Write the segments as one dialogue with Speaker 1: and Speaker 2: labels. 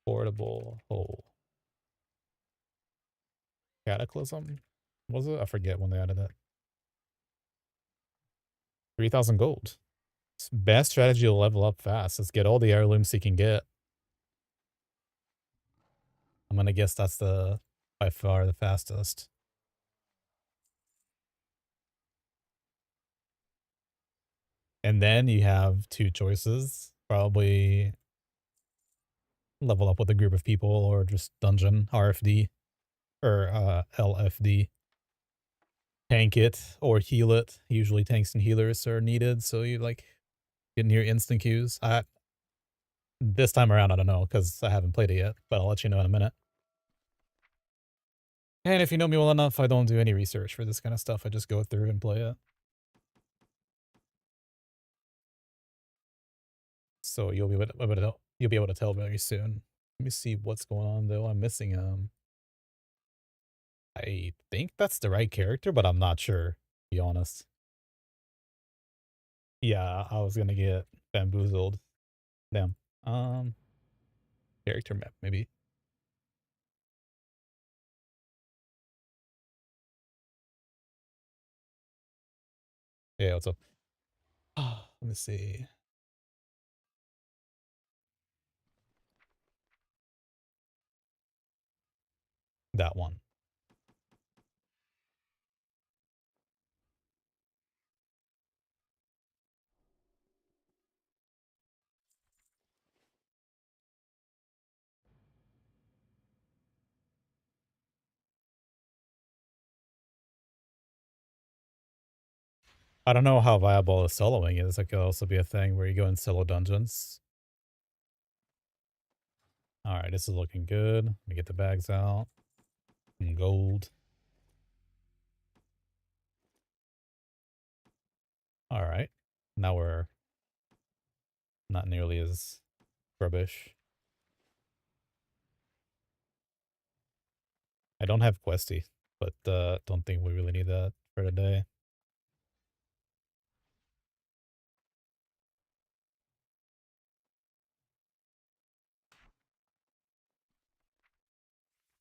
Speaker 1: Portable hole. Cataclysm? Was it? I forget when they added it. 3,000 gold. Best strategy to level up fast is get all the heirlooms you can get. I'm gonna guess that's by far the fastest. And then you have two choices. Probably level up with a group of people or just dungeon RFD or LFD. Tank it or heal it. Usually tanks and healers are needed, so you like get near instant queues. This time around I don't know because I haven't played it yet, but I'll let you know in a minute. And if you know me well enough, I don't do any research for this kind of stuff. I just go through and play it. So you'll be able to tell very soon. Let me see what's going on though. I'm missing I think that's the right character, but I'm not sure, to be honest. Yeah, I was gonna get bamboozled. Damn. Character map, maybe. Yeah, what's up? Let me see. That one. I don't know how viable the soloing is. It could also be a thing where you go in solo dungeons. Alright, this is looking good. Let me get the bags out. Some gold. Alright. Now we're not nearly as rubbish. I don't have Questy, but don't think we really need that for today.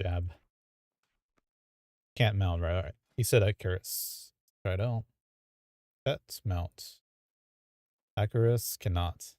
Speaker 1: Jab. Can't mount, right? Alright. He said Icarus. Try it out. Pet mount. Icarus cannot.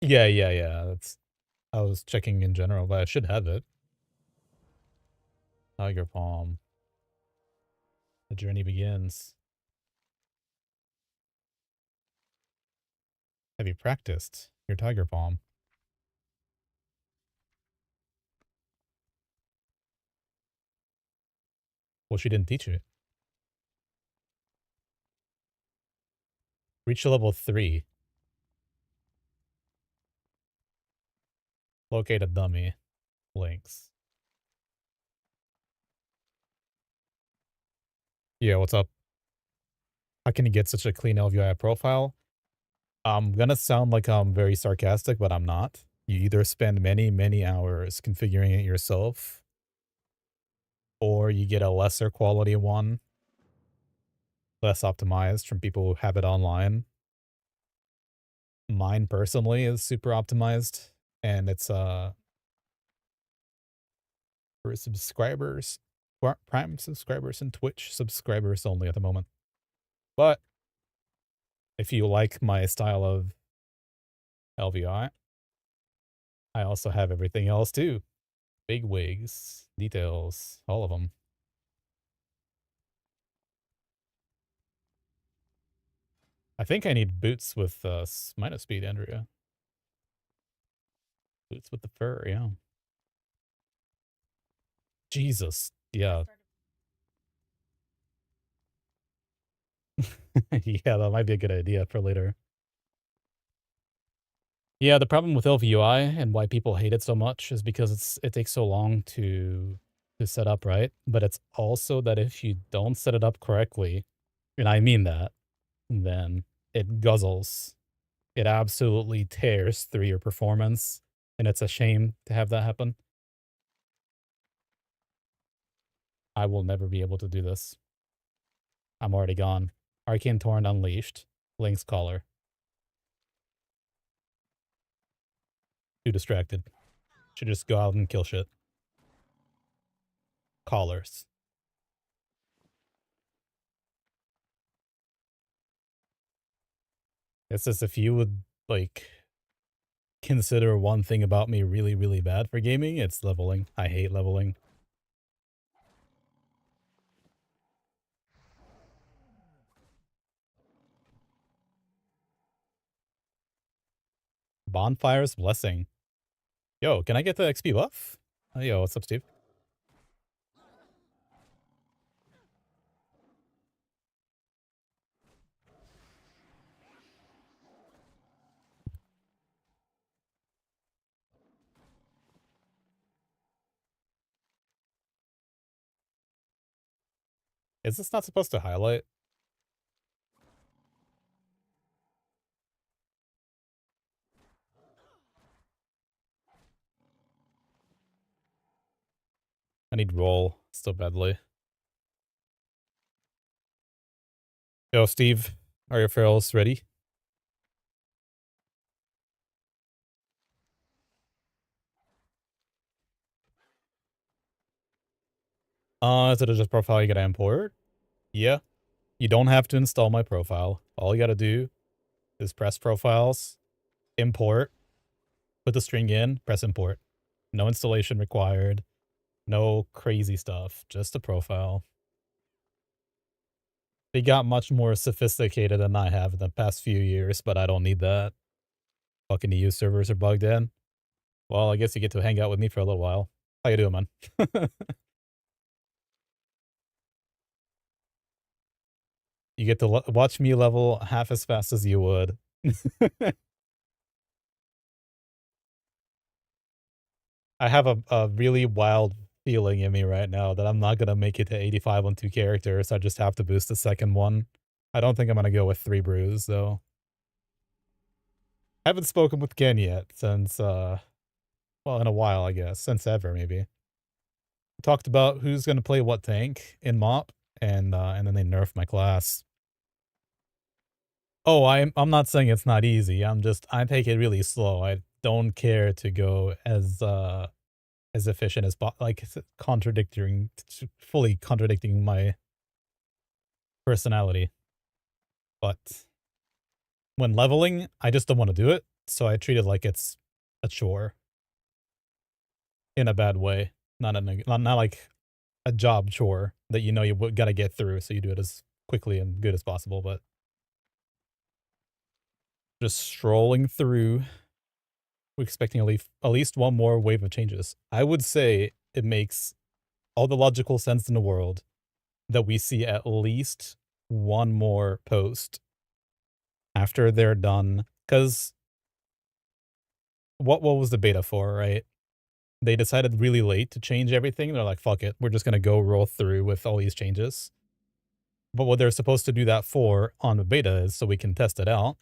Speaker 1: Yeah. That's I was checking in general, but I should have it. Tiger Palm. The journey begins. Have you practiced your Tiger Palm? Well, she didn't teach you. Reach level 3. Locate a dummy. Links. Yeah, what's up? How can you get such a clean LVI profile? I'm gonna sound like I'm very sarcastic, but I'm not. You either spend many hours configuring it yourself, or you get a lesser quality one, less optimized from people who have it online. Mine personally is super optimized, and it's for subscribers, Prime subscribers and Twitch subscribers only at the moment. But if you like my style of LVI, I also have everything else too. Big wigs, details, all of them. I think I need boots with minus speed, Andrea. Boots with the fur, yeah. Jesus, yeah. Yeah, that might be a good idea for later. Yeah, the problem with LVUI and why people hate it so much is because it takes so long to set up, right? But it's also that if you don't set it up correctly, and I mean that, then it guzzles. It absolutely tears through your performance, and it's a shame to have that happen. I will never be able to do this. I'm already gone. Arcane Torrent Unleashed. Link's Collar. Too distracted. Should just go out and kill shit. Collars. It's as if you would, like, consider one thing about me really, really bad for gaming, it's leveling. I hate leveling. Bonfire's Blessing. Yo, can I get the XP buff? Yo, what's up, Steve? Is this not supposed to highlight? I need roll so badly. Yo, Steve, are your ferals ready? Is it just profile you gotta import? Yeah. You don't have to install my profile. All you gotta do is press profiles, import, put the string in, press import. No installation required. No crazy stuff. Just a profile. They got much more sophisticated than I have in the past few years, but I don't need that. Fucking EU servers are bugged in. Well, I guess you get to hang out with me for a little while. How you doing, man? You get to watch me level half as fast as you would. I have a really wild feeling in me right now that I'm not gonna make it to 85 on 2 characters. I just have to boost the second one. I don't think I'm gonna go with 3 brews, though. I haven't spoken with Ken yet since, well, in a while, I guess. Since ever, maybe. We talked about who's gonna play what tank in MoP, and then they nerfed my class. Oh, I'm not saying it's not easy. I take it really slow. I don't care to go as efficient as like fully contradicting my personality. But when leveling, I just don't want to do it, so I treat it like it's a chore in a bad way, not like a job chore that you know you got to get through, so you do it as quickly and good as possible. But just strolling through, we're expecting at least one more wave of changes. I would say it makes all the logical sense in the world that we see at least one more post after they're done. Because what was the beta for, right? They decided really late to change everything. They're like, fuck it, we're just gonna go roll through with all these changes. But what they're supposed to do that for on the beta is so we can test it out.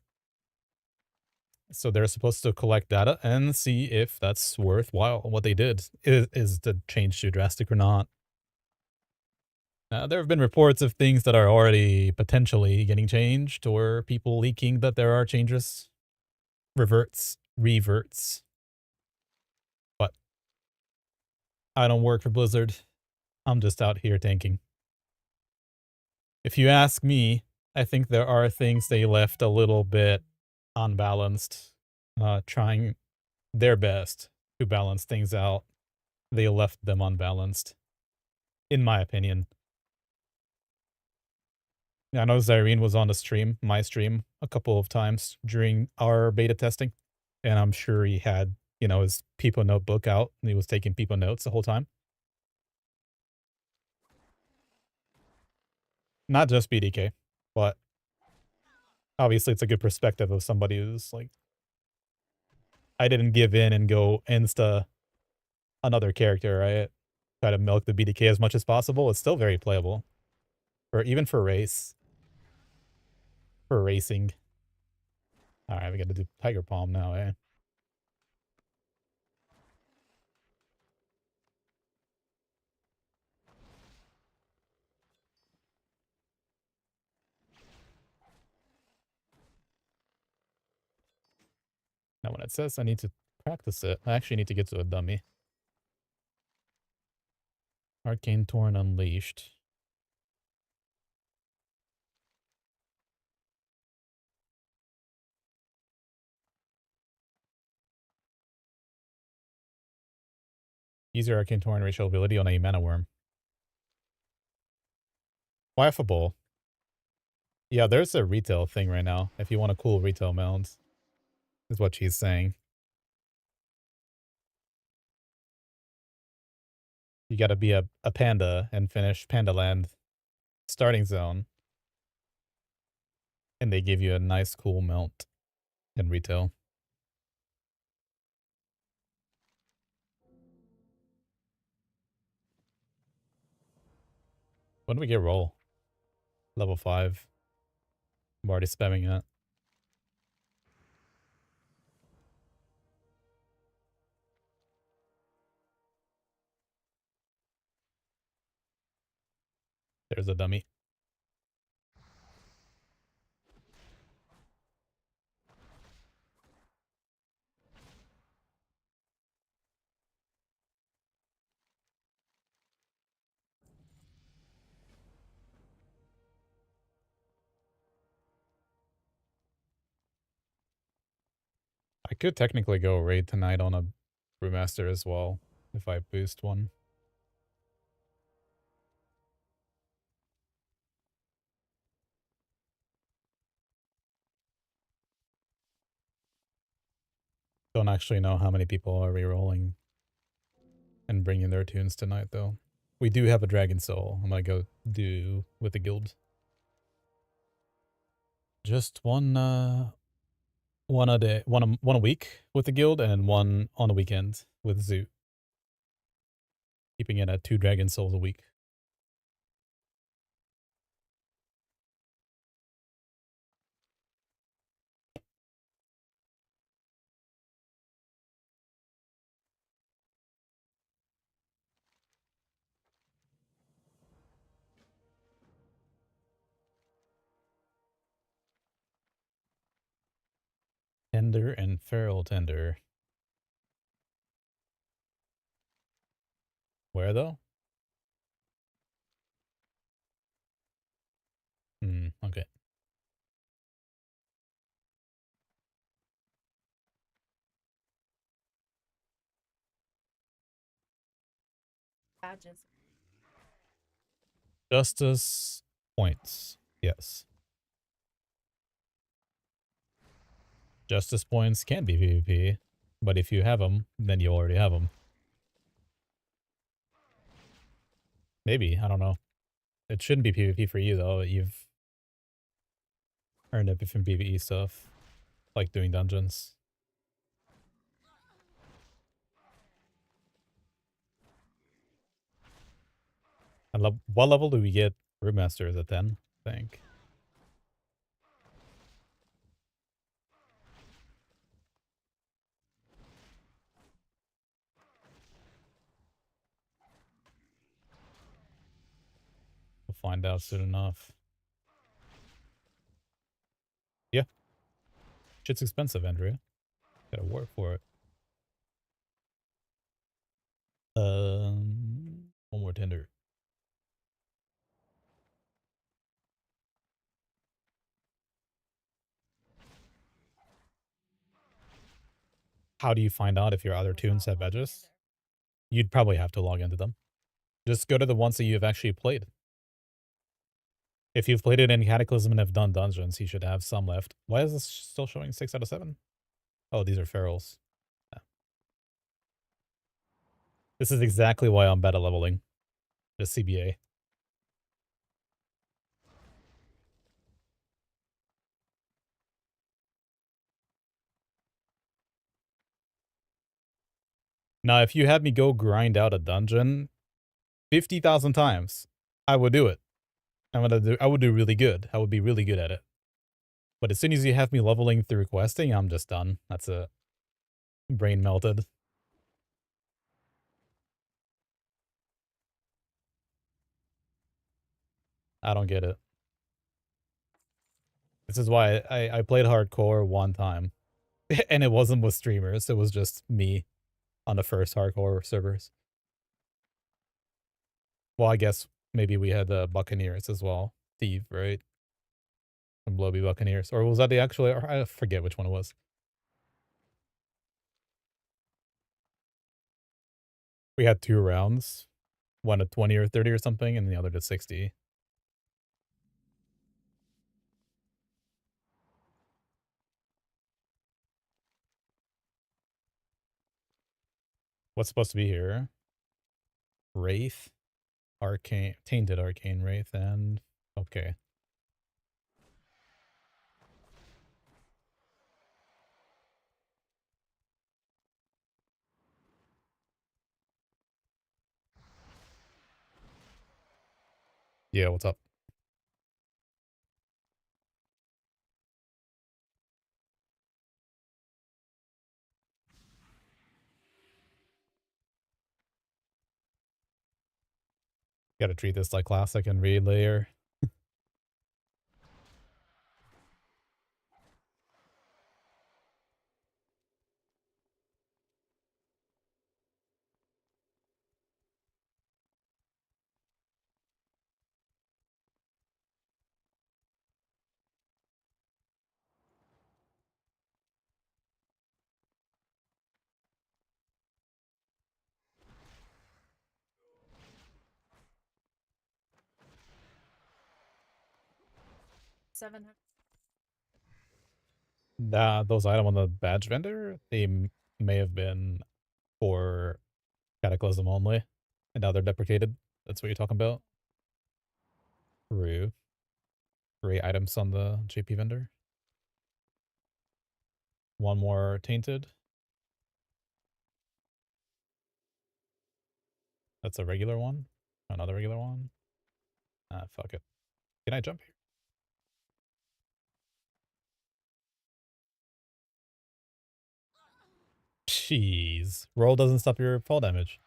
Speaker 1: So they're supposed to collect data and see if that's worthwhile. What they did is the change too drastic or not. There have been reports of things that are already potentially getting changed, or people leaking that there are changes. Reverts. But I don't work for Blizzard. I'm just out here tanking. If you ask me, I think there are things they left a little bit unbalanced, trying their best to balance things out. They left them unbalanced, in my opinion. I know Zyrene was on the stream, my stream, a couple of times during our beta testing, and I'm sure he had, his Peepo notebook out, and he was taking Peepo notes the whole time. Not just BDK, but obviously it's a good perspective of somebody who's like, I didn't give in and go insta another character, right? Try to milk the BDK as much as possible. It's still very playable, or even for race. for racing. Alright, we gotta do Tiger Palm now, eh? Now when it says I need to practice it, I actually need to get to a dummy. Arcane Torn Unleashed. Use your Arcane Torn racial ability on a mana worm. Laughable. Yeah, there's a retail thing right now. If you want a cool retail mount, is what she's saying. You gotta be a panda and finish Panda Land starting zone. And they give you a nice cool mount in retail. When do we get roll? Level 5. I'm already spamming it. There's a dummy. I could technically go raid tonight on a Brewmaster as well, if I boost one. Don't actually know how many people are re-rolling and bringing their tunes tonight, though. We do have a Dragon Soul I'm gonna go do with the guild. Just one a day, one a week with the guild, and one on the weekend with Zoo. Keeping it at 2 Dragon Souls a week. Tender and Feral Tender. Where though? Okay.
Speaker 2: Badges.
Speaker 1: Justice points. Yes. Justice points can be PvP, but if you have them, then you already have them. Maybe, I don't know. It shouldn't be PvP for you though. You've earned it from PvE stuff, like doing dungeons. And what level do we get Brewmaster? Is it 10? I think. We'll find out soon enough. Yeah. Shit's expensive, Andrea. Gotta work for it. One more tender. How do you find out if your other tunes have badges? You'd probably have to log into them. Just go to the ones that you've actually played. If you've played it in Cataclysm and have done dungeons, you should have some left. Why is this still showing 6 out of 7? Oh, these are ferals. Yeah. This is exactly why I'm beta leveling. Just CBA. Now, if you had me go grind out a dungeon 50,000 times, I would do it. I would do really good. I would be really good at it. But as soon as you have me leveling through questing, I'm just done. That's it. Brain melted. I don't get it. This is why I played hardcore one time. And it wasn't with streamers, it was just me on the first hardcore servers. Well, I guess maybe we had the Buccaneers as well. Steve, right? From Bloby Buccaneers. Or was that the actual, or I forget which one it was. We had 2 rounds. One at 20 or 30 or something, and the other to 60. What's supposed to be here? Wraith? Arcane, Tainted Arcane Wraith, and... Okay. Yeah, what's up? Gotta treat this like classic and raid layer. Those items on the badge vendor, they may have been for Cataclysm only, and now they're deprecated. That's what you're talking about? True. 3 items on the JP vendor. 1 more tainted. That's a regular one. Another regular one. Ah, fuck it. Can I jump here? Jeez. Roll doesn't stop your fall damage.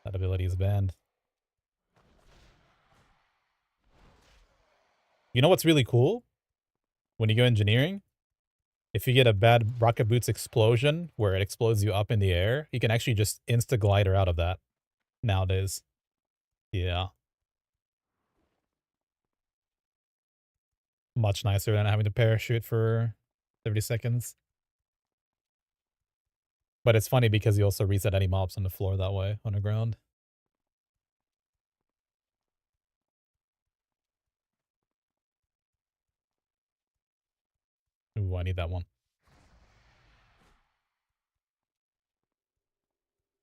Speaker 1: That ability is banned. You know what's really cool? When you go engineering, if you get a bad rocket boots explosion where it explodes you up in the air, you can actually just insta-glider out of that nowadays. Yeah. Much nicer than having to parachute for 30 seconds. But it's funny because you also reset any mobs on the floor that way, underground. Ooh, I need that one.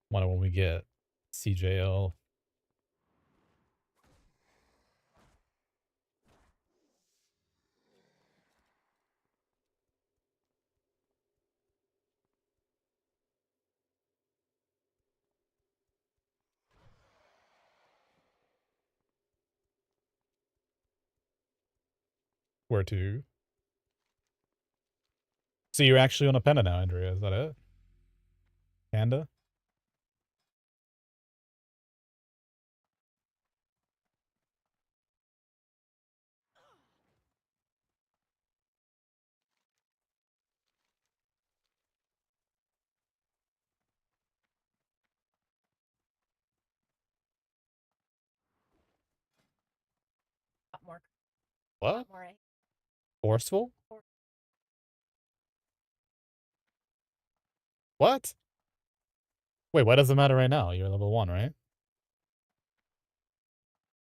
Speaker 1: Wonder when we get CJL. Where to? So you're actually on a panda now, Andrea, is that it? Panda? What? Forceful? What? Wait, why does it matter right now? You're level 1, right?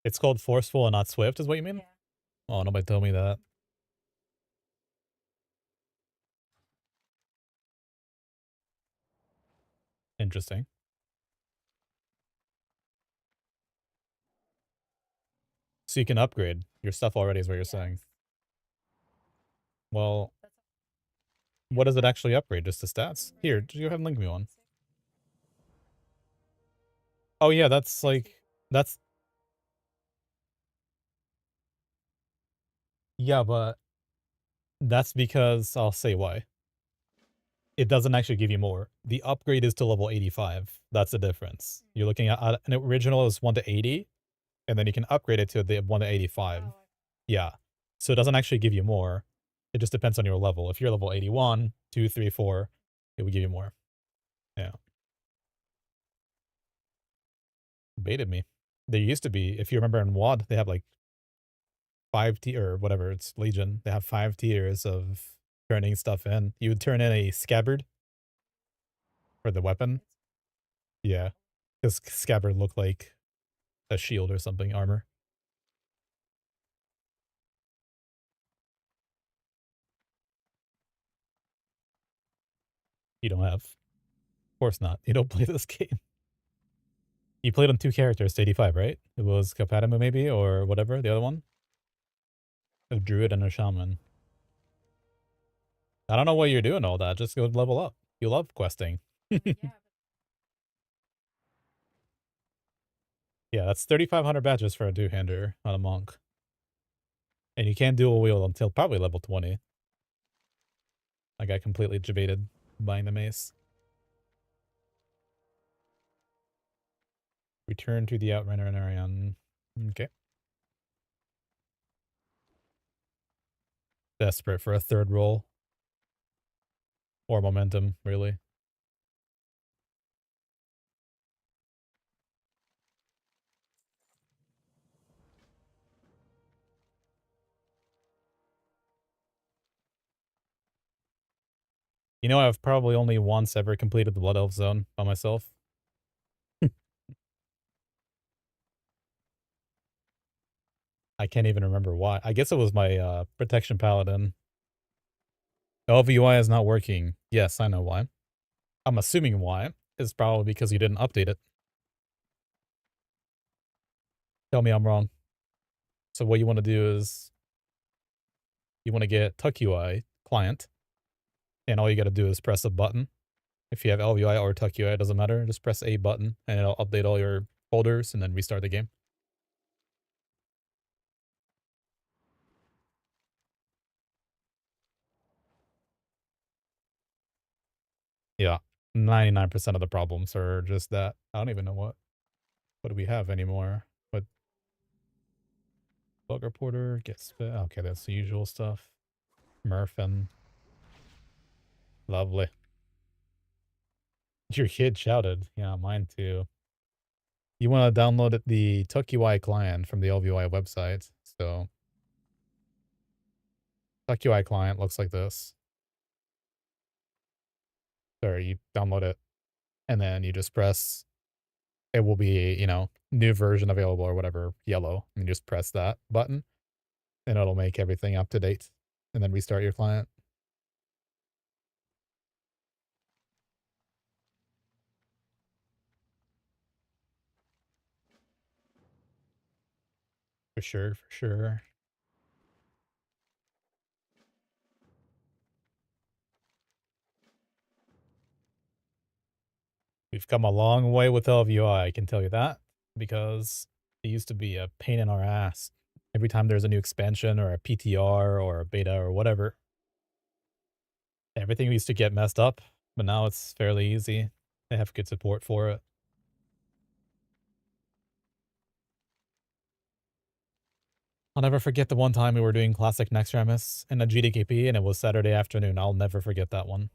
Speaker 1: It's called forceful and not swift, is what you mean? Yeah. Oh, nobody told me that. Interesting. So you can upgrade your stuff already is what you're saying. Well, what does it actually upgrade? Just the stats? Here, do you have link me one? Oh yeah, that's like, that's... Yeah, but that's because I'll say why. It doesn't actually give you more. The upgrade is to level 85. That's the difference. You're looking at an original is 1 to 80, and then you can upgrade it to the 1 to 85.
Speaker 2: Oh,
Speaker 1: Yeah. So it doesn't actually give you more. It just depends on your level. If you're level 81, 2, 3, 4, it would give you more. Yeah. Baited me. There used to be, if you remember in WoD, they have like 5 tier or whatever, it's Legion. They have 5 tiers of turning stuff in. You would turn in a scabbard for the weapon. Yeah. Because scabbard looked like a shield or something, armor. You don't have. Of course not. You don't play this game. You played on 2 characters to 85, right? It was Kapadamu maybe, or whatever, the other one? A druid and a shaman. I don't know why you're doing all that. Just go level up. You love questing.
Speaker 2: yeah.
Speaker 1: Yeah, that's 3,500 badges for a two-hander on a monk. And you can't dual wield until probably level 20. I got completely debated buying the mace. Return to the Outrunner and Arion. Okay. Desperate for a third roll. Or momentum, really. You know, I've probably only once ever completed the Blood Elf Zone by myself. I can't even remember why. I guess it was my Protection Paladin. LVUI is not working. Yes, I know why. I'm assuming why. It's probably because you didn't update it. Tell me I'm wrong. So what you want to do is you want to get TuckUI client, and all you got to do is press a button. If you have LVUI or TuckUI, it doesn't matter. Just press a button, and it'll update all your folders, and then restart the game. Yeah, 99% of the problems are just that. I don't even know what do we have anymore. What bug reporter gets okay, that's the usual stuff. Murphin. Lovely. Your kid shouted. Yeah, mine too. You want to download the TuckUI client from the LVUI website. So TuckUI client looks like this. Sorry, you download it and then you just press, it will be, you know, new version available or whatever, yellow. And you just press that button and it'll make everything up to date and then restart your client. For sure, for sure. We've come a long way with LVUI, I can tell you that, because it used to be a pain in our ass. Every time there's a new expansion or a PTR or a beta or whatever, everything used to get messed up, but now it's fairly easy. They have good support for it. I'll never forget the one time we were doing Classic Nextramus in a GDKP and it was Saturday afternoon. I'll never forget that one.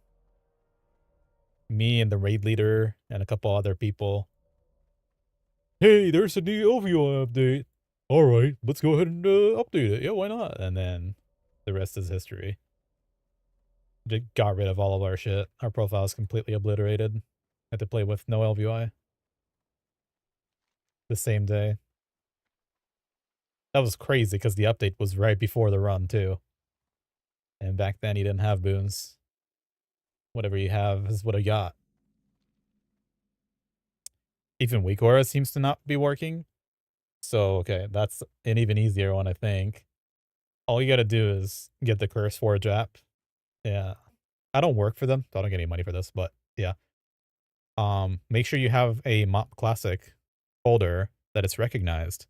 Speaker 1: Me and the raid leader and a couple other people. Hey, there's a new LVUI update. Alright, let's go ahead and update it. Yeah, why not? And then the rest is history. Just got rid of all of our shit. Our profile is completely obliterated. Had to play with no LVUI. The same day. That was crazy because the update was right before the run too. And back then you didn't have boons. Whatever you have is what I got. Even weak aura seems to not be working. So okay, that's an even easier one, I think. All you gotta do is get the Curse Forge app. Yeah. I don't work for them, so I don't get any money for this, but yeah. Make sure you have a MoP Classic folder that is recognized.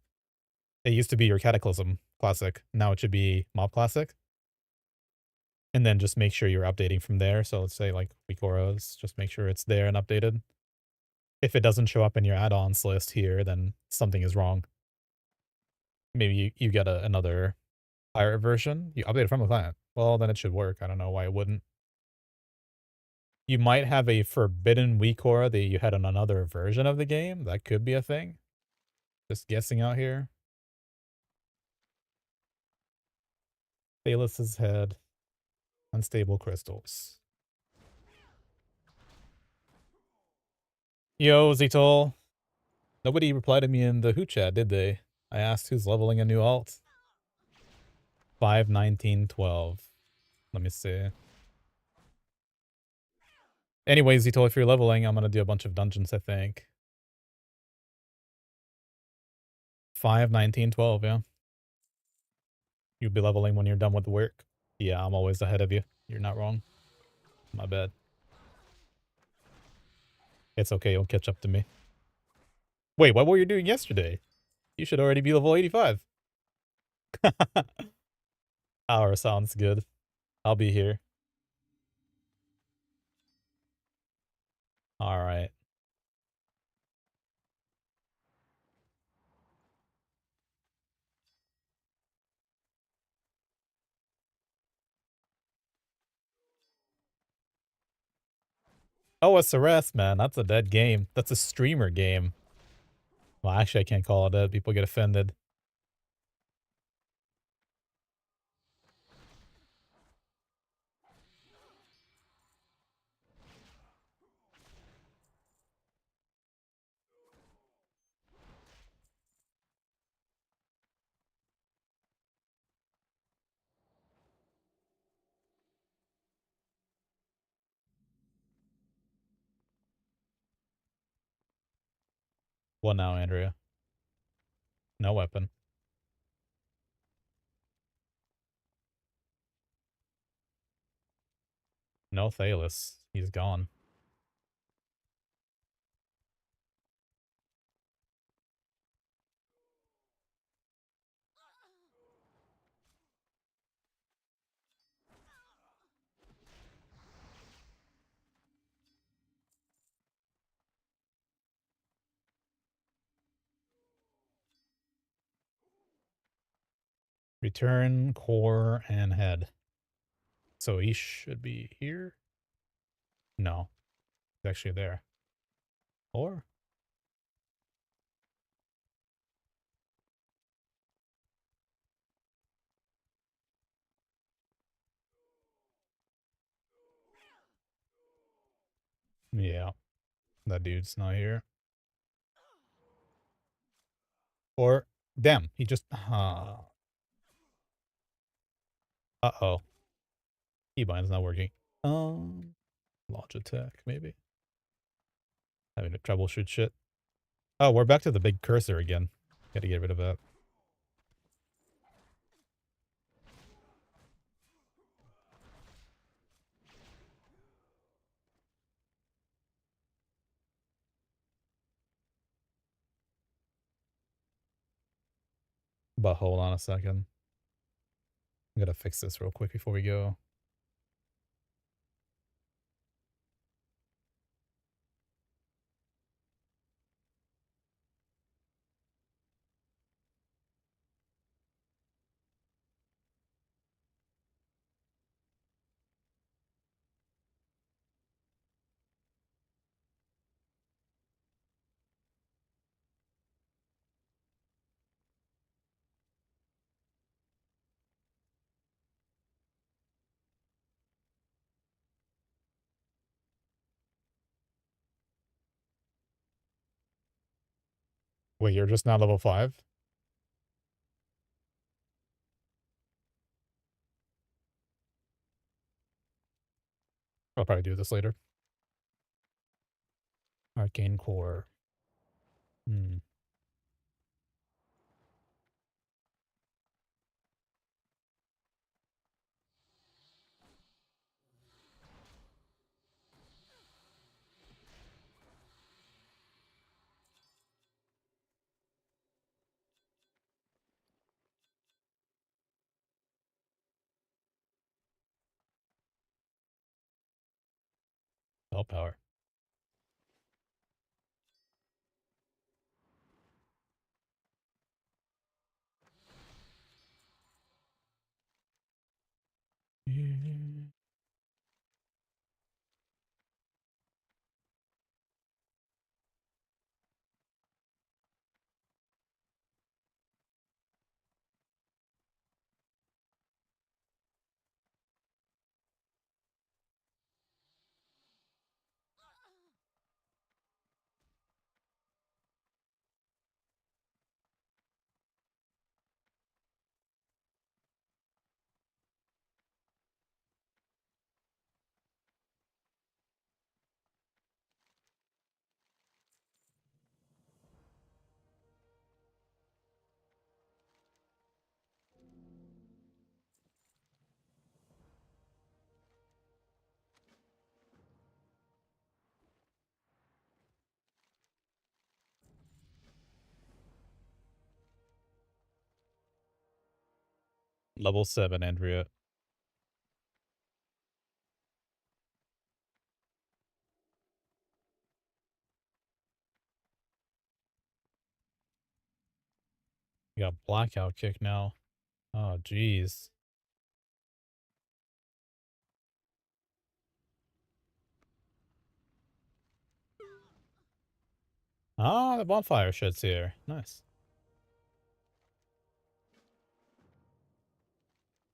Speaker 1: It used to be your Cataclysm Classic. Now it should be MoP Classic. And then just make sure you're updating from there. So let's say like Wekoros, just make sure it's there and updated. If it doesn't show up in your add-ons list here, then something is wrong. Maybe you get another pirate version. You update it from the client. Well, then it should work. I don't know why it wouldn't. You might have a forbidden Weakora that you had on another version of the game. That could be a thing. Just guessing out here. Thalus's head. Unstable crystals. Yo, Zitol. Nobody replied to me in the Who chat, did they? I asked who's leveling a new alt. 5/19/12. Let me see. Anyways, Zitol, if you're leveling, I'm gonna do a bunch of dungeons, I think. 5/19/12, yeah. You'll be leveling when you're done with the work. Yeah, I'm always ahead of you. You're not wrong. My bad. It's okay, you'll catch up to me. Wait, what were you doing yesterday? You should already be level 85. Hour sounds good. I'll be here. Alright. Oh, a Ceres, man. That's a dead game. That's a streamer game. Well, actually, I can't call it dead. People get offended. What now, Andrea? No weapon. No Thalus. He's gone. Return, core, and head. So he should be here? No. He's actually there. Or? Yeah. That dude's not here. Or, damn, he just, uh-oh. Keybind's not working. Logitech, maybe. Having to troubleshoot shit. Oh, we're back to the big cursor again. Gotta get rid of that. But hold on a second. I gotta fix this real quick before we go. Wait, you're just now level 5? I'll probably do this later. Arcane core. Hmm. Spell power. Level 7, Andrea. You got blackout kick now. Oh, jeez. Ah, the bonfire shit's here. Nice.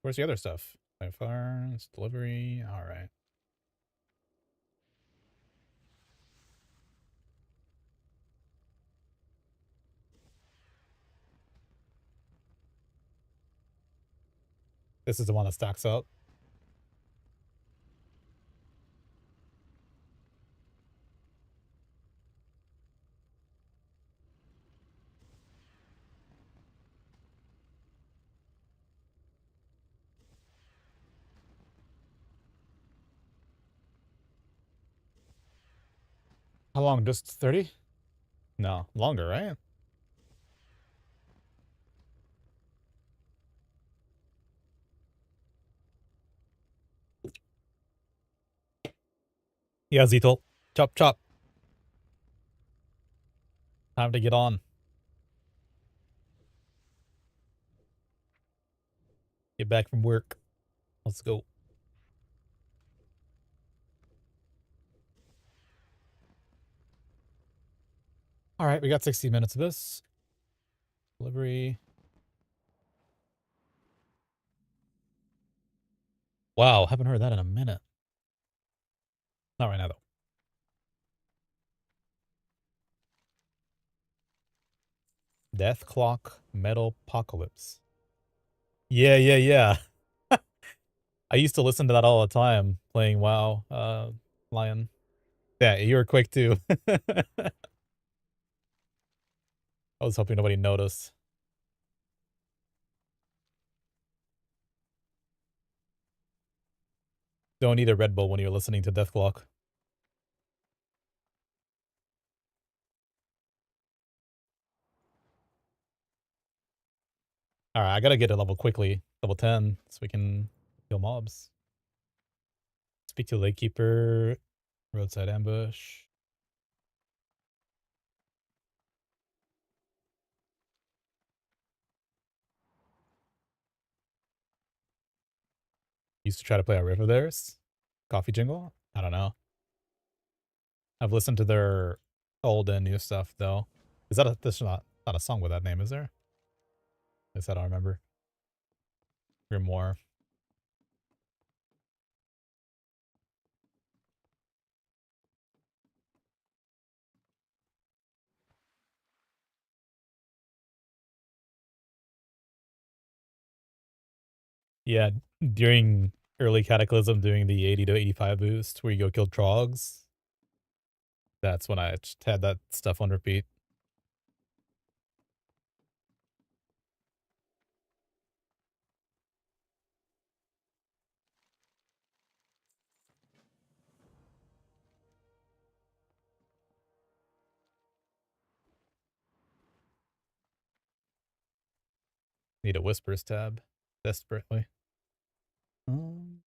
Speaker 1: Where's the other stuff? Fire, delivery. All right. This is the one that stacks up. How long? Just 30? No, longer, right? Yeah, Zettel. Chop, chop. Time to get on. Get back from work. Let's go. All right, we got 60 minutes of this. Delivery. Wow, haven't heard that in a minute. Not right now, though. Death Clock Metal Apocalypse. Yeah, yeah, yeah. I used to listen to that all the time playing WoW, Lion. Yeah, you were quick too. I was hoping nobody noticed. Don't eat a Red Bull when you're listening to Death Clock. Alright, I gotta get a level quickly. Level 10, so we can kill mobs. Speak to Lakekeeper. Roadside ambush. Used to try to play a riff of theirs. Coffee Jingle? I don't know. I've listened to their old and new stuff though. Is that this is not a song with that name, is there? I guess I don't remember. Grimoire. Yeah, during early Cataclysm doing the 80 to 85 boost where you go kill trogs. That's when I just had that stuff on repeat. Need a Whispers tab. Desperately. Um,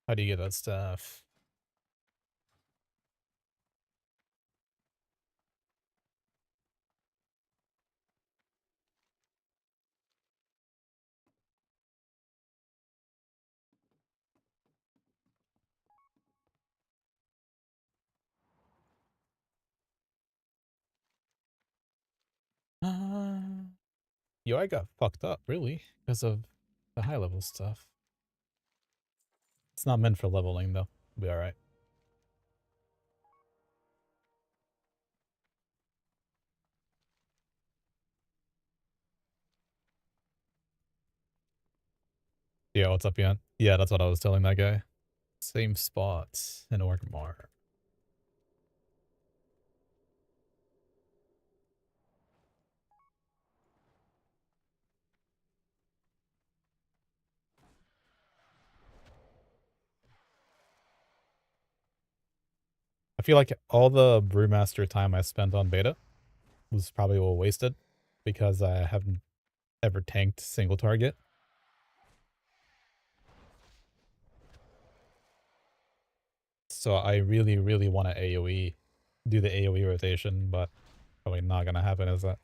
Speaker 1: How do you get that stuff? UI got fucked up, really, because of the high level stuff. It's not meant for leveling, though. It'll be alright. Yeah, what's up, Ian? Yeah, that's what I was telling that guy. Same spot in Orgmar. I feel like all the Brewmaster time I spent on beta was probably well wasted because I haven't ever tanked single target. So I really, really want to AoE, do the AoE rotation, but probably not gonna happen, is that?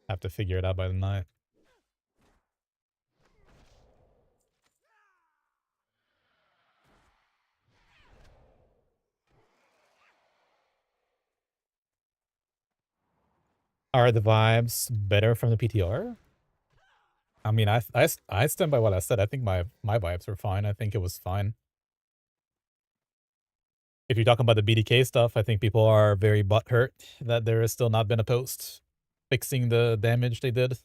Speaker 1: Have to figure it out by the night. Are the vibes better from the PTR? I mean, I stand by what I said. I think my vibes were fine. I think it was fine. If you're talking about the BDK stuff, I think people are very butthurt that there has still not been a post fixing the damage they did.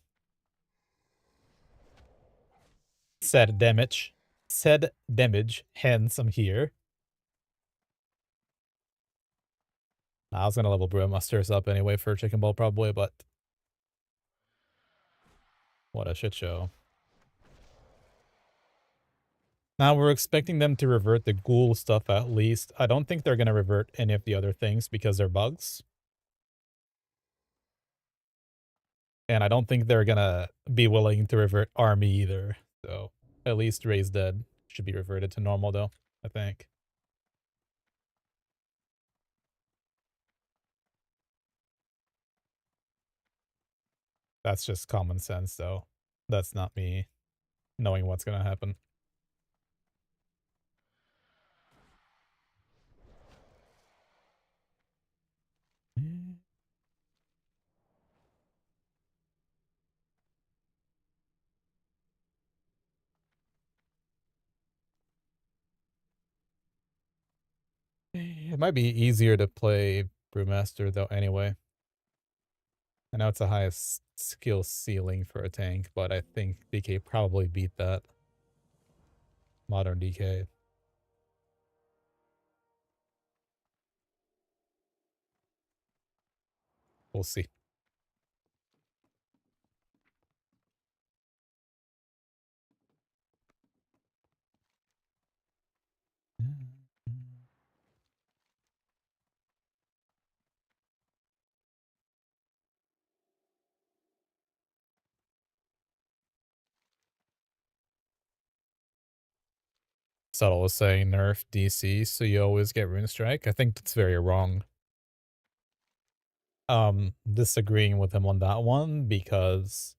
Speaker 1: Said damage. Said damage. Hence, I'm here. I was gonna level Brewmasters up anyway for Chicken Ball probably, but what a shit show. Now we're expecting them to revert the ghoul stuff at least. I don't think they're gonna revert any of the other things because they're bugs. And I don't think they're gonna be willing to revert army either. So at least Raise Dead should be reverted to normal though, I think. That's just common sense though. That's not me knowing what's gonna happen. It might be easier to play Brewmaster though anyway. I know it's the highest skill ceiling for a tank, but I think DK probably beat that. Modern DK. We'll see. Subtle was saying nerf DC, so you always get Rune Strike. I think that's very wrong. Disagreeing with him on that one because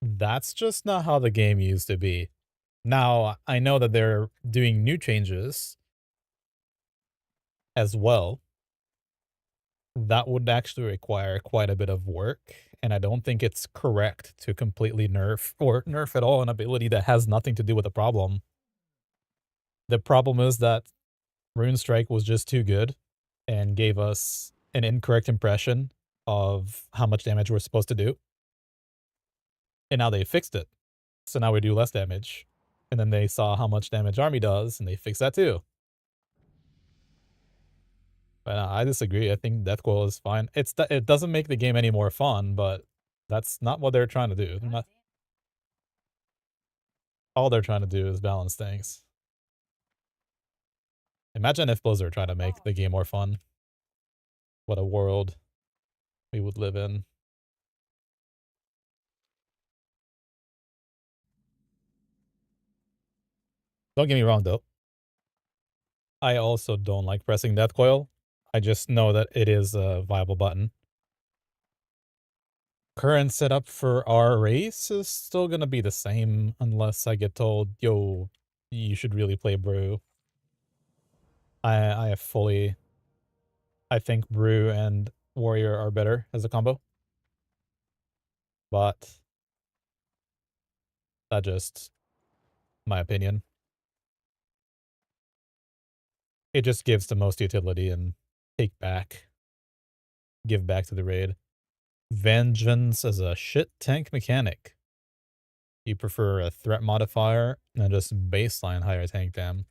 Speaker 1: that's just not how the game used to be. Now, I know that they're doing new changes as well. That would actually require quite a bit of work, and I don't think it's correct to completely nerf or nerf at all an ability that has nothing to do with the problem. The problem is that Rune Strike was just too good and gave us an incorrect impression of how much damage we're supposed to do. And now they fixed it. So now we do less damage. And then they saw how much damage army does, and they fixed that too. But I disagree. I think Death Coil is fine. It doesn't make the game any more fun, but that's not what they're trying to do. All they're trying to do is balance things. Imagine if Blizzard tried to make the game more fun. What a world we would live in. Don't get me wrong, though. I also don't like pressing death coil. I just know that it is a viable button. Current setup for our race is still gonna be the same unless I get told, yo, you should really play Brew. I fully, I think Brew and Warrior are better as a combo. But that just my opinion. It just gives the most utility and take back, give back to the raid. Vengeance as a shit tank mechanic. You prefer a threat modifier and just baseline higher tank dam.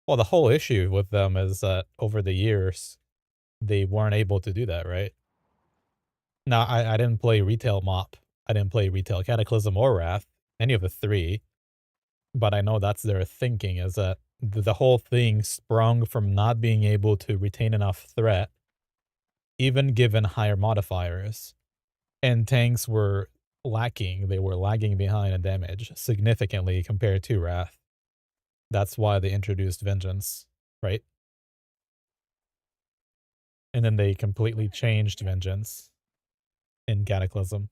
Speaker 1: Well, the whole issue with them is that over the years, they weren't able to do that, right? Now, I didn't play retail MoP. I didn't play retail Cataclysm or Wrath, any of the three, but I know that's their thinking, is that the whole thing sprung from not being able to retain enough threat, even given higher modifiers. And tanks were lacking. They were lagging behind in damage significantly compared to Wrath. That's why they introduced Vengeance, right? And then they completely changed Vengeance in Cataclysm.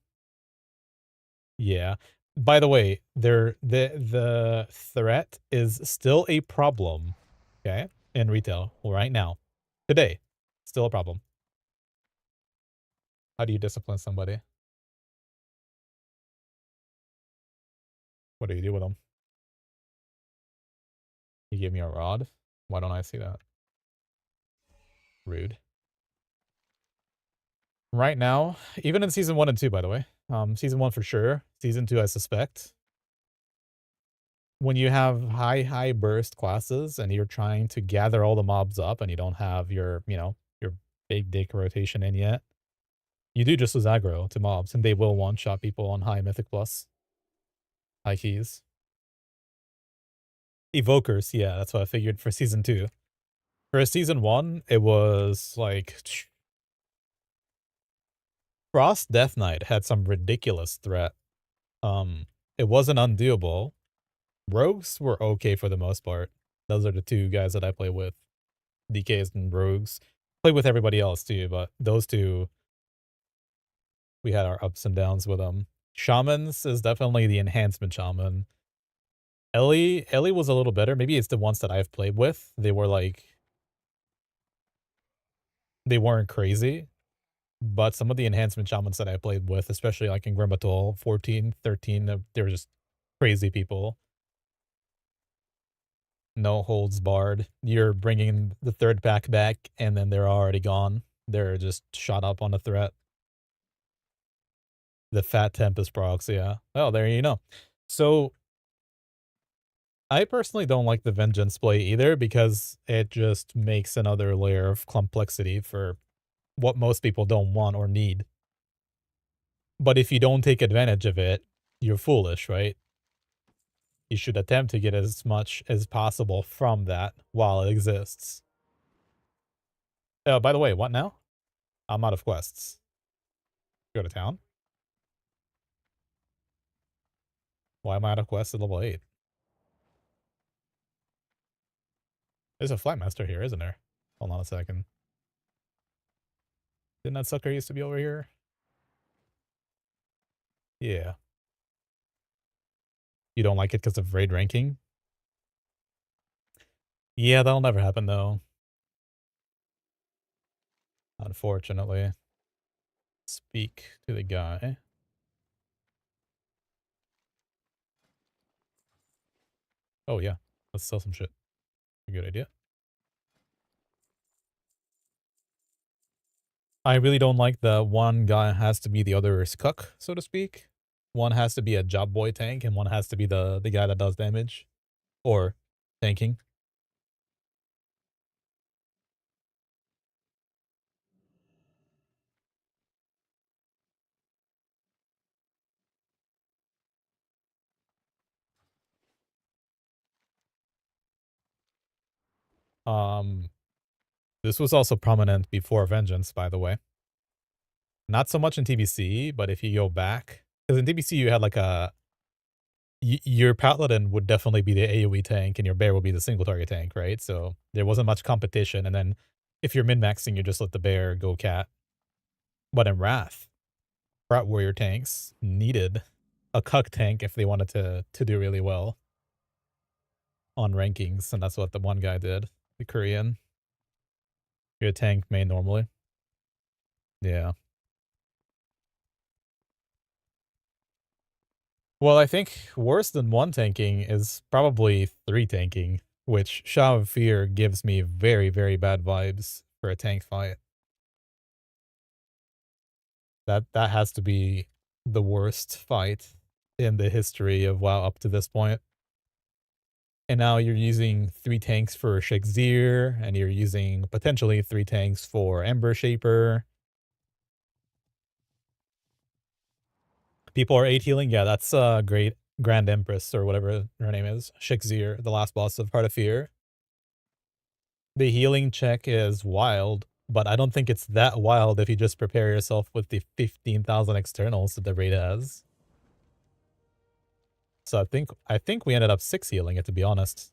Speaker 1: Yeah. By the way, the threat is still a problem, okay? In retail right now. Today. Still a problem. How do you discipline somebody? What do you do with them? You give me a rod? Why don't I see that? Rude. Right now, even in season 1 and 2, by the way. Season 1 for sure. Season 2, I suspect. When you have high burst classes and you're trying to gather all the mobs up and you don't have your, your big dick rotation in yet, you do just lose aggro to mobs and they will one-shot people on high mythic plus. High keys. Evokers, yeah, that's what I figured for season 2. For season 1, it was like Frost Death Knight had some ridiculous threat. It wasn't undoable. Rogues were okay for the most part. Those are the two guys that I play with. DKs and rogues. Play with everybody else too, but those two, we had our ups and downs with them. Shamans is definitely the enhancement shaman. Ellie was a little better. Maybe it's the ones that I've played with. They were like, they weren't crazy, but some of the enhancement shamans that I played with, especially like in Grimbatol 14, 13, they were just crazy people. No holds barred. You're bringing the third pack back, and then they're already gone. They're just shot up on the threat. The Fat Tempest procs, yeah. Oh, there you know. So, I personally don't like the Vengeance play either because it just makes another layer of complexity for what most people don't want or need. But if you don't take advantage of it, you're foolish, right? You should attempt to get as much as possible from that while it exists. Oh, by the way, what now? I'm out of quests. Go to town? Why am I out of quests at level 8? There's a Flightmaster here, isn't there? Hold on a second. Didn't that sucker used to be over here? Yeah. You don't like it because of raid ranking? Yeah, that'll never happen though. Unfortunately. Speak to the guy. Oh yeah, let's sell some shit. A good idea. I really don't like the one guy has to be the other's cuck, so to speak. One has to be a job boy tank, and one has to be the guy that does damage. Or tanking. Um, this was also prominent before Vengeance, by the way. Not so much in TBC, but if you go back, because in TBC you had like your paladin would definitely be the AoE tank, and your bear will be the single target tank, right? So there wasn't much competition, and then if you're min-maxing, you just let the bear go cat. But in Rat Warrior tanks needed a cuck tank if they wanted to do really well on rankings, and that's what the one guy did, the Korean. Your tank main normally. Yeah. Well, I think worse than one tanking is probably three tanking, which Shadow of Fear gives me very, very bad vibes for a tank fight. That has to be the worst fight in the history of WoW up to this point. And now you're using three tanks for Shakespeare, and you're using potentially three tanks for Ember Shaper. People are 8 healing. Yeah, that's great. Grand Empress or whatever her name is. Shakespeare, the last boss of Heart of Fear. The healing check is wild, but I don't think it's that wild if you just prepare yourself with the 15,000 externals that the raid has. So I think we ended up 6 healing it, to be honest.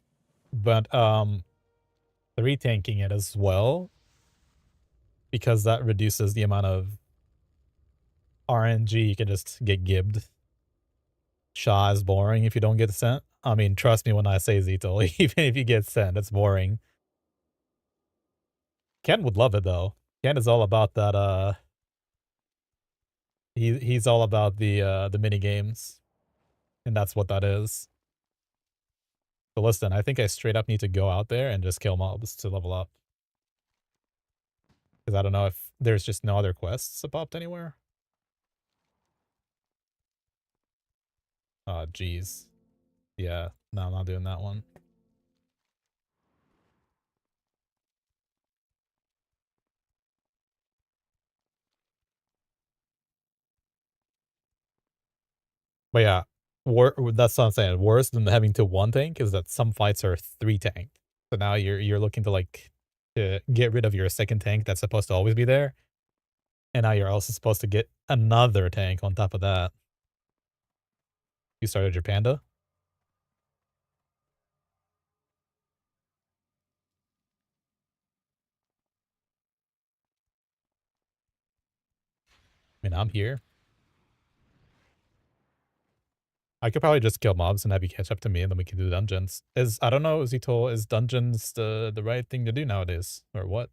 Speaker 1: But 3 tanking it as well, because that reduces the amount of RNG you can just get gibbed. Sha is boring if you don't get sent. I mean, trust me when I say Zito, even if you get sent, it's boring. Ken would love it though. Ken is all about that he's all about the mini games. And that's what that is. But listen, I think I straight up need to go out there and just kill mobs to level up. Because I don't know if there's just no other quests that popped anywhere. Oh, jeez. Yeah, no, I'm not doing that one. But yeah, that's what I'm saying. Worse than having to one tank is that some fights are 3 tanked. So now you're looking to like to get rid of your second tank that's supposed to always be there. And now you're also supposed to get another tank on top of that. You started your panda? I mean, I'm here. I could probably just kill mobs and have you catch up to me, and then we can do dungeons. I don't know, Zito, is dungeons the right thing to do nowadays? Or what?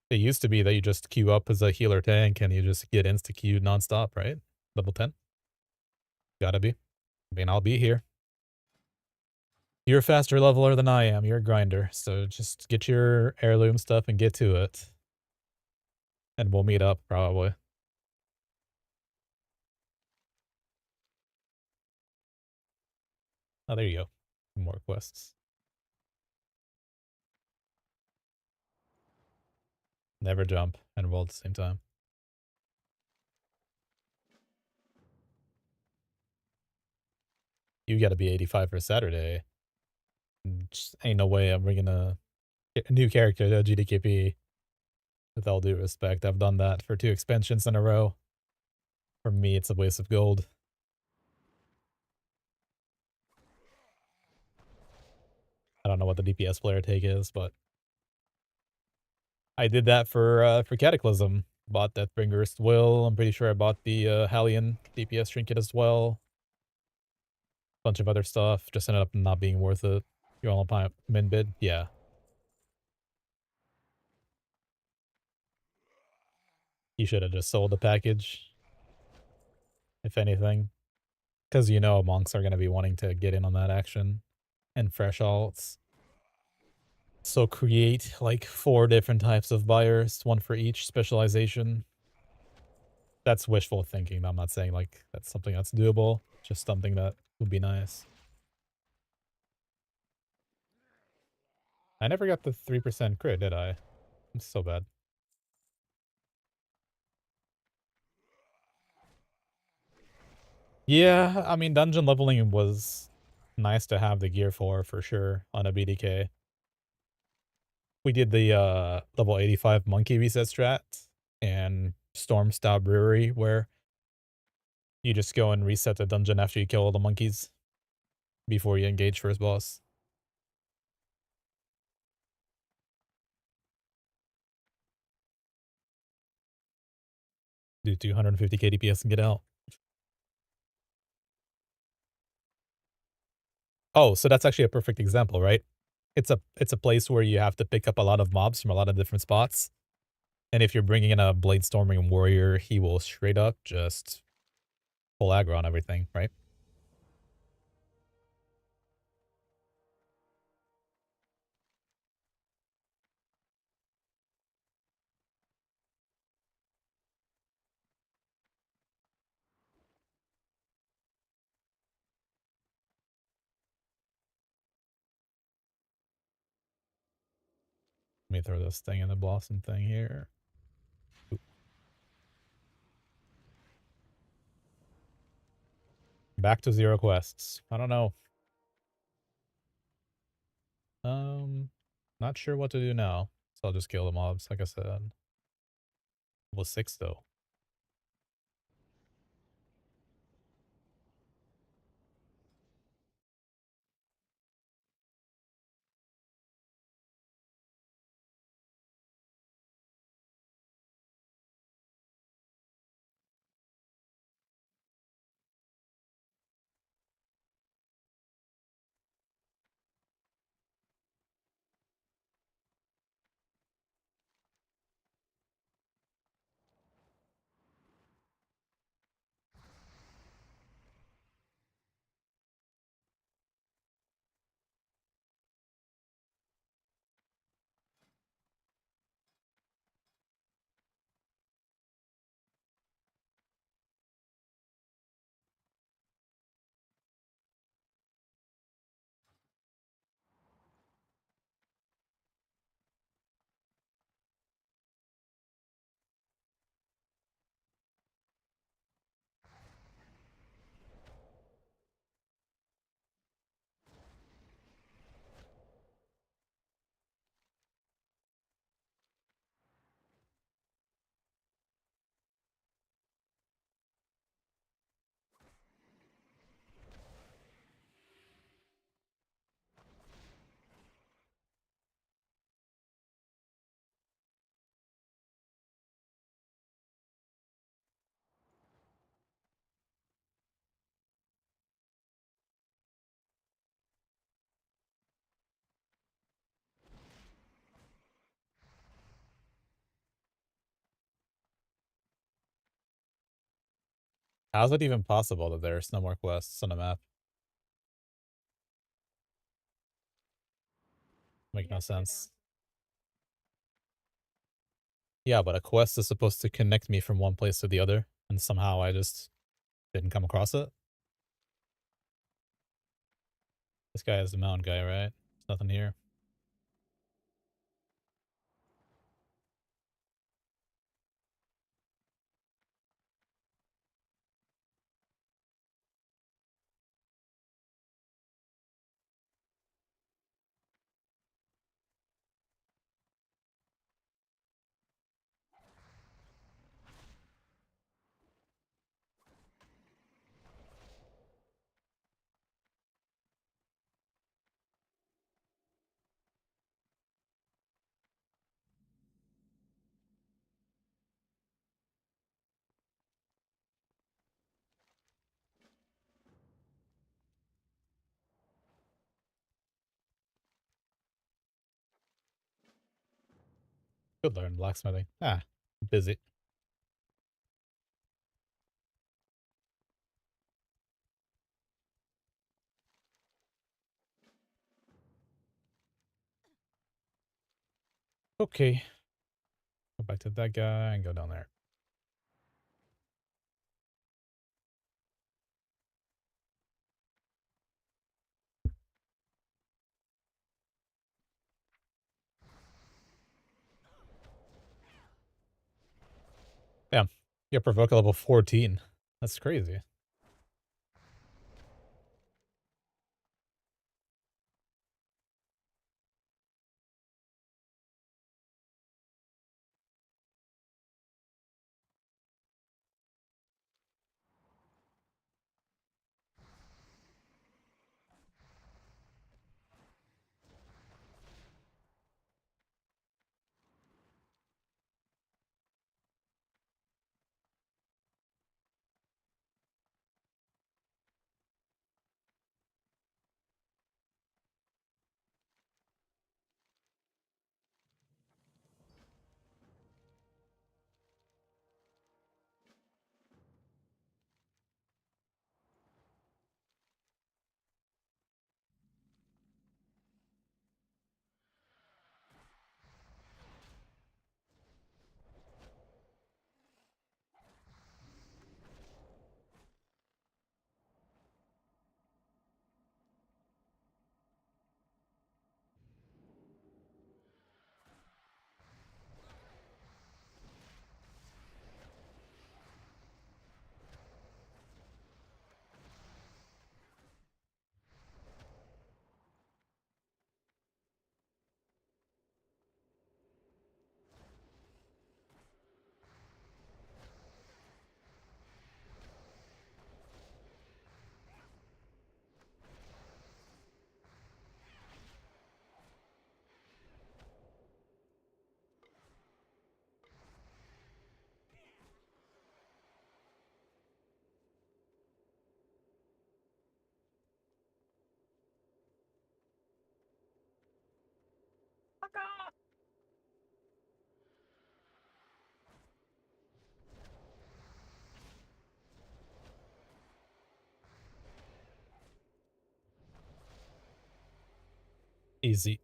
Speaker 1: It used to be that you just queue up as a healer tank and you just get insta queued nonstop, right? Level 10? Gotta be. I mean, I'll be here. You're a faster leveler than I am. You're a grinder. So just get your heirloom stuff and get to it. And we'll meet up, probably. Oh, there you go. More quests. Never jump and roll at the same time. You gotta be 85 for Saturday. Just ain't no way I'm bringing a new character to GDKP. With all due respect, I've done that for 2 expansions in a row. For me, it's a waste of gold. I don't know what the DPS player take is, but I did that for Cataclysm. Bought Deathbringer's Will. I'm pretty sure I bought the Hallion DPS trinket as well. Bunch of other stuff. Just ended up not being worth it. You're all on min bid? Yeah. You should have just sold the package, if anything. Because you know monks are going to be wanting to get in on that action. And fresh alts. So create like 4 different types of buyers, one for each specialization. That's wishful thinking. I'm not saying like that's something that's doable. Just something that would be nice. I never got the 3% crit, did I? I'm so bad. Yeah, I mean, dungeon leveling was nice to have the gear for sure, on a BDK. We did the level 85 monkey reset strat and Storm Style Brewery, where You just go and reset the dungeon after you kill all the monkeys before you engage first boss. Do 250k DPS and get out. Oh, so that's actually a perfect example, right? It's a place where you have to pick up a lot of mobs from a lot of different spots. And if you're bringing in a Bladestorming warrior, he will straight up just full aggro on everything, right? Let me throw this thing in the blossom thing here. Oop. Back to 0 quests. I don't know. Not sure what to do now. So I'll just kill the mobs, like I said. Level 6 though. How's it even possible that there's no more quests on the map? Make no sense. Yeah, but a quest is supposed to connect me from one place to the other, and somehow I just didn't come across it. This guy is the mountain guy, right? There's nothing here. Could learn blacksmithing. Ah, busy. Okay. Go back to that guy and go down there. Damn. You provoke level 14. That's crazy. Easy.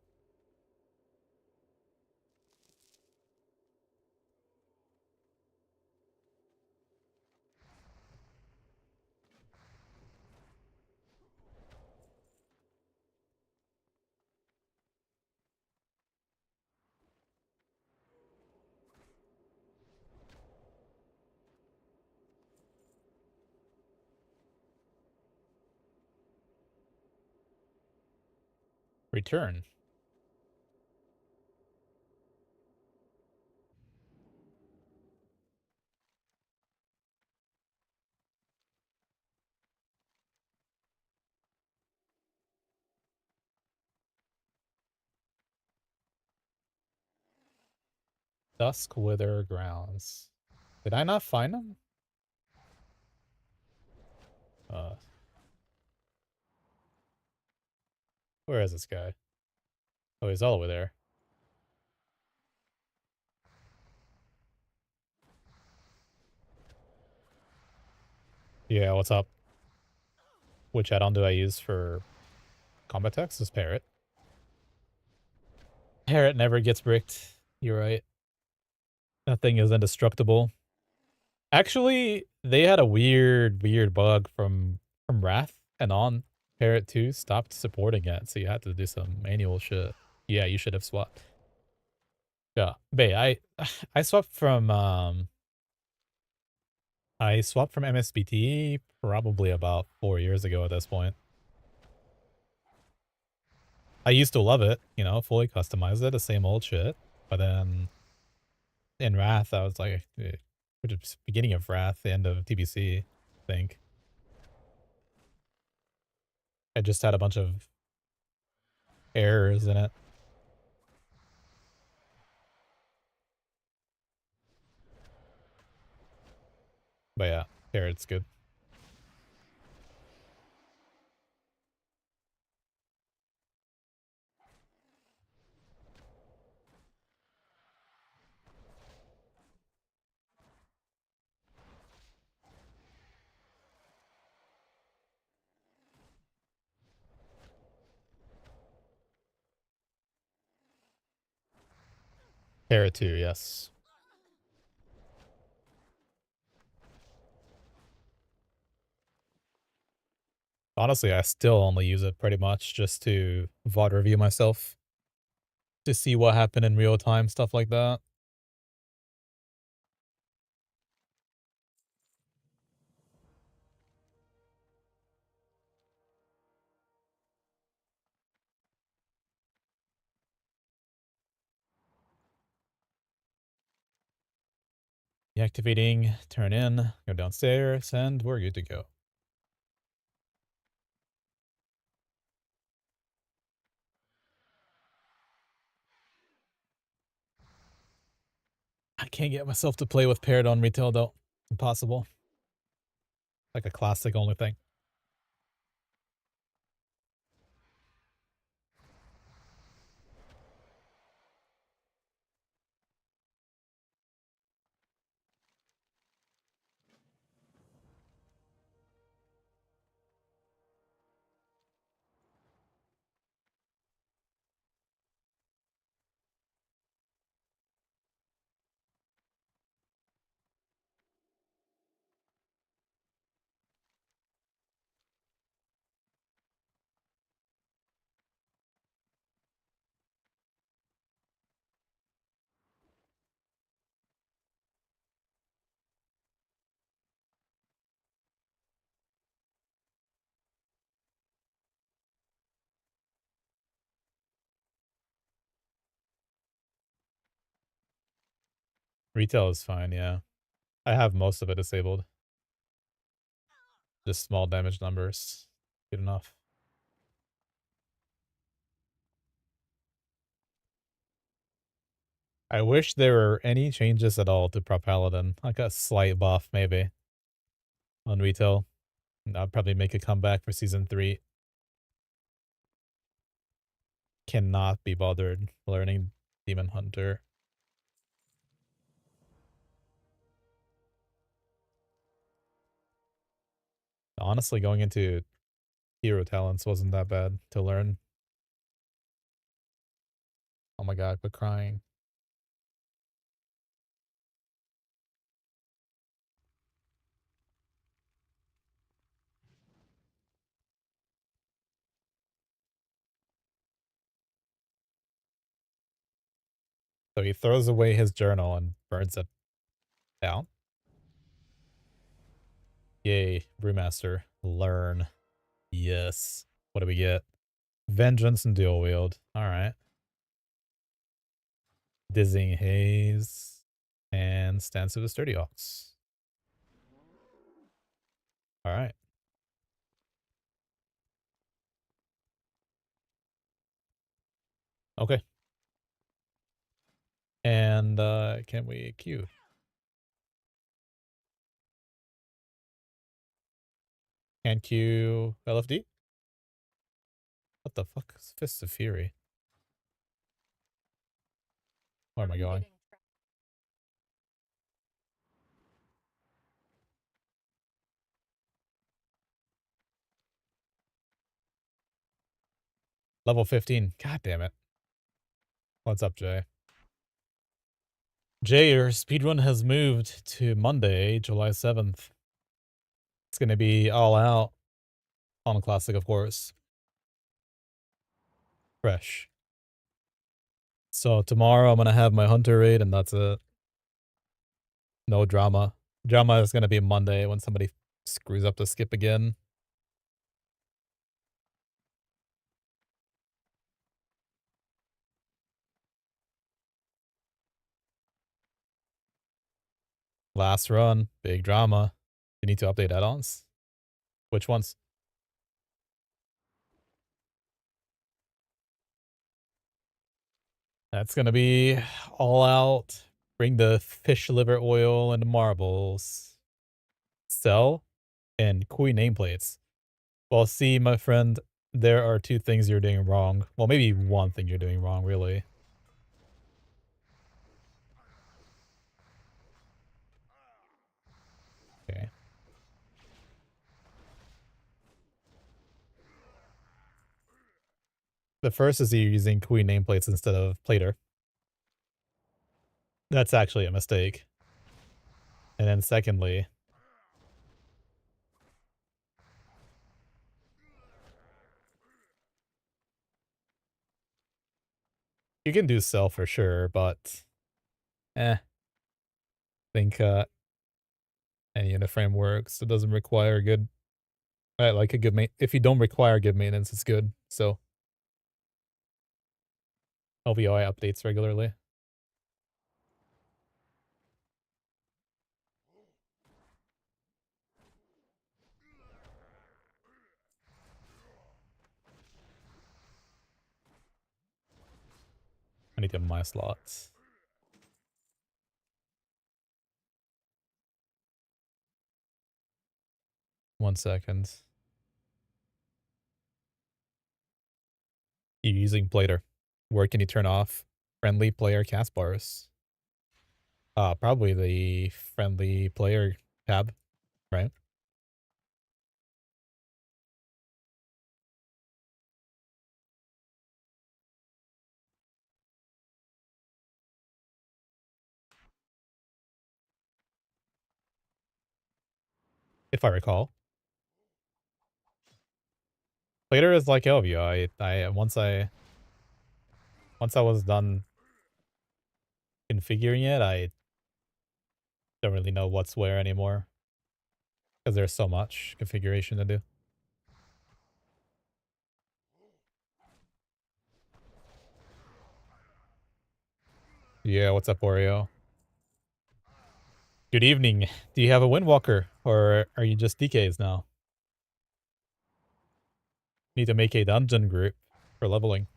Speaker 1: Return. Dusk Wither Grounds. Did I not find them? Uh, where is this guy? Oh, he's all over there. Yeah, what's up? Which add-on do I use for combat text? Is Parrot. Parrot never gets bricked. You're right. That thing is indestructible. Actually, they had a weird bug from Wrath and on. Parrot 2 stopped supporting it, so you had to do some manual shit. Yeah, you should have swapped. Yeah, Bay, I swapped from MSBT probably about 4 years ago at this point. I used to love it, you know, fully customize it, the same old shit. But then in Wrath, I was like, which is beginning of Wrath, the end of TBC, I think. I just had a bunch of errors in it. But yeah, Parrot's good. Parrot 2, yes. Honestly, I still only use it pretty much just to VOD review myself. To see what happened in real time, stuff like that. Deactivating, turn in, go downstairs, and we're good to go. I can't get myself to play with Parrot on retail though. Impossible. Like a classic only thing. Retail is fine, yeah. I have most of it disabled. Just small damage numbers. Good enough. I wish there were any changes at all to Pro Paladin. Like a slight buff, maybe. On retail. I'd probably make a comeback for Season 3. Cannot be bothered learning Demon Hunter. Honestly, going into hero talents wasn't that bad to learn. Oh my god, quit crying. So he throws away his journal and burns it down. Yay, Brewmaster. Learn. Yes. What do we get? Vengeance and dual wield. Alright. Dizzying Haze. And Stance of the Sturdy Ox. Alright. Okay. And can we queue? Can queue LFD? What the fuck is Fists of Fury? Where am I going? Level 15. God damn it. What's up, Jay? Jay, your speedrun has moved to Monday, July 7th. It's going to be all out on Classic, of course. Fresh. So tomorrow I'm going to have my Hunter raid and that's it. No drama. Drama is going to be Monday when somebody screws up the skip again. Last run, big drama. You need to update add-ons? Which ones? That's gonna be all out. Bring the fish liver oil and the marbles. Sell and Kui nameplates. Well, see, my friend, there are two things you're doing wrong. Well, maybe one thing you're doing wrong, really. Okay. The first is you're using Kui nameplates instead of plater. That's actually a mistake. And then secondly, you can do sell for sure, but I think any uniframe works. It doesn't require good like a good if you don't require good maintenance, it's good. So LVOI updates regularly. I need to have my slots. One second. You're using Blader. Where can you turn off friendly player cast bars? Probably the friendly player tab, right? If I recall. Blader is like LVO. Once I was done configuring it, I don't really know what's where anymore. Because there's so much configuration to do. Yeah, what's up, Oreo? Good evening. Do you have a Windwalker, or are you just DKs now? Need to make a dungeon group for leveling.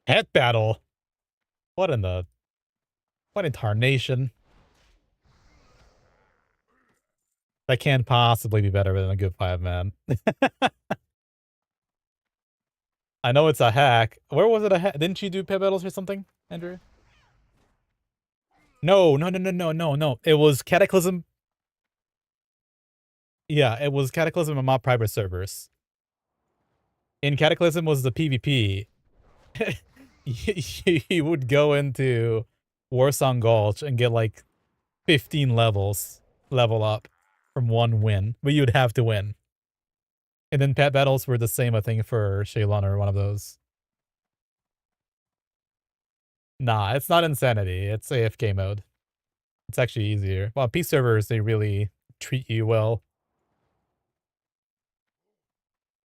Speaker 1: Head battle? What in the... What in tarnation? That can't possibly be better than a good 5-man. I know it's a hack. Where was it a hack? Didn't you do pit battles or something, Andrew? No. It was Cataclysm Yeah, it was Cataclysm and MoP private servers. In Cataclysm was the PvP. You would go into Warsong Gulch and get like 15 levels level up from one win, but you'd have to win. And then pet battles were the same, I think, for Shaylon or one of those. Nah, it's not Insanity. It's AFK mode. It's actually easier. Well, peace servers, they really treat you well.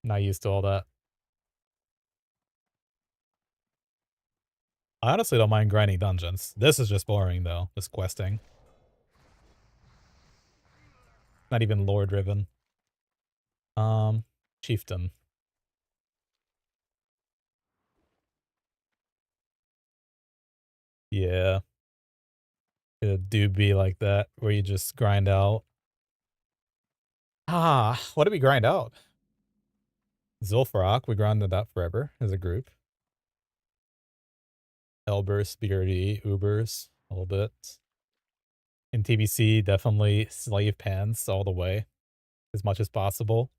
Speaker 1: Not used to all that. I honestly don't mind grinding dungeons. This is just boring, though. This questing. Not even lore driven. Chieftain. Yeah. It do be like that, where you just grind out. Ah, what did we grind out? Zul'Farrak, we grinded that forever as a group. Elburst, BRD, Ubers, a little bit. In TBC, definitely slave pants all the way, as much as possible.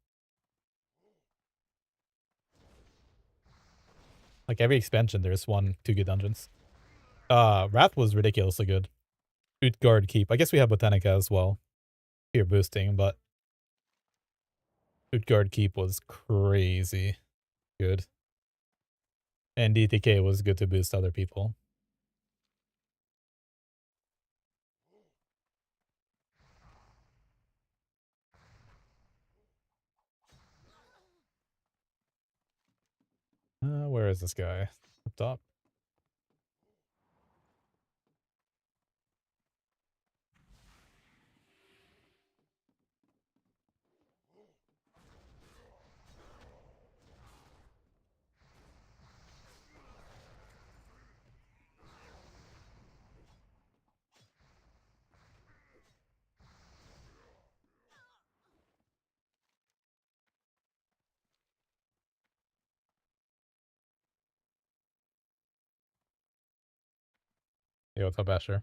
Speaker 1: Like every expansion, there's 2 good dungeons. Wrath was ridiculously good. Utgard Keep. I guess we have Botanica as well. Here boosting, but Utgard Keep was crazy good. And DTK was good to boost other people. Where is this guy? Up top. Yo, what's up, Asher?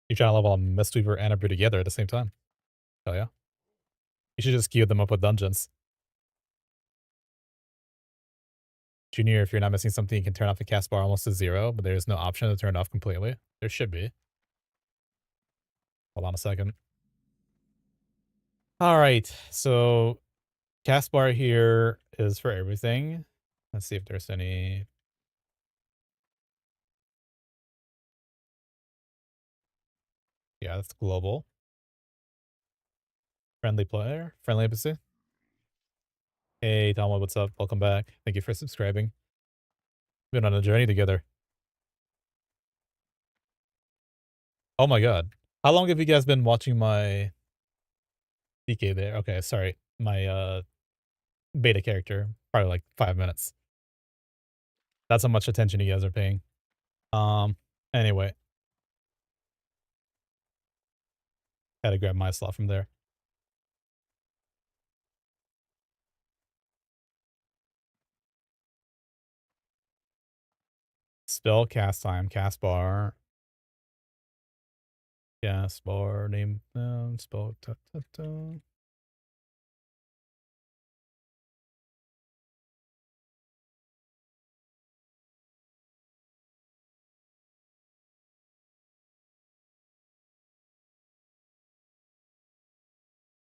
Speaker 1: You trying to level a Mistweaver and a Brew together at the same time? Hell yeah. You should just queue them up with dungeons. Junior, if you're not missing something, you can turn off the cast bar almost to 0, but there's no option to turn it off completely. There should be. Hold on a second. All right, so cast bar here is for everything. Let's see if there's any. Yeah, that's global. Friendly player, friendly NPC. Hey, Tom, what's up? Welcome back. Thank you for subscribing. Been on a journey together. Oh my god. How long have you guys been watching my DK there? Okay, sorry. My beta character. Probably like 5 minutes. That's how much attention you guys are paying. Anyway. Had to grab my slot from there. Spell, cast time, cast bar. Cast bar, name, spell, ta, ta, ta.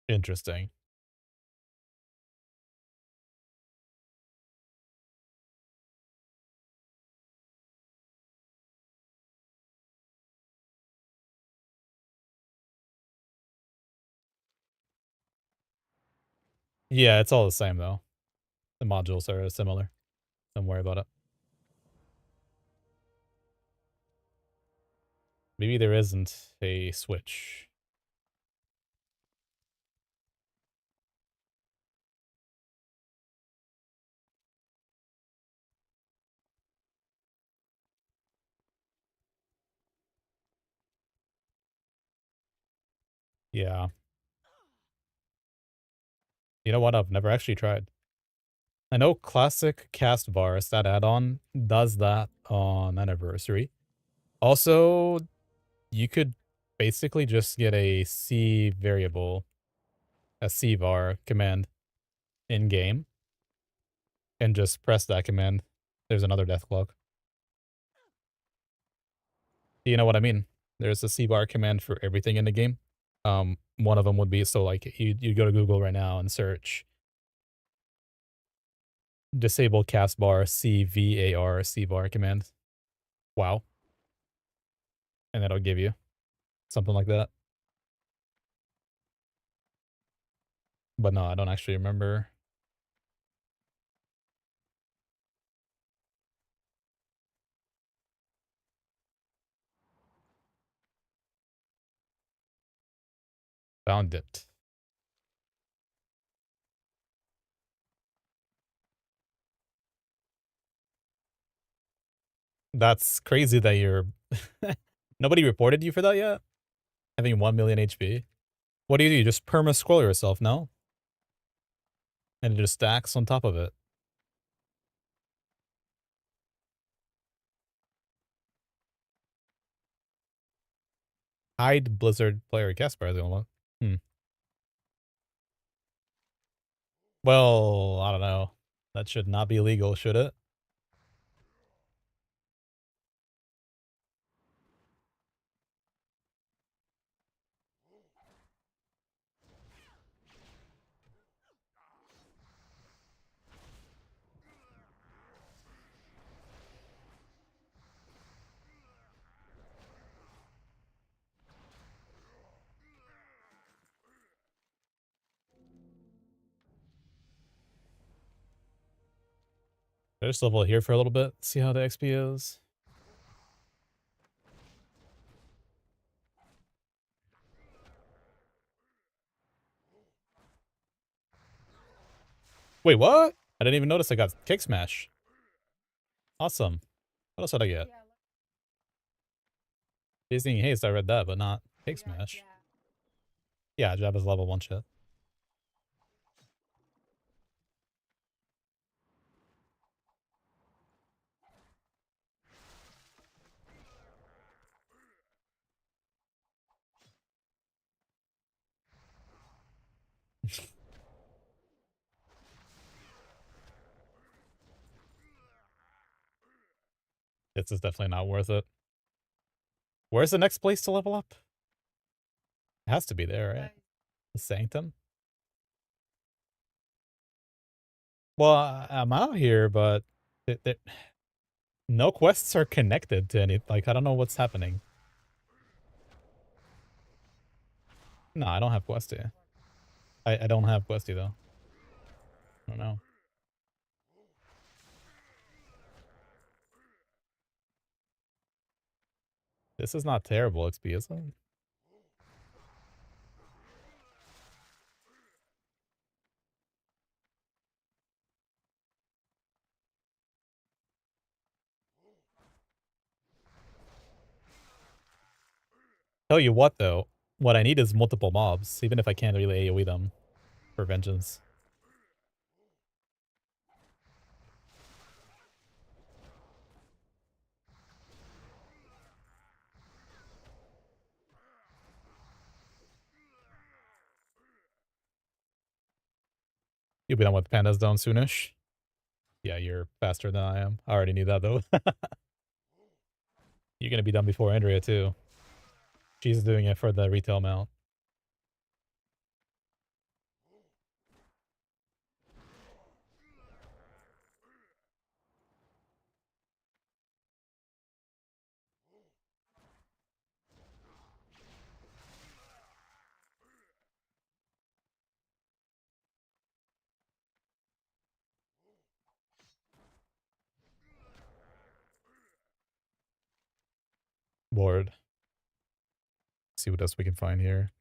Speaker 1: Interesting. Yeah, it's all the same though. The modules are similar. Don't worry about it. Maybe there isn't a switch. Yeah. You know what? I've never actually tried. I know Classic Cast Bars, that add-on, does that on Anniversary. Also, you could basically just get a C variable a CVAR command in game and just press that command, there's another death clock. Do you know what I mean? There's a CVAR command for everything in the game. One of them would be, so like you go to Google right now and search disable cast bar CVAR CVAR command. Wow. And it'll give you something like that. But no, I don't actually remember. Found it. That's crazy that you're nobody reported you for that yet? Having 1 million HP? What do? You just perma scroll yourself, no? And it just stacks on top of it. Hide Blizzard player Casper is the only one. Well, I don't know. That should not be illegal, should it? I just level here for a little bit, see how the XP is. Wait, what? I didn't even notice I got kick smash. Awesome. What else did I get? Dizzying haste, I read that, but not kick smash. Yeah, jab is level 1 shit. This is definitely not worth it. Where's the next place to level up? It has to be there, right? The Sanctum? Well, I'm out here, but no quests are connected to any. Like, I don't know what's happening. No, I don't have Questy. I don't have Questy, though. I don't know. This is not terrible XP, is it? Tell you what, though. What I need is multiple mobs, even if I can't really AoE them for vengeance. You'll be done with Panda's Zone soonish. Yeah, you're faster than I am. I already knew that, though. You're gonna be done before Andrea, too. She's doing it for the retail mount. Bored. See what else we can find here.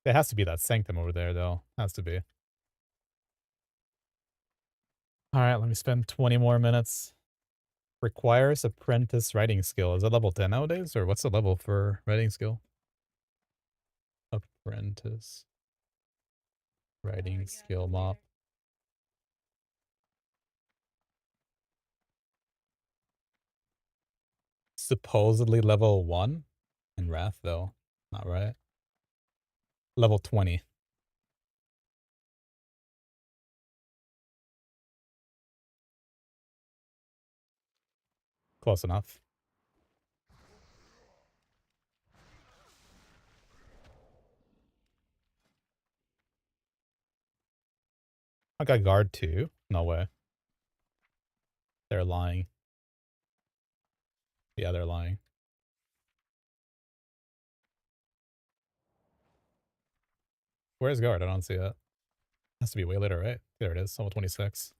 Speaker 1: It has to be that Sanctum over there, though. Has to be. Alright, let me spend 20 more minutes. Requires apprentice writing skill. Is that level 10 nowadays? Or what's the level for writing skill? Apprentice writing skill MoP. supposedly level 1 in Wrath, though. Not right. Level 20. Close enough. I got guard 2. No way. They're lying. Yeah, they're lying. Where's guard? I don't see it. Has to be way later, right? There it is, level 26.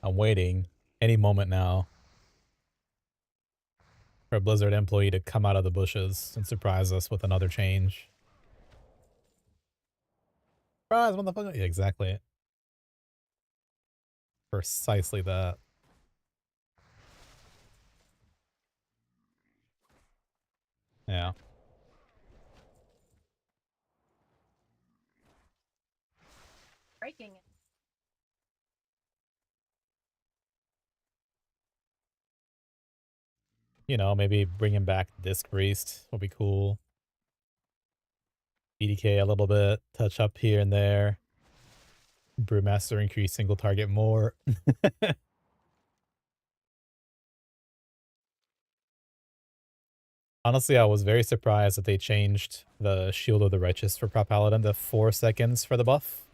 Speaker 1: I'm waiting any moment now for a Blizzard employee to come out of the bushes and surprise us with another change. Surprise, motherfucker! Yeah, exactly. Precisely that. Yeah.
Speaker 2: Breaking it.
Speaker 1: You know, maybe bringing back Disc Priest will be cool. BDK a little bit, touch up here and there. Brewmaster increase single target more. Honestly, I was very surprised that they changed the Shield of the Righteous for Prop Paladin to 4 seconds for the buff,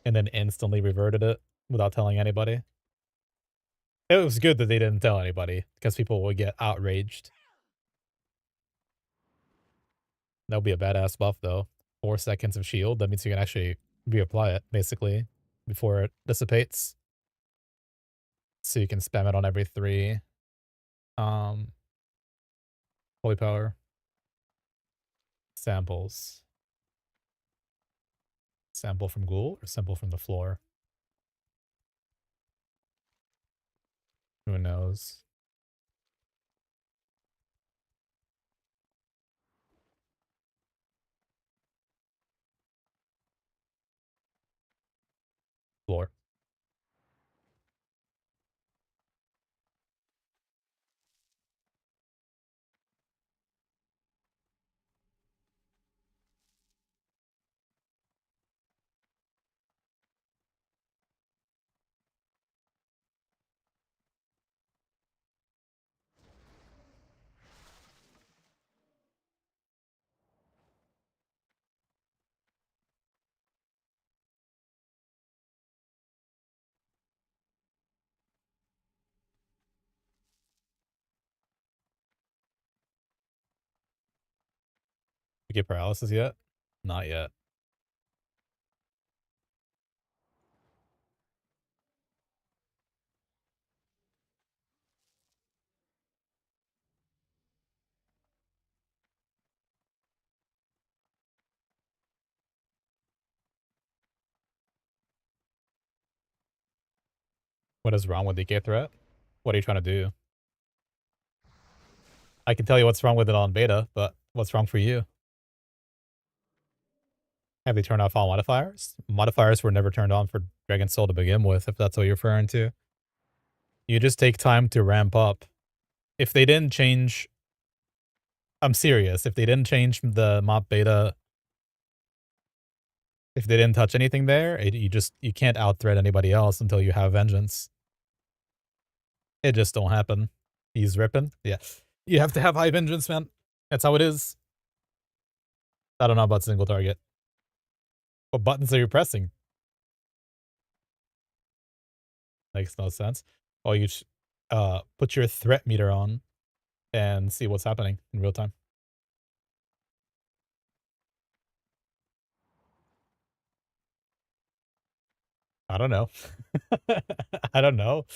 Speaker 1: and then instantly reverted it without telling anybody. It was good that they didn't tell anybody, because people would get outraged. That would be a badass buff, though. 4 seconds of shield, that means you can actually reapply it, basically, before it dissipates. So you can spam it on every 3. Holy Power. Samples. Sample from Ghoul or sample from the floor? Who knows? Floor. You get paralysis yet? Not yet. What is wrong with DK threat? What are you trying to do? I can tell you what's wrong with it on beta, but what's wrong for you? Have they turned off all modifiers? Modifiers were never turned on for Dragon Soul to begin with, if that's what you're referring to. You just take time to ramp up. If they didn't change... I'm serious. If they didn't change the MoP beta... If they didn't touch anything there, you can't out-thread anybody else until you have Vengeance. It just don't happen. He's ripping? Yeah. You have to have high Vengeance, man. That's how it is. I don't know about single target. What buttons are you pressing? Makes no sense. Well, you put your threat meter on and see what's happening in real time. I don't know. I don't know.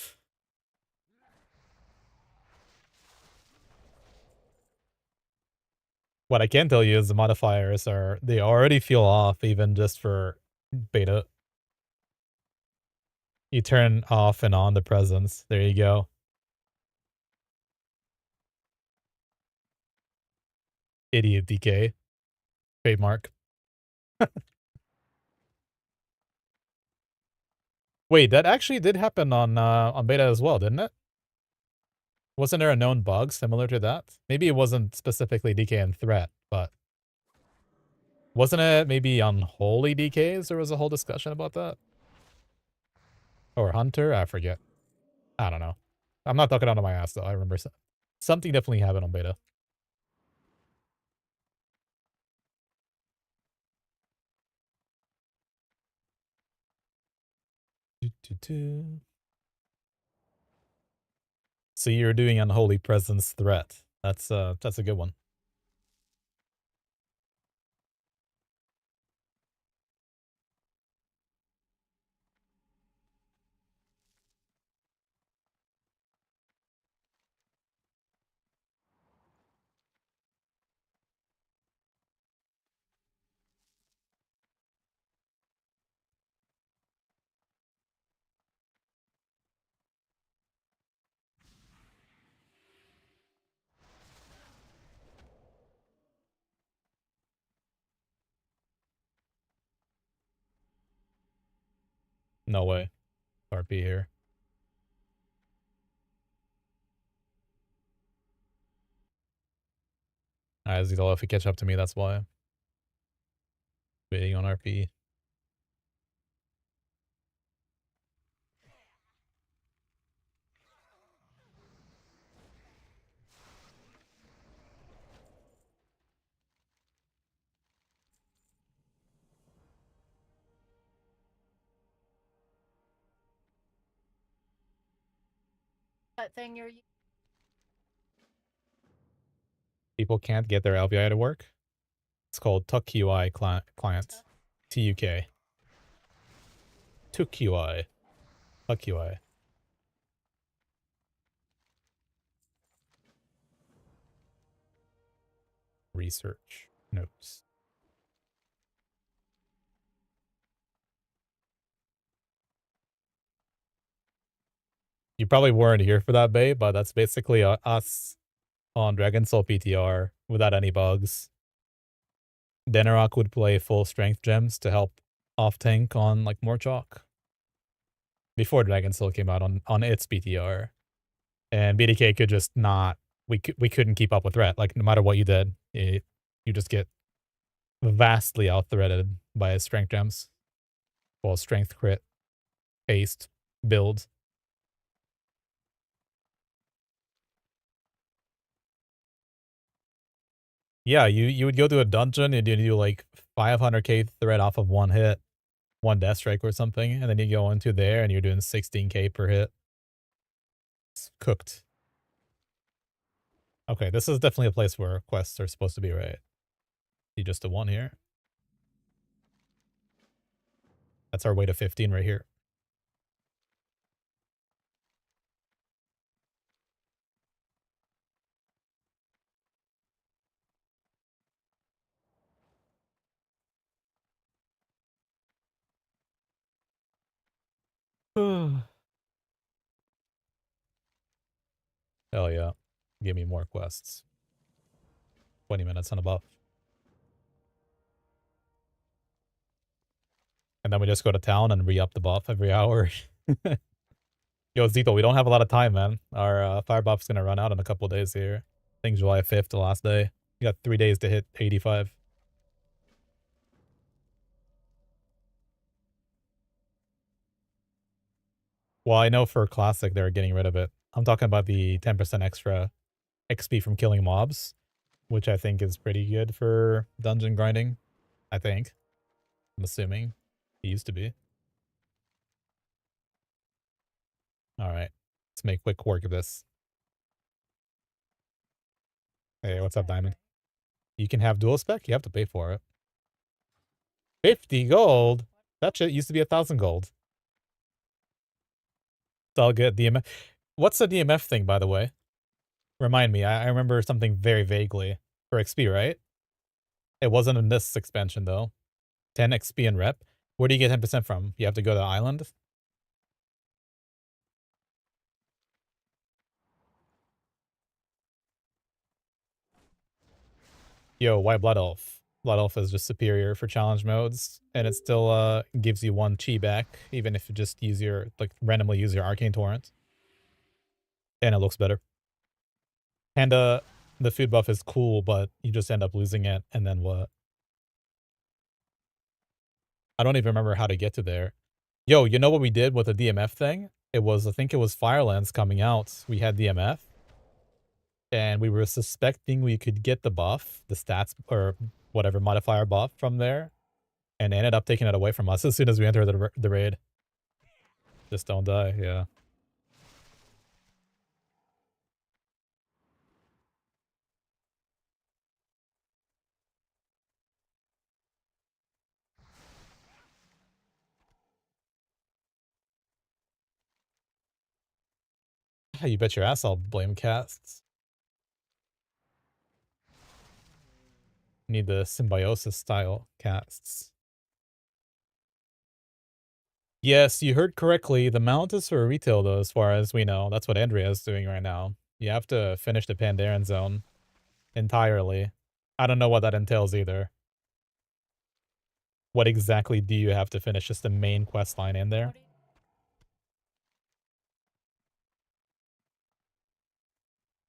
Speaker 1: What I can tell you is the modifiers they already feel off even just for beta. You turn off and on the presence. There you go. Idiot DK. Trademark. Wait, that actually did happen on beta as well, didn't it? Wasn't there a known bug similar to that? Maybe it wasn't specifically DK and threat, but wasn't it maybe on holy DKs? There was a whole discussion about that? Or Hunter? I forget. I don't know. I'm not talking out of my ass though. I remember something definitely happened on beta. So you're doing unholy presence threat. That's a good one. No way. RP here. Alright, Zito, if you catch up to me, that's why. Waiting on RP.
Speaker 2: That thing you're
Speaker 1: People can't get their LVI to work. It's called Tuck UI client. TUK. Tuck UI. Tuck UI. Research notes. You probably weren't here for that, babe, but that's basically us on Dragon Soul PTR without any bugs. Denarok would play full strength gems to help off tank on like more chalk before Dragon Soul came out on its PTR, and BDK could just not. We couldn't keep up with threat. Like no matter what you did, you just get vastly out threaded by his strength gems. Well, strength crit, haste, build. Yeah, you would go to a dungeon and you do like 500k threat off of one hit, one death strike or something, and then you go into there and you're doing 16k per hit. It's cooked. Okay, this is definitely a place where quests are supposed to be, right? See just a 1 here. That's our way to 15 right here. Hell yeah. Give me more quests. 20 minutes on a buff. And then we just go to town and re-up the buff every hour. Yo, Zito, we don't have a lot of time, man. Our fire buff's gonna run out in a couple days here. I think July 5th, the last day. You got 3 days to hit 85. Well, I know for Classic they're getting rid of it. I'm talking about the 10% extra XP from killing mobs, which I think is pretty good for dungeon grinding. I think. I'm assuming. It used to be. Alright. Let's make quick work of this. Hey, what's up, Diamond? You can have dual spec? You have to pay for it. 50 gold? That shit used to be 1,000 gold. It's all good. DMF. What's the DMF thing, by the way? Remind me. I remember something very vaguely. For XP, right? It wasn't in this expansion though. 10 XP and rep. Where do you get 10% from? You have to go to the island? Yo, why Blood Elf? Blood Elf is just superior for challenge modes, and it still gives you 1 chi back, even if you just use your, like, randomly use your Arcane Torrent. And it looks better. And the food buff is cool, but you just end up losing it, and then what? I don't even remember how to get to there. Yo, you know what we did with the DMF thing? It was, I think it was Firelands coming out. We had DMF, and we were suspecting we could get the buff, the stats, or whatever modifier buff from there, and they ended up taking it away from us as soon as we entered the raid. Just don't die, yeah. You bet your ass I'll blame casts. Need the symbiosis style casts. Yes, you heard correctly. The mount is for retail though, as far as we know. That's what Andrea is doing right now. You have to finish the Pandaren zone entirely. I don't know what that entails either. What exactly do you have to finish? Just the main quest line in there?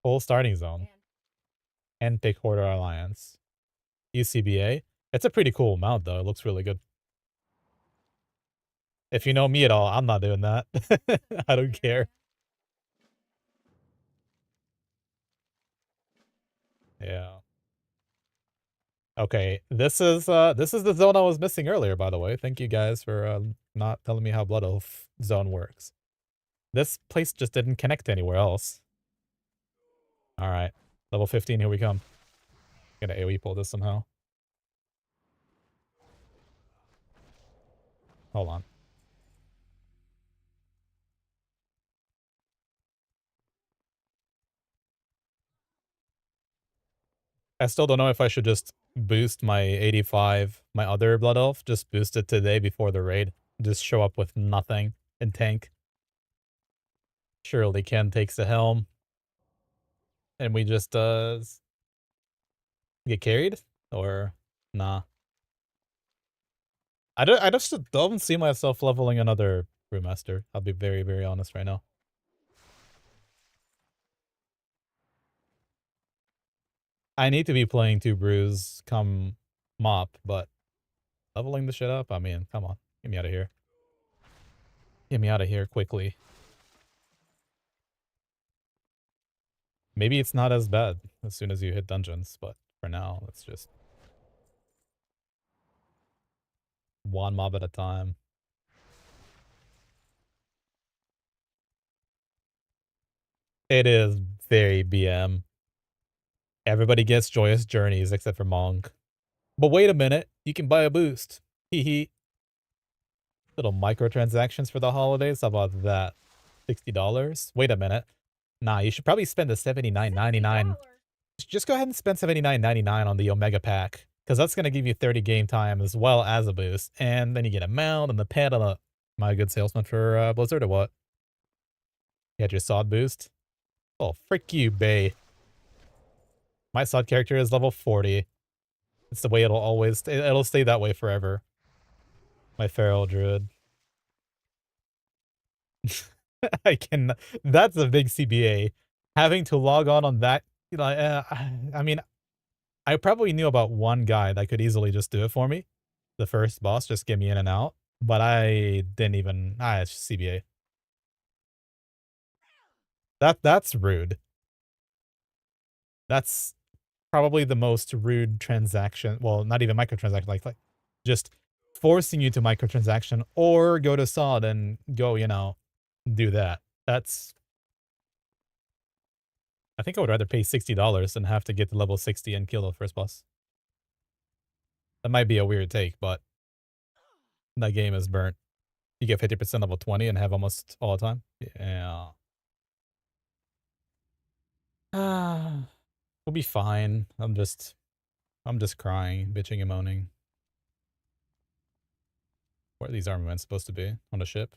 Speaker 1: Full starting zone. And pick Order Alliance. UCBA. It's a pretty cool mount though. It looks really good. If you know me at all, I'm not doing that. I don't care. Yeah. Okay, this is the zone I was missing earlier, by the way. Thank you guys for not telling me how Blood Elf zone works. This place just didn't connect anywhere else. All right, level 15, here we come. Gonna AoE pull this somehow. Hold on. I still don't know if I should just boost my 85, my other Blood Elf, just boost it today before the raid. Just show up with nothing and tank. Surely Ken takes the helm. And we just get carried? Or nah. I just don't see myself leveling another Brewmaster. I'll be very, very honest right now. I need to be playing 2 brews come MoP, but leveling the shit up? I mean, come on. Get me out of here. Get me out of here quickly. Maybe it's not as bad as soon as you hit dungeons, but for now, it's just 1 mob at a time. It is very BM. Everybody gets joyous journeys except for Monk. But wait a minute, you can buy a boost. Hee hee. Little microtransactions for the holidays. How about that? $60? Wait a minute. Nah, you should probably spend the $79.99. Just go ahead and spend $79.99 on the Omega Pack, because that's going to give you 30 game time as well as a boost. And then you get a mount and the pet on a... Am I a good salesman for Blizzard or what? You had your Sod boost? Oh, frick you, Bay. My Sod character is level 40. It's the way it'll always... It'll stay that way forever. My Feral Druid. I can. That's a big CBA. Having to log on that, you know, I mean, I probably knew about one guy that could easily just do it for me. The first boss, just get me in and out. But I didn't even. It's just CBA. That's rude. That's probably the most rude transaction. Well, not even microtransaction. Like just forcing you to microtransaction or go to Sod and go, do that. That's... I think I would rather pay $60 than have to get to level 60 and kill the first boss. That might be a weird take, but that game is burnt. You get 50% level 20 and have almost all the time. Yeah. We'll be fine. I'm just I'm just crying, bitching and moaning. Where are these armaments supposed to be? On a ship?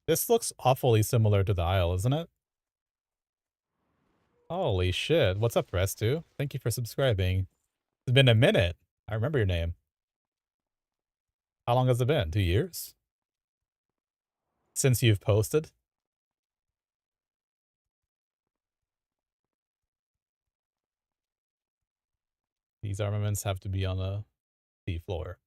Speaker 1: This looks awfully similar to the Isle, isn't it? Holy shit. What's up, Restu? Thank you for subscribing. It's been a minute. I remember your name. How long has it been? 2 years? Since you've posted? These armaments have to be on the sea floor.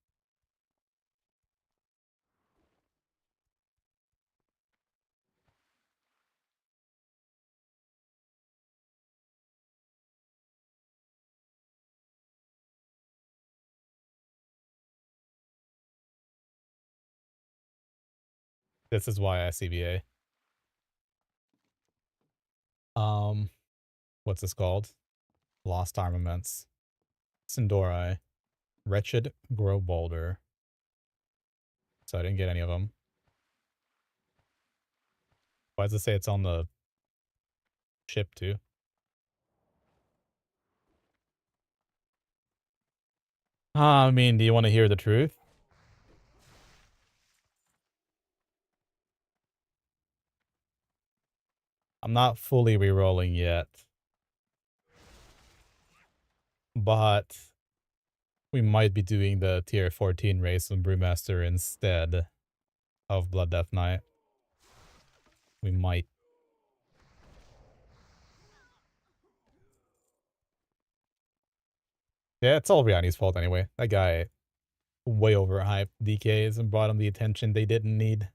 Speaker 1: This is why I CBA. What's this called? Lost armaments. Sindorai. Wretched Grow Boulder. So I didn't get any of them. Why does it say it's on the ship too? I mean, do you want to hear the truth? I'm not fully rerolling yet. But we might be doing the tier 14 race on Brewmaster instead of Blood Death Knight. We might. Yeah, it's all Rihanni's fault anyway. That guy way overhyped DKs and brought them the attention they didn't need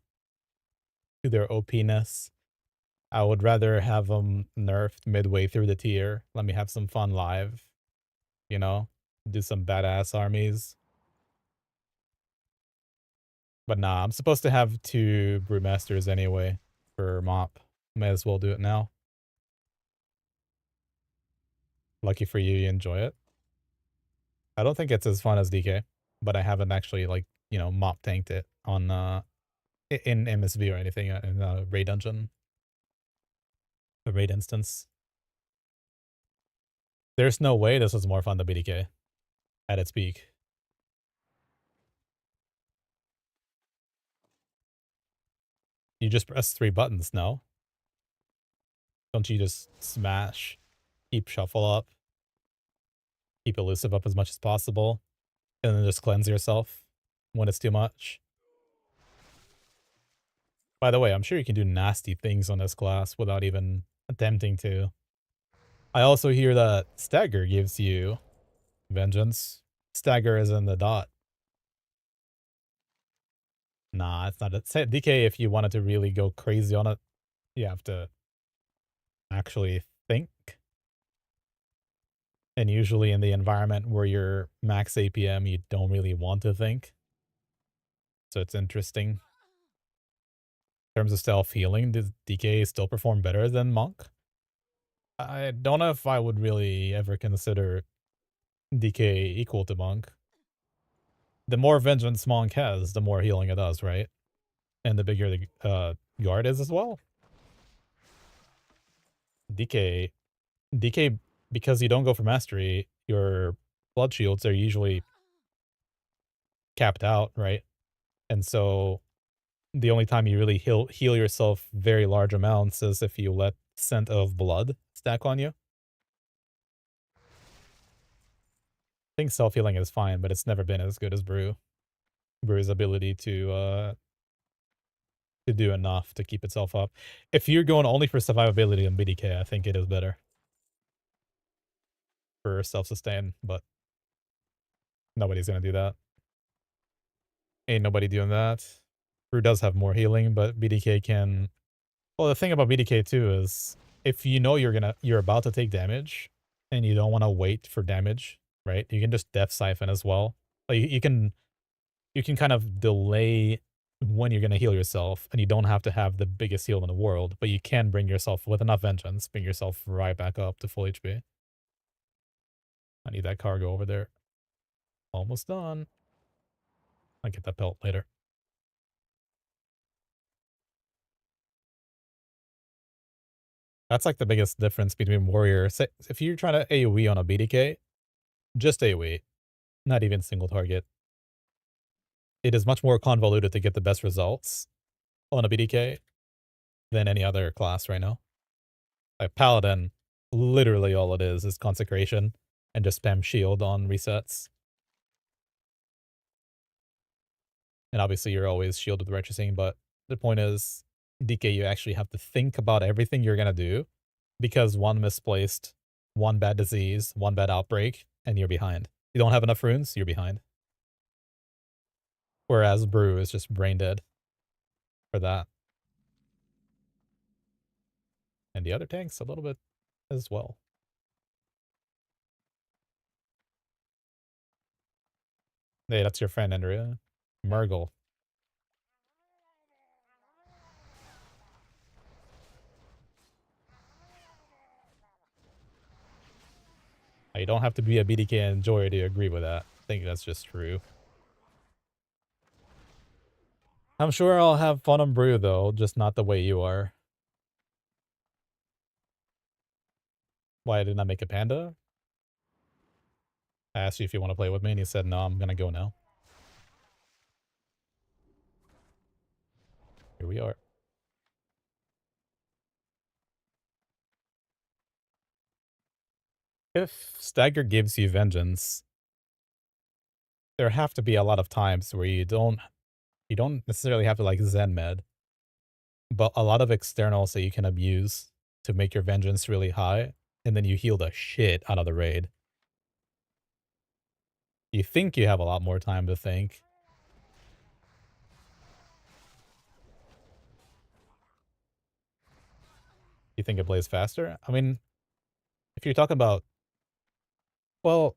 Speaker 1: to their OP-ness. I would rather have them nerfed midway through the tier. Let me have some fun live. You know? Do some badass armies. But nah, I'm supposed to have 2 Brewmasters anyway for MoP. May as well do it now. Lucky for you, you enjoy it. I don't think it's as fun as DK, but I haven't actually, like, you know, MoP tanked it on, in MSV or anything, in a raid dungeon. A raid instance. There's no way this was more fun than BDK at its peak. You just press 3 buttons, no? Don't you just smash, keep shuffle up, keep elusive up as much as possible, and then just cleanse yourself when it's too much? By the way, I'm sure you can do nasty things on this class without even attempting to. I also hear that Stagger gives you vengeance. Stagger is in the dot. Nah, it's not. DK, if you wanted to really go crazy on it, you have to actually think. And usually in the environment where you're max APM, you don't really want to think. So it's interesting. In terms of stealth healing, does DK still perform better than Monk? I don't know if I would really ever consider DK equal to Monk. The more vengeance Monk has, the more healing it does, right? And the bigger the guard is as well. DK, because you don't go for mastery, your blood shields are usually capped out, right? And so the only time you really heal yourself very large amounts is if you let Scent of Blood stack on you. I think self-healing is fine, but it's never been as good as Brew. Brew's ability to do enough to keep itself up. If you're going only for survivability in BDK, I think it is better for self-sustain, but nobody's gonna do that. Ain't nobody doing that. Brew does have more healing, but BDK can... Well, the thing about BDK too is if you know you're about to take damage and you don't want to wait for damage, right? You can just Death Siphon as well. Like you can kind of delay when you're gonna heal yourself, and you don't have to have the biggest heal in the world, but you can bring yourself with enough vengeance, bring yourself right back up to full HP. I need that cargo over there. Almost done. I'll get that pelt later. That's like the biggest difference between warrior. Say, if you're trying to AoE on a BDK, Just AoE, not even single target. It is much more convoluted to get the best results on a BDK than any other class right now. Like Paladin, literally all it is consecration and just spam shield on resets. And obviously you're always shielded with righteousing, but the point is, DK, you actually have to think about everything you're gonna do, because one misplaced, one bad disease, one bad outbreak, and you're behind. You don't have enough runes, you're behind. Whereas Brew is just brain dead for that. And the other tanks a little bit as well. Hey, that's your friend, Andrea. Murgle. You don't have to be a BDK enjoyer to agree with that. I think that's just true. I'm sure I'll have fun on Brew, though, just not the way you are. Why didn't I make a panda? I asked you if you want to play with me, and you said, no, I'm gonna go now. Here we are. If Stagger gives you Vengeance, there have to be a lot of times where you don't necessarily have to like Zen Med, but a lot of externals that you can abuse to make your Vengeance really high, and then you heal the shit out of the raid. You think you have a lot more time to think. You think it plays faster? I mean, if you're talking about, well,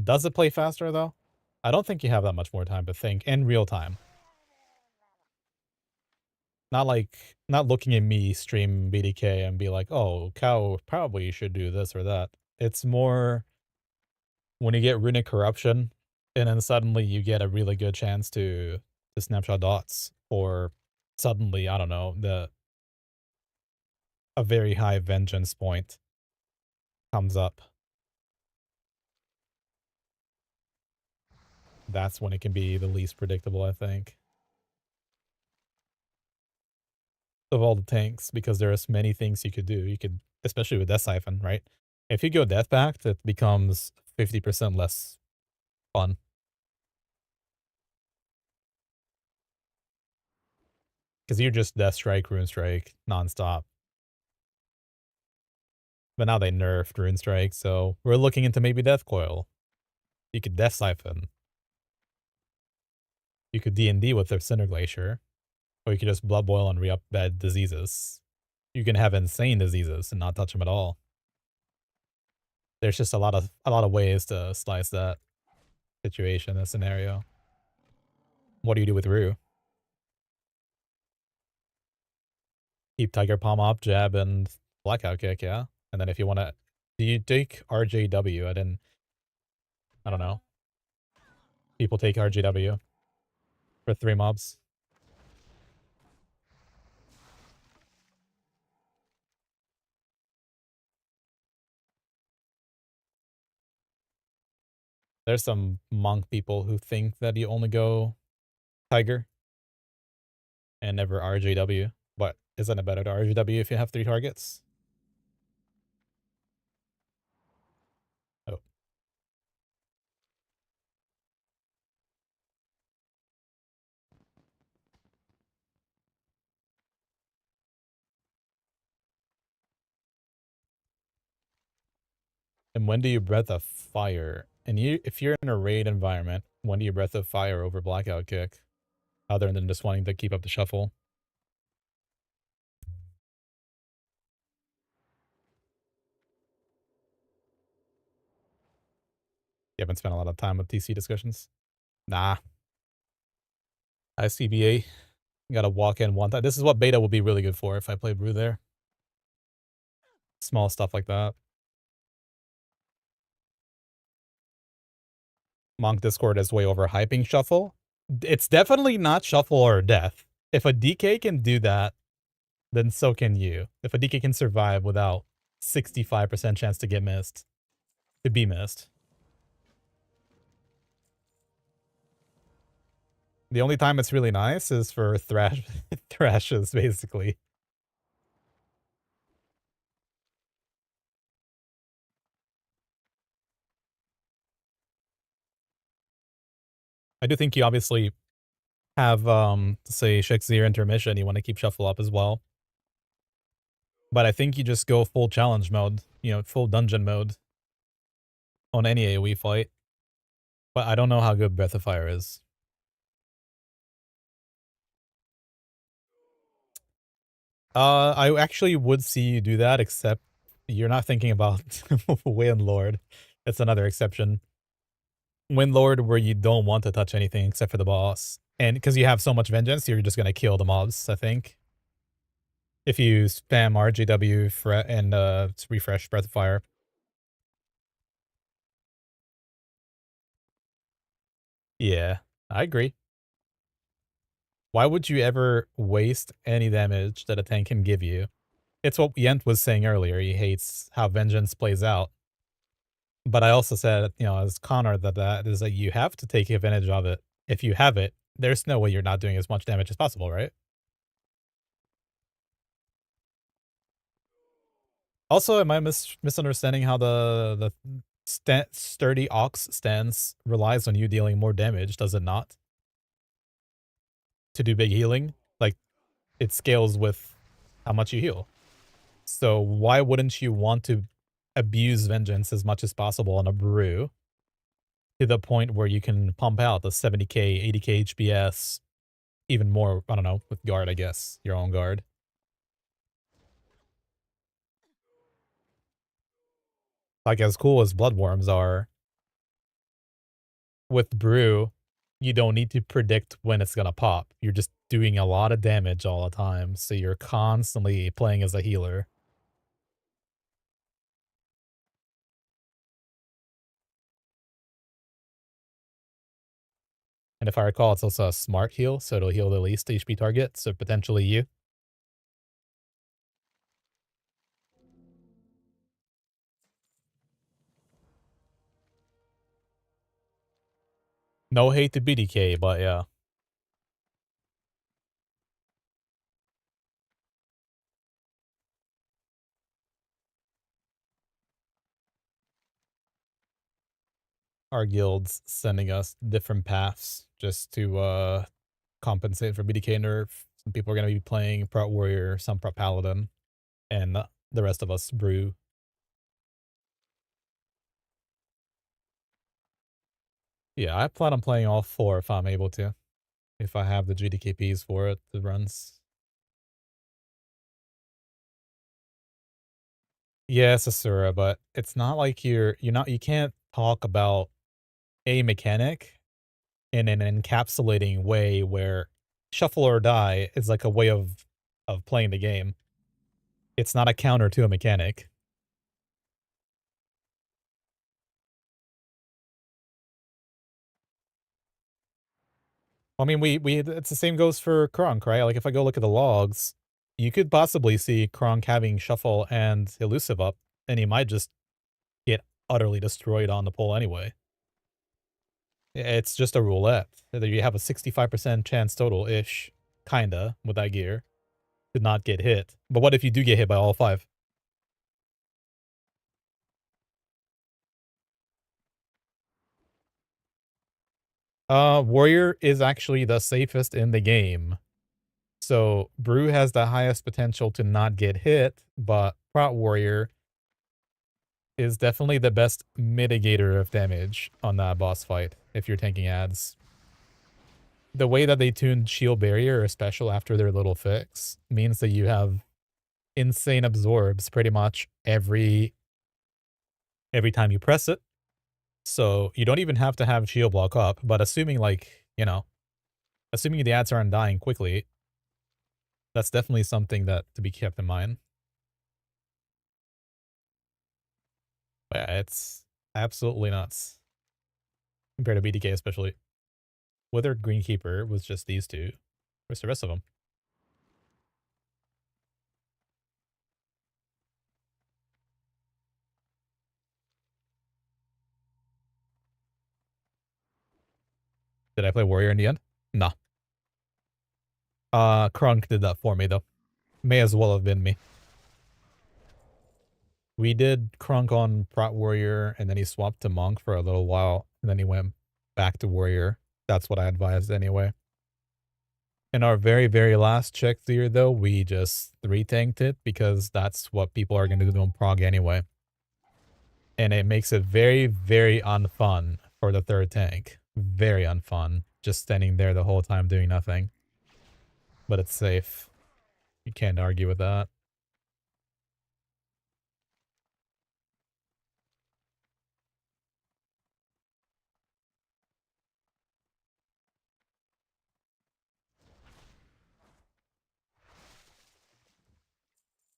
Speaker 1: does it play faster though? I don't think you have that much more time to think in real time. Not like, not looking at me stream BDK and be like, oh, Cow probably should do this or that. It's more when you get Runic Corruption, and then suddenly you get a really good chance to snapshot dots, or suddenly, I don't know, a very high vengeance point comes up. That's when it can be the least predictable, I think, of all the tanks, because there's many things you could do. You could, especially with Death Siphon, right? If you go Death Pact, it becomes 50% less fun. Because you're just Death Strike, Rune Strike, nonstop. But now they nerfed Rune Strike, so we're looking into maybe Death Coil. You could Death Siphon. You could D&D with their Cinder Glacier. Or you could just Blood Boil and re-up bad diseases. You can have insane diseases and not touch them at all. There's just a lot of ways to slice that situation, that scenario. What do you do with Rue? Keep Tiger Palm up, jab, and Blackout Kick, yeah? And then if you want to... Do you take RJW? I don't know. People take RJW for 3 mobs. There's some monk people who think that you only go Tiger and never RJW. But isn't it better to RJW if you have 3 targets? Oh. And when do you Breath of Fire? And if you're in a raid environment, when do you Breath of Fire over Blackout Kick? Other than just wanting to keep up the shuffle. You haven't spent a lot of time with TC discussions? Nah. ICBA. Gotta walk in one time. This is what beta would be really good for if I play Brew there. Small stuff like that. Monk Discord is way overhyping Shuffle. It's definitely not Shuffle or Death. If a DK can do that, then so can you. If a DK can survive without 65% chance to get missed, to be missed. The only time it's really nice is for thrashes, basically. I do think you obviously have, say, Shakespeare intermission, you wanna keep shuffle up as well. But I think you just go full challenge mode, full dungeon mode on any AoE fight. But I don't know how good Breath of Fire is. I actually would see you do that, except you're not thinking about Windlord. It's another exception. Windlord, where you don't want to touch anything except for the boss. And because you have so much vengeance, you're just gonna kill the mobs, I think. If you spam RGW and refresh Breath of Fire. Yeah, I agree. Why would you ever waste any damage that a tank can give you? It's what Yent was saying earlier. He hates how vengeance plays out. But I also said, as Connor, that is that you have to take advantage of it. If you have it, there's no way you're not doing as much damage as possible, right? Also, am I misunderstanding how the sturdy ox stance relies on you dealing more damage? Does it not to do big healing? Like it scales with how much you heal. So why wouldn't you want to abuse vengeance as much as possible on a brew to the point where you can pump out the 70k, 80k HPS, even more, I don't know, with guard, I guess, your own guard. Like as cool as bloodworms are, with brew, you don't need to predict when it's gonna pop. You're just doing a lot of damage all the time, so you're constantly playing as a healer. And if I recall, it's also a smart heal, so it'll heal the least HP target, so potentially you. No hate to BDK, but yeah. Our guilds sending us different paths just to compensate for BDK nerf. Some people are gonna be playing Prot Warrior, some Prot Paladin, and the rest of us brew. Yeah, I plan on playing all four if I'm able to. If I have the GDKPs for it, the runs. Yeah, it's Asura, but it's not like you can't talk about a mechanic in an encapsulating way where shuffle or die is like a way of playing the game. It's not a counter to a mechanic. I mean, we it's the same goes for Kronk, right? Like if I go look at the logs, you could possibly see Kronk having shuffle and elusive up, and he might just get utterly destroyed on the pole anyway. It's just a roulette. You have a 65% chance total ish, kinda, with that gear to not get hit. But what if you do get hit by all five? Warrior is actually the safest in the game. So Brew has the highest potential to not get hit, but Prot Warrior is definitely the best mitigator of damage on that boss fight if you're tanking ads. The way that they tuned Shield Barrier or Special after their little fix means that you have insane absorbs pretty much every time you press it. So you don't even have to have shield block up, but assuming assuming the ads aren't dying quickly, that's definitely something that to be kept in mind. But yeah, it's absolutely nuts compared to BDK especially. Whether Greenkeeper was just these two, where's the rest of them? Did I play Warrior in the end? Nah. Krunk did that for me though. May as well have been me. We did Krunk on Prot Warrior, and then he swapped to Monk for a little while, and then he went back to Warrior. That's what I advised anyway. In our very, very last check here, though, we just 3-tanked it because that's what people are going to do on prog anyway. And it makes it very, very unfun for the third tank. Very unfun. Just standing there the whole time doing nothing. But it's safe. You can't argue with that.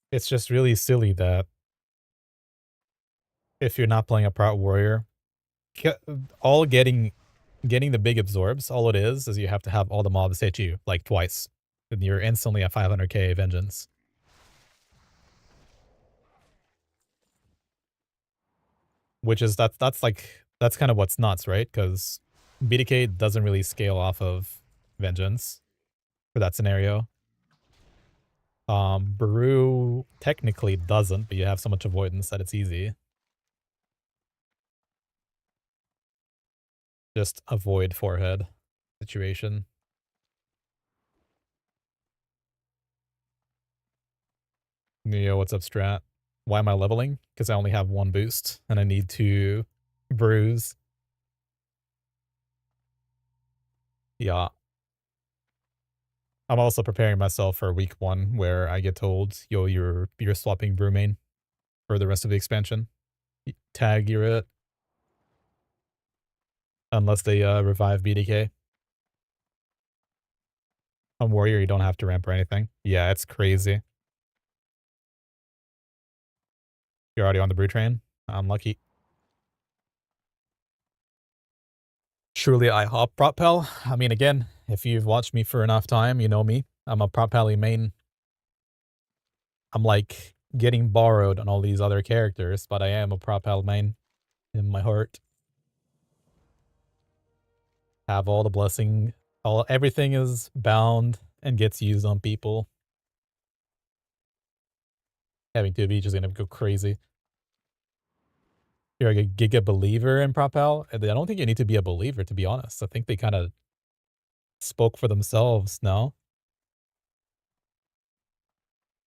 Speaker 1: It's just really silly that if you're not playing a Prot Warrior, all getting the big absorbs, all it is you have to have all the mobs hit you, like, twice. And you're instantly at 500k vengeance. Which is, that's like, that's kind of what's nuts, right? Because BDK doesn't really scale off of vengeance for that scenario. Brew technically doesn't, but you have so much avoidance that it's easy. Just avoid forehead situation. Yo, what's up, Strat? Why am I leveling? Because I only have 1 boost, and I need 2 brews. Yeah. I'm also preparing myself for week 1, where I get told, yo, you're swapping brew main for the rest of the expansion. Tag, you're it. Unless they revive BDK. On Warrior, you don't have to ramp or anything. Yeah, it's crazy. You're already on the brew train? Unlucky. Truly, I hop prop pal. I mean, again, if you've watched me for enough time, you know me. I'm a prop pally main. I'm like getting borrowed on all these other characters, but I am a prop pal main in my heart. Have all the blessing. Everything is bound and gets used on people. Having 2B just gonna go crazy. You're like a giga believer in Propel? I don't think you need to be a believer, to be honest. I think they kind of spoke for themselves, no?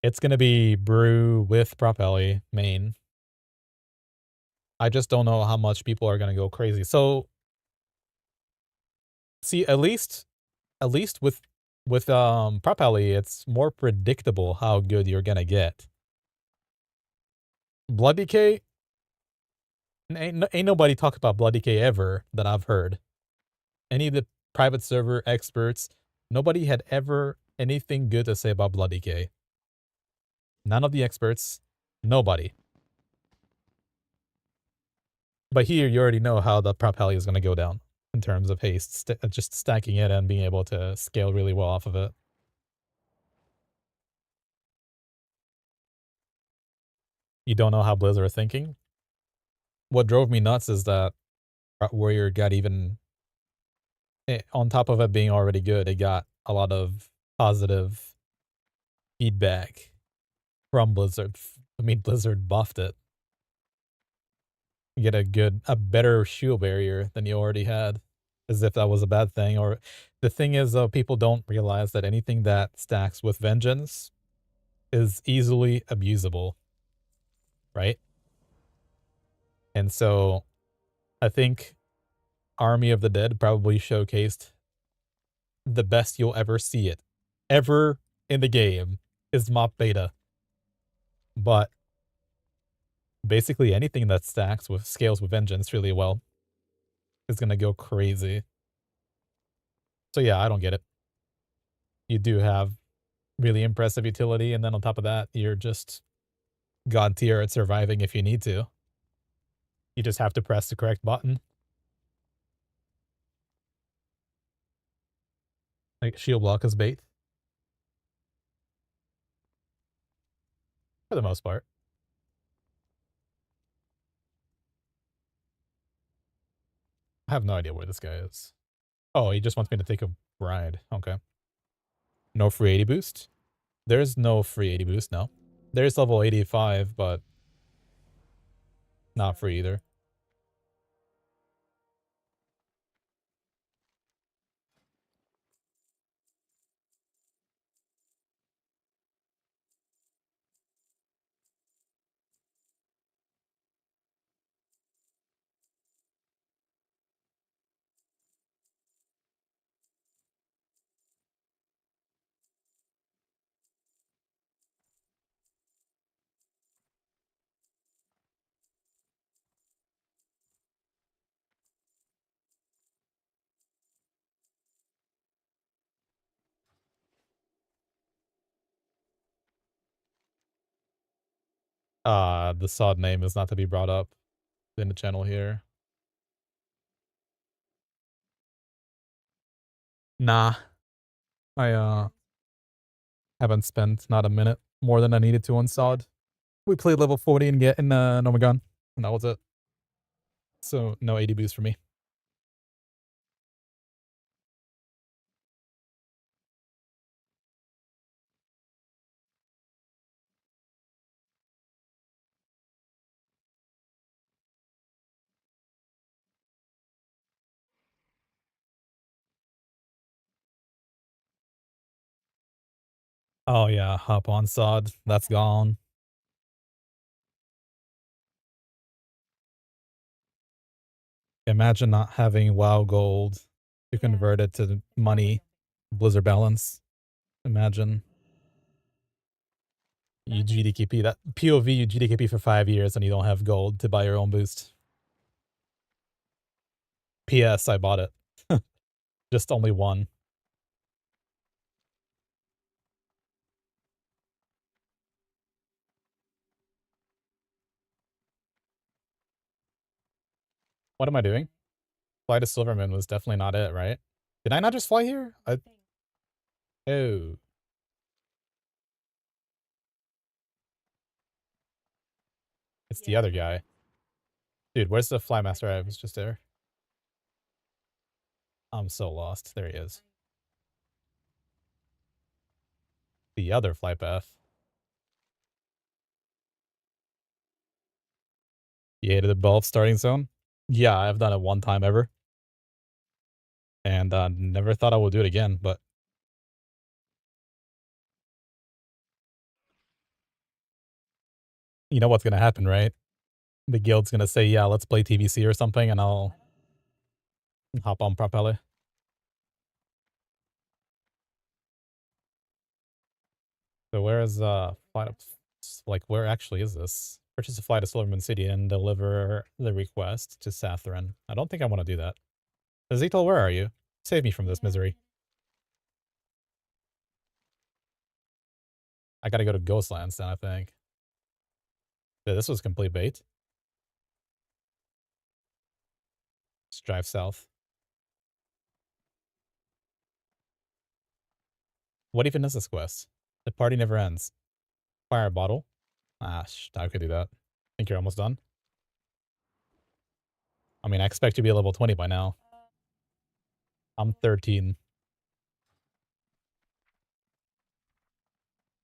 Speaker 1: It's gonna be Brew with Propelly main. I just don't know how much people are gonna go crazy. So, see, at least with Propelly, it's more predictable how good you're gonna get. Blood DK, ain't nobody talk about Blood DK ever that I've heard. Any of the private server experts, nobody had ever anything good to say about Blood DK. None of the experts, nobody. But here, you already know how the prop heli is going to go down in terms of haste, just stacking it and being able to scale really well off of it. You don't know how Blizzard are thinking? What drove me nuts is that Warrior got even, on top of it being already good, it got a lot of positive feedback from Blizzard. I mean, Blizzard buffed it. You get a better shield barrier than you already had, as if that was a bad thing. Or the thing is, though, people don't realize that anything that stacks with vengeance is easily abusable, right? And so I think Army of the Dead probably showcased the best you'll ever see it ever in the game is MoP beta. But basically anything that stacks with scales with vengeance really well is gonna go crazy. So yeah, I don't get it. You do have really impressive utility, and then on top of that, you're just god tier at surviving if you need to. You just have to press the correct button. Like shield block is bait. For the most part. I have no idea where this guy is. Oh, he just wants me to take a ride. Okay. No free 80 boost? There's no free 80 boost, no. There's level 85, but not free either. The sod name is not to be brought up in the channel here. Nah. I haven't spent not a minute more than I needed to on sod. We played level 40 and get in Nomagon, and that was it. So no 80 boost for me. Oh yeah, hop on sod. That's gone. Imagine not having WoW gold to convert it to money. Blizzard balance. Imagine. You GDKP that POV you GDKP for 5 years and you don't have gold to buy your own boost. PS I bought it. Just only one. What am I doing? Fly to Silverman was definitely not it, right? Did I not just fly here? Oh. It's the other guy. Dude, where's the Flymaster? I was just there. I'm so lost. There he is. The other flight path. You hated the Gulf starting zone? Yeah, I've done it one time ever. And never thought I would do it again, but you know what's gonna happen, right? The guild's gonna say, yeah, let's play TVC or something, and I'll hop on Propeller. So where is flight up, like where actually is this? Purchase a flight to Silverman City and deliver the request to Sathrin. I don't think I want to do that. Ezekiel, where are you? Save me from this misery. I gotta go to Ghostlands then, I think. Yeah, this was complete bait. Let's drive south. What even is this quest? The party never ends. Fire a bottle? Ah, I could do that. Think you're almost done? I mean, I expect you to be level 20 by now. I'm 13.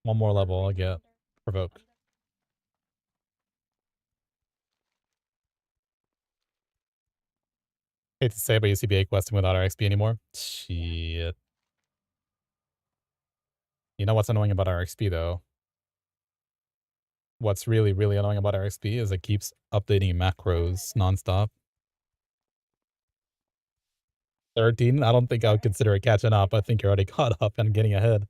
Speaker 1: One more level, I'll get Provoke. Hate to say, but you CBA questing without RXP anymore. Shit. You know what's annoying about RXP, though? What's really, really annoying about RXP is it keeps updating macros nonstop. 13? I don't think I would consider it catching up. I think you're already caught up and getting ahead.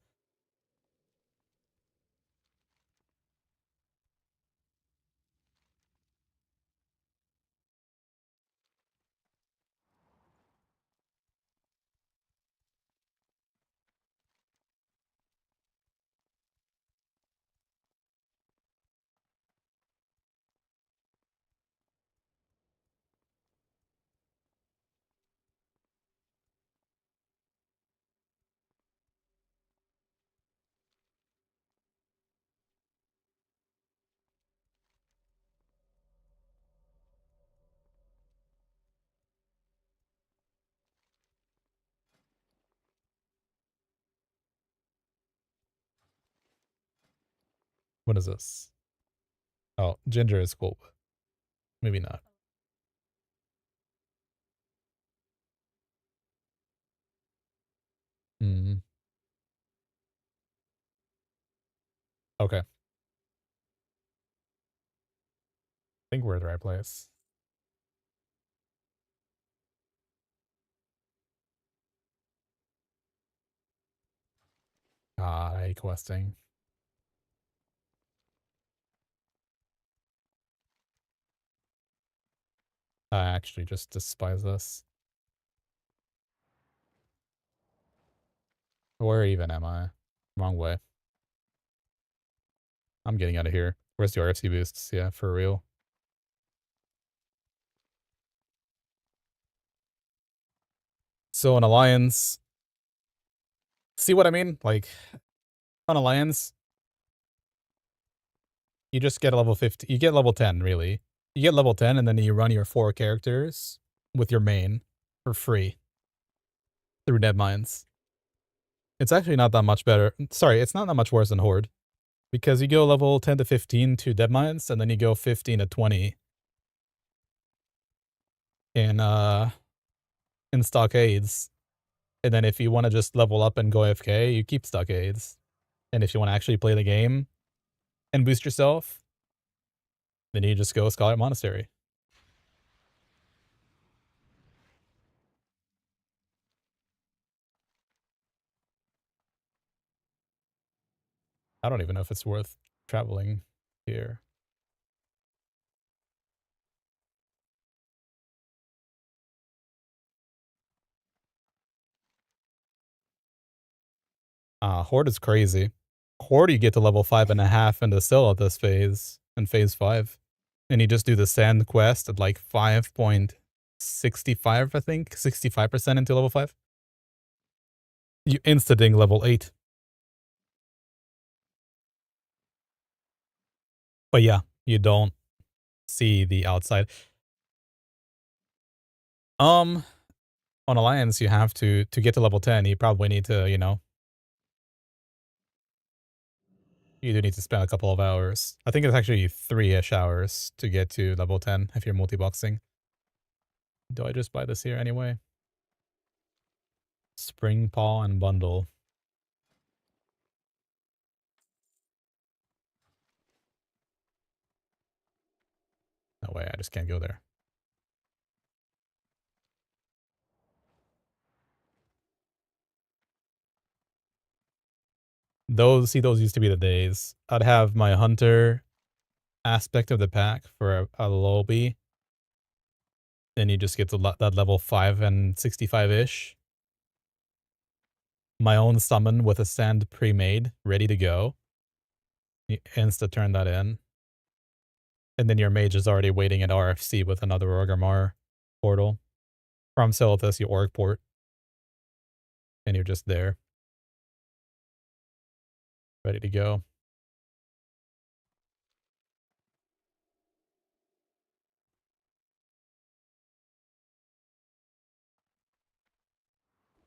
Speaker 1: What is this? Oh, ginger is cool. Maybe not. Hmm. Okay. I think we're at the right place. God, I hate questing. I actually just despise this. Where even am I? Wrong way. I'm getting out of here. Where's the RFC boosts? Yeah, for real. So an alliance, see what I mean? Like, on alliance, you just get a level 50. You get level 10, really. You get level 10, and then you run your 4 characters with your main for free through Dead Mines. It's actually not that much better. Sorry, it's not that much worse than Horde. Because you go level 10 to 15 to Dead Mines, and then you go 15 to 20 in Stockades. And then if you want to just level up and go AFK, you keep Stockades. And if you want to actually play the game and boost yourself, then you just go Scarlet Monastery. I don't even know if it's worth traveling here. Horde is crazy. Horde, you get to level 5.5 into Syl at this phase, in phase 5. And you just do the Sand quest at like 5.65, I think, 65% into level 5. You insta-ding level 8. But yeah, you don't see the outside. On Alliance, you have to get to level 10, you probably need to, you do need to spend a couple of hours. I think it's actually 3-ish hours to get to level 10 if you're multi-boxing. Do I just buy this here anyway? Spring Paw and Bundle. No way, I just can't go there. Those used to be the days. I'd have my hunter aspect of the pack for a lobby. Then you just get to that level 5 and 65-ish. My own summon with a sand pre-made, ready to go. You insta turn that in. And then your mage is already waiting at RFC with another Orgrimmar portal. From Silithus, you org port. And you're just there. Ready to go.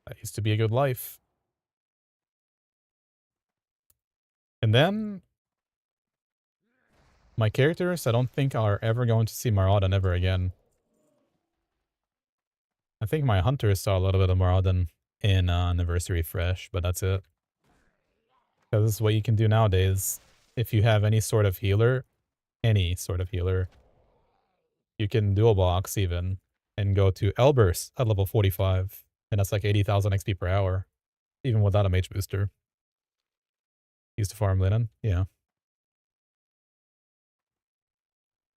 Speaker 1: That used to be a good life. And then my characters, I don't think are ever going to see Maraudon ever again. I think my hunters saw a little bit of Maraudon in Anniversary Fresh, but that's it. Because this is what you can do nowadays. If you have any sort of healer, you can dual box even, and go to Elburst at level 45. And that's like 80,000 XP per hour, even without a mage booster. Used to farm linen, yeah.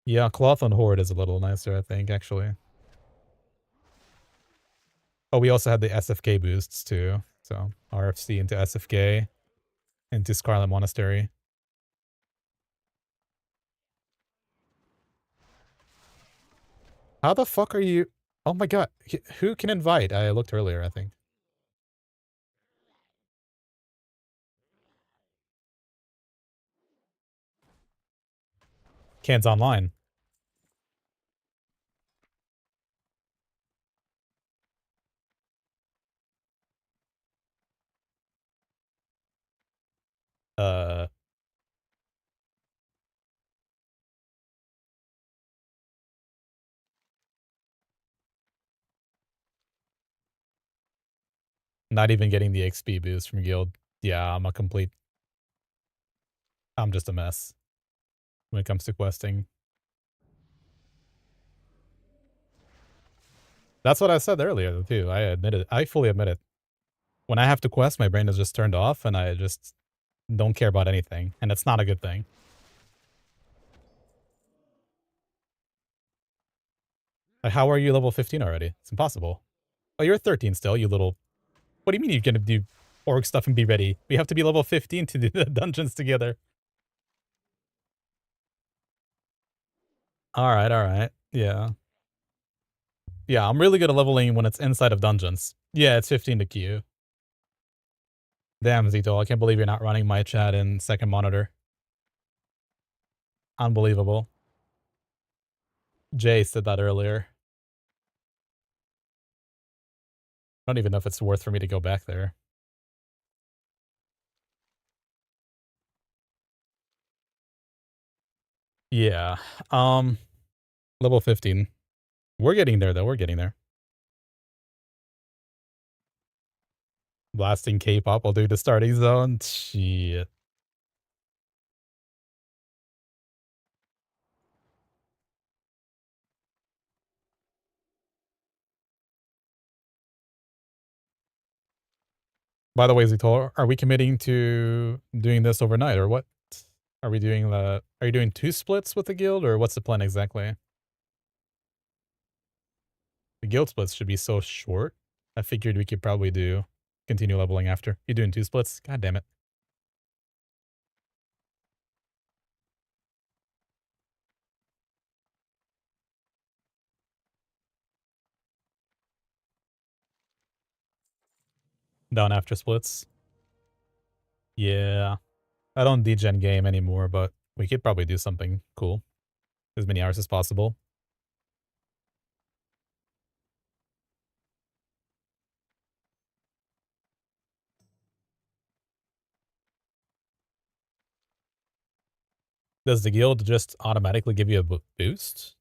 Speaker 1: Yeah, Cloth on Horde is a little nicer, I think, actually. Oh, we also had the SFK boosts, too. So, RFC into SFK, into Scarlet Monastery. How the fuck are you... Oh my god, who can invite? I looked earlier, I think. Can's online. Uh... Not even getting the XP boost from guild. Yeah, I'm just a mess when it comes to questing. That's what I said earlier too. I admit it. I fully admit it. When I have to quest, my brain is just turned off and I just don't care about anything. And it's not a good thing. Like, how are you level 15 already? It's impossible. Oh, you're 13 still, you little... What do you mean you're gonna do org stuff and be ready? We have to be level 15 to do the dungeons together. Alright. Yeah. Yeah, I'm really good at leveling when it's inside of dungeons. Yeah, it's 15 to queue. Damn, Zito, I can't believe you're not running my chat in second monitor. Unbelievable. Jay said that earlier. I don't even know if it's worth for me to go back there. Yeah. Level 15. We're getting there, though. We're getting there. Blasting K-pop will do the starting zone. Shit. By the way, Zitor, are we committing to doing this overnight or what? Are we doing the... Are you doing 2 splits with the guild or what's the plan exactly? The guild splits should be so short. I figured we could probably continue leveling after. You doing 2 splits? God damn it. Down after splits. Yeah. I don't degen game anymore, but we could probably do something cool. As many hours as possible. Does the guild just automatically give you a boost?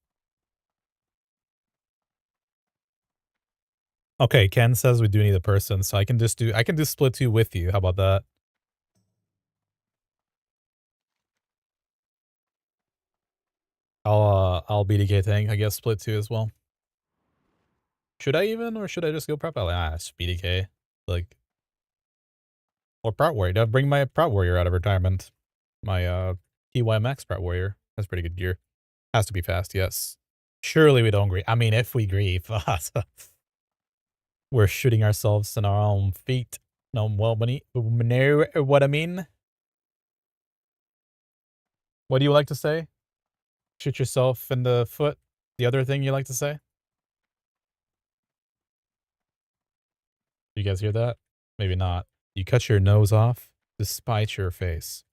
Speaker 1: Okay, Ken says we do need a person, so I can do split 2 with you. How about that? I'll BDK thing, I guess split 2 as well. Should I even, or should I just go prep? BDK. Like, or Prout Warrior. I'll bring my Prout Warrior out of retirement. My TYMX Prout Warrior. That's pretty good gear. Has to be fast, yes. Surely we don't grieve. I mean, if we grieve, we're shooting ourselves in our own feet. No, well, know what I mean? What do you like to say? Shoot yourself in the foot? The other thing you like to say? You guys hear that? Maybe not. You cut your nose off despite your face.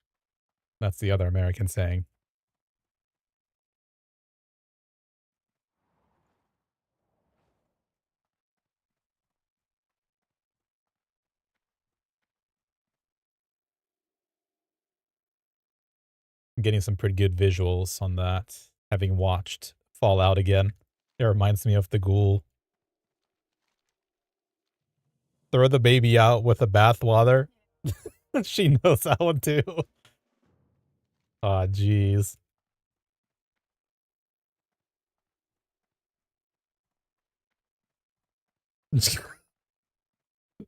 Speaker 1: That's the other American saying. I'm getting some pretty good visuals on that, having watched Fallout again. It reminds me of the ghoul. Throw the baby out with the bathwater. She knows that one too. Aw, jeez.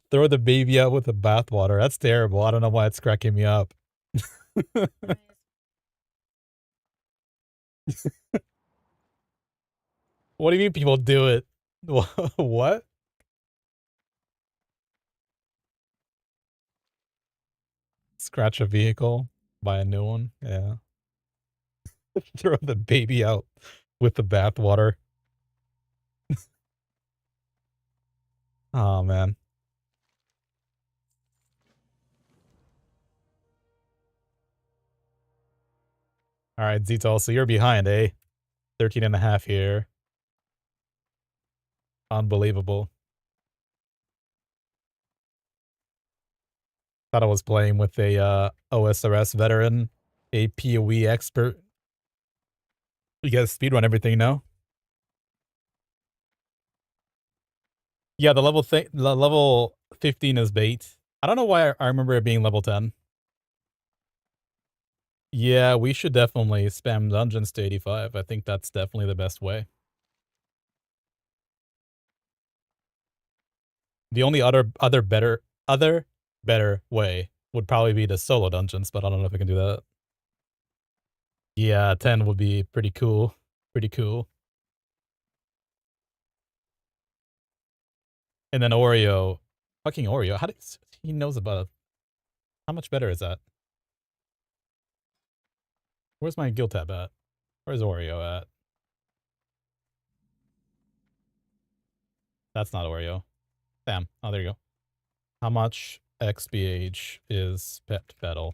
Speaker 1: Throw the baby out with the bathwater. That's terrible. I don't know why it's cracking me up. What do you mean people do it? What? Scratch a vehicle? Buy a new one? Yeah. Throw the baby out with the bathwater. Oh, man. Alright, Zito, so you're behind, eh? 13 and a half here. Unbelievable. Thought I was playing with a OSRS veteran, a PoE expert. You guys speedrun everything now? Yeah, the level 15 is bait. I don't know why I remember it being level 10. Yeah, we should definitely spam dungeons to 85. I think that's definitely the best way. The only other better way would probably be the solo dungeons, but I don't know if I can do that. Yeah, 10 would be pretty cool. Pretty cool. And then Oreo. Fucking Oreo. How does he knows about it? How much better is that? Where's my guild tab at? Where's Oreo at? That's not Oreo. Damn. Oh, there you go. How much XBH is Pet Battle?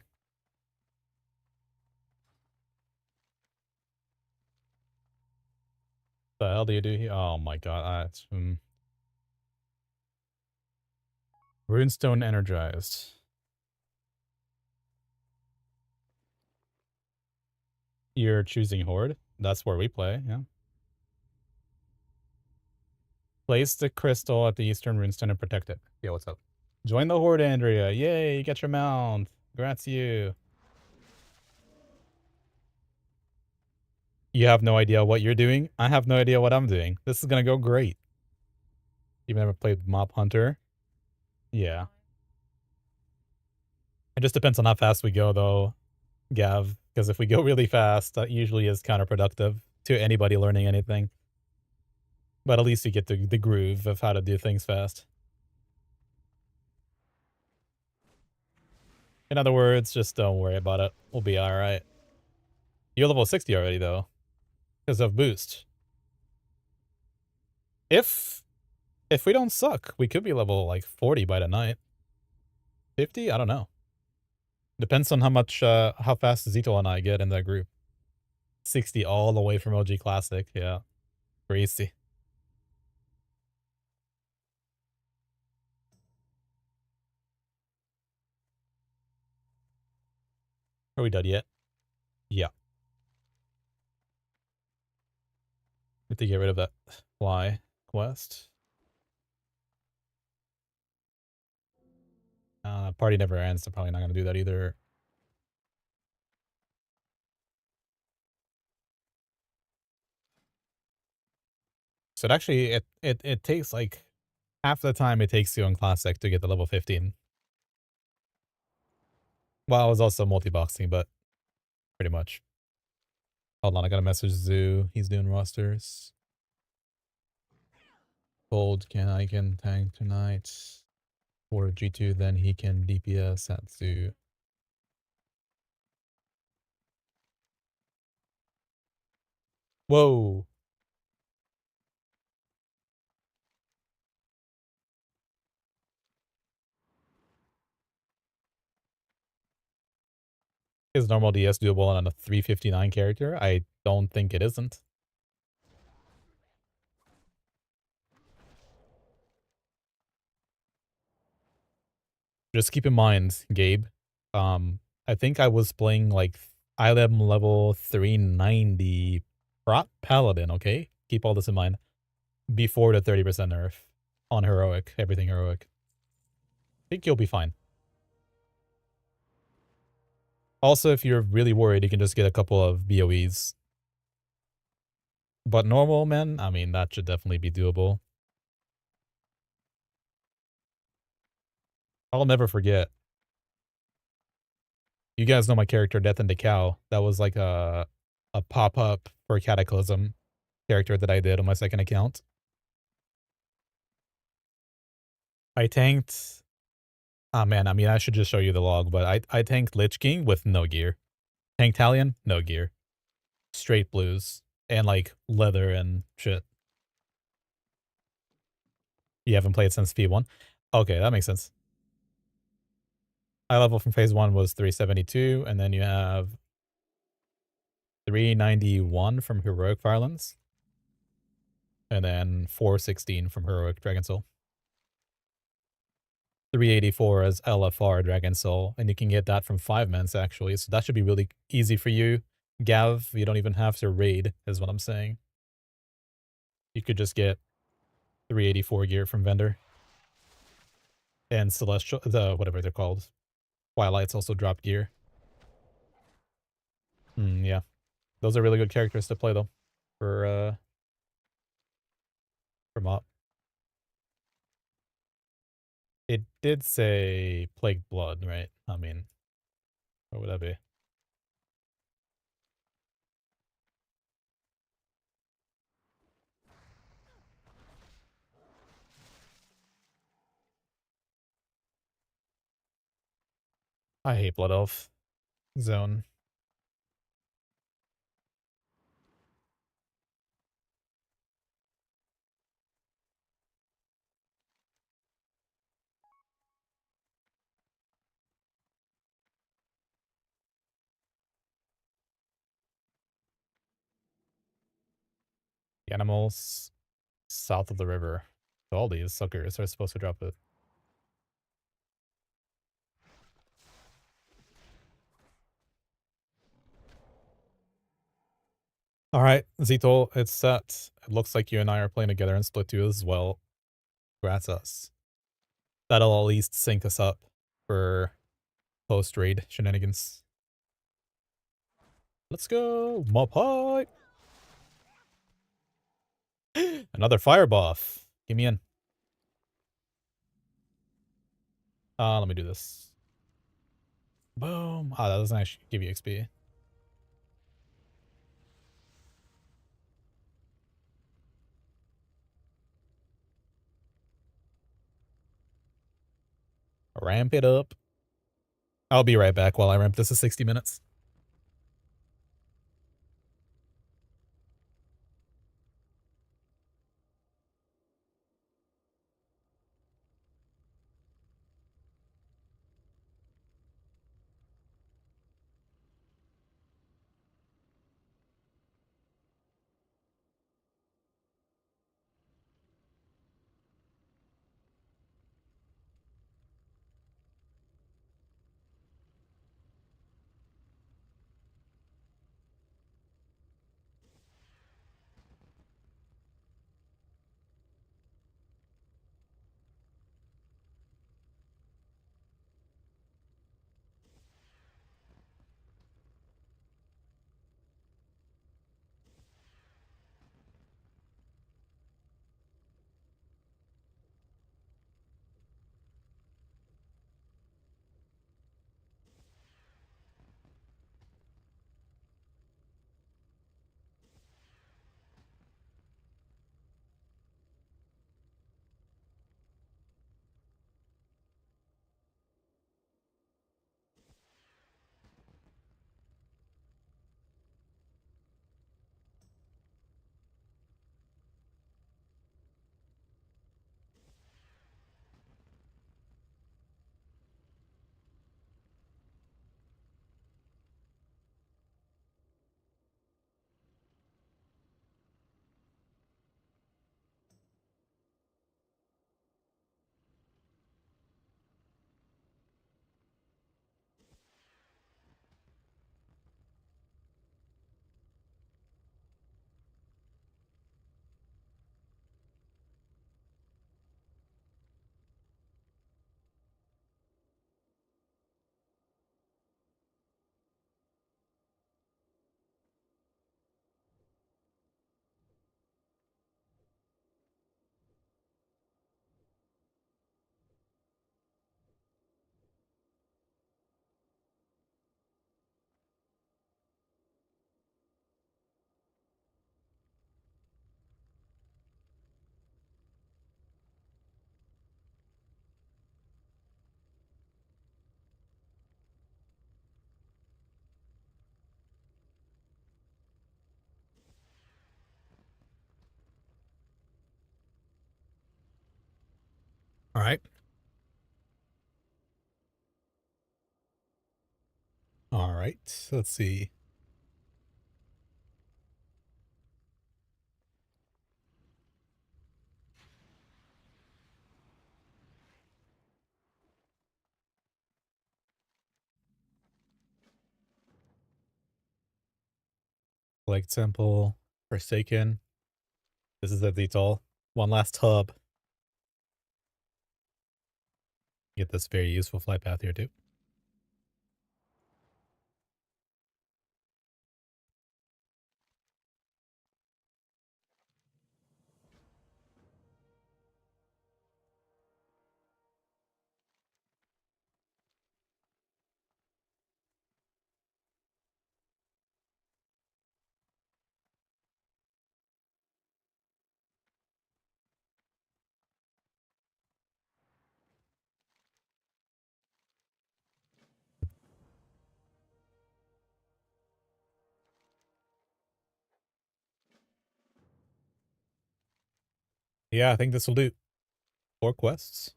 Speaker 1: The hell do you do here? Oh my god. Runestone energized. You're choosing Horde? That's where we play, yeah. Place the crystal at the eastern runestone and protect it. Yeah, what's up? Join the Horde, Andrea. Yay, you get your mount. Congrats you. You have no idea what you're doing. I have no idea what I'm doing. This is gonna go great. You've never played MoP Hunter? Yeah. It just depends on how fast we go, though, Gav. Because if we go really fast, that usually is counterproductive to anybody learning anything. But at least you get the groove of how to do things fast. In other words, just don't worry about it. We'll be alright. You're level 60 already, though. Because of boost. If we don't suck, we could be level, like, 40 by tonight. 50? I don't know. Depends on how much, how fast Zito and I get in that group. 60 all the way from OG Classic, yeah. Crazy. Are we done yet? Yeah. Need to get rid of that fly quest. Party never ends, so probably not gonna do that either. So it actually, it takes like half the time it takes you on Classic to get to level 15. Well, I was also multi-boxing, but pretty much. Hold on, I gotta message Zoo. He's doing rosters. Gold I can tank tonight. For G2, then he can DPS at Zoo. Whoa. Is normal DS doable on a 359 character? I don't think it isn't. Just keep in mind, Gabe, I think I was playing like ILM level 390 Prot Paladin, okay? Keep all this in mind. Before the 30% nerf on heroic, everything heroic. I think you'll be fine. Also, if you're really worried, you can just get a couple of BOEs. But normal, man, I mean, that should definitely be doable. I'll never forget. You guys know my character, Death and the Cow. That was like a pop-up for Cataclysm character that I did on my second account. I tanked... Ah, man, I mean, I should just show you the log, but I tanked Lich King with no gear. Tanked Talion, no gear. Straight blues. And, like, leather and shit. You haven't played since P1? Okay, that makes sense. High level from phase 1 was 372, and then you have 391 from Heroic Violence. And then 416 from Heroic Dragon Soul. 384 as LFR Dragon Soul, and you can get that from 5 mans actually, so that should be really easy for you. Gav, you don't even have to raid, is what I'm saying. You could just get 384 gear from vendor. And Celestial, the whatever they're called. Twilight's also drop gear. Yeah. Those are really good characters to play though. For MoP. It did say Plague Blood, right? I mean, what would that be? I hate Blood Elf zone. The animals south of the river. All these suckers are supposed to drop it. Alright, Zito, it's set. It looks like you and I are playing together in Split 2 as well. Congrats us. That'll at least sync us up for post-raid shenanigans. Let's go! MoP! Another fire buff. Give me in. Let me do this. Boom. Ah, that doesn't actually give you XP. Ramp it up. I'll be right back while I ramp this to 60 minutes. Alright. Alright. Let's see. Like Temple. Forsaken. This is a Zito. One last hub. Get this very useful flight path here too. Yeah, I think this will do. 4 quests.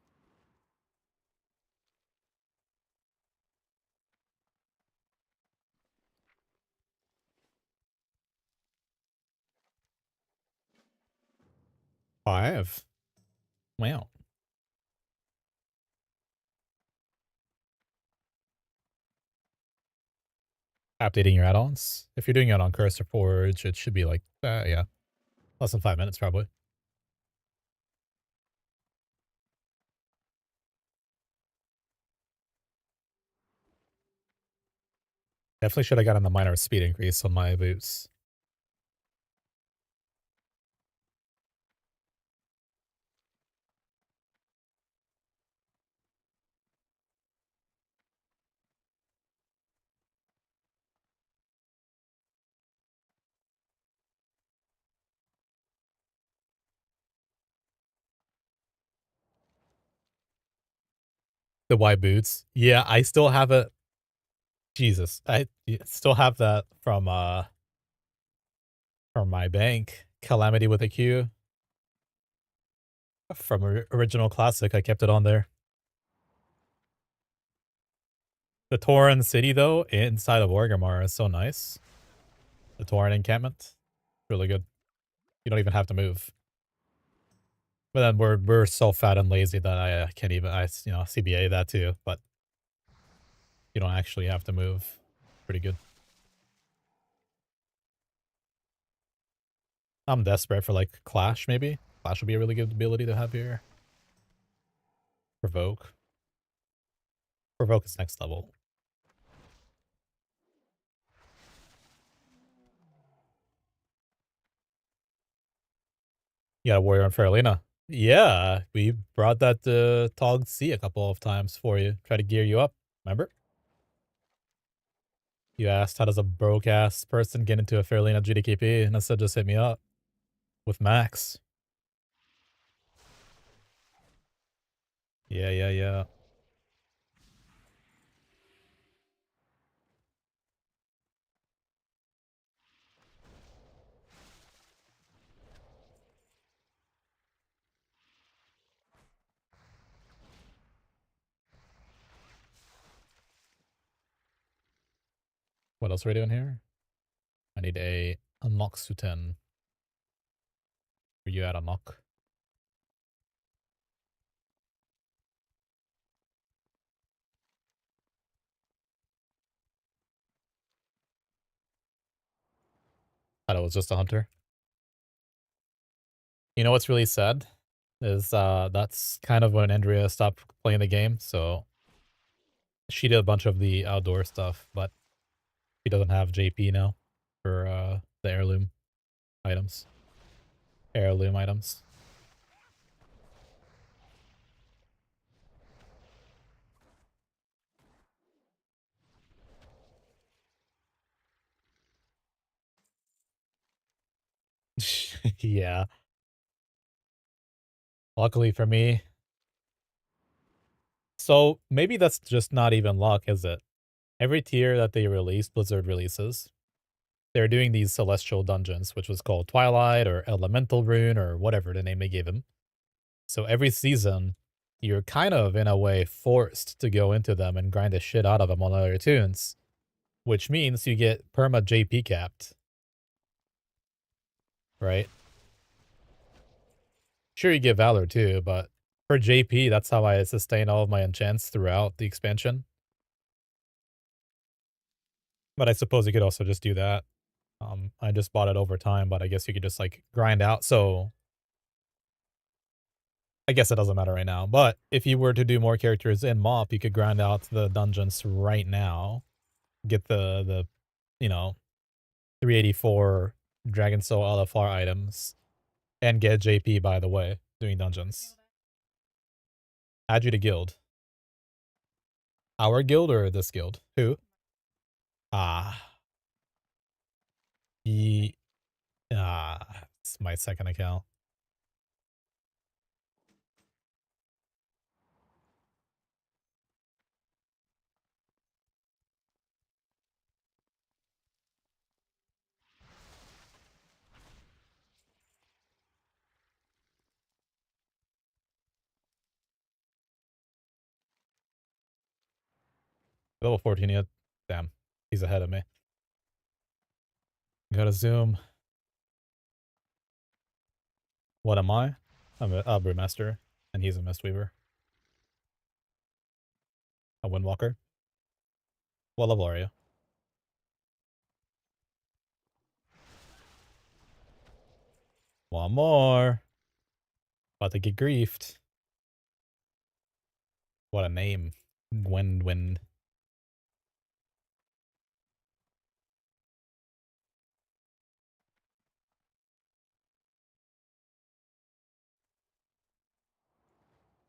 Speaker 1: Five. Wow. Updating your add-ons. If you're doing it on Cursor Forge, it should be like, yeah, less than 5 minutes probably. Definitely should have gotten the minor speed increase on my boots. The white boots. Yeah, I still have it. Jesus, I still have that from my bank. Calamity with a Q from original classic. I kept it on there. The Tauren city though, inside of Orgrimmar is so nice. The Tauren encampment, really good. You don't even have to move. But then we're so fat and lazy that I can't even CBA that too. But you don't actually have to move. Pretty good. I'm desperate for like Clash maybe. Clash would be a really good ability to have here. Provoke. Provoke is next level. You got a warrior on Faralina. Yeah, we brought that to Tog C a couple of times for you. Try to gear you up. Remember? You asked how does a broke ass person get into a Faralina GDKP, and I said just hit me up with Max. Yeah, yeah, yeah. What else are we doing here? I need a unlock Suten. Where you at unlock? Thought it was just a hunter. You know what's really sad? Is that's kind of when Andrea stopped playing the game, so she did a bunch of the outdoor stuff, but she doesn't have JP now for the heirloom items. Heirloom items. Yeah. Luckily for me. So maybe that's just not even luck, is it? Every tier that they release, Blizzard releases, they're doing these celestial dungeons, which was called Twilight or Elemental Rune or whatever the name they gave them. So every season, you're kind of, in a way, forced to go into them and grind the shit out of them on other tunes, which means you get perma JP capped, right? Sure, you get Valor too, but for JP, that's how I sustain all of my enchants throughout the expansion. But I suppose you could also just do that. I just bought it over time, but I guess you could just like grind out. So I guess it doesn't matter right now, but if you were to do more characters in MoP, you could grind out the dungeons right now, get the you know, 384 Dragon Soul LFR items, and get JP, by the way, doing dungeons. Add you to guild. Our guild or this guild? Who? Ah. Ye it's my second account. Level 14 yet? Damn. He's ahead of me. Gotta zoom. What am I? I'm a Brewmaster, and he's a Mistweaver. A Windwalker. What level are you? One more. About to get griefed. What a name. Gwendwyn.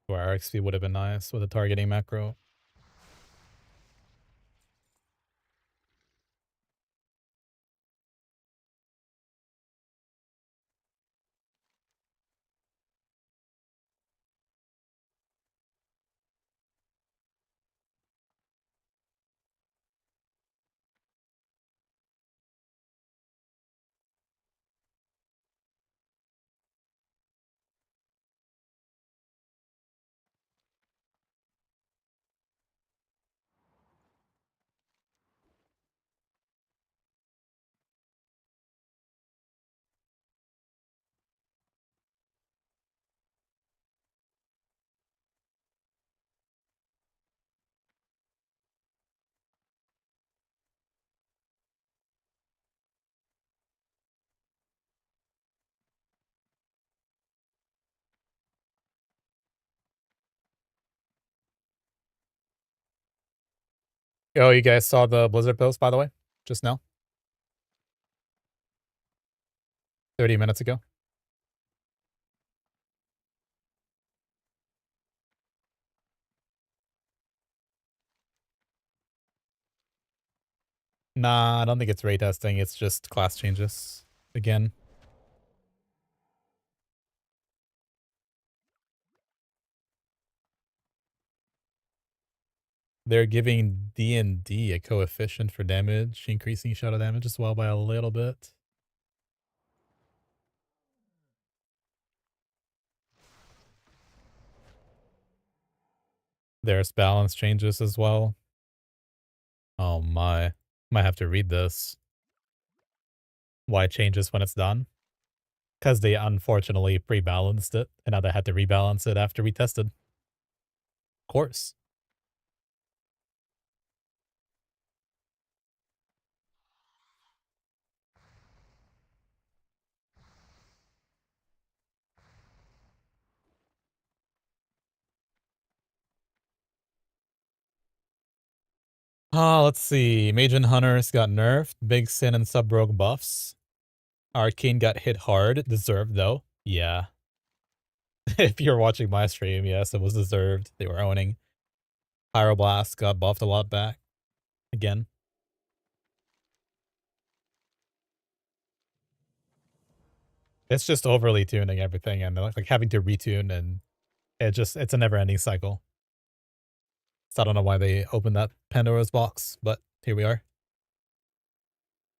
Speaker 1: Where RXP would have been nice with a targeting macro. Oh, you guys saw the Blizzard post, by the way? Just now? 30 minutes ago? Nah, I don't think it's ray testing. It's just class changes. Again. They're giving D&D a coefficient for damage, increasing shadow damage as well by a little bit. There's balance changes as well. Oh my. Might have to read this. Why it changes when it's done? Because they unfortunately pre-balanced it, and now they had to rebalance it after we tested. Of course. Let's see. Mage and Hunters got nerfed. Big Sin and Sub broke buffs. Arcane got hit hard. Deserved, though. Yeah. If you're watching my stream, yes, it was deserved. They were owning. Pyroblast got buffed a lot back. Again. It's just overly tuning everything and like having to retune, and it's a never ending cycle. So I don't know why they opened that Pandora's box, but here we are.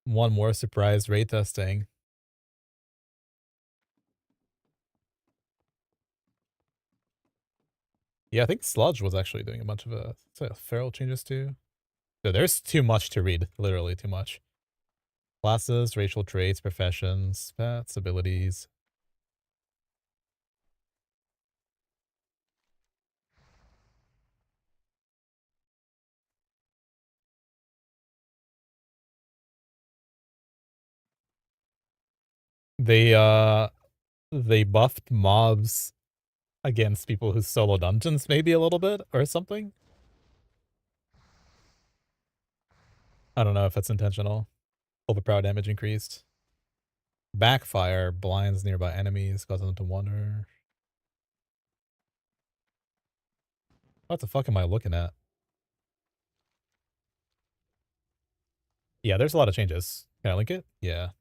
Speaker 1: One more surprise rate testing. Yeah, I think Sludge was actually doing a bunch of feral changes too. So there's too much to read, literally too much. Classes, racial traits, professions, pets, abilities. They buffed mobs against people who solo dungeons maybe a little bit or something. I don't know if it's intentional. Overpower damage increased. Backfire blinds nearby enemies, causing them to wander. What the fuck am I looking at? Yeah, there's a lot of changes. Can I link it? Yeah.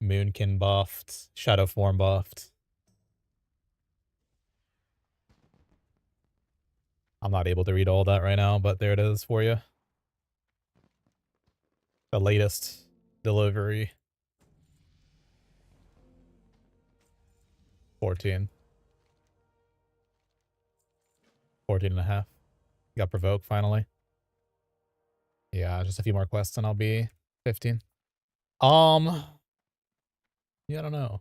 Speaker 1: Moonkin buffed. Shadow form buffed. I'm not able to read all that right now, but there it is for you. The latest delivery. 14. 14 and a half. Got provoked finally. Yeah, just a few more quests and I'll be 15. Yeah, I don't know.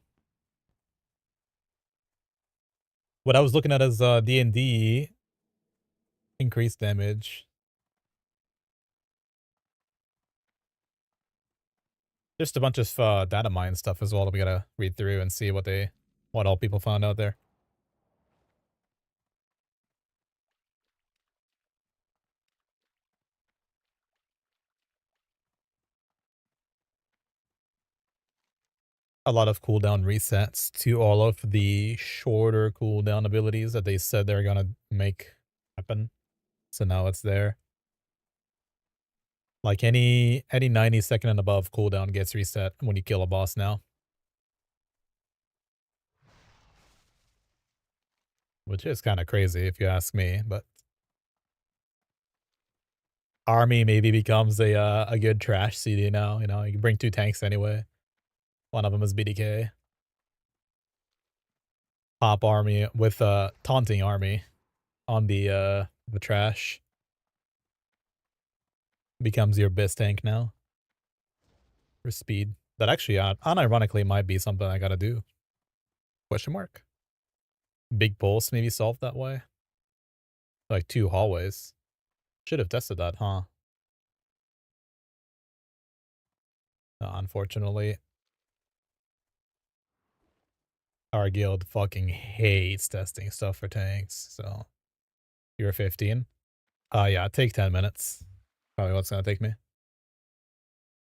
Speaker 1: What I was looking at is D&D increased damage. Just a bunch of data mine stuff as well that we gotta read through and see what all people found out there. A lot of cooldown resets to all of the shorter cooldown abilities that they said they're gonna make happen. So now it's there. Like any 90-second and above cooldown gets reset when you kill a boss now. Which is kind of crazy if you ask me, but army maybe becomes a good trash CD now, you know, you can bring 2 tanks anyway. One of them is BDK. Pop army with taunting army on the trash becomes your best tank now for speed. That actually unironically might be something I gotta do. Question mark. Big pulse maybe solved that way. Like 2 hallways. Should have tested that, huh? Unfortunately, our guild fucking hates testing stuff for tanks, so you're 15. Yeah, take 10 minutes. Probably what's gonna take me.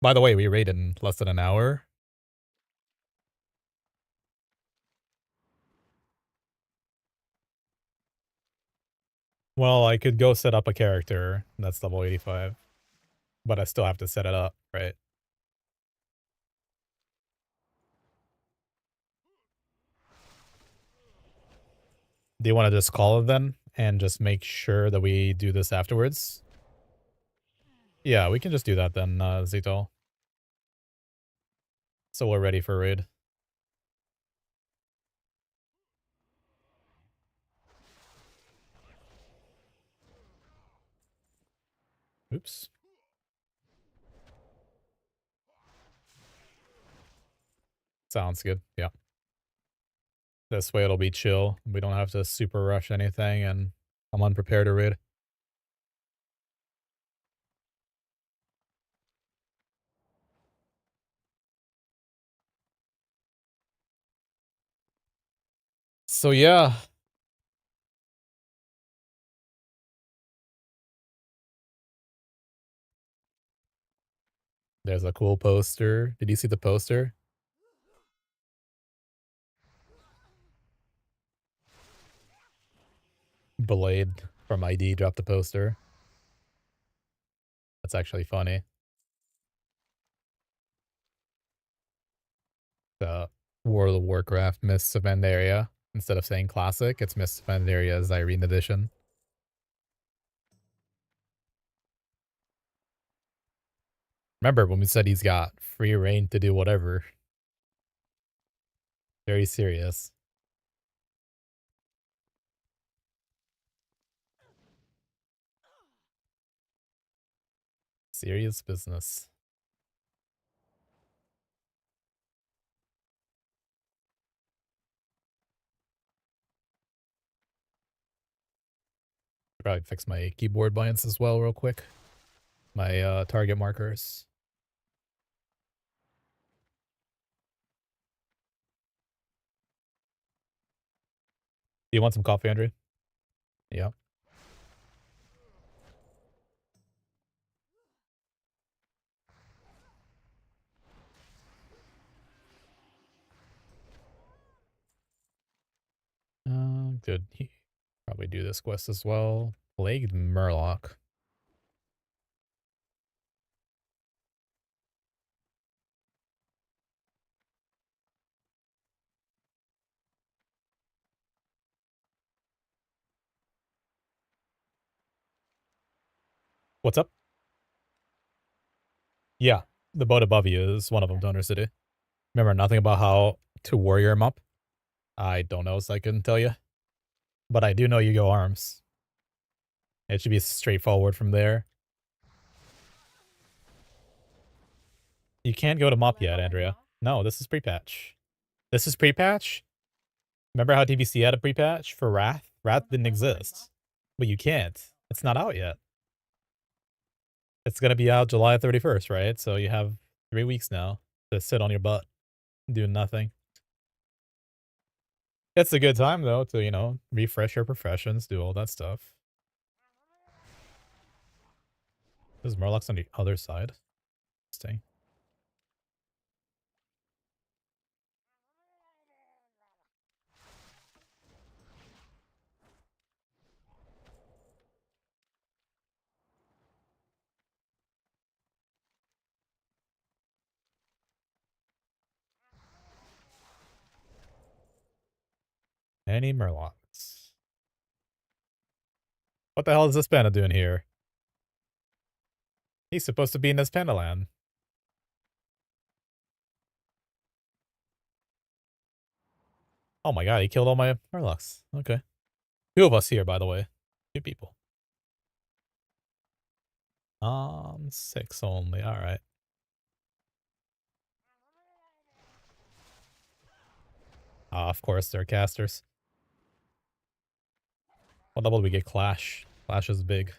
Speaker 1: By the way, we raided in less than an hour. Well, I could go set up a character that's level 85, but I still have to set it up, right? Do you want to just call it then and just make sure that we do this afterwards? Yeah, we can just do that then, Zito. So we're ready for raid. Oops. Sounds good. Yeah. This way it'll be chill. We don't have to super rush anything and I'm unprepared to raid. So yeah. There's a cool poster. Did you see the poster? Blade from ID dropped the poster. That's actually funny. The World of Warcraft Mists of Pandaria. Instead of saying classic, it's Mists of Pandaria's Irene edition. Remember when we said he's got free reign to do whatever? Very serious. Serious business. Probably fix my keyboard buttons as well real quick. My target markers. you want some coffee, Andrew? Yeah. Good. Probably do this quest as well. Plagued Murloc. What's up? Yeah, the boat above you is one of them, Donor City. Remember nothing about how to warrior him up? I don't know, so I couldn't tell you. But I do know you go arms. It should be straightforward from there. You can't go to MoP yet, Andrea. No, this is pre-patch. This is pre-patch? Remember how TBC had a pre-patch for Wrath? Wrath didn't exist. But you can't. It's not out yet. It's gonna be out July 31st, right? So you have 3 weeks now to sit on your butt, doing nothing. It's a good time, though, to, you know, refresh your professions, do all that stuff. There's Murlocs on the other side. Interesting. Any Murlocs? What the hell is this panda doing here? He's supposed to be in this panda land. Oh my god, he killed all my Murlocs. Okay. 2 of us here, by the way. 2 people. 6 only. Alright. Of course, they're casters. What level do we get? Clash. Clash is big.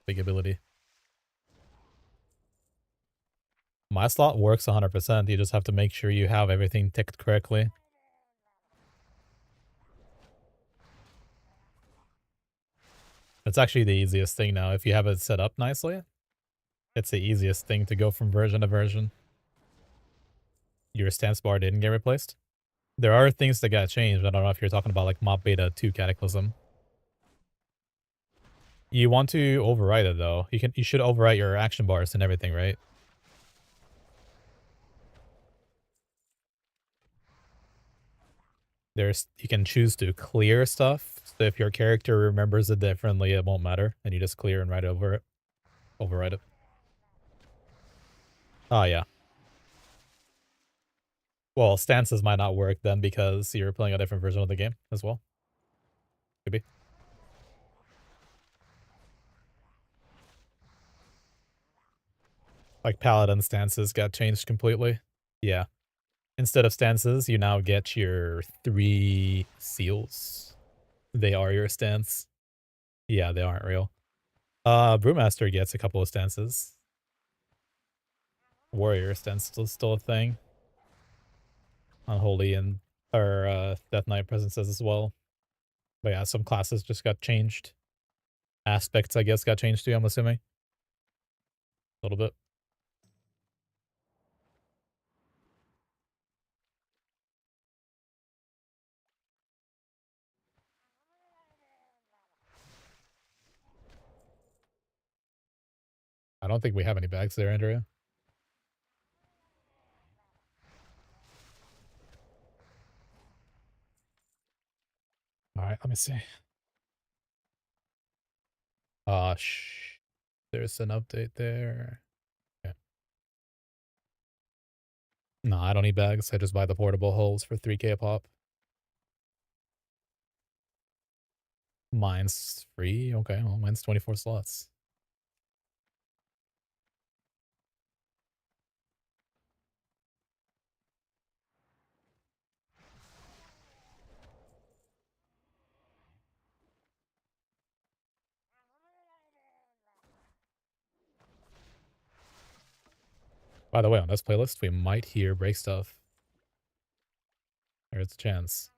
Speaker 1: Big ability. My slot works 100%. You just have to make sure you have everything ticked correctly. It's actually the easiest thing now. If you have it set up nicely, it's the easiest thing to go from version to version. Your stance bar didn't get replaced. There are things that got changed. I don't know if you're talking about like MoP Beta 2 Cataclysm. You want to override it though. You should overwrite your action bars and everything, right? You can choose to clear stuff. So if your character remembers it differently, it won't matter, and you just clear and write over it. Override it. Oh yeah. Well, stances might not work then because you're playing a different version of the game as well. Could be. Like paladin stances got changed completely. Yeah. Instead of stances, you now get your 3 seals. They are your stance. Yeah, they aren't real. Brewmaster gets a couple of stances. Warrior stance is still a thing. Unholy and Death Knight presences as well. But yeah, some classes just got changed. Aspects, I guess, got changed too, I'm assuming. A little bit. I don't think we have any bags there, Andrea. Alright, let me see. There's an update there. Okay. No, I don't need bags. I just buy the portable holes for 3k a pop. Mine's free? Okay, well, mine's 24 slots. By the way, on this playlist, we might hear break stuff. There's a chance.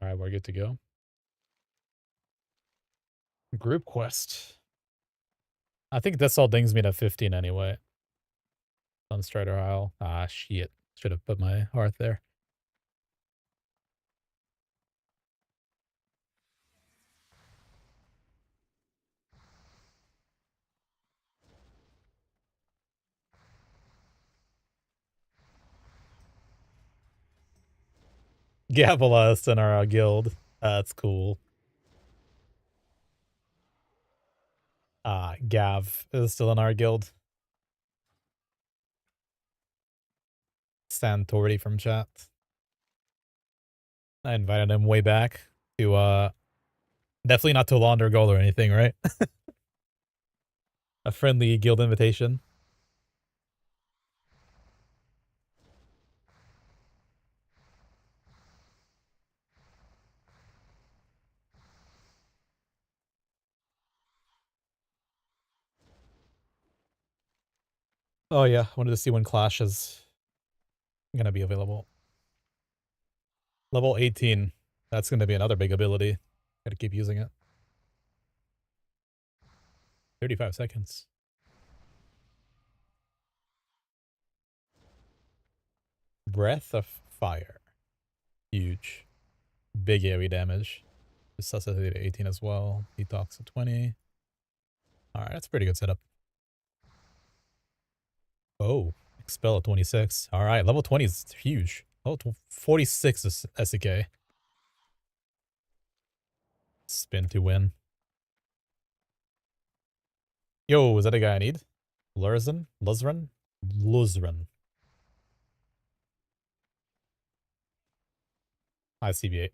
Speaker 1: Alright, we're good to go. Group quest. I think this all dings me to 15 anyway. Sunstrider Isle. Ah, shit. Should have put my hearth there. Gabalus in our guild. That's cool. Gav is still in our guild. Santori from chat. I invited him way back to definitely not to launder gold or anything, right? A friendly guild invitation. Oh yeah, wanted to see when Clash is gonna be available. Level 18. That's gonna be another big ability. Gotta keep using it. 35 seconds. Breath of Fire. Huge. Big AoE damage. Resuscitate at 18 as well. Detox at 20. Alright, that's a pretty good setup. Oh, Expel at 26. Alright, level 20 is huge. Level 46 is SEK. Spin to win. Yo, is that a guy I need? Lurzan? Luzran? Luzran. Hi, CB8.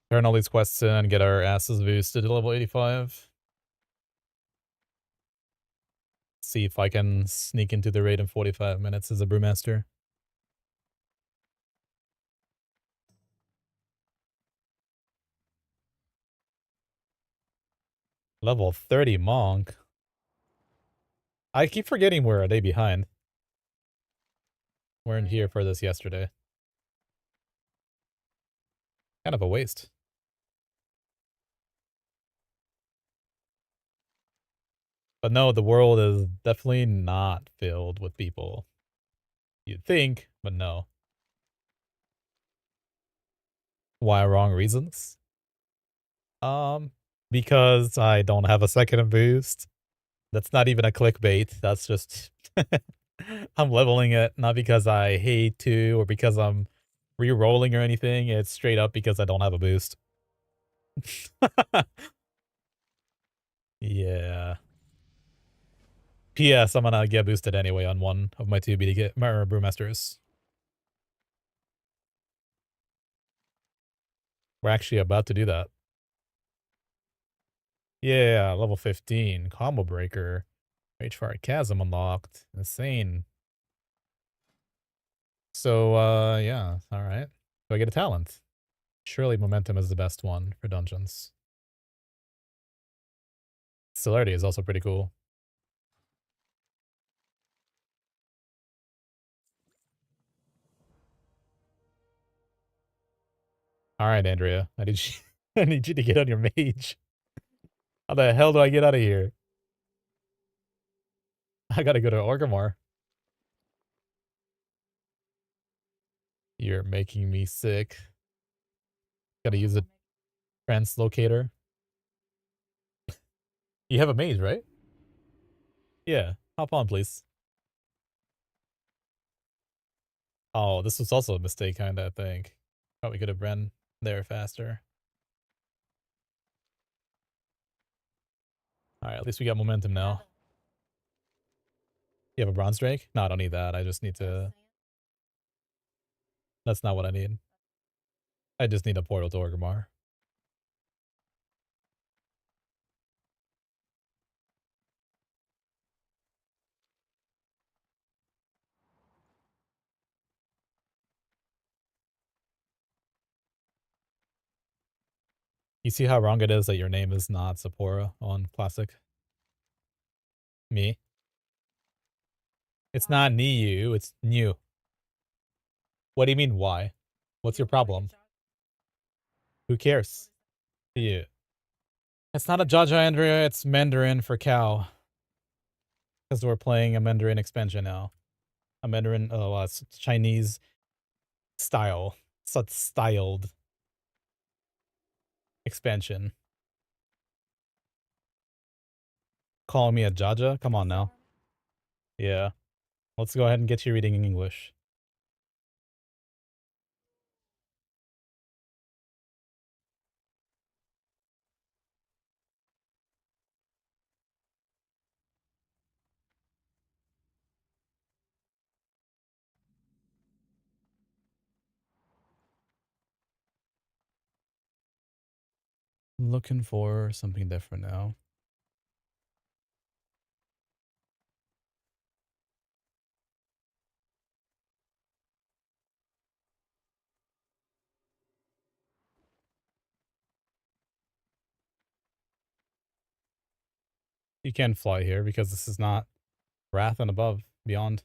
Speaker 1: Turn all these quests in, get our asses boosted to level 85. See if I can sneak into the raid in 45 minutes as a Brewmaster. Level 30 Monk. I keep forgetting we're a day behind. Weren't here for this yesterday. Kind of a waste. But no, the world is definitely not filled with people. You'd think, but no. Why wrong reasons? Because I don't have a second boost. That's not even a clickbait. That's just I'm leveling it not because I hate to or because I'm re-rolling or anything. It's straight up because I don't have a boost. Yeah. P.S. I'm gonna get boosted anyway on one of my two BDK Brewmasters. We're actually about to do that. Yeah, level 15. Combo Breaker. Ragefire Chasm unlocked. Insane. So, yeah. Alright. Do I get a talent? Surely Momentum is the best one for dungeons. Celerity is also pretty cool. Alright, Andrea. I need you I need you to get on your mage. How the hell do I get out of here? I gotta go to Orgrimmar. You're making me sick. Gotta use a translocator. You have a mage, right? Yeah. Hop on, please. Oh, this was also a mistake, kinda, I think. Probably could have ran there faster. Alright, at least we got momentum now. You have a Bronze Drake? No, I don't need that. I just need to... That's not what I need. I just need a portal to Orgrimmar. You see how wrong it is that your name is not Sapporo on Classic? Me. It's not Niu, it's New. What do you mean, why? What's your problem? Who cares? Yeah. It's not a Jaja Andrea, it's Mandarin for cow. Because we're playing a Mandarin expansion now. A Mandarin, it's Chinese style. Such styled expansion. Calling me a Jaja? Come on now. Yeah. Let's go ahead and get you reading in English. Looking for something different now. You can fly here because this is not Wrath and above, beyond.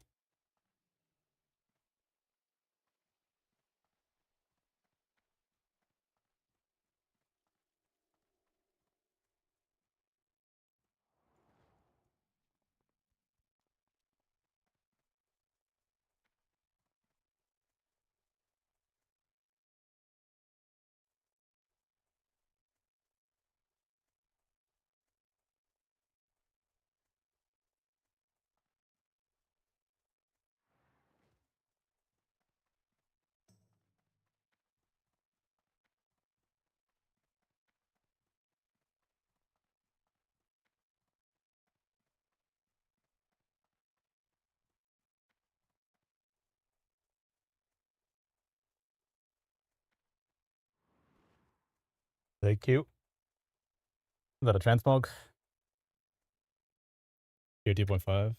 Speaker 1: They cute. Is that a transmog? Tier 2.5.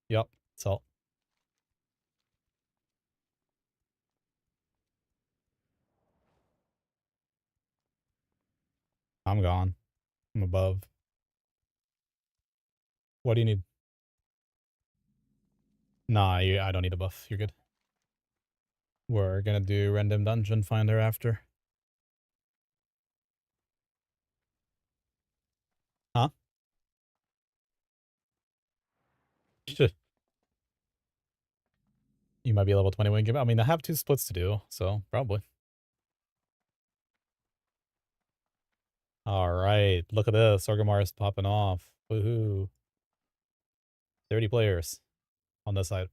Speaker 1: Yup. So I'm gone. I'm above. What do you need? Nah, I don't need a buff. You're good. We're gonna do random dungeon finder after. Huh? Shit. You might be level 20 when you give. I mean, I have 2 splits to do, so probably. All right, look at this. Orgrimmar is popping off. Woohoo! 30 players on this side.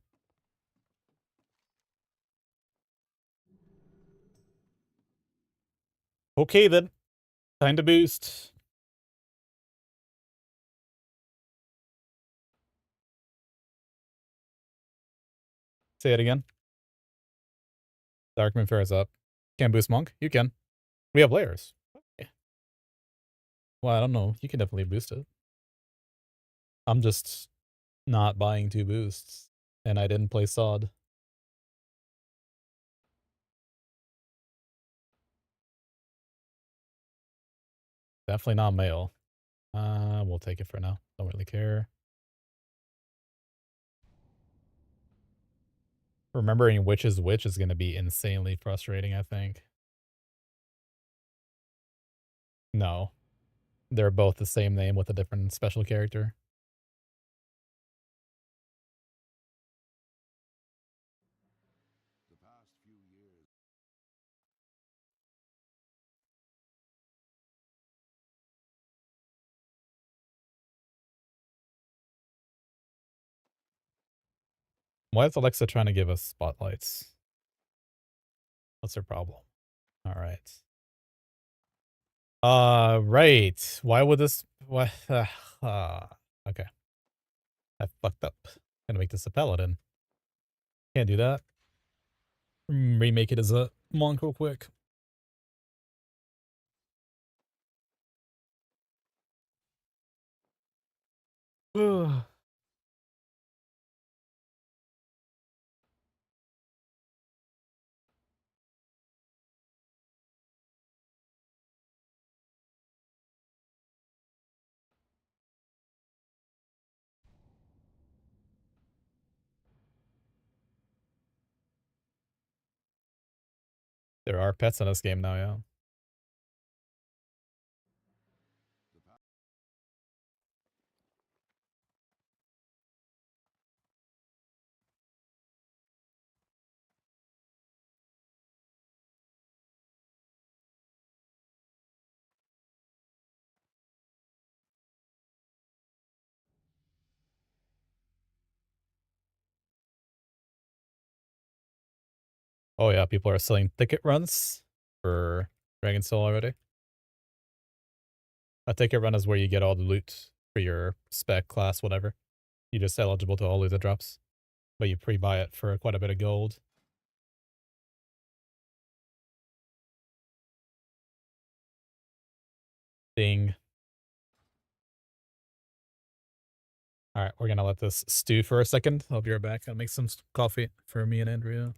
Speaker 1: Okay then, time to boost. Say it again. Darkman Fair is up. Can boost Monk? You can. We have layers. Okay. Well, I don't know. You can definitely boost it. I'm just not buying 2 boosts, and I didn't play Sod. Definitely not male. We'll take it for now. Don't really care. Remembering which is which is going to be insanely frustrating, I think. No. They're both the same name with a different special character. Why is Alexa trying to give us spotlights? What's her problem? All right. Right. Why would this? What? Okay. I fucked up. Gonna make this a paladin. Can't do that. Remake it as a monk real quick. Ugh. There are pets in this game now, yeah. Oh yeah, people are selling ticket runs for Dragon Soul already. A ticket run is where you get all the loot for your spec, class, whatever. You're just eligible to all loot the drops, but you pre-buy it for quite a bit of gold. Ding. Alright, we're gonna let this stew for a second. I'll be right back. I'll make some coffee for me and Andrea.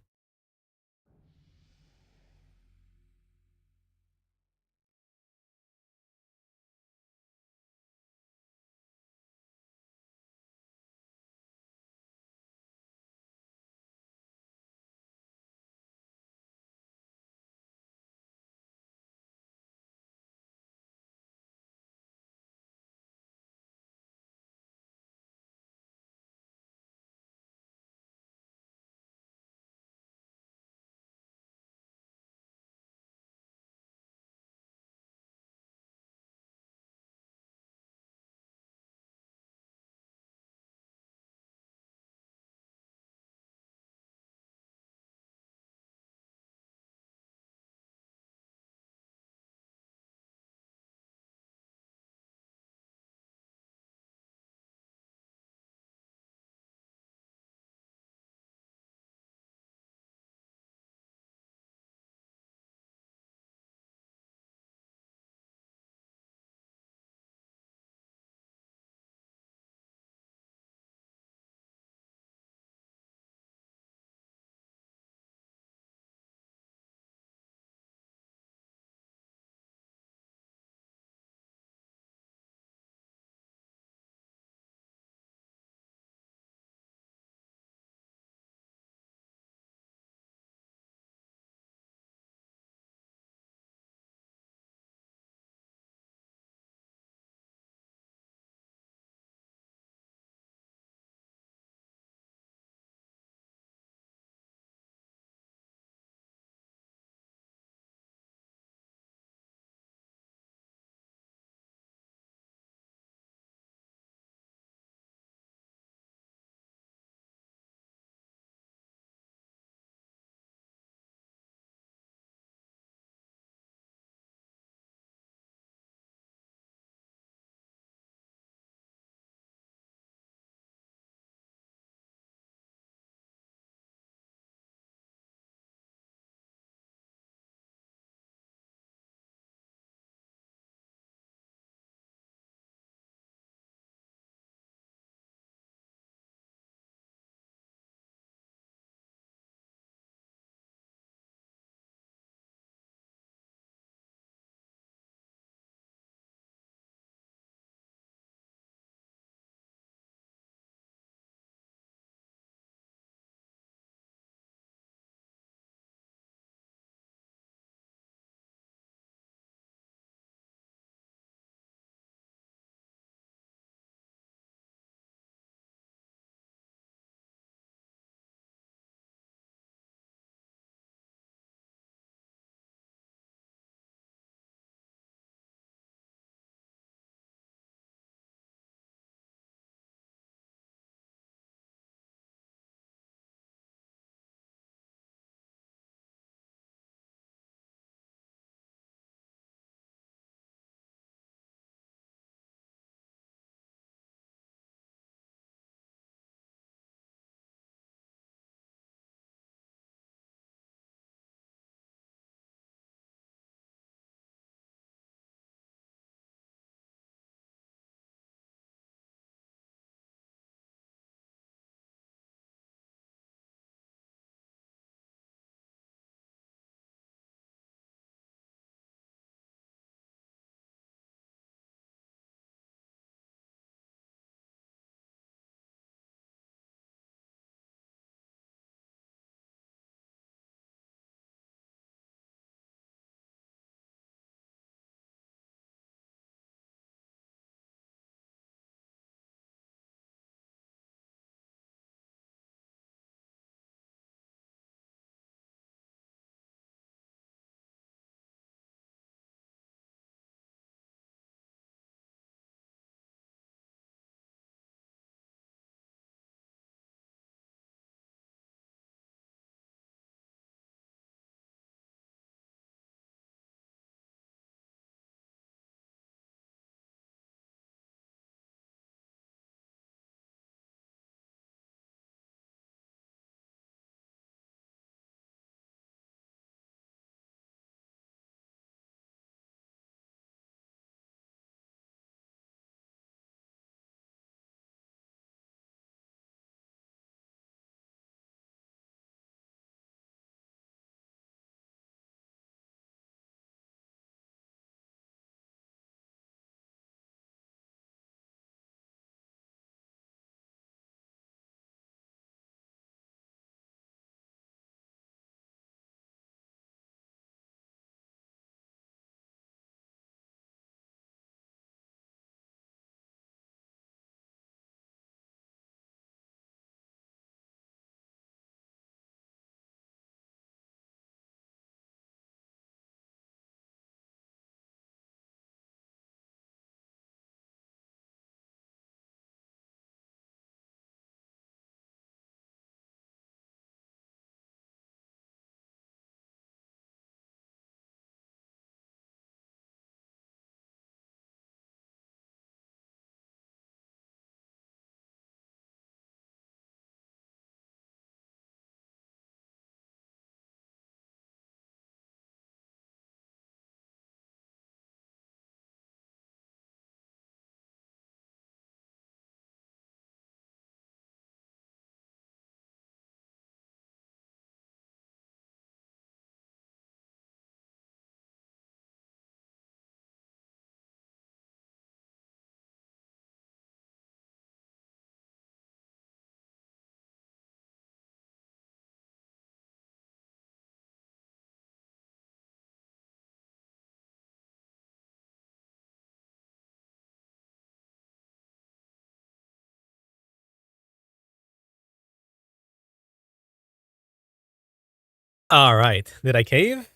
Speaker 1: Alright. Did I cave?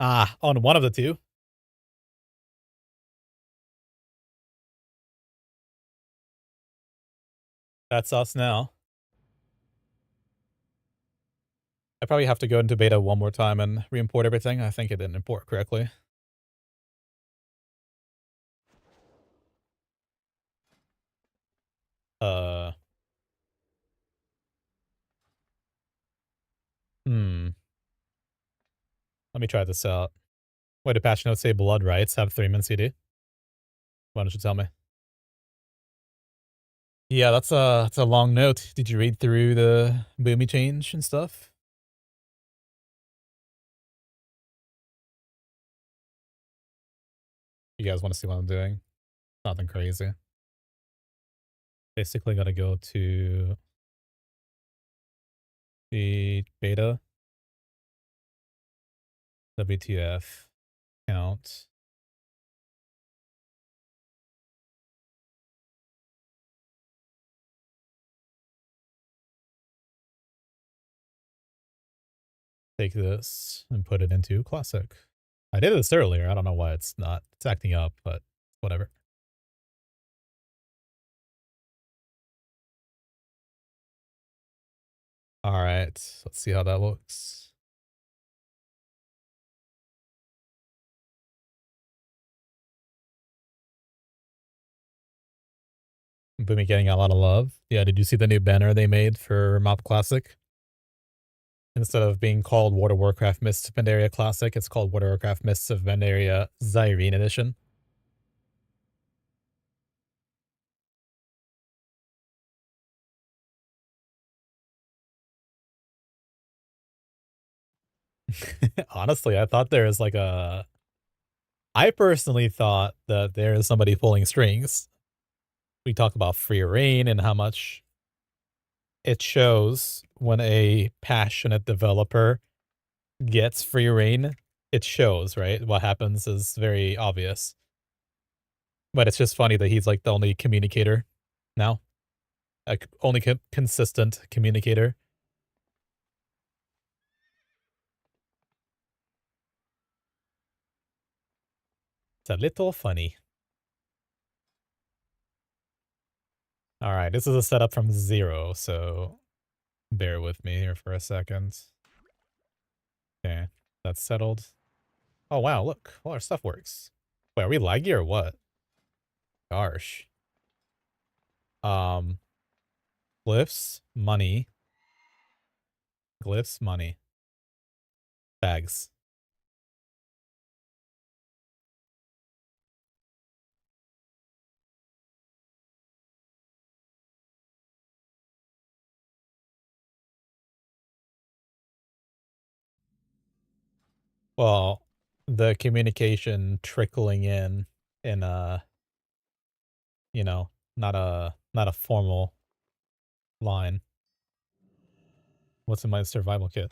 Speaker 1: Ah, on one of the two. That's us now. I probably have to go into beta one more time and re-import everything. I think it didn't import correctly. Uh. Hmm. Let me try this out. Wait, did patch notes say blood rights have 3-min CD? Why don't you tell me? Yeah, that's a long note. Did you read through the boomy change and stuff? You guys want to see what I'm doing? Nothing crazy. Basically gotta go to the beta, WTF, count. Take this and put it into classic. I did this earlier. I don't know why it's not. It's acting up, but whatever. All right, let's see how that looks. Boomy getting a lot of love. Yeah, did you see the new banner they made for MoP Classic? Instead of being called World of Warcraft Mists of Pandaria Classic, it's called World of Warcraft Mists of Pandaria Zyrene Edition. Honestly, I thought there was like a. I personally thought that there is somebody pulling strings. We talk about free reign and how much it shows when a passionate developer gets free reign. It shows, right? What happens is very obvious. But it's just funny that he's like the only communicator now. Like only consistent communicator. It's a little funny. All right, this is a setup from zero, so bear with me here for a second. Okay, that's settled. Oh wow, look, all our stuff works. Wait, are we laggy or what? Gosh. Um, glyphs, money, glyphs, money, bags. Well, the communication trickling in a, you know, not a formal line. What's in my survival kit?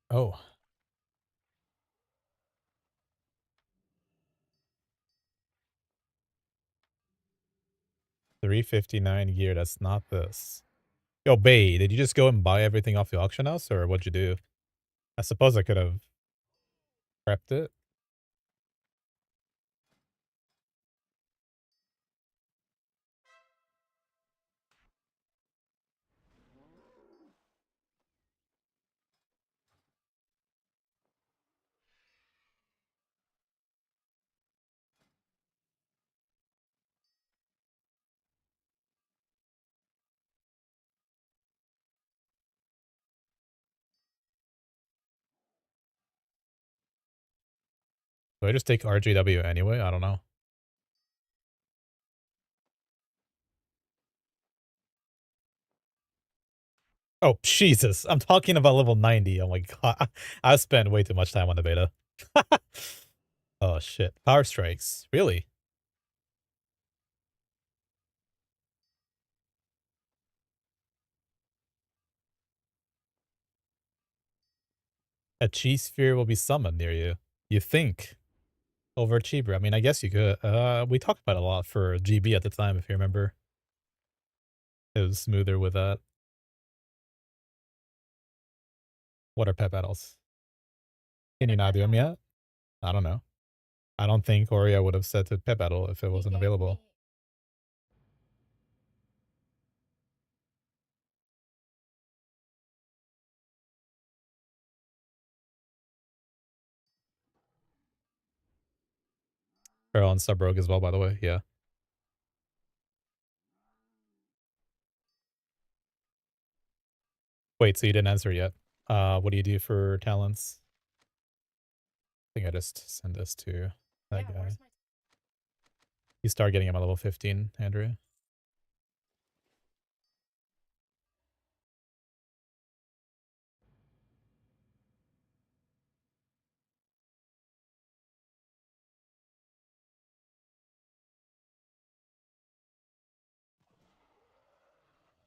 Speaker 1: Oh, 359 gear. That's not this. Yo, Bay, did you just go and buy everything off the auction house, or what'd you do? I suppose I could have prepped it. Do I just take RGW anyway? I don't know. Oh, Jesus. I'm talking about level 90. Oh my god. I spent way too much time on the beta. Oh, shit. Power strikes. Really? A cheese sphere will be summoned near you. You think. Over cheaper. I mean, I guess you could. We talked about it a lot for GB at the time, if you remember. It was smoother with that. What are pet battles? Can
Speaker 2: What
Speaker 1: you
Speaker 2: are
Speaker 1: not
Speaker 2: pet
Speaker 1: do them
Speaker 2: battles?
Speaker 1: yet? I don't know. I don't think Oria would have said to pet battle if it
Speaker 2: He
Speaker 1: wasn't
Speaker 2: gave
Speaker 1: available.
Speaker 2: me
Speaker 1: Feral and Sub Rogue as well, by the way. Yeah. Wait, so you didn't answer yet. What do you do for talents? I think I just send this to that
Speaker 2: yeah,
Speaker 1: guy.
Speaker 2: where's my
Speaker 1: You start getting him at level 15, Andrew.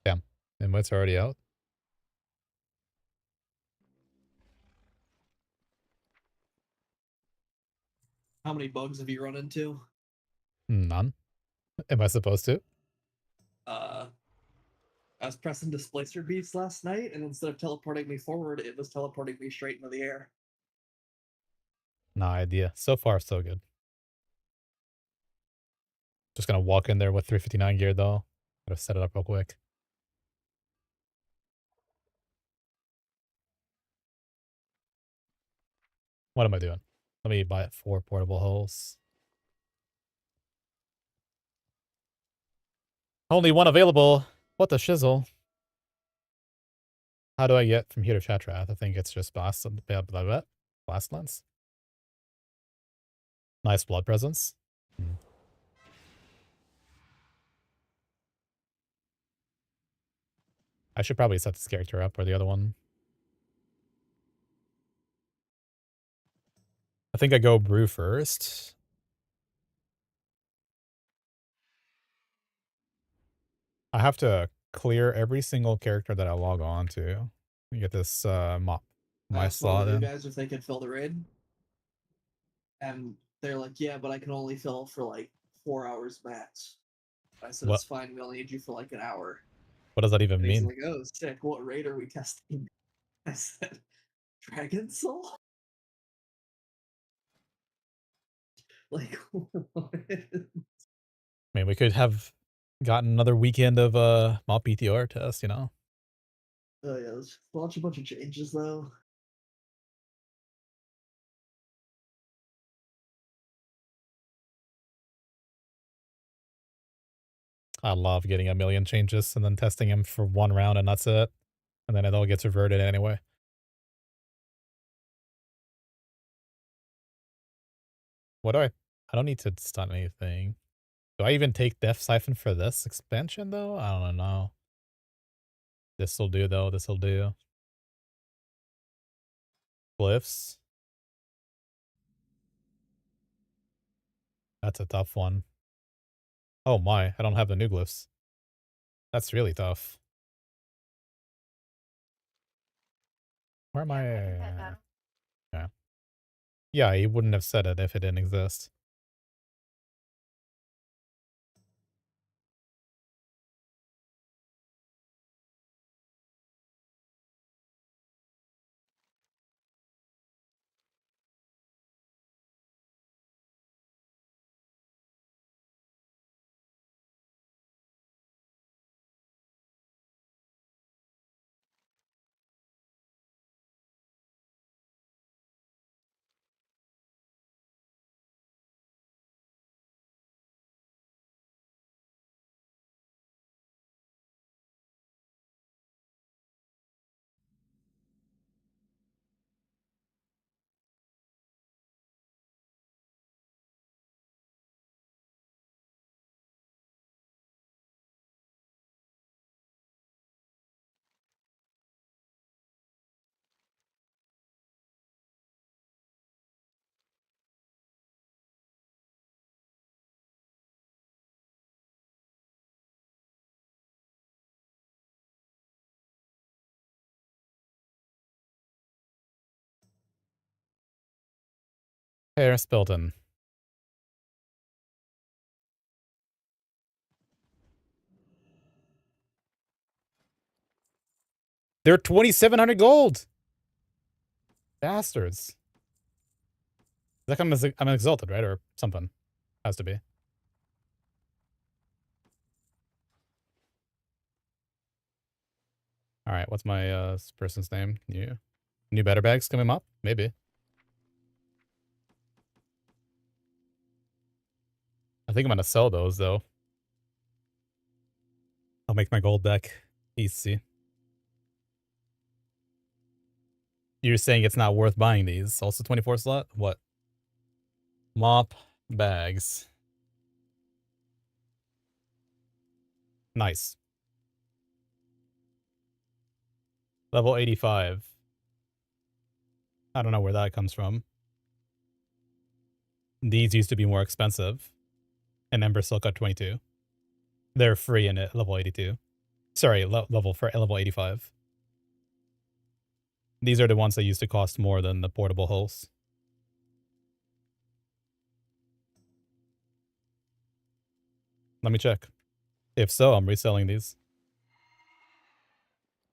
Speaker 1: Damn. Invite's already out.
Speaker 3: How many bugs have you run into?
Speaker 1: None. Am I supposed to?
Speaker 3: Uh, I was pressing displacer beats last night, and instead of teleporting me forward, it was teleporting me straight into the air.
Speaker 1: No idea. So far, so good. Just gonna walk in there with 359 gear though. Gotta set it up real quick. What am I doing? Let me buy 4 portable hulls. Only one available. What the shizzle? How do I get from here to Chatrath? I think it's just blast lens. Nice blood presence. Hmm. I should probably set this character up or the other one. I think I go brew first. I have to clear every single character that I log on to. Get this MoP
Speaker 3: I
Speaker 1: my
Speaker 3: asked one of
Speaker 1: slot
Speaker 3: the new
Speaker 1: in.
Speaker 3: guys if they could fill the raid, and they're like, "Yeah, but I can only fill for like 4 hours max." I said,
Speaker 1: What
Speaker 3: "It's fine. We only need you for like an hour."
Speaker 1: what does that even
Speaker 3: And he's
Speaker 1: mean?
Speaker 3: like, "Oh, sick. What raid are we testing?" I said, "Dragon Soul." Like, what?
Speaker 1: I mean, we could have gotten another weekend of MoP PTR test, you know?
Speaker 3: Oh yeah, let's launch a bunch of changes though.
Speaker 1: I love getting a million changes and then testing them for one round and that's it. And then it all gets reverted anyway. What do I don't need to stun anything. Do I even take Death Siphon for this expansion though? I don't know. This'll do though, this'll do. Glyphs. That's a tough one. Oh my, I don't have the new glyphs. That's really tough. Where am
Speaker 2: yeah,
Speaker 1: I?
Speaker 2: I can pet battle.
Speaker 1: Yeah. Yeah, he wouldn't have said it if it didn't exist. Harris Bilton. They're 2,700 gold. Bastards. That I'm exalted, right? Or something. Has to be. Alright, what's my person's name? New better bags coming up? Maybe. I think I'm gonna sell those though. I'll make my gold deck easy. You're saying it's not worth buying these. Also 24 slot? What? MoP bags. Nice. Level 85. I don't know where that comes from. These used to be more expensive. And Ember Silk at 22. They're free in it, level 82. Sorry, level 85. These are the ones that used to cost more than the portable hulls. Let me check. If so, I'm reselling these.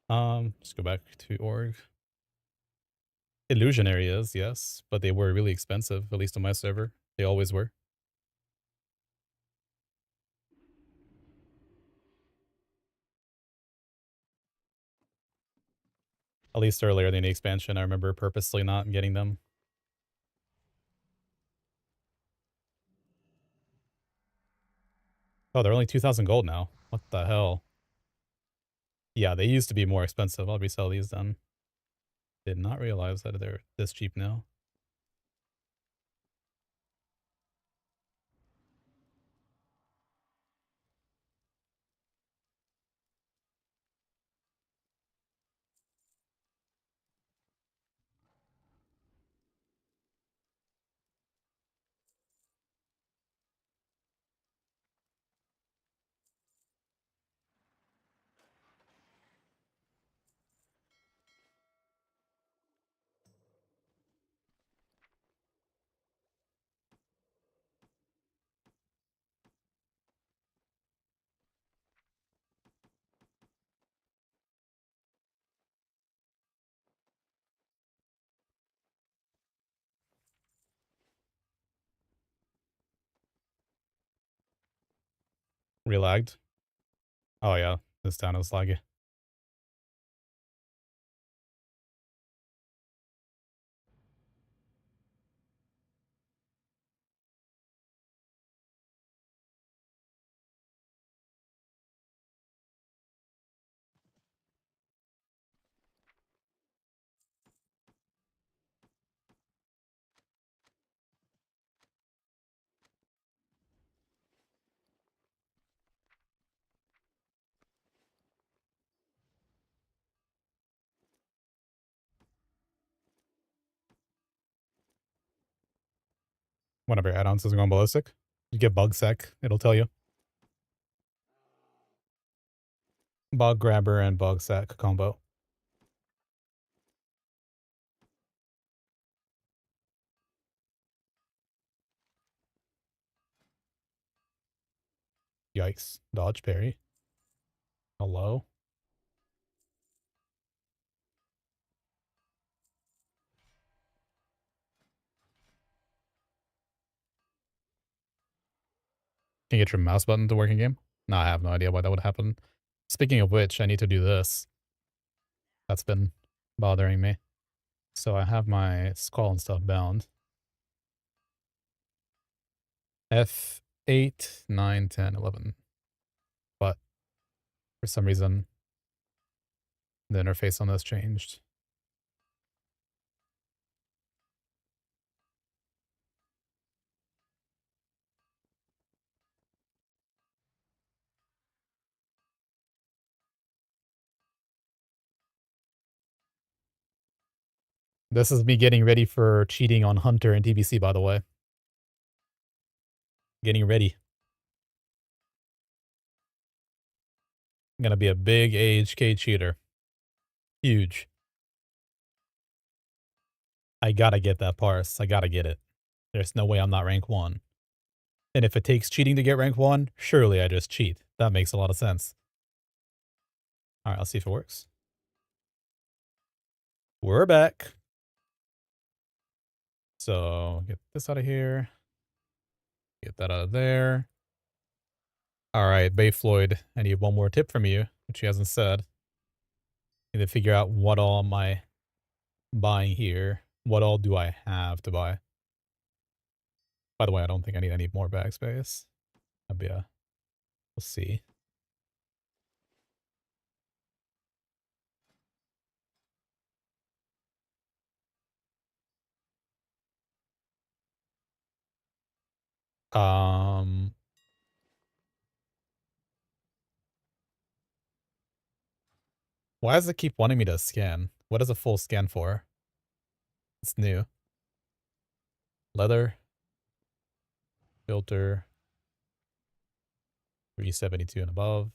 Speaker 1: Let's go back to org. Illusionary is, yes, but they were really expensive, at least on my server. They always were. At least earlier in the expansion, I remember purposely not getting them. Oh, they're only 2,000 gold now. What the hell? Yeah, they used to be more expensive. I'll resell these then. Did not realize that they're this cheap now. Relagged. Oh yeah, this town is laggy. One of your add-ons is going ballistic. You get bug sec, it'll tell you. Bug grabber and bug sec combo. Yikes. Dodge parry. Hello? Can you get your mouse button to work in game? No, I have no idea why that would happen. Speaking of which, I need to do this. That's been bothering me. So I have my skull and stuff bound. F8, 9, 10, 11. But for some reason, the interface on this changed. This is me getting ready for cheating on Hunter and TBC, by the way. Getting ready. I'm gonna be a big AHK cheater. Huge. I gotta get that parse. I gotta get it. There's no way I'm not rank 1. And if it takes cheating to get rank 1, surely I just cheat. That makes a lot of sense. Alright, let's see if it works. We're back. So get this out of here. Get that out of there. Alright, Bay Floyd, I need one more tip from you, which he hasn't said. Need to figure out what all am I buying here. What all do I have to buy? By the way, I don't think I need any more bag space. That'd be a... We'll see. Why does it keep wanting me to scan? What is a full scan for? It's new. Leather. Filter. 372 and above.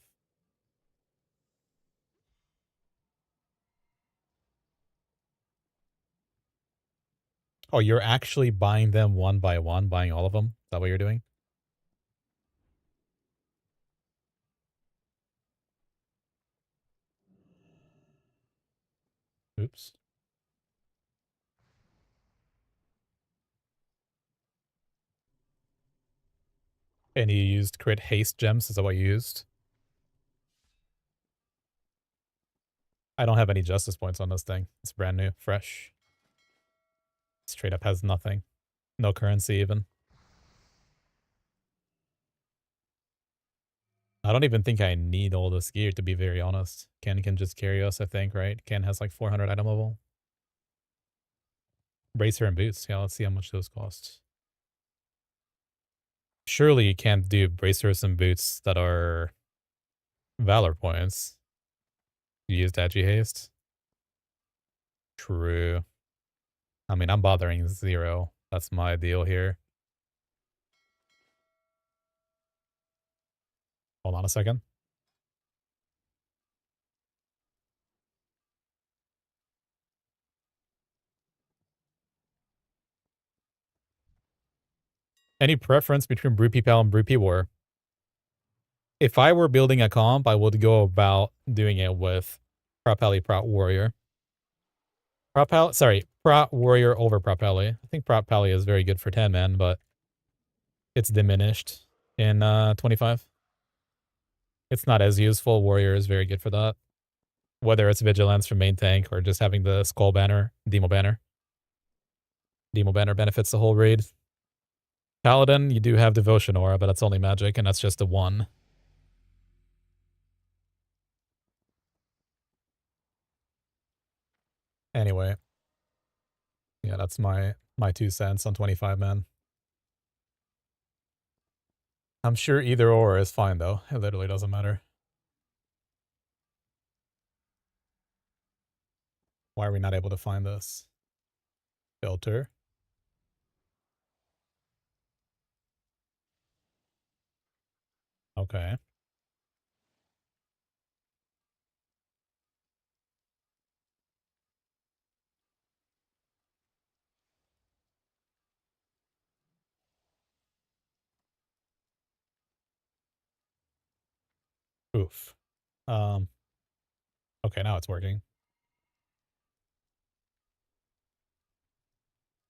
Speaker 1: Oh, you're actually buying them one by one, buying all of them? Is that what you're doing? Oops. And you used crit haste gems? Is that what you used? I don't have any justice points on this thing. It's brand new, fresh. Straight up has nothing. No currency even. I don't even think I need all this gear, to be very honest. Ken can just carry us, I think, right? Ken has like 400 item level. Bracer and boots. Yeah, let's see how much those cost. Surely you can't do bracers and boots that are valor points. You used Agi haste. True. I mean, I'm bothering 0. That's my deal here. Hold on a second. Any preference between Brew Pal and Brew War? If I were building a comp, I would go about doing it with Propelli Prot Warrior. Prot Warrior over Propelli. I think Propelli is very good for 10 man, but it's diminished in 25. It's not as useful. Warrior is very good for that. Whether it's Vigilance for main tank or just having the Skull Banner, Demo Banner. Demo Banner benefits the whole raid. Paladin, you do have Devotion Aura, but that's only magic, and that's just a 1. Anyway. Yeah, that's my 2 cents on 25 man. I'm sure either or is fine, though. It literally doesn't matter. Why are we not able to find this? Filter. Okay. Oof. Okay, now it's working.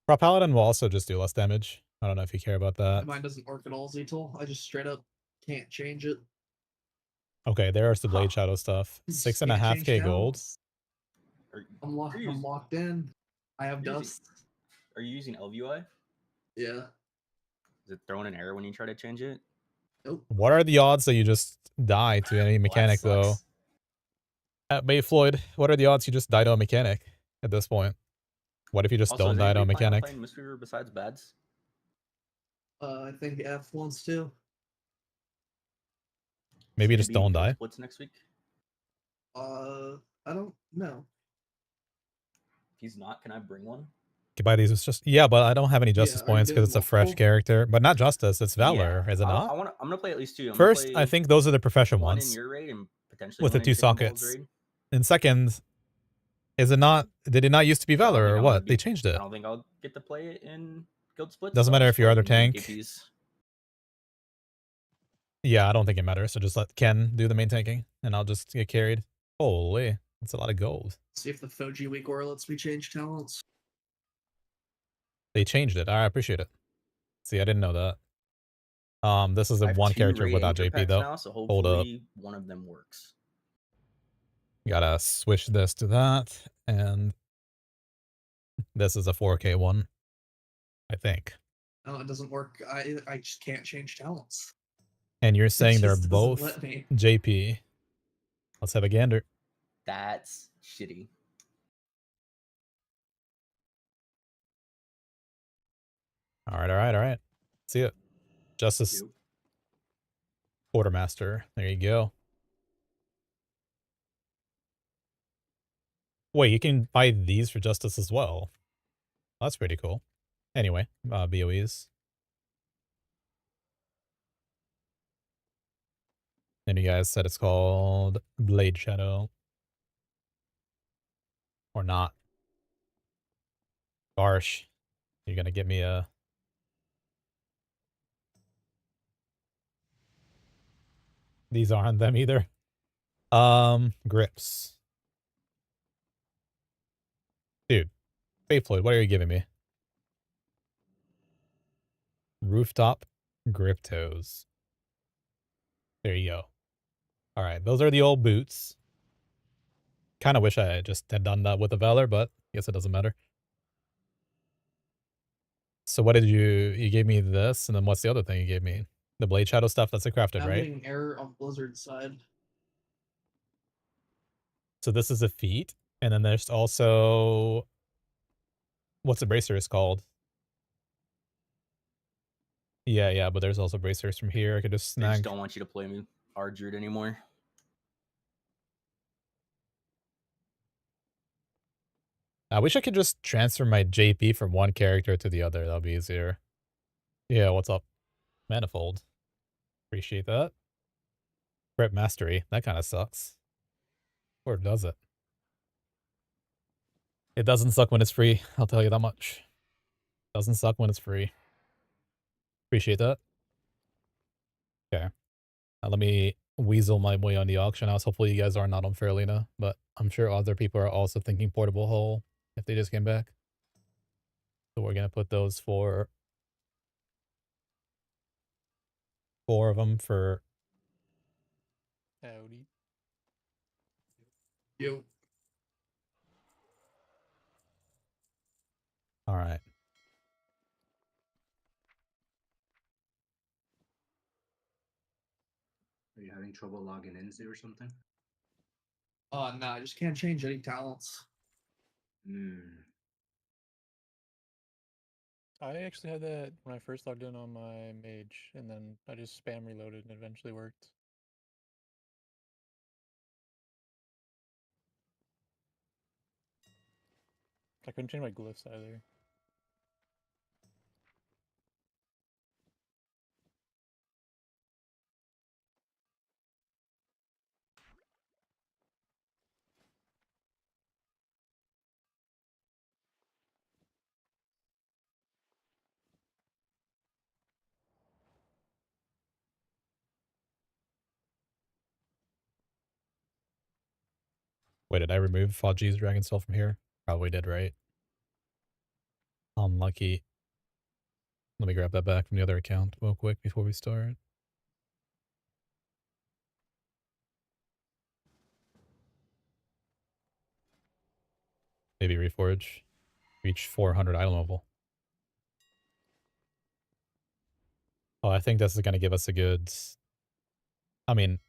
Speaker 1: Prop Paladin will also just do less damage. I don't know if you care about that.
Speaker 3: Mine doesn't work at all, Zetal. I just straight up can't change it.
Speaker 1: Okay, there's the Blade Shadow stuff. 6.5k gold.
Speaker 3: I'm locked in. I have dust.
Speaker 4: Are you using LVUI?
Speaker 3: Yeah.
Speaker 4: Is it throwing an error when you try to change it?
Speaker 3: Nope.
Speaker 1: What are the odds that you just die to any mechanic, though? At Bay Floyd, what are the odds you just die to a mechanic at this point? What if you just
Speaker 4: Also,
Speaker 1: don't die to a mechanic?
Speaker 4: Playing Mistweaver besides Bads?
Speaker 3: I think F wants to.
Speaker 1: Maybe just don't die.
Speaker 4: Splits next week.
Speaker 3: I don't know.
Speaker 4: If he's not, can I bring one?
Speaker 1: You buy these. It's just but I don't have any justice points because it's a fresh character. But not justice. It's Valor, is it not?
Speaker 4: I'm gonna play at least 2.
Speaker 1: First, I think those are the profession
Speaker 4: one
Speaker 1: ones
Speaker 4: in your raid and potentially
Speaker 1: with the
Speaker 4: one
Speaker 1: 2
Speaker 4: in Chicken Ball's
Speaker 1: sockets.
Speaker 4: raid.
Speaker 1: And second, is it not? Did it not used to be Valor or what? They changed it.
Speaker 4: I don't think I'll get to play it in Guild Splits.
Speaker 1: Doesn't matter if you're other tank.
Speaker 4: KPs.
Speaker 1: Yeah, I don't think it matters. So just let Ken do the main tanking, and I'll just get carried. Holy, that's a lot of gold.
Speaker 3: See if the Foji Week Aura lets me change talents.
Speaker 1: They changed it. I appreciate it. See, I didn't know that. This is a
Speaker 4: I have
Speaker 1: one
Speaker 4: 2
Speaker 1: character
Speaker 4: raid
Speaker 1: without
Speaker 4: anchor
Speaker 1: JP
Speaker 4: packs
Speaker 1: though.
Speaker 4: now, so
Speaker 1: Hold up.
Speaker 4: hopefully one of them works.
Speaker 1: Gotta switch this to that, and this is a 4K one, I think.
Speaker 3: No, it doesn't work. I just can't change talents.
Speaker 1: And you're
Speaker 3: It
Speaker 1: saying they're
Speaker 3: just doesn't
Speaker 1: both
Speaker 3: let me.
Speaker 1: JP. Let's have a gander.
Speaker 4: That's shitty.
Speaker 1: All right, all right, all right. See it. Justice
Speaker 4: Yep.
Speaker 1: Quartermaster. There you go. Wait, you can buy these for Justice as well. That's pretty cool. Anyway, BOEs. And you guys said it's called Blade Shadow. Or not. Gosh. You're gonna get me a... These aren't them either. Grips. Dude, Faith Floyd, what are you giving me? Rooftop grip toes. There you go. Alright, those are the old boots. Kind of wish I just had done that with the Valor, but I guess it doesn't matter. So what did you gave me this, and then what's the other thing you gave me? The Blade Shadow stuff, that's a crafted,
Speaker 3: I'm
Speaker 1: right?
Speaker 3: getting error on Blizzard's side.
Speaker 1: So this is a feat, and then there's also... What's the bracers called? Yeah, but there's also bracers from here. I could just
Speaker 4: They just
Speaker 1: snag.
Speaker 4: don't want you to play me hard druid anymore.
Speaker 1: I wish I could just transfer my JP from one character to the other. That'll be easier. Yeah, what's up? Manifold. Appreciate that. Prep Mastery. That kind of sucks. Or does it? It doesn't suck when it's free. I'll tell you that much. Doesn't suck when it's free. Appreciate that. Okay. Now let me weasel my way on the auction house. Hopefully you guys are not on Fairlena, but I'm sure other people are also thinking portable hull if they just came back. So we're going to put those for 4 of them for...
Speaker 5: Howdy.
Speaker 3: Yo.
Speaker 1: All right.
Speaker 6: Are you having trouble logging in or something?
Speaker 3: No, I just can't change any talents.
Speaker 5: I actually had that when I first logged in on my mage, and then I just spam reloaded and it eventually worked. I couldn't change my glyphs either.
Speaker 1: Wait, did I remove Fodgy's Dragonsteel from here? Probably did, right? Unlucky. Let me grab that back from the other account real quick before we start. Maybe Reforge. Reach 400 item level. Oh, I think this is going to give us a good... I mean...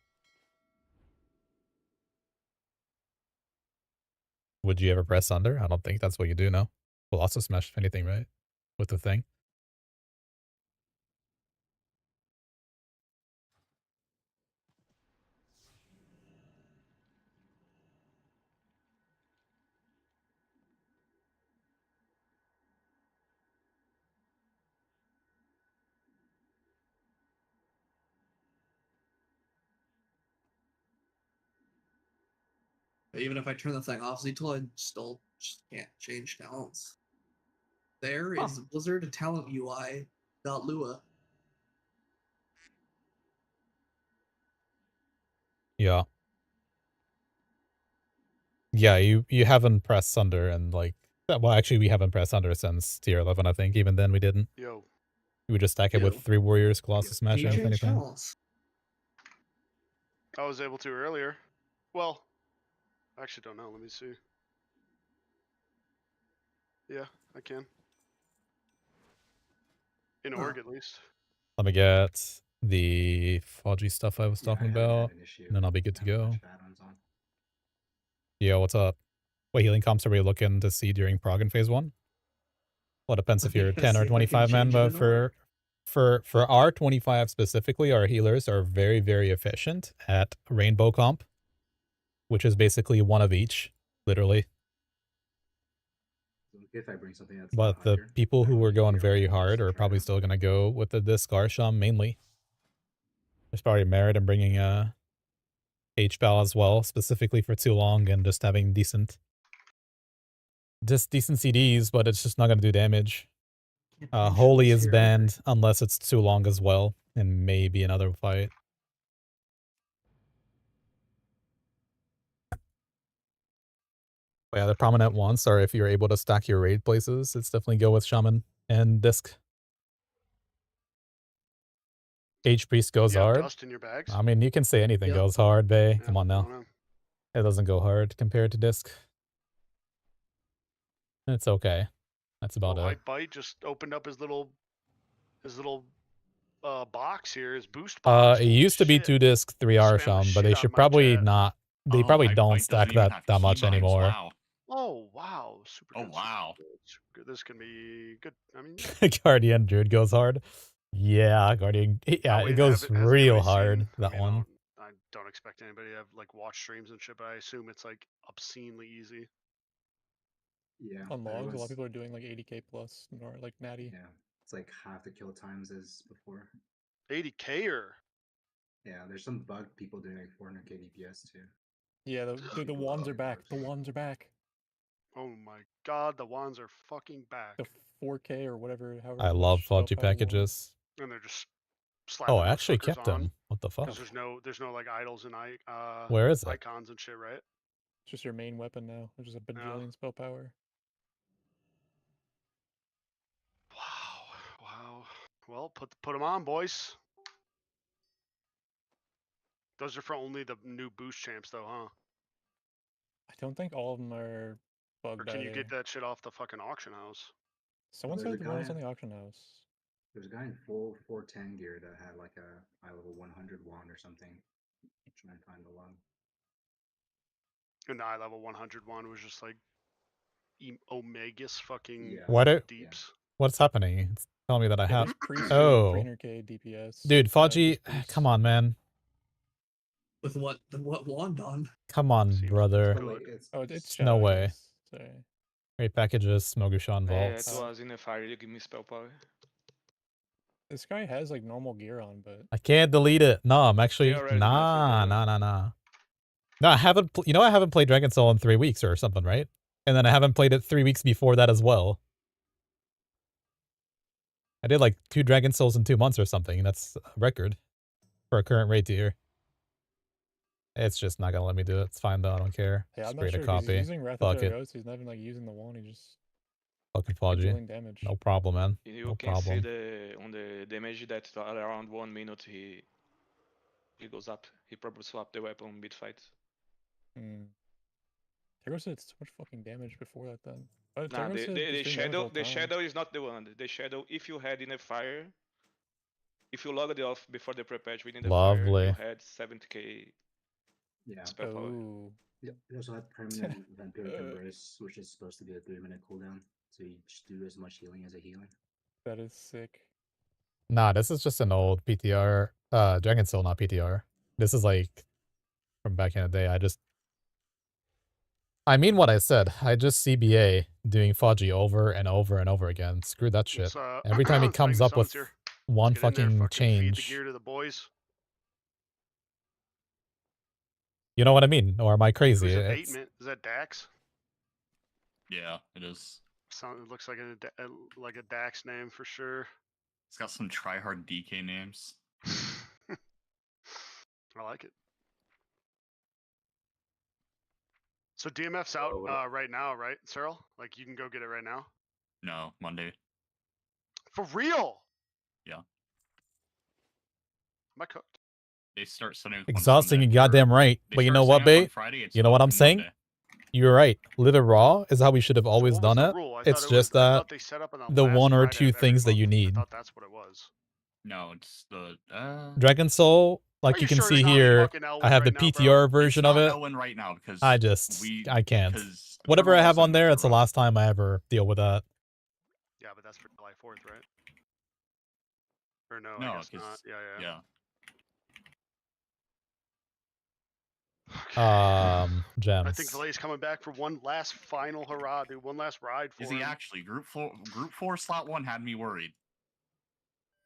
Speaker 1: Would you ever press under? I don't think that's what you do, no? We'll also smash anything, right? With the thing.
Speaker 3: Even if I turn the thing off, Zetool, I still just can't change talents. There is Blizzard talent UI .lua.
Speaker 1: Yeah. Yeah, you haven't pressed under in like Well, actually, we haven't pressed under since tier 11, I think. Even then, we didn't.
Speaker 7: Yo,
Speaker 1: We would just stack it
Speaker 3: Yo.
Speaker 1: with 3 warriors, Colossus
Speaker 3: Can you
Speaker 1: Smasher, if
Speaker 3: change
Speaker 1: anything.
Speaker 3: channels?
Speaker 7: I was able to earlier. Well, I actually don't know. Let me see. Yeah, I can. In
Speaker 3: Huh.
Speaker 7: org, at least.
Speaker 1: Let me get the Fodgy stuff I was
Speaker 6: Yeah, I
Speaker 1: talking
Speaker 6: haven't had
Speaker 1: about,
Speaker 6: an issue
Speaker 1: and then I'll be good to
Speaker 6: having
Speaker 1: go.
Speaker 6: much add-ons on.
Speaker 1: Yo, what's up? What healing comps are we looking to see during Prog in Phase 1? Well, depends if you're
Speaker 3: Gonna
Speaker 1: 10
Speaker 3: see
Speaker 1: or
Speaker 3: if I can
Speaker 1: 25 man,
Speaker 3: change it
Speaker 1: but
Speaker 3: in order.
Speaker 1: for our 25 specifically, our healers are very, very efficient at Rainbow Comp, which is basically one of each, literally.
Speaker 6: If I bring something that's
Speaker 1: But
Speaker 6: not
Speaker 1: the
Speaker 6: 100,
Speaker 1: people
Speaker 6: I
Speaker 1: who
Speaker 6: would
Speaker 1: were
Speaker 6: do
Speaker 1: going
Speaker 6: hero
Speaker 1: very
Speaker 6: and
Speaker 1: hard
Speaker 6: just
Speaker 1: are
Speaker 6: try
Speaker 1: probably
Speaker 6: to-
Speaker 1: still going to go with the Disc Arsham mainly. There's probably merit in bringing H-Bal as well, specifically for too long and just having decent CDs, but it's just not going to do damage.
Speaker 3: Can't change
Speaker 1: Holy
Speaker 3: channels
Speaker 1: is
Speaker 3: here
Speaker 1: banned unless it's too long as well, and maybe another fight. But yeah, the prominent ones are if you're able to stack your raid places, it's definitely go with Shaman and Disc. H-Priest goes
Speaker 7: You have
Speaker 1: hard.
Speaker 7: dust in your bags?
Speaker 1: I mean, you can say anything
Speaker 3: Yep.
Speaker 1: goes hard, Bay.
Speaker 7: Yeah,
Speaker 1: Come on
Speaker 7: I
Speaker 1: now.
Speaker 7: don't know.
Speaker 1: It doesn't go hard compared to Disc. It's okay. That's about
Speaker 7: Well,
Speaker 1: it.
Speaker 7: White Bite just opened up his little box here, his boost box.
Speaker 1: It
Speaker 7: Holy
Speaker 1: used to be
Speaker 7: shit.
Speaker 1: 2 Disc, 3
Speaker 7: Spam the
Speaker 1: Arsham, but they
Speaker 7: shit out of
Speaker 1: should
Speaker 7: my
Speaker 1: probably
Speaker 7: chat.
Speaker 1: not. They
Speaker 8: Oh,
Speaker 1: probably
Speaker 8: Hype
Speaker 1: don't
Speaker 8: Bite
Speaker 1: stack
Speaker 8: doesn't even
Speaker 1: that
Speaker 8: have
Speaker 1: much
Speaker 8: keybinds,
Speaker 1: anymore.
Speaker 8: Wow.
Speaker 7: Oh, wow. Super
Speaker 8: Oh,
Speaker 7: good.
Speaker 8: wow.
Speaker 7: Super good, super good. This can be good. I mean, yeah.
Speaker 1: Guardian Druid goes hard. Yeah, Guardian. Yeah, it goes
Speaker 7: Has
Speaker 1: real
Speaker 7: anybody
Speaker 1: hard,
Speaker 7: seen,
Speaker 1: that one.
Speaker 7: I don't expect anybody to have like watch streams and shit, but I assume it's like obscenely easy.
Speaker 6: Yeah.
Speaker 5: On
Speaker 6: there
Speaker 5: logs, a lot
Speaker 6: was-
Speaker 5: of people are doing like 80k plus, or like natty.
Speaker 6: Yeah, it's like half the kill times as before.
Speaker 7: 80k or
Speaker 6: Yeah, there's some bug people doing like 400k DPS too.
Speaker 5: Yeah, the
Speaker 6: People
Speaker 5: wands
Speaker 6: love
Speaker 5: are back.
Speaker 6: it.
Speaker 5: The wands are back.
Speaker 7: oh my god, the wands are fucking back,
Speaker 5: The 4k or whatever. However
Speaker 1: I love
Speaker 5: much spell
Speaker 1: Fodgy
Speaker 5: power wand.
Speaker 1: packages.
Speaker 7: and they're just slapping
Speaker 1: Oh, I
Speaker 7: those
Speaker 1: actually
Speaker 7: fuckers
Speaker 1: kept
Speaker 7: on.
Speaker 1: them. What the fuck?
Speaker 7: Because there's no like idols and
Speaker 1: Where is it?
Speaker 7: icons and shit, right?
Speaker 5: It's just your main weapon now, which is a bajillion spell power.
Speaker 7: Wow. Well, put them on, boys. Those are for only the new boost champs, though, huh?
Speaker 5: I don't think all of them are
Speaker 7: Or
Speaker 5: bugged
Speaker 7: can
Speaker 5: either.
Speaker 7: you get that shit off the fucking auction house?
Speaker 5: Someone
Speaker 6: there's
Speaker 5: said
Speaker 6: a
Speaker 5: to run this
Speaker 6: guy-
Speaker 5: on the auction house.
Speaker 6: There's a guy in full 410 gear that had like a high level 100 wand or something. Try and find the log.
Speaker 7: And the eye level 100 one was just like Omegas fucking
Speaker 6: Yeah.
Speaker 1: What it?
Speaker 7: deeps.
Speaker 1: What's happening? It's telling me that I
Speaker 5: Yeah,
Speaker 1: have.
Speaker 5: this priest
Speaker 1: Oh.
Speaker 5: 300k DPS.
Speaker 1: Dude,
Speaker 5: this
Speaker 1: Fodgy,
Speaker 5: priest.
Speaker 1: come on, man.
Speaker 3: With what wand on?
Speaker 1: Come on,
Speaker 7: Seems
Speaker 1: brother.
Speaker 6: But like,
Speaker 7: good.
Speaker 6: it's
Speaker 5: Oh, it's
Speaker 1: No
Speaker 5: shadow,
Speaker 1: way.
Speaker 5: yes. Sorry.
Speaker 1: Great packages, Smogushan
Speaker 9: Yeah,
Speaker 1: vaults.
Speaker 9: it was in a fire. You give me spell power.
Speaker 5: This guy has like normal gear on, but
Speaker 1: I can't delete it. No, I'm actually
Speaker 9: already
Speaker 1: nah.
Speaker 9: messed
Speaker 1: No, I haven't. You know, I haven't played Dragon Soul in 3 weeks or something, right? And then I haven't played it 3 weeks before that as well. I did like 2 Dragon Souls in 2 months or something. That's a record for a current raid tier. It's just not gonna let me do it. It's fine though. I don't care.
Speaker 5: yeah,
Speaker 1: Just
Speaker 5: I'm not
Speaker 1: create
Speaker 5: sure
Speaker 1: a
Speaker 5: 'cause he's
Speaker 1: copy.
Speaker 5: using Wrath
Speaker 1: Fuck
Speaker 5: of
Speaker 1: it.
Speaker 5: Ghost. He's not even like using the wand. He just
Speaker 1: Fucking Fodgy.
Speaker 5: dealing damage.
Speaker 1: No problem, man.
Speaker 9: You
Speaker 1: No
Speaker 9: can
Speaker 1: problem.
Speaker 9: see on the damage that around 1 minute he goes up. He probably swapped the weapon mid fight.
Speaker 5: Tergos did so much fucking damage before that then.
Speaker 9: Nah,
Speaker 5: Tergos did
Speaker 9: the
Speaker 5: just doing damage all
Speaker 9: the
Speaker 5: time.
Speaker 9: shadow is not the one. The shadow, if you had in a fire, if you logged it off before the pre-patch within the fire,
Speaker 1: Lovely.
Speaker 9: you had 70k
Speaker 6: yeah.
Speaker 9: spell power.
Speaker 5: Oh,
Speaker 6: Yep. You also had permanent vampiric embrace, which is supposed to be a 3-minute cooldown. So you just do as much healing as a healing.
Speaker 5: that is sick.
Speaker 1: Nah, this is just an old PTR. Dragon Soul, not PTR. This is like from back in the day. I mean what I said. I just CBA doing Fodgy over and over and over again. Screw that shit.
Speaker 7: Let's,
Speaker 1: Every time he
Speaker 7: let's bang
Speaker 1: comes
Speaker 7: the
Speaker 1: up with
Speaker 7: suns here.
Speaker 1: one
Speaker 7: Let's get in there,
Speaker 1: fucking
Speaker 7: feed the
Speaker 1: change.
Speaker 7: gear to the boys.
Speaker 1: You know what I mean? Or am I crazy?
Speaker 7: Who's
Speaker 1: It's-
Speaker 7: abatement? Is that Dax?
Speaker 8: Yeah, it is.
Speaker 7: It looks like a Dax name for sure.
Speaker 8: It's got some tryhard DK names.
Speaker 7: I like it. So DMF's out
Speaker 10: what-
Speaker 7: right now, right, Cyril? Like you can go get it right now.
Speaker 8: No, Monday.
Speaker 7: For real?
Speaker 8: Yeah.
Speaker 7: Am I cooked?
Speaker 8: They start setting up on
Speaker 1: Exhausting,
Speaker 8: Sunday,
Speaker 1: you goddamn
Speaker 8: or
Speaker 1: right.
Speaker 8: they
Speaker 1: But you
Speaker 8: start
Speaker 1: know what,
Speaker 8: setting up on
Speaker 1: Bait?
Speaker 8: Friday, it's
Speaker 1: You know what
Speaker 8: up
Speaker 1: I'm
Speaker 8: on
Speaker 1: saying?
Speaker 8: Monday.
Speaker 1: You're right. Live it raw is how we should have
Speaker 7: So
Speaker 1: always
Speaker 7: what was
Speaker 1: done
Speaker 7: the
Speaker 1: it.
Speaker 7: rule? I
Speaker 1: It's
Speaker 7: thought it was,
Speaker 1: just
Speaker 7: I
Speaker 1: that
Speaker 7: thought they set up on
Speaker 1: the
Speaker 7: last
Speaker 1: one or
Speaker 7: Friday
Speaker 1: two
Speaker 7: of every
Speaker 1: things that
Speaker 7: month.
Speaker 1: you
Speaker 7: I
Speaker 1: need.
Speaker 7: thought that's what it was.
Speaker 8: No, it's the
Speaker 1: Dragon Soul, like
Speaker 7: Are
Speaker 1: you can
Speaker 7: sure
Speaker 1: see
Speaker 7: it's not
Speaker 1: here,
Speaker 7: fucking Elwyn
Speaker 1: I have
Speaker 7: right
Speaker 1: the
Speaker 7: now, bro?
Speaker 1: PTR
Speaker 8: it's
Speaker 1: version of
Speaker 8: not
Speaker 1: it.
Speaker 8: Elwyn right now because
Speaker 1: I can't.
Speaker 8: because
Speaker 1: Whatever I
Speaker 8: we're all
Speaker 1: have on
Speaker 8: sending
Speaker 1: there,
Speaker 8: it
Speaker 1: it's the
Speaker 8: to Rob.
Speaker 1: last time I ever deal with that.
Speaker 7: Yeah, but that's for July 4th, right? Or no, I
Speaker 8: No,
Speaker 7: guess not.
Speaker 8: because
Speaker 7: Yeah.
Speaker 1: Gems.
Speaker 7: I think Valet's coming back for one last final hurrah, dude. One last ride for
Speaker 8: Is
Speaker 7: him.
Speaker 8: he actually Group 4 slot 1 had me worried.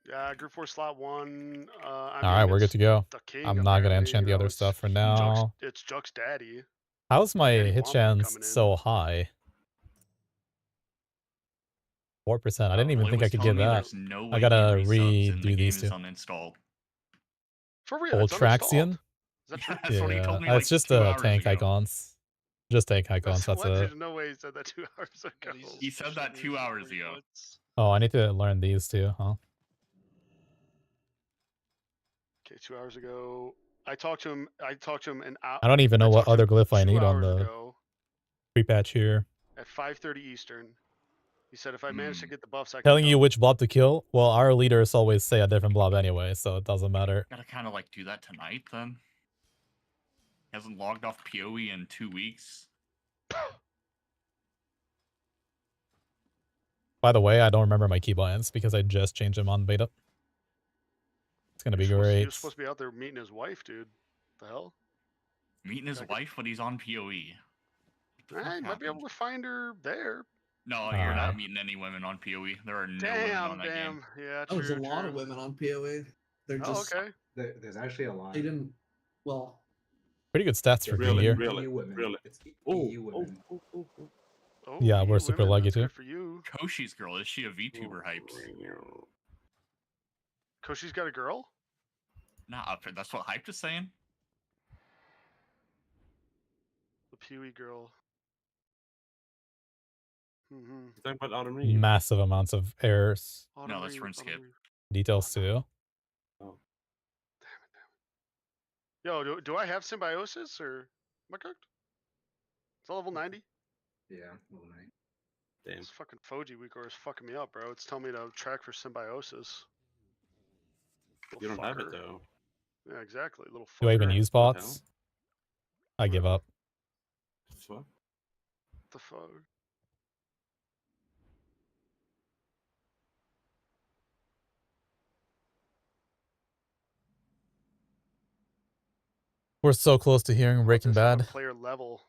Speaker 7: Yeah, Group 4 slot 1.
Speaker 1: All right, we're good to go.
Speaker 7: The king,
Speaker 1: I'm not gonna
Speaker 7: apparently,
Speaker 1: enchant the other
Speaker 7: it's
Speaker 1: stuff for
Speaker 7: Jux's-
Speaker 1: now.
Speaker 7: It's Jux's daddy.
Speaker 1: How's my
Speaker 7: Daddy
Speaker 1: hit
Speaker 7: Wombat
Speaker 1: chance
Speaker 7: coming in.
Speaker 1: so high? 4%. I didn't even
Speaker 8: Blake
Speaker 1: think I
Speaker 8: was
Speaker 1: could
Speaker 8: telling
Speaker 1: get
Speaker 8: me
Speaker 1: that.
Speaker 8: there's no way
Speaker 1: I gotta
Speaker 8: he resubs and the
Speaker 1: redo
Speaker 8: game
Speaker 1: these
Speaker 8: is
Speaker 1: two.
Speaker 8: uninstalled.
Speaker 7: For real,
Speaker 1: Old
Speaker 7: it's uninstalled.
Speaker 1: Traxian?
Speaker 7: Is that true?
Speaker 8: That's what he
Speaker 1: Yeah,
Speaker 8: told me
Speaker 1: it's
Speaker 8: like
Speaker 1: just
Speaker 8: 2
Speaker 1: the
Speaker 8: hours
Speaker 1: tank
Speaker 8: ago.
Speaker 1: icons. Just tank icons, that's
Speaker 7: what?
Speaker 1: it.
Speaker 7: There's no way he said that 2 hours ago.
Speaker 8: He said that 2 hours ago.
Speaker 1: Oh, I need to learn these too, huh?
Speaker 7: Okay, 2 hours ago. I talked to him an hour.
Speaker 1: I don't even know what other glyph I
Speaker 7: 2
Speaker 1: need on
Speaker 7: hours
Speaker 1: the
Speaker 7: ago
Speaker 1: pre-patch here.
Speaker 7: at 5:30 Eastern. He said if I manage to get the buffs, I can
Speaker 1: Telling you
Speaker 7: come.
Speaker 1: which blob to kill? Well, our leaders always say a different blob anyway, so it doesn't matter.
Speaker 8: Gotta kind of like do that tonight then. He hasn't logged off PoE in 2 weeks.
Speaker 1: By the way, I don't remember my keybinds because I just changed them on beta. It's gonna be
Speaker 7: He
Speaker 1: great.
Speaker 7: was supposed to be out there meeting his wife, dude. The hell?
Speaker 8: Meeting his wife, but he's on PoE.
Speaker 7: I might be able to find her there.
Speaker 8: No, you're not meeting any women on PoE. There are no women on that game.
Speaker 7: Yeah,
Speaker 3: Oh,
Speaker 7: true.
Speaker 3: there's a lot of
Speaker 7: true.
Speaker 3: women on PoE. They're
Speaker 7: Oh,
Speaker 3: just
Speaker 7: okay.
Speaker 6: There's actually a lot.
Speaker 3: they didn't. Well,
Speaker 1: Pretty good stats for
Speaker 6: Really,
Speaker 1: gear.
Speaker 6: really, women. It's EU women.
Speaker 7: Oh,
Speaker 1: Yeah, we're
Speaker 7: EU
Speaker 1: super
Speaker 7: women,
Speaker 1: lucky
Speaker 7: that's
Speaker 1: too.
Speaker 7: good for you.
Speaker 8: Koshi's girl, is she a VTuber hyped?
Speaker 7: Koshi's got a girl?
Speaker 8: Nah, that's what hyped is saying.
Speaker 7: The Pewee girl.
Speaker 1: Massive amounts of errors.
Speaker 8: No, that's RuneScape.
Speaker 1: Details too.
Speaker 7: Yo, do I have symbiosis or am I cooked? Is that level 90?
Speaker 6: Yeah, level 9.
Speaker 10: Damn.
Speaker 7: This fucking Foji Weaker is fucking me up, bro. It's telling me to track for symbiosis.
Speaker 10: You don't have it
Speaker 7: fucker.
Speaker 10: though.
Speaker 7: Yeah, exactly. Little fucker.
Speaker 1: Do I even use
Speaker 10: What the
Speaker 1: bots? I give up.
Speaker 10: What?
Speaker 7: The fuck?
Speaker 1: We're so close to hearing Breaking
Speaker 7: This on
Speaker 1: Bad.
Speaker 7: player level.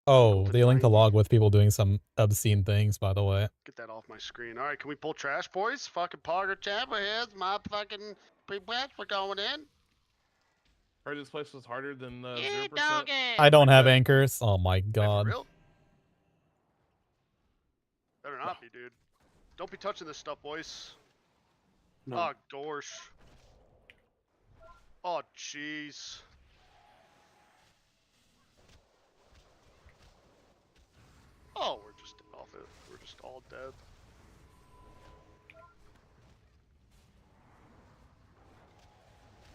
Speaker 1: Oh, they linked a log with people doing some obscene things, by the way.
Speaker 7: Get that off my screen. All right, can we pull trash, boys? Fucking Pogger Chamber heads. My fucking pre-patch. We're going in.
Speaker 11: Heard this place was harder than the
Speaker 2: Yeah,
Speaker 11: 0%.
Speaker 2: doggy.
Speaker 1: I don't have anchors. Oh my
Speaker 7: Wait, for
Speaker 1: god.
Speaker 7: real? Better not be, dude. Don't be touching this stuff, boys.
Speaker 10: No.
Speaker 7: Oh, gosh. Oh, jeez. Oh, we're just off it. We're just all dead.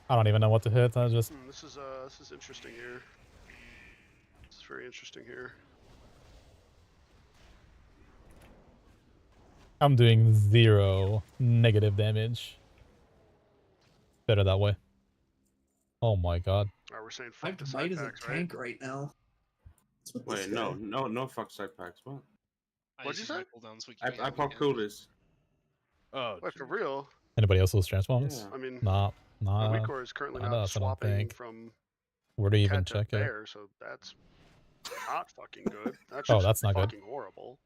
Speaker 1: I don't even know what to hit. I just
Speaker 7: This is interesting here. This is very interesting here.
Speaker 1: I'm doing 0 negative damage. Better that way. Oh my god.
Speaker 7: Alright, we're saying
Speaker 3: I
Speaker 7: fuck the
Speaker 3: might
Speaker 7: side
Speaker 3: as a
Speaker 7: packs, right?
Speaker 3: tank right now. That's what this
Speaker 10: Wait, no,
Speaker 3: guy-
Speaker 10: no fuck side packs. What?
Speaker 7: What'd you say?
Speaker 10: I pop coolers.
Speaker 11: Oh,
Speaker 7: Wait, for real?
Speaker 1: Anybody else lose transforms?
Speaker 10: Yeah.
Speaker 7: I mean,
Speaker 1: Nah,
Speaker 7: my
Speaker 1: nah.
Speaker 7: Weakor is currently
Speaker 1: not
Speaker 7: not
Speaker 1: us, I don't
Speaker 7: swapping
Speaker 1: think.
Speaker 7: from
Speaker 1: Where do you even
Speaker 7: cat to
Speaker 1: check it?
Speaker 7: bear, so that's not fucking good. That's
Speaker 1: Oh,
Speaker 7: just
Speaker 1: that's not good.
Speaker 7: fucking horrible.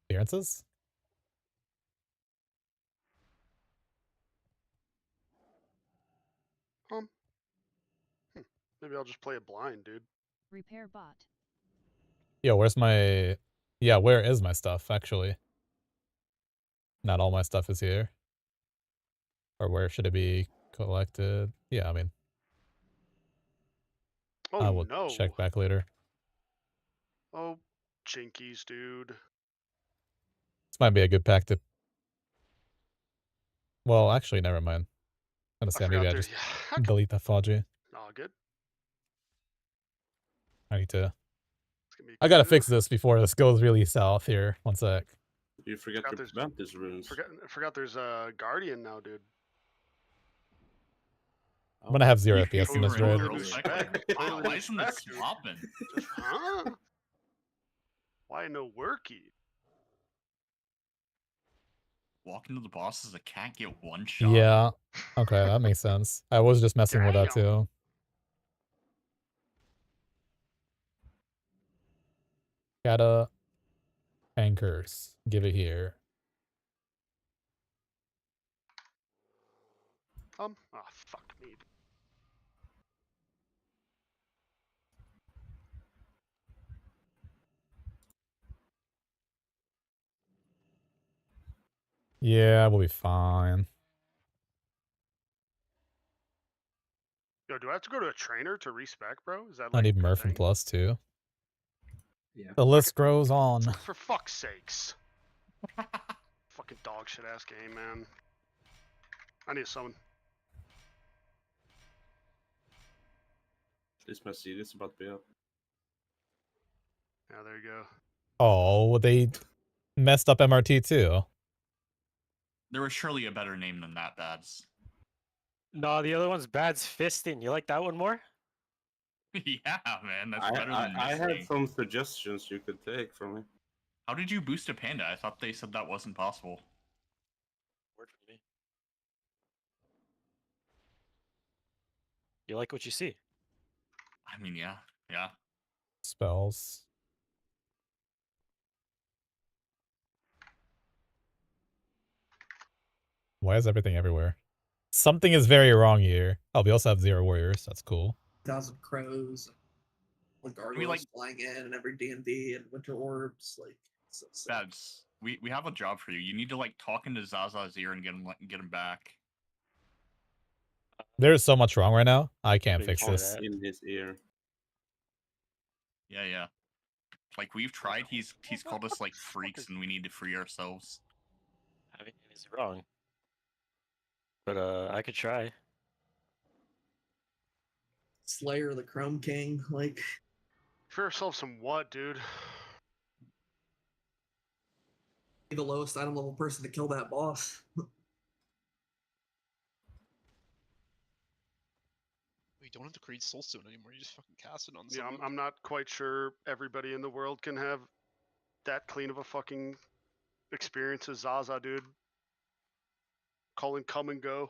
Speaker 1: Appearances?
Speaker 7: Maybe I'll just play it blind, dude.
Speaker 2: Repair bot.
Speaker 1: Yo, where's my... Yeah, where is my stuff, actually? Not all my stuff is here. Or where should it be collected. Yeah, I mean,
Speaker 7: Oh
Speaker 1: I will
Speaker 7: no.
Speaker 1: check back later.
Speaker 7: Oh, jinkies, dude.
Speaker 1: This might be a good pack to. Well, actually, never mind. I'm gonna
Speaker 7: I
Speaker 1: say maybe
Speaker 7: forgot
Speaker 1: I
Speaker 7: there.
Speaker 1: just
Speaker 7: Yeah.
Speaker 1: delete that Faji.
Speaker 7: All good.
Speaker 1: I need to.
Speaker 7: It's gonna be
Speaker 1: I gotta
Speaker 7: good.
Speaker 1: fix this before this goes really south here. One sec.
Speaker 10: You forget
Speaker 7: Forgot
Speaker 10: to
Speaker 7: there's-
Speaker 10: prevent these runes.
Speaker 7: Forgot there's a guardian now, dude.
Speaker 1: I'm gonna have 0
Speaker 10: You
Speaker 1: FPS in this
Speaker 10: totally
Speaker 1: raid.
Speaker 10: ruined
Speaker 7: Respect.
Speaker 10: it.
Speaker 8: Wow,
Speaker 7: Totally
Speaker 8: why isn't it
Speaker 7: respect, dude.
Speaker 8: swapping?
Speaker 7: Just, huh? Why no worky?
Speaker 8: Walk into the boss as a cat, get one shot.
Speaker 1: Yeah. Okay, that makes sense. I was just messing with that
Speaker 7: Damn.
Speaker 1: too. Gotta anchors. Give it here.
Speaker 7: Oh, fuck me.
Speaker 1: Yeah, we'll be fine.
Speaker 7: Yo, do I have to go to a trainer to respec, bro? Is that
Speaker 1: I
Speaker 7: like
Speaker 1: need
Speaker 7: a
Speaker 1: Murph and
Speaker 7: thing?
Speaker 1: plus too.
Speaker 6: Yeah.
Speaker 1: The list grows on.
Speaker 7: For fuck's sakes. Fucking dog shit ass game, man. I need a summon.
Speaker 10: This Mercedes about to be up.
Speaker 7: Yeah, there you go.
Speaker 1: Oh, they messed up MRT too.
Speaker 8: There was surely a better name than that, Bads.
Speaker 12: No, the other one's Bad's Fisting. You like that one more?
Speaker 8: Yeah, man, that's better than
Speaker 10: I had
Speaker 8: missing.
Speaker 10: some suggestions you could take from me.
Speaker 8: How did you boost a panda? I thought they said that wasn't possible.
Speaker 12: Word for me. You like what you see?
Speaker 8: I mean, yeah, yeah.
Speaker 1: Spells. Why is everything everywhere? Something is very wrong here. Oh, we also have 0 warriors. That's cool.
Speaker 3: 1,000 crows, like gargoyles
Speaker 8: like-
Speaker 3: flying in, and every D&D and winter orbs. Like, so sick.
Speaker 8: Bads, we have a job for you. You need to like talk into Zaza's ear and get him back.
Speaker 1: There's so much wrong right now. I can't
Speaker 12: Big
Speaker 1: fix
Speaker 12: part of
Speaker 1: this.
Speaker 12: that.
Speaker 10: In his ear.
Speaker 8: Yeah, yeah. Like we've tried. He's called us like freaks, and we need to free ourselves.
Speaker 12: I mean, he's wrong. But I could try.
Speaker 3: Slayer the Chrome King, like,
Speaker 7: For yourself some what, dude?
Speaker 3: be the lowest item level person to kill that boss.
Speaker 13: You don't have to create Soulstone anymore. You just fucking cast it on
Speaker 7: Yeah,
Speaker 13: someone.
Speaker 7: I'm not quite sure everybody in the world can have that clean of a fucking experience as Zaza, dude. Calling come and go.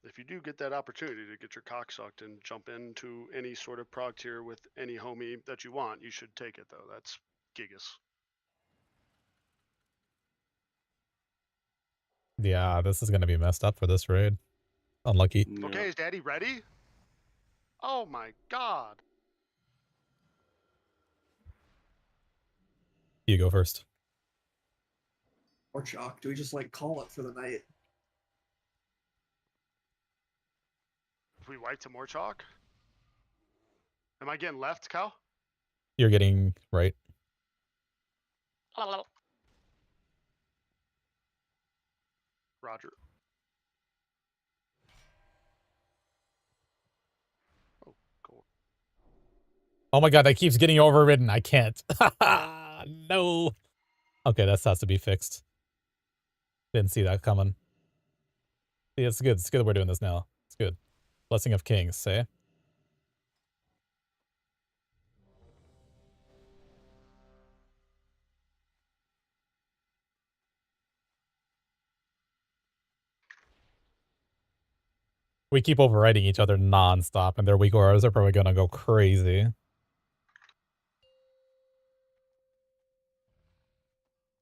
Speaker 7: If you do get that opportunity to get your cock sucked and jump into any sort of prog tier with any homie that you want, you should take it though. That's gigas.
Speaker 1: Yeah, this is gonna be messed up for this raid. Unlucky.
Speaker 10: Yeah.
Speaker 7: Okay, is daddy ready? Oh my god.
Speaker 1: You go first.
Speaker 3: Or Chalk. Do we just like call it for the night?
Speaker 7: If we wipe to more chalk? Am I getting left, Cal?
Speaker 1: You're getting right.
Speaker 7: Roger. Oh, cool.
Speaker 1: Oh my god, that keeps getting overridden. I can't. No. Okay, that has to be fixed. Didn't see that coming. See, it's good. It's good we're doing this now. It's good. Blessing of Kings, say? We keep overriding each other non-stop, and their weak auras are probably gonna go crazy.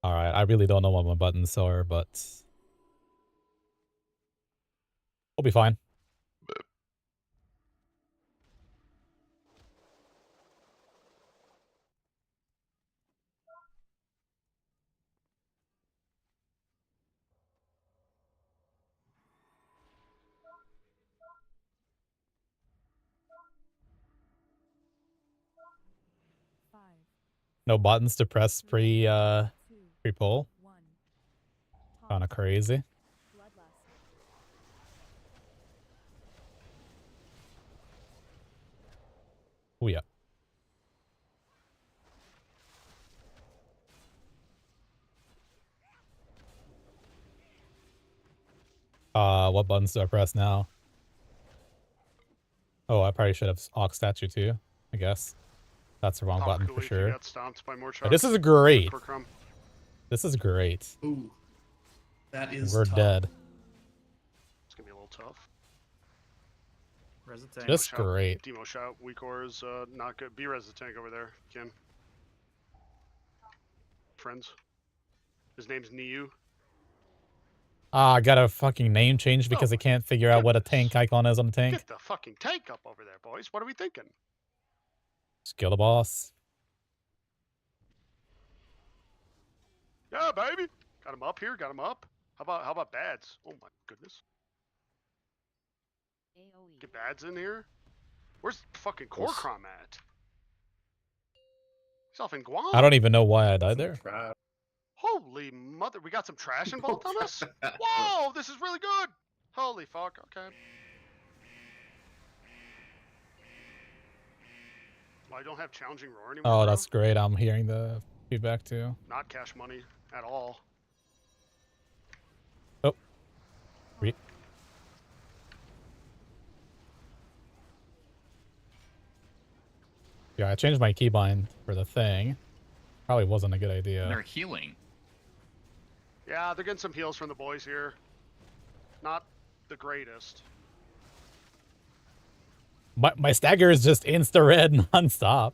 Speaker 1: Alright, I really don't know what my buttons are, but... we'll be fine. No buttons to press pre-pull. Kind of crazy. Oh yeah. What buttons do I press now? Oh, I probably should have Ox Statue too, I guess. That's the wrong
Speaker 7: Oh,
Speaker 1: button for
Speaker 7: Cooley, you
Speaker 1: sure.
Speaker 7: got stomped by more
Speaker 1: But this
Speaker 7: chucks.
Speaker 1: is great.
Speaker 7: Quick rum.
Speaker 1: This is great.
Speaker 3: Ooh, that is
Speaker 1: We're
Speaker 3: tough.
Speaker 1: dead.
Speaker 7: It's gonna be a little tough.
Speaker 14: Resident
Speaker 1: Just
Speaker 7: Demo shout.
Speaker 1: great.
Speaker 7: Demo shout. Weakor is not good. Be res the tank over there, Ken. Friends. His name's Niu.
Speaker 1: Ah, I got a fucking name change because I can't figure out what a tank icon is on the tank.
Speaker 7: Get the fucking tank up over there, boys. What are we thinking?
Speaker 1: Skill the boss.
Speaker 7: Yeah, baby. Got him up here. Got him up. How about Bads? Oh my goodness. Get Bads in here. Where's fucking Korkrom at? He's off in Guam.
Speaker 1: I don't even know why I died there.
Speaker 7: Holy mother, we got some trash involved on us? Whoa, this is really good. Holy fuck, okay. Well, I don't have challenging roar anymore.
Speaker 1: Oh,
Speaker 7: bro.
Speaker 1: that's great. I'm hearing the feedback too.
Speaker 7: Not cash money at all.
Speaker 1: Oh. Re Yeah, I changed my keybind for the thing. Probably wasn't a good idea.
Speaker 8: They're healing.
Speaker 7: Yeah, they're getting some heals from the boys here. Not the greatest.
Speaker 1: My stagger is just insta-red nonstop.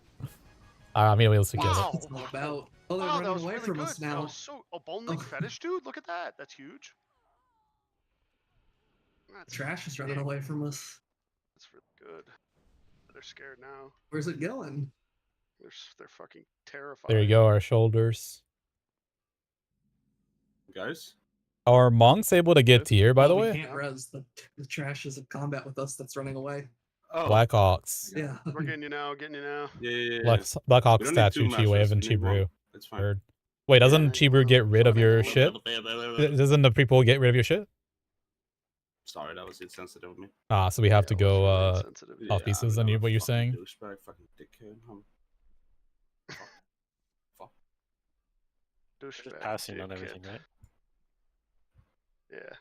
Speaker 1: I mean, we'll get it.
Speaker 3: It's all about. Oh, they're
Speaker 7: Wow, that
Speaker 3: running
Speaker 7: was
Speaker 3: away
Speaker 7: really
Speaker 3: from
Speaker 7: good.
Speaker 3: us
Speaker 7: That
Speaker 3: now.
Speaker 7: was so a bone link fetish, dude. Look at that. That's huge. That's
Speaker 3: Trash is running
Speaker 7: big.
Speaker 3: away from us.
Speaker 7: That's really good. They're scared now.
Speaker 3: Where's it going?
Speaker 7: They're fucking terrified.
Speaker 1: There you go, our shoulders.
Speaker 10: Guys?
Speaker 1: Are monks able to get tier, by the
Speaker 3: We
Speaker 1: way?
Speaker 3: can't res. The trash is in combat with us that's running away.
Speaker 10: Oh.
Speaker 1: Black Ox.
Speaker 3: Yeah.
Speaker 7: We're getting you now, getting you now.
Speaker 10: Yeah.
Speaker 1: Black Ox
Speaker 10: We don't need two
Speaker 1: statue, Chi
Speaker 10: masters,
Speaker 1: Wave, and
Speaker 10: we
Speaker 1: Chi
Speaker 10: need one.
Speaker 1: Brew.
Speaker 10: It's fine.
Speaker 1: Heard. Wait, doesn't Chi Brew get rid of your shit? Doesn't the people get rid of your shit?
Speaker 10: Sorry, that was insensitive of me.
Speaker 1: Ah, so we have to go off
Speaker 10: Yeah,
Speaker 1: pieces
Speaker 10: I'm
Speaker 1: on
Speaker 10: a
Speaker 1: you, what you're
Speaker 10: fucking
Speaker 1: saying?
Speaker 10: douchebag, fucking dickhead. Fuck.
Speaker 12: Just
Speaker 7: Douchebag
Speaker 12: passing on
Speaker 7: dickhead.
Speaker 12: everything, right?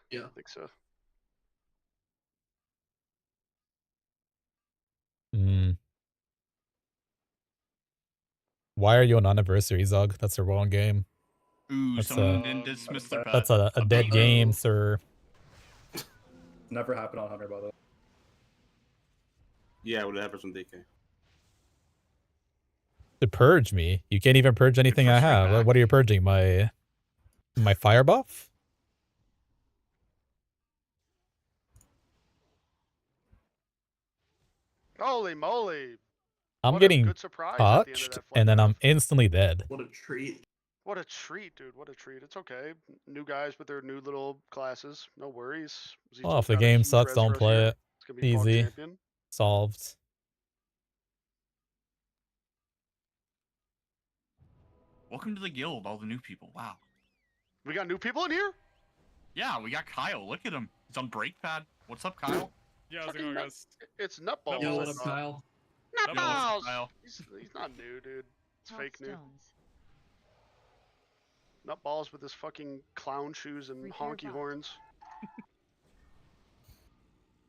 Speaker 7: Yeah, I think so.
Speaker 1: Hmm. Why are you on anniversary, Zug? That's the wrong game.
Speaker 8: Ooh,
Speaker 1: That's
Speaker 8: someone didn't dismiss their bet.
Speaker 1: That's a dead
Speaker 8: bait.
Speaker 1: game, sir.
Speaker 14: Never happened on Hunter, by the way.
Speaker 10: Yeah, whatever from DK.
Speaker 1: To purge me? You can't even purge anything I have. What are you purging? My fire buff?
Speaker 7: Holy moly!
Speaker 1: I'm
Speaker 7: What a
Speaker 1: getting
Speaker 7: good surprise at the end of
Speaker 1: touched,
Speaker 7: that
Speaker 1: and then
Speaker 7: flight
Speaker 1: I'm instantly dead.
Speaker 3: What a treat.
Speaker 7: What a treat, dude. What a treat. It's okay. New guys with their new little classes. No worries.
Speaker 1: Well, if
Speaker 7: Zito's
Speaker 1: the
Speaker 7: got a
Speaker 1: game
Speaker 7: huge
Speaker 1: sucks,
Speaker 7: res
Speaker 1: don't
Speaker 7: rush
Speaker 1: play
Speaker 7: here.
Speaker 1: it.
Speaker 7: It's gonna be Fog
Speaker 1: Easy.
Speaker 7: Champion.
Speaker 1: Solved.
Speaker 8: Welcome to the guild, all the new people. Wow.
Speaker 7: We got new people in here?
Speaker 8: Yeah, we got Kyle. Look at him. He's on brake pad. What's up, Kyle?
Speaker 11: Yeah, how's it
Speaker 7: Fucking
Speaker 11: going,
Speaker 7: nut-
Speaker 11: guys?
Speaker 7: It's Nutballs.
Speaker 3: Yo, what up, Kyle?
Speaker 7: Nutballs!
Speaker 8: Kyle.
Speaker 7: He's not new, dude. It's fake new. Nutballs with his fucking clown shoes and honky horns.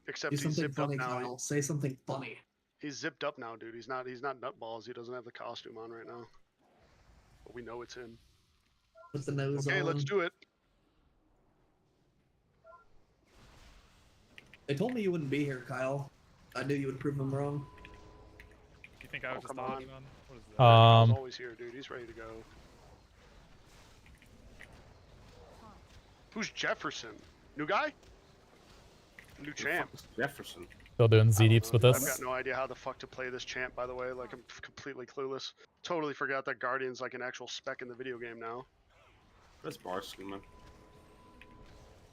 Speaker 7: Except
Speaker 3: Do
Speaker 7: he's
Speaker 3: something
Speaker 7: zipped up
Speaker 3: funny,
Speaker 7: now.
Speaker 3: Kyle. Say something funny.
Speaker 7: He's zipped up now, dude. He's not nutballs. He doesn't have the costume on right now. But we know it's him.
Speaker 3: With the nose on.
Speaker 7: Okay, let's do it.
Speaker 3: They told me you wouldn't be here, Kyle. I knew you would prove them wrong.
Speaker 11: You think I was just
Speaker 7: come on.
Speaker 11: dodging on? What is that?
Speaker 7: Kyle's always here, dude. He's ready to go. Who's Jefferson? New guy? New champ.
Speaker 10: Jefferson.
Speaker 1: Still doing
Speaker 7: I don't
Speaker 1: Z-Deeps
Speaker 7: know,
Speaker 1: with
Speaker 7: dude.
Speaker 1: us.
Speaker 7: I've got no idea how the fuck to play this champ, by the way. Like, I'm completely clueless. Totally forgot that Guardian's like an actual spec in the video game now.
Speaker 10: That's Barsky, man.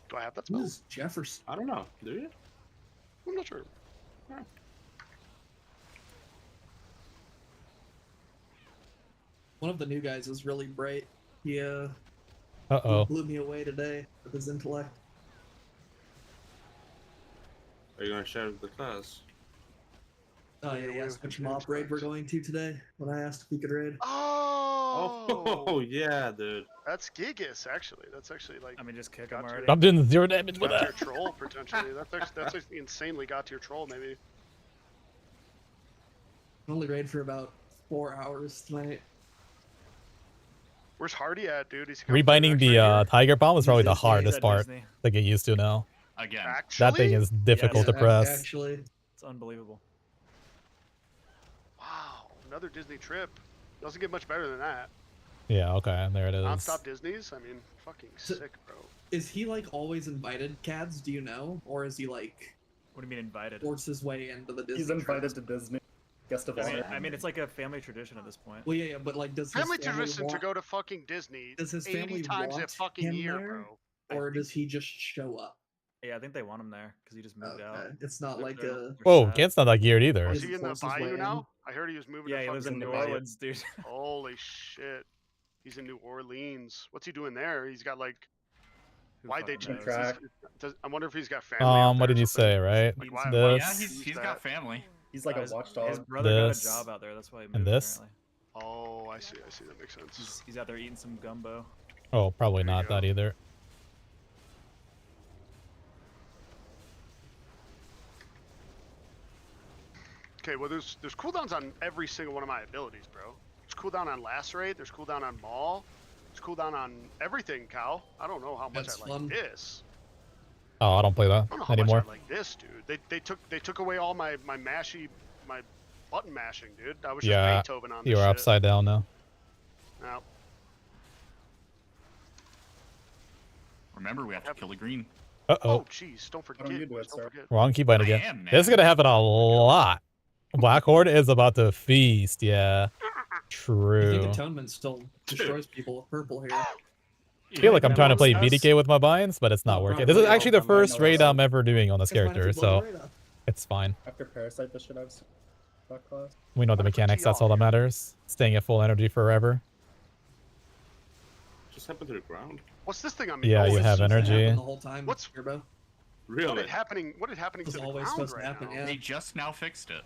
Speaker 7: Do I have that spell?
Speaker 3: Who's Jefferson?
Speaker 10: I don't know. Do you?
Speaker 7: I'm not sure.
Speaker 3: One One of the new guys is really bright. He
Speaker 1: Uh-oh.
Speaker 3: blew me away today with his intellect.
Speaker 10: Are you gonna share with the class?
Speaker 3: Oh yeah, he asked which MoP raid we're going to today when I asked if he could raid.
Speaker 10: Oh yeah, dude.
Speaker 7: That's Gigas, actually. That's actually like.
Speaker 11: I mean, just kick him already.
Speaker 1: I'm doing 0 damage with
Speaker 7: Got to
Speaker 1: that.
Speaker 7: your troll potentially. That's insanely got to your troll maybe.
Speaker 3: Only raid for about 4 hours tonight.
Speaker 7: Where's Hardy at, dude?
Speaker 1: Rebinding the Tiger Bomb is probably the
Speaker 11: Disney. He's
Speaker 1: hardest
Speaker 11: at
Speaker 1: part
Speaker 11: Disney.
Speaker 1: to get used to now.
Speaker 8: Again.
Speaker 1: That thing is difficult to press.
Speaker 3: Actually,
Speaker 11: It's unbelievable.
Speaker 7: Wow, another Disney trip. Doesn't get much better than that.
Speaker 1: Yeah, okay, there it is.
Speaker 7: Non-stop Disney's? I mean, fucking sick, bro.
Speaker 3: is he like always invited, Cads? Do you know, or is he like?
Speaker 11: What do you mean invited?
Speaker 3: Forced his way into the Disney.
Speaker 14: He's invited to Disney. Guest of honor.
Speaker 11: I mean, it's like a family tradition at this point.
Speaker 3: Well, yeah, but like, does
Speaker 7: Family
Speaker 3: his family
Speaker 7: tradition to
Speaker 3: want,
Speaker 7: go to fucking Disney
Speaker 3: does his
Speaker 7: 80
Speaker 3: family
Speaker 7: times a
Speaker 3: want
Speaker 7: fucking
Speaker 3: him
Speaker 7: year,
Speaker 3: there?
Speaker 7: bro.
Speaker 3: Or does he just show up?
Speaker 11: Yeah, I think they want him there because he just moved out.
Speaker 3: Okay. It's not like a.
Speaker 1: Whoa, Kent's not that geared either.
Speaker 7: Was he in the
Speaker 3: forced his way
Speaker 7: bayou
Speaker 3: in.
Speaker 7: now? I heard he was moving
Speaker 11: Yeah,
Speaker 7: to
Speaker 11: he lives in
Speaker 7: fucking
Speaker 11: New
Speaker 7: Bayou.
Speaker 11: Orleans, dude.
Speaker 7: Holy shit. He's in New Orleans. What's he doing there? He's got like. Why'd they
Speaker 11: fucking
Speaker 7: choose?
Speaker 11: knows?
Speaker 7: I wonder if he's got family. out
Speaker 1: What
Speaker 7: there
Speaker 1: did
Speaker 7: or
Speaker 1: you
Speaker 7: something.
Speaker 1: say, right?
Speaker 7: Like, why
Speaker 8: Yeah,
Speaker 1: This,
Speaker 8: he's got family.
Speaker 14: He's like a
Speaker 11: His
Speaker 14: watchdog.
Speaker 11: brother got a
Speaker 1: This,
Speaker 11: job out there. That's why he moved.
Speaker 1: and this.
Speaker 11: Apparently.
Speaker 7: Oh, I see. That makes sense.
Speaker 11: He's out there eating some gumbo.
Speaker 1: Oh, probably
Speaker 7: There you
Speaker 1: not
Speaker 7: go.
Speaker 1: that either.
Speaker 7: Okay, well, there's cooldowns on every single one of my abilities, bro. There's cooldown on Lacerate. There's cooldown on Maul. There's cooldown on everything, Cal. I don't know how much
Speaker 3: That's
Speaker 7: I like
Speaker 3: fun.
Speaker 7: this.
Speaker 1: Oh, I don't play that
Speaker 7: I don't know how
Speaker 1: anymore.
Speaker 7: much I like this, dude. They took away all my button mashing, dude. I was just
Speaker 1: Yeah,
Speaker 7: Beethoven on this
Speaker 1: you're
Speaker 7: shit.
Speaker 1: upside down now.
Speaker 7: Now,
Speaker 8: Remember, we have to kill the green.
Speaker 1: Uh-oh.
Speaker 7: oh, jeez, don't forget.
Speaker 14: you do it,
Speaker 7: Don't
Speaker 14: sir?
Speaker 7: forget.
Speaker 1: Wrong keybind
Speaker 8: I
Speaker 1: again.
Speaker 8: am,
Speaker 1: This is
Speaker 8: man.
Speaker 1: gonna happen a lot. Black Horde is about to feast, yeah.
Speaker 3: I think
Speaker 1: True.
Speaker 3: Atonement still destroys people with purple here.
Speaker 1: I feel like I'm trying to play
Speaker 14: Us?
Speaker 1: BDK with my binds, but it's not
Speaker 3: Oh,
Speaker 1: working.
Speaker 3: probably.
Speaker 1: This is actually the
Speaker 14: Oh, mine
Speaker 1: first raid
Speaker 14: also.
Speaker 1: I'm ever doing on this
Speaker 3: It's fine if
Speaker 1: character,
Speaker 3: you blow
Speaker 1: so
Speaker 3: the raid up.
Speaker 1: it's fine.
Speaker 14: After Parasite, this should have that class.
Speaker 1: We know the
Speaker 7: Wonderful
Speaker 1: mechanics, that's all that
Speaker 7: TR.
Speaker 1: matters. Staying at full energy forever.
Speaker 10: Just happened to the ground.
Speaker 7: What's this thing on me?
Speaker 1: Yeah,
Speaker 7: Oh,
Speaker 1: you
Speaker 7: it's
Speaker 1: have
Speaker 3: Supposed to happen
Speaker 1: energy.
Speaker 3: The whole time.
Speaker 7: What's-
Speaker 3: Turbo?
Speaker 7: What
Speaker 10: Really?
Speaker 7: is happening? What is happening
Speaker 3: It's
Speaker 7: to the
Speaker 3: always
Speaker 7: ground
Speaker 3: supposed to
Speaker 7: right
Speaker 3: happen,
Speaker 7: now?
Speaker 3: yeah.
Speaker 8: They just now fixed it.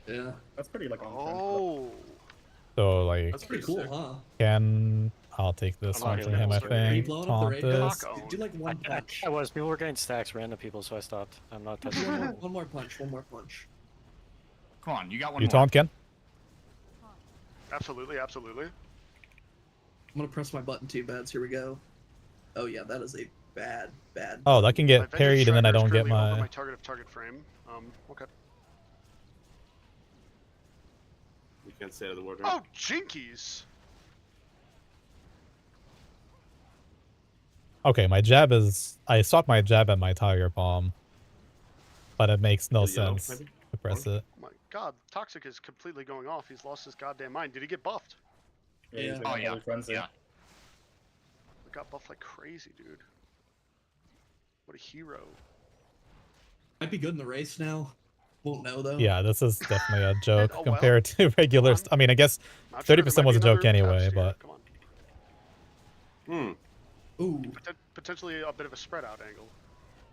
Speaker 3: Yeah.
Speaker 14: That's pretty like on trend.
Speaker 7: Oh,
Speaker 1: So, like,
Speaker 10: That's
Speaker 3: Pretty
Speaker 10: pretty
Speaker 3: cool,
Speaker 10: sick.
Speaker 3: huh?
Speaker 1: I'll take this
Speaker 12: I'm
Speaker 1: one
Speaker 12: not
Speaker 1: from
Speaker 12: gonna
Speaker 1: him, I
Speaker 12: answer.
Speaker 3: Are you
Speaker 1: think.
Speaker 3: blowing up the
Speaker 1: Taunt
Speaker 3: raid?
Speaker 1: this.
Speaker 7: Taco.
Speaker 3: Do like one punch.
Speaker 12: I was. People were getting stacks, random people, so I stopped. I'm not touching them.
Speaker 3: One more punch. One more punch.
Speaker 8: Come on, you got one
Speaker 1: You
Speaker 8: more.
Speaker 1: taunt, Ken?
Speaker 7: absolutely, absolutely.
Speaker 3: I'm gonna press my button too, Bads. Here we go. Oh yeah, that is a bad.
Speaker 1: Oh, that can
Speaker 7: My
Speaker 1: get
Speaker 7: Vengeance
Speaker 1: parried and then I
Speaker 7: Striker is
Speaker 1: don't get
Speaker 7: currently over
Speaker 1: my...
Speaker 7: my target of target frame. Okay.
Speaker 10: You can't say the word. Right?
Speaker 7: Oh, jinkies!
Speaker 1: Okay, my jab is... I swap my jab at my Tiger Palm. But it makes no
Speaker 10: The yellow,
Speaker 1: sense
Speaker 10: maybe?
Speaker 1: to press it.
Speaker 7: Oh my god, Toxic is completely going off. He's lost his goddamn mind. Did he get buffed?
Speaker 14: Yeah,
Speaker 3: Yeah.
Speaker 14: he's like
Speaker 8: Oh
Speaker 14: on
Speaker 8: yeah,
Speaker 14: Holy Frenzy.
Speaker 8: yeah.
Speaker 7: He got buffed like crazy, dude. What a hero.
Speaker 3: Might be good in the race now. Won't know though.
Speaker 1: Yeah, this is definitely a joke
Speaker 7: Oh, well.
Speaker 1: compared to regular...
Speaker 7: on.
Speaker 1: I mean, I guess
Speaker 7: Not sure, there
Speaker 1: 30%
Speaker 7: might
Speaker 1: was
Speaker 7: be
Speaker 1: a joke
Speaker 7: another
Speaker 1: anyway,
Speaker 7: test here.
Speaker 1: but...
Speaker 7: Come on.
Speaker 3: Ooh.
Speaker 7: Potentially a bit of a spread out angle.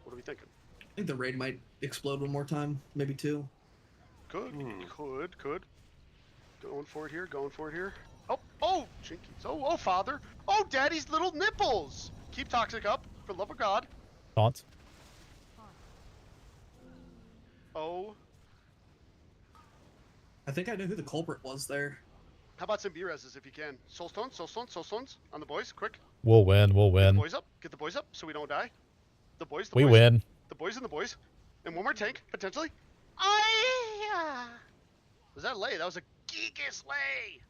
Speaker 7: What are we thinking?
Speaker 3: I think the raid might explode one more time. Maybe two.
Speaker 7: Could. Going for it here, Oh, jinkies. Oh, father. Oh, daddy's little nipples. Keep Toxic up, for love of God.
Speaker 1: Taunt.
Speaker 7: Oh.
Speaker 3: I think I know who the culprit was there.
Speaker 7: How about some B-reses if you can? Soul stones on the boys, quick.
Speaker 1: We'll win, we'll
Speaker 7: Get the
Speaker 1: win.
Speaker 7: boys up, so we don't die. The boys,
Speaker 1: We win.
Speaker 7: The boys and the boys. And one more tank, potentially. Was that lay? That was a geekus lay.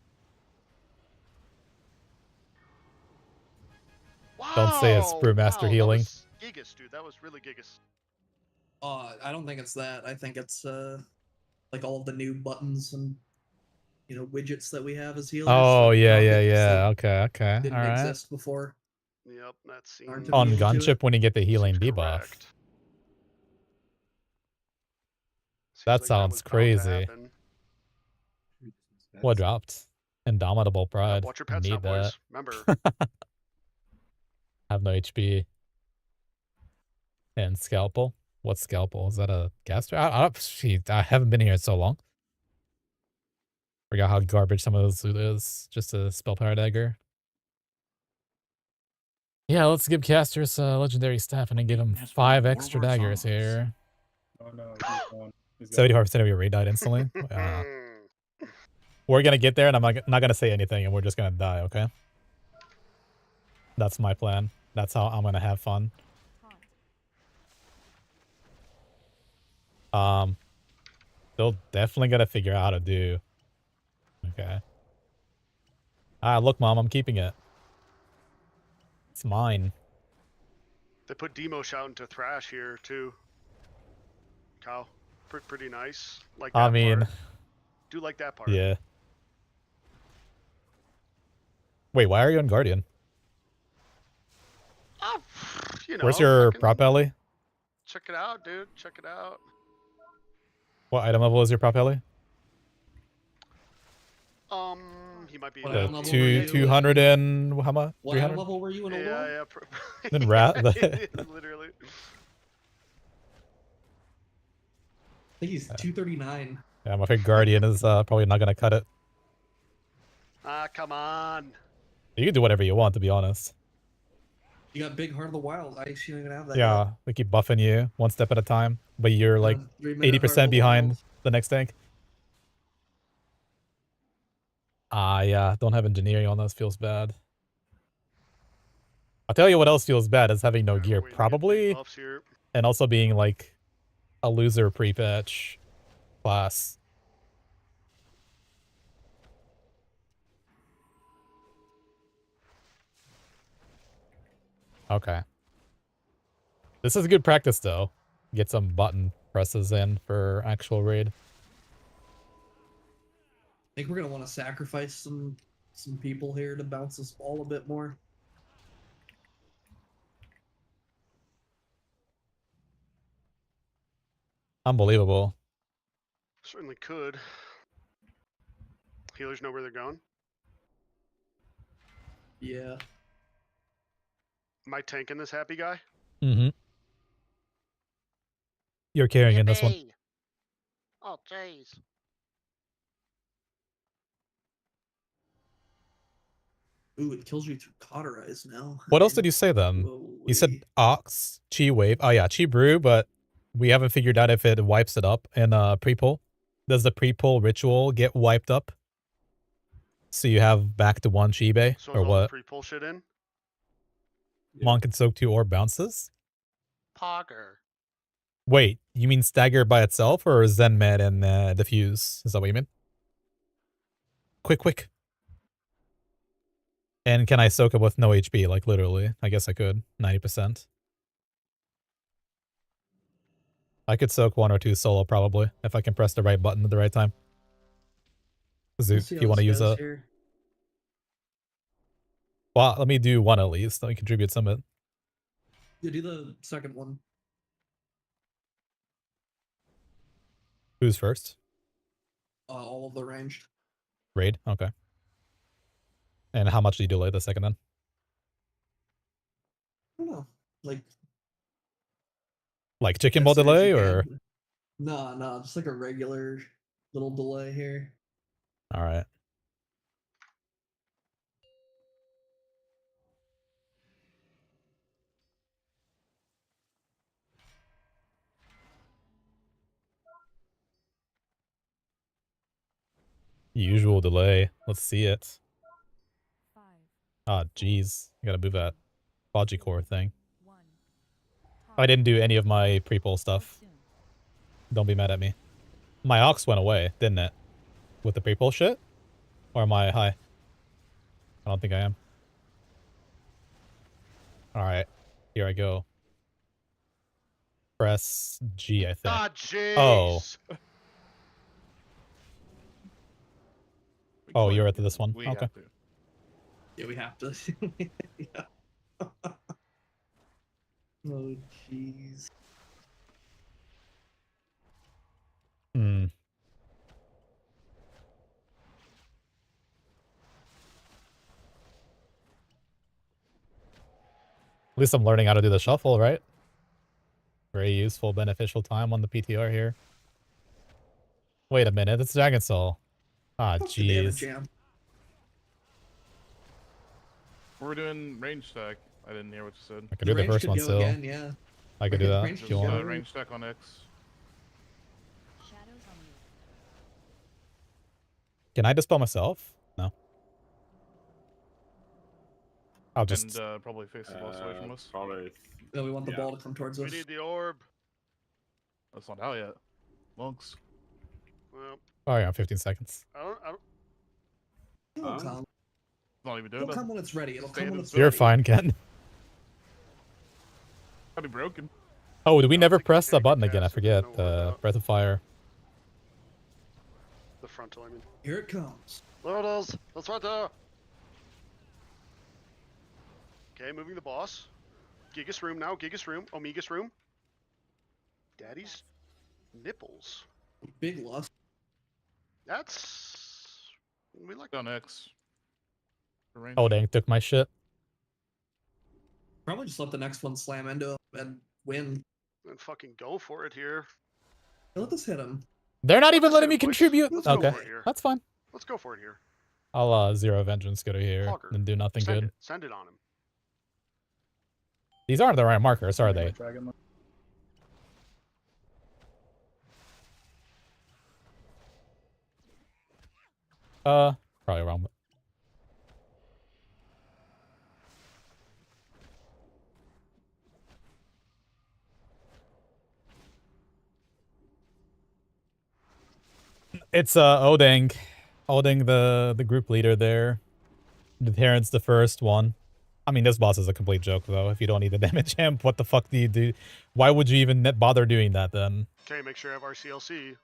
Speaker 7: Wow.
Speaker 1: Don't say it's Brewmaster healing.
Speaker 7: That was gigas, dude. That was really gigas.
Speaker 3: I don't think it's that. I think it's like all of the new buttons and widgets that we have as healers.
Speaker 1: Oh, yeah,
Speaker 3: Things
Speaker 1: yeah,
Speaker 3: that
Speaker 1: yeah. Okay,
Speaker 3: Didn't
Speaker 1: alright.
Speaker 3: exist before.
Speaker 7: Yep, that seems.
Speaker 3: Aren't to
Speaker 1: On
Speaker 3: be able to
Speaker 1: Gunship when you get the healing
Speaker 7: seems
Speaker 1: debuff.
Speaker 7: correct. Seems
Speaker 1: That
Speaker 7: like
Speaker 1: sounds
Speaker 7: was bound to
Speaker 1: crazy.
Speaker 7: happen.
Speaker 1: What dropped? Indomitable pride.
Speaker 7: Watch your pets
Speaker 1: Need
Speaker 7: now,
Speaker 1: that.
Speaker 7: boys. Remember.
Speaker 1: Have no HP. And scalpel. What's scalpel? Is that a caster? I haven't been here in so long. Forgot how garbage some of those loot is. Just a spell power dagger. Yeah, let's give casters legendary staff and then give them 5 extra daggers here.
Speaker 14: Oh no, he's gone. He's gone.
Speaker 1: 75% of your raid died instantly. We're gonna get there, and I'm not gonna say anything, and we're just gonna die. Okay. That's my plan. That's how I'm gonna have fun. They'll definitely gotta figure out how to do. Okay. Ah, look, Mom, I'm keeping it. It's mine.
Speaker 7: They put Demosh out into Thrash here too. Kyle, pretty nice. Like that
Speaker 1: I mean,
Speaker 7: part. Do like that part.
Speaker 1: yeah. Wait, why are you on Guardian?
Speaker 7: Oh, you know,
Speaker 1: Where's your
Speaker 7: fucking
Speaker 1: prop alley?
Speaker 7: Check it out, dude. Check it out.
Speaker 1: What item level is your prop alley?
Speaker 7: He might be.
Speaker 3: What
Speaker 1: The
Speaker 3: item level were you?
Speaker 1: 200 and how much?
Speaker 3: What item
Speaker 1: 300?
Speaker 3: level were you in a war?
Speaker 7: Yeah.
Speaker 1: Then rat.
Speaker 7: Literally.
Speaker 3: I think he's 239.
Speaker 1: Yeah, I'm afraid Guardian is probably not gonna cut it.
Speaker 7: Ah, come on.
Speaker 1: You can do whatever you want, to be honest.
Speaker 3: You got Big Heart of the Wild. I actually don't even have that.
Speaker 1: Yeah, they keep buffing you one step at a time, but you're like
Speaker 3: 3-minute Heart of
Speaker 1: 80%
Speaker 3: the
Speaker 1: behind
Speaker 3: Wild.
Speaker 1: the next tank. Ah, yeah, don't have engineering on those feels bad. I'll tell you what else feels bad is having no gear, probably,
Speaker 7: Buffs here.
Speaker 1: and also being like a loser pre-patch class. Okay. This is good practice, though. Get some button presses in for actual raid.
Speaker 3: I think we're gonna want to sacrifice some people here to bounce this ball a bit more.
Speaker 1: Unbelievable.
Speaker 7: Certainly could. Healers know where they're going.
Speaker 3: Yeah.
Speaker 7: Am I tanking this happy guy?
Speaker 1: Mm-hmm. You're carrying in this one.
Speaker 7: Oh, jeez.
Speaker 3: Ooh, it kills you through cauterize now.
Speaker 1: What else did you say then? You said Ox, Chi Wave. Oh yeah, Chi Brew, but we haven't figured out if it wipes it up in pre-pull. Does the pre-pull ritual get wiped up? So you have back to 1 Chi Bay,
Speaker 7: So
Speaker 1: or
Speaker 7: is all the
Speaker 1: what?
Speaker 7: pre-pull shit in?
Speaker 1: Monk and Soak 2 or bounces?
Speaker 7: Pogger.
Speaker 1: Wait, you mean Stagger by itself, or Zen Med and Diffuse? Is that what you mean? Quick. And can I soak it with no HP? Like, literally. I guess I could. 90%. I could soak 1 or 2 solo, probably, if I can press the right button at the right time. Zoot, if you want to use it. Well, let me do 1 at least. Let me contribute some of it.
Speaker 3: Yeah, do the second one.
Speaker 1: Who's first?
Speaker 3: All of the ranged.
Speaker 1: Raid? Okay. And how much do you delay the second then?
Speaker 3: I don't know.
Speaker 1: Like chicken
Speaker 3: as
Speaker 1: ball
Speaker 3: soon as
Speaker 1: delay,
Speaker 3: you
Speaker 1: or?
Speaker 3: can. No, just like a regular little delay here.
Speaker 1: Alright. Usual delay. Let's see it. Ah, jeez. I gotta move that Logic Core thing. I didn't do any of my pre-pull stuff. Don't be mad at me. My Ox went away, didn't it? With the pre-pull shit? Or am I high? I don't think I am. Alright. Here I go. Press G, I think.
Speaker 7: Ah, jeez.
Speaker 1: Oh. Oh, you're at this one? Okay.
Speaker 3: Yeah, we have to. Yeah. Oh, jeez.
Speaker 1: Hmm. least I'm learning how to do the shuffle, right? Very useful, beneficial time on the PTR here. Wait a minute, it's Dragon Soul. Ah,
Speaker 3: Fuck the damage
Speaker 1: jeez.
Speaker 3: jam.
Speaker 14: We're doing range stack. I didn't hear what you said.
Speaker 1: I could
Speaker 3: The
Speaker 1: do the
Speaker 3: range
Speaker 1: first
Speaker 3: could
Speaker 1: one
Speaker 3: go
Speaker 1: still.
Speaker 3: again, yeah.
Speaker 1: I could do that.
Speaker 3: Range
Speaker 1: If
Speaker 3: can
Speaker 1: you
Speaker 3: go.
Speaker 1: want.
Speaker 14: Range stack on X.
Speaker 1: Can I dispel myself? No. I'll just...
Speaker 14: And probably face the boss away from us.
Speaker 10: Probably.
Speaker 3: No, we want the ball to come towards
Speaker 7: We
Speaker 3: us.
Speaker 7: need the orb.
Speaker 14: That's not out yet. Monks.
Speaker 7: Well,
Speaker 1: Oh yeah, 15 seconds.
Speaker 7: I don't.
Speaker 3: It'll come.
Speaker 14: Not even doing
Speaker 3: It'll
Speaker 14: it.
Speaker 3: come when it's ready. It'll come
Speaker 14: Stand
Speaker 3: when
Speaker 14: in
Speaker 3: it's
Speaker 14: still.
Speaker 1: You're
Speaker 3: ready.
Speaker 1: fine, Ken.
Speaker 14: Probably broken.
Speaker 1: Oh, did we never
Speaker 7: think
Speaker 1: press
Speaker 7: you
Speaker 1: the
Speaker 7: can
Speaker 1: button
Speaker 7: cast
Speaker 1: again? I
Speaker 7: it,
Speaker 1: forget.
Speaker 7: don't worry about it.
Speaker 1: Breath of Fire.
Speaker 7: The frontal, I mean.
Speaker 3: Here it comes.
Speaker 7: There it is. That's right there. Okay, moving the boss. Gigas room now. Gigas room. Omega's room. Daddy's nipples.
Speaker 3: Big loss.
Speaker 7: That's... We like
Speaker 14: On X. For range.
Speaker 1: Oh dang, took my shit.
Speaker 3: Probably just let the next one slam into him and win.
Speaker 7: and fucking go for it here.
Speaker 3: Let us hit him.
Speaker 1: They're not even
Speaker 7: Let's
Speaker 1: letting
Speaker 7: hit
Speaker 1: me
Speaker 7: it, boys.
Speaker 1: contribute.
Speaker 7: Let's go
Speaker 1: Okay,
Speaker 7: for it here.
Speaker 1: that's fine.
Speaker 7: Let's go for it here.
Speaker 1: I'll Zero Vengeance go to here
Speaker 7: Hogger.
Speaker 1: and do nothing
Speaker 7: Send
Speaker 1: good.
Speaker 7: it. Send it on him.
Speaker 1: These aren't the right markers, are they?
Speaker 14: Dragon.
Speaker 1: Probably wrong. But... It's Oding. Oding the group leader there. The Terran's the first one. I mean, this boss is a complete joke though. If you don't need the damage amp, what the fuck do you do? Why would you even bother doing that then?
Speaker 7: Okay, make sure you have RCLC.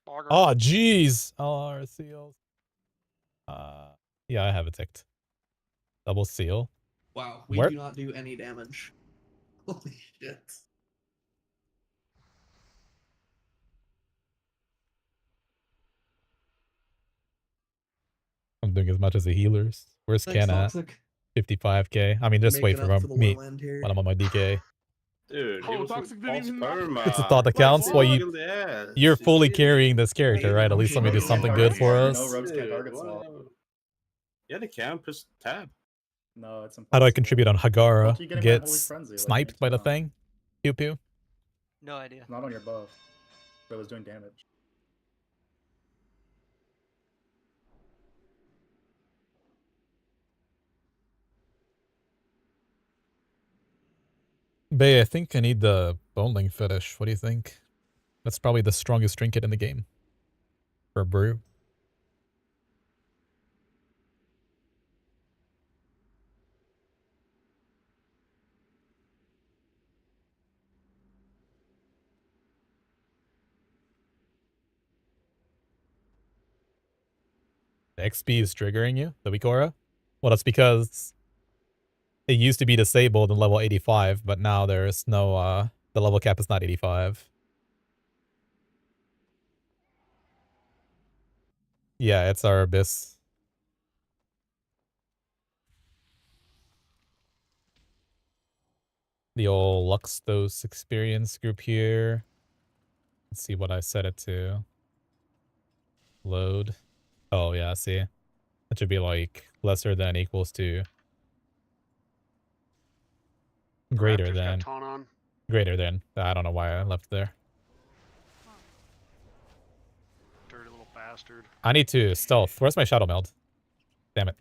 Speaker 7: Bogger.
Speaker 1: Oh jeez. RCL. Yeah, I have it ticked. Double seal.
Speaker 3: Wow, we
Speaker 1: Where-
Speaker 3: do not do any damage. Holy shit.
Speaker 1: I'm doing as much as the healers. Where's
Speaker 3: Thanks,
Speaker 1: Ken at?
Speaker 3: Toxic.
Speaker 1: 55k. I mean, just wait
Speaker 3: Making
Speaker 1: for
Speaker 3: up for the
Speaker 1: me
Speaker 3: low end here.
Speaker 1: when I'm on my DK.
Speaker 10: Dude,
Speaker 14: Oh,
Speaker 10: it was
Speaker 14: Toxic
Speaker 10: a
Speaker 14: didn't
Speaker 10: false
Speaker 14: even know.
Speaker 10: perma.
Speaker 1: It's a thought that counts. Well,
Speaker 10: Look at that.
Speaker 1: you're fully
Speaker 10: See?
Speaker 1: carrying this character, right? At least let me do
Speaker 3: Yeah,
Speaker 1: something
Speaker 3: yeah,
Speaker 1: good
Speaker 3: yeah.
Speaker 1: for
Speaker 14: No
Speaker 1: us.
Speaker 14: rogues can't
Speaker 10: Dude,
Speaker 14: target swap.
Speaker 10: wow. Yeah, they can. Press tab.
Speaker 14: No, it's impossible.
Speaker 1: How do I contribute on Hagara?
Speaker 14: After you get him at Holy
Speaker 1: Gets
Speaker 14: Frenzy, like,
Speaker 1: sniped
Speaker 14: next
Speaker 1: by the
Speaker 14: round.
Speaker 1: thing? Pew pew.
Speaker 15: No idea.
Speaker 14: Not on your buff. That was doing damage.
Speaker 1: Bay, I think I need the Boneling Fetish. What do you think? That's probably the strongest trinket in the game. For a brew. The XP is triggering you, the Wikora? Well, that's because it used to be disabled in level 85, but now there's no, the level cap is not 85. Yeah, it's our Abyss. The old Luxtos experience group here. Let's see what I set it to. Load. Oh, yeah, see. That should be like lesser than equals to. Greater
Speaker 7: Raptor's got
Speaker 1: than.
Speaker 7: taunt on.
Speaker 1: Greater than. I don't know why I left there.
Speaker 7: Dirty little bastard.
Speaker 1: I need to stealth. Where's my Shadow Meld? Damn it.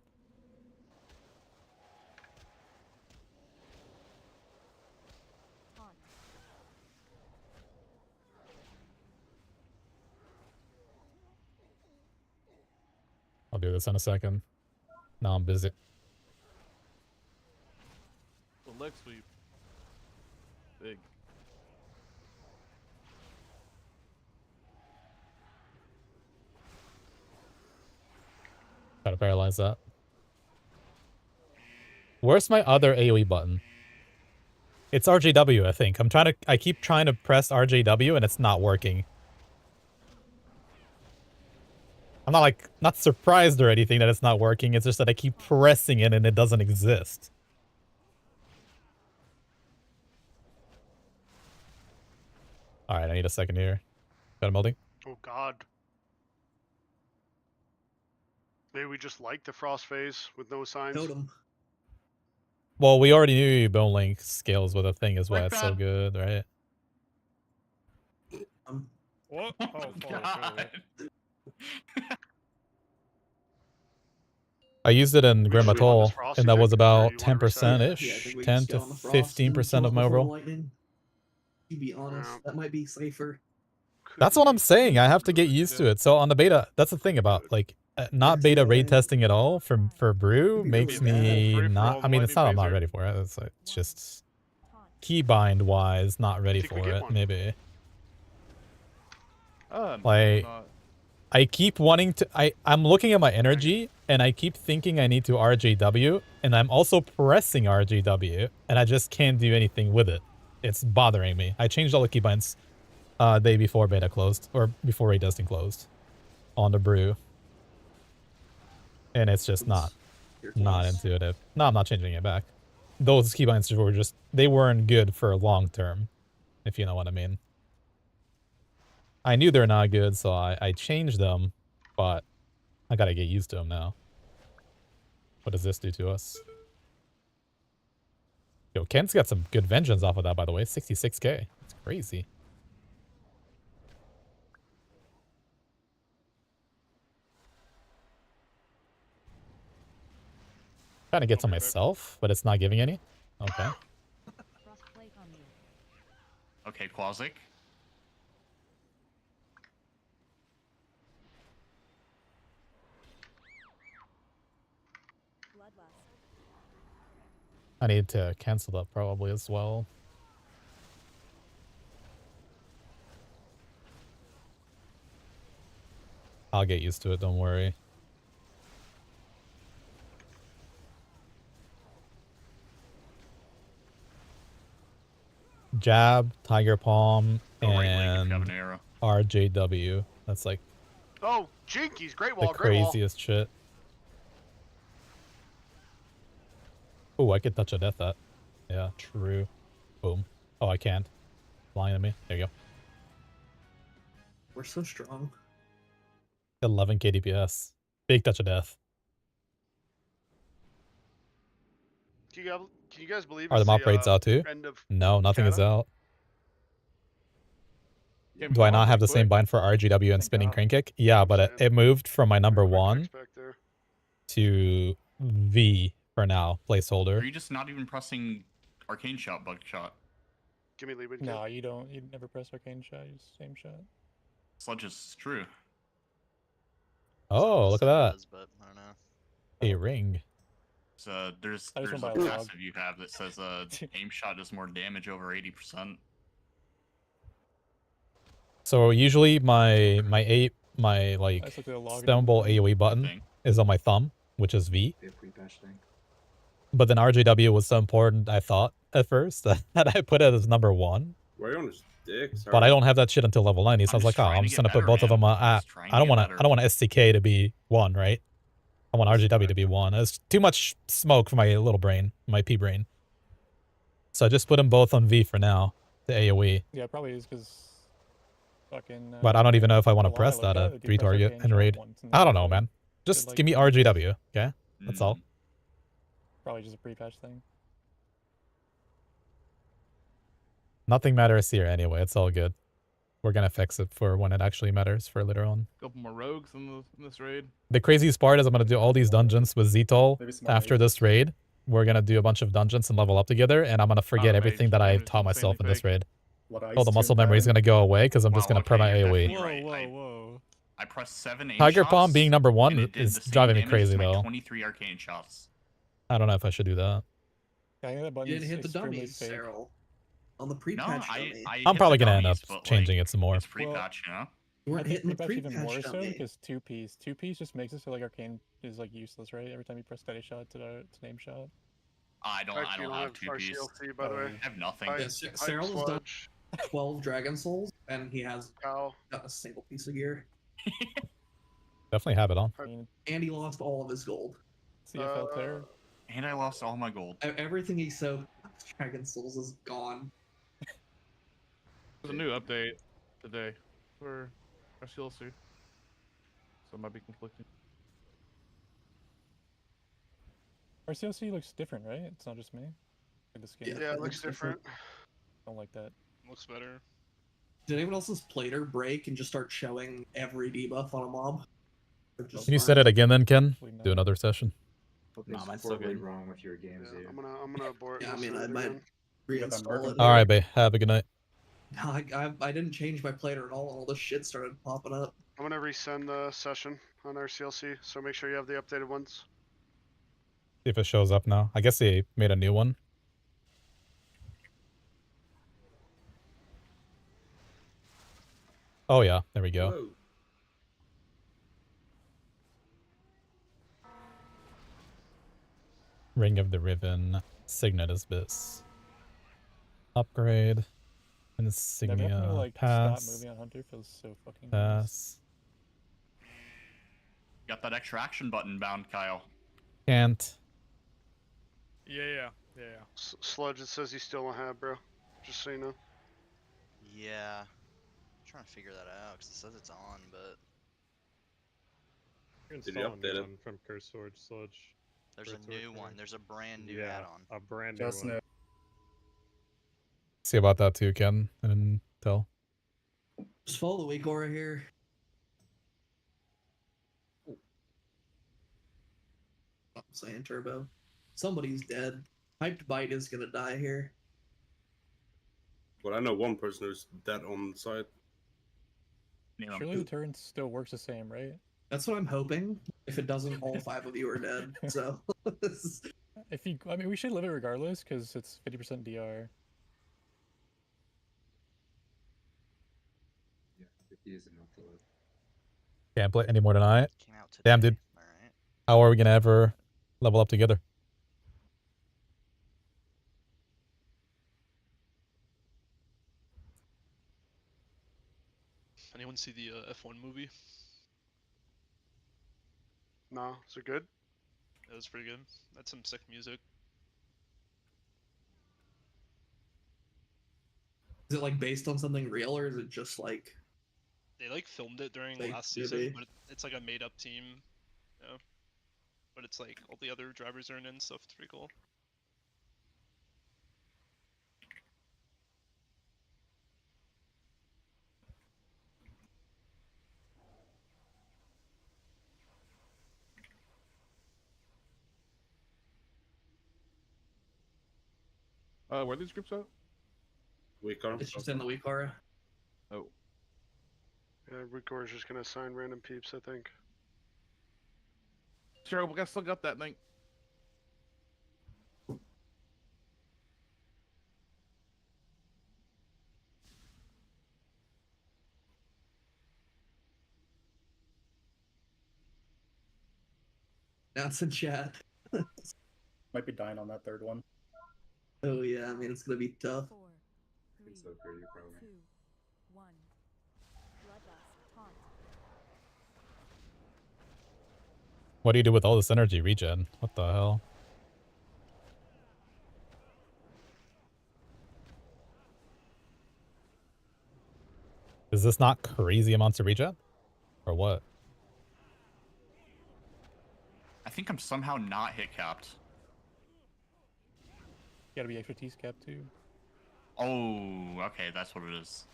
Speaker 1: I'll do this in a second. Now I'm busy.
Speaker 14: The leg sweep. Big.
Speaker 1: Try to paralyze that. Where's my other AoE button? It's RJW, I think. I keep trying to press RJW and it's not working. I'm not surprised or anything that it's not working. It's just that I keep pressing it and it doesn't exist. Alright, I need a second here. Got a molding?
Speaker 7: Oh god. Maybe we just like the frost phase with no signs.
Speaker 3: Totem.
Speaker 1: Well, we already knew Bone Link scales with a thing is why
Speaker 8: Like
Speaker 1: it's so
Speaker 8: that.
Speaker 1: good, right?
Speaker 5: What? Oh,
Speaker 8: God.
Speaker 1: I used it in
Speaker 7: We
Speaker 1: Grim
Speaker 7: just go on this
Speaker 1: Atoll,
Speaker 7: frosty
Speaker 1: and that
Speaker 7: deck,
Speaker 1: was
Speaker 7: or
Speaker 1: about
Speaker 7: you wanna reset?
Speaker 1: 10%
Speaker 3: Yeah, I
Speaker 1: ish.
Speaker 3: think we
Speaker 1: 10
Speaker 3: just
Speaker 1: to
Speaker 3: go on the frost and
Speaker 1: 15%
Speaker 3: kill
Speaker 1: of
Speaker 3: it
Speaker 1: my
Speaker 3: before the
Speaker 1: overall.
Speaker 3: lightning. To be honest,
Speaker 7: Yeah.
Speaker 3: that might be safer.
Speaker 7: Could
Speaker 1: That's what
Speaker 7: be.
Speaker 1: I'm saying. I have to get used to it. So on the beta, that's the thing about like not beta raid testing at all for brew
Speaker 3: Could be
Speaker 1: makes
Speaker 3: really bad.
Speaker 1: me
Speaker 14: Free for
Speaker 1: not.
Speaker 14: all
Speaker 1: I
Speaker 14: the
Speaker 1: mean, it's not. I'm
Speaker 14: lightning
Speaker 1: not
Speaker 14: phaser.
Speaker 1: ready for it. It's just keybind wise, not ready
Speaker 7: Think we
Speaker 1: for
Speaker 7: get
Speaker 1: it.
Speaker 7: one?
Speaker 1: Maybe.
Speaker 14: Like,
Speaker 1: Like, I keep wanting to. I'm looking at my energy and I keep thinking I need to RJW, and I'm also pressing RJW, and I just can't do anything with it. It's bothering me. I changed all the keybinds day before beta closed, or before raid testing closed, on the brew, and it's just not intuitive. No, I'm not changing it back. Those keybinds were just, they weren't good for long term, if you know what I mean. I knew they're not good, so I changed them, but I gotta get used to them now. What does this do to us? Yo, Kent's got some good vengeance off of that, by the way. 66k. It's crazy. Trying to get to myself, but it's not giving any. Okay.
Speaker 8: Okay, Quasic.
Speaker 1: I need to cancel that probably as well. I'll get used to it, don't worry. Jab, Tiger Palm,
Speaker 8: Go right leg if you have
Speaker 1: and
Speaker 8: an arrow.
Speaker 1: RJW. That's like
Speaker 7: Oh, Jinkies, great
Speaker 1: the
Speaker 7: wall, great wall.
Speaker 1: craziest shit. Oh, I could touch a death that. Yeah, true. Boom. Oh, I can't. Flying at me. There you go.
Speaker 3: We're so strong.
Speaker 1: 11k DPS. Big touch of death.
Speaker 7: Can you guys believe
Speaker 1: Are the
Speaker 7: it's
Speaker 1: MoP raids out too?
Speaker 7: end of
Speaker 1: No, nothing is
Speaker 7: Kata?
Speaker 1: out.
Speaker 14: Game
Speaker 1: Do I
Speaker 14: gone
Speaker 1: not have
Speaker 14: pretty
Speaker 1: the same
Speaker 14: quick.
Speaker 1: bind for RGW and spinning crane kick? Yeah, but it moved from my number 1 to V for now,
Speaker 8: Are
Speaker 1: placeholder.
Speaker 8: you just not even pressing arcane shot, bug shot?
Speaker 7: Give me Liebman.
Speaker 5: No, you don't. You never press arcane shot. You just same shot.
Speaker 8: Sludge is true.
Speaker 1: Oh, look at that.
Speaker 13: But I don't know.
Speaker 1: A ring.
Speaker 8: So there's
Speaker 5: I just
Speaker 8: a
Speaker 5: went by log.
Speaker 8: passive you have that says aim shot does more damage over 80%.
Speaker 1: So usually my like
Speaker 5: I took the log
Speaker 1: stumble AoE button is on my thumb, which is V.
Speaker 6: Be a pre-patch thing.
Speaker 1: But then RJW was so important, I thought at first that I put it as number 1.
Speaker 10: Why are you on his dick?
Speaker 1: But I don't have that shit until level 90, so I was like, oh, I'm just gonna put both of them at. I don't want STK to be 1, right? I want RGW to be 1. It's too much smoke for my little brain, my P brain. So I just put them both on V for now, the AoE.
Speaker 5: Yeah, it probably is because fucking.
Speaker 1: But I don't even know if I want to
Speaker 5: the
Speaker 1: press
Speaker 5: log I
Speaker 1: that
Speaker 5: looked
Speaker 1: at
Speaker 5: at,
Speaker 1: 3
Speaker 5: if you press
Speaker 1: target
Speaker 5: arcane
Speaker 1: and
Speaker 5: shot
Speaker 1: raid.
Speaker 5: once and
Speaker 1: I
Speaker 5: then
Speaker 1: don't know,
Speaker 5: probably
Speaker 1: man. Just
Speaker 5: did, like,
Speaker 1: give me RGW, okay? That's all.
Speaker 5: Probably just a pre-patch thing.
Speaker 1: Nothing matters here anyway. It's all good. We're gonna fix it for when it actually matters for later on.
Speaker 14: Couple more rogues in this raid.
Speaker 1: The craziest part is I'm gonna do all these dungeons with Ztol
Speaker 14: Maybe some
Speaker 1: after this raid. We're gonna do a bunch of dungeons and level up together, and I'm gonna forget everything that I taught myself in this raid. All the muscle memory is gonna go away because I'm just gonna per my AoE.
Speaker 5: Whoa.
Speaker 8: I pressed 7 aim
Speaker 1: Tiger
Speaker 8: shots,
Speaker 1: Palm being number 1
Speaker 8: and it did
Speaker 1: is
Speaker 8: the same
Speaker 1: driving me
Speaker 8: damage
Speaker 1: crazy
Speaker 8: as my
Speaker 1: though.
Speaker 8: 23 arcane shots.
Speaker 1: I don't know if I should do that.
Speaker 5: Yeah, I think that
Speaker 3: You
Speaker 5: button
Speaker 3: didn't
Speaker 5: is
Speaker 3: hit the
Speaker 5: extremely
Speaker 3: dummies,
Speaker 5: fake.
Speaker 3: Cyril. On the
Speaker 8: No,
Speaker 3: pre-patch
Speaker 8: I
Speaker 3: dummy.
Speaker 1: I'm
Speaker 8: hit
Speaker 1: probably
Speaker 8: the
Speaker 1: gonna end
Speaker 8: dummies,
Speaker 1: up
Speaker 8: but,
Speaker 1: changing
Speaker 8: like,
Speaker 1: it some more.
Speaker 8: It's pre-patch, you know?
Speaker 3: You weren't
Speaker 5: I think
Speaker 3: hitting the
Speaker 5: pre-patch even more
Speaker 3: pre-patch
Speaker 5: so
Speaker 3: dummy.
Speaker 5: because 2Ps. 2Ps just makes it so like arcane is like useless, right? Every time you press steady shot to name shot.
Speaker 8: I don't have 2 piece.
Speaker 7: RCLC, by the way.
Speaker 8: I have nothing.
Speaker 3: Yeah, Cyril has done 12 Dragon Souls, and he has
Speaker 7: not
Speaker 3: a single piece of gear.
Speaker 1: Definitely have it on.
Speaker 3: And he lost all of his gold.
Speaker 5: CFL Terror.
Speaker 8: And I lost all my gold.
Speaker 3: Everything he soaked Dragon Souls is gone.
Speaker 14: There's a new update today for SLC. So it might be conflicting.
Speaker 5: RCLC looks different, right? It's not just me. Like the skin.
Speaker 7: Yeah, it looks different.
Speaker 5: Don't like that.
Speaker 13: Looks better.
Speaker 3: Did anyone else's plater break and just start showing every debuff on a mob? Or just
Speaker 1: Can you set it again then, Ken? Do another session.
Speaker 4: Nah, mine's still
Speaker 6: horribly
Speaker 4: good.
Speaker 6: wrong with your games,
Speaker 7: Yeah,
Speaker 6: dude.
Speaker 7: I'm gonna abort.
Speaker 3: Yeah, I
Speaker 7: and
Speaker 3: mean,
Speaker 7: send
Speaker 3: I
Speaker 7: it
Speaker 3: might
Speaker 7: again.
Speaker 3: reinstall it.
Speaker 1: All right, babe. Have a good night.
Speaker 3: No, I didn't change my plater at all. All this shit started popping up.
Speaker 7: I'm gonna resend the session on RCLC, so make sure you have the updated ones.
Speaker 1: See if it shows up now. I guess they made a new one. Oh yeah, there we go.
Speaker 10: Whoa.
Speaker 1: Ring of the Riven, Signet is this. Upgrade.
Speaker 5: Never having to
Speaker 1: Insignia.
Speaker 5: like
Speaker 1: Pass.
Speaker 5: stop moving on Hunter feels so fucking nice.
Speaker 1: Pass.
Speaker 8: Got that extra action button bound, Kyle.
Speaker 1: Can't.
Speaker 14: Yeah.
Speaker 7: Sludge, it says you still don't have, bro. Just so you know.
Speaker 15: Yeah. I'm trying to figure that out because it says it's on, but
Speaker 10: Did you update it?
Speaker 16: From Curse Sword Sludge.
Speaker 15: there's a new one. There's a brand new
Speaker 16: Yeah,
Speaker 15: add-on.
Speaker 16: a brand new
Speaker 11: Just
Speaker 16: one.
Speaker 11: no.
Speaker 1: See about that too, Ken. I didn't tell.
Speaker 3: Just follow the weak aura here. I'm saying turbo. Somebody's dead. Hyped Bite is gonna die here.
Speaker 10: Well, I know one person who's dead on the side.
Speaker 5: Surely the turret still works the same, right?
Speaker 3: That's what I'm hoping. If it doesn't, all 5 of you are dead. So
Speaker 5: If you, I mean, we should live it regardless because it's 50% DR.
Speaker 6: Yeah, 50 is enough to live.
Speaker 1: Can't play any more tonight.
Speaker 15: Came out today.
Speaker 1: Damn, dude.
Speaker 15: Alright.
Speaker 1: How are we gonna ever level up together?
Speaker 13: Anyone see the F1 movie?
Speaker 7: No, is it good?
Speaker 13: That was pretty good. That's some sick music.
Speaker 3: is it like based on something real or is it just like
Speaker 13: They like filmed it during
Speaker 3: Like,
Speaker 13: last
Speaker 3: movie?
Speaker 13: season, but it's like a made up team. You know? But it's like all the other drivers are in it and stuff. It's pretty cool.
Speaker 14: Where are these groups at?
Speaker 10: Weak arm.
Speaker 3: it's just in the weak aura?
Speaker 14: Oh.
Speaker 7: Yeah, Ricor's just gonna assign random peeps, I think.
Speaker 14: Sure, we still got that thing.
Speaker 3: That's in chat.
Speaker 11: Might be dying on that third one.
Speaker 3: Oh yeah, I mean it's gonna be tough.
Speaker 6: It's so pretty, probably.
Speaker 1: What do you do with all this energy regen? What the hell? Is this not crazy amounts of regen? Or what?
Speaker 8: I think I'm somehow not hit capped.
Speaker 5: You gotta be expertise cap too.
Speaker 8: Oh, okay, that's what it is.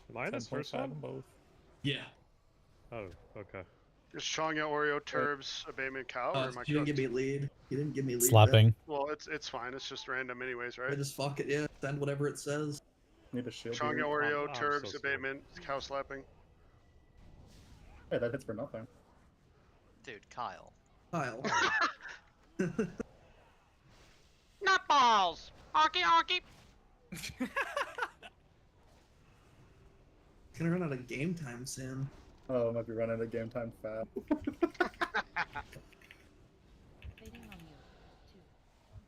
Speaker 16: Am I this first
Speaker 5: 10.5
Speaker 16: one?
Speaker 5: on both.
Speaker 3: Yeah.
Speaker 16: Oh, okay.
Speaker 7: Is Changya, Oreo, Turbs, Abatement, Cow, or am I
Speaker 3: You didn't
Speaker 7: cooked?
Speaker 3: give me lead. You didn't give me lead.
Speaker 1: Slapping.
Speaker 7: Well, it's fine. It's just random anyways,
Speaker 3: I
Speaker 7: right?
Speaker 3: just fuck it, yeah. Send whatever it says.
Speaker 11: Need a shield.
Speaker 7: Changya,
Speaker 11: here.
Speaker 7: Oreo,
Speaker 16: I'm
Speaker 7: Turbs,
Speaker 16: so
Speaker 7: Abatement, Cow slapping.
Speaker 11: Hey, that hits for nothing.
Speaker 15: Dude, Kyle.
Speaker 3: Kyle.
Speaker 2: Nutballs! Honky honky!
Speaker 3: It's gonna run out of game time soon.
Speaker 11: Oh, might be running out of game time fast.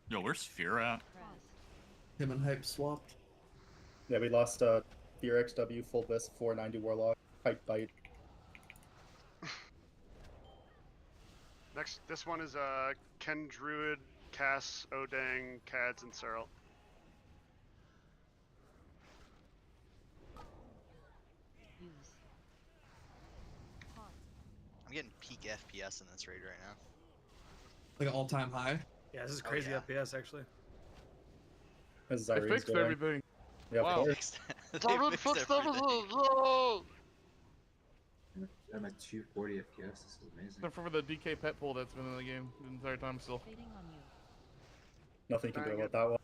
Speaker 8: Yo, where's Fear at?
Speaker 3: Him and Hype swapped.
Speaker 11: Yeah, we lost Fear XW, Full Bliss, 490 Warlock, Hype Bite.
Speaker 7: Next, this one is Ken Druid, Cass, Odang, Cads, and Cyril.
Speaker 15: I'm getting peak FPS in this raid right now.
Speaker 3: Like an all-time high.
Speaker 17: Yeah, this is
Speaker 15: Oh,
Speaker 17: crazy
Speaker 15: yeah.
Speaker 17: FPS actually.
Speaker 11: This is
Speaker 14: They
Speaker 11: Irene's
Speaker 14: fixed
Speaker 11: doing.
Speaker 14: everything.
Speaker 11: Yeah, of
Speaker 14: Wow.
Speaker 11: course.
Speaker 15: They fixed everything.
Speaker 6: I'm at 240 FPS. This is amazing.
Speaker 14: Except for the DK pet pool that's been in the game the entire time still.
Speaker 11: Nothing you can do about that one.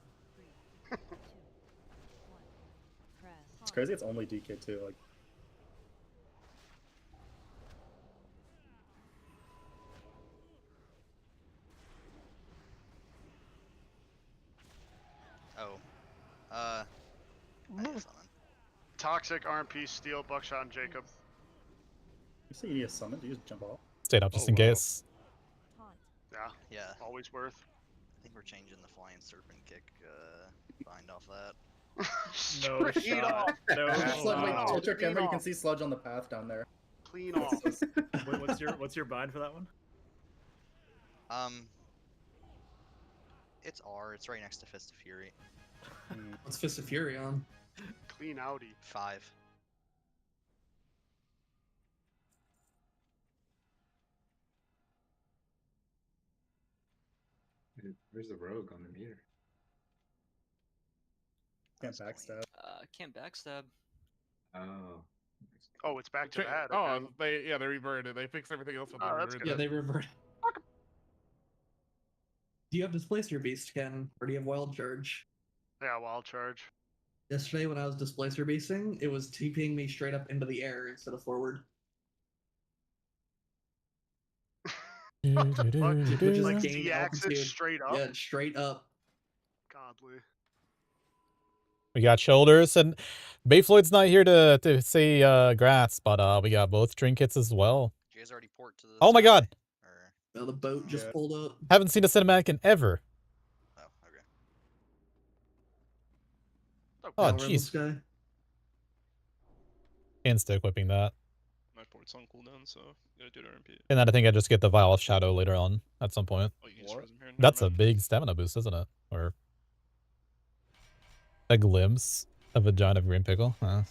Speaker 11: It's crazy. It's only DK2. Like.
Speaker 15: Oh. I need something.
Speaker 7: Toxic, RMP, Steel, Buckshot, and Jacob.
Speaker 11: You say you need a summon? Do you just jump off?
Speaker 1: Stayed up just in case.
Speaker 7: Yeah.
Speaker 15: Yeah.
Speaker 7: Always worth.
Speaker 15: I think we're changing the flying serpent kick bind off that.
Speaker 17: No
Speaker 7: Straight
Speaker 17: shot.
Speaker 7: off.
Speaker 17: No
Speaker 11: Sludge, wait,
Speaker 17: shot.
Speaker 11: tilt your camera. You
Speaker 7: off.
Speaker 11: can see sludge on the path down there.
Speaker 7: Clean off.
Speaker 17: What's your bind for that one?
Speaker 15: It's R. It's right next to Fist of Fury.
Speaker 3: What's Fist of Fury on?
Speaker 7: Clean Audi.
Speaker 15: 5.
Speaker 6: Where's the rogue on the meter?
Speaker 11: Can't backstab.
Speaker 18: Can't backstab.
Speaker 6: Oh.
Speaker 7: Oh, it's back to that.
Speaker 14: Oh,
Speaker 7: Okay.
Speaker 14: they reverted it. They fixed everything else with
Speaker 7: Oh,
Speaker 14: the
Speaker 7: that's
Speaker 14: reverted.
Speaker 3: Yeah, they reverted. Do you have Displacer Beast, Ken? Or do you have Wild Charge?
Speaker 7: Yeah, wild charge.
Speaker 3: Yesterday when I was Displacer Beasting, it was TPing me straight up into the air instead of forward.
Speaker 7: What the fuck?
Speaker 3: Which is
Speaker 7: Like
Speaker 3: gain
Speaker 7: D-axis
Speaker 3: altitude.
Speaker 7: straight up?
Speaker 3: Yeah, straight up.
Speaker 7: Godly.
Speaker 1: We got shoulders, and Bayfloyd's not here to say grass, but we got both trinkets as well.
Speaker 15: Did you guys already port to the
Speaker 1: Oh my
Speaker 15: sky?
Speaker 1: god!
Speaker 15: Or...
Speaker 3: Well, the boat just pulled up.
Speaker 1: Haven't seen a cinematic in ever.
Speaker 15: Oh, okay.
Speaker 1: Oh
Speaker 3: Power
Speaker 1: jeez.
Speaker 3: Sky.
Speaker 1: Insta equipping that.
Speaker 13: My port's on cooldown, so gotta do the RMP.
Speaker 1: And then I think I just get the Vial of Shadow later on at some point.
Speaker 13: Oh, you can just res him here. Never
Speaker 1: That's a
Speaker 13: mind.
Speaker 1: big stamina boost, isn't it? Or a glimpse of a giant of green pickle.
Speaker 7: I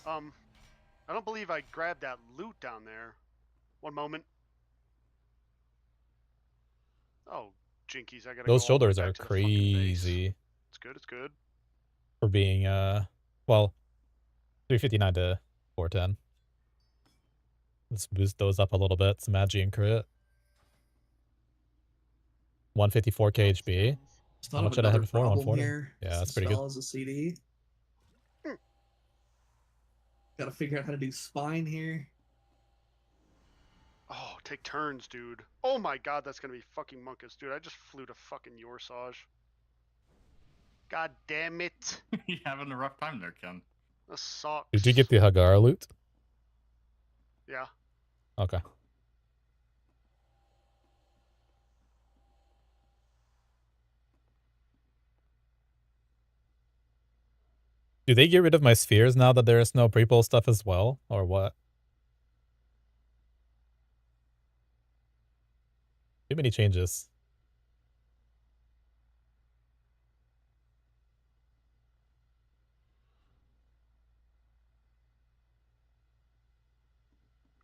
Speaker 7: don't believe I grabbed that loot down there. One moment. Oh, jinkies! I gotta.
Speaker 1: Those
Speaker 7: go all the way
Speaker 1: shoulders
Speaker 7: back
Speaker 1: are
Speaker 7: to the fucking base.
Speaker 1: crazy
Speaker 7: It's good. It's good.
Speaker 1: for being well, 359 to 410. Let's boost those up a little bit. Some Magi and crit. 154 KHB. How much did I have before? 140. Yeah, that's pretty good.
Speaker 3: As a CD. Gotta figure out how to do spine here.
Speaker 7: Oh, take turns, dude. Oh my god, that's gonna be fucking monkus, dude. I just flew to fucking Yorsage. God damn it.
Speaker 8: You having a rough time there, Ken.
Speaker 7: That sucks.
Speaker 1: Did you get the Hagara loot?
Speaker 7: Yeah.
Speaker 1: Okay. Do they get rid of my spheres now that there is no pre-pull stuff as well, or what? Too many changes.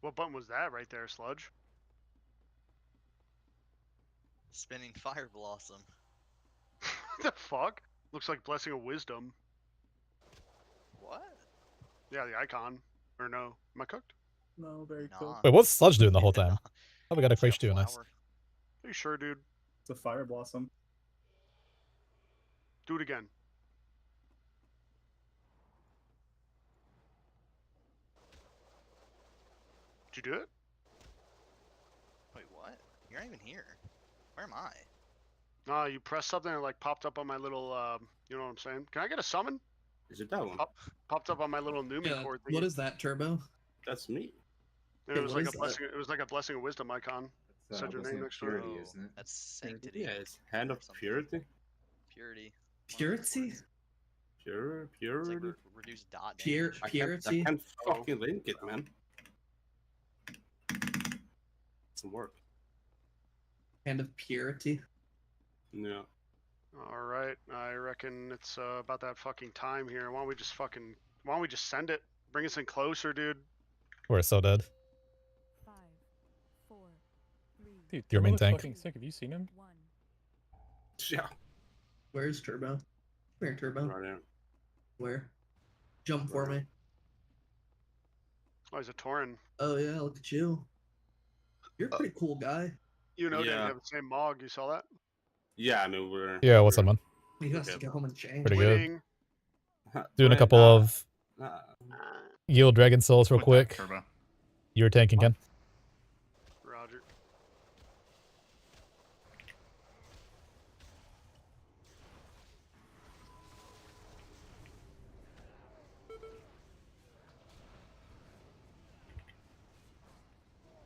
Speaker 7: What button was that right there, Sludge?
Speaker 15: Spinning Fire Blossom.
Speaker 7: What the fuck? Looks like Blessing of Wisdom.
Speaker 15: What?
Speaker 7: Yeah, the icon. Or no. Am I cooked?
Speaker 11: No, very cool.
Speaker 1: Wait, what's Sludge doing the whole time? Oh, we got a Crash doing nice.
Speaker 7: Are you sure, dude?
Speaker 11: It's a Fire Blossom.
Speaker 7: Do it again. Did you do it?
Speaker 15: Wait, what? You're not even here. Where am I?
Speaker 7: No, you pressed something and it like popped up on my little, you know what I'm saying? Can I get a summon?
Speaker 10: Is it that one?
Speaker 7: Popped up on my little Numen
Speaker 3: Yeah,
Speaker 7: cord.
Speaker 3: what is that, Turbo?
Speaker 10: That's me.
Speaker 7: And it was
Speaker 3: what
Speaker 7: like
Speaker 3: is
Speaker 7: a
Speaker 3: that?
Speaker 7: blessing. It was like a blessing of wisdom icon. Said your name next to it.
Speaker 6: isn't it?
Speaker 15: That's Sanctity.
Speaker 10: Yeah, it's Hand of Purity.
Speaker 15: Purity.
Speaker 3: Purity?
Speaker 10: Pure,
Speaker 15: It's
Speaker 10: purity.
Speaker 15: like reduced dot
Speaker 3: Pure,
Speaker 15: damage.
Speaker 10: I
Speaker 3: purity?
Speaker 10: can't fucking link it, man. Some work.
Speaker 3: Kind of purity.
Speaker 10: Yeah.
Speaker 7: All right, I reckon it's about that fucking time here. Why don't we just send it? Bring us in closer, dude.
Speaker 1: We're so dead.
Speaker 2: 5, 4,
Speaker 5: Dude,
Speaker 1: Your
Speaker 5: Turbo
Speaker 1: main
Speaker 5: looks
Speaker 1: tank.
Speaker 5: fucking sick. Have you seen him?
Speaker 10: Yeah.
Speaker 3: Where's Turbo? Where Turbo?
Speaker 10: Right there.
Speaker 3: Where? Jump for me.
Speaker 7: Oh, he's a Tauren.
Speaker 3: Oh yeah, look at you. You're a pretty cool guy.
Speaker 7: You know, didn't
Speaker 10: Yeah.
Speaker 7: have the same Mog. You saw that?
Speaker 10: Yeah, I know we're.
Speaker 1: Yeah, what's up, man?
Speaker 3: He has to
Speaker 10: Okay.
Speaker 3: get home and change.
Speaker 1: Pretty good.
Speaker 7: Winning.
Speaker 1: Doing a couple of Yield Dragon Souls real
Speaker 8: With that
Speaker 1: quick.
Speaker 8: turbo.
Speaker 1: You were tanking, Ken.
Speaker 7: Roger.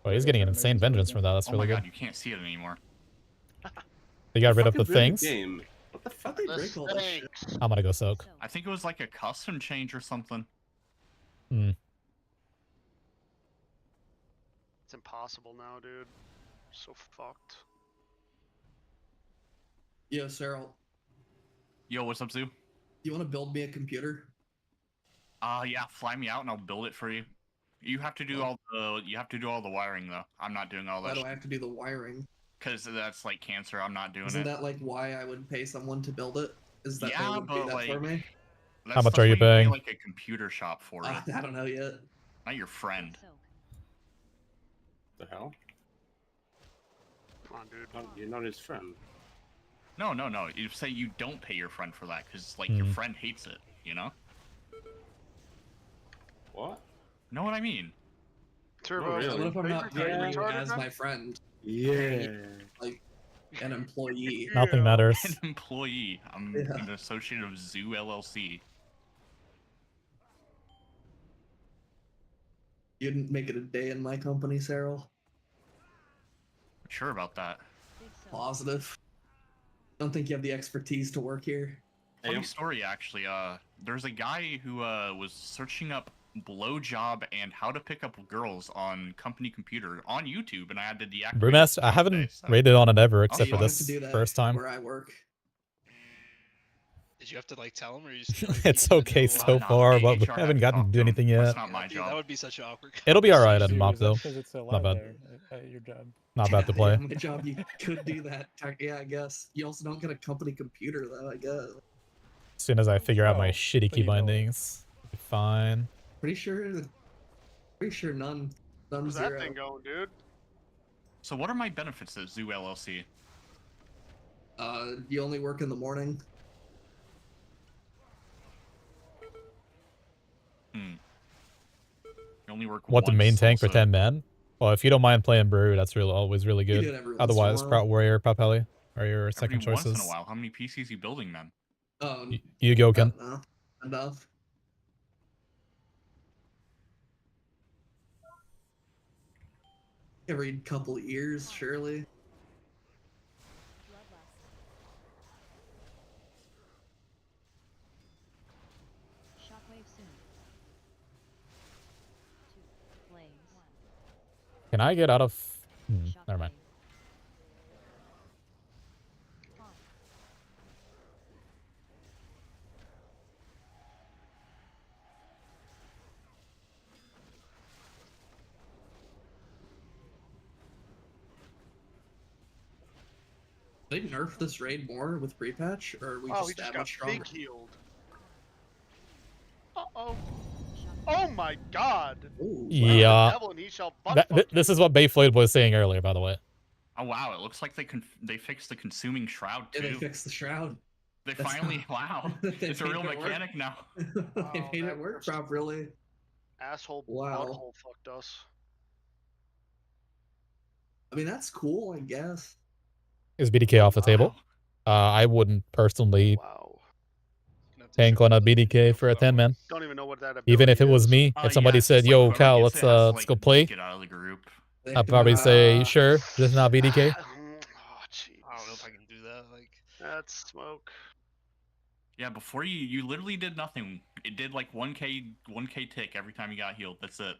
Speaker 1: Oh, he's getting an insane vengeance from that. That's
Speaker 8: Oh
Speaker 1: really
Speaker 8: my
Speaker 1: good.
Speaker 8: god, you can't see it anymore.
Speaker 1: They got rid of
Speaker 10: Fucking
Speaker 1: the
Speaker 10: ruined
Speaker 1: things.
Speaker 10: Game.
Speaker 3: What the fuck they break all this shit?
Speaker 1: I'm gonna go soak.
Speaker 8: I think it was like a custom change or something.
Speaker 1: Hmm.
Speaker 7: It's impossible now, dude. So fucked.
Speaker 3: Yo, Cyril,
Speaker 8: Yo, what's up, Zoo?
Speaker 3: you want to build me a computer?
Speaker 8: Yeah, fly me out and I'll build it for you. You have to do all the wiring though. I'm not doing all
Speaker 3: Why
Speaker 8: that
Speaker 3: do
Speaker 8: shit.
Speaker 3: I have to do the wiring?
Speaker 8: Because that's like cancer. I'm not doing
Speaker 3: Isn't
Speaker 8: it.
Speaker 3: that like why I would pay someone to build it? Is that
Speaker 8: Yeah,
Speaker 3: they would do
Speaker 8: but,
Speaker 3: that for
Speaker 8: like,
Speaker 3: me?
Speaker 8: That's
Speaker 1: How much
Speaker 8: stuff
Speaker 1: are you
Speaker 8: where pay,
Speaker 1: paying?
Speaker 8: like a computer shop for it.
Speaker 3: I don't know yet.
Speaker 8: Not your friend.
Speaker 10: The hell?
Speaker 7: Come on, dude.
Speaker 10: You're not his friend.
Speaker 8: No. You say you don't pay your friend for that because like your friend hates it. You know?
Speaker 10: What?
Speaker 8: Know what I mean?
Speaker 7: Turbo.
Speaker 10: really.
Speaker 3: What if I'm
Speaker 7: Are you
Speaker 3: not
Speaker 7: retarded
Speaker 3: paying you
Speaker 7: retarded
Speaker 3: as
Speaker 7: now?
Speaker 3: my friend?
Speaker 10: Yeah.
Speaker 3: Like an employee.
Speaker 1: Nothing matters.
Speaker 8: An employee. I'm
Speaker 3: Yeah.
Speaker 8: an associate of Zoo LLC.
Speaker 3: You didn't make it a day in my company, Cyril.
Speaker 8: Sure about that.
Speaker 3: Positive. I don't think you have the expertise to work here.
Speaker 8: Funny story, actually. There's a guy who was searching up blowjob and how to pick up girls on company computer on YouTube, and I had to deactivate.
Speaker 1: Brewmaster, I haven't rated on it ever except
Speaker 3: You
Speaker 1: for
Speaker 3: don't have to
Speaker 1: this
Speaker 3: do that
Speaker 1: first time.
Speaker 3: where I work.
Speaker 13: Did you have to like tell him, or you just? Like,
Speaker 1: It's
Speaker 13: keep it
Speaker 1: okay
Speaker 13: in the
Speaker 1: so
Speaker 13: line?
Speaker 1: far, but we
Speaker 8: HR
Speaker 1: haven't
Speaker 8: had to
Speaker 1: gotten
Speaker 8: talk
Speaker 1: to do
Speaker 8: to him.
Speaker 1: anything
Speaker 8: That's
Speaker 1: yet.
Speaker 8: not my
Speaker 13: Dude,
Speaker 8: job.
Speaker 13: that would be such an awkward.
Speaker 1: It'll be alright at
Speaker 5: Dude,
Speaker 1: MoP
Speaker 5: is that
Speaker 1: though.
Speaker 5: because it's so
Speaker 1: Not
Speaker 5: loud
Speaker 1: bad.
Speaker 5: there at your job?
Speaker 1: Not bad to play.
Speaker 3: My job, you could do that. Yeah, I guess. You also don't get a company computer, though, I guess.
Speaker 1: As soon as I figure out my
Speaker 5: Oh,
Speaker 1: shitty
Speaker 5: but
Speaker 1: key
Speaker 5: you don't.
Speaker 1: bindings, it'll be fine.
Speaker 3: Pretty sure none. None
Speaker 7: Where's
Speaker 3: zero.
Speaker 7: that thing going, dude?
Speaker 8: So what are my benefits at Zoo LLC?
Speaker 3: You only work in the morning.
Speaker 8: You only work
Speaker 1: What, the
Speaker 8: once
Speaker 1: main tank for
Speaker 8: also.
Speaker 1: 10 men? Well, if you don't mind playing Brew, that's really always really
Speaker 3: You
Speaker 1: good.
Speaker 3: do it every once in a
Speaker 1: Otherwise,
Speaker 3: while.
Speaker 1: Prout Warrior, Prop Heli are your second
Speaker 8: Every
Speaker 1: choices.
Speaker 8: once in a while. How many PCs you building, man?
Speaker 1: You go, Ken.
Speaker 3: Enough. Every couple years, surely.
Speaker 1: Can I get out of... never mind.
Speaker 3: They nerf this raid more with pre-patch, or are we
Speaker 7: Oh,
Speaker 3: just
Speaker 7: we just
Speaker 3: that
Speaker 7: got
Speaker 3: much stronger?
Speaker 7: big healed. Uh-oh. Oh my god!
Speaker 1: Yeah.
Speaker 7: Devil and he shall butt
Speaker 1: This is what Bayflade was saying earlier, by the way.
Speaker 8: Oh wow, it looks like they fixed the consuming shroud
Speaker 3: Yeah,
Speaker 8: too.
Speaker 3: they fixed the shroud.
Speaker 8: They
Speaker 3: That's
Speaker 8: finally,
Speaker 3: not-
Speaker 8: wow,
Speaker 3: They
Speaker 8: it's a
Speaker 3: made
Speaker 8: real
Speaker 3: it work.
Speaker 8: mechanic now.
Speaker 3: They made it work properly.
Speaker 7: Asshole
Speaker 3: Wow.
Speaker 7: butthole fucked us.
Speaker 3: I mean, that's cool, I guess.
Speaker 1: Is BDK off the table? I wouldn't personally tank on a BDK for a 10-man.
Speaker 7: Don't even know what that
Speaker 1: Even if it was me,
Speaker 8: Oh,
Speaker 1: if somebody said, "Yo, Cal, let's go play,"
Speaker 8: Get out of the group.
Speaker 1: I'd probably say, "Sure, just not BDK."
Speaker 7: Oh, jeez.
Speaker 13: I don't know if I can do that. Like,
Speaker 7: that's smoke.
Speaker 8: Yeah, before you literally did nothing. It did like 1k tick every time you got healed. That's it.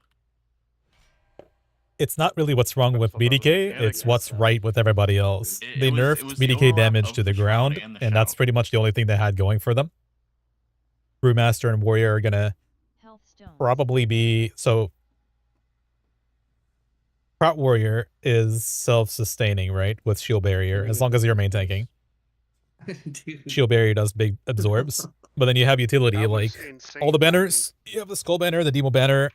Speaker 1: It's not really what's wrong with BDK, it's what's right with everybody else. They nerfed BDK damage to the ground, and that's pretty much the only thing they had going for them. Brewmaster and Warrior are gonna probably be... So, Prot Warrior is self-sustaining, right? With Shield Barrier, as long as you're main tanking.
Speaker 3: Dude.
Speaker 1: Shield Barrier does big absorbs. But then you have utility,
Speaker 7: That
Speaker 1: like
Speaker 7: was insane
Speaker 1: all the
Speaker 7: timing.
Speaker 1: banners. You have the Skull Banner, the Demo Banner.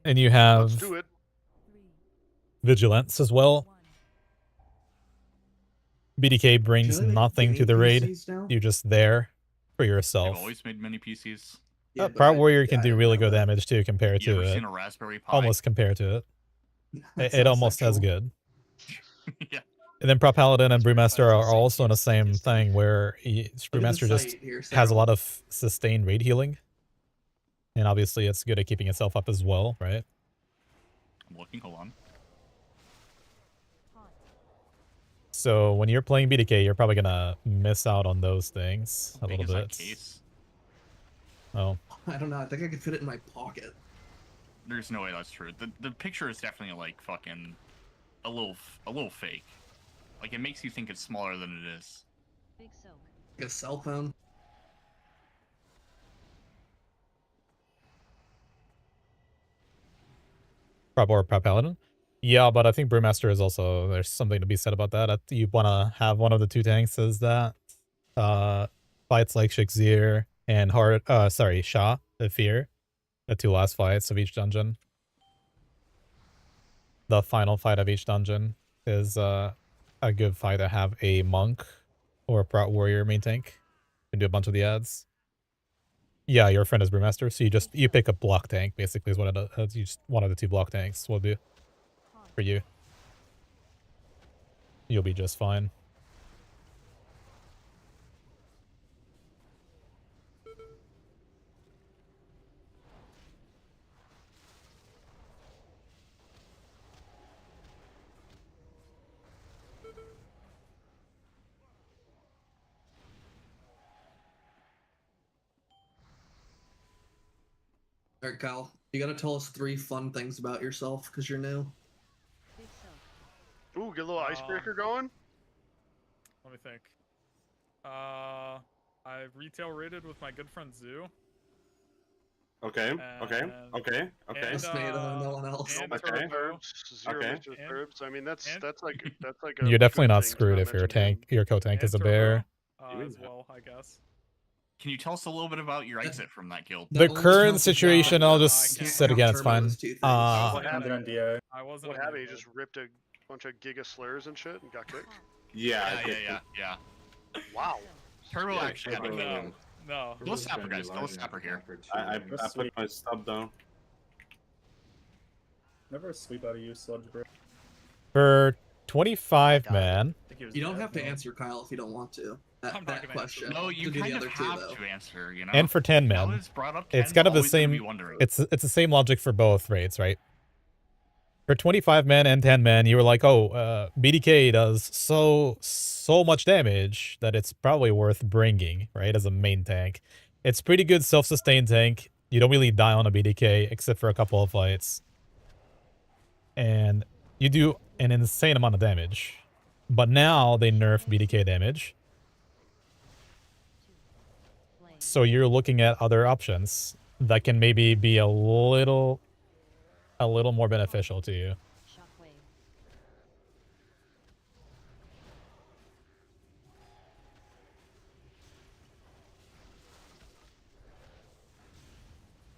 Speaker 1: And you
Speaker 7: Let's
Speaker 1: have
Speaker 7: do it.
Speaker 1: Vigilance as well. BDK brings
Speaker 3: Should I make
Speaker 1: nothing to
Speaker 3: gaming
Speaker 1: the raid.
Speaker 3: PCs now?
Speaker 1: You're just there for
Speaker 8: I've
Speaker 1: yourself.
Speaker 8: always made many PCs.
Speaker 3: Yeah, but
Speaker 1: Prot
Speaker 3: I-
Speaker 1: Warrior can
Speaker 3: I
Speaker 1: do
Speaker 3: didn't
Speaker 1: really
Speaker 3: know
Speaker 1: good
Speaker 3: that.
Speaker 1: damage too compared
Speaker 8: You
Speaker 1: to
Speaker 8: ever
Speaker 1: it.
Speaker 8: seen a Raspberry Pi?
Speaker 1: Almost compared to it.
Speaker 3: That
Speaker 1: It
Speaker 3: sounds
Speaker 1: almost as
Speaker 3: sexual.
Speaker 1: good.
Speaker 8: Yeah.
Speaker 1: And then Prot Paladin and
Speaker 13: Raspberry
Speaker 1: Brewmaster
Speaker 13: Pi is
Speaker 1: are
Speaker 13: insane
Speaker 1: also in the same
Speaker 13: PCs.
Speaker 1: thing where
Speaker 3: Look at the
Speaker 1: Brewmaster just
Speaker 3: site here,
Speaker 1: has a
Speaker 3: Sarah.
Speaker 1: lot of sustained raid healing. And obviously it's good at keeping itself up as well, right?
Speaker 8: I'm looking. Hold on.
Speaker 1: So when you're playing BDK, you're probably gonna miss out on those things a
Speaker 8: How big
Speaker 1: little
Speaker 8: is that
Speaker 1: bit.
Speaker 8: case?
Speaker 1: Oh,
Speaker 3: I don't know. I think I could fit it in my pocket.
Speaker 8: There's no way that's true. The picture is definitely like fucking a little fake. Like it makes you think it's smaller than it is.
Speaker 2: Big soak.
Speaker 3: Like a cell phone.
Speaker 1: Prop or Prop Paladin. Yeah, but I think Brewmaster is also, there's something to be said about that. You want to have one of the two tanks as that. Fights like Shakespeare and Shah, the Fear. The two last fights of each dungeon. The final fight of each dungeon is a good fight to have a monk or a Prot Warrior main tank. And do a bunch of the ads. Yeah, your friend is Brewmaster, so you pick a block tank, basically is what it does. You just one of the two block tanks will do for you. You'll be just fine.
Speaker 3: Alright, Kyle. You gotta tell us 3 fun things about yourself, because you're new.
Speaker 2: Big soak.
Speaker 7: Ooh, get a little icebreaker going.
Speaker 14: Let me think. I retail rated with my good friend Zoo.
Speaker 10: Okay. Okay.
Speaker 14: And-
Speaker 10: Okay. Okay.
Speaker 14: and,
Speaker 3: Just Nada, no one else.
Speaker 14: and
Speaker 10: Okay.
Speaker 14: Turbo.
Speaker 7: Zero
Speaker 10: Okay.
Speaker 7: Mr.
Speaker 14: And-
Speaker 7: Herbs. I mean, that's
Speaker 14: and-
Speaker 7: like a
Speaker 1: You're definitely
Speaker 7: good
Speaker 1: not
Speaker 7: thing to
Speaker 1: screwed if your
Speaker 7: mention him.
Speaker 1: tank, your co-tank
Speaker 14: and
Speaker 1: is a
Speaker 14: Turbo,
Speaker 1: bear.
Speaker 14: as well, I guess.
Speaker 8: Can you tell us a little bit about your exit from that guild?
Speaker 3: That
Speaker 1: The
Speaker 3: only
Speaker 1: current
Speaker 3: counts as
Speaker 1: situation,
Speaker 3: one.
Speaker 1: I'll
Speaker 14: No,
Speaker 1: just
Speaker 14: I can't
Speaker 1: say it
Speaker 3: count
Speaker 1: again, it's
Speaker 3: Turbo
Speaker 1: fine.
Speaker 3: as 2 things.
Speaker 7: What
Speaker 11: Under
Speaker 7: happened?
Speaker 11: NDA.
Speaker 14: I wasn't.
Speaker 7: What
Speaker 14: in
Speaker 7: happened? You
Speaker 14: the
Speaker 7: just ripped a bunch of giga slurs and shit and got kicked?
Speaker 10: Yeah.
Speaker 8: Yeah.
Speaker 7: Wow.
Speaker 8: Turbo
Speaker 10: Yeah,
Speaker 8: actually had
Speaker 10: Turbo.
Speaker 8: to
Speaker 14: No, no.
Speaker 8: Go Snapper, guys. Go Snapper here.
Speaker 10: I put my stub down.
Speaker 11: Never a sweep out of you, Sludge Bro.
Speaker 1: For 25 man,
Speaker 3: You don't have to answer, Kyle, if you don't want to.
Speaker 14: I'm not
Speaker 3: That
Speaker 14: gonna
Speaker 3: question.
Speaker 8: No, you
Speaker 3: To do the
Speaker 8: kind of
Speaker 3: other two,
Speaker 8: have
Speaker 3: though.
Speaker 8: to answer, you know?
Speaker 1: and for 10
Speaker 8: Now that
Speaker 1: men,
Speaker 8: it's brought up,
Speaker 1: it's
Speaker 8: 10's
Speaker 1: kind of the
Speaker 8: always gonna be
Speaker 1: same.
Speaker 8: wondering.
Speaker 1: It's the same logic for both raids, right? For 25 men and 10 men, you were like, oh, BDK does so much damage that it's probably worth bringing, right? As a main tank, it's pretty good self-sustained tank. You don't really die on a BDK except for a couple of fights, and you do an insane amount of damage. But now they nerf BDK damage, so you're looking at other options that can maybe be a little more beneficial to you.
Speaker 2: Shockwave.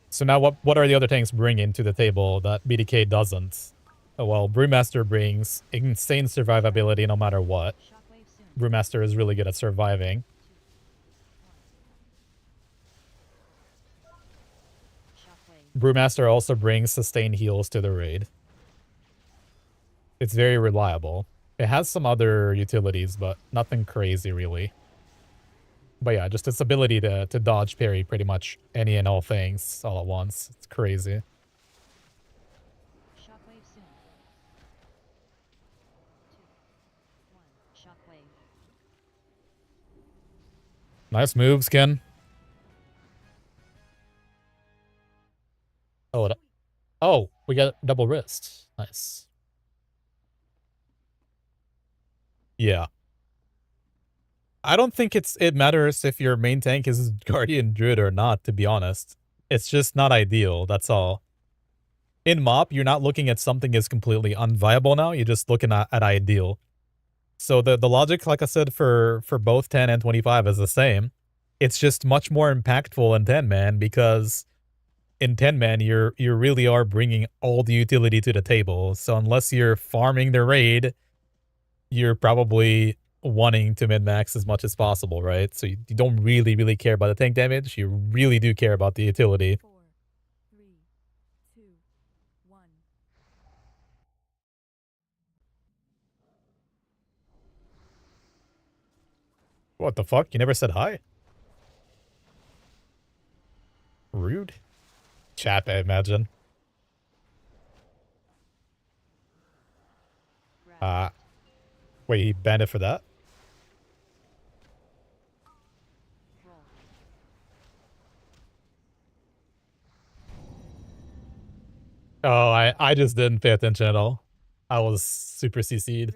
Speaker 1: So now what are the other tanks bringing to the table that BDK doesn't? Well, Brewmaster brings insane survivability no matter what.
Speaker 2: Shockwave soon.
Speaker 1: Brewmaster is really good at surviving.
Speaker 2: Shockwave.
Speaker 1: Brewmaster also brings sustained heals to the raid. It's very reliable. It has some other utilities, but nothing crazy really. But yeah, just its ability to dodge parry pretty much any and all things all at once. It's crazy.
Speaker 2: Shockwave soon. 2, 1. Shockwave.
Speaker 1: Nice moves, Ken. Oh, we got double wrist. Nice. Yeah. I don't think it matters if your main tank is Guardian Druid or not, to be honest. It's just not ideal, that's all. in MoP, you're not looking at something as completely unviable now. You're just looking at ideal. So the logic, like I said, for both 10 and 25 is the same. It's just much more impactful in 10 man because in 10 man you really are bringing all the utility to the table. So unless you're farming the raid, you're probably wanting to min-max as much as possible, right? So you don't really care about the tank damage. You really do care about the utility.
Speaker 2: 4, 3, 2, 1.
Speaker 1: What the fuck? You never said hi? Rude. Chat, I imagine. Wait, he banned it for that? Oh, I just didn't pay attention at all. I was super CC'd.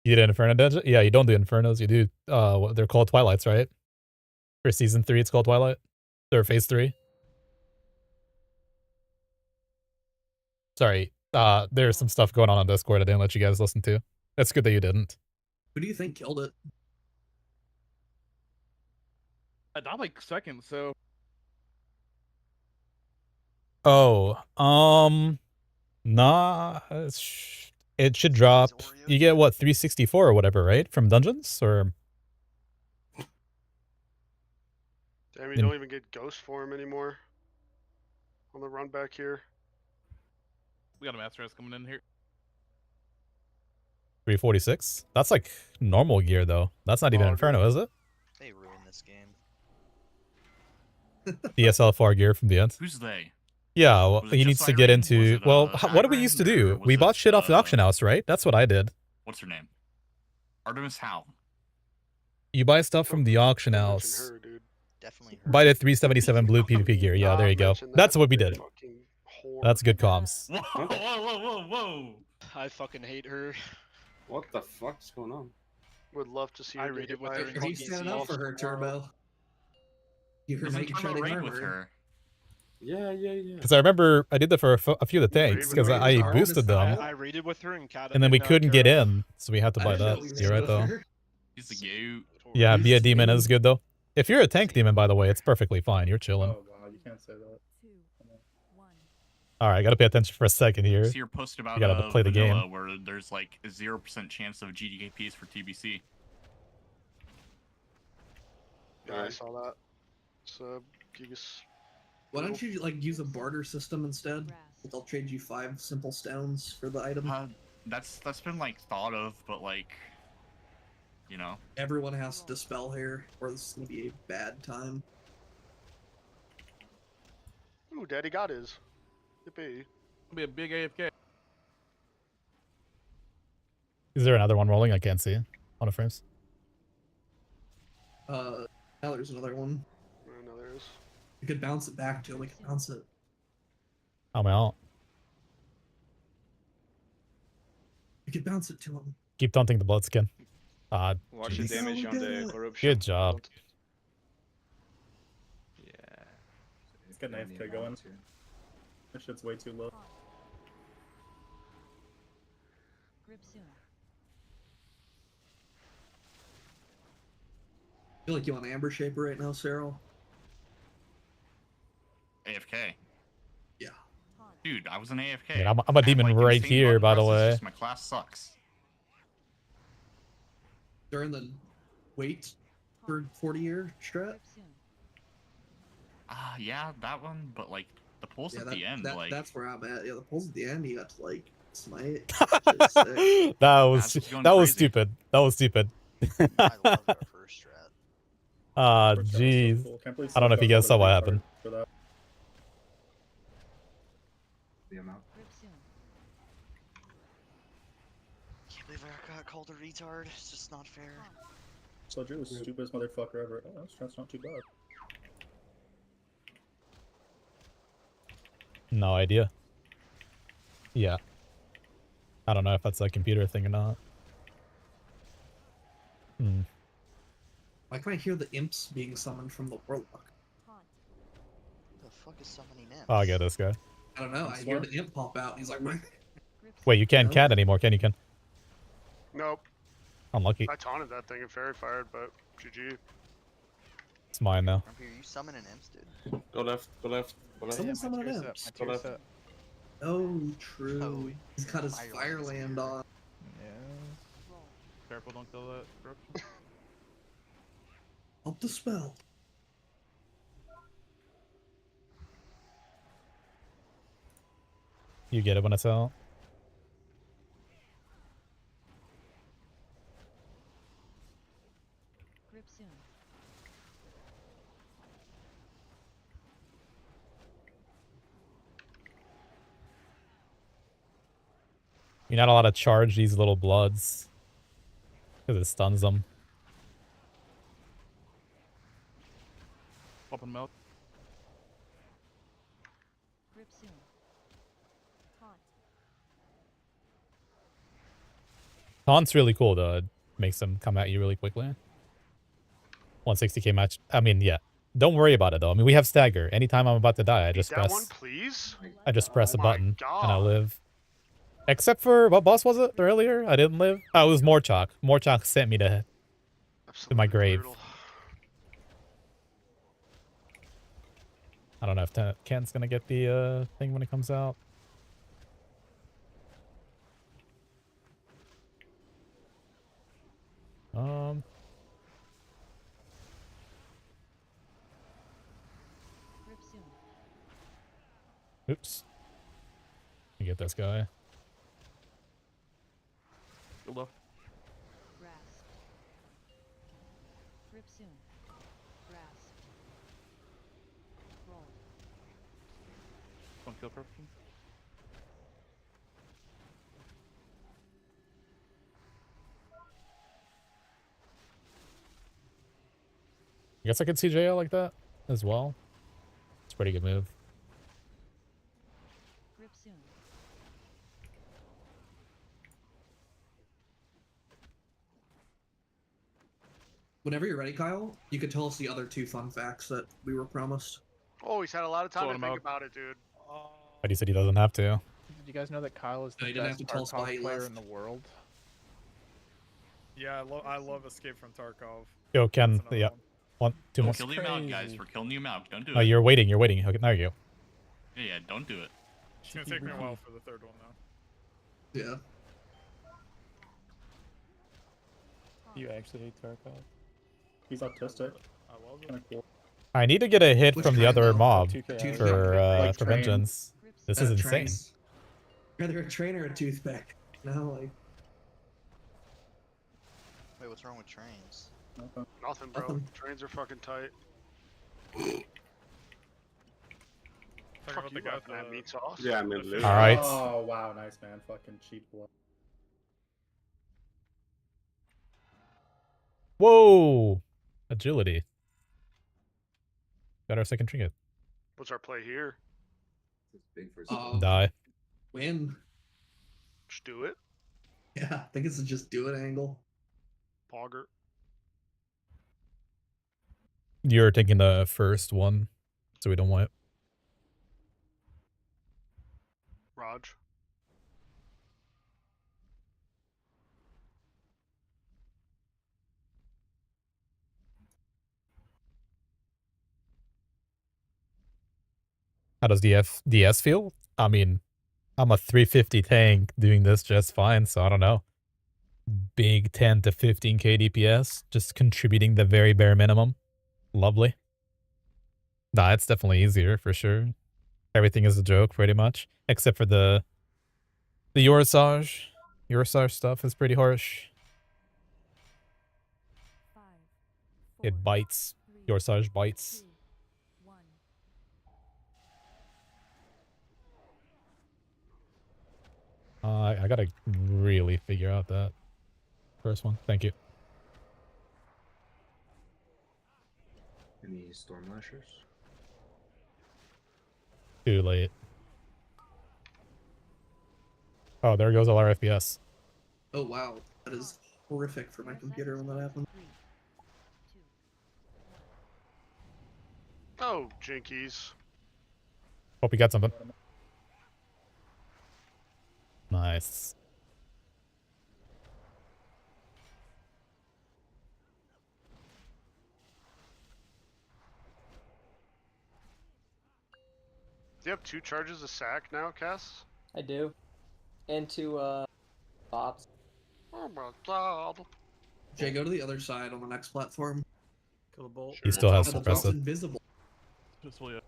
Speaker 1: You did Inferno dungeon? Yeah, you don't do Infernos. You do, what they're called Twilights, right? For season 3, it's called Twilight. Or phase 3. Sorry, there's some stuff going on Discord I didn't let you guys listen to. That's good that you didn't.
Speaker 3: Who do you think killed it?
Speaker 14: I died like second, so
Speaker 1: Oh, nah, it should drop. You get what, 364 or whatever, right? From dungeons or
Speaker 7: Damn, you don't even get ghost form anymore. On the run back here.
Speaker 14: we got a master S coming in here.
Speaker 1: 346? That's like normal gear though. That's not even Inferno, is it?
Speaker 15: They ruined this game.
Speaker 1: DSL4 gear from the end.
Speaker 8: Who's they?
Speaker 1: Yeah, well,
Speaker 8: Was it
Speaker 1: he
Speaker 8: just
Speaker 1: needs to get
Speaker 8: Irene?
Speaker 1: into.
Speaker 8: Was it,
Speaker 1: Well, what did we
Speaker 8: Irene,
Speaker 1: used to
Speaker 8: or
Speaker 1: do?
Speaker 8: was
Speaker 1: We bought
Speaker 8: it,
Speaker 1: shit off the auction house, right? That's what I did.
Speaker 8: What's her name? Artemis Howe.
Speaker 1: You buy stuff from the auction house.
Speaker 7: Her, dude.
Speaker 15: Definitely
Speaker 1: Buy the 377 blue PvP gear. Yeah, there you go. That's what we did. That's good comms.
Speaker 8: Whoa, whoa, whoa, whoa, whoa!
Speaker 13: I fucking hate her.
Speaker 10: What the fuck's going on?
Speaker 7: Would love to see
Speaker 13: I
Speaker 7: her
Speaker 13: raided
Speaker 7: get
Speaker 13: with
Speaker 7: by
Speaker 13: her
Speaker 7: a
Speaker 13: in
Speaker 3: Are you standing up for her, Turbo? You heard
Speaker 8: Doesn't
Speaker 3: making
Speaker 8: Turbo
Speaker 3: shredding
Speaker 8: raid with
Speaker 3: armor.
Speaker 8: her?
Speaker 10: Yeah.
Speaker 1: Because I remember I did that for a few of the tanks because I boosted them,
Speaker 13: I raided with her in Cat.
Speaker 1: and then we couldn't get in, so we had to buy that. You're right though.
Speaker 8: He's the goat.
Speaker 1: Yeah, be a demon is good though. If you're a tank demon, by the way, it's perfectly fine. You're chilling.
Speaker 11: Oh wow, you can't say that.
Speaker 1: All right, gotta pay attention for a second here.
Speaker 8: See your post about
Speaker 1: You gotta play the
Speaker 8: vanilla,
Speaker 1: game.
Speaker 8: where there's like a 0% chance of GDKPs for TBC.
Speaker 7: Yeah, I saw that. So, Gigas.
Speaker 3: Why don't you like use a barter system instead? They'll trade you 5 simple stones for the item.
Speaker 8: That's been like thought of, but like, you know.
Speaker 3: Everyone has to dispel here, or this is gonna be a bad time.
Speaker 7: Ooh, Daddy got his. Yippee.
Speaker 14: It'll be a big AFK.
Speaker 1: Is there another one rolling? I can't see on the frames.
Speaker 3: Now there's another one.
Speaker 7: No, there is.
Speaker 3: We could bounce it back to him. We could bounce it.
Speaker 1: I'm out.
Speaker 3: We could bounce it to him.
Speaker 1: Keep taunting the bloodskin.
Speaker 9: Watch the
Speaker 1: jeez.
Speaker 9: damage on the corruption.
Speaker 1: Good job.
Speaker 9: Yeah.
Speaker 11: Let's get an AFK going. This shit's way too low.
Speaker 2: Grip soon.
Speaker 3: I feel like you want Amber Shaper right now, Cyril.
Speaker 8: AFK.
Speaker 3: Yeah.
Speaker 8: Dude, I was an AFK.
Speaker 1: Yeah, I'm a demon right
Speaker 8: insane
Speaker 1: here,
Speaker 8: button
Speaker 1: by the
Speaker 8: presses,
Speaker 1: way.
Speaker 8: just my class sucks.
Speaker 3: During the wait for 40-year strat.
Speaker 8: Yeah, that one, but like the pulls
Speaker 3: Yeah,
Speaker 8: at the end, like
Speaker 3: that's where I'm at. Yeah, the pulls at the end, you got to like smite.
Speaker 1: That was stupid. That was stupid. Jeez. I don't know if you guys saw what happened.
Speaker 15: Can't believe I got called a retard. It's just not fair.
Speaker 11: So Drew was the stupidest motherfucker ever. Oh, that's not too bad.
Speaker 1: No idea. Yeah. I don't know if that's a computer thing or not.
Speaker 3: Why can I hear the imps being summoned from the warlock?
Speaker 15: The fuck is summoning imps?
Speaker 1: Oh, I get this guy.
Speaker 3: I don't know. I hear the imp pop out. He's like,
Speaker 1: Wait, you can't
Speaker 3: No.
Speaker 1: cat anymore, can you, Ken?
Speaker 7: Nope.
Speaker 1: Unlucky.
Speaker 7: I taunted that thing and fairy fired, but GG.
Speaker 1: It's mine now.
Speaker 15: Are you summoning imps, dude?
Speaker 10: Go left, go left, go left.
Speaker 3: Someone summon
Speaker 5: tear's
Speaker 3: an
Speaker 5: up,
Speaker 3: imps.
Speaker 5: my tear's up.
Speaker 3: Oh, true.
Speaker 15: Oh,
Speaker 3: He's got his Fireland on.
Speaker 5: Yeah.
Speaker 14: Careful, don't kill that corruption.
Speaker 3: Help the spell.
Speaker 1: You get it when it's out.
Speaker 2: Grip soon.
Speaker 1: You're not allowed to charge these little bloods. Because it stuns them.
Speaker 14: Pop them out.
Speaker 2: Grip soon. Taunt.
Speaker 1: Taunt's really cool though. It makes them come at you really quickly. 160k match. I mean, yeah. Don't worry about it though. I mean, we have stagger. Anytime I'm about to die, I just
Speaker 7: That
Speaker 1: press.
Speaker 7: one, please.
Speaker 1: I just press a
Speaker 7: my
Speaker 1: button and I
Speaker 7: God.
Speaker 1: live. Except for what boss was it earlier? I didn't live. Oh, it was Morchok. Morchok sent me to my grave.
Speaker 7: Brutal.
Speaker 1: I don't know if Ken's gonna get the thing when it comes out.
Speaker 2: Grip soon.
Speaker 1: Oops. You get this guy.
Speaker 14: Go left.
Speaker 2: Grasp. Grip soon. Grasp. Roll.
Speaker 14: Don't kill corruption.
Speaker 1: I guess I could CJL like that as well. It's a pretty good move.
Speaker 2: Grip soon.
Speaker 3: Whenever you're ready, Kyle, you could tell us the other two fun facts that we were promised.
Speaker 7: Oh, he's had a lot of time
Speaker 14: Pulling
Speaker 7: to
Speaker 14: him
Speaker 7: think
Speaker 14: out.
Speaker 7: about it, dude.
Speaker 1: But he said he doesn't have to.
Speaker 5: Did you guys know that Kyle is
Speaker 3: No,
Speaker 5: the
Speaker 3: you didn't have
Speaker 5: best
Speaker 3: to tell us why he
Speaker 5: Tarkov player
Speaker 3: left.
Speaker 5: in the world?
Speaker 17: Yeah, I love Escape from Tarkov.
Speaker 1: Yo, Ken.
Speaker 17: That's another
Speaker 1: Yeah.
Speaker 17: one.
Speaker 1: Two more.
Speaker 8: Don't kill the amount, guys. We're killing the amount. Don't do
Speaker 1: Oh,
Speaker 8: it.
Speaker 1: you're waiting. You're waiting. Okay, there you go.
Speaker 8: Yeah, don't do it.
Speaker 17: It's gonna take me a while for the third one though.
Speaker 3: Yeah.
Speaker 5: You actually hate Tarkov?
Speaker 11: He's autistic.
Speaker 17: I love it.
Speaker 11: Kind of cool.
Speaker 1: I need to get a hit
Speaker 3: Which
Speaker 1: from the
Speaker 3: kind,
Speaker 1: other
Speaker 3: though?
Speaker 1: mob
Speaker 5: 2K hours.
Speaker 1: for
Speaker 11: train.
Speaker 1: vengeance. This is insane.
Speaker 3: Rather a train or a toothpick. No, like
Speaker 15: Wait, what's wrong with trains?
Speaker 7: Nothing, bro.
Speaker 3: Nothing.
Speaker 7: Trains are fucking tight.
Speaker 17: Talking
Speaker 7: Fuck
Speaker 17: about
Speaker 7: you,
Speaker 17: the guy
Speaker 7: Rob, man.
Speaker 17: with
Speaker 7: Meat sauce.
Speaker 10: Yeah, I mean,
Speaker 1: All right.
Speaker 11: Oh wow, nice man. Fucking cheap blood.
Speaker 1: Whoa! Agility. Got our second trinket.
Speaker 7: What's our play here?
Speaker 1: Die.
Speaker 3: win.
Speaker 7: Just do it.
Speaker 3: Yeah, I think it's a just do it angle.
Speaker 7: Pogger.
Speaker 1: You're taking the first one, so we don't want it.
Speaker 7: Raj.
Speaker 1: How does the DS feel? I mean, I'm a 350 tank doing this just fine, so I don't know. Big 10 to 15k DPS, just contributing the very bare minimum. Lovely. Nah, it's definitely easier for sure. Everything is a joke, pretty much, except for the Yorsage. Yorsage stuff is pretty harsh.
Speaker 2: 5, 4,
Speaker 1: It bites.
Speaker 2: 3,
Speaker 1: Yorsage bites.
Speaker 2: 2, 1.
Speaker 1: I gotta really figure out that first one. Thank you.
Speaker 6: Any storm lashers?
Speaker 1: Too late. Oh, there goes all our FPS.
Speaker 3: Oh wow, that is horrific for my computer when that happens.
Speaker 2: 3, 2,
Speaker 7: Oh, jinkies.
Speaker 1: Hope you got something. Nice.
Speaker 7: Do you have 2 charges of sack now, Cass?
Speaker 18: I do. And 2 bops.
Speaker 7: Oh my god.
Speaker 3: Jay, go to the other side on the next platform.
Speaker 17: Kill the bolt.
Speaker 1: He still has
Speaker 3: The bolt's
Speaker 1: suppressive.
Speaker 3: invisible.
Speaker 14: This will, yeah.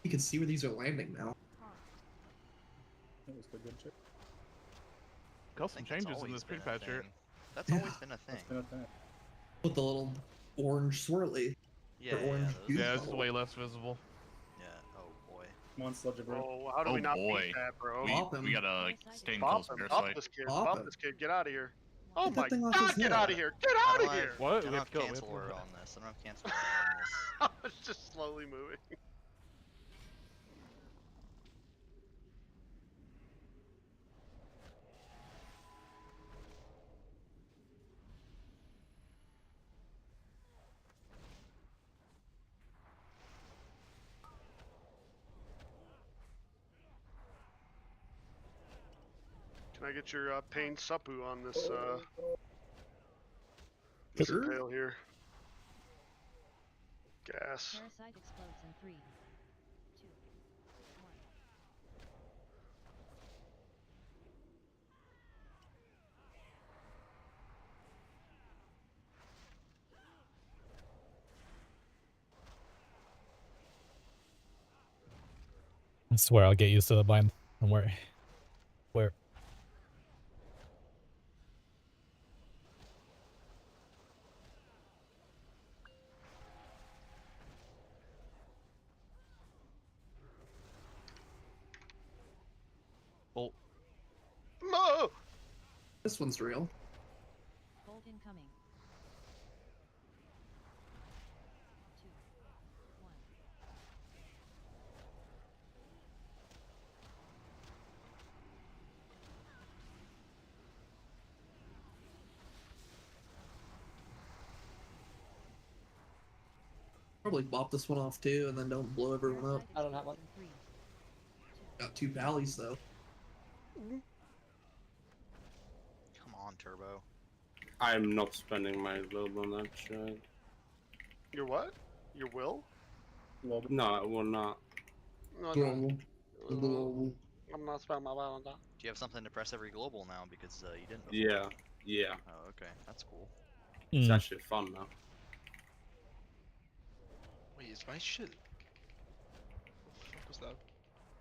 Speaker 3: You can see where these are landing now.
Speaker 11: That was the good trick.
Speaker 14: Got some changes in this pretty patch here.
Speaker 15: That's always been a thing.
Speaker 3: With the little orange swirly.
Speaker 15: Yeah,
Speaker 3: or orange
Speaker 15: those-
Speaker 3: juice
Speaker 14: Yeah, it's
Speaker 3: bubble.
Speaker 14: way less visible.
Speaker 15: Yeah. Oh boy.
Speaker 11: Come on, Sludger, bro.
Speaker 7: Oh, how do
Speaker 8: Oh
Speaker 7: we not
Speaker 8: boy.
Speaker 7: beat that, bro?
Speaker 8: We gotta stay in
Speaker 7: Bop
Speaker 8: close
Speaker 7: him.
Speaker 8: bear
Speaker 7: Bop
Speaker 8: sight.
Speaker 7: this kid.
Speaker 3: Bop
Speaker 7: Bop
Speaker 3: him.
Speaker 7: this kid. Get out of here. Oh
Speaker 3: Get that
Speaker 7: my
Speaker 3: thing off
Speaker 7: god,
Speaker 3: his
Speaker 7: get
Speaker 3: head.
Speaker 7: out of here. Get
Speaker 15: I
Speaker 7: out
Speaker 15: don't
Speaker 7: of
Speaker 15: have,
Speaker 7: here.
Speaker 14: What?
Speaker 15: I
Speaker 14: We
Speaker 15: don't
Speaker 14: have
Speaker 15: have
Speaker 14: to kill it, we have
Speaker 15: cancel
Speaker 14: to
Speaker 15: order
Speaker 14: kill it.
Speaker 15: on this. I don't have cancel order on this.
Speaker 7: It's just slowly moving. Can I get your pain suppu on this this
Speaker 3: Sure.
Speaker 7: impale here? Gas.
Speaker 2: Parasite explodes in 3, 2, 1.
Speaker 1: I swear I'll get used to the bind. Don't worry. Where?
Speaker 14: Bolt.
Speaker 7: No!
Speaker 3: This one's real.
Speaker 2: Bolt incoming. 2, 1.
Speaker 3: Probably bop this one off too, and then don't blow everyone up.
Speaker 18: I don't have one.
Speaker 3: Got 2 pallies though.
Speaker 15: Come on, Turbo.
Speaker 10: I'm not spending my globe on that shit.
Speaker 7: Your what? Your will?
Speaker 10: No, I will not.
Speaker 7: No,
Speaker 3: Global.
Speaker 7: no.
Speaker 3: Global.
Speaker 7: I'm not spending my will on that.
Speaker 15: Do you have something to press every global now because you didn't? Before?
Speaker 10: Yeah, yeah.
Speaker 15: Oh, okay. That's cool.
Speaker 10: It's
Speaker 1: Mm.
Speaker 10: actually fun now.
Speaker 13: Wait, is my shit? What the fuck was that?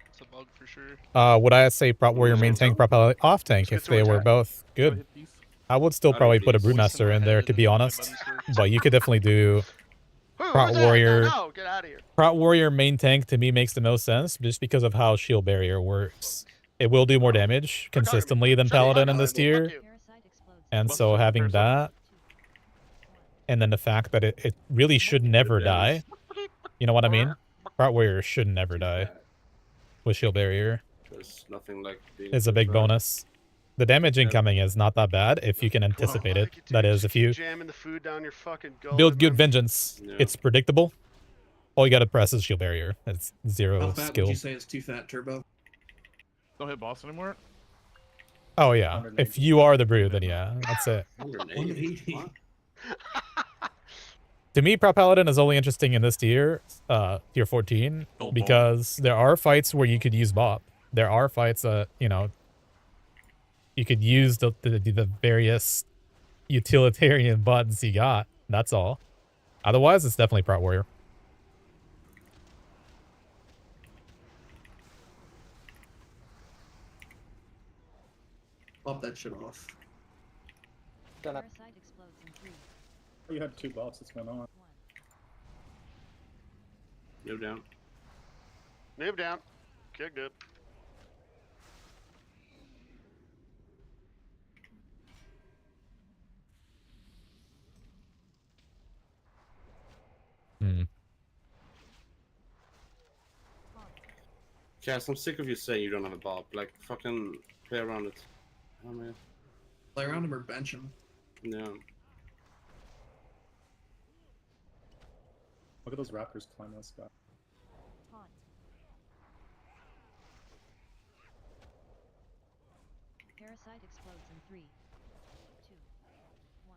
Speaker 13: It's a bug for sure.
Speaker 1: Would I say prop warrior main tank, prop ally off tank if they were both good? I would still probably put a Brewmaster in there to be honest, but you could definitely do prop warrior.
Speaker 7: No, get out of here.
Speaker 1: Prop warrior main tank to me makes the most sense just because of how shield barrier works. It will do more damage consistently than paladin in this tier, and so having that, and then the fact that it really should never die. You know what I mean? Prop warrior should never die with shield barrier.
Speaker 10: There's nothing like being
Speaker 1: Is a big
Speaker 10: prepared.
Speaker 1: bonus. The damage incoming is not that bad if you can anticipate it. That is, if you
Speaker 7: Jamming the food down your fucking gullet.
Speaker 1: build good vengeance,
Speaker 10: Yeah.
Speaker 1: it's predictable. All you gotta press is shield barrier. It's
Speaker 3: How
Speaker 1: zero
Speaker 3: fat
Speaker 1: skill.
Speaker 3: would you say is too fat, Turbo?
Speaker 14: Don't hit boss anymore.
Speaker 1: Oh yeah, if you are the brew, then yeah, that's it.
Speaker 3: 180.
Speaker 10: What?
Speaker 1: To me, prop paladin is only interesting in this tier, tier 14, because there are fights where you could use bop. There are fights that you could use the various utilitarian buttons you got. That's all. Otherwise, it's definitely prop warrior.
Speaker 3: Pop that shit off.
Speaker 2: Parasite explodes in 3,
Speaker 11: Oh, you had 2 bops. What's going on?
Speaker 2: 1.
Speaker 10: Move down.
Speaker 7: Move down. Kick it.
Speaker 1: Hmm.
Speaker 10: Cass, I'm sick of you saying you don't have a bob. Like, fucking play around it. Oh man.
Speaker 3: Play around him or bench him.
Speaker 10: Yeah.
Speaker 11: Look at those raptors climbing this guy.
Speaker 2: Taunt. Parasite explodes in 3,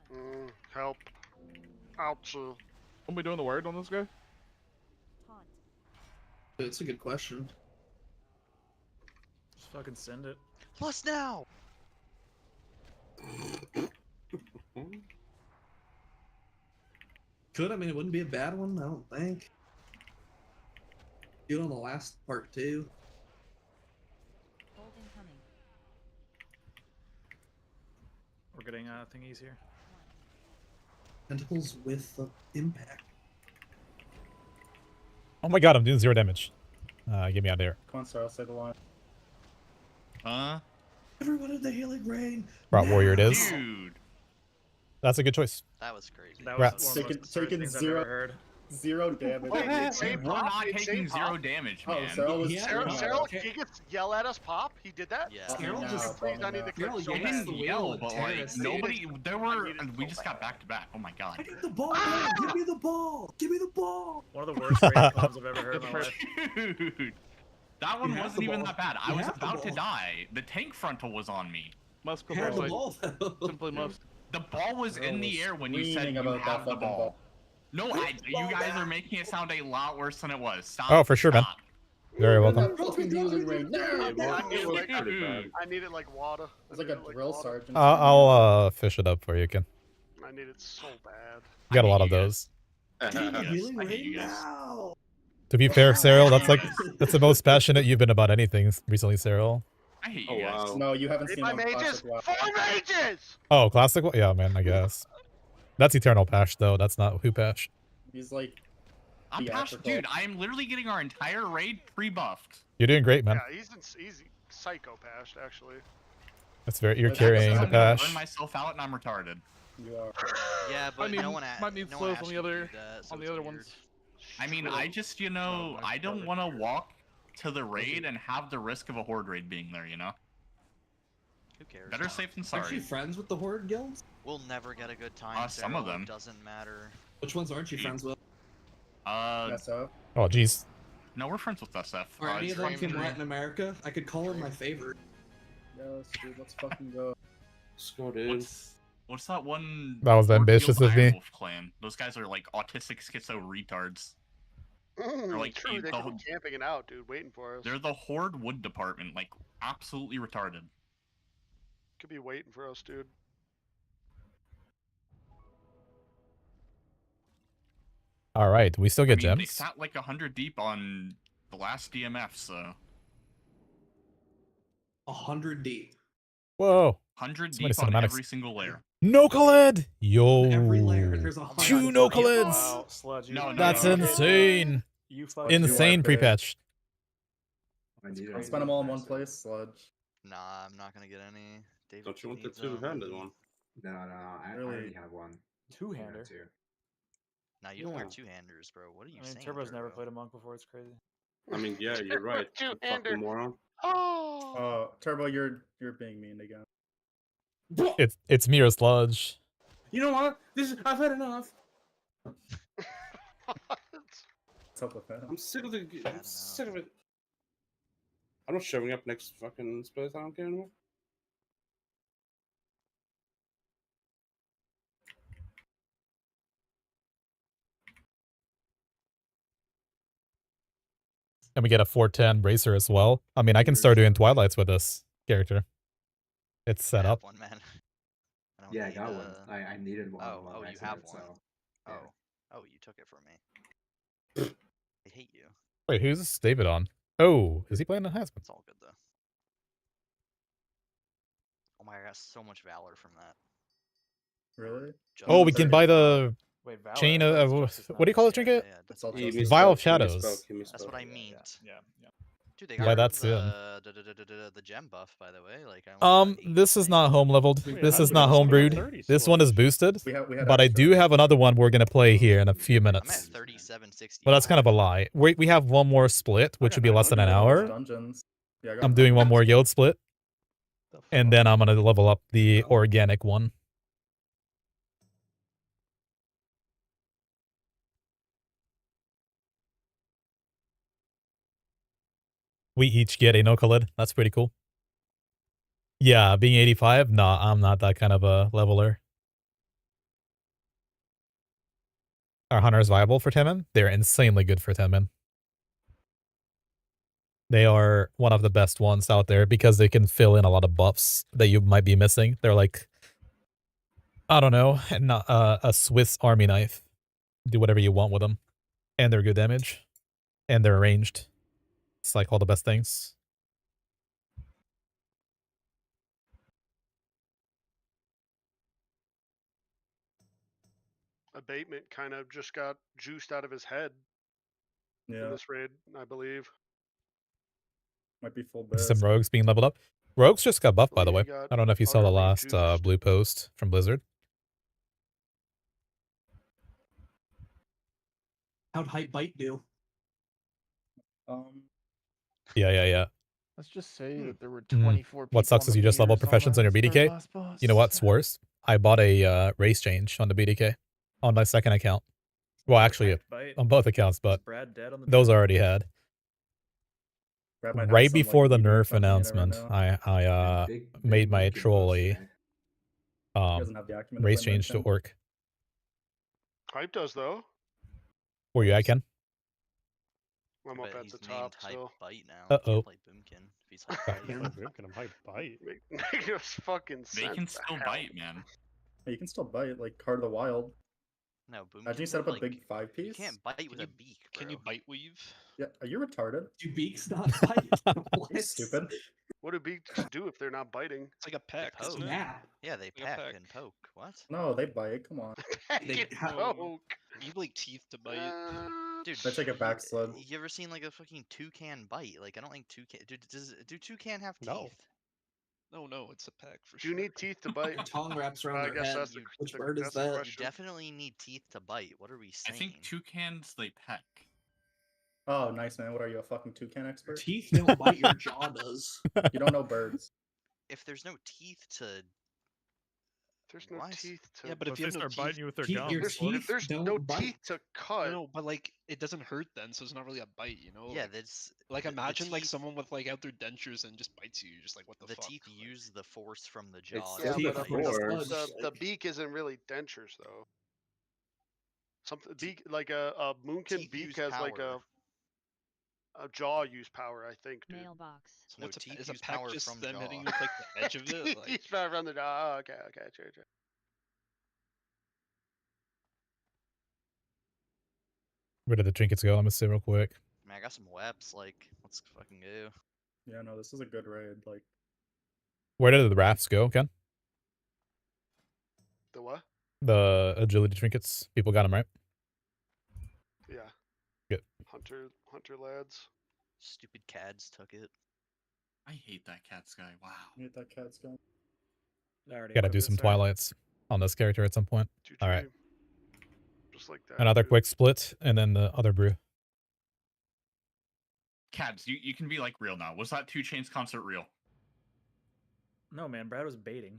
Speaker 2: 2, 1.
Speaker 7: Help. Ouchie.
Speaker 14: What we doing the word on this guy?
Speaker 2: Taunt.
Speaker 3: It's a good question.
Speaker 17: Just fucking send it.
Speaker 15: Plus now.
Speaker 3: Could, I mean, it wouldn't be a bad one, I don't think. Do it on the last part too.
Speaker 2: Hold incoming.
Speaker 17: We're getting thingies here.
Speaker 3: Tentacles with impact.
Speaker 1: Oh my god, I'm doing 0 damage. Get me out of there.
Speaker 11: Come on, Sarah, say the line.
Speaker 3: Everyone in the healing rain.
Speaker 1: Brought warrior it is.
Speaker 8: Dude.
Speaker 1: That's a good choice.
Speaker 15: That was crazy.
Speaker 17: That
Speaker 1: Rats.
Speaker 17: was one of the most
Speaker 11: Taking
Speaker 17: things I've ever heard.
Speaker 11: zero damage.
Speaker 7: Wait, did
Speaker 8: We're
Speaker 7: Saint
Speaker 8: not
Speaker 7: pop? Did
Speaker 8: taking
Speaker 7: Saint pop?
Speaker 8: 0 damage,
Speaker 11: Oh,
Speaker 8: man.
Speaker 11: Sarah was
Speaker 7: Cyril, he gets yell at us pop? He did that?
Speaker 15: Yeah.
Speaker 3: Cyril
Speaker 11: No,
Speaker 3: just
Speaker 11: probably
Speaker 7: Please, I need
Speaker 11: not.
Speaker 7: to
Speaker 3: Cyril
Speaker 7: click so
Speaker 8: They
Speaker 3: yells
Speaker 7: bad.
Speaker 8: didn't
Speaker 3: the
Speaker 8: yell,
Speaker 3: wheel
Speaker 8: but
Speaker 3: and
Speaker 8: like
Speaker 3: Terrace.
Speaker 8: nobody. There were.
Speaker 7: needed
Speaker 8: We
Speaker 7: so
Speaker 8: just got
Speaker 7: bad.
Speaker 8: back to back. Oh my god.
Speaker 3: I need the ball, man. Give me the ball. Give me the ball.
Speaker 17: One of the worst raid bombs I've ever heard in my life.
Speaker 8: Dude, that one
Speaker 3: You have
Speaker 8: wasn't
Speaker 3: the
Speaker 8: even
Speaker 3: ball.
Speaker 8: that bad. I
Speaker 3: You
Speaker 8: was
Speaker 3: have the
Speaker 8: about to
Speaker 3: ball.
Speaker 8: die. The tank frontal was on me.
Speaker 14: Must go
Speaker 3: You have the
Speaker 14: like,
Speaker 3: ball, though.
Speaker 14: simply must.
Speaker 8: The ball was
Speaker 11: Bro
Speaker 8: in the
Speaker 11: was
Speaker 8: air when you said
Speaker 11: screaming
Speaker 8: you
Speaker 11: about that
Speaker 8: have the
Speaker 11: fucking
Speaker 8: ball.
Speaker 11: ball.
Speaker 8: No, you guys are making it sound a lot worse than it was. Stop.
Speaker 1: Oh, for sure, man.
Speaker 8: stop.
Speaker 1: Very
Speaker 11: That
Speaker 1: welcome.
Speaker 11: fucking healing rain. No,
Speaker 7: I need it like,
Speaker 8: Dude.
Speaker 7: I need it like water.
Speaker 11: it's like a drill sergeant.
Speaker 1: I'll fish it up for you, Ken.
Speaker 7: I need it so bad.
Speaker 1: You got a
Speaker 8: I
Speaker 1: lot
Speaker 8: hate
Speaker 1: of
Speaker 8: you
Speaker 1: those.
Speaker 8: guys. I hate you guys.
Speaker 3: Healing
Speaker 8: I hate
Speaker 3: rain
Speaker 8: you guys.
Speaker 3: now.
Speaker 1: To be fair, Cyril, that's like
Speaker 3: Yes.
Speaker 1: that's the most passionate you've been about anything recently, Cyril.
Speaker 8: I hate
Speaker 10: Oh
Speaker 8: you guys.
Speaker 10: wow.
Speaker 11: No, you haven't
Speaker 7: Need
Speaker 11: seen
Speaker 7: my
Speaker 11: one
Speaker 7: mages?
Speaker 11: classic WoW.
Speaker 7: 4 mages!
Speaker 1: Oh, classic? Yeah, man, I guess. That's Eternal Pash, though. That's not Who Pash.
Speaker 11: He's like
Speaker 8: I'm passionate,
Speaker 11: theatrical.
Speaker 8: dude. I am literally getting our entire raid pre-buffed.
Speaker 1: You're doing great, man.
Speaker 7: Yeah, he's psycho pashed, actually.
Speaker 1: That's very. You're
Speaker 11: Wait,
Speaker 1: carrying
Speaker 11: that's
Speaker 1: the
Speaker 11: not-
Speaker 8: Burn
Speaker 1: Pash.
Speaker 8: myself out, and I'm retarded.
Speaker 11: You are.
Speaker 15: Yeah, but
Speaker 14: Might need,
Speaker 15: no one
Speaker 14: might need
Speaker 15: no one
Speaker 14: slows
Speaker 15: asked
Speaker 14: on the
Speaker 15: you to
Speaker 14: other
Speaker 15: do that, so
Speaker 14: on the
Speaker 15: it's
Speaker 14: other
Speaker 15: weird.
Speaker 14: ones.
Speaker 8: I mean, I just, you know,
Speaker 14: my
Speaker 8: I don't
Speaker 14: brother
Speaker 8: want to walk to the raid and have the risk of a horde raid being there, you know?
Speaker 15: Who cares?
Speaker 8: Better safe than
Speaker 3: Aren't you
Speaker 8: sorry.
Speaker 3: friends with the Horde guilds?
Speaker 15: We'll never get a good time.
Speaker 8: Some of
Speaker 15: Sarah,
Speaker 8: them.
Speaker 15: It doesn't matter.
Speaker 3: Which ones aren't you friends with?
Speaker 11: So
Speaker 1: Oh, jeez.
Speaker 8: No, we're friends with SF.
Speaker 3: Are any of them
Speaker 8: it's
Speaker 3: from
Speaker 8: fine.
Speaker 3: Latin America? I could call him my favorite.
Speaker 11: yes, dude, let's fucking go.
Speaker 10: Let's go, dude.
Speaker 8: What's that one?
Speaker 1: That was
Speaker 8: Horde
Speaker 1: ambitious
Speaker 8: Guild
Speaker 1: of me.
Speaker 8: Direwolf Clan. Those guys are like autistic schizo retards. like,
Speaker 7: True, they
Speaker 8: the-
Speaker 7: could be camping it out, dude, waiting for us.
Speaker 8: They're the Horde Wood Department, like absolutely retarded.
Speaker 7: Could be waiting for us, dude.
Speaker 1: All right, we still
Speaker 8: I
Speaker 1: get
Speaker 8: mean, they
Speaker 1: gems.
Speaker 8: sat like 100 deep on the last DMF, so
Speaker 3: 100 deep.
Speaker 1: Whoa.
Speaker 8: 100
Speaker 1: So many
Speaker 8: deep on
Speaker 1: cinematics.
Speaker 8: every single layer.
Speaker 1: No Khaled! Yo.
Speaker 3: Every layer, there's 100.
Speaker 1: 2 no Khaleds!
Speaker 17: Wow, Sludge, you
Speaker 8: No,
Speaker 17: fucking-
Speaker 1: That's insane.
Speaker 17: You fucking
Speaker 1: Insane pre-patch.
Speaker 11: I'll spend them all in one place, Sludge.
Speaker 15: Nah, I'm not gonna get any. David
Speaker 10: Don't you want the
Speaker 15: needs 'em.
Speaker 10: two-handed one?
Speaker 6: No, I
Speaker 11: Really?
Speaker 6: already have one.
Speaker 17: Two-hander.
Speaker 15: Nah, you don't wear
Speaker 10: Yeah.
Speaker 15: two-handers, bro. What are you
Speaker 17: I mean,
Speaker 15: saying?
Speaker 17: Turbo's never
Speaker 15: Turbo?
Speaker 17: played a monk before. It's crazy.
Speaker 10: I mean, yeah, you're right. you
Speaker 7: Two-hander.
Speaker 10: fucking moron.
Speaker 7: Oh!
Speaker 11: Turbo, you're being mean again.
Speaker 1: It's me or Sludge.
Speaker 10: You know what? I've had enough.
Speaker 11: What's up with that?
Speaker 10: I'm sick of the. I'm sick of it. I'm not showing up next fucking space. I don't care anymore.
Speaker 1: And we get a 410 bracer as well. I mean, I can start doing Twilights with this character. It's set up.
Speaker 15: One man.
Speaker 6: Yeah, I got one. I needed one.
Speaker 15: Oh,
Speaker 6: while I
Speaker 15: you
Speaker 6: said
Speaker 15: have
Speaker 6: it,
Speaker 15: one.
Speaker 6: so,
Speaker 15: Oh,
Speaker 6: yeah.
Speaker 15: oh, you took it from me. I hate you.
Speaker 1: Wait, who's this David on? Oh, is he playing the Hasman?
Speaker 15: It's all good though. Oh my, I got so much valor from that.
Speaker 11: Really?
Speaker 1: Oh, we can buy the
Speaker 17: Wait, Valor,
Speaker 1: chain
Speaker 17: I thought it
Speaker 1: of
Speaker 17: was Justice
Speaker 1: what do you call it,
Speaker 15: Yeah,
Speaker 1: trinket?
Speaker 15: yeah,
Speaker 11: It's all
Speaker 10: He
Speaker 11: justice.
Speaker 1: Vial of
Speaker 10: misspoke, he
Speaker 1: Shadows.
Speaker 10: misspoke, he
Speaker 15: That's what I
Speaker 10: misspoke.
Speaker 15: mean.
Speaker 17: Yeah.
Speaker 15: Dude, they
Speaker 1: Yeah,
Speaker 15: got rid
Speaker 1: that's
Speaker 15: of
Speaker 1: it.
Speaker 15: the gem buff, by the way. Like, I only got 8
Speaker 1: This is not home leveled.
Speaker 11: Wait,
Speaker 1: This
Speaker 11: how
Speaker 1: is
Speaker 11: did
Speaker 1: not
Speaker 11: we
Speaker 1: home
Speaker 11: just get
Speaker 1: brewed.
Speaker 11: 30
Speaker 1: This one is
Speaker 11: Sludge?
Speaker 1: boosted.
Speaker 11: We had
Speaker 1: But I
Speaker 11: extra.
Speaker 1: do have another one we're gonna play here in a few
Speaker 15: I'm at
Speaker 1: minutes.
Speaker 15: 3760.
Speaker 1: But that's kind of a lie. We have one more split, which would be less than an hour.
Speaker 11: Dungeons. Yeah, I got
Speaker 1: I'm doing one
Speaker 11: 100.
Speaker 1: more guild split, and then I'm gonna level up the organic one. We each get a no lid. That's pretty cool. Yeah, being 85, nah, I'm not that kind of a leveler. Are hunters viable for 10-man? They're insanely good for 10-man. They are one of the best ones out there because they can fill in a lot of buffs that you might be missing. They're like, I don't know, not a Swiss army knife. Do whatever you want with them. And they're good damage. And they're ranged. It's like all the best things.
Speaker 7: Abatement kind of just got juiced out of his head
Speaker 11: Yeah.
Speaker 7: in this raid, I believe.
Speaker 11: Might be full
Speaker 1: Some
Speaker 11: best.
Speaker 1: rogues being leveled up. Rogues just got buffed, by the way.
Speaker 7: Believe he got
Speaker 1: I don't know if you saw the
Speaker 7: utterly
Speaker 1: last
Speaker 7: juiced.
Speaker 1: blue post from Blizzard.
Speaker 3: How'd Hype Bite do?
Speaker 1: Yeah.
Speaker 14: Let's just say that there were
Speaker 1: Mm.
Speaker 14: 24 people
Speaker 1: What sucks
Speaker 14: on
Speaker 1: is
Speaker 14: the
Speaker 1: you just leveled
Speaker 14: meters
Speaker 1: professions on your
Speaker 14: the
Speaker 1: BDK.
Speaker 14: last boss.
Speaker 1: You know what's worse? I bought a race change on the BDK on my second account. Well, actually,
Speaker 19: Bite.
Speaker 1: on both accounts, but
Speaker 19: Is Brad dead on the
Speaker 1: those I
Speaker 19: channel?
Speaker 1: already had.
Speaker 11: Brad might have
Speaker 1: Right
Speaker 11: some, like,
Speaker 1: before the
Speaker 11: meeting or
Speaker 1: nerf
Speaker 11: something in it right
Speaker 1: announcement,
Speaker 11: now.
Speaker 1: I
Speaker 6: Big
Speaker 1: made my
Speaker 6: Boomkin
Speaker 1: troll
Speaker 6: post
Speaker 1: a
Speaker 6: today.
Speaker 11: doesn't have the acumen to
Speaker 1: race
Speaker 11: blame
Speaker 1: change to
Speaker 11: Boomkin.
Speaker 1: orc.
Speaker 7: Hype does though.
Speaker 1: Were you, I can?
Speaker 7: I'm
Speaker 15: But
Speaker 7: up at
Speaker 15: he's
Speaker 7: the
Speaker 15: named
Speaker 7: top
Speaker 15: Hype
Speaker 7: still.
Speaker 15: Bite now.
Speaker 1: Uh-oh.
Speaker 15: Can't play Boomkin if he's Hype
Speaker 16: Play
Speaker 15: Bite.
Speaker 16: Boomkin, I'm hype bite.
Speaker 7: Make us fucking
Speaker 8: They
Speaker 7: sense.
Speaker 8: can
Speaker 7: the
Speaker 8: still
Speaker 7: hell.
Speaker 8: bite, man.
Speaker 11: Yeah, you can still bite, like Heart of the Wild.
Speaker 15: No, Boomkin.
Speaker 11: Imagine you set up a big 5-piece.
Speaker 15: You can't bite with
Speaker 13: you-
Speaker 15: a beak, bro.
Speaker 13: Can you bite weave?
Speaker 11: Yeah, are you retarded?
Speaker 3: Do beaks not bite?
Speaker 11: You stupid.
Speaker 7: What do beaks do if they're not biting?
Speaker 13: It's like a peck,
Speaker 15: poke.
Speaker 13: isn't it?
Speaker 3: Snap.
Speaker 15: Yeah, they
Speaker 13: Like a
Speaker 15: peck
Speaker 13: peck.
Speaker 15: and poke. What?
Speaker 11: No, they bite. Come on.
Speaker 3: They
Speaker 7: Get
Speaker 3: have-
Speaker 7: poke.
Speaker 13: You have like teeth to bite.
Speaker 15: Dude,
Speaker 11: They take a back sled.
Speaker 15: You ever seen like a fucking toucan bite? Like I don't think toucan. Do toucan have teeth?
Speaker 13: No. No, it's a peck for
Speaker 7: Do you
Speaker 13: sure.
Speaker 7: need teeth to bite?
Speaker 3: Their tongue wraps around
Speaker 7: I
Speaker 3: their
Speaker 7: guess
Speaker 3: head.
Speaker 7: that's the,
Speaker 3: Which
Speaker 7: the,
Speaker 3: bird is
Speaker 7: that's the
Speaker 3: that?
Speaker 15: You
Speaker 7: question.
Speaker 15: definitely need teeth to bite. What are we
Speaker 8: I
Speaker 15: saying?
Speaker 8: think toucans they peck.
Speaker 11: Oh, nice, man. What are you, a fucking toucan expert?
Speaker 3: Teeth don't bite, your jaw does.
Speaker 11: You don't know birds.
Speaker 15: If there's no teeth to.
Speaker 7: There's no
Speaker 15: What?
Speaker 7: teeth to.
Speaker 13: Yeah, but
Speaker 17: But
Speaker 13: if you
Speaker 17: they
Speaker 13: have no
Speaker 17: start biting
Speaker 13: teeth,
Speaker 17: you with their
Speaker 3: Teeth-
Speaker 17: gums.
Speaker 3: your
Speaker 7: There's,
Speaker 3: teeth
Speaker 7: there's
Speaker 3: don't
Speaker 7: no
Speaker 3: bite.
Speaker 7: teeth to cut.
Speaker 13: no, but like it doesn't hurt then, so it's not really a bite, you know?
Speaker 15: Yeah,
Speaker 13: Like,
Speaker 15: that's
Speaker 13: like
Speaker 15: the
Speaker 13: imagine like
Speaker 15: teeth-
Speaker 13: someone with like out their dentures and just bites you. You're just like, what the
Speaker 15: the
Speaker 13: fuck?
Speaker 15: teeth
Speaker 13: Like,
Speaker 15: use the force from the jaw.
Speaker 6: It's
Speaker 15: to
Speaker 7: Yeah,
Speaker 6: teeth
Speaker 7: but
Speaker 15: bite.
Speaker 6: force.
Speaker 7: the beak isn't really dentures though. Something beak like a moonkin
Speaker 15: Teeth
Speaker 7: beak
Speaker 15: use
Speaker 7: has like
Speaker 15: power.
Speaker 7: a jaw use power, I think, dude.
Speaker 2: Mailbox.
Speaker 15: No,
Speaker 13: what's
Speaker 15: teeth
Speaker 13: is a
Speaker 15: use
Speaker 13: peck
Speaker 15: power
Speaker 13: just
Speaker 15: from
Speaker 13: them
Speaker 15: jaw.
Speaker 13: hitting you with like the edge of it? Like,
Speaker 7: He's power from the jaw. Oh, okay, sure.
Speaker 1: Where did the trinkets go? Let me see real quick.
Speaker 15: Man, I got some weps. Like, let's fucking go.
Speaker 11: Yeah, no, this is a good raid. Like,
Speaker 1: Where did the rafts go, Ken?
Speaker 7: The what?
Speaker 1: The agility trinkets. People got them, right?
Speaker 7: Yeah.
Speaker 1: Good.
Speaker 7: Hunter lads.
Speaker 15: Stupid cads took it.
Speaker 8: I hate that cat's guy. Wow.
Speaker 11: you hit that cat's gun.
Speaker 1: Gotta do some twilights on this character at some point. All right.
Speaker 7: Just like that.
Speaker 1: Another
Speaker 7: dude.
Speaker 1: quick split, and then the other brew.
Speaker 8: Cads, you can be like real now. Was that 2 Chainz concert real?
Speaker 19: No, man, Brad was baiting.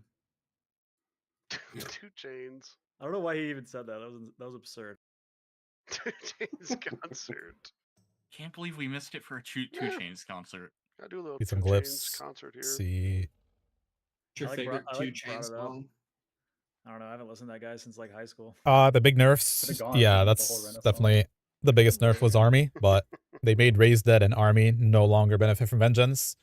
Speaker 7: 2 Chainz.
Speaker 19: I don't know why he even said that. That was absurd.
Speaker 7: 2 Chainz concert.
Speaker 8: Can't believe we missed it for a 2
Speaker 7: Yeah.
Speaker 8: Chainz concert.
Speaker 7: Gotta do a little
Speaker 1: See
Speaker 7: 2
Speaker 1: some
Speaker 7: Chainz
Speaker 1: glyphs.
Speaker 7: concert here.
Speaker 1: See.
Speaker 3: What's your
Speaker 19: I like
Speaker 3: favorite
Speaker 19: I
Speaker 3: 2
Speaker 19: like
Speaker 3: Chainz
Speaker 19: brought it up.
Speaker 3: song?
Speaker 19: I don't know. I haven't listened to that guy since like high school.
Speaker 1: The big nerfs.
Speaker 11: Could've gone
Speaker 1: Yeah,
Speaker 11: through the
Speaker 1: that's
Speaker 11: whole Renaissance.
Speaker 1: definitely the biggest nerf was Army, but they made Raise Dead and Army no longer benefit from Vengeance.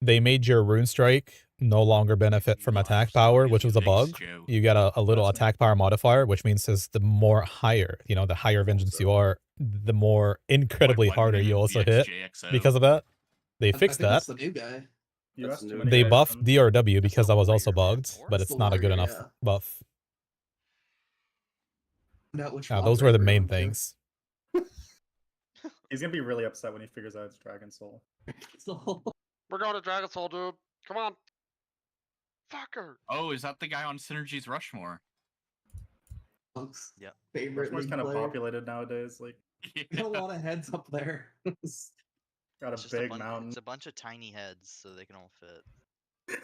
Speaker 1: They made your Rune Strike no longer benefit from attack power, which was a bug. You get a little attack power modifier, which means is the more higher, the higher Vengeance you are, the more incredibly harder you also hit because of that. They fixed
Speaker 3: I think
Speaker 1: that.
Speaker 3: that's the new guy.
Speaker 11: You
Speaker 6: That's
Speaker 11: asked
Speaker 6: new.
Speaker 11: too many
Speaker 1: They
Speaker 11: guys,
Speaker 1: buffed
Speaker 11: man.
Speaker 1: DRW because
Speaker 15: the
Speaker 1: that was also
Speaker 15: warrior, man.
Speaker 1: bugged,
Speaker 15: Or
Speaker 1: but
Speaker 3: It's
Speaker 1: it's
Speaker 3: the
Speaker 1: not a good
Speaker 3: warrior,
Speaker 1: enough
Speaker 3: yeah.
Speaker 1: buff.
Speaker 3: Find out which
Speaker 1: Now,
Speaker 3: flower
Speaker 1: those were the
Speaker 3: we're
Speaker 1: main
Speaker 3: on to.
Speaker 1: things.
Speaker 11: He's gonna be really upset when he figures out it's Dragon Soul.
Speaker 3: So,
Speaker 7: We're going to Dragon Soul, dude. Come on. Fucker.
Speaker 8: Oh, is that the guy on Synergy's Rushmore?
Speaker 3: Monk's
Speaker 15: Yep.
Speaker 3: favorite
Speaker 11: Rushmore's
Speaker 3: league
Speaker 11: kind of
Speaker 3: player.
Speaker 11: populated nowadays. Like,
Speaker 3: Got a lot of heads up there.
Speaker 11: got
Speaker 15: It's
Speaker 11: a
Speaker 15: just a
Speaker 11: big
Speaker 15: bunch,
Speaker 11: mountain.
Speaker 15: It's a bunch of tiny heads, so they can all fit.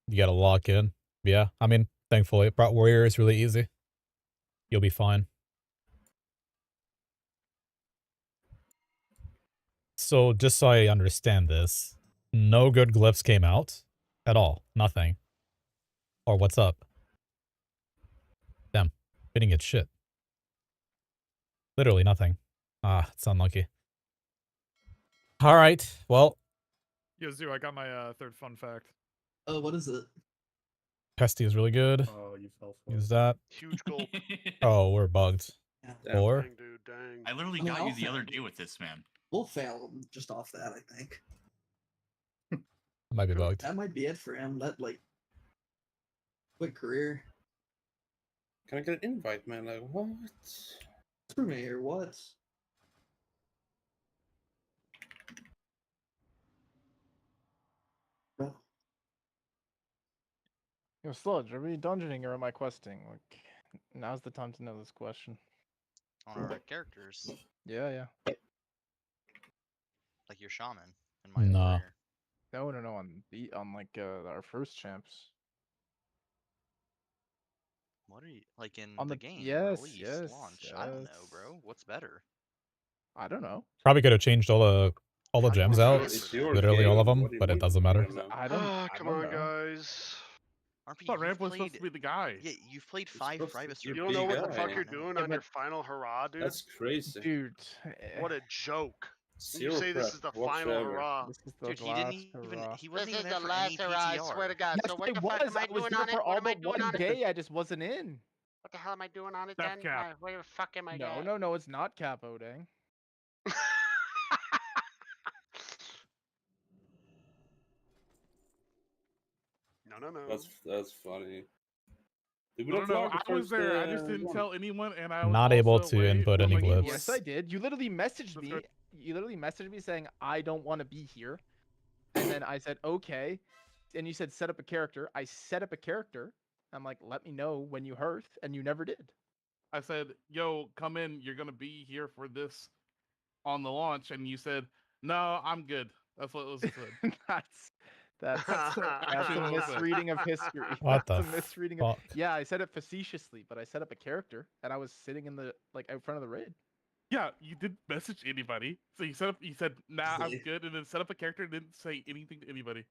Speaker 1: You gotta lock in. Yeah, I mean, thankfully, Brought Warrior is really easy. You'll be fine. So, just so I understand this, no good glyphs came out at all. Nothing. Or what's up? Damn. We didn't get shit. Literally nothing. Ah, it's unlucky. Alright, well,
Speaker 17: Yo, Zoo, I got my third fun fact.
Speaker 3: Oh, what is it?
Speaker 1: Pesty is really good.
Speaker 11: Oh, you fell for
Speaker 1: Use that.
Speaker 7: Huge gulp.
Speaker 1: Oh, we're bugged.
Speaker 7: Damn.
Speaker 1: Or
Speaker 7: Dang, dude, dang.
Speaker 8: I literally
Speaker 3: I mean,
Speaker 8: got
Speaker 3: I'll
Speaker 8: you the other
Speaker 3: fail.
Speaker 8: day with this, man.
Speaker 3: We'll fail just off that, I think.
Speaker 1: might be bugged.
Speaker 3: That might be it for him. That like quick career.
Speaker 10: Can I get an invite, man? Like what?
Speaker 3: Screw me or what?
Speaker 5: Yo, Sludge, are we dungeoning or am I questing? Like, now's the time to know this question.
Speaker 15: On our characters,
Speaker 5: Yeah, yeah.
Speaker 15: like your shaman and my
Speaker 1: No.
Speaker 15: warrior.
Speaker 5: No, on like our first champs.
Speaker 15: What are you like in
Speaker 5: On
Speaker 15: the
Speaker 5: the-
Speaker 15: game?
Speaker 5: yes,
Speaker 15: Release,
Speaker 5: yes,
Speaker 15: launch. I don't know,
Speaker 5: yes.
Speaker 15: bro. What's better?
Speaker 5: I don't know.
Speaker 1: Probably could have changed all the gems out.
Speaker 10: It's your
Speaker 1: Literally all of
Speaker 10: game.
Speaker 1: them,
Speaker 10: What do you
Speaker 1: but it
Speaker 10: mean?
Speaker 1: doesn't
Speaker 10: I
Speaker 1: matter.
Speaker 10: don't know.
Speaker 5: I don't. I
Speaker 7: Come
Speaker 5: don't
Speaker 7: on,
Speaker 5: know.
Speaker 7: guys.
Speaker 8: I
Speaker 15: RP,
Speaker 8: thought
Speaker 15: you've
Speaker 8: Ramp was supposed
Speaker 15: played.
Speaker 8: to be the guy.
Speaker 15: Yeah, you've played 5
Speaker 10: supposed to
Speaker 15: private
Speaker 10: be
Speaker 7: You
Speaker 10: You're
Speaker 7: don't know what the
Speaker 10: big
Speaker 7: fuck
Speaker 10: guy.
Speaker 7: you're doing
Speaker 5: Yeah,
Speaker 7: on
Speaker 5: but-
Speaker 7: your final hurrah, dude?
Speaker 10: That's crazy.
Speaker 5: Dude.
Speaker 7: What a joke. You
Speaker 10: Zero
Speaker 7: say this
Speaker 10: prep
Speaker 7: is the final
Speaker 10: whatsoever.
Speaker 7: hurrah.
Speaker 5: This is the
Speaker 15: Dude, he
Speaker 5: last
Speaker 15: didn't even.
Speaker 5: hurrah.
Speaker 15: He wasn't
Speaker 20: This
Speaker 15: even
Speaker 20: is
Speaker 15: there
Speaker 20: the
Speaker 15: for any
Speaker 20: last hurrah, I swear to
Speaker 15: PTR.
Speaker 20: God.
Speaker 5: Yes,
Speaker 20: So what
Speaker 5: I
Speaker 20: the
Speaker 5: was.
Speaker 20: fuck am I
Speaker 5: I was
Speaker 20: doing
Speaker 5: there
Speaker 20: on it?
Speaker 5: for
Speaker 20: What
Speaker 5: all
Speaker 20: am I
Speaker 5: but
Speaker 20: doing
Speaker 5: one
Speaker 20: on it?
Speaker 5: day. I just wasn't in.
Speaker 20: What the hell am I doing on it
Speaker 8: Death
Speaker 20: then?
Speaker 8: cap.
Speaker 20: Where the fuck am I
Speaker 5: No,
Speaker 20: at?
Speaker 5: no, it's not Capo, dang.
Speaker 7: No.
Speaker 10: That's funny. Did we
Speaker 8: No,
Speaker 10: not
Speaker 8: no,
Speaker 10: flag the
Speaker 8: I was
Speaker 10: first,
Speaker 8: there. I just didn't
Speaker 10: one?
Speaker 8: tell anyone, and I was
Speaker 1: Not able
Speaker 8: also
Speaker 1: to
Speaker 8: away
Speaker 1: input
Speaker 8: from
Speaker 1: any
Speaker 8: a game.
Speaker 1: glyphs.
Speaker 5: Yes, I did. You literally messaged me. You literally messaged me saying I don't want to be here, and then I said okay, and you said set up a character. I set up a character. I'm like, let me know when you hearth, and you never did.
Speaker 8: I said, "Yo, come in. You're gonna be here for this on the launch," and you said, "No, I'm good." That's what was said.
Speaker 5: That's
Speaker 8: actually
Speaker 5: a
Speaker 8: what was said.
Speaker 5: misreading of history.
Speaker 1: What
Speaker 5: That's
Speaker 1: the
Speaker 5: a misreading of.
Speaker 1: fuck?
Speaker 5: Yeah, I said it facetiously, but I set up a character, and I was sitting in the like out front of the raid.
Speaker 8: Yeah, you didn't message anybody. So you set up. You said, "Nah, I'm
Speaker 3: See?
Speaker 8: good," and then set up a character and didn't say anything to anybody.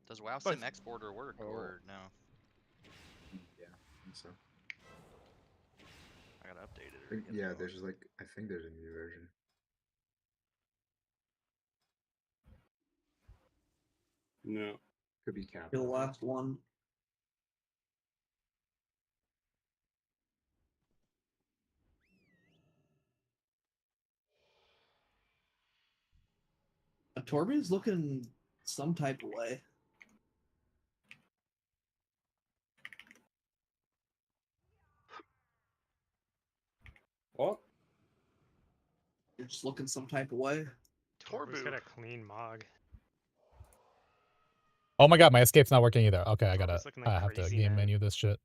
Speaker 15: Does WoW
Speaker 8: Nice.
Speaker 15: Sim exporter work or no?
Speaker 6: Yeah, I think so.
Speaker 15: I gotta update it.
Speaker 6: I think, yeah, there's like I think there's a new version.
Speaker 10: No.
Speaker 6: Could be cap.
Speaker 3: The last one. Torby's looking some type of way.
Speaker 10: What?
Speaker 3: You're just looking some type of way.
Speaker 16: Torbu's got a clean mog.
Speaker 1: Oh my god, my escape's not working either. Okay, I gotta.
Speaker 16: it's looking like
Speaker 1: I have to
Speaker 16: Crazy
Speaker 1: game
Speaker 16: Man.
Speaker 1: menu this shit.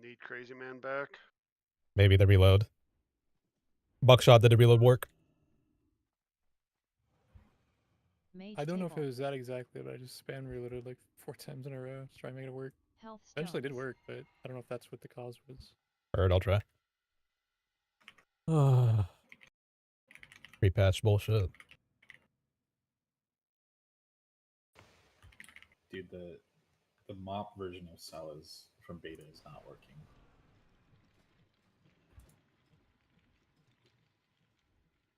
Speaker 7: Need Crazy Man back.
Speaker 1: Maybe the reload. Buckshot, did the reload work?
Speaker 2: Mage
Speaker 5: I don't know if it
Speaker 2: table.
Speaker 5: was that exactly, but I just spam reloaded like 4 times in a row to try and make it work.
Speaker 2: Health
Speaker 5: Eventually it did
Speaker 2: stones.
Speaker 5: work, but I don't know if that's what the cause was.
Speaker 1: Alright, I'll try. Pre-patch bullshit.
Speaker 21: Dude, the MoP version of Cella's from beta is not working.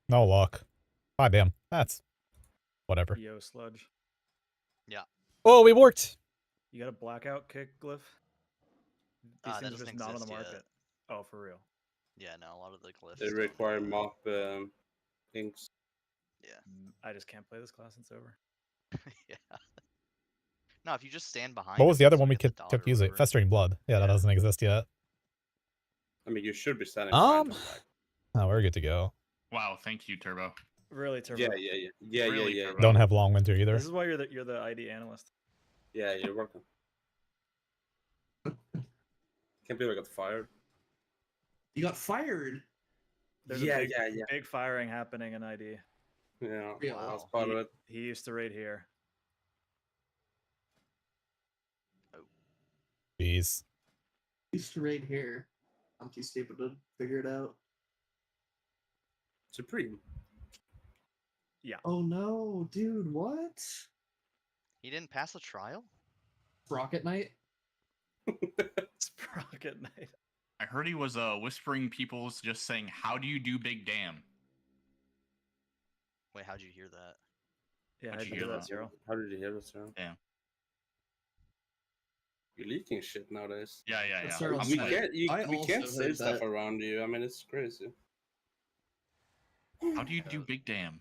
Speaker 1: No luck. God damn. That's whatever.
Speaker 19: Yo, Sludge.
Speaker 15: Yeah.
Speaker 1: Oh, we worked.
Speaker 19: You got a blackout kick glyph? These
Speaker 15: That
Speaker 19: things are
Speaker 15: doesn't
Speaker 19: just not on the
Speaker 15: exist
Speaker 19: market.
Speaker 15: yet.
Speaker 19: Oh, for real?
Speaker 15: Yeah, no, a lot of the glyphs.
Speaker 10: They
Speaker 15: don't,
Speaker 10: require MoP inks.
Speaker 15: Yeah.
Speaker 19: I just can't play this class. It's over.
Speaker 15: Yeah. No, if you just stand behind.
Speaker 1: What was
Speaker 15: him
Speaker 1: the other
Speaker 15: so
Speaker 1: one we
Speaker 15: get the dot
Speaker 1: kept
Speaker 15: or
Speaker 1: using?
Speaker 15: whatever.
Speaker 1: Festering Blood. Yeah, that doesn't exist yet.
Speaker 10: I mean, you should be standing behind them, like.
Speaker 1: Oh, we're good to go.
Speaker 8: Wow, thank you, Turbo.
Speaker 19: Really, Turbo?
Speaker 10: Yeah,
Speaker 8: Really,
Speaker 10: yeah.
Speaker 8: Turbo.
Speaker 1: Don't have long winter either.
Speaker 19: This is why you're the ID analyst.
Speaker 10: Yeah, you're welcome. Can't believe I got fired.
Speaker 3: You got fired.
Speaker 19: There's
Speaker 10: Yeah,
Speaker 19: a big,
Speaker 10: yeah, yeah.
Speaker 19: big firing happening in ID.
Speaker 10: Yeah,
Speaker 3: Wow.
Speaker 10: that's part of it.
Speaker 19: He used to raid here.
Speaker 1: Jeez.
Speaker 3: Used to raid here. I'm too stupid to figure it out.
Speaker 10: Supreme.
Speaker 19: Yeah.
Speaker 3: Oh no, dude, what?
Speaker 15: He didn't pass the trial?
Speaker 3: Rocket Knight?
Speaker 19: Sprocket Knight.
Speaker 8: I heard he was whispering people's just saying, "How do you do Big Damn?"
Speaker 15: Wait, how'd you hear that?
Speaker 19: Yeah,
Speaker 8: How'd
Speaker 19: how'd
Speaker 8: you
Speaker 19: you
Speaker 8: hear
Speaker 19: hear that,
Speaker 8: that?
Speaker 19: Cyril?
Speaker 10: How did you hear that, Cyril?
Speaker 8: Yeah.
Speaker 10: You're leaking shit nowadays.
Speaker 8: Yeah, yeah,
Speaker 3: That's
Speaker 8: yeah.
Speaker 3: Cyril
Speaker 10: We
Speaker 3: said.
Speaker 10: can't,
Speaker 3: I
Speaker 10: we
Speaker 3: also
Speaker 10: can't say
Speaker 3: heard
Speaker 10: stuff
Speaker 3: that.
Speaker 10: around you. I mean, it's crazy.
Speaker 8: How do you do Big Damn?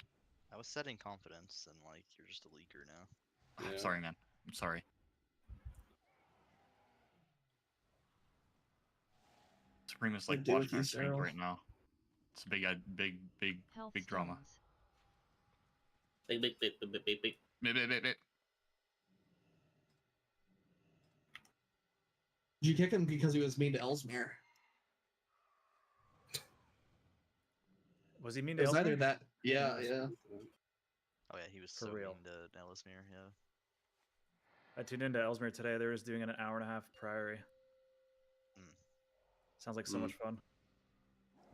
Speaker 15: I was setting confidence, and like you're just a leaker now.
Speaker 8: I'm
Speaker 10: Yeah.
Speaker 8: sorry, man. I'm sorry. Supreme is
Speaker 3: What
Speaker 8: like
Speaker 3: do with
Speaker 8: watching
Speaker 3: you,
Speaker 8: our streams
Speaker 3: Cyril?
Speaker 8: right now. It's a big drama.
Speaker 10: Big.
Speaker 8: Big.
Speaker 3: Did you kick him because he was mean to Ellesmere?
Speaker 19: Was he mean
Speaker 3: It
Speaker 19: to
Speaker 3: was
Speaker 19: Ellesmere?
Speaker 3: either that. Yeah, yeah.
Speaker 15: Oh yeah, he was
Speaker 19: For
Speaker 15: so
Speaker 19: real.
Speaker 15: mean to Ellesmere. Yeah.
Speaker 19: I tuned into Ellesmere today. They were just doing an hour-and-a-half priory. Sounds like so much fun.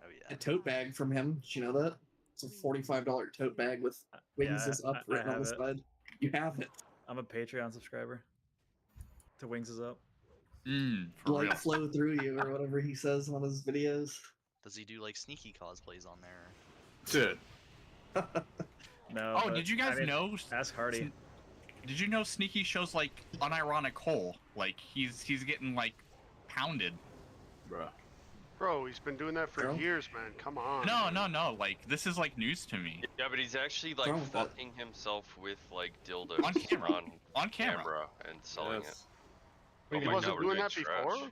Speaker 15: Oh yeah.
Speaker 3: A tote bag from him. Did you know that? It's a $45 tote bag with Wings
Speaker 19: Yeah,
Speaker 3: is up
Speaker 19: I
Speaker 3: written on
Speaker 19: have
Speaker 3: the
Speaker 19: it.
Speaker 3: side. You have it.
Speaker 19: I'm a Patreon subscriber. To Wings is up.
Speaker 8: For
Speaker 3: Like
Speaker 8: real.
Speaker 3: flow through you or whatever he says on his videos.
Speaker 15: Does he do like sneaky cosplays on there?
Speaker 10: Dude.
Speaker 19: No.
Speaker 8: Oh,
Speaker 19: but,
Speaker 8: did you guys
Speaker 19: I mean,
Speaker 8: know?
Speaker 19: Ask Hardy.
Speaker 8: Did you know Sneaky shows like unironic hole? Like he's getting like pounded.
Speaker 7: Bro, he's been doing that for years, man. Come on.
Speaker 8: No. Like this is like news to me.
Speaker 12: Yeah, but he's actually like
Speaker 3: wrong with that?
Speaker 12: fucking himself with like dildos
Speaker 8: On camera. On camera.
Speaker 12: and selling it.
Speaker 7: Wait, he
Speaker 12: my
Speaker 7: wasn't
Speaker 12: God, we're
Speaker 7: doing
Speaker 12: doing
Speaker 7: that before?
Speaker 12: trash.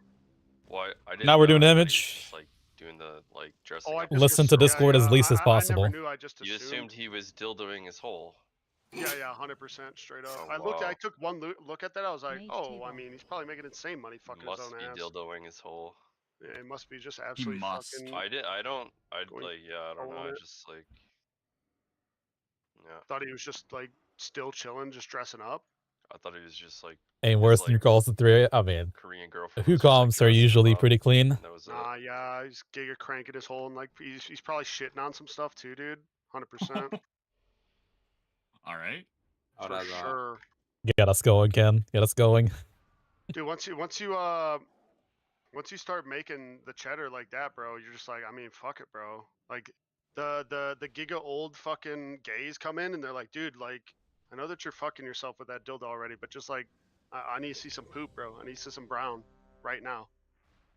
Speaker 12: What? I didn't
Speaker 1: Now we're doing
Speaker 12: know, but
Speaker 1: image.
Speaker 12: he's just, like doing the like dressing.
Speaker 7: Oh, I
Speaker 12: up.
Speaker 7: just
Speaker 1: Listen to
Speaker 7: assumed-
Speaker 1: Discord as least as
Speaker 7: I
Speaker 1: possible.
Speaker 7: never knew. I just
Speaker 12: You
Speaker 7: assumed.
Speaker 12: assumed he was dildoing his hole.
Speaker 7: Yeah, 100% straight up.
Speaker 12: Oh,
Speaker 7: I looked.
Speaker 12: wow.
Speaker 7: I took one look at that. I was like,
Speaker 2: Mage
Speaker 7: oh,
Speaker 2: table.
Speaker 7: I mean, he's probably making insane money fucking his
Speaker 12: Must
Speaker 7: own
Speaker 12: be
Speaker 7: ass.
Speaker 12: dildoing his hole.
Speaker 7: Yeah, it must be just absolutely
Speaker 8: must.
Speaker 7: fucking.
Speaker 12: I don't
Speaker 7: Going
Speaker 12: like. Yeah, I don't know.
Speaker 7: all
Speaker 12: I
Speaker 7: in it.
Speaker 12: just like. Yeah,
Speaker 7: Thought he was just like still chilling, just dressing up.
Speaker 12: I thought he was just like.
Speaker 1: Ain't
Speaker 12: his,
Speaker 1: worse than
Speaker 12: like,
Speaker 1: calls to 3. I mean,
Speaker 12: Korean girlfriend.
Speaker 1: the
Speaker 12: was just, like,
Speaker 1: comms are
Speaker 12: dressing him
Speaker 1: usually
Speaker 12: up,
Speaker 1: pretty clean.
Speaker 12: and that was it.
Speaker 7: Nah, yeah, he's giga cranking his hole and like he's probably shitting on some stuff too, dude. 100%.
Speaker 8: All right.
Speaker 10: Oh,
Speaker 7: For
Speaker 10: that's
Speaker 7: sure.
Speaker 1: Get us going, Ken. Get us going.
Speaker 7: Dude, once you start making the cheddar like that, bro, you're just like, I mean, fuck it, bro. Like the giga old fucking gays come in and they're like, dude, like I know that you're fucking yourself with that dildo already, but just like I need to see some poop, bro. I need to see some brown right now.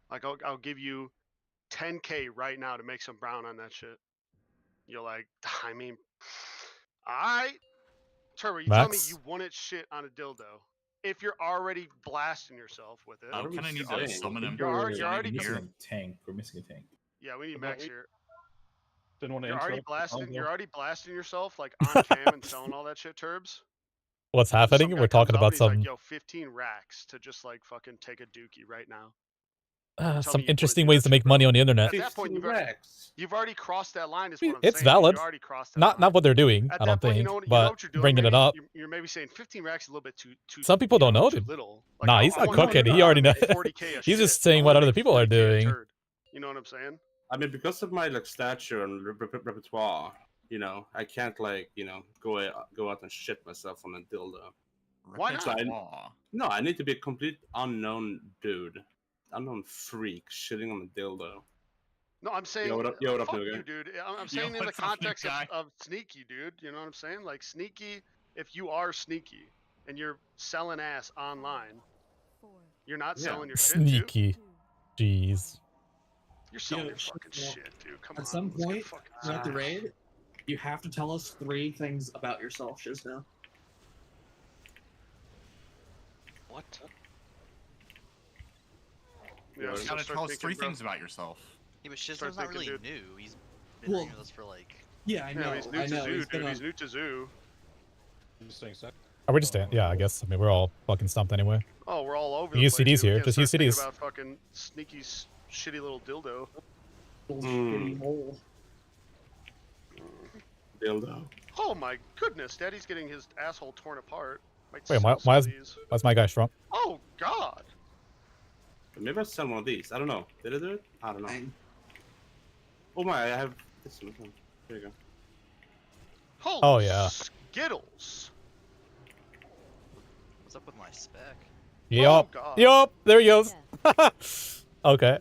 Speaker 7: Like I'll give you 10K right now to make some brown on that shit. You're like, I mean, alright. Trevor, you tell me
Speaker 1: Max?
Speaker 7: you wanted shit on a dildo if you're already blasting yourself with it.
Speaker 8: Oh, kind of need to summon him.
Speaker 7: You're already
Speaker 21: missing
Speaker 8: here.
Speaker 21: a tank. We're missing a tank.
Speaker 7: Yeah, we need Max here.
Speaker 17: Didn't want to
Speaker 7: You're already
Speaker 17: interrupt the
Speaker 7: blasting.
Speaker 17: convo.
Speaker 7: You're already blasting yourself like on cam and selling all that shit, Turbs.
Speaker 1: What's
Speaker 7: Some
Speaker 1: happening?
Speaker 7: guy
Speaker 1: We're talking
Speaker 7: comes up
Speaker 1: about
Speaker 7: and he's like,
Speaker 1: some
Speaker 7: yo, 15 racks to just like fucking take a dookie right now. Tell me
Speaker 1: some
Speaker 7: you wanna
Speaker 1: interesting
Speaker 7: do
Speaker 1: ways
Speaker 7: that
Speaker 1: to
Speaker 7: shit,
Speaker 1: make
Speaker 7: bro.
Speaker 1: money on the internet.
Speaker 7: At that point, you've already crossed that line. Is what I'm
Speaker 1: It's
Speaker 7: saying.
Speaker 1: valid.
Speaker 7: You already crossed that
Speaker 1: Not
Speaker 7: line.
Speaker 1: what they're doing.
Speaker 7: At
Speaker 1: I
Speaker 7: that
Speaker 1: don't
Speaker 7: point,
Speaker 1: think.
Speaker 7: you know
Speaker 1: but
Speaker 7: what you're doing.
Speaker 1: bringing
Speaker 7: Maybe
Speaker 1: it up.
Speaker 7: You're maybe saying 15 racks is a little bit too.
Speaker 1: Some people don't know,
Speaker 7: too
Speaker 1: dude.
Speaker 7: little. Like,
Speaker 1: Nah,
Speaker 7: I-
Speaker 1: he's
Speaker 7: I
Speaker 1: not
Speaker 7: wanna
Speaker 1: cooking.
Speaker 7: make
Speaker 1: He already knows.
Speaker 7: 40K a
Speaker 1: He's just
Speaker 7: shit.
Speaker 1: saying
Speaker 7: I
Speaker 1: what
Speaker 7: wanna
Speaker 1: other
Speaker 7: make
Speaker 1: people are
Speaker 7: 40K a
Speaker 1: doing.
Speaker 7: turd. You know what I'm saying?
Speaker 10: I mean, because of my like stature and repertoire, you know, I can't like go out and shit myself on a dildo.
Speaker 7: Why not?
Speaker 10: So no, I need to be a complete unknown dude, unknown freak shitting on a dildo.
Speaker 7: No, I'm saying,
Speaker 10: Yo, what up,
Speaker 7: fuck
Speaker 10: Nuga?
Speaker 7: you, dude. I'm saying in the
Speaker 8: what's up,
Speaker 7: context
Speaker 8: Nuga?
Speaker 7: of sneaky, dude. You know what I'm saying? Like sneaky. If you are sneaky and you're selling ass online, you're not selling your shit, too.
Speaker 1: Sneaky. Jeez.
Speaker 7: You're selling
Speaker 3: Yo,
Speaker 7: your fucking
Speaker 3: well,
Speaker 7: shit, dude. Come
Speaker 3: At
Speaker 7: on.
Speaker 3: some
Speaker 7: let's get
Speaker 3: point
Speaker 7: fucking
Speaker 3: throughout the
Speaker 7: serious.
Speaker 3: raid, you have to tell us 3 things about yourself, Shizno.
Speaker 12: What?
Speaker 7: Yeah,
Speaker 8: You
Speaker 7: so
Speaker 8: gotta
Speaker 7: start
Speaker 8: tell us
Speaker 7: thinking,
Speaker 8: 3
Speaker 7: bro.
Speaker 8: things about yourself.
Speaker 15: Yeah, but
Speaker 7: Start
Speaker 15: Shizno's not
Speaker 7: thinking,
Speaker 15: really
Speaker 7: dude.
Speaker 15: new. He's been
Speaker 3: Well,
Speaker 15: ringing with us for like.
Speaker 3: Yeah, I know.
Speaker 7: Yeah, he's new
Speaker 3: I
Speaker 7: to
Speaker 3: know.
Speaker 7: zoo,
Speaker 3: He's
Speaker 7: dude.
Speaker 3: been
Speaker 7: He's new to zoo.
Speaker 17: Just saying sec.
Speaker 1: Are we just? Yeah, I guess. I mean, we're all fucking stumped anyway.
Speaker 7: Oh, we're all over
Speaker 1: Use
Speaker 7: the place.
Speaker 1: CDs
Speaker 7: dude. We
Speaker 1: here.
Speaker 7: can't
Speaker 1: Just use
Speaker 7: start thinking
Speaker 1: CDs.
Speaker 7: about fucking Sneaky's shitty little dildo.
Speaker 3: Little shitty hole.
Speaker 10: Dildo.
Speaker 7: Oh my goodness, Daddy's getting his asshole torn apart. Might
Speaker 1: Wait,
Speaker 7: sell some of these.
Speaker 1: why's my guy strong?
Speaker 7: Oh God.
Speaker 10: Maybe I sell one of these. I don't know. Did I do it? I don't know. Oh my! I have this one. There you go.
Speaker 7: Holy
Speaker 1: Oh, yeah.
Speaker 7: Skittles.
Speaker 15: What's up with my spec?
Speaker 1: Yup.
Speaker 7: God.
Speaker 1: Yup. There he goes. Okay.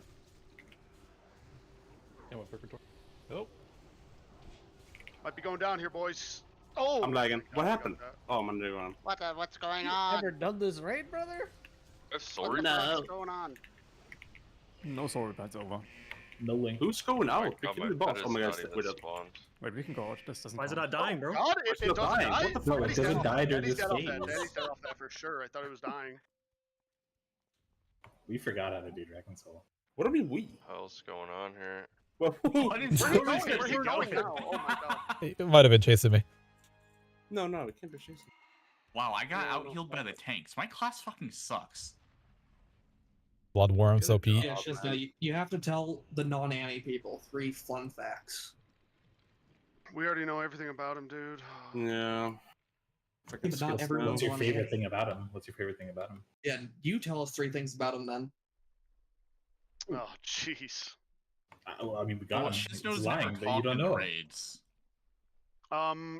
Speaker 14: Oh.
Speaker 7: Might be going down here, boys. Oh.
Speaker 10: I'm lagging. What
Speaker 7: I
Speaker 10: happened?
Speaker 7: got that.
Speaker 10: Oh, I'm under one.
Speaker 20: What's going on?
Speaker 18: Ever done this raid, brother?
Speaker 12: Sorry.
Speaker 20: What's going on?
Speaker 14: No sword, that's over.
Speaker 21: No link.
Speaker 10: Who's going
Speaker 12: My
Speaker 10: out?
Speaker 12: God,
Speaker 10: Give me the boss.
Speaker 12: pet
Speaker 10: Oh
Speaker 12: is
Speaker 10: my
Speaker 12: not
Speaker 10: god,
Speaker 12: even
Speaker 10: wait up.
Speaker 12: spawned.
Speaker 14: Wait, we can go. This doesn't
Speaker 11: Why is it
Speaker 14: count.
Speaker 11: not dying, bro?
Speaker 7: God,
Speaker 10: It's
Speaker 7: it
Speaker 10: not
Speaker 7: doesn't
Speaker 10: dying.
Speaker 7: die.
Speaker 10: What the
Speaker 21: No, it
Speaker 7: Daddy's
Speaker 21: doesn't
Speaker 7: dead
Speaker 21: die
Speaker 7: off-
Speaker 21: during
Speaker 7: Daddy's
Speaker 21: this
Speaker 7: dead off that.
Speaker 21: phase.
Speaker 7: Daddy's dead off that for sure. I thought it was dying.
Speaker 21: We forgot how to do Dragon Soul.
Speaker 10: What do you mean we?
Speaker 12: Hell's going on here?
Speaker 10: What
Speaker 7: Where's he going? Where's he going now? Oh my God.
Speaker 1: He might have been chasing me.
Speaker 10: No, it can't be chasing.
Speaker 8: Wow, I got
Speaker 7: Yeah,
Speaker 8: out healed by the tanks. My class fucking sucks.
Speaker 1: Bloodworms, OP.
Speaker 3: Yeah, it's just you have to tell the non-Annie people 3 fun facts.
Speaker 7: We already know everything about him, dude.
Speaker 10: Yeah.
Speaker 3: But not everyone's
Speaker 21: What's your
Speaker 3: on
Speaker 21: favorite
Speaker 3: Annie.
Speaker 21: thing about him? What's your favorite thing about him?
Speaker 3: Yeah, you tell us 3 things about him then.
Speaker 7: Oh, jeez.
Speaker 21: Well, I mean, we got
Speaker 8: Well,
Speaker 21: him.
Speaker 8: Shizno's
Speaker 21: He's
Speaker 8: never
Speaker 21: lying, but you
Speaker 8: talked
Speaker 21: don't
Speaker 8: in
Speaker 21: know.
Speaker 8: raids.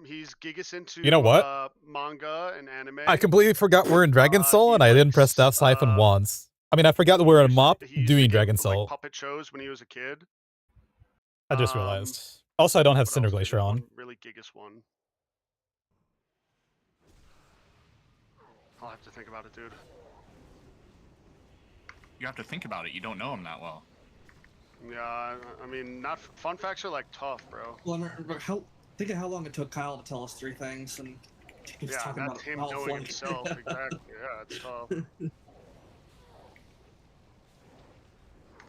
Speaker 7: He's gigas into
Speaker 1: You know what?
Speaker 7: Manga and anime.
Speaker 1: I completely forgot we're in Dragon Soul, and I didn't press Death Siphon once. I mean, I forgot that we're in MoP
Speaker 7: He used to
Speaker 1: doing
Speaker 7: give,
Speaker 1: Dragon
Speaker 7: like,
Speaker 1: Soul.
Speaker 7: puppet shows when he was a kid.
Speaker 1: I just realized. Also, I don't have
Speaker 7: What
Speaker 1: Cinder
Speaker 7: else?
Speaker 1: Glacier
Speaker 7: There's
Speaker 1: on.
Speaker 7: one really gigas one. I'll have to think about it, dude.
Speaker 8: You have to think about it. You don't know him that well.
Speaker 7: Yeah, I mean, not fun facts are like tough, bro.
Speaker 3: Well, think of how long it took Kyle to tell us 3 things, and he was
Speaker 7: Yeah,
Speaker 3: talking about
Speaker 7: that's him
Speaker 3: Kyle
Speaker 7: knowing
Speaker 3: Flynn.
Speaker 7: himself. Exactly. Yeah, it's tough.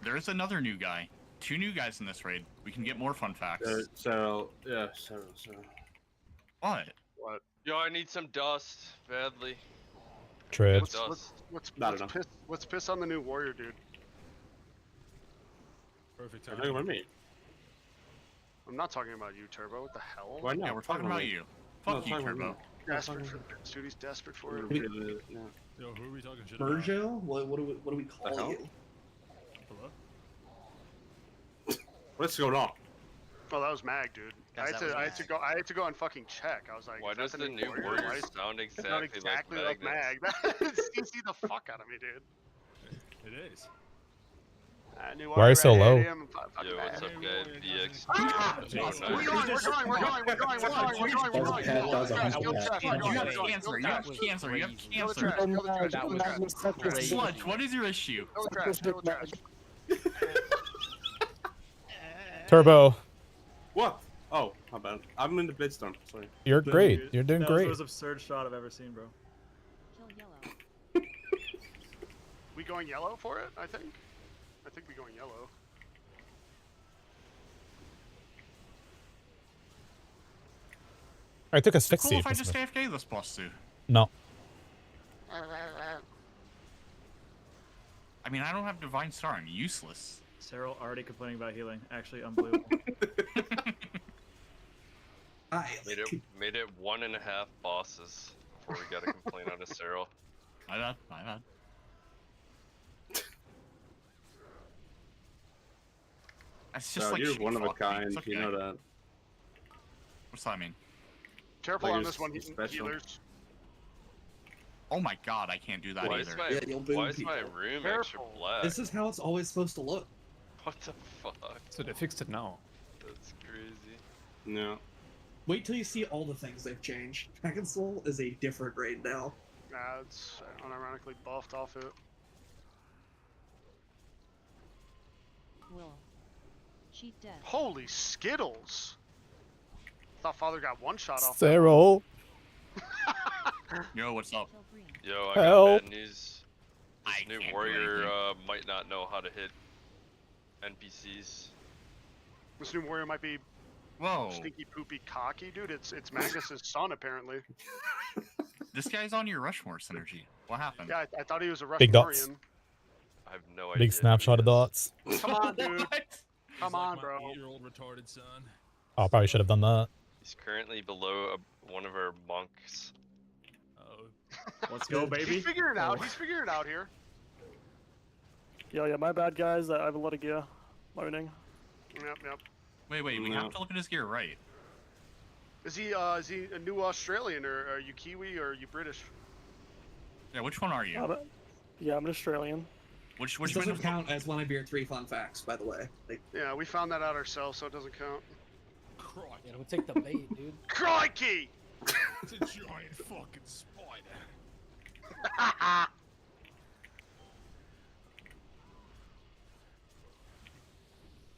Speaker 8: There's another new guy. 2 new guys in this raid. We can get more fun facts.
Speaker 10: So.
Speaker 8: What?
Speaker 7: What?
Speaker 12: Yo, I need some dust badly.
Speaker 1: Tread.
Speaker 7: Let's piss on the new warrior, dude.
Speaker 17: Perfect
Speaker 10: You're talking about me.
Speaker 7: I'm not talking about you, Turbo. What the hell?
Speaker 10: Why not?
Speaker 8: Yeah, we're talking about you. Fuck you, Turbo.
Speaker 7: Desperate for this, dude. He's desperate for it.
Speaker 10: Yeah.
Speaker 17: Yo, who are we talking shit about?
Speaker 3: Virgil? What do we call
Speaker 10: hell?
Speaker 3: you?
Speaker 17: Hello?
Speaker 10: What's going on?
Speaker 7: Oh, that was Mag, dude.
Speaker 15: Guys,
Speaker 7: I had to go and fucking check. I was like,
Speaker 12: Why
Speaker 7: is that
Speaker 12: does the new
Speaker 7: warrior?
Speaker 12: warrior
Speaker 7: Why is-
Speaker 12: sound
Speaker 7: it's
Speaker 12: exactly,
Speaker 7: not exactly like Mag? That CC the fuck out of me, dude.
Speaker 17: It is.
Speaker 7: New
Speaker 1: Why are you so
Speaker 7: warrior,
Speaker 1: low?
Speaker 7: I hate him. Fuck
Speaker 12: Yo, what's
Speaker 7: Mag.
Speaker 12: up, guys? BX.
Speaker 7: Ah!
Speaker 12: Oh,
Speaker 7: We're
Speaker 12: nice.
Speaker 7: going.
Speaker 8: You have cancer. You have cancer. You have cancer. Sludge, what is your issue?
Speaker 1: Turbo,
Speaker 10: What? Oh, my bad. I'm in the Blitzstorm. Sorry.
Speaker 1: you're great. You're doing
Speaker 19: That was the
Speaker 1: great.
Speaker 19: most absurd shot I've ever seen, bro.
Speaker 2: Kill yellow.
Speaker 7: We going yellow for it? I think we going yellow.
Speaker 1: I took a
Speaker 8: Is it
Speaker 1: 60.
Speaker 8: cool if I just AFK this boss too?
Speaker 1: No.
Speaker 8: I mean, I don't have Divine Star. I'm useless.
Speaker 19: Cyril already complaining about healing. Actually, unbelievable.
Speaker 12: Made it 1.5 bosses before we got a complaint on a Cyril.
Speaker 8: My bad. My bad. It's just
Speaker 10: So
Speaker 8: like
Speaker 10: you're
Speaker 8: shitty
Speaker 10: one of a
Speaker 8: fuck me.
Speaker 10: kind.
Speaker 8: It's
Speaker 10: You
Speaker 8: okay.
Speaker 10: know that.
Speaker 8: What's that mean?
Speaker 7: Careful
Speaker 10: Like
Speaker 7: on
Speaker 10: you're
Speaker 7: this one,
Speaker 10: special.
Speaker 7: healers.
Speaker 8: Oh my god, I can't do that
Speaker 12: Why
Speaker 8: either.
Speaker 12: is my,
Speaker 3: Yeah, you'll boom
Speaker 12: why is my
Speaker 3: people.
Speaker 12: room extra black?
Speaker 3: This is how it's always supposed to look.
Speaker 12: What the fuck?
Speaker 14: So they fixed it now.
Speaker 12: That's crazy.
Speaker 10: No.
Speaker 3: Wait till you see all the things they've changed. Dragon Soul is a different raid now.
Speaker 7: Nah, it's unironically buffed off it.
Speaker 2: Will. Cheat death.
Speaker 7: Holy Skittles! Thought Father got one shot off.
Speaker 1: Cyril.
Speaker 8: Yo, what's up?
Speaker 2: Kill green.
Speaker 12: Yo, I got
Speaker 1: Help.
Speaker 12: bad news.
Speaker 8: I
Speaker 12: This new
Speaker 8: can't do
Speaker 12: warrior
Speaker 8: anything.
Speaker 12: might not know how to hit NPCs.
Speaker 7: This new warrior might be
Speaker 8: Whoa.
Speaker 7: stinky, poopy, cocky, dude. It's Magnus's son, apparently.
Speaker 8: This guy's on your Rushmore synergy. What happened?
Speaker 7: Yeah, I thought he was a
Speaker 1: Big dots.
Speaker 7: Rushmorian.
Speaker 12: I have no idea.
Speaker 1: Big snapshot of dots.
Speaker 7: Come on, dude.
Speaker 8: What?
Speaker 7: Come on, bro.
Speaker 17: 8-year-old retarded son.
Speaker 1: Oh, I probably should have done that.
Speaker 12: He's currently below one of our monks.
Speaker 14: Oh.
Speaker 19: Let's go, baby.
Speaker 4: He's figuring it out. He's figuring it out here.
Speaker 22: Yeah, my bad, guys. I have a lot of gear. Loading.
Speaker 4: Yep.
Speaker 8: Wait, we have to look at his gear, right?
Speaker 7: Is he a new Australian, or are you Kiwi, or are you British?
Speaker 8: Yeah, which one are you?
Speaker 22: Yeah, I'm an Australian.
Speaker 8: Which
Speaker 3: This doesn't count as one of your 3 fun facts, by the way. Like,
Speaker 7: Yeah, we found that out ourselves, so it doesn't count.
Speaker 23: Yeah, we'll take the bait, dude.
Speaker 7: Crikey!
Speaker 17: It's a giant fucking spider.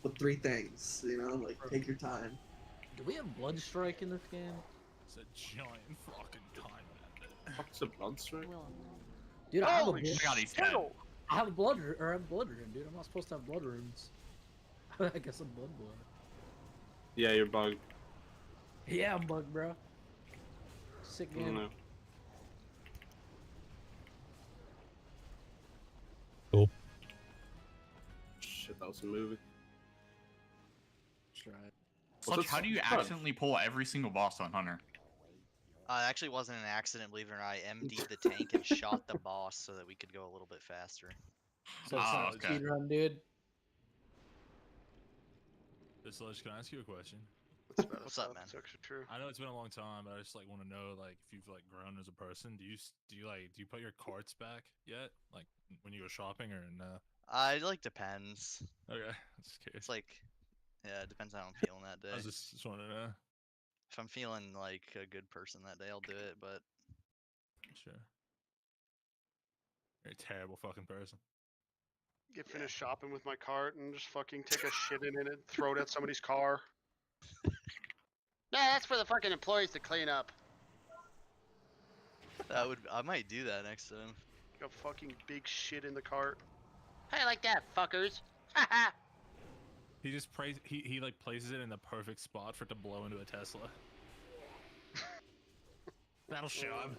Speaker 3: with 3 things, you know, like take your time.
Speaker 23: Do we have blood strike in this game?
Speaker 17: It's a giant fucking time bandit.
Speaker 10: What's a blood strike?
Speaker 23: Dude, I have a
Speaker 7: Holy
Speaker 23: blood.
Speaker 7: shit!
Speaker 23: I have a blood rune, dude. I'm not supposed to have blood runes. I guess I'm blood.
Speaker 10: Yeah, you're bugged.
Speaker 23: Yeah, I'm bugged, bro. Sick game.
Speaker 10: No.
Speaker 1: Cool.
Speaker 10: Shit, that was a movie.
Speaker 23: Try it.
Speaker 8: Sludge, how do you accidentally pull every single boss on Hunter?
Speaker 15: It actually wasn't an accident, believe it or not. I MD'd the tank and shot the boss so that we could go a little bit faster.
Speaker 23: So it's not a speed run, dude.
Speaker 17: Sludge, can I ask you a question?
Speaker 15: What's up, man?
Speaker 7: That's actually true.
Speaker 17: I know it's been a long time, but I just like want to know, like, if you've like grown as a person. Do you put your carts back yet? Like when you go shopping or no?
Speaker 15: It like depends.
Speaker 17: Okay, just curious.
Speaker 15: It's like, yeah, it depends how I'm feeling that day.
Speaker 17: I was just wanted to know.
Speaker 15: If I'm feeling like a good person that day, I'll do it. But
Speaker 17: Sure. You're a terrible fucking person.
Speaker 7: Get finished shopping with my cart and just fucking take a shit in it and throw it at somebody's car.
Speaker 20: No, that's for the fucking employees to clean up.
Speaker 15: I might do that next time.
Speaker 7: A fucking big shit in the cart.
Speaker 20: How you like that, fuckers? Haha.
Speaker 17: He just he like places it in the perfect spot for it to blow into a Tesla. That'll show him.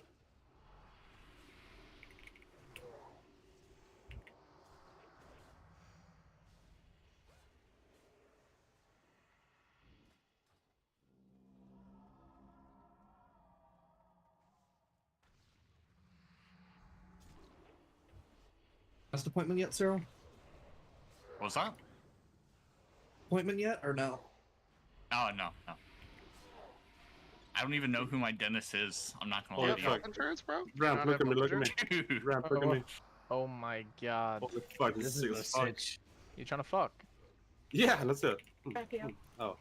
Speaker 3: Last appointment yet, Cyril?
Speaker 8: What's that?
Speaker 3: Appointment yet or no?
Speaker 8: Oh, no. I don't even know who my dentist is. I'm not gonna
Speaker 7: You
Speaker 8: lie
Speaker 7: have
Speaker 8: to you.
Speaker 7: health insurance, bro?
Speaker 10: Ramp, look at me, look at me. Ramp, look at me.
Speaker 5: Oh my god.
Speaker 10: What the fuck? This is sick as fuck.
Speaker 5: You trying to fuck?
Speaker 10: Yeah, that's it. Oh.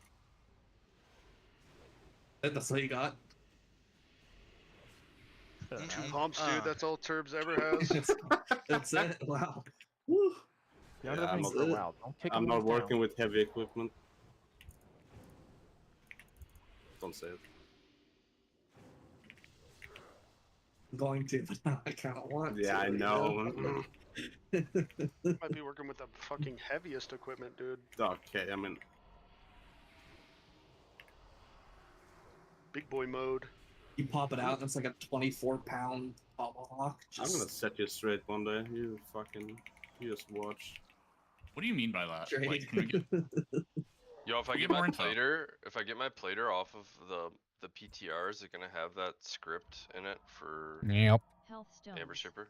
Speaker 3: That's all you got?
Speaker 7: 2 pumps, dude. That's all Turbs ever has.
Speaker 3: That's it? Wow. Woo.
Speaker 10: Yeah, I'm not working with heavy equipment. Don't say it.
Speaker 3: I'm going to, but now I kind of want to.
Speaker 10: Yeah, I know.
Speaker 7: Might be working with the fucking heaviest equipment, dude.
Speaker 10: Okay, I mean,
Speaker 7: Big boy mode.
Speaker 3: You pop it out, and it's like a 24-pound tomahawk.
Speaker 10: I'm gonna set you straight one day. You just watch.
Speaker 8: What do you mean by that?
Speaker 3: Straight.
Speaker 8: Like, can we get...
Speaker 12: Yo, if I get my plater off of the PTR, is it gonna have that script in it for
Speaker 1: Yep.
Speaker 2: Health stones.
Speaker 12: Amber Shipper?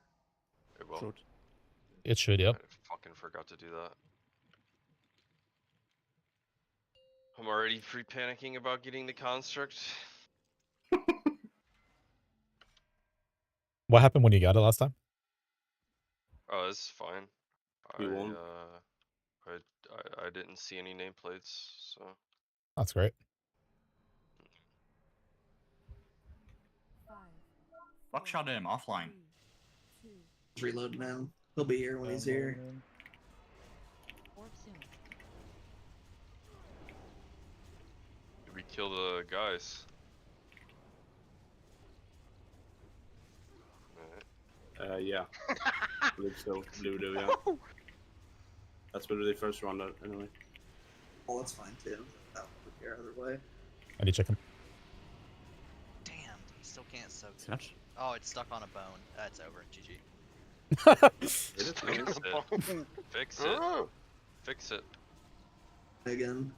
Speaker 12: It will.
Speaker 1: It should, yep.
Speaker 12: I fucking forgot to do that. I'm already pre-panicking about getting the construct.
Speaker 1: What happened when you got it last time?
Speaker 12: Oh, it's fine.
Speaker 10: You won?
Speaker 12: I didn't see any nameplates, so.
Speaker 1: That's great.
Speaker 8: Buckshot him offline.
Speaker 3: Reload now. He'll be here when he's here.
Speaker 12: Did we kill the guys?
Speaker 10: Yeah. I believe so. Blue do, yeah. That's where they first run out, anyway.
Speaker 3: Oh, that's fine too. That will take care either way.
Speaker 1: I need chicken.
Speaker 15: Damn, still can't soak.
Speaker 1: Touch.
Speaker 15: Oh, it's stuck on a bone. That's over. GG.
Speaker 12: Fix it. Fix it.
Speaker 3: Again.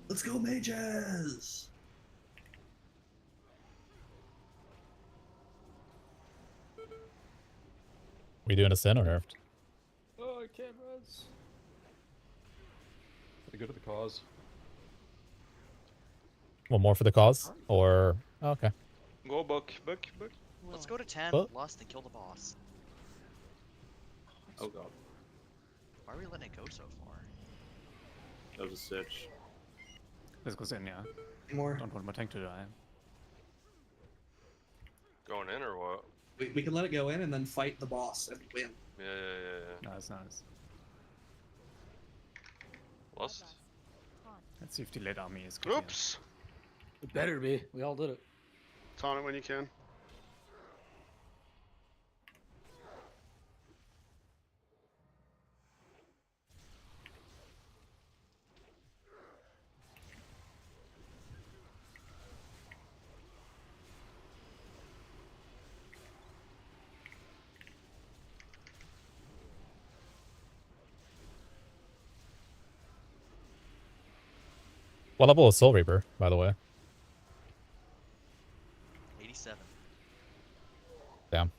Speaker 3: Let's go, mages!
Speaker 1: We doing a sin or nerfed?
Speaker 23: Oh, I can't res.
Speaker 6: Pretty good at the cause.
Speaker 1: One more for the cause? Or... Oh, okay.
Speaker 12: Go book.
Speaker 15: Let's go to 10,
Speaker 1: Well-
Speaker 15: lust, and kill the boss.
Speaker 10: Oh god.
Speaker 15: Why are we letting it go so far?
Speaker 10: That was a stitch.
Speaker 19: This goes in, yeah.
Speaker 3: More.
Speaker 19: Don't want my tank to die.
Speaker 12: Going in or what?
Speaker 3: We can let it go in and then fight the boss and win.
Speaker 12: Yeah.
Speaker 19: Nice, nice.
Speaker 12: Lust.
Speaker 19: Let's see if the late army is good.
Speaker 7: Oops.
Speaker 23: It better be. We all did it.
Speaker 7: Taunt it when you can.
Speaker 1: What level is Soul Reaper, by the way?
Speaker 15: 87.
Speaker 1: Damn.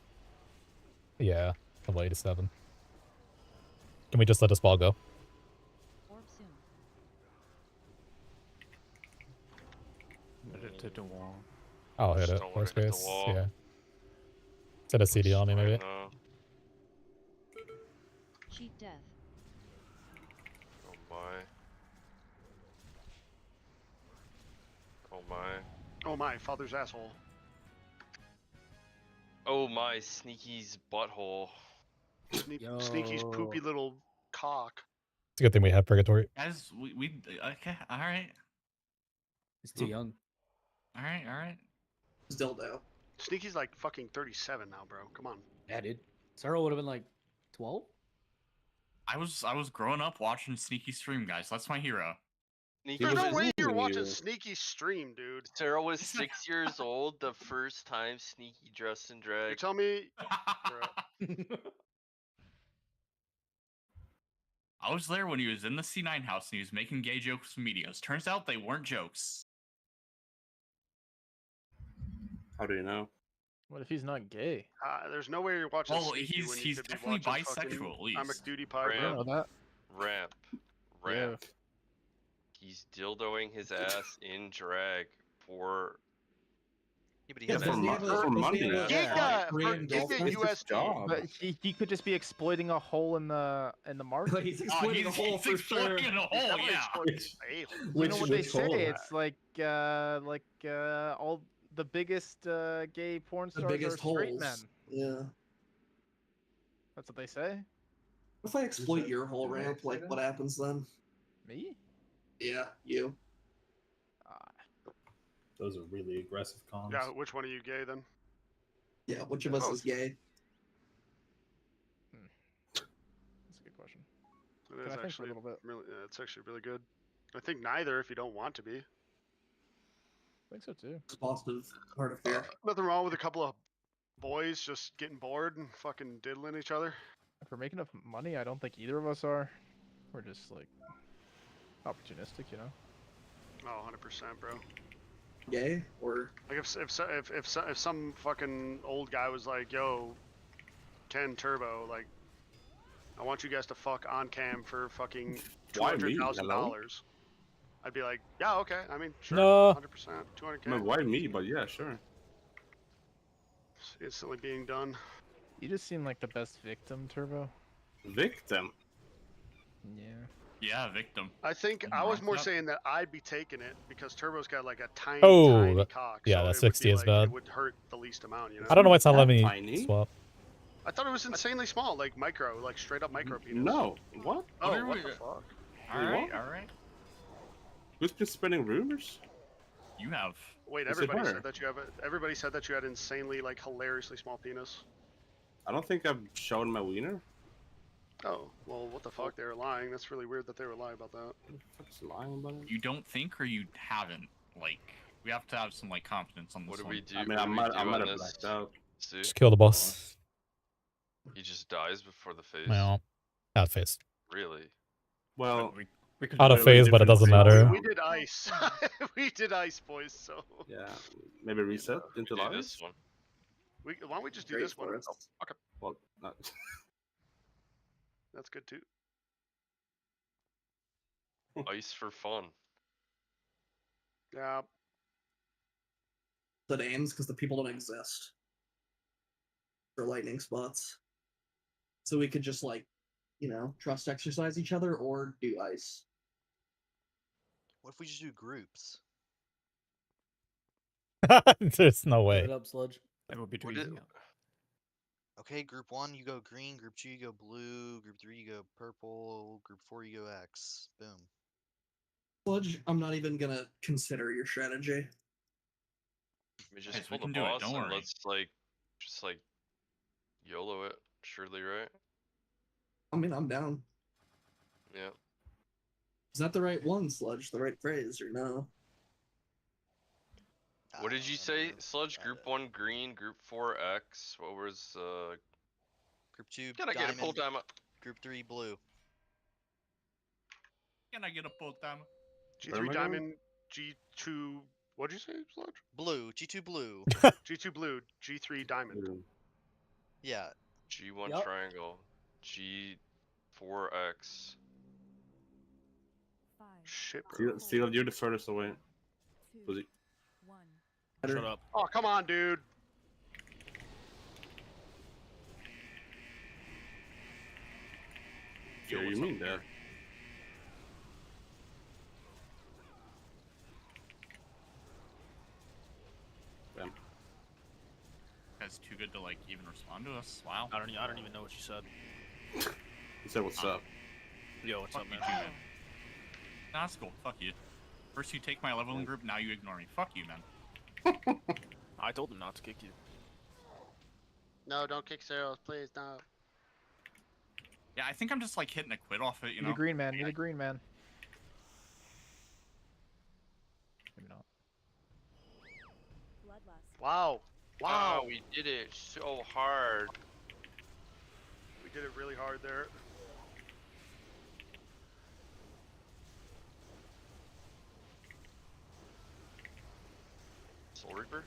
Speaker 1: Yeah, level 87. Can we just let this ball go?
Speaker 2: Orb soon.
Speaker 19: Let it hit the wall.
Speaker 1: I'll hit
Speaker 12: Just
Speaker 1: it.
Speaker 12: don't let
Speaker 1: Worst
Speaker 12: it hit the
Speaker 1: case.
Speaker 12: wall.
Speaker 1: Yeah. Set a CD on me, maybe.
Speaker 12: No.
Speaker 2: Cheat death.
Speaker 12: Oh my. Oh my.
Speaker 7: Oh my, father's asshole.
Speaker 12: Oh my, Sneaky's butthole.
Speaker 7: Sneaky's poopy little cock.
Speaker 1: It's a good thing we have Purgatory.
Speaker 8: Guys, we okay, alright.
Speaker 23: He's too young.
Speaker 8: Alright.
Speaker 3: Dildo.
Speaker 7: Sneaky's like fucking 37 now, bro. Come on.
Speaker 23: Yeah, dude. Sarah would have been like 12.
Speaker 8: I was growing up watching Sneaky stream, guys. That's my hero.
Speaker 12: Sneaky
Speaker 7: There's no
Speaker 12: was,
Speaker 7: way you're watching Sneaky stream, dude.
Speaker 12: Sarah was 6 years old the first time Sneaky dressed in drag.
Speaker 7: You tell me.
Speaker 8: I was there when he was in the C9 house and he was making gay jokes from medios. Turns out they weren't jokes.
Speaker 10: How do you know?
Speaker 5: What if he's not gay?
Speaker 7: There's no way you're watching.
Speaker 8: Well,
Speaker 7: Sneaky when you
Speaker 8: he's
Speaker 7: could be
Speaker 8: definitely
Speaker 7: watching
Speaker 8: bisexual, at least.
Speaker 7: I'm a duty pie,
Speaker 5: I don't know that.
Speaker 12: Ramp. He's dildoing his ass in drag for.
Speaker 15: Yeah, but he
Speaker 10: Yeah,
Speaker 15: has
Speaker 10: for money.
Speaker 7: Giga, for
Speaker 3: Korean
Speaker 7: Giga
Speaker 3: dolphins.
Speaker 7: USD.
Speaker 5: But he could just be exploiting a hole in the market.
Speaker 3: He's exploiting a hole for sure.
Speaker 8: exploiting a hole, yeah.
Speaker 5: You know what they say? It's like all the biggest gay porn
Speaker 3: The
Speaker 5: stars are
Speaker 3: biggest
Speaker 5: straight
Speaker 3: holes.
Speaker 5: men.
Speaker 3: Yeah.
Speaker 5: That's what they say.
Speaker 3: If I exploit your whole ramp, like what happens then?
Speaker 5: Me?
Speaker 3: Yeah, you.
Speaker 21: Those are really aggressive comms.
Speaker 7: Yeah, which one are you gay then?
Speaker 3: Yeah, which of us is gay?
Speaker 5: That's a good question.
Speaker 7: It
Speaker 5: Can
Speaker 7: is
Speaker 5: I think for a
Speaker 7: actually
Speaker 5: little bit?
Speaker 7: really. It's actually really good. I think neither if you don't want to be.
Speaker 5: I think so too.
Speaker 3: It's positive part of fear.
Speaker 7: Nothing wrong with a couple of boys just getting bored and fucking diddling each other.
Speaker 5: If we're making enough money, I don't think either of us are. We're just like opportunistic, you know.
Speaker 7: Oh, 100%, bro.
Speaker 3: Gay or
Speaker 7: Like if some fucking old guy was like, "Yo, Ken Turbo, like, I want you guys to fuck on cam for fucking $200,000," I'd be like, "Yeah, okay. I mean, sure,
Speaker 1: No.
Speaker 7: 100%, 200K."
Speaker 10: I mean, why me? But yeah, sure.
Speaker 7: It's instantly being done.
Speaker 5: You just seem like the best victim, Turbo.
Speaker 10: Victim.
Speaker 5: Yeah.
Speaker 8: Yeah, victim.
Speaker 7: I think I was more saying that I'd be taking it because Turbo's got like a tiny,
Speaker 1: Oh,
Speaker 7: tiny cock.
Speaker 1: yeah,
Speaker 7: so
Speaker 1: that
Speaker 7: it would
Speaker 1: 60
Speaker 7: be
Speaker 1: is
Speaker 7: like,
Speaker 1: bad.
Speaker 7: It would hurt the least amount, you know.
Speaker 1: I don't know why it's not
Speaker 10: That
Speaker 1: letting me
Speaker 10: tiny?
Speaker 1: swap.
Speaker 7: I thought it was insanely small, like micro, like straight up micro penis.
Speaker 10: No. What?
Speaker 7: Oh,
Speaker 8: What are
Speaker 7: what
Speaker 8: we-
Speaker 7: the fuck?
Speaker 8: Alright,
Speaker 10: What?
Speaker 8: alright.
Speaker 10: Who's been spreading rumors?
Speaker 8: You have.
Speaker 7: Wait,
Speaker 10: Is it
Speaker 7: everybody
Speaker 10: her?
Speaker 7: said that you have. Everybody said that you had insanely, like, hilariously small penis.
Speaker 10: I don't think I've shown my wiener.
Speaker 7: Oh, well, what the fuck? They were lying. That's really weird that they were lying about that.
Speaker 10: What the fuck's lying about it?
Speaker 8: You don't think or you haven't? Like, we have to have some like confidence on this
Speaker 12: What do
Speaker 8: one.
Speaker 12: we do?
Speaker 10: I mean,
Speaker 12: what
Speaker 10: I
Speaker 12: do we
Speaker 10: might
Speaker 12: do
Speaker 10: have
Speaker 12: on this?
Speaker 10: blacked out.
Speaker 12: See?
Speaker 1: Just kill the boss.
Speaker 12: He just dies before the phase.
Speaker 1: Well, out of phase.
Speaker 12: Really?
Speaker 10: Well,
Speaker 19: we could
Speaker 1: Out of
Speaker 10: do it
Speaker 1: phase, but it doesn't
Speaker 10: different
Speaker 1: matter.
Speaker 7: We did ice. We did ice, boys. So.
Speaker 10: Yeah, maybe reset into
Speaker 12: Do
Speaker 10: live.
Speaker 12: this one.
Speaker 7: Why don't we just do
Speaker 3: Great
Speaker 7: this one?
Speaker 3: for us.
Speaker 7: Oh, okay.
Speaker 10: Well,
Speaker 7: That's good too.
Speaker 12: Ice for fun.
Speaker 7: Yeah.
Speaker 3: The names because the people don't exist for lightning spots. So we could just like, trust exercise each other or do ice.
Speaker 15: What if we just do groups?
Speaker 1: There's no
Speaker 23: Give
Speaker 1: way.
Speaker 23: it up, Sludge.
Speaker 14: That would be too
Speaker 15: What
Speaker 14: easy.
Speaker 15: it- Okay, group 1 you go green, group 2 you go blue, group 3 you go purple, group 4 you go X. Boom.
Speaker 3: Sludge, I'm not even gonna consider your strategy.
Speaker 12: We just
Speaker 8: Guys, we
Speaker 12: pull the
Speaker 8: can do it,
Speaker 12: boss
Speaker 8: don't
Speaker 12: and
Speaker 8: worry.
Speaker 12: let's just YOLO it. Surely, right?
Speaker 3: I mean, I'm down.
Speaker 12: Yeah.
Speaker 3: Is that the right one, Sludge? The right phrase, or no?
Speaker 12: What did you say, Sludge? Group 1 green, group 4 X. What was
Speaker 15: Group 2
Speaker 12: Can I get it? Pull
Speaker 15: diamond,
Speaker 12: time up.
Speaker 15: group 3 blue.
Speaker 8: Can I get a pull time?
Speaker 7: G3 diamond, G2. What'd you say, Sludge?
Speaker 15: Blue, G2 blue.
Speaker 7: G2 blue, G3 diamond.
Speaker 15: Yeah.
Speaker 12: G1
Speaker 23: Yup.
Speaker 12: triangle, G4X. Shit, bro.
Speaker 10: Seal, you're the furthest away. Pussy.
Speaker 14: Shut up.
Speaker 7: Oh, come on, dude.
Speaker 10: Yeah, you mean that? Damn.
Speaker 8: That's too good to like even respond to us. Wow.
Speaker 14: I don't even know what you said.
Speaker 10: He said, "What's up?"
Speaker 14: Yo, what's
Speaker 8: Fuck
Speaker 14: up,
Speaker 8: you
Speaker 14: man?
Speaker 8: too, man. Nah, that's cool. Fuck you. First you take my leveling group, now you ignore me. Fuck you, man.
Speaker 14: I told him not to kick you.
Speaker 20: No, don't kick Zeros, please, no.
Speaker 8: Yeah, I think I'm just like hitting a quit off it, you
Speaker 5: Need
Speaker 8: know?
Speaker 5: a green man. Need a green man. Maybe not.
Speaker 7: Wow.
Speaker 12: Wow, we did it so hard.
Speaker 7: We did it really hard there.
Speaker 12: Soul Reaper?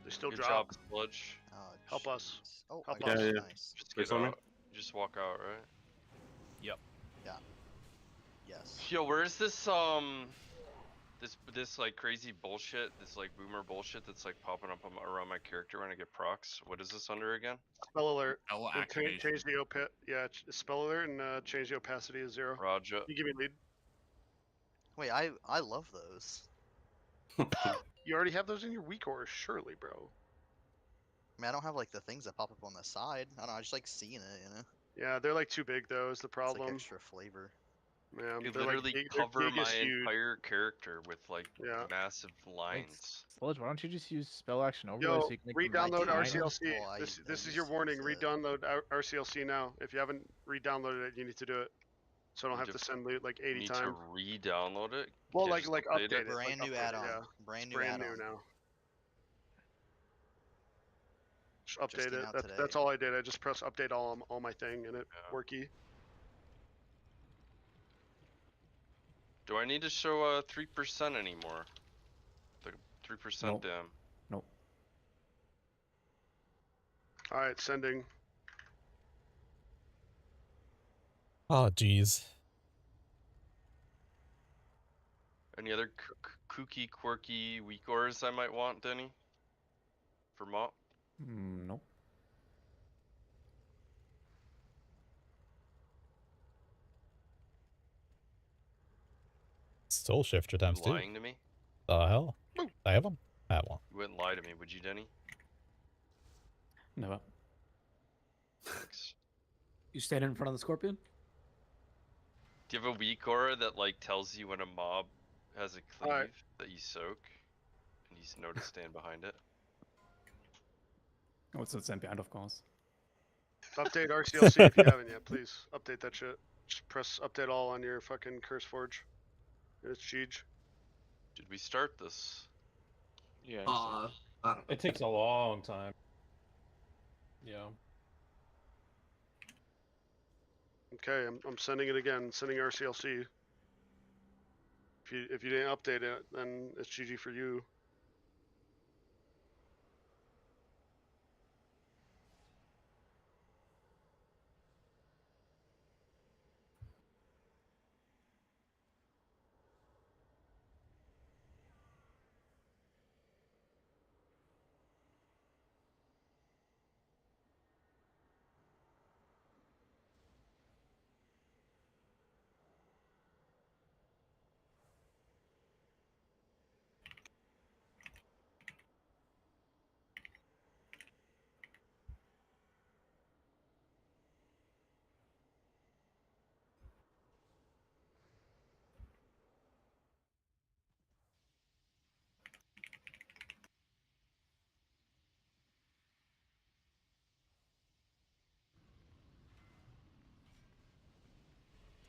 Speaker 7: They still
Speaker 12: Good
Speaker 7: drop.
Speaker 12: job, Sludge.
Speaker 15: Oh,
Speaker 7: Help us.
Speaker 15: Oh,
Speaker 7: Help
Speaker 15: I got
Speaker 7: us.
Speaker 15: it.
Speaker 10: Yeah.
Speaker 15: Nice.
Speaker 12: Just
Speaker 10: Wait
Speaker 12: get
Speaker 10: for me.
Speaker 12: out. Just walk out, right?
Speaker 14: Yep.
Speaker 15: Yeah. Yes.
Speaker 12: Yo, where's this this like crazy bullshit, this like boomer bullshit that's like popping up around my character when I get procs? What is this under again?
Speaker 7: Spell alert.
Speaker 8: Spell
Speaker 7: And
Speaker 8: activation.
Speaker 7: change the spell alert and change the opacity to 0.
Speaker 12: Roger.
Speaker 7: You give me lead.
Speaker 15: Wait, I love those.
Speaker 7: You already have those in your weak ores, surely, bro.
Speaker 15: I mean, I don't have like the things that pop up on the side. I don't know. I just like seeing it, you know.
Speaker 7: Yeah, they're like too big though. Is the
Speaker 15: It's like
Speaker 7: problem?
Speaker 15: extra flavor.
Speaker 7: Yeah,
Speaker 12: They
Speaker 7: they're
Speaker 12: literally
Speaker 7: like they're
Speaker 12: cover my
Speaker 7: huge.
Speaker 12: entire character with like
Speaker 7: Yeah.
Speaker 12: massive lines.
Speaker 5: Sludge, why don't you just use spell action overlay
Speaker 7: Yo,
Speaker 5: so you can make them
Speaker 7: re-download
Speaker 5: tiny?
Speaker 7: RCLC.
Speaker 15: Well, I
Speaker 7: This is your
Speaker 15: used
Speaker 7: warning.
Speaker 15: the-
Speaker 7: Re-download RCLC now. If you haven't re-downloaded it, you need to do it. So I don't
Speaker 12: Need
Speaker 7: have
Speaker 12: to-
Speaker 7: to send loot like 80
Speaker 12: Need
Speaker 7: times.
Speaker 12: to re-download it.
Speaker 7: Well,
Speaker 12: Can't
Speaker 7: like
Speaker 12: just
Speaker 7: update it.
Speaker 15: Brand
Speaker 7: like
Speaker 15: new
Speaker 7: update it,
Speaker 15: add-on.
Speaker 7: Yeah.
Speaker 15: Brand
Speaker 7: It's
Speaker 15: new
Speaker 7: brand
Speaker 15: add-on.
Speaker 7: new now. Just
Speaker 15: Just
Speaker 7: update
Speaker 15: came
Speaker 7: it.
Speaker 15: out
Speaker 7: That's
Speaker 15: today.
Speaker 7: all I did. I just press update all my thing and it worky.
Speaker 12: Do I need to show 3% anymore? The 3%
Speaker 14: Nope.
Speaker 12: dim.
Speaker 14: Nope.
Speaker 7: All right, sending.
Speaker 1: Oh, jeez.
Speaker 12: Any other kooky, quirky weak ores I might want, Denny? For MoP?
Speaker 14: Nope.
Speaker 1: Still shifter times
Speaker 12: You
Speaker 1: 2.
Speaker 12: lying to me?
Speaker 1: The hell? I have them? I have one.
Speaker 12: You wouldn't lie to me, would you, Denny?
Speaker 14: Never.
Speaker 12: Thanks.
Speaker 23: You stand in front of the scorpion?
Speaker 12: Do you have a weak aura that like tells you when a mob has a cleave
Speaker 7: Alright.
Speaker 12: that you soak, and you know to stand behind it?
Speaker 14: Oh, it's not stand behind, of course.
Speaker 7: Update RCLC if you haven't yet, please. Update that shit. Just press update all on your fucking Curse Forge. It's Cheege.
Speaker 12: Did we start this?
Speaker 6: Yeah. It takes a long time. Yeah.
Speaker 7: Okay, I'm sending it again. Sending RCLC. If you didn't update it, then it's GG for you.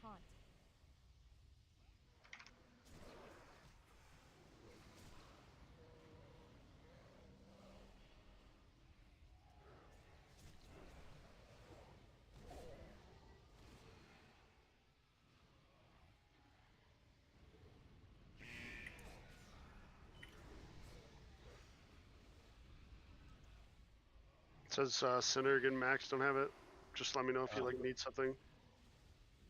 Speaker 2: Taunt.
Speaker 7: It says Sinner again, Max. Don't have it. Just let me know if you like need something.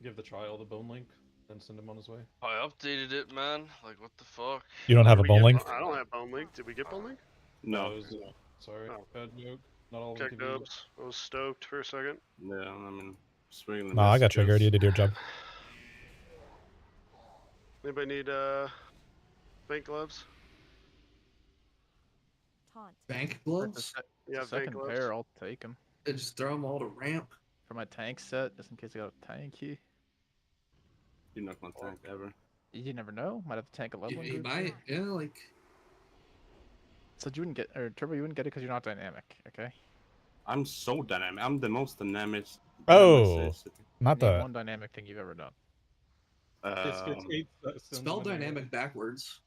Speaker 6: Give the trial the bone link, then send him on his way.
Speaker 12: I updated it, man. Like, what the fuck?
Speaker 1: You don't have
Speaker 7: Did
Speaker 1: a
Speaker 7: we
Speaker 1: bone
Speaker 7: get
Speaker 1: link?
Speaker 7: I don't have bone link. Did we get bone link?
Speaker 10: No.
Speaker 6: It was, sorry.
Speaker 7: Oh.
Speaker 6: Bad joke. Not all of them
Speaker 7: Okay,
Speaker 6: can be.
Speaker 7: dubs. I was stoked for a second.
Speaker 10: Yeah, I mean, swinging the
Speaker 1: No, I got triggered. You
Speaker 10: messages.
Speaker 1: did your job.
Speaker 7: Anybody need bank gloves?
Speaker 2: Taunt.
Speaker 3: Bank
Speaker 5: It's a
Speaker 3: gloves?
Speaker 5: se- it's
Speaker 7: Yeah,
Speaker 5: a
Speaker 7: bank
Speaker 5: second
Speaker 7: gloves.
Speaker 5: pair. I'll take them.
Speaker 3: I just throw them all to ramp.
Speaker 5: For my tank set, just in case I got a tanky.
Speaker 10: You're not gonna tank ever.
Speaker 5: You never know. Might have to tank a leveling
Speaker 3: You
Speaker 5: group.
Speaker 3: might, yeah, like.
Speaker 5: So you wouldn't get, or Turbo, you wouldn't get it because you're not dynamic, okay?
Speaker 10: I'm so dynamic. I'm the most dynamic.
Speaker 1: Oh, not
Speaker 5: Name
Speaker 1: the.
Speaker 5: one dynamic thing you've ever done.
Speaker 3: Spell dynamic backwards.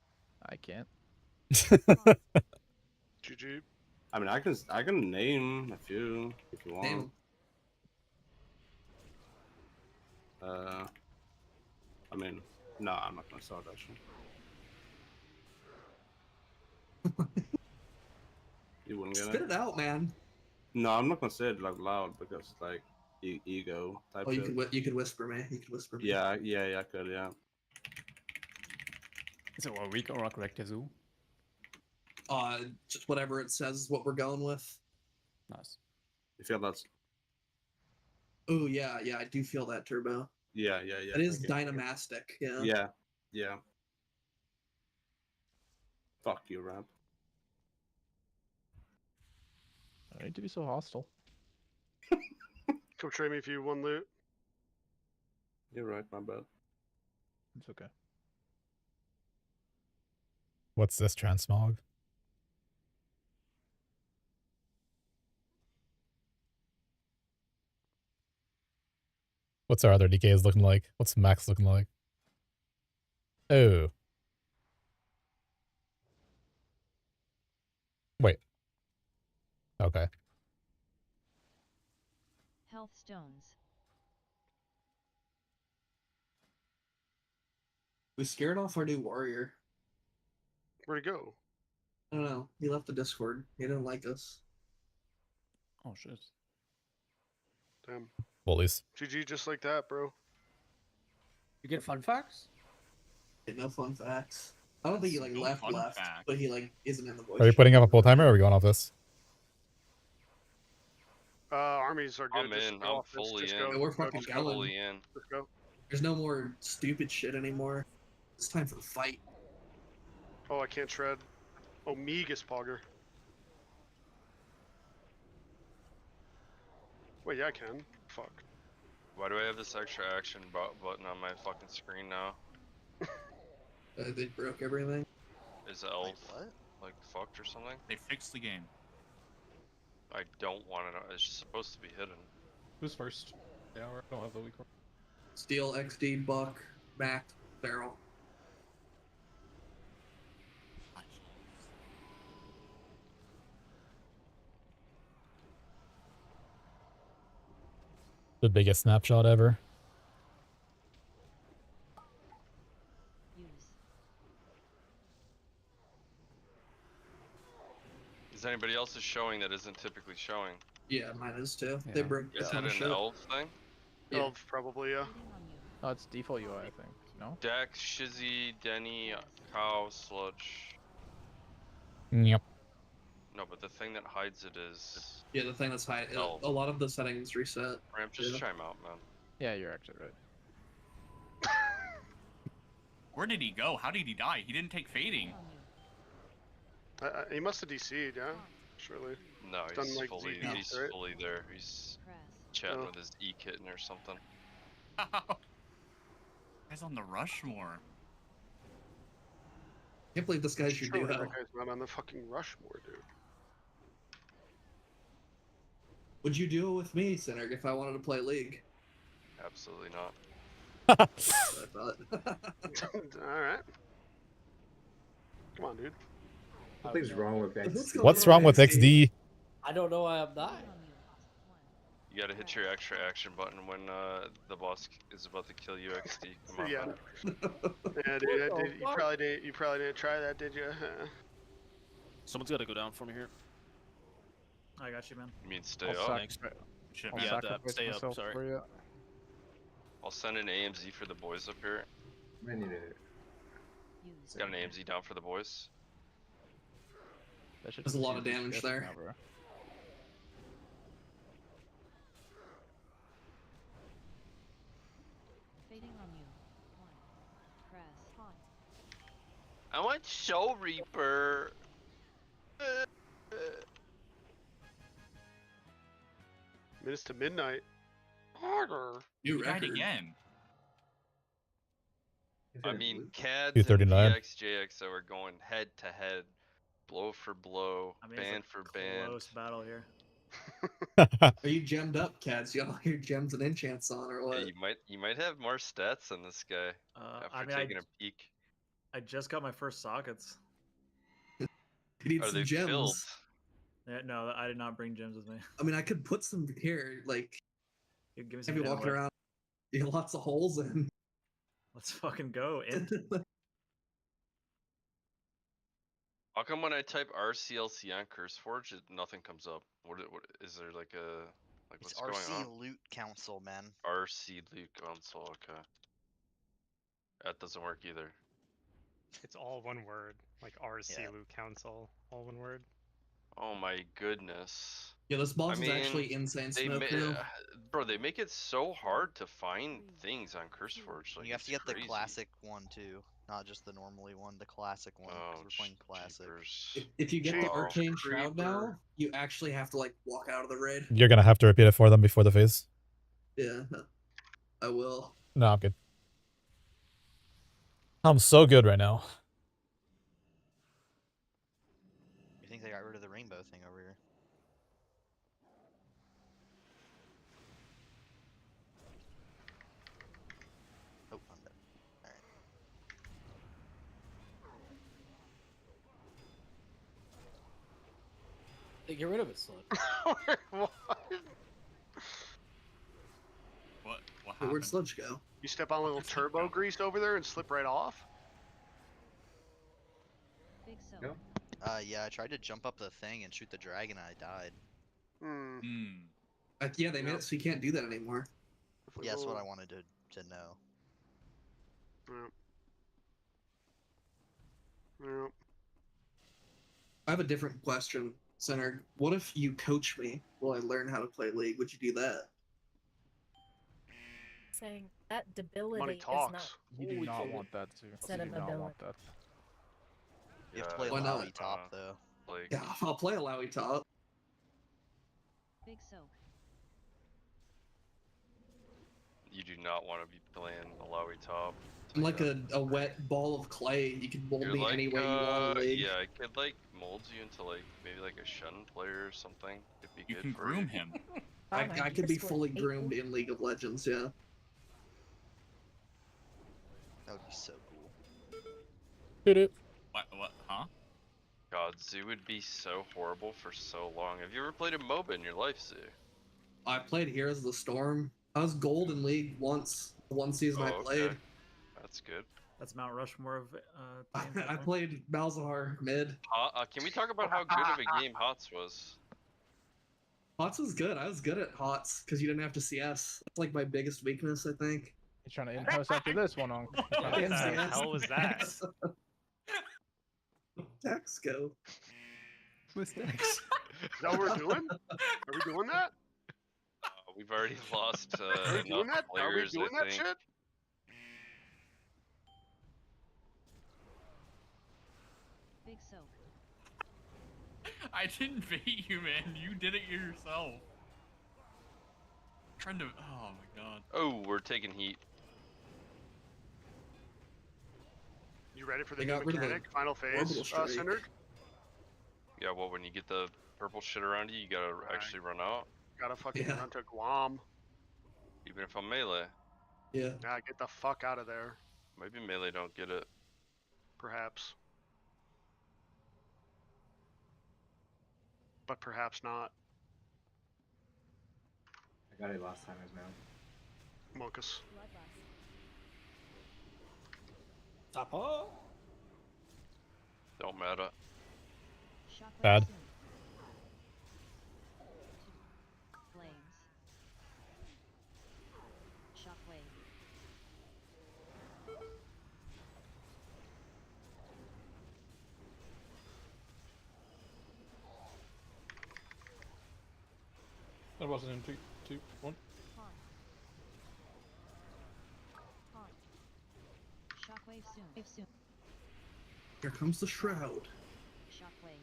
Speaker 5: I can't.
Speaker 7: GG.
Speaker 10: I mean, I can name a few if you want.
Speaker 3: Name
Speaker 10: 'em. I mean, no, I'm not gonna start that shit. You wouldn't get
Speaker 3: Spit it out, man.
Speaker 10: No, I'm not gonna say it like loud because it's like ego type.
Speaker 3: Oh, you
Speaker 10: shit.
Speaker 3: could whisper me. You could whisper me.
Speaker 10: Yeah, I could, yeah.
Speaker 9: Is it what weak or correct as well?
Speaker 3: Just whatever it says is what we're going with.
Speaker 9: Nice.
Speaker 10: You feel that's?
Speaker 3: Oh yeah, I do feel that, Turbo.
Speaker 10: Yeah.
Speaker 3: It is dynamastic. Yeah.
Speaker 10: Yeah. Fuck you, Ramp.
Speaker 5: I need to be so hostile.
Speaker 7: Come trade me if you won loot.
Speaker 10: You're right, my bad.
Speaker 5: It's okay.
Speaker 1: What's this transmog? What's our other DKs looking like? What's Max looking like? Oh. Wait. Okay.
Speaker 2: Health stones.
Speaker 3: We scared off our new warrior.
Speaker 7: Where'd he go?
Speaker 3: I don't know. He left the Discord. He didn't like us.
Speaker 9: Oh shit.
Speaker 7: Damn.
Speaker 1: Bullies.
Speaker 7: GG just like that, bro.
Speaker 23: You get fun facts?
Speaker 3: Get no fun facts. I don't think he like
Speaker 8: No
Speaker 3: left,
Speaker 8: fun fact.
Speaker 3: but he like isn't in the voice.
Speaker 1: Are you putting up a full timer or are we going off this?
Speaker 7: Armies are good.
Speaker 12: I'm
Speaker 7: Just
Speaker 12: in.
Speaker 7: go
Speaker 12: I'm
Speaker 7: off this.
Speaker 12: fully
Speaker 7: Just
Speaker 12: in.
Speaker 7: go.
Speaker 3: Yeah, we're
Speaker 7: Just go,
Speaker 3: fucking
Speaker 7: just go.
Speaker 3: going.
Speaker 12: Fully in.
Speaker 7: Just go.
Speaker 3: There's no more stupid shit anymore. It's time for the fight.
Speaker 7: Oh, I can't shred. Omegas Pogger. Wait, yeah, I can. Fuck.
Speaker 12: Why do I have this extra action button on my fucking screen now?
Speaker 3: They broke everything.
Speaker 12: Is elf like fucked or something?
Speaker 8: They fixed the game.
Speaker 12: I don't want to know. It's just supposed to be hidden.
Speaker 6: Who's first? Yeah, I don't have the weak one.
Speaker 3: Steel, XD, Buck, Mac, Barrel.
Speaker 1: The biggest snapshot ever.
Speaker 12: Is anybody else's showing that isn't typically showing?
Speaker 3: Yeah, mine is too. They
Speaker 5: Yeah.
Speaker 3: broke a
Speaker 12: Is
Speaker 3: ton
Speaker 12: that
Speaker 3: of
Speaker 12: an
Speaker 3: shit.
Speaker 12: elf thing?
Speaker 3: Yeah.
Speaker 7: Elf, probably, yeah.
Speaker 5: Oh, it's default UI, I think. No?
Speaker 12: Dex, Shizzy, Denny, Cow, Sludge.
Speaker 1: Yep.
Speaker 12: No, but the thing that hides it is.
Speaker 3: Yeah, the thing that's high.
Speaker 12: Elf.
Speaker 3: A lot of the settings reset.
Speaker 12: Ramp, just
Speaker 3: Yeah.
Speaker 12: chime out, man.
Speaker 5: Yeah, you're actually right.
Speaker 8: Where did he go? How did he die? He didn't take fading.
Speaker 7: He must have DC'd, yeah? Surely.
Speaker 12: No,
Speaker 7: Done,
Speaker 12: he's
Speaker 7: like,
Speaker 12: fully,
Speaker 7: ZP,
Speaker 12: he's
Speaker 7: right?
Speaker 12: fully there. He's chatting
Speaker 7: Oh.
Speaker 12: with his E-kitten or something.
Speaker 8: Guy's on the Rushmore.
Speaker 3: Can't believe this guy's your
Speaker 7: Surely
Speaker 3: duo.
Speaker 7: that guy's not on the fucking Rushmore, dude.
Speaker 3: Would you duo with me, Sinner, if I wanted to play League?
Speaker 12: Absolutely not.
Speaker 3: That's what I thought.
Speaker 7: Alright. Come on, dude.
Speaker 21: Nothing's wrong with XD.
Speaker 1: What's wrong with XD?
Speaker 23: I don't know why I'm dying.
Speaker 12: You gotta hit your extra action button when the boss is about to kill you, XD. Come on,
Speaker 7: Yeah.
Speaker 12: man.
Speaker 7: Yeah, dude, you probably didn't try that, did you?
Speaker 13: Someone's gotta go down for me here.
Speaker 19: I got you, man.
Speaker 12: You mean stay
Speaker 5: I'll
Speaker 12: up?
Speaker 13: Thanks.
Speaker 5: I'll
Speaker 13: Yeah,
Speaker 5: sacrifice
Speaker 13: stay up.
Speaker 5: myself
Speaker 13: Sorry.
Speaker 5: for you.
Speaker 12: I'll send an AMZ for the boys up here.
Speaker 21: I need it.
Speaker 12: Got an AMZ down for the boys.
Speaker 5: That should
Speaker 3: There's a lot of
Speaker 5: do
Speaker 3: damage
Speaker 5: shit
Speaker 3: there.
Speaker 5: now, bro.
Speaker 2: Fading on you. 1. Press hot.
Speaker 12: I want Soul Reaper.
Speaker 7: Minutes to midnight. Harder.
Speaker 3: New
Speaker 8: He died
Speaker 3: record.
Speaker 8: again.
Speaker 12: I mean, CADS and
Speaker 1: 239.
Speaker 12: GX, JX are going head to head, blow for blow,
Speaker 19: I mean, it's
Speaker 12: band
Speaker 19: a
Speaker 12: for band.
Speaker 19: close battle here.
Speaker 3: Are you gemmed up, Cats? You got all your gems and enchants on, or what?
Speaker 12: Yeah, you might have more stats than this guy after
Speaker 19: I mean,
Speaker 12: taking a peek.
Speaker 19: I just got my first sockets.
Speaker 3: You need
Speaker 12: Are
Speaker 3: some
Speaker 12: they
Speaker 3: gems.
Speaker 12: filled?
Speaker 19: Yeah, no, I did not bring gems with me.
Speaker 3: I mean, I could put some here, like,
Speaker 19: Give me
Speaker 3: have
Speaker 19: some
Speaker 3: you
Speaker 19: gem
Speaker 3: walking
Speaker 19: wood.
Speaker 3: around. You got lots of holes in.
Speaker 19: Let's fucking go. In.
Speaker 12: How come when I type RCLC on CurseForge, nothing comes up? What is there like a
Speaker 15: It's
Speaker 12: what's going
Speaker 15: RC
Speaker 12: on?
Speaker 15: Loot Council, man.
Speaker 12: RC Loot Console, okay. That doesn't work either.
Speaker 16: It's all one word, like RC Loot Council, all one word.
Speaker 12: Oh my goodness.
Speaker 3: Yeah, this boss
Speaker 12: I
Speaker 3: is actually
Speaker 12: mean,
Speaker 3: insane
Speaker 12: They
Speaker 3: smoke now.
Speaker 12: bro, they make it so hard to find things on CurseForge. Like,
Speaker 15: You have to
Speaker 12: it's
Speaker 15: get
Speaker 12: crazy.
Speaker 15: the classic one too, not just the normally one. The classic one, 'cause
Speaker 12: Oh,
Speaker 15: we're playing classic.
Speaker 3: If you get the
Speaker 12: Oh,
Speaker 3: Arcane Shroud
Speaker 12: creeper.
Speaker 3: now, you actually have to, like, walk out of the raid.
Speaker 1: You're gonna have to repeat it for them before the phase.
Speaker 3: Yeah, I will.
Speaker 1: No, I'm good. I'm so good right now.
Speaker 15: You think they got rid of the rainbow thing over here? Oh, I'm dead. Alright.
Speaker 23: Hey, get rid of it, Slug.
Speaker 7: What?
Speaker 8: What
Speaker 3: Hey, where'd Sludge go?
Speaker 7: You step on a little turbo grease over there and slip right off?
Speaker 2: Big so.
Speaker 21: No.
Speaker 15: Yeah, I tried to jump up the thing and shoot the dragon and I died.
Speaker 3: Yeah, they made it so you can't do that anymore.
Speaker 15: Yeah, that's what I wanted to know.
Speaker 7: Yep.
Speaker 3: I have a different question, Center. What if you coach me while I learn how to play League? Would you do that?
Speaker 18: Saying that debility
Speaker 7: Money
Speaker 18: is not.
Speaker 7: talks.
Speaker 5: You do not want that too.
Speaker 18: Set
Speaker 5: You
Speaker 18: of
Speaker 5: do not
Speaker 18: ability.
Speaker 5: want that.
Speaker 15: You have to play
Speaker 3: Why not?
Speaker 15: Lowy top though.
Speaker 12: Like,
Speaker 3: Yeah, I'll play a Lowy top.
Speaker 2: Big soak.
Speaker 12: you do not want to be playing a Lowy top.
Speaker 3: I'm like a wet ball of clay. You can mold
Speaker 12: You're
Speaker 3: me
Speaker 12: like,
Speaker 3: any way you want in League.
Speaker 12: yeah, I could like mold you into like maybe like a Shun player or something. It'd be
Speaker 8: You
Speaker 12: good
Speaker 8: can
Speaker 12: for
Speaker 8: groom
Speaker 12: you.
Speaker 8: him.
Speaker 3: I could be fully groomed in League of Legends, yeah.
Speaker 15: That would be so cool.
Speaker 8: What? Huh?
Speaker 12: God, Zoo would be so horrible for so long. Have you ever played a MOBA in your life, Zoo?
Speaker 3: I played Heroes of the Storm. I was gold in League once. One season I played.
Speaker 12: That's good.
Speaker 19: That's Mount Rushmore of.
Speaker 3: I played Malzahar mid.
Speaker 12: Can we talk about how good of a game HOTS was?
Speaker 3: HOTS was good. I was good at HOTS because you didn't have to CS. That's like my biggest weakness, I think.
Speaker 5: He's trying to in-house after this one, on.
Speaker 16: What the hell was that?
Speaker 3: Taxco.
Speaker 7: Is
Speaker 5: Mistakes.
Speaker 7: that what we're doing? Are we doing that?
Speaker 12: We've already lost
Speaker 7: Are we doing
Speaker 12: enough
Speaker 7: that? Are we
Speaker 12: players,
Speaker 7: doing
Speaker 12: I
Speaker 7: that
Speaker 12: think.
Speaker 7: shit?
Speaker 2: Big soak.
Speaker 8: I didn't bait you, man. You did it yourself. Trying to. Oh my god.
Speaker 12: Oh, we're taking heat.
Speaker 7: You ready for the
Speaker 3: They
Speaker 7: new
Speaker 3: got rid of the
Speaker 7: mechanic? Final phase,
Speaker 3: orbital strike.
Speaker 7: Cinder?
Speaker 12: Yeah, well, when you get the purple shit around you, you gotta actually run out.
Speaker 7: Gotta fucking
Speaker 3: Yeah.
Speaker 7: run to Guam.
Speaker 12: Even if I'm melee.
Speaker 3: Yeah.
Speaker 7: Nah, get the fuck out of there.
Speaker 12: Maybe melee don't get it.
Speaker 7: Perhaps. But perhaps not.
Speaker 21: I got it last time as well.
Speaker 7: Monkus.
Speaker 23: Top up.
Speaker 12: Don't matter.
Speaker 2: Shockwave
Speaker 1: Bad.
Speaker 2: soon. Flames. Shockwave.
Speaker 6: That wasn't in 3, 2, 1.
Speaker 2: Haunt. Haunt. Shockwave soon.
Speaker 3: Here comes the shroud.
Speaker 2: Shockwave.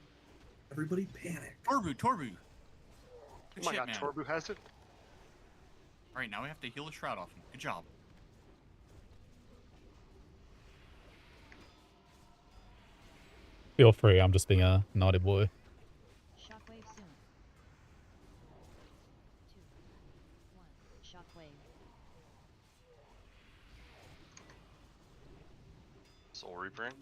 Speaker 3: Everybody panic.
Speaker 8: Torbu.
Speaker 7: Oh
Speaker 8: Good
Speaker 7: my
Speaker 8: shit,
Speaker 7: god,
Speaker 8: man.
Speaker 7: Torbu has it?
Speaker 8: Alright, now we have to heal the shroud off him. Good job.
Speaker 1: Feel free, I'm just being a naughty boy.
Speaker 2: Shockwave soon. 2, 1. Shockwave.
Speaker 12: Soul Reaping.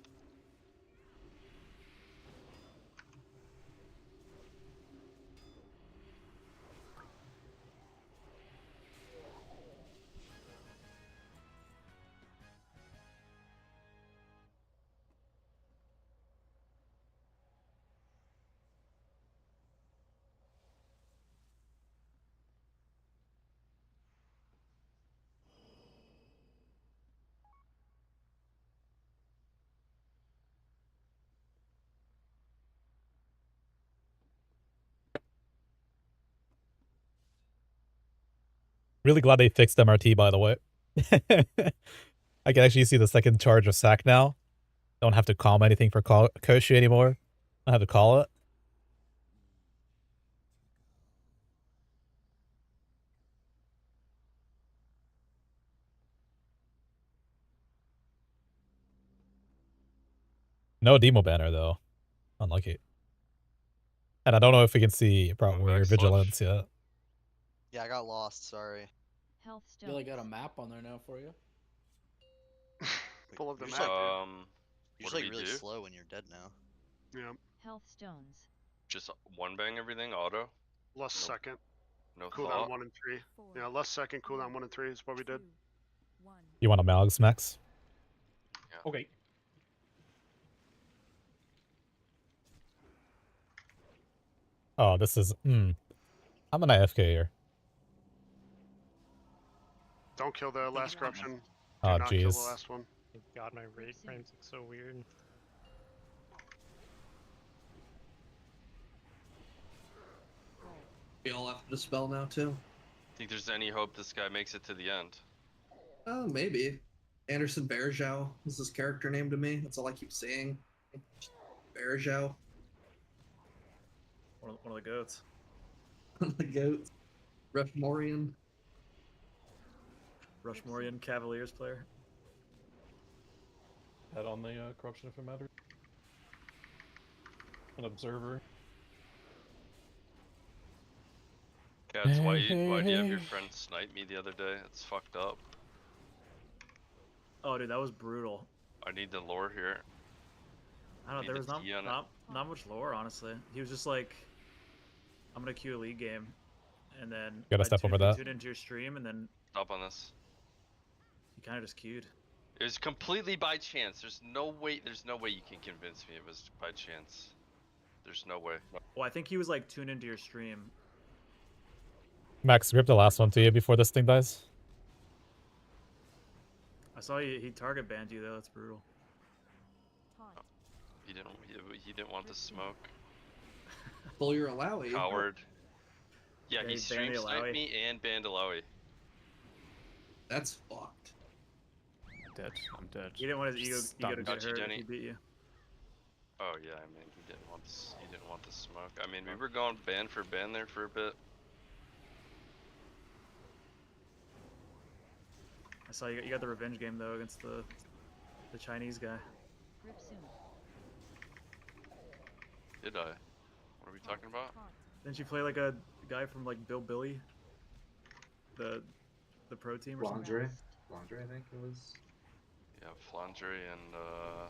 Speaker 1: Really glad they fixed MRT, by the way. I can actually see the second charge of sack now. Don't have to calm anything for Koshi anymore. I have to call it. No demo banner, though. Unlucky. And I don't know if we can see probably vigilance yet.
Speaker 15: Yeah, I got lost. Sorry.
Speaker 2: Health
Speaker 23: You really
Speaker 2: stones.
Speaker 23: got a map on there now for you.
Speaker 7: Pull up the
Speaker 15: You're
Speaker 7: map.
Speaker 15: You're
Speaker 12: What
Speaker 15: just
Speaker 12: do
Speaker 15: like
Speaker 12: we
Speaker 15: really
Speaker 12: do?
Speaker 15: slow when you're dead now.
Speaker 7: Yeah.
Speaker 2: Health stones.
Speaker 12: Just one bang everything auto.
Speaker 7: Less
Speaker 12: No-
Speaker 7: second.
Speaker 12: No
Speaker 7: Cooldown
Speaker 12: thought.
Speaker 7: 1 and 3. Yeah, less second, cooldown 1 and 3 is what we did.
Speaker 1: You want a Malix, Max?
Speaker 6: Okay.
Speaker 1: Oh, this is... I'm an AFK here.
Speaker 7: Don't kill the last corruption. Do
Speaker 1: Oh,
Speaker 7: not kill the
Speaker 1: jeez.
Speaker 7: last one.
Speaker 16: God, my rate frames look so weird.
Speaker 3: We all have to dispel now too.
Speaker 12: Think there's any hope this guy makes it to the end?
Speaker 3: Oh, maybe. Anderson Bergeau is his character name to me. That's all I keep saying. Bergeau.
Speaker 19: One of the goats.
Speaker 3: The goat. Rushmorian.
Speaker 19: Rushmorian Cavaliers player.
Speaker 6: Head on the corruption if it matters. An observer.
Speaker 12: Cats, why do you have your friend snipe me the other day? It's fucked up.
Speaker 19: Oh, dude, that was brutal.
Speaker 12: I need the lore here.
Speaker 19: I don't know.
Speaker 12: Need
Speaker 19: There
Speaker 12: the
Speaker 19: was not
Speaker 12: tea on it.
Speaker 19: not much lore, honestly. He was just like, "I'm gonna queue a league game," and then
Speaker 1: Gotta step over that.
Speaker 19: Tune into your stream, and then
Speaker 12: Stop on this.
Speaker 19: he kind of just queued.
Speaker 12: It was completely by chance. There's no way you can convince me it was by chance. There's no way.
Speaker 19: Well, I think he was like tuned into your stream.
Speaker 1: Max, grip the last one to you before this thing dies.
Speaker 19: I saw he target banned you though. That's brutal.
Speaker 12: He didn't want the smoke.
Speaker 3: Pull your Alawi.
Speaker 12: Coward. Yeah,
Speaker 19: Yeah,
Speaker 12: he
Speaker 19: he
Speaker 12: stream
Speaker 19: banned
Speaker 12: sniped
Speaker 19: Alawi.
Speaker 12: me and banned Alawi.
Speaker 3: That's fucked.
Speaker 9: Dead. I'm dead.
Speaker 19: He didn't want his ego to
Speaker 12: Got
Speaker 19: get
Speaker 12: you,
Speaker 19: hurt if
Speaker 12: Denny.
Speaker 19: he beat you.
Speaker 12: Oh yeah, I mean he didn't want the smoke. I mean we were going ban for ban there for a bit.
Speaker 19: I saw you got the revenge game though against the Chinese guy.
Speaker 2: Grip soon.
Speaker 12: Did I? What are we talking about?
Speaker 19: Didn't you play like a guy from like Bill Billy? The pro team or something?
Speaker 21: Laundry, I think it was.
Speaker 12: Yeah, Flandre and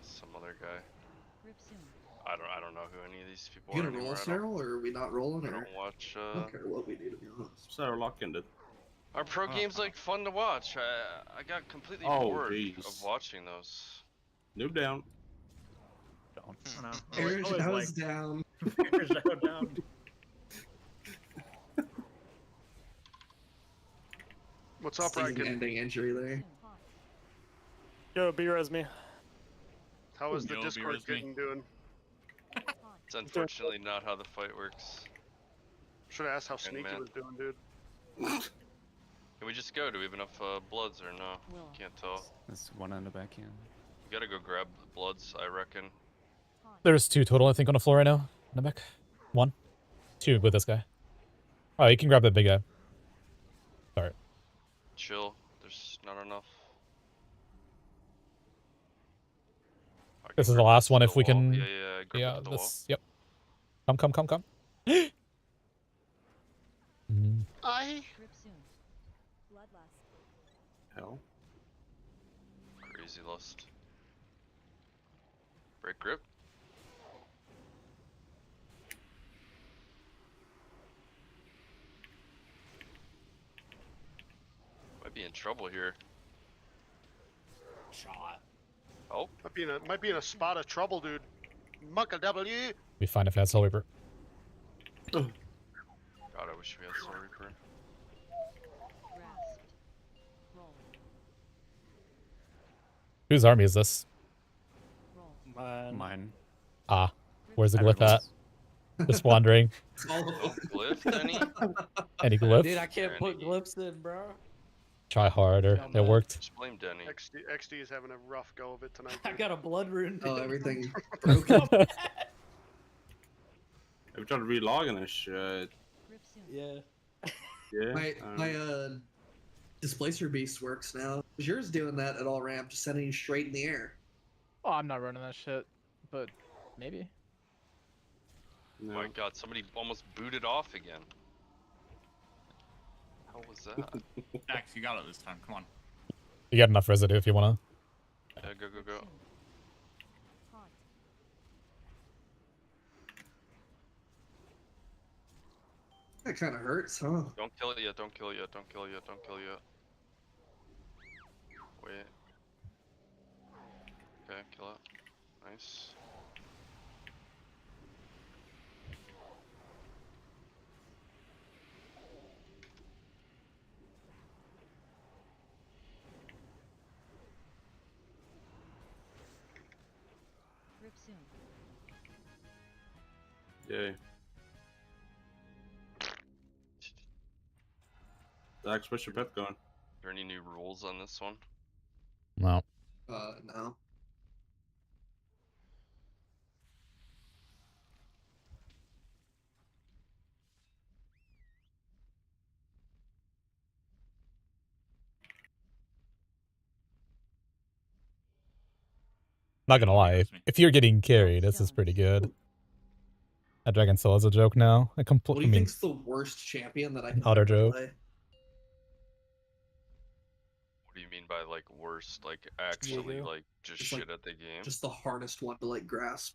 Speaker 12: some other guy.
Speaker 2: Grip soon.
Speaker 12: I don't know who any of these people
Speaker 3: You
Speaker 12: are
Speaker 3: gonna roll, Cyril, or are we not rolling?
Speaker 12: I
Speaker 3: Or
Speaker 12: don't watch.
Speaker 3: I don't care what we do, to be honest.
Speaker 10: So lock-in it.
Speaker 12: Our pro game's like fun to watch. I got completely
Speaker 10: Oh,
Speaker 12: bored
Speaker 10: jeez.
Speaker 12: of watching those.
Speaker 10: Noob down.
Speaker 9: Down.
Speaker 19: I don't know.
Speaker 3: Aaron
Speaker 19: Always
Speaker 3: Shadow
Speaker 19: like-
Speaker 3: is down.
Speaker 19: Aaron Shadow down.
Speaker 7: What's up, Riken?
Speaker 3: Season-ending injury there.
Speaker 13: Yo, B-res me.
Speaker 7: How is the
Speaker 8: Yo,
Speaker 7: Discord
Speaker 8: B-res me.
Speaker 7: getting doing?
Speaker 12: It's unfortunately not how the fight works.
Speaker 7: Should have asked how
Speaker 12: And
Speaker 7: Sneaky
Speaker 12: man.
Speaker 7: was doing, dude.
Speaker 12: Can we just go? Do we have enough bloods or no? Can't tell.
Speaker 9: There's one in the back here.
Speaker 12: We gotta go grab the bloods, I reckon.
Speaker 1: There's 2 total, I think, on the floor right now. In the back. 1. 2 with this guy. Oh, you can grab that big guy. Sorry.
Speaker 12: Chill. There's not enough. I
Speaker 1: This
Speaker 12: can
Speaker 1: is the
Speaker 12: grab
Speaker 1: last one
Speaker 12: to
Speaker 1: if
Speaker 12: the
Speaker 1: we
Speaker 12: wall.
Speaker 1: can.
Speaker 12: Yeah, grab
Speaker 1: Yeah,
Speaker 12: it to the wall.
Speaker 1: this. Yep. Come.
Speaker 20: I.
Speaker 2: Grip soon. Bloodlust.
Speaker 10: Hell.
Speaker 12: Crazy lust. Break grip. Might be in trouble here.
Speaker 16: Shot.
Speaker 12: Oh,
Speaker 7: Might be in a spot of trouble, dude. Muckle W.
Speaker 1: Be fine if it had Soul Reaper.
Speaker 12: God, I wish we had Soul Reaper.
Speaker 2: Grasped. Roll.
Speaker 1: Whose army is this?
Speaker 2: Roll.
Speaker 9: Mine.
Speaker 1: Ah, where's the glyph at? Just wandering.
Speaker 12: No glyph, Denny?
Speaker 1: Any glyph?
Speaker 23: Dude, I can't put glyphs in, bro.
Speaker 1: Try harder. It worked.
Speaker 12: Just blame Denny.
Speaker 7: XD is having a rough go of it tonight.
Speaker 23: I
Speaker 7: Dude.
Speaker 23: got a blood rune.
Speaker 3: Oh, everything
Speaker 10: Have you tried to relog in this shit?
Speaker 2: Grip soon.
Speaker 23: Yeah.
Speaker 10: Yeah.
Speaker 3: My displacer beast works now. Is yours doing that at all, ramp? Just sending you straight in the air.
Speaker 5: Oh, I'm not running that shit, but maybe.
Speaker 10: No.
Speaker 12: Oh my god, somebody almost booted off again. How was that?
Speaker 8: Dax, you got it this time. Come on.
Speaker 1: You got enough residue if you wanna.
Speaker 12: Yeah, go.
Speaker 2: Haunt.
Speaker 3: That kind of hurts, huh?
Speaker 12: Don't kill it yet, don't kill it yet. Wait. Okay, kill it. Nice.
Speaker 2: Grip soon.
Speaker 10: Yay. Dax, what's your bet going?
Speaker 12: Are there any new rules on this one?
Speaker 1: No.
Speaker 3: No.
Speaker 1: Not gonna lie, if you're getting carried, this is pretty good. That Dragon Soul is a joke now.
Speaker 3: What do you think's the worst champion that I can
Speaker 1: utter
Speaker 3: ever
Speaker 1: joke.
Speaker 3: play?
Speaker 12: What do you mean by like worst? Like actually
Speaker 23: Viego.
Speaker 12: like just
Speaker 3: Just,
Speaker 12: shit
Speaker 3: like,
Speaker 12: at the game?
Speaker 3: Just the hardest one to like grasp.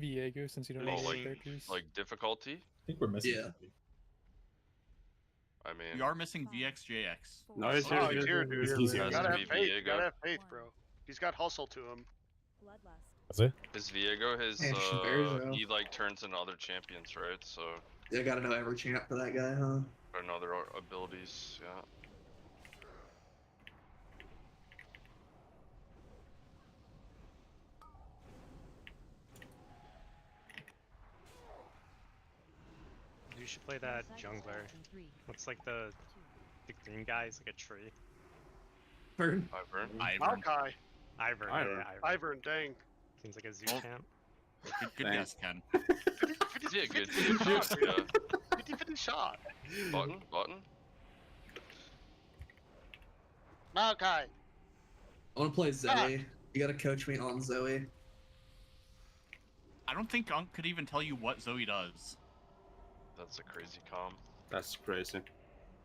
Speaker 13: Viego, since you don't
Speaker 12: Oh,
Speaker 13: know
Speaker 12: like
Speaker 13: characters.
Speaker 12: like difficulty?
Speaker 21: I think we're missing
Speaker 3: Yeah.
Speaker 21: somebody.
Speaker 12: I mean
Speaker 8: We are missing VXJX.
Speaker 10: No, he's
Speaker 7: Oh,
Speaker 10: here.
Speaker 7: he's here, dude.
Speaker 21: He's here.
Speaker 12: has
Speaker 7: Gotta
Speaker 12: to
Speaker 7: have
Speaker 12: be
Speaker 7: faith.
Speaker 12: Viego.
Speaker 7: Gotta have faith, bro. He's got hustle to him.
Speaker 1: Is it?
Speaker 12: His Viego,
Speaker 3: Man, Bears,
Speaker 12: he like turns into other champions, right? So
Speaker 3: I gotta know every champ for that guy, huh?
Speaker 12: or know their abilities, yeah.
Speaker 16: You should play that jungler. Looks like the green guy is like a tree.
Speaker 3: Ivern.
Speaker 7: Maokai.
Speaker 16: Ivern.
Speaker 7: Ivern.
Speaker 16: Yeah,
Speaker 7: Ivern, dang.
Speaker 16: Seems like a zoo champ.
Speaker 8: Good guess, Ken.
Speaker 7: 50,
Speaker 12: Yeah, good
Speaker 7: 50
Speaker 12: shot,
Speaker 7: shot,
Speaker 12: yeah.
Speaker 7: 50 shot.
Speaker 12: Button.
Speaker 20: Okay.
Speaker 3: I want to play Zoe. You gotta coach me on Zoe.
Speaker 8: I don't think Unk could even tell you what Zoe does.
Speaker 12: That's a crazy comm.
Speaker 10: That's crazy.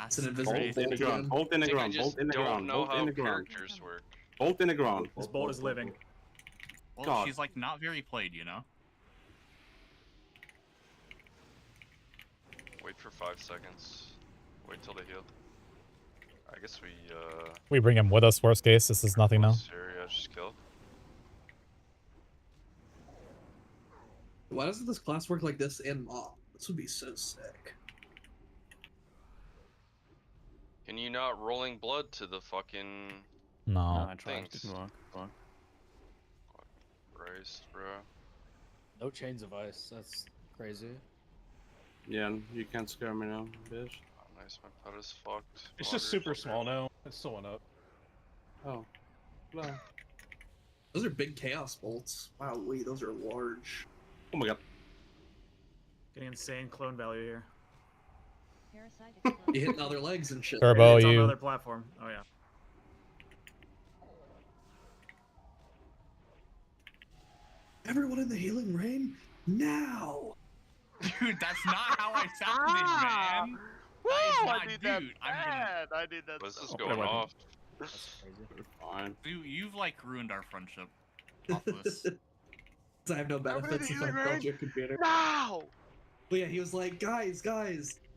Speaker 3: It's an invisible
Speaker 10: Bolt in the
Speaker 3: bolt
Speaker 10: ground.
Speaker 3: again.
Speaker 10: Bolt in the
Speaker 12: I
Speaker 10: ground.
Speaker 12: just
Speaker 10: Bolt in the
Speaker 12: don't
Speaker 10: ground.
Speaker 12: know
Speaker 10: Bolt
Speaker 12: how
Speaker 10: in the ground.
Speaker 12: characters work.
Speaker 10: Bolt in the ground.
Speaker 19: This bolt is living.
Speaker 8: Well,
Speaker 10: God.
Speaker 8: she's like not very played, you know?
Speaker 12: Wait for 5 seconds. Wait till they heal. I guess
Speaker 1: We bring him with us, worst case. This is nothing now.
Speaker 12: yeah, just kill.
Speaker 3: Why doesn't this class work like this in MoP? This would be so sick.
Speaker 12: Can you not rolling blood to the fucking
Speaker 1: No.
Speaker 9: I tried.
Speaker 12: things?
Speaker 9: Didn't work. Fuck.
Speaker 12: Christ, bro.
Speaker 23: No chains of ice. That's crazy.
Speaker 10: Yeah, you can't scare me now, bitch.
Speaker 12: Oh, nice, my pet is fucked.
Speaker 6: It's just super small now. It's still went up.
Speaker 10: Oh. No.
Speaker 3: Those are big chaos bolts. Wow, wait, those are large.
Speaker 10: Oh my god.
Speaker 19: Getting insane clone value here.
Speaker 3: You hitting other legs and shit.
Speaker 1: Turbo,
Speaker 19: It's on
Speaker 1: you.
Speaker 19: another platform. Oh yeah.
Speaker 3: Everyone in the healing rain now.
Speaker 8: Dude, that's not how I sounded, man.
Speaker 7: Woo!
Speaker 8: That is
Speaker 7: I
Speaker 8: not,
Speaker 7: need that
Speaker 8: dude. I'm gonna.
Speaker 7: bad. I need that.
Speaker 12: What's this
Speaker 7: so
Speaker 12: going
Speaker 7: bad.
Speaker 12: off?
Speaker 10: Fine.
Speaker 8: You've like ruined our friendship. Off this.
Speaker 3: I have no
Speaker 7: Everyone in the
Speaker 3: benefits if
Speaker 7: healing
Speaker 3: I
Speaker 7: rain
Speaker 3: build your computer.
Speaker 7: now.
Speaker 3: But yeah, he was like, guys,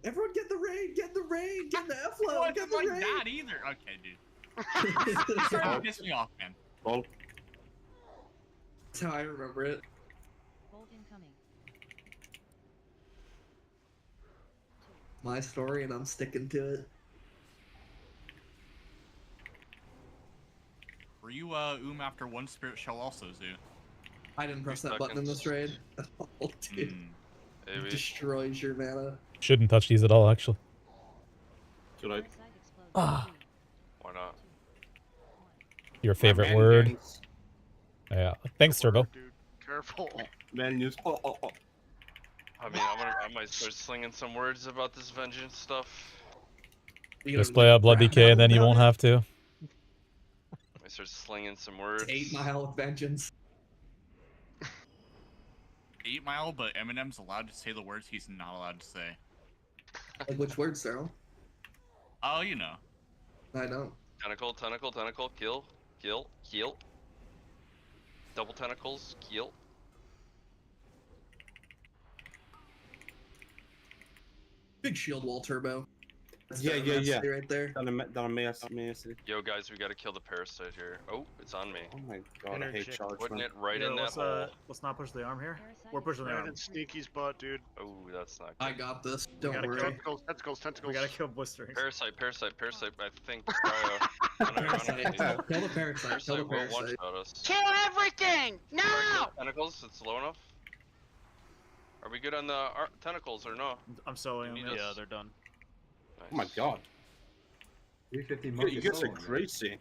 Speaker 3: everyone get the raid, get the raid, get the
Speaker 8: It
Speaker 3: F-load,
Speaker 8: wasn't
Speaker 3: get the
Speaker 8: like
Speaker 3: raid.
Speaker 8: that either. Okay, dude. You're starting to piss me off, man.
Speaker 10: Bolt.
Speaker 3: That's how I remember it.
Speaker 2: Bolt incoming.
Speaker 3: My story, and I'm sticking to it.
Speaker 8: Were you after one spirit shell also, Zoo?
Speaker 3: I didn't press that button in this raid. Oh, dude.
Speaker 12: Maybe.
Speaker 3: It destroys your mana.
Speaker 1: Shouldn't touch these at all, actually.
Speaker 10: Too late.
Speaker 1: Ah.
Speaker 12: Why not?
Speaker 1: Your favorite
Speaker 10: man
Speaker 1: word.
Speaker 10: games.
Speaker 1: Yeah. Thanks, Turbo.
Speaker 7: Dude, careful.
Speaker 10: Menus. Oh.
Speaker 12: I mean, I might start slinging some words about this vengeance stuff.
Speaker 1: Just play out Blood DK and then you won't have to.
Speaker 12: I start slinging some words.
Speaker 3: 8 Mile of Vengeance.
Speaker 8: 8 Mile, but Eminem's allowed to say the words he's not allowed to say.
Speaker 3: Like which word, Cyril?
Speaker 8: Oh, you know.
Speaker 3: I don't.
Speaker 12: Tentacle, kill, kill. Double tentacles, kill.
Speaker 3: Big shield wall turbo. That's
Speaker 10: Yeah.
Speaker 3: right there.
Speaker 10: Down a city.
Speaker 12: Yo, guys, we gotta kill the parasite here. Oh, it's on me.
Speaker 10: Oh my god, I hate
Speaker 16: Energy.
Speaker 10: charge.
Speaker 12: Putting
Speaker 10: man.
Speaker 12: it right in that
Speaker 19: let's,
Speaker 12: hole.
Speaker 19: let's not push the arm here. We're pushing the
Speaker 7: Right
Speaker 19: arm.
Speaker 7: in Sneaky's butt, dude.
Speaker 12: Oh, that's not good.
Speaker 3: I got this. Don't
Speaker 19: gotta
Speaker 3: worry.
Speaker 7: Tentacles.
Speaker 19: We gotta kill blistering.
Speaker 12: Parasite. I think. Cryo.
Speaker 3: Kill the parasite. Kill the
Speaker 12: Parasite will
Speaker 3: parasite.
Speaker 12: one-shot us.
Speaker 20: Kill everything! Now!
Speaker 12: Tentacles, it's low enough. Are we good on the tentacles or no?
Speaker 19: I'm soloing
Speaker 12: You
Speaker 19: them.
Speaker 12: need
Speaker 19: Yeah,
Speaker 12: us.
Speaker 19: they're done.
Speaker 10: Oh my god.
Speaker 21: 350
Speaker 10: You guys are crazy.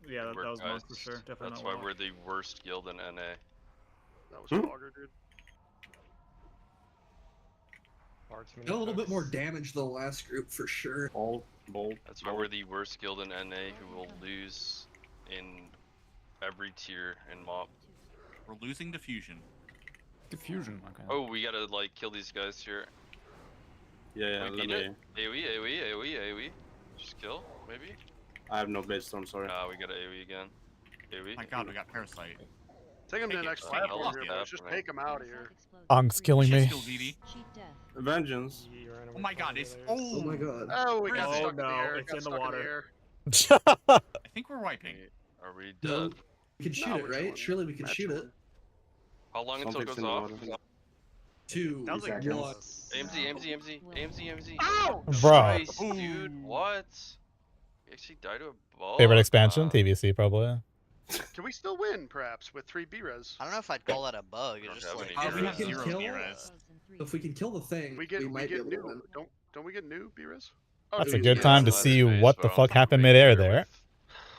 Speaker 19: Yeah, that
Speaker 12: Work,
Speaker 19: was monk for
Speaker 12: guys.
Speaker 19: sure. Definitely
Speaker 12: That's
Speaker 19: not
Speaker 12: why
Speaker 19: well.
Speaker 12: we're the worst guild in NA.
Speaker 7: That was
Speaker 10: Hmm?
Speaker 7: Fogger, dude.
Speaker 3: Got a little bit more damage than the last group for sure.
Speaker 10: Bolt.
Speaker 12: That's why we're the worst guild in NA who will lose in every tier in MoP.
Speaker 8: We're losing diffusion.
Speaker 9: Diffusion. Okay.
Speaker 12: Oh, we gotta like kill these guys here.
Speaker 10: Yeah,
Speaker 12: we
Speaker 10: let
Speaker 12: beat
Speaker 10: me.
Speaker 12: it. AoE. Just kill, maybe?
Speaker 10: I have no base storm, sorry.
Speaker 12: We gotta AoE again. AoE.
Speaker 8: My god, we got Parasite.
Speaker 7: Take him to the
Speaker 12: Take it.
Speaker 7: next
Speaker 12: Oh,
Speaker 7: platform
Speaker 12: hell
Speaker 7: here,
Speaker 12: yeah,
Speaker 7: boys. Just
Speaker 12: man.
Speaker 7: take him out of here.
Speaker 1: Ank's killing me.
Speaker 8: Kill DD.
Speaker 10: Vengeance.
Speaker 8: Oh my god, it's
Speaker 3: Oh my god.
Speaker 7: Oh, we got
Speaker 19: Oh
Speaker 7: stuck in the
Speaker 19: no,
Speaker 7: air.
Speaker 19: it's
Speaker 7: got
Speaker 19: in the
Speaker 7: stuck
Speaker 19: water.
Speaker 7: air.
Speaker 8: I think we're wiping.
Speaker 12: Are we
Speaker 3: No,
Speaker 12: dead?
Speaker 3: we can shoot
Speaker 7: No,
Speaker 3: it,
Speaker 7: we're
Speaker 3: right?
Speaker 7: chilling.
Speaker 3: Surely we can
Speaker 7: Not
Speaker 3: shoot it.
Speaker 7: chilling.
Speaker 12: How long until it
Speaker 10: Something's
Speaker 12: goes
Speaker 10: in the
Speaker 12: off?
Speaker 10: water.
Speaker 3: 2
Speaker 16: That was like
Speaker 3: seconds.
Speaker 16: 1.
Speaker 12: AMZ.
Speaker 7: Ow!
Speaker 1: Bro.
Speaker 12: Christ, dude, what? We actually died to a bug.
Speaker 1: Favorite expansion? TBC, probably.
Speaker 7: Can we still win, perhaps, with 3 B-res?
Speaker 15: I don't know if I'd call that a bug.
Speaker 12: I
Speaker 15: It's
Speaker 12: don't
Speaker 15: just
Speaker 12: have
Speaker 15: like
Speaker 12: any
Speaker 3: If we can
Speaker 8: zero
Speaker 3: kill,
Speaker 8: B-res.
Speaker 3: if we can kill the thing,
Speaker 7: We get
Speaker 3: might be able to
Speaker 7: new.
Speaker 3: win.
Speaker 7: Don't we get new B-res?
Speaker 1: That's
Speaker 3: Ooh,
Speaker 1: a good
Speaker 3: yeah,
Speaker 1: time to
Speaker 12: last
Speaker 1: see
Speaker 12: phase,
Speaker 1: what
Speaker 12: but
Speaker 1: the
Speaker 12: I don't
Speaker 1: fuck
Speaker 12: think
Speaker 1: happened
Speaker 12: we make
Speaker 1: midair
Speaker 12: it
Speaker 1: there.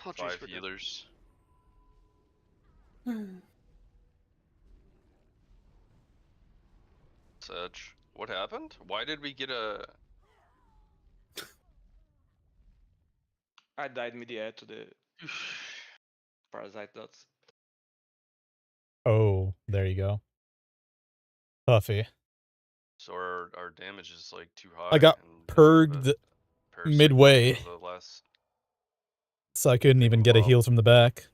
Speaker 7: Oh, jeez,
Speaker 12: 5
Speaker 7: we're good.
Speaker 12: healers. Sedge. What happened? Why did we get a...
Speaker 6: I died mid-air to the parasite dots.
Speaker 1: Oh, there you go. Puffy.
Speaker 12: So our damage is like too high.
Speaker 1: I got
Speaker 12: and
Speaker 1: purged
Speaker 12: Parasite
Speaker 1: midway,
Speaker 12: for the last...
Speaker 1: so I couldn't even get a heal from the back.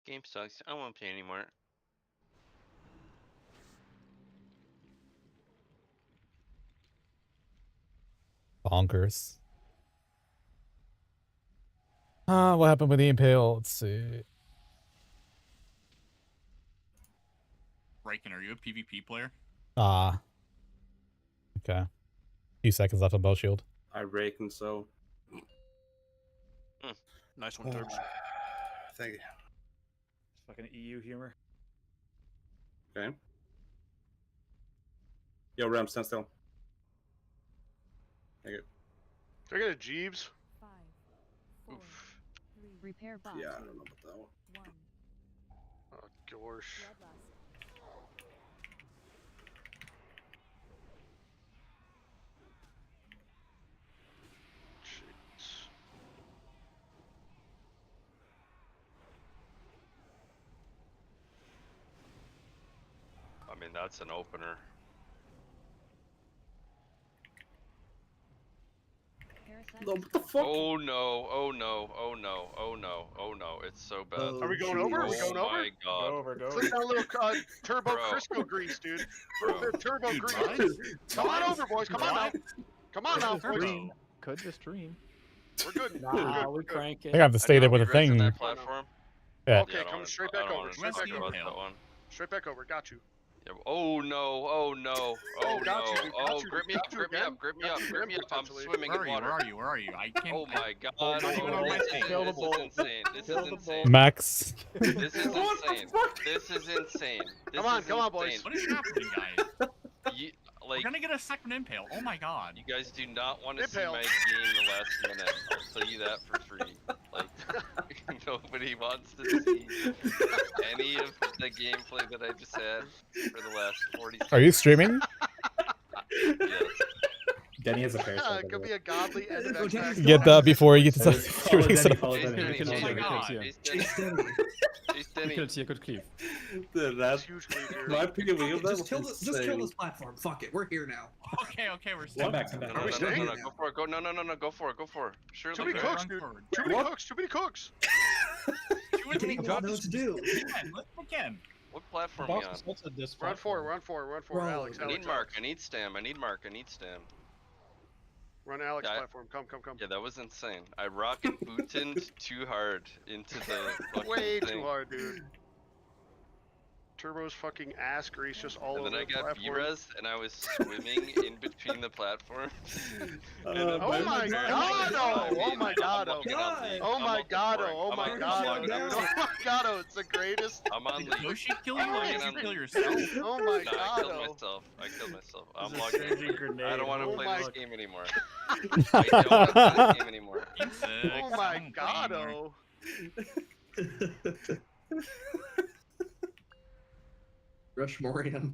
Speaker 12: Game sucks. I won't play anymore.
Speaker 1: Bonkers. What happened with the Impale? Let's see.
Speaker 8: Riken, are you a PvP player?
Speaker 1: Okay. Few seconds left on Bow Shield.
Speaker 10: I reckon so.
Speaker 9: Nice one, Turbs.
Speaker 10: Thank you.
Speaker 19: Fucking EU humor.
Speaker 10: Okay. Yo, Ram, stand still. Thank you.
Speaker 7: Can I get a Jeeves?
Speaker 2: 5, 4, 3. Repair bot.
Speaker 10: Yeah, I don't know about that one.
Speaker 2: 1.
Speaker 7: Oh, gosh.
Speaker 2: Bloodlust.
Speaker 7: Jeez.
Speaker 12: I mean, that's an opener.
Speaker 10: No, what the fuck?
Speaker 12: Oh no, oh no, oh no, oh no, oh no, it's so bad.
Speaker 3: Oh,
Speaker 7: Are we going over? Are we going
Speaker 12: Oh
Speaker 7: over?
Speaker 12: my god.
Speaker 7: Click that little turbo
Speaker 12: Bro.
Speaker 7: Crisco grease, dude.
Speaker 12: Bro.
Speaker 7: Turbo
Speaker 8: Dude,
Speaker 7: grease.
Speaker 8: guys?
Speaker 7: Come on over, boys. Come on now. Come on now, boys.
Speaker 5: Dream. Could just dream.
Speaker 7: We're good.
Speaker 23: Nah, we
Speaker 1: I
Speaker 23: crank it.
Speaker 1: think I have to stay there with a thing.
Speaker 12: That platform.
Speaker 1: Yeah.
Speaker 7: Okay, come straight back over. Straight back over.
Speaker 12: That one.
Speaker 7: Straight back over. Got you.
Speaker 12: Yeah, oh no, oh no, oh
Speaker 7: got
Speaker 12: no,
Speaker 7: you, got
Speaker 12: oh
Speaker 7: you,
Speaker 12: grip me
Speaker 7: got
Speaker 12: up,
Speaker 7: you
Speaker 12: grip me
Speaker 7: again.
Speaker 12: up, grip me
Speaker 7: Got
Speaker 12: up,
Speaker 7: you
Speaker 12: grip
Speaker 7: again,
Speaker 12: me up, I'm
Speaker 7: potentially.
Speaker 12: swimming
Speaker 8: Where
Speaker 12: in
Speaker 8: are you?
Speaker 12: water.
Speaker 8: Where are you? Where are you? I can't.
Speaker 12: Oh my god,
Speaker 8: not even on my
Speaker 12: this
Speaker 8: thing.
Speaker 12: is
Speaker 8: Kill the
Speaker 12: insane, this is
Speaker 23: Kill the
Speaker 12: insane,
Speaker 1: Max.
Speaker 12: this is insane, this is insane, this
Speaker 7: Come on, boys.
Speaker 12: insane.
Speaker 8: What is happening, guys?
Speaker 12: You,
Speaker 8: We're
Speaker 12: like,
Speaker 8: gonna get a second impale. Oh my god.
Speaker 12: you guys do not want to see
Speaker 7: Impale.
Speaker 12: my game the last minute, I'll tell you that for free. Like, nobody wants to see any of the gameplay that I just had for the last 40 seconds.
Speaker 1: Are you streaming?
Speaker 12: Yes.
Speaker 21: Denny has a
Speaker 7: Yeah,
Speaker 21: parasite.
Speaker 7: it could be a godly end of
Speaker 3: Oh,
Speaker 7: Xbox.
Speaker 1: Get that before you get to
Speaker 21: Oh, Denny, follow
Speaker 12: Chase
Speaker 21: Denny.
Speaker 12: Denny,
Speaker 8: Oh my
Speaker 12: Chase
Speaker 8: god.
Speaker 12: Denny, Chase Denny. Chase Denny.
Speaker 9: Kill it here, good cleave.
Speaker 10: Dude, that
Speaker 7: Huge cleaver.
Speaker 10: my POV of that
Speaker 3: Just kill,
Speaker 10: was
Speaker 3: just kill
Speaker 10: insane.
Speaker 3: this platform. Fuck it. We're here now.
Speaker 8: Okay, we're
Speaker 21: Come
Speaker 8: still.
Speaker 21: back, come
Speaker 12: No,
Speaker 21: back.
Speaker 12: no,
Speaker 7: Are we
Speaker 12: no,
Speaker 7: staying
Speaker 12: no, no,
Speaker 3: now?
Speaker 12: go for it. Go, no, go for it. Go for it. Surely.
Speaker 7: Too many
Speaker 12: go.
Speaker 7: cooks,
Speaker 8: run
Speaker 7: dude.
Speaker 8: forward.
Speaker 7: Too many
Speaker 3: What?
Speaker 7: cooks. Too many cooks.
Speaker 3: You don't know what to do.
Speaker 8: Again.
Speaker 12: What platform are we on?
Speaker 7: We're on 4. We're on 4. We're on 4.
Speaker 3: Bro,
Speaker 7: Alex.
Speaker 12: I
Speaker 7: Alex,
Speaker 12: need Mark.
Speaker 7: Alex.
Speaker 12: I need Stam. I need Mark. I need Stam.
Speaker 7: We're on Alex
Speaker 12: Yeah,
Speaker 7: platform. Come.
Speaker 12: Yeah, that was insane. I rocket booted too hard into the fucking
Speaker 7: Way
Speaker 12: thing.
Speaker 7: too hard, dude. Turbo's fucking ass grease just all
Speaker 12: And
Speaker 7: over
Speaker 12: then I
Speaker 7: the
Speaker 12: got
Speaker 7: platform.
Speaker 12: B-res and I was swimming in between the platforms.
Speaker 7: Oh my god, oh my god, oh
Speaker 12: Oh
Speaker 7: my god, oh my god, dude, oh my god, it's the greatest.
Speaker 12: I'm on
Speaker 8: Did
Speaker 12: leave.
Speaker 8: Yoshi kill you or
Speaker 12: I'm
Speaker 8: did
Speaker 12: on
Speaker 8: you kill
Speaker 12: leave.
Speaker 8: yourself?
Speaker 7: Oh my
Speaker 12: No, I
Speaker 7: god,
Speaker 12: killed
Speaker 7: oh.
Speaker 12: myself. I killed myself. I'm
Speaker 19: This is
Speaker 12: logging
Speaker 19: changing
Speaker 12: in.
Speaker 19: grenade.
Speaker 12: I don't want to
Speaker 7: Oh
Speaker 12: play
Speaker 7: my-
Speaker 12: this game anymore. I don't want to play this game anymore.
Speaker 7: Oh my god, oh.
Speaker 3: Rushmorian.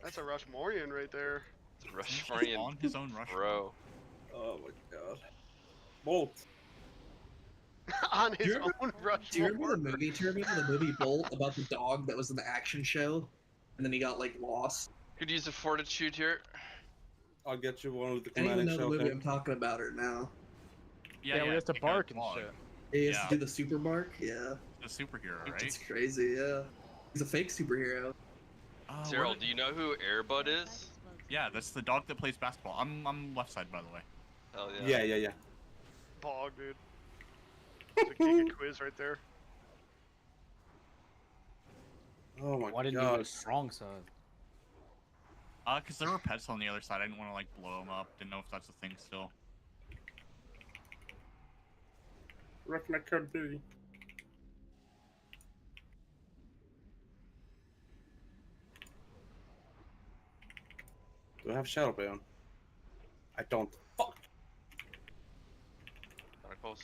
Speaker 7: That's a Rushmorian right there.
Speaker 12: It's Rushmorian,
Speaker 8: On his own rush.
Speaker 12: bro.
Speaker 10: Oh my god. Bolt.
Speaker 7: On his
Speaker 3: you
Speaker 7: own
Speaker 3: Do you remember
Speaker 7: Rushmore.
Speaker 3: the movie? Do you remember the movie Bolt about the dog that was in the action show, and then he got like lost?
Speaker 12: Could use a fortitude here.
Speaker 10: I'll get you one with the
Speaker 3: Anyone
Speaker 10: commanding
Speaker 3: know the movie
Speaker 10: shell.
Speaker 3: I'm talking about or now?
Speaker 5: Yeah, we have to
Speaker 8: take out
Speaker 5: bark and
Speaker 8: Claude.
Speaker 5: shit.
Speaker 3: He has
Speaker 8: Yeah.
Speaker 3: to do the super bark. Yeah,
Speaker 8: The superhero, right?
Speaker 3: it's crazy. Yeah, he's a fake superhero.
Speaker 12: Cyril, do you know who Airbud is?
Speaker 8: Yeah, that's the dog that plays basketball. I'm left side, by the way.
Speaker 12: Hell yeah.
Speaker 10: Yeah.
Speaker 7: Bog, dude. It's a Giga quiz right there.
Speaker 10: Oh my god.
Speaker 9: Why didn't you go strong side?
Speaker 8: Cause there were pets on the other side. I didn't want to like blow them up. Didn't know if that's a thing still.
Speaker 10: Wreck my card, duty. Do I have Shadow Bane? I don't. Fuck.
Speaker 12: Tentacles.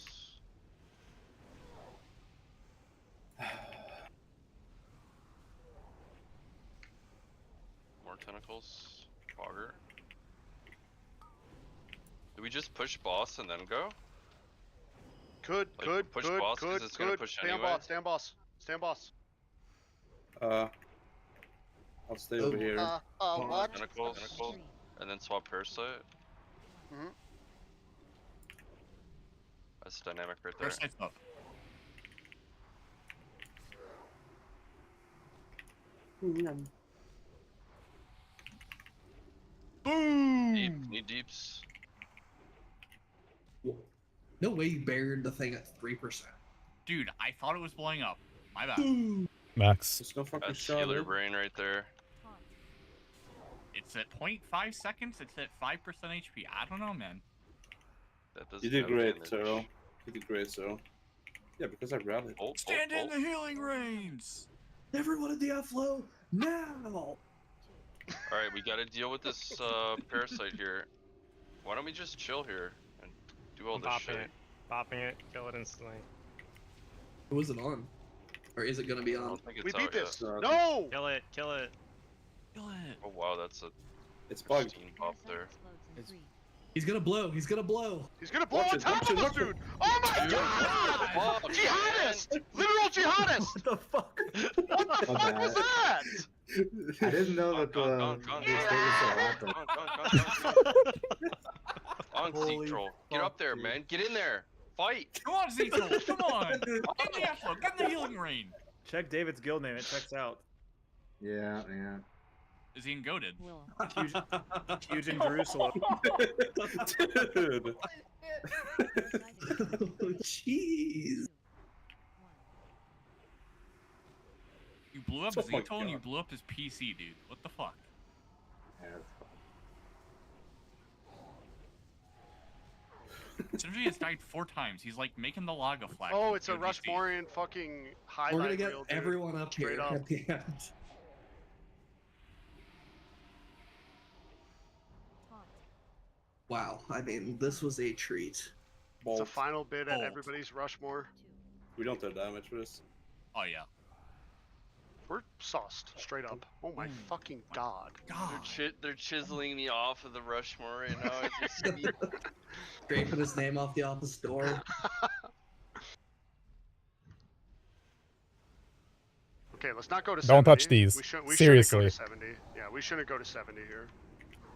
Speaker 12: More tentacles. Fogger. Do we just push boss and then go?
Speaker 7: Could.
Speaker 12: Push boss because it's gonna push
Speaker 7: stand
Speaker 12: anyway.
Speaker 7: Stand boss.
Speaker 10: I'll stay over here.
Speaker 20: What?
Speaker 12: Tentacles. And then swap parasite.
Speaker 20: Mm-hmm.
Speaker 12: That's dynamic right there.
Speaker 8: Parasite's up.
Speaker 12: Boom! Need deeps.
Speaker 3: No way you buried the thing at 3%.
Speaker 8: Dude, I thought it was blowing up. My bad.
Speaker 1: Max.
Speaker 10: There's no fucking
Speaker 12: That's
Speaker 10: shot.
Speaker 12: healer brain right there.
Speaker 8: It's at 0.5 seconds. It's at 5% HP. I don't know, man.
Speaker 12: That does
Speaker 10: You did
Speaker 12: no
Speaker 10: great,
Speaker 12: damage.
Speaker 10: Cyril. You did great, Cyril. Yeah, because I rallied.
Speaker 8: Stand in the healing reins.
Speaker 3: Everyone in the outflow now.
Speaker 12: Alright, we gotta deal with this parasite here. Why don't we just chill here and do all this shit?
Speaker 16: Bopping it, kill it instantly.
Speaker 3: Who is it on? Or is it gonna be on?
Speaker 7: We beat this.
Speaker 10: yet.
Speaker 7: No!
Speaker 16: Kill it, kill it.
Speaker 8: Kill it.
Speaker 12: Oh wow, that's a
Speaker 10: It's bugged.
Speaker 12: pristine pop there.
Speaker 3: He's gonna blow. He's gonna blow.
Speaker 7: He's gonna blow
Speaker 10: Watch
Speaker 7: on
Speaker 10: it,
Speaker 7: top
Speaker 10: watch
Speaker 7: of
Speaker 10: it,
Speaker 7: us,
Speaker 10: watch it.
Speaker 7: dude! Oh my god!
Speaker 12: Oh,
Speaker 7: Jihadist! Literal jihadist!
Speaker 19: What the fuck?
Speaker 7: What the
Speaker 21: My
Speaker 7: fuck was
Speaker 21: bad.
Speaker 7: that?
Speaker 21: I didn't know that
Speaker 12: Gone,
Speaker 21: these things still happen.
Speaker 12: On
Speaker 19: Holy
Speaker 12: Zeke get up there, man. Get in there. Fight.
Speaker 8: Come on, Zeke. Come on. Get in the outflow. Get in the healing rain.
Speaker 19: Check David's guild name. It checks out.
Speaker 21: Yeah.
Speaker 8: Is he goaded?
Speaker 19: Huge in Jerusalem.
Speaker 10: Dude.
Speaker 3: Oh, jeez.
Speaker 8: You blew up
Speaker 10: Oh my
Speaker 8: Zito and you
Speaker 10: God.
Speaker 8: blew up his PC, dude. What the fuck?
Speaker 21: Yeah, that's fine.
Speaker 8: Synergy has died 4 times. He's like making the Laga flag.
Speaker 7: Oh,
Speaker 8: for
Speaker 7: it's a
Speaker 8: POGC.
Speaker 7: Rushmorian fucking highlight
Speaker 3: We're gonna get
Speaker 7: reel, dude.
Speaker 3: everyone up
Speaker 7: Straight
Speaker 3: here
Speaker 7: up.
Speaker 3: at the end. Wow, I mean, this was a treat.
Speaker 7: It's a
Speaker 10: Bolt.
Speaker 7: final bid at
Speaker 8: Bolt.
Speaker 7: everybody's Rushmore.
Speaker 10: We don't do damage for this.
Speaker 8: Oh yeah.
Speaker 7: We're sauced, straight up. Oh my fucking god.
Speaker 12: They're chiseling me off of the Rushmore right now. I just see
Speaker 3: Scraping his name off the office door.
Speaker 7: Okay, let's not go to 70.
Speaker 1: Don't touch these.
Speaker 7: We
Speaker 1: Seriously.
Speaker 7: shouldn't go to 70. Yeah, we shouldn't go to 70 here.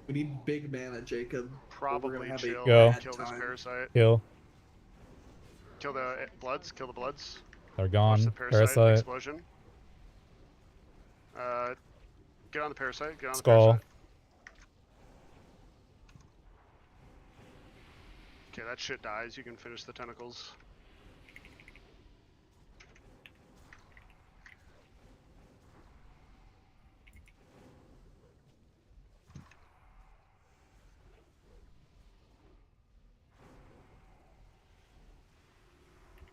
Speaker 3: We need big mana, Jacob.
Speaker 7: Probably
Speaker 3: We're gonna have a
Speaker 7: chill.
Speaker 1: Go.
Speaker 3: bad
Speaker 7: Kill this
Speaker 3: time.
Speaker 7: parasite.
Speaker 1: Kill.
Speaker 7: Kill the bloods. Kill the bloods.
Speaker 1: They're
Speaker 7: Watch
Speaker 1: gone.
Speaker 7: the parasite.
Speaker 1: Parasite.
Speaker 7: Explosion. Get on the parasite. Get on the
Speaker 1: Skull.
Speaker 7: parasite. Okay, that shit dies. You can finish the tentacles.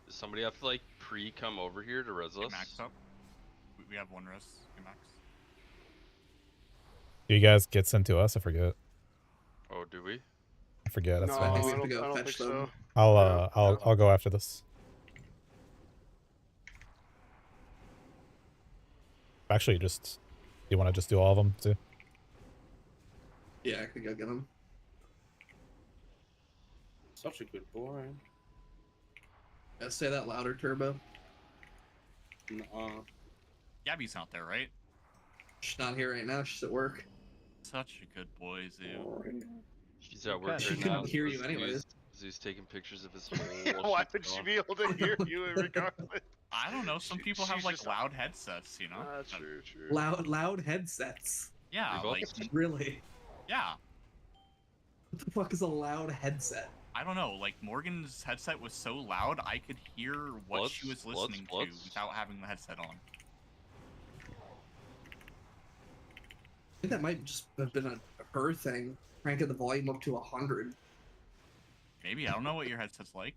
Speaker 12: Does somebody have to like pre-come over here to res
Speaker 8: Get
Speaker 12: us?
Speaker 8: Max up. We have one res. Get Max.
Speaker 1: Do you guys get sent to us? I forget.
Speaker 12: Oh, do we?
Speaker 1: I forget. That's
Speaker 7: No,
Speaker 1: fine.
Speaker 3: I
Speaker 7: I
Speaker 3: think we have to
Speaker 7: don't,
Speaker 3: go
Speaker 7: I don't
Speaker 3: fetch
Speaker 7: think
Speaker 3: them.
Speaker 7: so.
Speaker 1: I'll go after this. Actually, just you want to just do all of them too?
Speaker 3: Yeah, I could go get him.
Speaker 10: Such a good boy.
Speaker 3: Yeah, say that louder, Turbo.
Speaker 8: Gabby's not there, right?
Speaker 3: She's not here right now. She's at work.
Speaker 8: Such a good boy, Zoo.
Speaker 12: She's at work
Speaker 3: She
Speaker 12: right
Speaker 3: couldn't
Speaker 12: now.
Speaker 3: hear
Speaker 12: so
Speaker 3: you anyways.
Speaker 12: Zeus taking pictures of his
Speaker 7: Yeah,
Speaker 12: hole. while
Speaker 7: why
Speaker 12: shit's
Speaker 7: would she
Speaker 12: going.
Speaker 7: be able to hear you regardless?
Speaker 8: I don't know. Some people have
Speaker 7: she's
Speaker 8: like
Speaker 7: just-
Speaker 8: loud headsets, you know.
Speaker 7: True, true.
Speaker 3: Loud headsets.
Speaker 8: Yeah, like
Speaker 3: Really?
Speaker 8: yeah.
Speaker 3: What the fuck is a loud headset?
Speaker 8: I don't know. Like Morgan's headset was so loud, I could hear what she was listening to without having the headset on.
Speaker 3: I think that might just have been a her thing, cranking the volume up to 100.
Speaker 8: Maybe I don't know what your headset's like.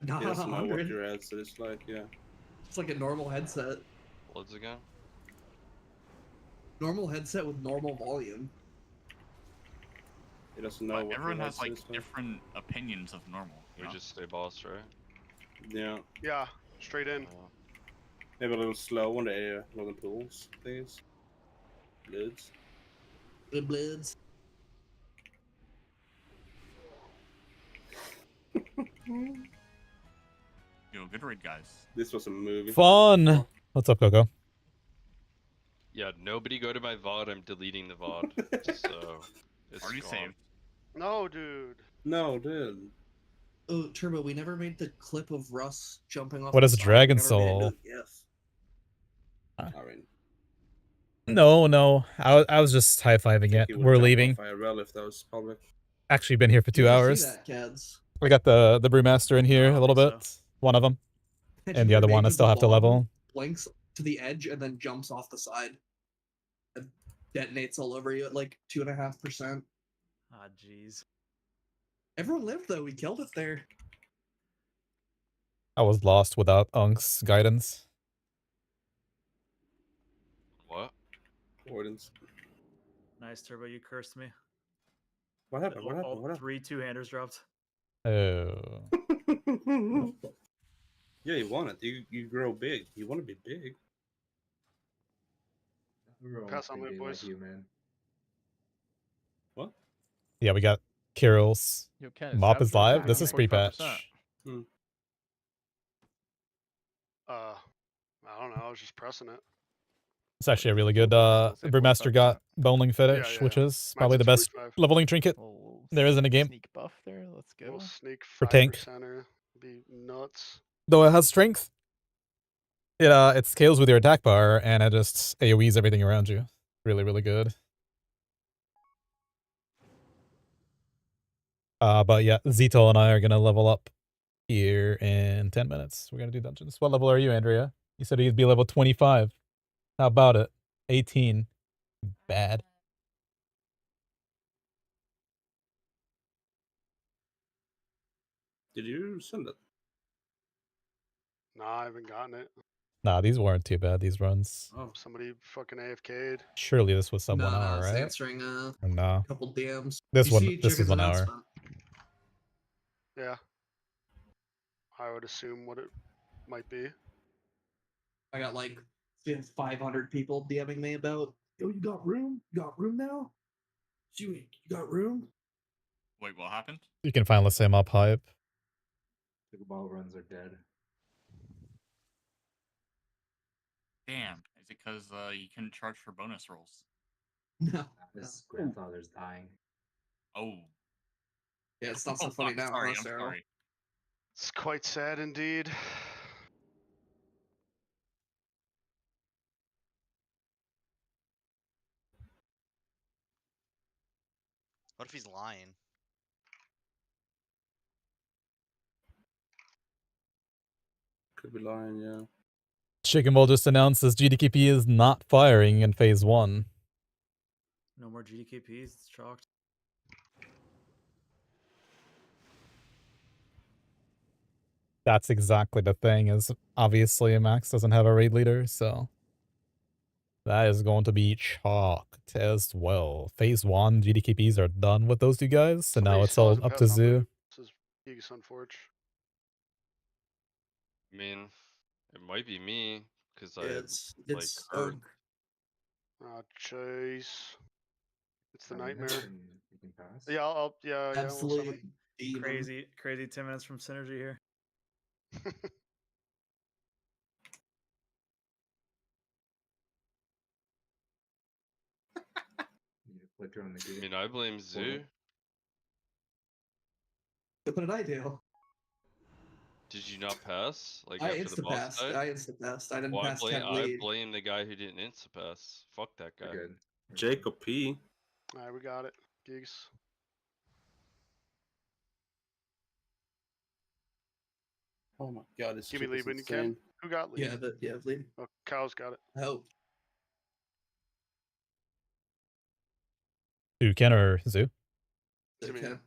Speaker 3: Not
Speaker 10: He doesn't know what
Speaker 3: 100.
Speaker 10: your headset is like, yeah.
Speaker 3: It's like a normal headset.
Speaker 12: Bloods again?
Speaker 3: Normal headset with normal volume.
Speaker 10: He doesn't know
Speaker 8: But
Speaker 10: what
Speaker 8: everyone
Speaker 10: your
Speaker 8: has like
Speaker 10: headset is like.
Speaker 8: different opinions of normal.
Speaker 12: We just stay boss, right?
Speaker 10: Yeah.
Speaker 7: Yeah, straight in.
Speaker 10: Maybe a little slow on the loading pools, things. Bloods.
Speaker 3: Good bloods.
Speaker 8: Yo, good raid, guys.
Speaker 10: This was a movie.
Speaker 1: Fun. What's up, Coco?
Speaker 12: Yeah, nobody go to my VOD. I'm deleting the VOD. So it's
Speaker 8: Already
Speaker 12: gone.
Speaker 8: saved.
Speaker 7: No, dude.
Speaker 10: No, dude.
Speaker 3: Oh, Turbo, we never made the clip of Russ jumping off.
Speaker 1: What
Speaker 3: the
Speaker 1: is
Speaker 3: side.
Speaker 1: Dragon
Speaker 3: We never made it
Speaker 1: Soul?
Speaker 3: into a GIF.
Speaker 10: I mean,
Speaker 1: No. I was just high fiving
Speaker 10: he
Speaker 1: it.
Speaker 10: would
Speaker 1: We're
Speaker 10: jump
Speaker 1: leaving.
Speaker 10: off IRL if that was public.
Speaker 1: Actually, been here for 2
Speaker 3: You never
Speaker 1: hours.
Speaker 3: see that, Cads.
Speaker 1: I got the Brewmaster in here
Speaker 19: I
Speaker 1: a
Speaker 19: don't
Speaker 1: little
Speaker 19: think
Speaker 1: bit. One of them,
Speaker 3: Imagine
Speaker 1: and the
Speaker 3: your
Speaker 1: other one I
Speaker 3: mage
Speaker 1: still
Speaker 3: with
Speaker 1: have to
Speaker 3: the bomb
Speaker 1: level.
Speaker 3: Blinks to the edge and then jumps off the side. And detonates all over you at like 2.5%.
Speaker 19: Ah, jeez.
Speaker 3: Everyone lived though. We killed it there.
Speaker 1: I was lost without Unk's guidance.
Speaker 12: What?
Speaker 10: Wardens.
Speaker 19: Nice, Turbo. You cursed me.
Speaker 10: What happened? What happened?
Speaker 19: All
Speaker 10: What happened?
Speaker 19: 3 two-handers dropped.
Speaker 1: Oh.
Speaker 10: Yeah, you want it. You grow big. You want to be big.
Speaker 7: Pass on that, boys.
Speaker 10: What?
Speaker 1: Yeah, we got Kirill's.
Speaker 5: Yo, Ken,
Speaker 1: MoP is
Speaker 5: Savager
Speaker 1: live.
Speaker 5: back
Speaker 1: This
Speaker 5: on
Speaker 1: is
Speaker 5: 45%.
Speaker 1: pre-patch.
Speaker 7: I don't know. I was just pressing it.
Speaker 1: It's actually a really good Brewmaster got bowling fetish, which is probably the best leveling trinket there is in a game.
Speaker 5: Sneak buff there. Let's go.
Speaker 7: We'll sneak
Speaker 1: For tank.
Speaker 7: 5%er. Be nuts.
Speaker 1: Though it has strength, it scales with your attack bar, and it just AoEs everything around you. Really, really good. But yeah, Zito and I are gonna level up here in 10 minutes. We're gonna do dungeons. What level are you, Andrea? You said he'd be level 25. How about it? 18. Bad.
Speaker 10: Did you send it?
Speaker 7: Nah, I haven't gotten it.
Speaker 1: Nah, these weren't too bad, these runs.
Speaker 10: Oh.
Speaker 7: Somebody fucking AFK'd.
Speaker 1: Surely this was sub 1
Speaker 3: Nah,
Speaker 1: hour,
Speaker 3: it's
Speaker 1: right?
Speaker 3: answering
Speaker 1: Or no.
Speaker 3: a couple DMs.
Speaker 1: This
Speaker 3: You
Speaker 1: one,
Speaker 3: see
Speaker 1: this is
Speaker 3: Chicken's
Speaker 1: 1 hour.
Speaker 3: announcement?
Speaker 7: Yeah. I would assume what it might be.
Speaker 3: I got like 500 people DMing me about, yo, you got room? You got room now? You got room?
Speaker 8: Wait, what happened?
Speaker 1: You can finally say MoP hype.
Speaker 21: Pickleball runs are dead.
Speaker 8: Damn. Is it because you couldn't charge for bonus rolls?
Speaker 3: No.
Speaker 21: His grandfather's dying.
Speaker 8: Oh.
Speaker 3: Yeah, it's not so funny now,
Speaker 8: sorry,
Speaker 3: huh,
Speaker 8: I'm
Speaker 3: Sarah?
Speaker 8: sorry.
Speaker 7: It's quite sad indeed.
Speaker 15: What if he's lying?
Speaker 10: Could be lying, yeah.
Speaker 1: Chicken Bowl just announced this GDKP is not firing in phase 1.
Speaker 19: No more GDKPs. It's chalked.
Speaker 1: That's exactly the thing, is obviously Max doesn't have a raid leader, so that is going to be chalked as well. Phase 1 GDKPs are done with those two guys, so now
Speaker 7: Somebody
Speaker 1: it's
Speaker 7: still
Speaker 1: all
Speaker 7: hasn't
Speaker 1: up
Speaker 7: passed
Speaker 1: to
Speaker 7: on me.
Speaker 1: Zoo.
Speaker 7: This is Giga Sunforge.
Speaker 12: I mean, it might be me because I
Speaker 3: It's
Speaker 12: like heard.
Speaker 7: Ah, jeez. It's the nightmare.
Speaker 21: You can pass.
Speaker 7: Yeah, yeah, we'll
Speaker 3: Absolutely
Speaker 7: summon.
Speaker 3: demon.
Speaker 19: Crazy 10 minutes from Synergy here.
Speaker 21: You flicker on the
Speaker 12: I mean, I blame Zoo.
Speaker 3: What did I do?
Speaker 12: Did you not pass? Like
Speaker 3: I
Speaker 12: after the boss
Speaker 3: insta-passed.
Speaker 12: died?
Speaker 3: I insta-passed. I didn't
Speaker 12: Well,
Speaker 3: pass Ken
Speaker 12: I
Speaker 3: lead.
Speaker 12: blame the guy who didn't insta-pass. Fuck that guy.
Speaker 10: Good. Jacob P.
Speaker 7: Alright, we got it. Gigs.
Speaker 10: Oh my god, this
Speaker 7: Give me
Speaker 10: chip
Speaker 7: lead
Speaker 10: is
Speaker 7: when you can.
Speaker 10: insane.
Speaker 7: Who got lead?
Speaker 3: Yeah, lead.
Speaker 7: Oh, Kyle's got it.
Speaker 3: Oh.
Speaker 1: To Ken or Zoo?
Speaker 7: To me.
Speaker 3: Ken.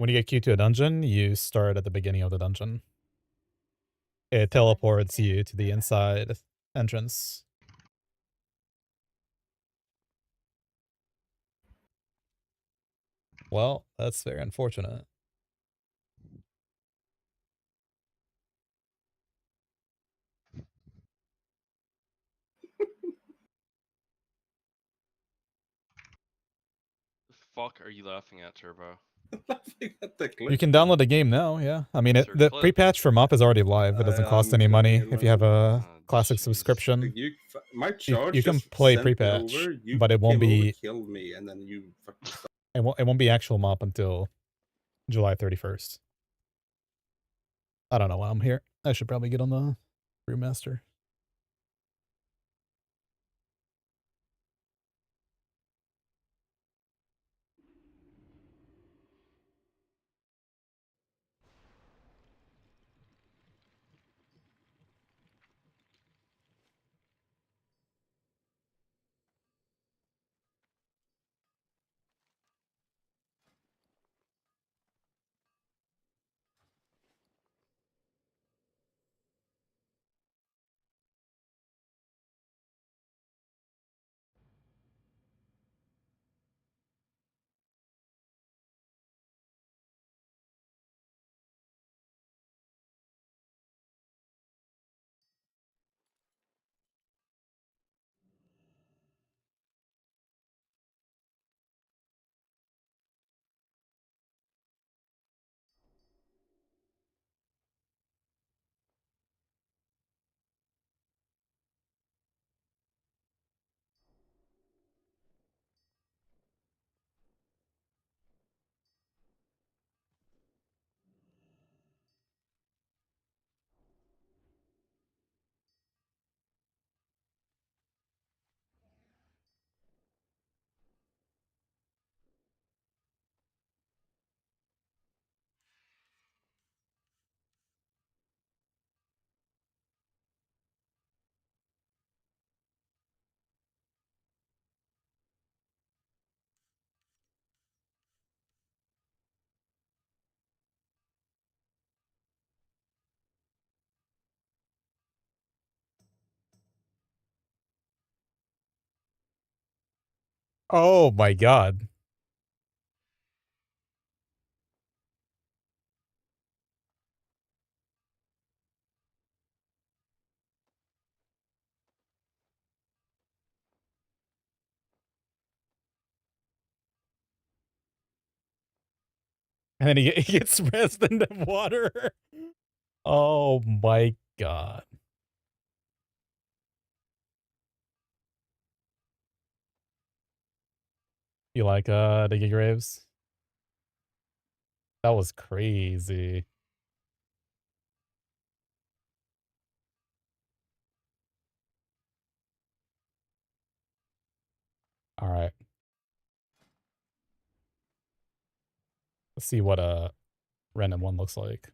Speaker 1: When you get queued to a dungeon, you start at the beginning of the dungeon. It teleports you to the inside entrance. Well, that's very unfortunate.
Speaker 12: The fuck are you laughing at, Turbo?
Speaker 10: laughing at the clip.
Speaker 1: You can download the game now, yeah. I mean,
Speaker 12: Sir
Speaker 1: the
Speaker 12: Clip.
Speaker 1: pre-patch for MoP is already live. It doesn't cost any money if you have a classic subscription.
Speaker 10: My charge
Speaker 1: You can
Speaker 10: just
Speaker 1: play
Speaker 10: sent me
Speaker 1: pre-patch,
Speaker 10: over, you
Speaker 1: but it won't
Speaker 10: came over,
Speaker 1: be
Speaker 10: killed me, and then you fucking stopped.
Speaker 1: it won't be actual MoP until July 31st. I don't know why I'm here. I should probably get on the Brewmaster. Oh my god. And then he gets pressed into water. Oh my god. You like Diggy Graves? That was crazy. All right. Let's see what a random one looks like.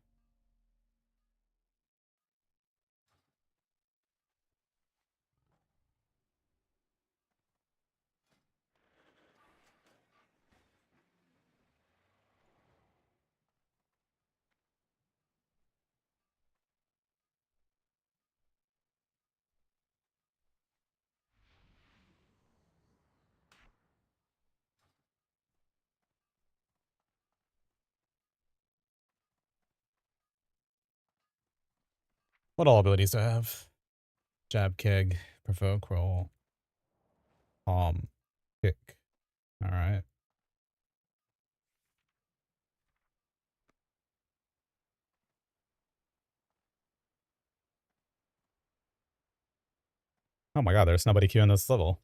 Speaker 1: What all abilities do I have? Jab, keg, provoke, roll. Kick. All right. Oh my god, there's nobody queuing this level.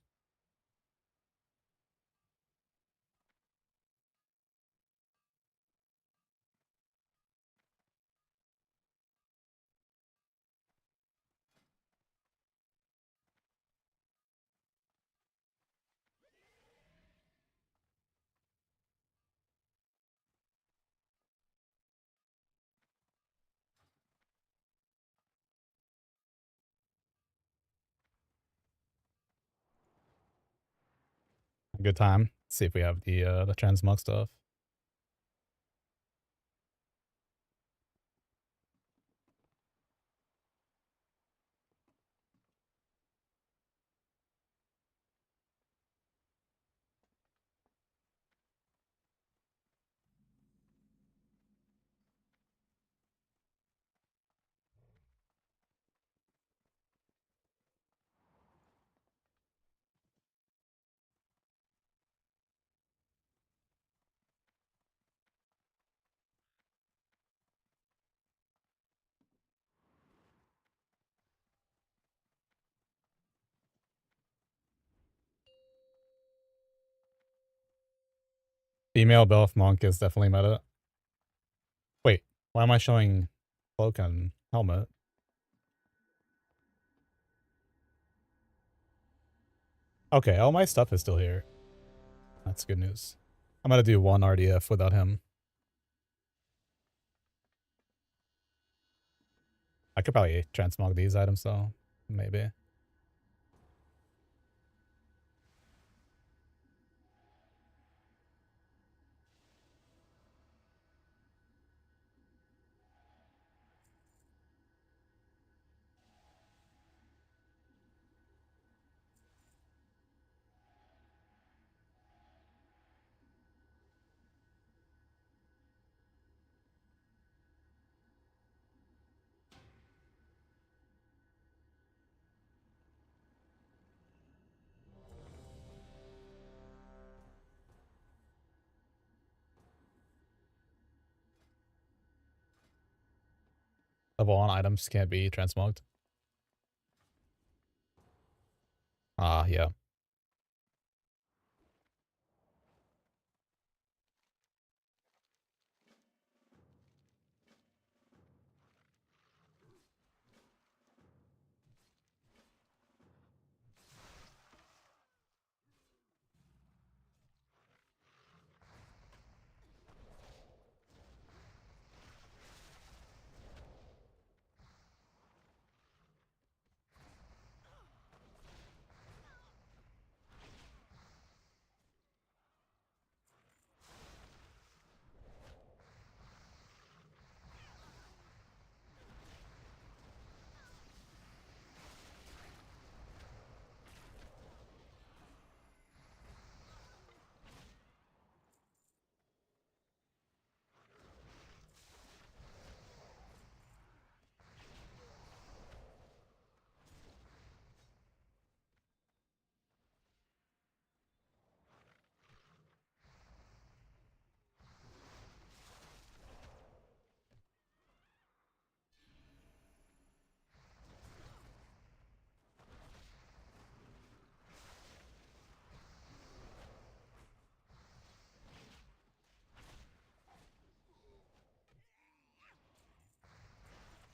Speaker 1: Good time. See if we have the transmog stuff. Female Belf Monk is definitely meta. Wait, why am I showing cloak and helmet? Okay, all my stuff is still here. That's good news. I'm gonna do one RDF without him. I could probably transmog these items though. Maybe. Level 1 items can't be transmogged. Ah, yeah.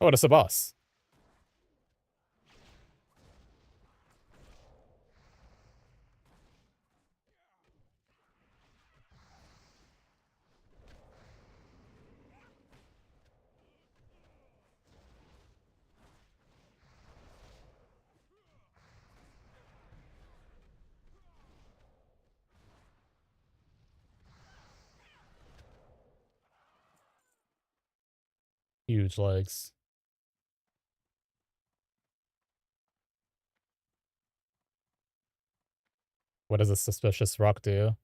Speaker 1: Oh, it's a boss. Huge legs. What does a suspicious rock do?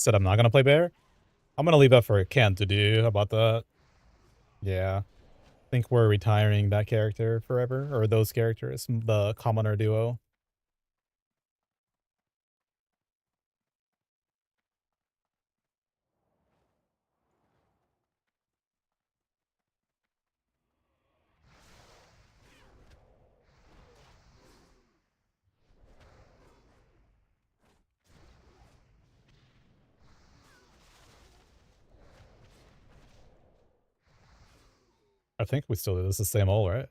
Speaker 1: Said I'm not gonna play bear. I'm gonna leave that for Ken to do. How about that? Yeah. I think we're retiring that character forever, or those characters, the commoner duo. I think we still do this the same ult, right?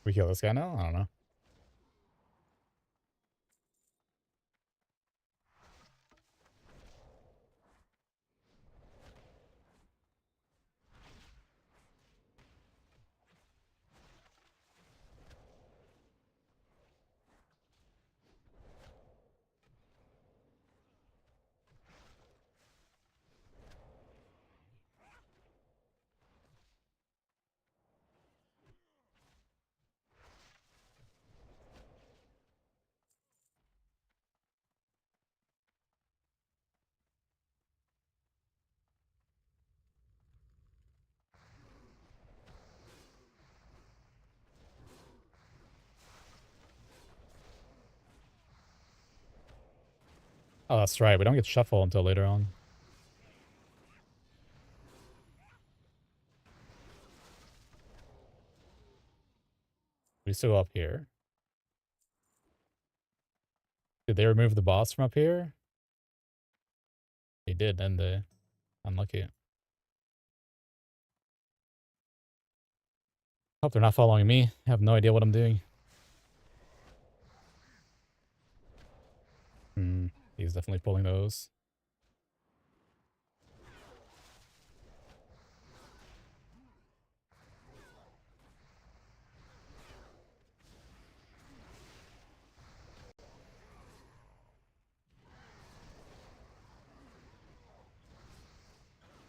Speaker 1: We kill this guy now? I don't know. Oh, that's right. We don't get shuffle until later on. We still go up here. Did they remove the boss from up here? They did, didn't they? Unlucky. Hope they're not following me. I have no idea what I'm doing. He's definitely pulling those.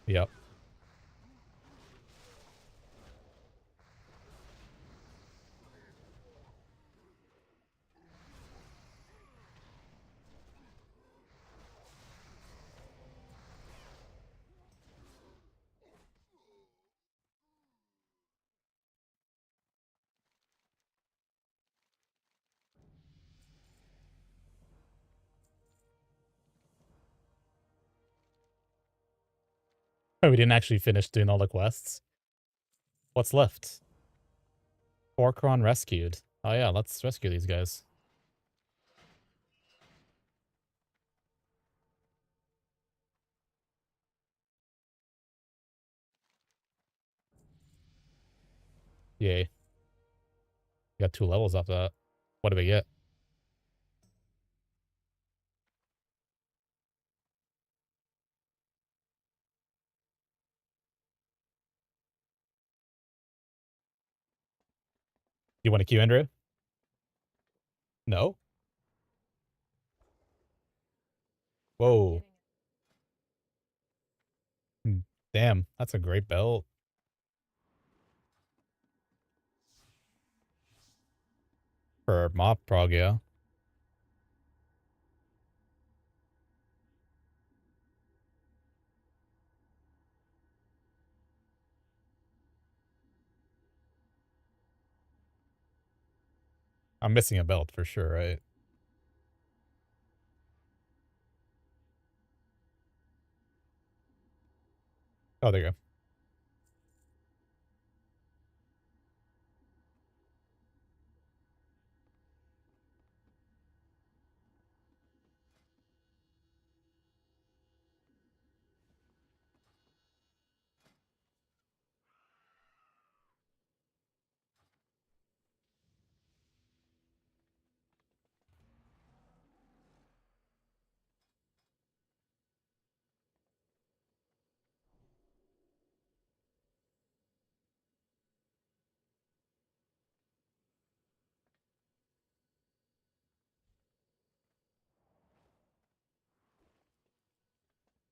Speaker 1: Yep. Oh, we didn't actually finish doing all the quests. What's left? Orcron rescued. Oh yeah, let's rescue these guys. Yay. Got 2 levels off that. What do we get? You want to queue, Andrew? No? Whoa. Damn, that's a great belt. For MoP prog, yeah. I'm missing a belt for sure, right? Oh, there you go.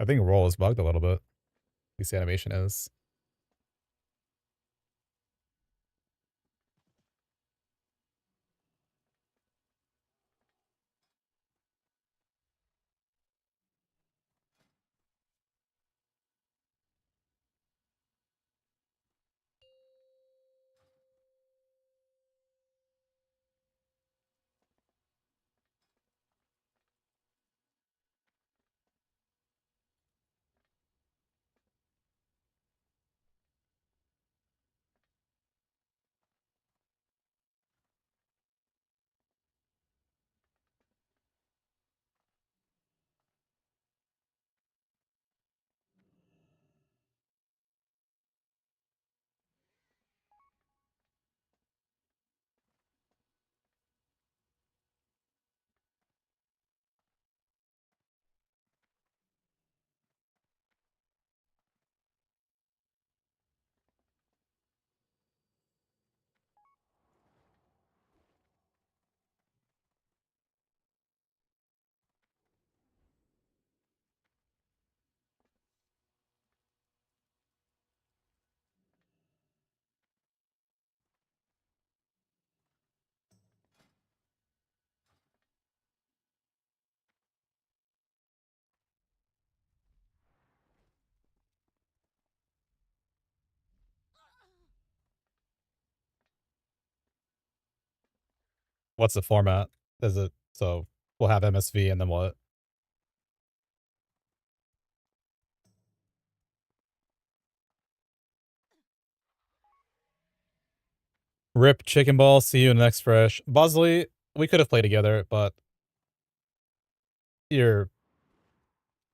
Speaker 1: I think roll is bugged a little bit. At least the animation is. What's the format? Is it so we'll have MSV and then what? Rip Chicken Ball, see you in the next fresh. Bosley, we could have played together, but you're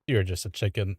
Speaker 1: just a chicken.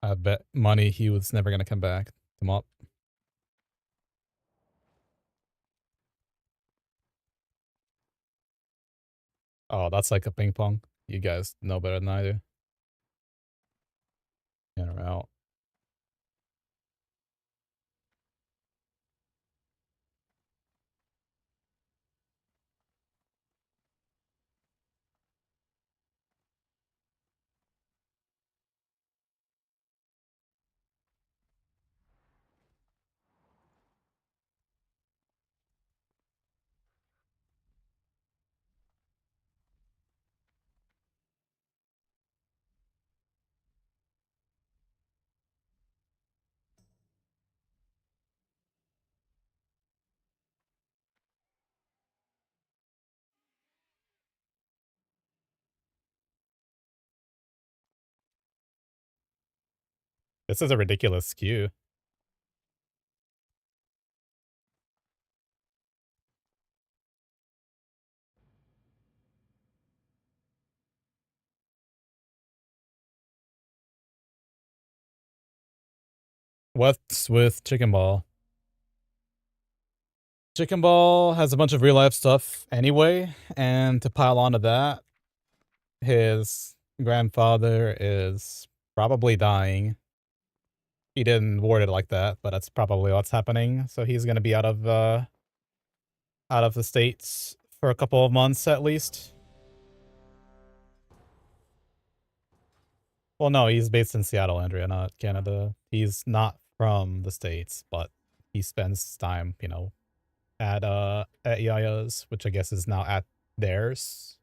Speaker 1: I bet money he was never gonna come back. Come up. Oh, that's like a ping pong. You guys know better than I do. In or out. This is a ridiculous skew. What's with Chicken Ball? Chicken Ball has a bunch of real life stuff anyway, and to pile onto that, his grandfather is probably dying. He didn't word it like that, but that's probably what's happening. So he's gonna be out of the States for a couple of months at least. Well, no, he's based in Seattle, Andrea, not Canada. He's not from the States, but he spends time, you know, at Yaya's, which I guess is now at theirs.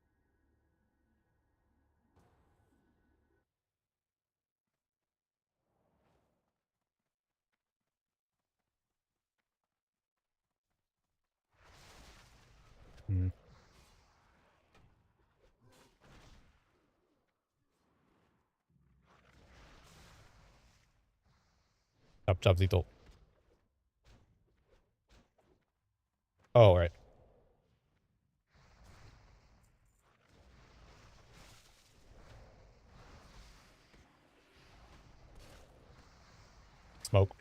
Speaker 1: Chop chop Zito. Oh, right. Smoke.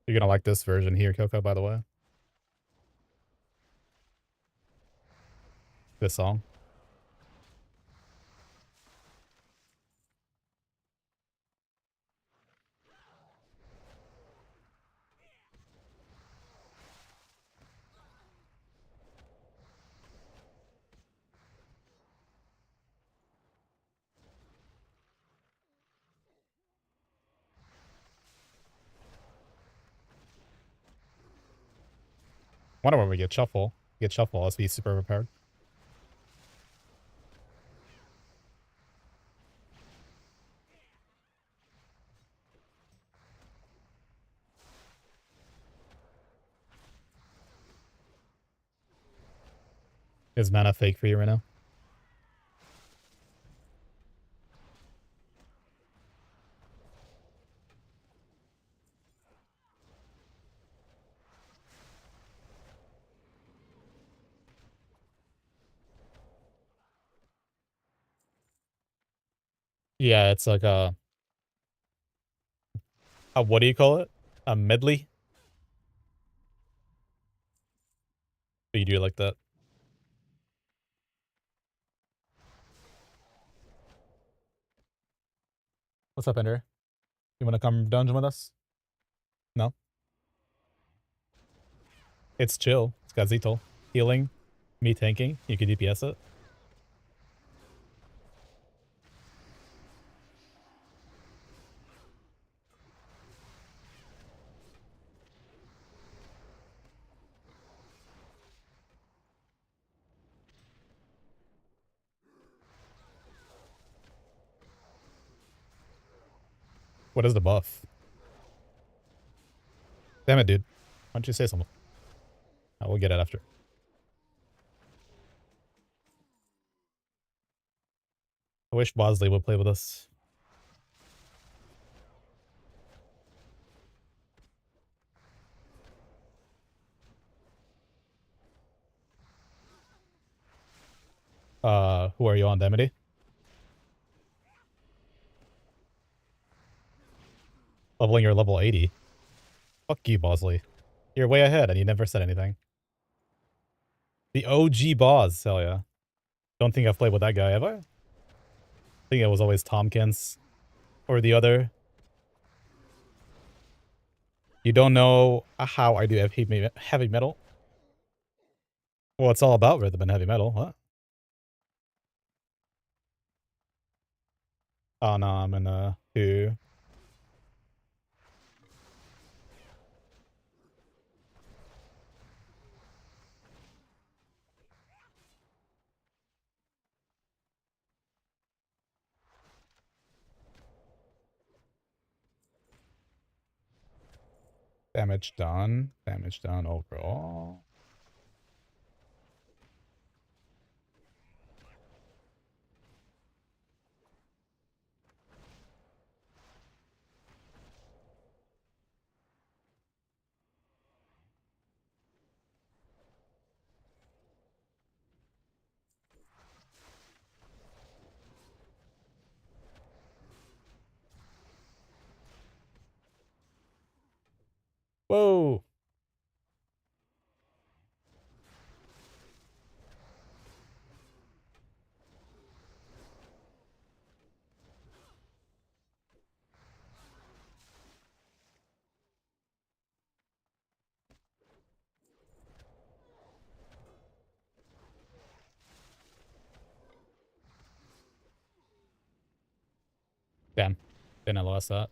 Speaker 1: You're gonna like this version here, Coco, by the way. This song. Wonder when we get shuffle. Get shuffle, let's be super prepared. Is mana fake for you right now? Yeah, it's like a what do you call it? A medley? But you do it like that. What's up, Ender? You wanna come dungeon with us? No? It's chill. It's got Zito. Healing. Me tanking. You can DPS it. What is the buff? Damn it, dude. Why don't you say something? We'll get it after. I wish Bosley would play with us. Who are you on, Demity? Leveling your level 80. Fuck you, Bosley. You're way ahead and you never said anything. The OG boss, hell yeah. Don't think I've played with that guy, have I? I think it was always Tompkins. Or the other. You don't know how I do heavy metal? Well, it's all about rhythm and heavy metal, huh? Oh no, I'm in 2. Damage done. Damage done overall. Whoa. Damn. Didn't I lost that.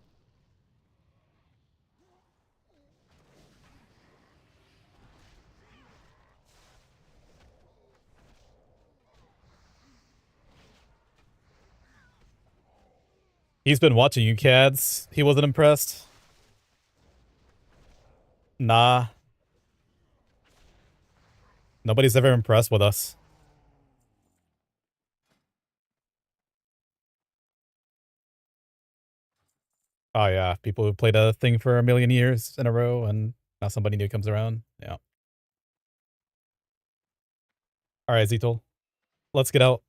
Speaker 1: He's been watching you, Cads. He wasn't impressed. Nah. Nobody's ever impressed with us. Oh yeah, people who played a thing for a million years in a row and now somebody new comes around. Yeah. Alright, Zetol. Let's get out.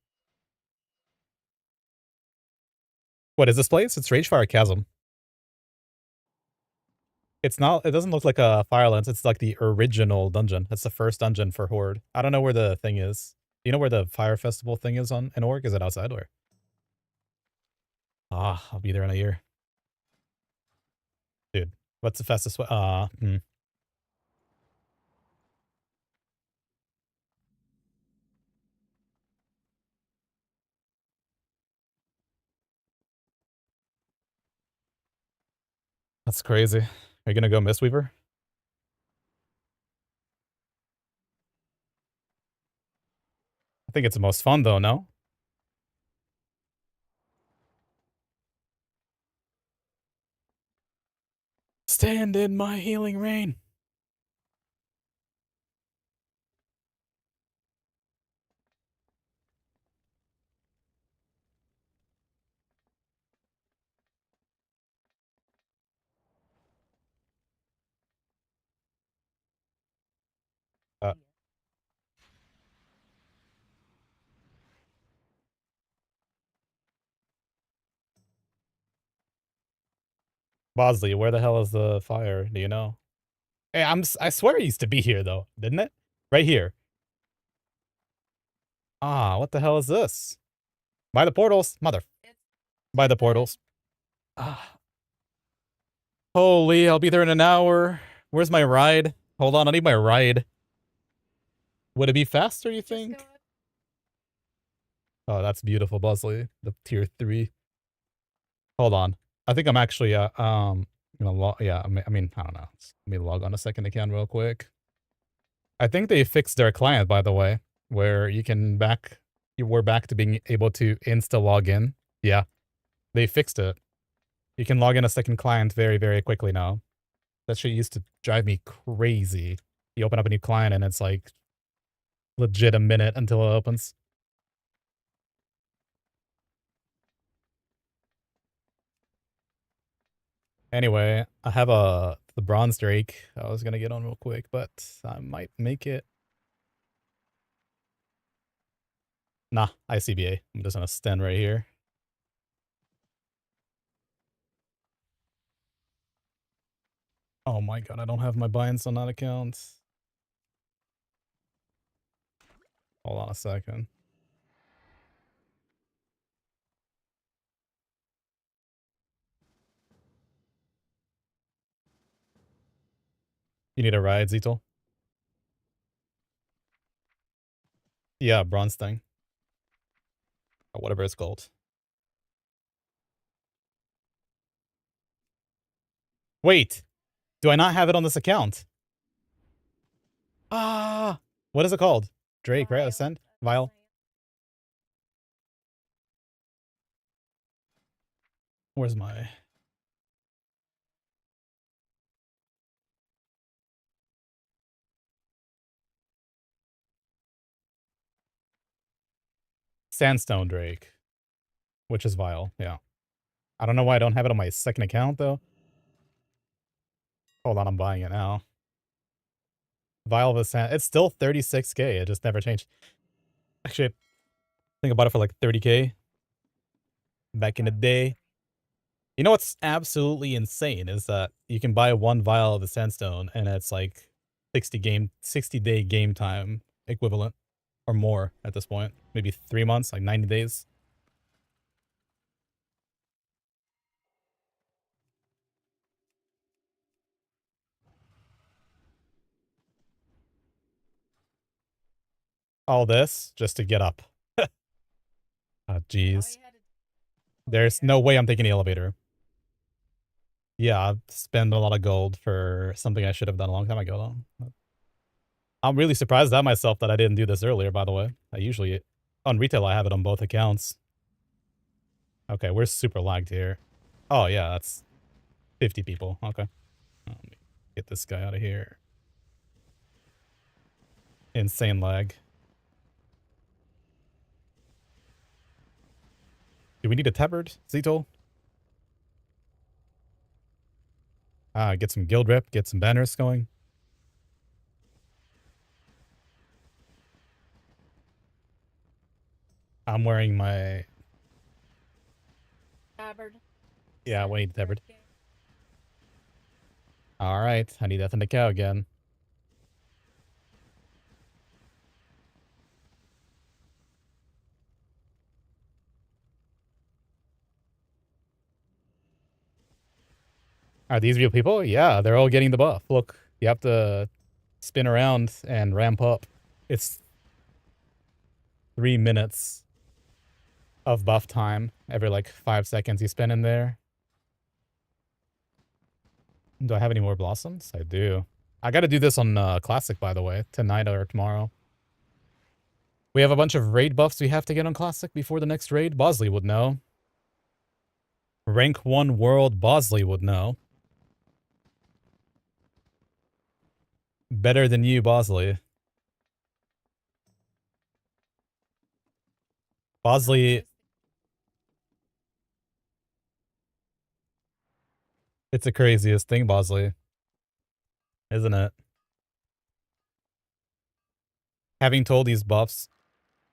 Speaker 1: What is this place? It's Ragefire Chasm. It's not, it doesn't look like a Firelands, it's like the original dungeon. It's the first dungeon for Horde. I don't know where the thing is. Do you know where the Fire Festival thing is on in Orc? Is it outside or? Ah, I'll be there in a year. Dude, what's the fastest way? That's crazy. Are you gonna go Mistweaver? I think it's the most fun though, no? Stand in my healing rain. Bosley, where the hell is the fire? Do you know? Hey, I swear it used to be here though, didn't it? Right here. Ah, what the hell is this? By the portals, mother. By the portals. Ah. Holy, I'll be there in an hour. Where's my ride? Hold on, I need my ride. Would it be faster, you think? Oh, that's beautiful, Bosley. The tier 3. Hold on. I think I'm actually gonna log. Yeah, I mean, I don't know. Let me log on a second account real quick. I think they fixed their client, by the way, where you can we're back to being able to insta log in. Yeah, they fixed it. You can log in a second client very, very quickly now. That shit used to drive me crazy. You open up a new client and it's like legit a minute until it opens. Anyway, I have the bronze drake I was gonna get on real quick, but I might make it. Nah, ICBA. I'm just gonna stand right here. Oh my god, I don't have my binds on that account. Hold on a second. You need a ride, Zetol? Yeah, bronze thing. Or whatever it's called. Wait! Do I not have it on this account? Ah! What is it called? Drake, right? Ascend? Vial? Where's my... Sandstone Drake. Which is Vial, yeah. I don't know why I don't have it on my second account, though. Hold on, I'm buying it now. Vial of Ascend. It's still 36k. It just never changed. Actually, I think I bought it for like 30k. Back in the day. You know what's absolutely insane is that you can buy one vial of the sandstone and it's like 60-day game time equivalent or more at this point. Maybe 3 months, like 90 days. All this just to get up. Oh, jeez. There's no way I'm taking the elevator. Yeah, I've spent a lot of gold for something I should have done a long time ago, though. I'm really surprised at myself that I didn't do this earlier, by the way. I usually, on retail, I have it on both accounts. Okay, we're super lagged here. Oh, yeah, that's 50 people. Okay. Get this guy out of here. Insane lag. Do we need a tabard, Zito? Get some guild rep, get some banners going. I'm wearing my...
Speaker 18: Tabard.
Speaker 1: Yeah, we need tabard. Alright, I need that in the cow again. Are these real people? Yeah, they're all getting the buff. Look, you have to spin around and ramp up. It's 3 minutes of buff time every like 5 seconds you spend in there. Do I have any more blossoms? I do. I gotta do this on Classic, by the way, tonight or tomorrow. We have a bunch of raid buffs we have to get on Classic before the next raid. Bosley would know. Rank 1 World Bosley would know. Better than you, Bosley. Bosley... It's the craziest thing, Bosley. Isn't it? Having told these buffs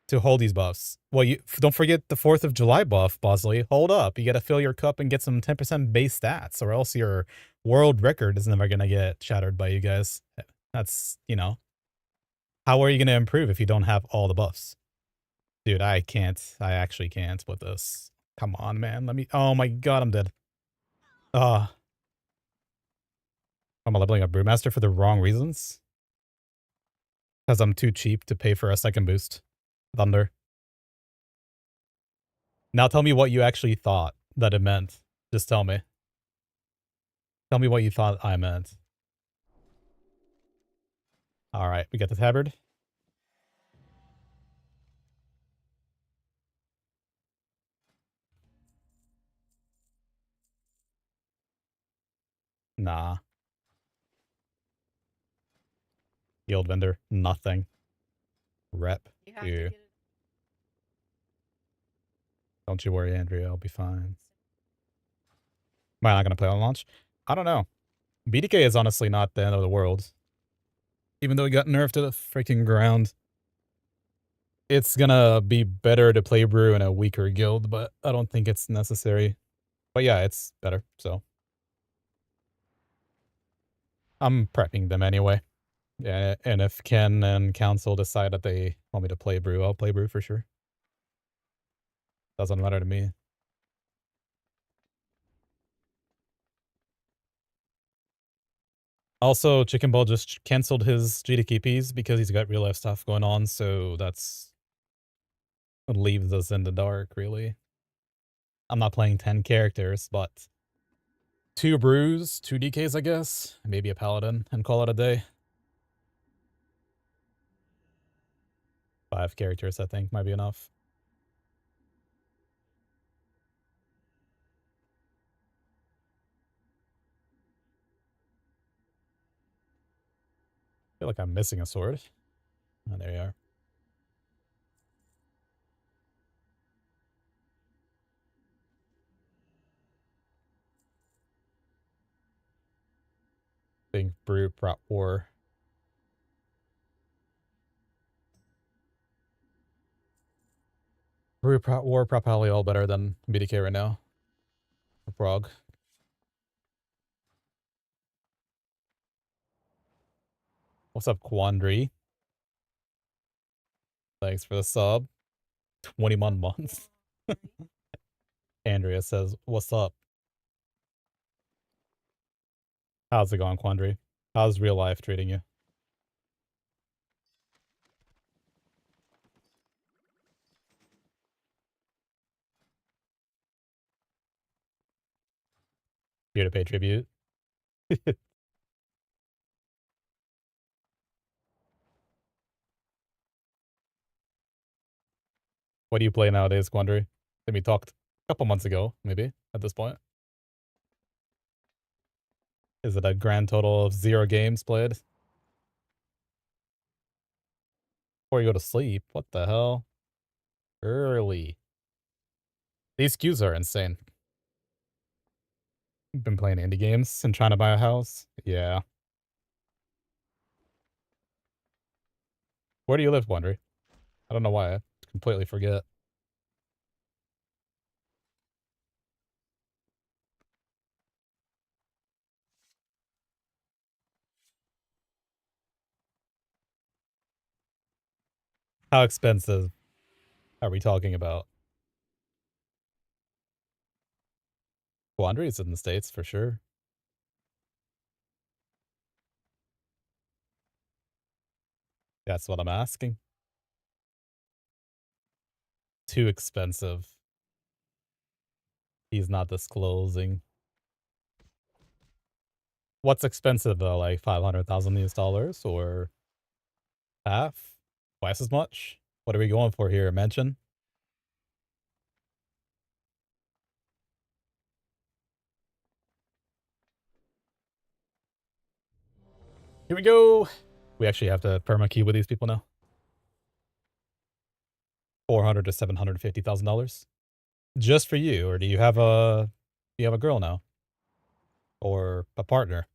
Speaker 1: to hold these buffs. Well, you don't forget the 4th of July buff, Bosley. Hold up. You gotta fill your cup and get some 10% base stats, or else your world record is never gonna get shattered by you guys. That's, you know. How are you gonna improve if you don't have all the buffs? Dude, I can't. I actually can't with this. Come on, man. Let me... Oh my god, I'm dead. I'm leveling up Brewmaster for the wrong reasons. Because I'm too cheap to pay for a second boost. Thunder. Now tell me what you actually thought that it meant. Just tell me. Tell me what you thought I meant. Alright, we got the tabard. Nah. Guild vendor. Nothing. Rep. You. Don't you worry, Andrea. I'll be fine. Am I not going to play on launch? I don't know. BDK is honestly not the end of the world. Even though he got nerfed to the freaking ground. It's gonna be better to play Brew in a weaker guild, but I don't think it's necessary. But yeah, it's better, so. I'm prepping them anyway. Yeah, and if Ken and Council decide that they want me to play Brew, I'll play Brew for sure. Doesn't matter to me. Also, Chicken Ball just canceled his GDKPs because he's got real life stuff going on, so that's what leaves us in the dark, really. I'm not playing 10 characters, but 2 Brews, 2 DKs, I guess. Maybe a Paladin, and call it a day. 5 characters, I think, might be enough. I feel like I'm missing a sword. Oh, there you are. Think Brew Prop War. Brew Prop War, probably all better than BDK right now. Or Prog. What's up, Quandary? Thanks for the sub. 21 months. Andrea says, what's up? How's it going, Quandary? How's real life treating you? Here to pay tribute. What do you play nowadays, Quandary? I think we talked a couple months ago, maybe, at this point. Is it a grand total of 0 games played? Before you go to sleep? What the hell? Early. These queues are insane. Been playing indie games and trying to buy a house? Yeah. Where do you live, Wondry? I don't know why. I completely forget. How expensive are we talking about? Wandry is in the States for sure. That's what I'm asking. Too expensive. He's not disclosing. What's expensive though? Like 500,000 US dollars or half? Twice as much? What are we going for here? Mention? Here we go. We actually have to perma key with these people now. 400 to $750,000 just for you, or do you have a girl now, or a partner?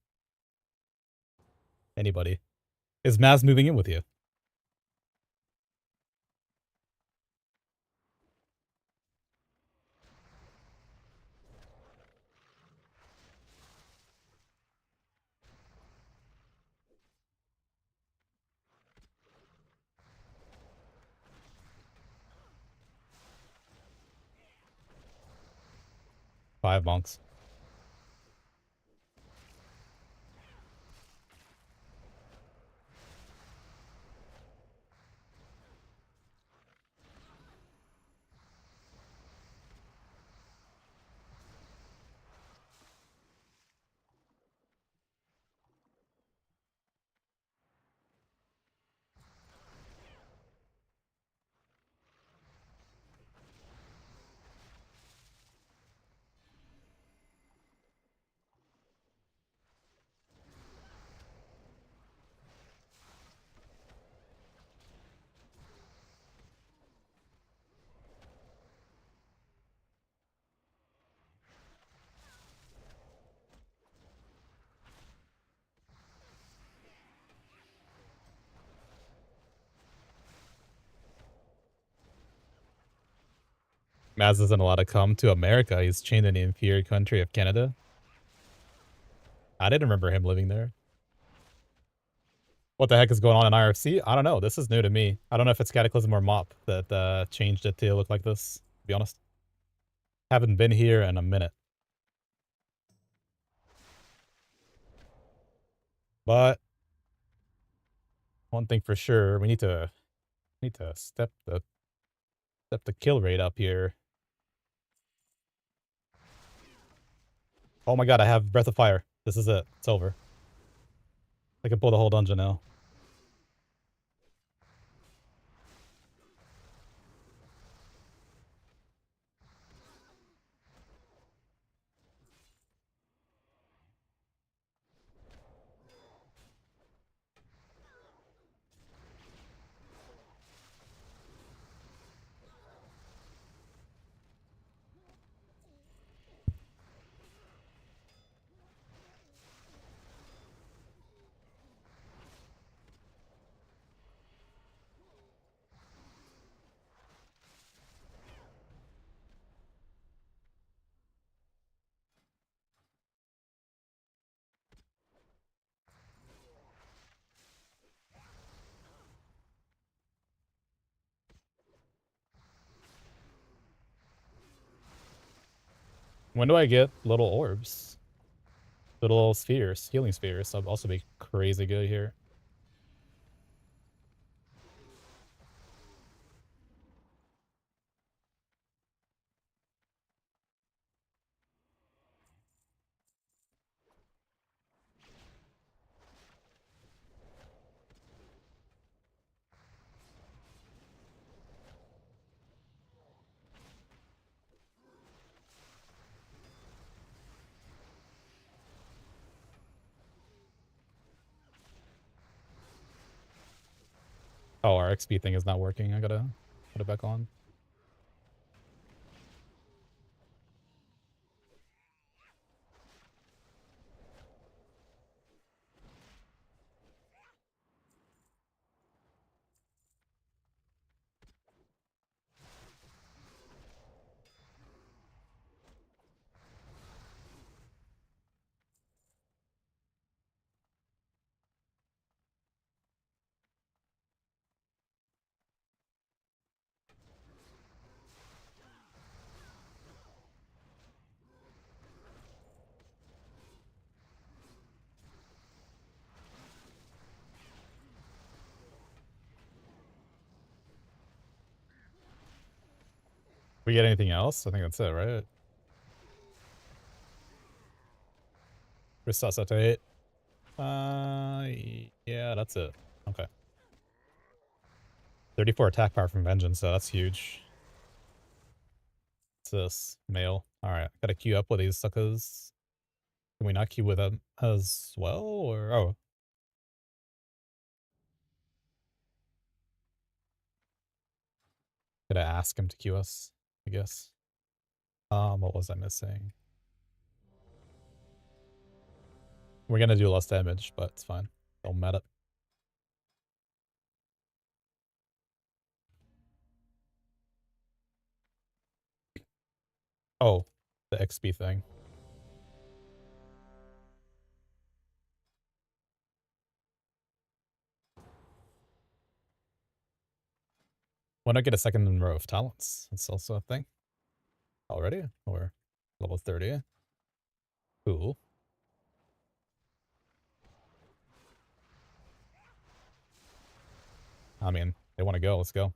Speaker 1: Anybody? Is Maz moving in with you? Five monks. Maz isn't allowed to come to America. He's chained in the inferior country of Canada. I didn't remember him living there. What the heck is going on in IRFC? I don't know. This is new to me. I don't know if it's Cataclysm or MoP that changed it to look like this, to be honest. Haven't been here in a minute. But one thing for sure, we need to step the kill rate up here. Oh my god, I have Breath of Fire. This is it. It's over. I can pull the whole dungeon now. When do I get little orbs? Little spheres, healing spheres. I'll also be crazy good here. Oh, our XP thing is not working. I gotta put it back on. We get anything else? I think that's it, right? Resuscitate. Yeah, that's it. Okay. 34 attack power from Vengeance, so that's huge. What's this? Mail. Alright, gotta queue up with these suckers. Can we not queue with them as well, or... Oh. Gotta ask him to queue us, I guess. What was I missing? We're gonna do less damage, but it's fine. Don't matter. Oh, the XP thing. Why not get a second row of talents? It's also a thing. Already? Or level 30? Cool. I mean, they want to go, let's go.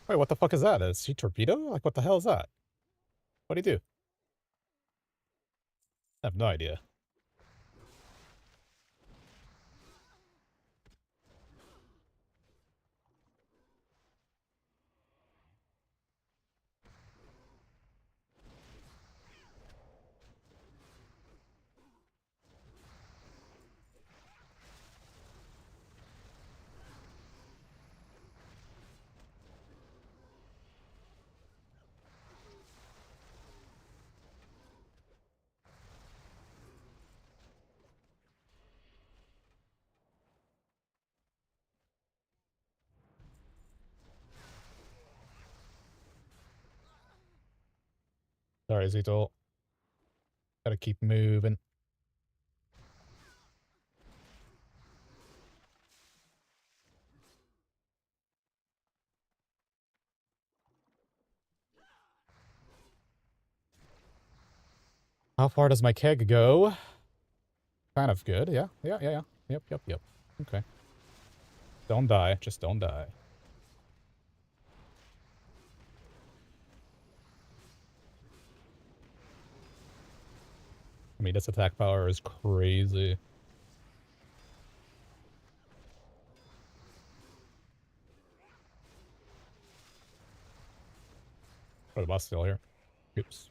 Speaker 1: Wait, what the fuck is that? Is she torpedo? Like, what the hell is that? What do you do? I have no idea. Sorry, Zito. Gotta keep moving. How far does my keg go? Kind of good, yeah. Yeah. Yep. Okay. Don't die, just don't die. I mean, this attack power is crazy. Oh, the boss still here. Oops.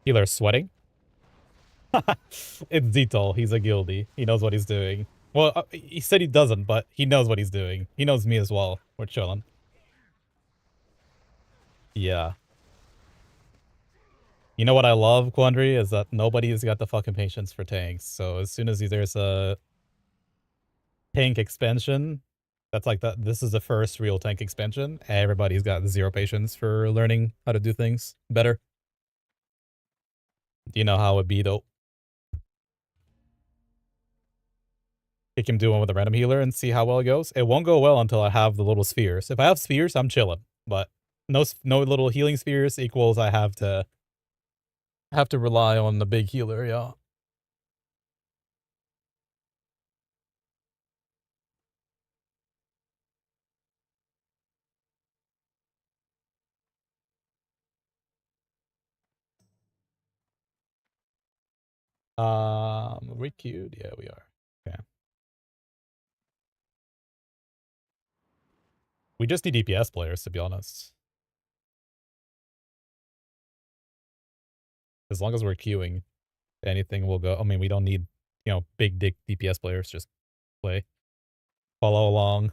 Speaker 1: Healer sweating? It's Zitol. He's a guildie. He knows what he's doing. Well, he said he doesn't, but he knows what he's doing. He knows me as well. We're chilling. Yeah. You know what I love, Quandary, is that nobody's got the fucking patience for tanks. So as soon as there's a tank expansion, that's like that. This is the first real tank expansion. Everybody's got zero patience for learning how to do things better. Do you know how it would be though? Pick him do one with a random healer and see how well it goes. It won't go well until I have the little spheres. If I have spheres, I'm chilling. But no little healing spheres equals I have to rely on the big healer, yeah. We queued? Yeah, we are. Okay. We just need DPS players, to be honest. As long as we're queuing, anything will go. I mean, we don't need, big dick DPS players. Just play. Follow along.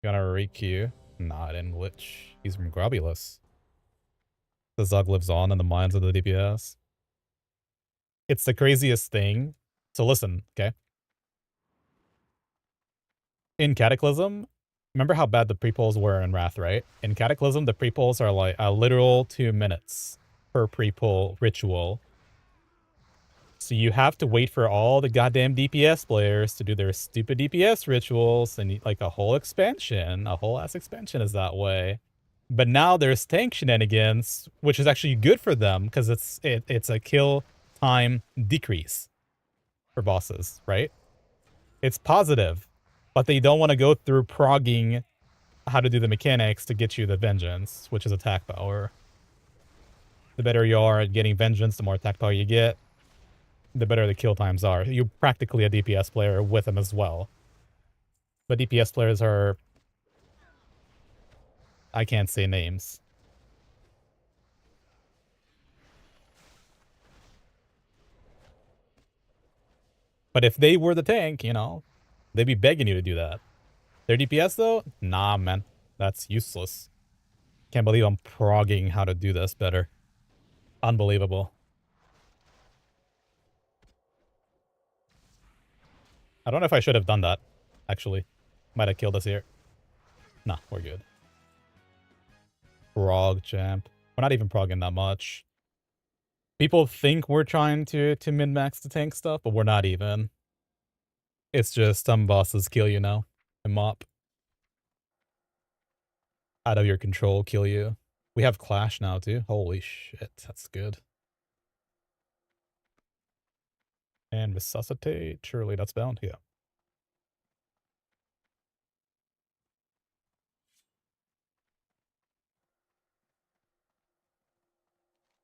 Speaker 1: Gonna re-queue. Nah, I didn't glitch. He's from Grobulus. The Zug lives on in the minds of the DPS. It's the craziest thing. So listen, okay? In Cataclysm, remember how bad the pre-polls were in Wrath, right? In Cataclysm, the pre-polls are like a literal 2 minutes per pre-poll ritual. So you have to wait for all the goddamn DPS players to do their stupid DPS rituals, and like a whole ass expansion is that way. But now there's tank shenanigans, which is actually good for them because it's a kill time decrease for bosses, right? It's positive, but they don't want to go through progging how to do the mechanics to get you the vengeance, which is attack power. The better you are at getting vengeance, the more attack power you get, the better the kill times are. You're practically a DPS player with them as well. But DPS players are... I can't say names. But if they were the tank, they'd be begging you to do that. Their DPS though? Nah, man. That's useless. Can't believe I'm progging how to do this better. Unbelievable. I don't know if I should have done that, actually. Might have killed us here. Nah, we're good. Prog champ. We're not even progging that much. People think we're trying to min-max the tank stuff, but we're not even. It's just some bosses kill you now. And MoP. Out of your control, kill you. We have Clash now, too. Holy shit, that's good. And Resuscitate. Surely that's bound, yeah.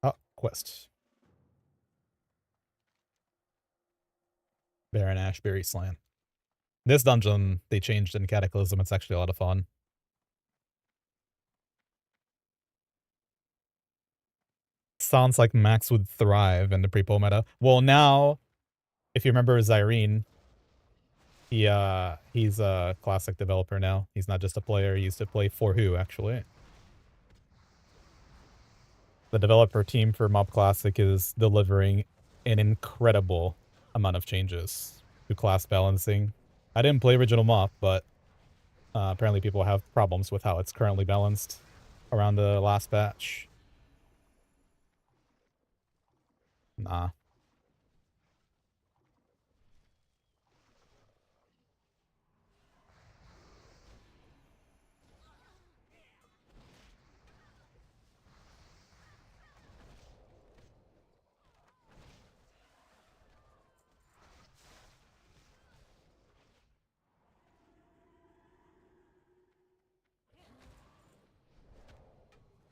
Speaker 1: Ah, quest. Baron Ashbury Slam. This dungeon, they changed in Cataclysm. It's actually a lot of fun. Sounds like Max would thrive in the pre-poll meta. Well, now, if you remember Zyrene, he's a classic developer now. He's not just a player. He used to play for who, actually. The developer team for MoP Classic is delivering an incredible amount of changes to class balancing. I didn't play original MoP, but apparently people have problems with how it's currently balanced around the last batch. Nah.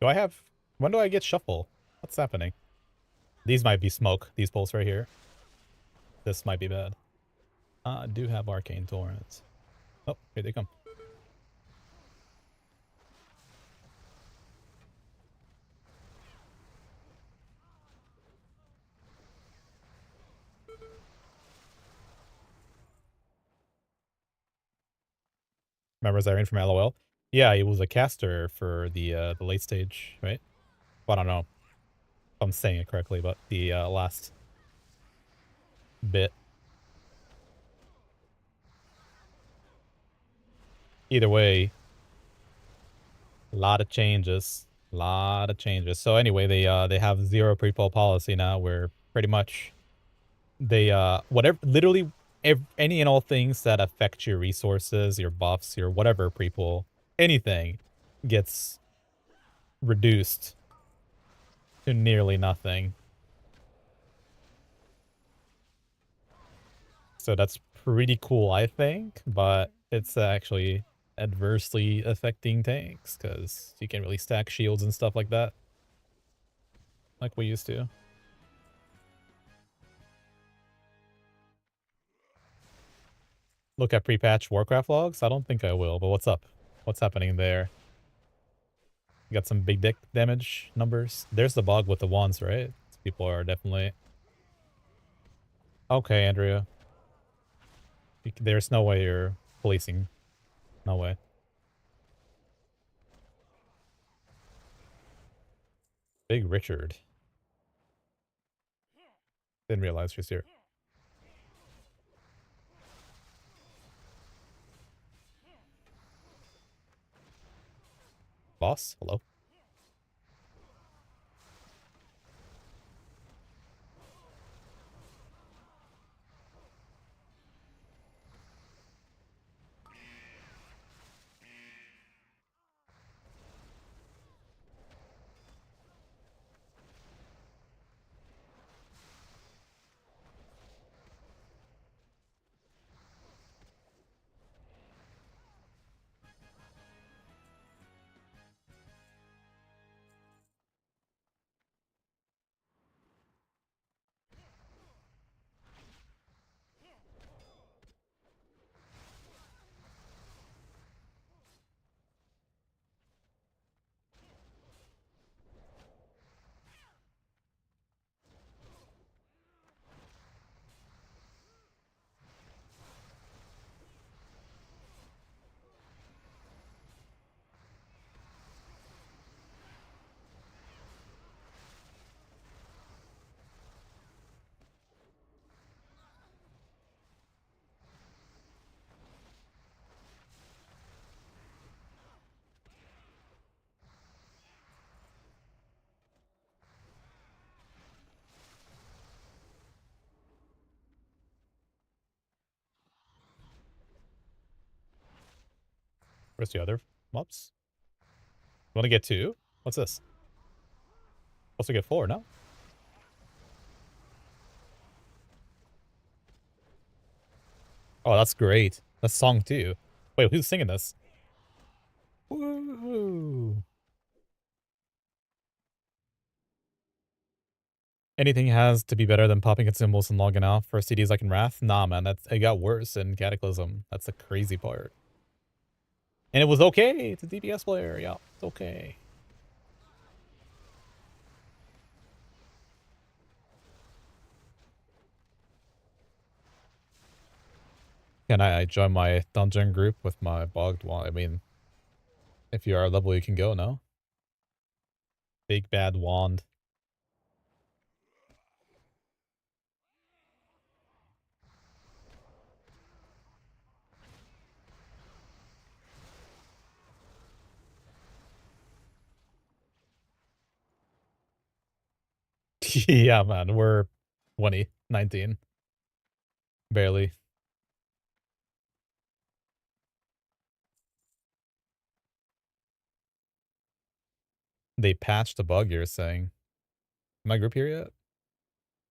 Speaker 1: Do I have... When do I get shuffle? What's happening? These might be smoke. These pulls right here. This might be bad. I do have arcane torrents. Oh, here they come. Remember Zyrene from LOL? Yeah, he was a caster for the late stage, right? Well, I don't know if I'm saying it correctly, but the last bit. Either way, a lot of changes. Lot of changes. So anyway, they have zero pre-pull policy now, where pretty much they whatever literally any and all things that affect your resources, your buffs, your whatever pre-pull, anything gets reduced to nearly nothing. So that's pretty cool, I think, but it's actually adversely affecting tanks because you can't really stack shields and stuff like that like we used to. Look at pre-patch Warcraft logs? I don't think I will, but what's up? What's happening there? You got some big dick damage numbers. There's the bug with the wands, right? People are definitely... Okay, Andrea. There's no way you're policing. No way. Big Richard. Didn't realize she's here. Boss? Hello? Where's the other mobs? You want to get 2? What's this? Supposed to get 4, no? Oh, that's great. That's song 2. Wait, who's singing this? Woo! Anything has to be better than popping its symbols and logging out for CDs like in Wrath? Nah, man, it got worse in Cataclysm. That's the crazy part. And it was okay. It's a DPS player. Yeah, it's okay. Can I join my dungeon group with my bogged wand? I mean, if you are level, you can go, no? Big bad wand. Yeah, man, we're 20, 19. Barely. They patched the bug, you're saying. My group here yet?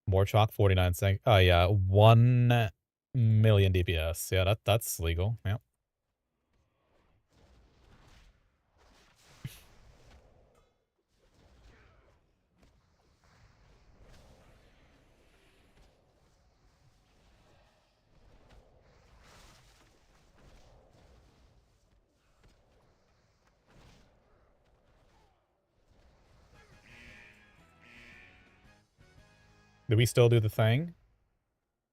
Speaker 1: More chalk 49 saying, oh yeah, 1 million DPS. Yeah, that's legal. Yeah. Do we still do the thing?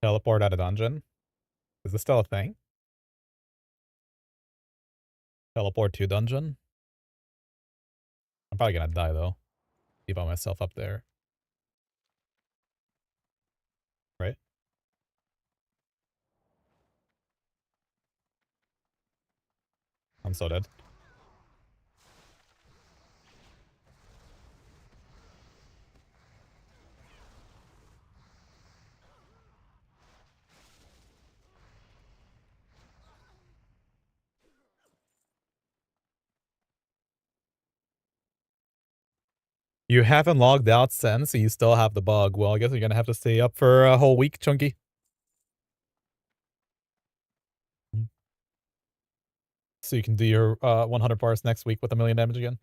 Speaker 1: Teleport out of dungeon? Is this still a thing? Teleport to dungeon? I'm probably gonna die though. Be by myself up there. Right? I'm so dead. You haven't logged out since, so you still have the bug. Well, I guess you're gonna have to stay up for a whole week, Chunky. So you can do your 100 bars next week with a million damage again.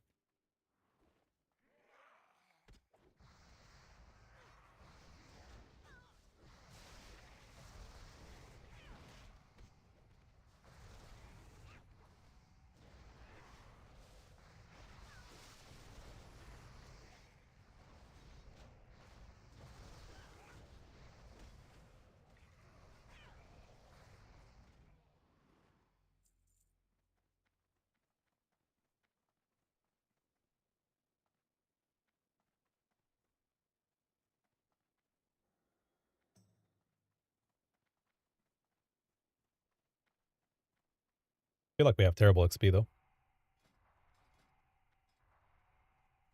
Speaker 1: I feel like we have terrible XP though.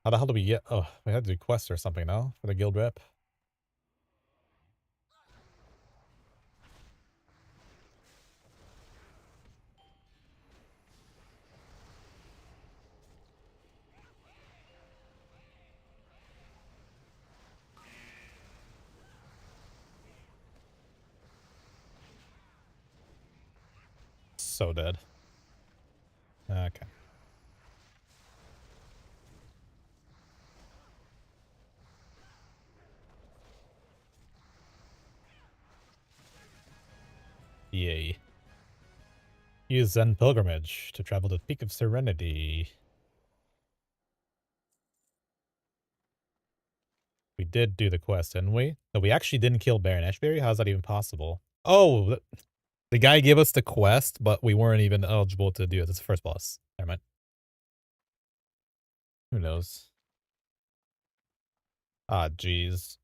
Speaker 1: How the hell do we get? Oh, we had to do quests or something now for the guild rep. So dead. Okay. Yay. Use Zen Pilgrimage to travel to the Peak of Serenity. We did do the quest, didn't we? No, we actually didn't kill Baron Ashbury? How's that even possible? Oh, the guy gave us the quest, but we weren't even eligible to do it. It's the first boss. Never mind. Who knows? Ah, jeez.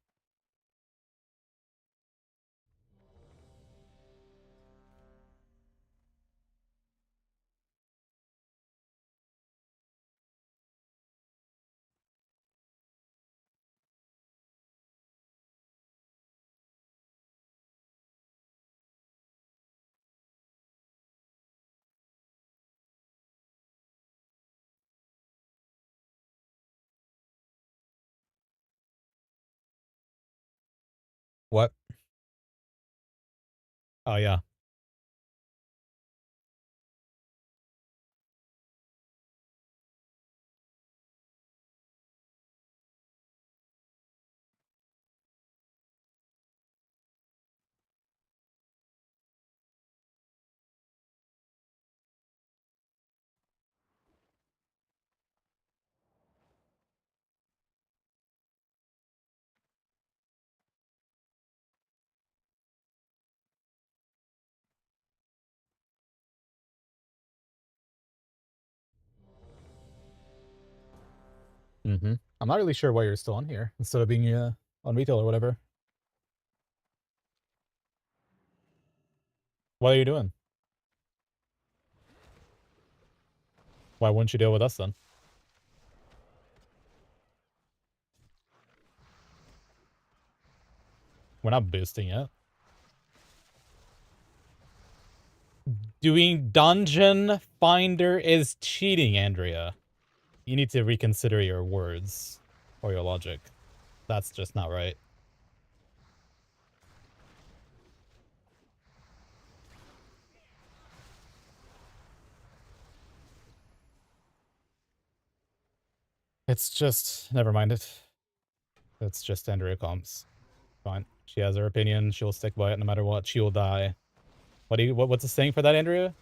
Speaker 1: What? Oh, yeah. Mm-hmm. I'm not really sure why you're still on here instead of being on retail or whatever. What are you doing? Why wouldn't you deal with us then? We're not boosting yet. Doing Dungeon Finder is cheating, Andrea. You need to reconsider your words or your logic. That's just not right. It's just, never mind it. It's just Andrea Combs. Fine. She has her opinion. She'll stick by it no matter what. She'll die. What's the saying for that, Andrea?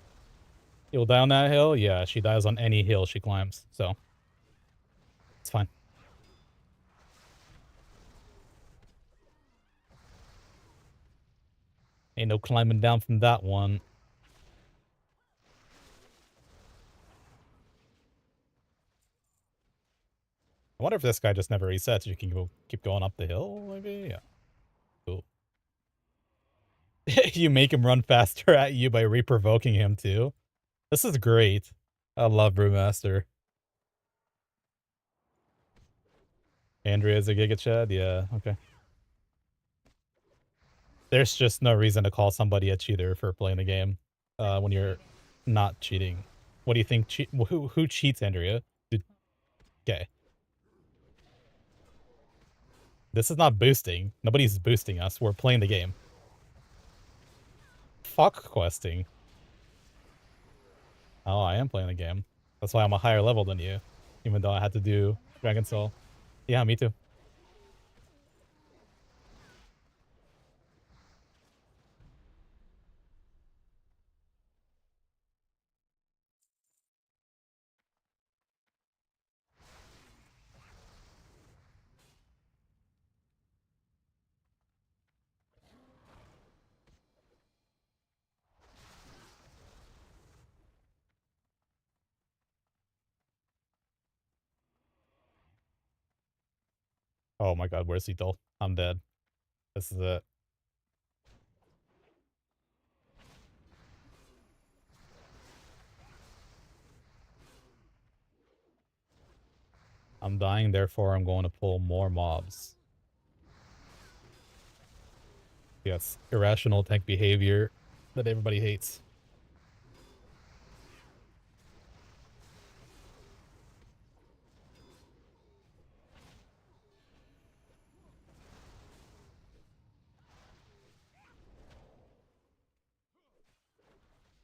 Speaker 1: You'll die on that hill? Yeah, she dies on any hill she climbs. So, it's fine. Ain't no climbing down from that one. I wonder if this guy just never resets. You can go keep going up the hill, maybe? Yeah. Cool. You make him run faster at you by reprovoking him too. This is great. I love Brewmaster. Andrea's a Giga Chad? Yeah, okay. There's just no reason to call somebody a cheater for playing the game when you're not cheating. What do you think? Who cheats, Andrea? Okay. This is not boosting. Nobody's boosting us. We're playing the game. Fuck questing. Oh, I am playing the game. That's why I'm a higher level than you. Even though I had to do Dragon Soul. Yeah, me too. Oh my god, where's Ethel? I'm dead. This is it. I'm dying, therefore I'm going to pull more mobs. Yes, irrational tank behavior that everybody hates.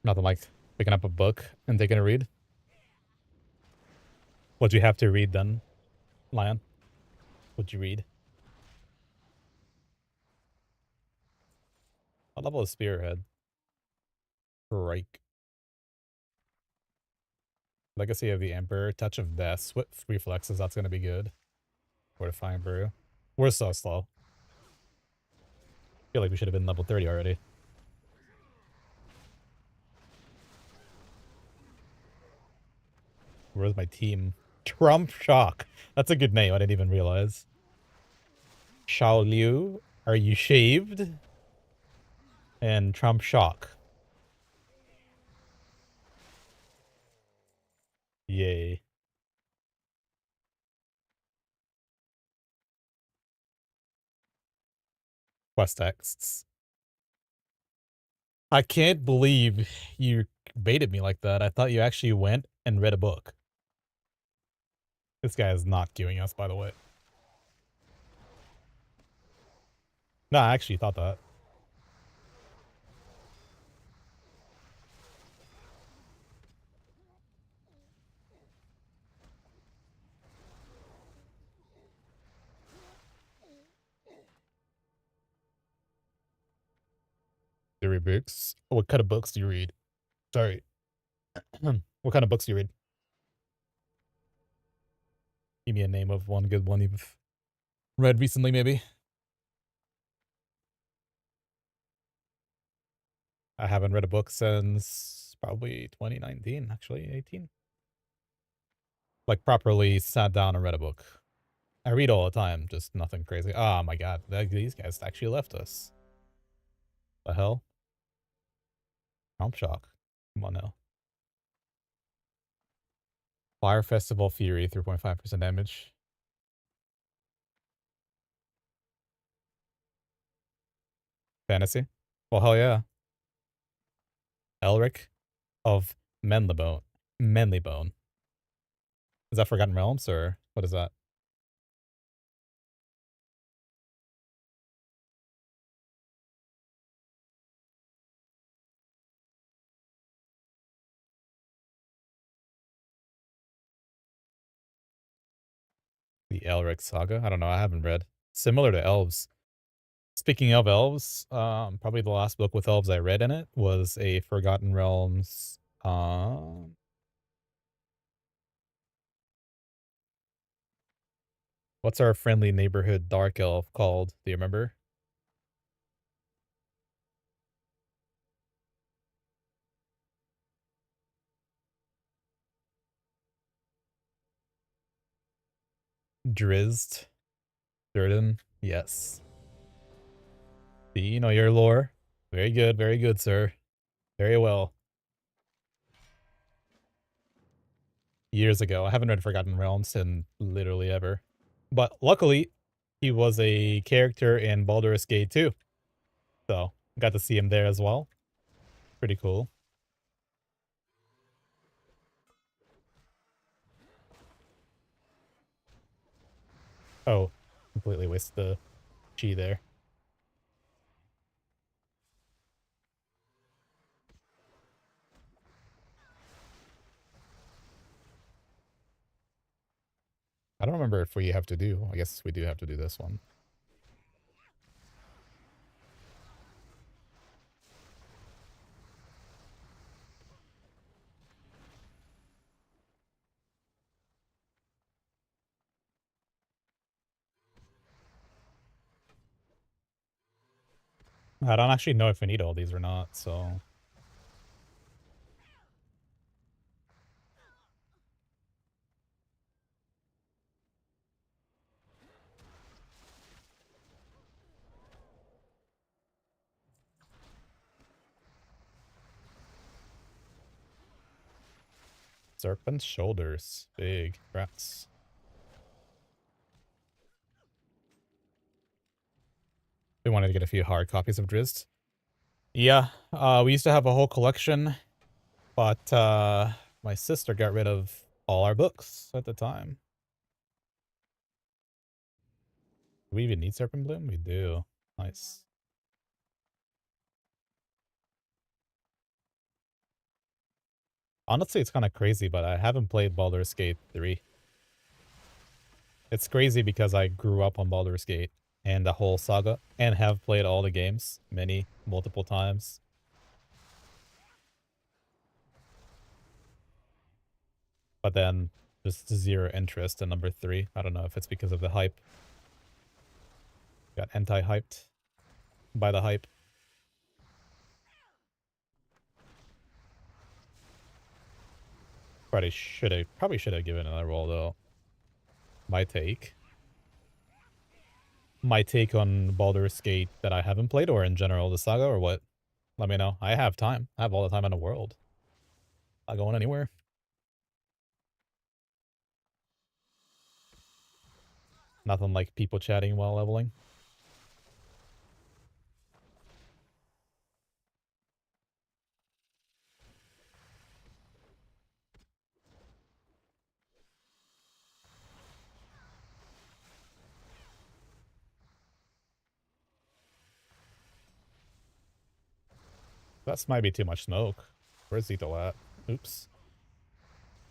Speaker 1: Nothing like picking up a book and taking a read. What'd you have to read then, Lion? What'd you read? What level is Spearhead? Strike. Legacy of the Emperor, Touch of Death, Swift Reflexes, that's gonna be good. Fortifying Brew. We're so slow. Feel like we should have been level 30 already. Where's my team? Trump Shock. That's a good name, I didn't even realize. Xiao Liu, are you shaved? And Trump Shock. Yay. Quest texts. I can't believe you baited me like that. I thought you actually went and read a book. This guy is not queuing us, by the way. No, I actually thought that. Do you read books? What kind of books do you read? Sorry. What kind of books do you read? Give me a name of one good one you've read recently, maybe. I haven't read a book since probably 2019, actually, 18. Like, properly sat down and read a book. I read all the time, just nothing crazy. Oh my god, these guys actually left us. The hell? Trump Shock. Come on now. Fire Festival Fury, 3.5% damage. Fantasy? Well, hell yeah. Elric of Menlebone. Menlebone. Is that Forgotten Realms, or what is that? The Elric Saga? I don't know, I haven't read. Similar to Elves. Speaking of Elves, probably the last book with Elves I read in it was a Forgotten Realms, what's our friendly neighborhood dark elf called? Do you remember? Drizzed. Durden. Yes. See, you know your lore. Very good, sir. Very well. Years ago. I haven't read Forgotten Realms in literally ever. But luckily, he was a character in Baldur's Gate 2. So, got to see him there as well. Pretty cool. Oh, completely wasted the chi there. I don't remember if we have to do. I guess we do have to do this one. I don't actually know if we need all these or not, so... Serpent's shoulders. Big. Rats. We wanted to get a few hard copies of Drizzt. Yeah, we used to have a whole collection, but my sister got rid of all our books at the time. Do we even need Serpent Bloom? We do. Nice. Honestly, it's kind of crazy, but I haven't played Baldur's Gate 3. It's crazy because I grew up on Baldur's Gate and the whole saga, and have played all the games multiple times. But then, just zero interest in number 3. I don't know if it's because of the hype. Got anti-hyped by the hype. Probably should have given another roll though. My take on Baldur's Gate that I haven't played, or in general the saga, or what? Let me know. I have time. I have all the time in the world. Not going anywhere. Nothing like people chatting while leveling. That might be too much smoke. Where's Zito at? Oops.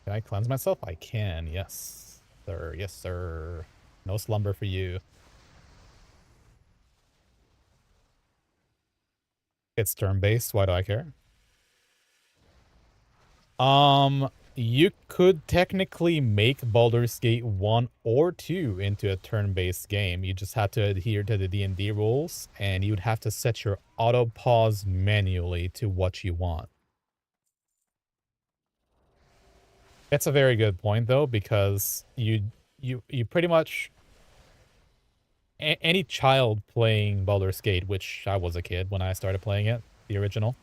Speaker 1: Can I cleanse myself? I can, yes. Sir, yes, sir. No slumber for you. It's turn-based, why do I care? You could technically make Baldur's Gate 1 or 2 into a turn-based game. You just have to adhere to the D&D rules, and you'd have to set your auto-pause manually to what you want. That's a very good point, though, because you pretty much... any child playing Baldur's Gate, which I was a kid when I started playing it, the original,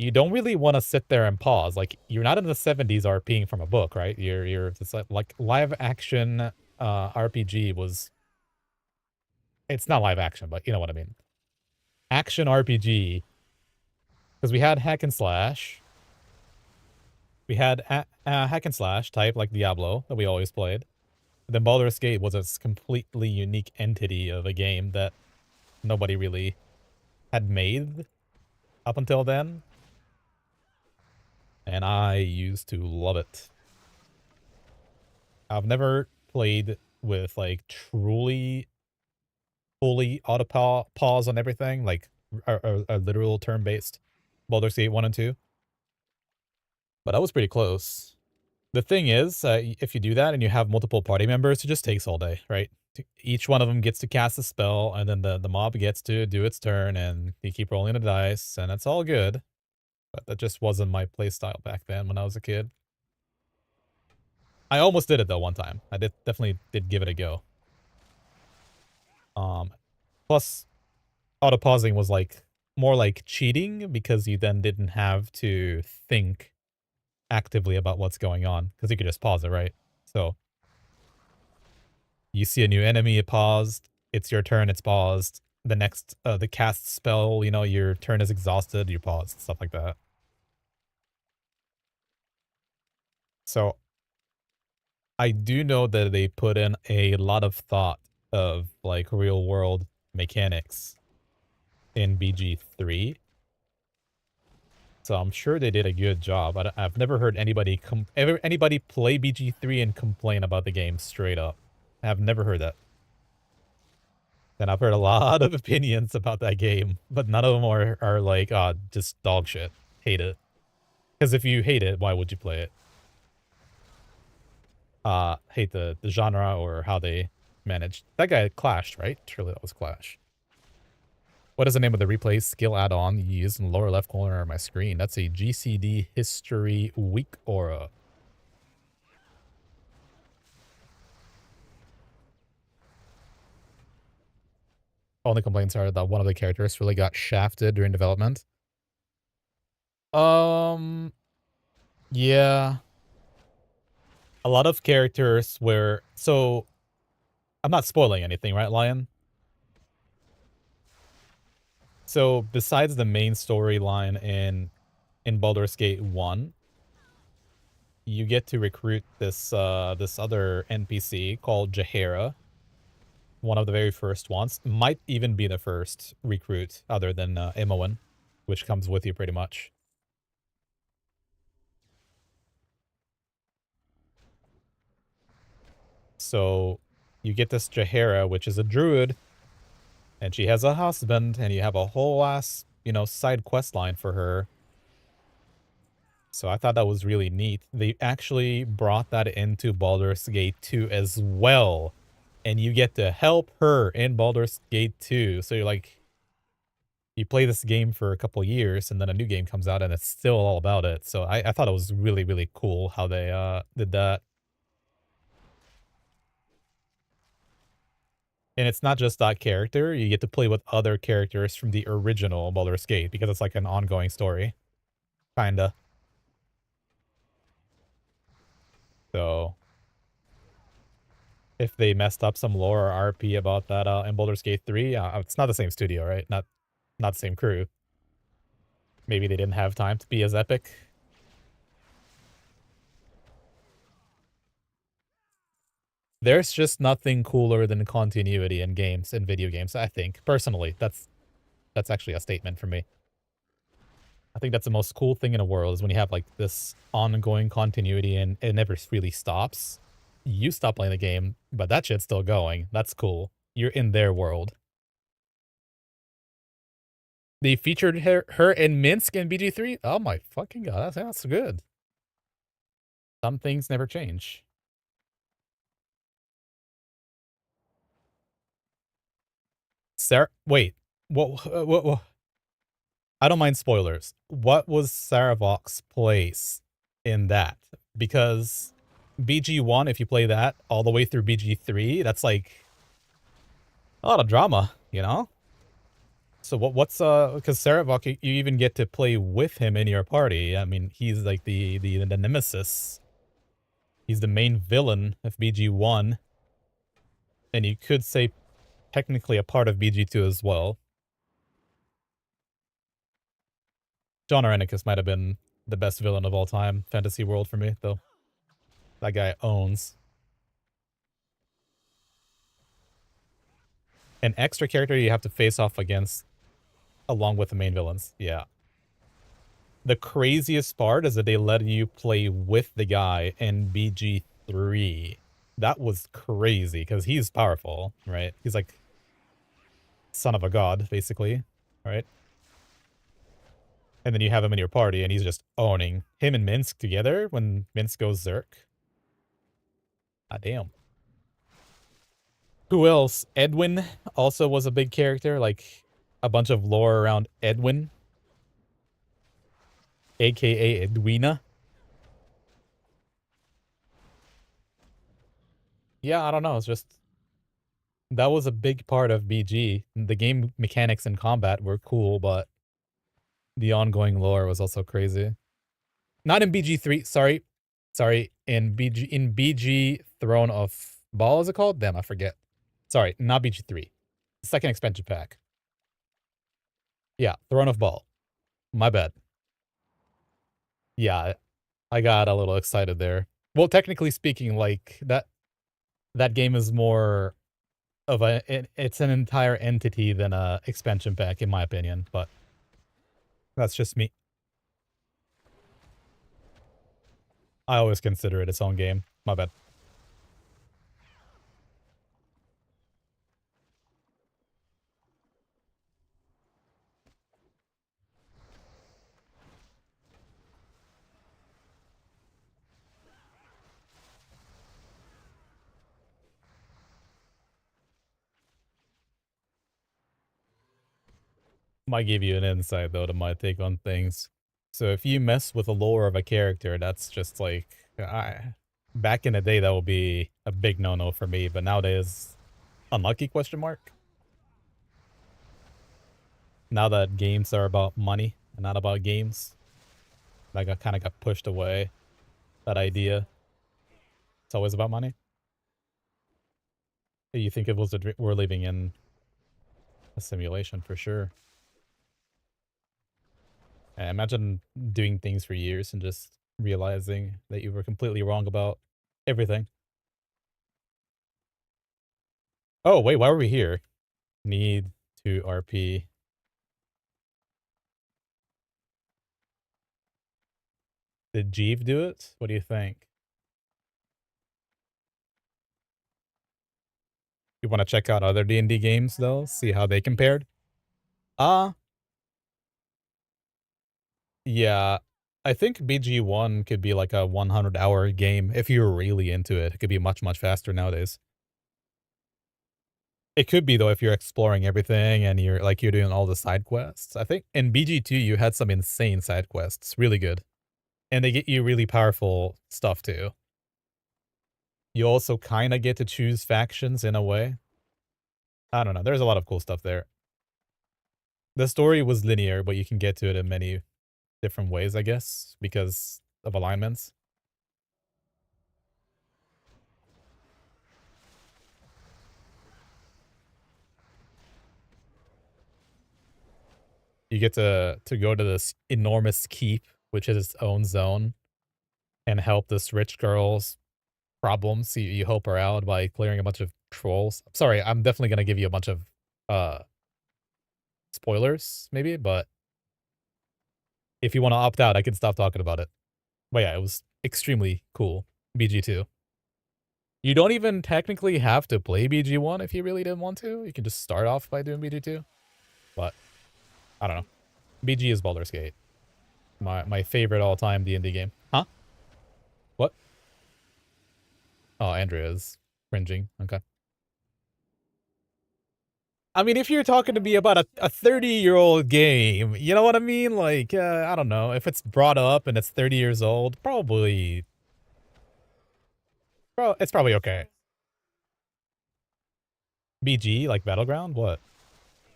Speaker 1: you don't really want to sit there and pause. Like, you're not in the 70s RPing from a book, right? It's like live action RPG was... It's not live action, but you know what I mean. Action RPG. Because we had hack and slash. We had hack and slash type like Diablo that we always played. But then Baldur's Gate was a completely unique entity of a game that nobody really had made up until then. And I used to love it. I've never played with, like, truly fully auto pause on everything, like a literal turn-based Baldur's Gate 1 and 2. But I was pretty close. The thing is, if you do that and you have multiple party members, it just takes all day, right? Each one of them gets to cast a spell, and then the mob gets to do its turn, and you keep rolling the dice, and it's all good. But that just wasn't my playstyle back then when I was a kid. I almost did it though one time. I definitely did give it a go. Plus auto pausing was like more like cheating because you then didn't have to think actively about what's going on because you could just pause it, right? So you see a new enemy, it paused. It's your turn, it's paused. The next, the cast spell, you know, your turn is exhausted, you paused, stuff like that. So I do know that they put in a lot of thought of like real world mechanics in BG3. So I'm sure they did a good job. I've never heard anybody anybody play BG3 and complain about the game straight up. I've never heard that. And I've heard a lot of opinions about that game, but none of them are like, just dog shit. Hate it. Because if you hate it, why would you play it? Hate the genre or how they managed. That guy clashed, right? Surely that was Clash. What is the name of the replay skill add-on you use in the lower left corner of my screen? That's a GCD History Weak Aura. Only complaints are that one of the characters really got shafted during development. Yeah. A lot of characters were... So, I'm not spoiling anything, right, Lion? So, besides the main storyline in Baldur's Gate 1, you get to recruit this this other NPC called Jaheira. One of the very first ones. Might even be the first recruit other than Imoen, which comes with you pretty much. So you get this Jaheira, which is a druid, and she has a husband, and you have a whole ass, you know, side quest line for her. So I thought that was really neat. They actually brought that into Baldur's Gate 2 as well. And you get to help her in Baldur's Gate 2. So you're like, you play this game for a couple years, and then a new game comes out, and it's still all about it. So I thought it was really, really cool how they did that. And it's not just that character. You get to play with other characters from the original Baldur's Gate, because it's like an ongoing story. Kinda. So if they messed up some lore or RP about that in Baldur's Gate 3, it's not the same studio, right? Not the same crew. Maybe they didn't have time to be as epic. There's just nothing cooler than continuity in games, in video games, I think. Personally, that's actually a statement for me. I think that's the most cool thing in the world is when you have like this ongoing continuity and it never really stops. You stop playing the game, but that shit's still going. That's cool. You're in their world. They featured her in Minsk in BG3? Oh my fucking god, that's good. Some things never change. Sarah, wait. What? I don't mind spoilers. What was Saravok's place in that? Because BG1, if you play that all the way through BG3, that's like a lot of drama, you know? So what's because Saravok, you even get to play with him in your party. I mean, he's like the nemesis. He's the main villain of BG1. And you could say technically a part of BG2 as well. John Arenicus might have been the best villain of all time, fantasy world for me, though. That guy owns. An extra character you have to face off against along with the main villains. Yeah. The craziest part is that they let you play with the guy in BG3. That was crazy because he's powerful, right? He's like son of a god, basically, right? And then you have him in your party and he's just owning him and Minsk together when Minsk goes Zerk. Ah, damn. Who else? Edwin also was a big character, like a bunch of lore around Edwin, aka Edwina. Yeah, I don't know. It's just that was a big part of BG. The game mechanics and combat were cool, but the ongoing lore was also crazy. Not in BG3, sorry. Sorry, in BG Throne of Ball, is it called? Damn, I forget. Sorry, not BG3. Second expansion pack. Yeah, Throne of Ball. My bad. Yeah, I got a little excited there. Well, technically speaking, like that game is more of it's an entire entity than a expansion pack in my opinion, but that's just me. I always consider it its own game. My bad. Might give you an insight though to my take on things. So if you mess with the lore of a character, that's just like back in the day that would be a big no-no for me, but nowadays unlucky question mark. Now that games are about money and not about games, that kind of got pushed away. That idea. It's always about money. You think it was we're living in a simulation for sure. Imagine doing things for years and just realizing that you were completely wrong about everything. Oh, wait, why were we here? Need to RP. Did Jeeve do it? What do you think? You want to check out other D&D games, though? See how they compared? Yeah. I think BG1 could be like a 100-hour game if you're really into it. It could be much, much faster nowadays. It could be, though, if you're exploring everything and you're doing all the side quests. I think in BG2 you had some insane side quests. Really good. And they get you really powerful stuff, too. You also kind of get to choose factions in a way. I don't know. There's a lot of cool stuff there. The story was linear, but you can get to it in many different ways, I guess, because of alignments. You get to go to this enormous keep, which is its own zone, and help this rich girl's problems. You help her out by clearing a bunch of trolls. Sorry, I'm definitely gonna give you a bunch of spoilers, maybe, but if you want to opt out, I can stop talking about it. But yeah, it was extremely cool. BG2. You don't even technically have to play BG1 if you really didn't want to. You can just start off by doing BG2. But I don't know. BG is Baldur's Gate. My favorite all-time D&D game. Huh? What? Oh, Andrea is cringing. Okay. I mean, if you're talking to me about a 30-year-old game, you know what I mean? Like, I don't know. If it's brought up and it's 30 years old, probably... Bro, it's probably okay. BG, like Battleground? What?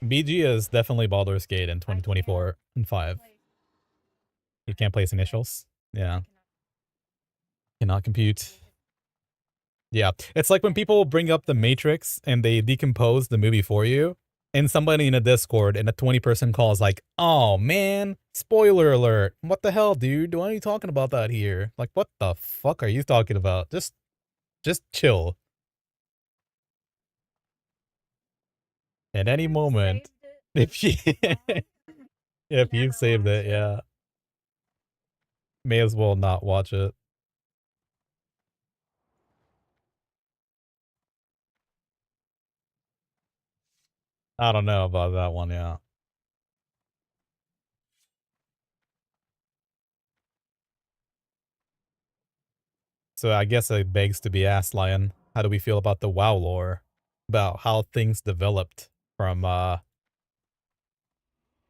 Speaker 1: BG is definitely Baldur's Gate in 2024 and 5. You can't place initials? Yeah. Cannot compute. Yeah. It's like when people bring up The Matrix and they decompose the movie for you, and somebody in a Discord in a 20-person call is like, oh man, spoiler alert. What the hell, dude? Why are you talking about that here? Like, what the fuck are you talking about? Just chill. At any moment, if you if you saved it, yeah. May as well not watch it. I don't know about that one, yeah. So I guess it begs to be asked, Lion, how do we feel about the WoW lore? About how things developed from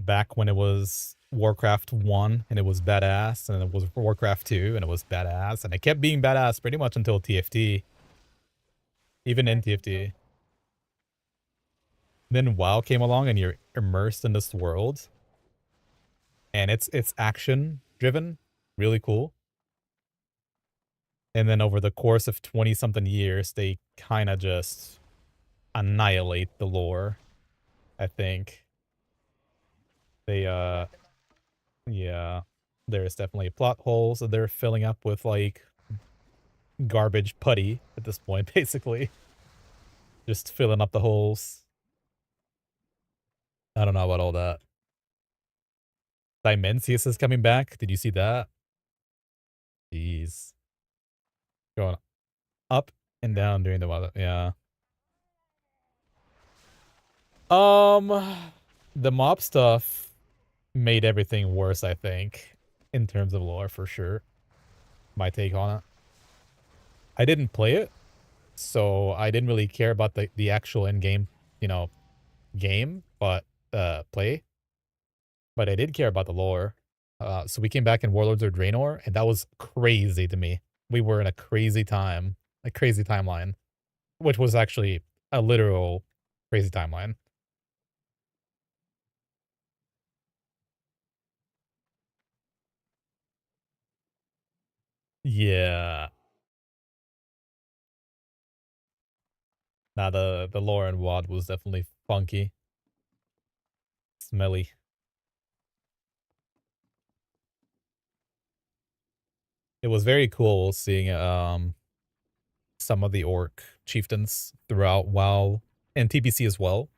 Speaker 1: back when it was Warcraft 1 and it was badass, and it was Warcraft 2 and it was badass, and it kept being badass pretty much until TFT. Even in TFT. Then WoW came along and you're immersed in this world. And it's action driven, really cool. And then over the course of 20 something years, they kind of just annihilate the lore, I think. They yeah, there's definitely plot holes that they're filling up with like garbage putty at this point, basically. Just filling up the holes. I don't know about all that. Dimensius is coming back. Did you see that? Jeez. Going up and down during the weather. Yeah. The MoP stuff made everything worse, I think, in terms of lore, for sure. My take on it. I didn't play it, so I didn't really care about the actual in-game, you know, game, but play. But I did care about the lore. So we came back in Warlords of Draenor, and that was crazy to me. We were in a crazy time, a crazy timeline, which was actually a literal crazy timeline. Yeah. Nah, the lore in WoD was definitely funky. Smelly. It was very cool seeing some of the orc chieftains throughout WoW and TBC as well.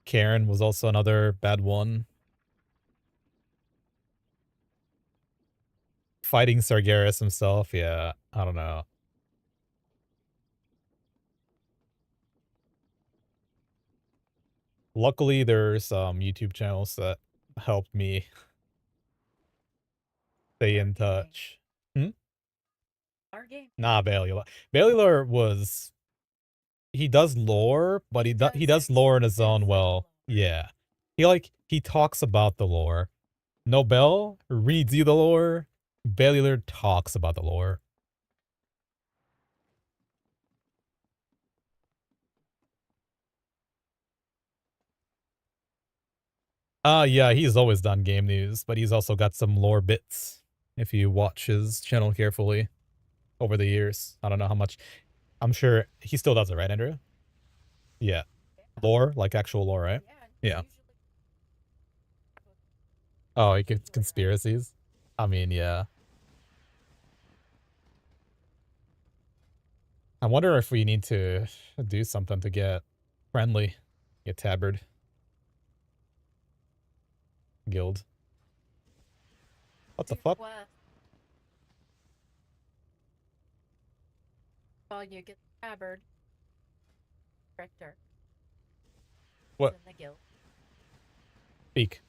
Speaker 1: Karen was also another bad one. Fighting Sargeras himself, yeah, I don't know. Luckily, there's YouTube channels that helped me stay in touch. Hmm?
Speaker 18: Our game.
Speaker 1: Nah, Bailey. Bailey was... He does lore, but he does lore in his own well. Yeah. He talks about the lore. Nobel reads you the lore. Bailey talks about the lore. Yeah, he's always done game news, but he's also got some lore bits if you watch his channel carefully over the years. I don't know how much. I'm sure he still does it, right, Andrew? Yeah. Lore, like actual lore, right? Yeah. Oh, he gets conspiracies? I mean, yeah. I wonder if we need to do something to get friendly. Get tabard. Guild. What the fuck?
Speaker 18: Well, you get tabard. Director.
Speaker 1: What?
Speaker 18: In the guild.
Speaker 1: Speak.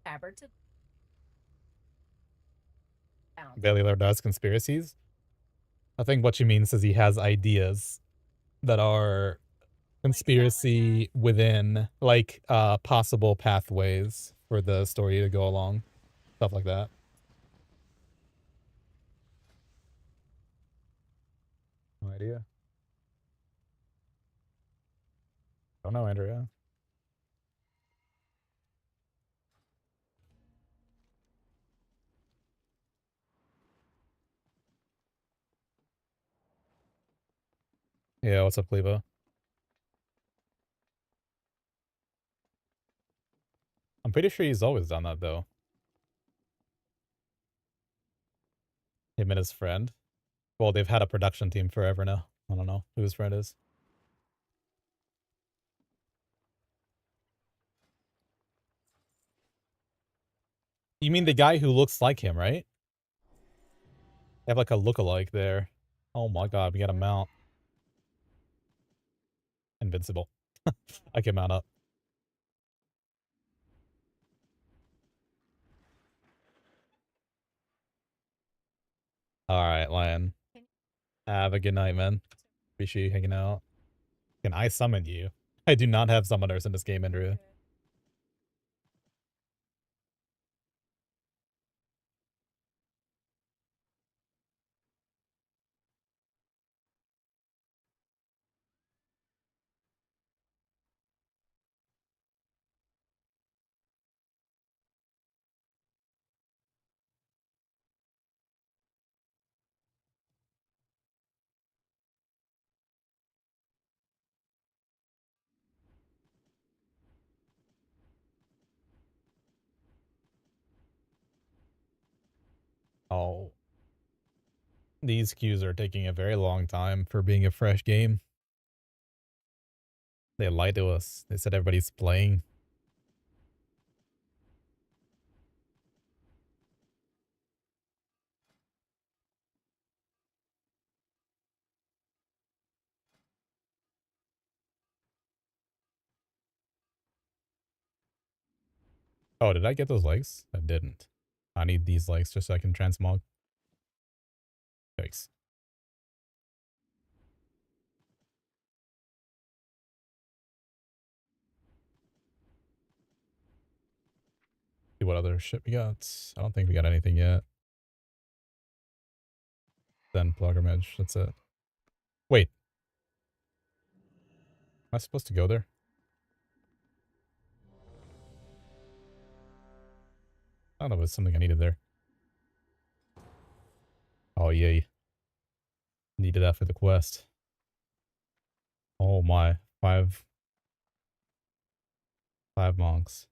Speaker 18: Tabard to
Speaker 1: Bailey does conspiracies? I think what she means is he has ideas that are conspiracy within, like, possible pathways for the story to go along. Stuff like that. No idea. Don't know, Andrea. Yeah, what's up, Cleva? I'm pretty sure he's always done that, though. Him and his friend. Well, they've had a production team forever now. I don't know who his friend is. You mean the guy who looks like him, right? They have like a look-alike there. Oh my god, we got a mount. Invincible. I can mount up. Alright, Lion. Have a good night, man. Appreciate you hanging out. Can I summon you? I do not have summoners in this game, Andrew. Oh. These queues are taking a very long time for being a fresh game. They lied to us. They said everybody's playing. Oh, did I get those legs? I didn't. I need these legs just so I can transmog. Thanks. See what other shit we got. I don't think we got anything yet. Then pilgrimage. That's it. Wait. Am I supposed to go there? I don't know if it's something I needed there. Oh, yay. Needed that for the quest. Oh my. Five monks.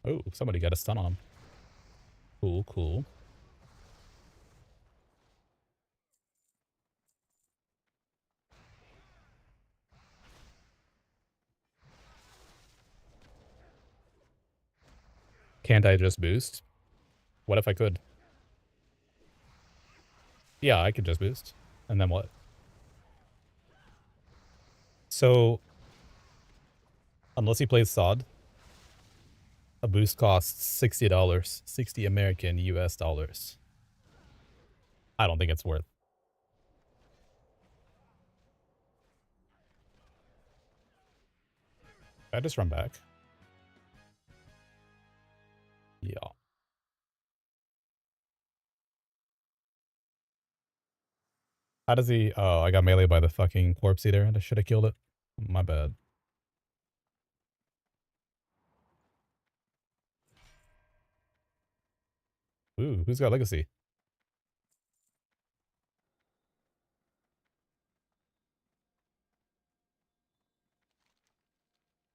Speaker 1: Oh, somebody got a stun on him. Cool, cool. Can't I just boost? What if I could? Yeah, I could just boost. And then what? So, unless he plays SOD, a boost costs $60. 60 American US dollars. I don't think it's worth. I just run back. Yeah. How does he... Oh, I got melee by the fucking corpse eater. I should have killed it. My bad. Ooh, who's got legacy?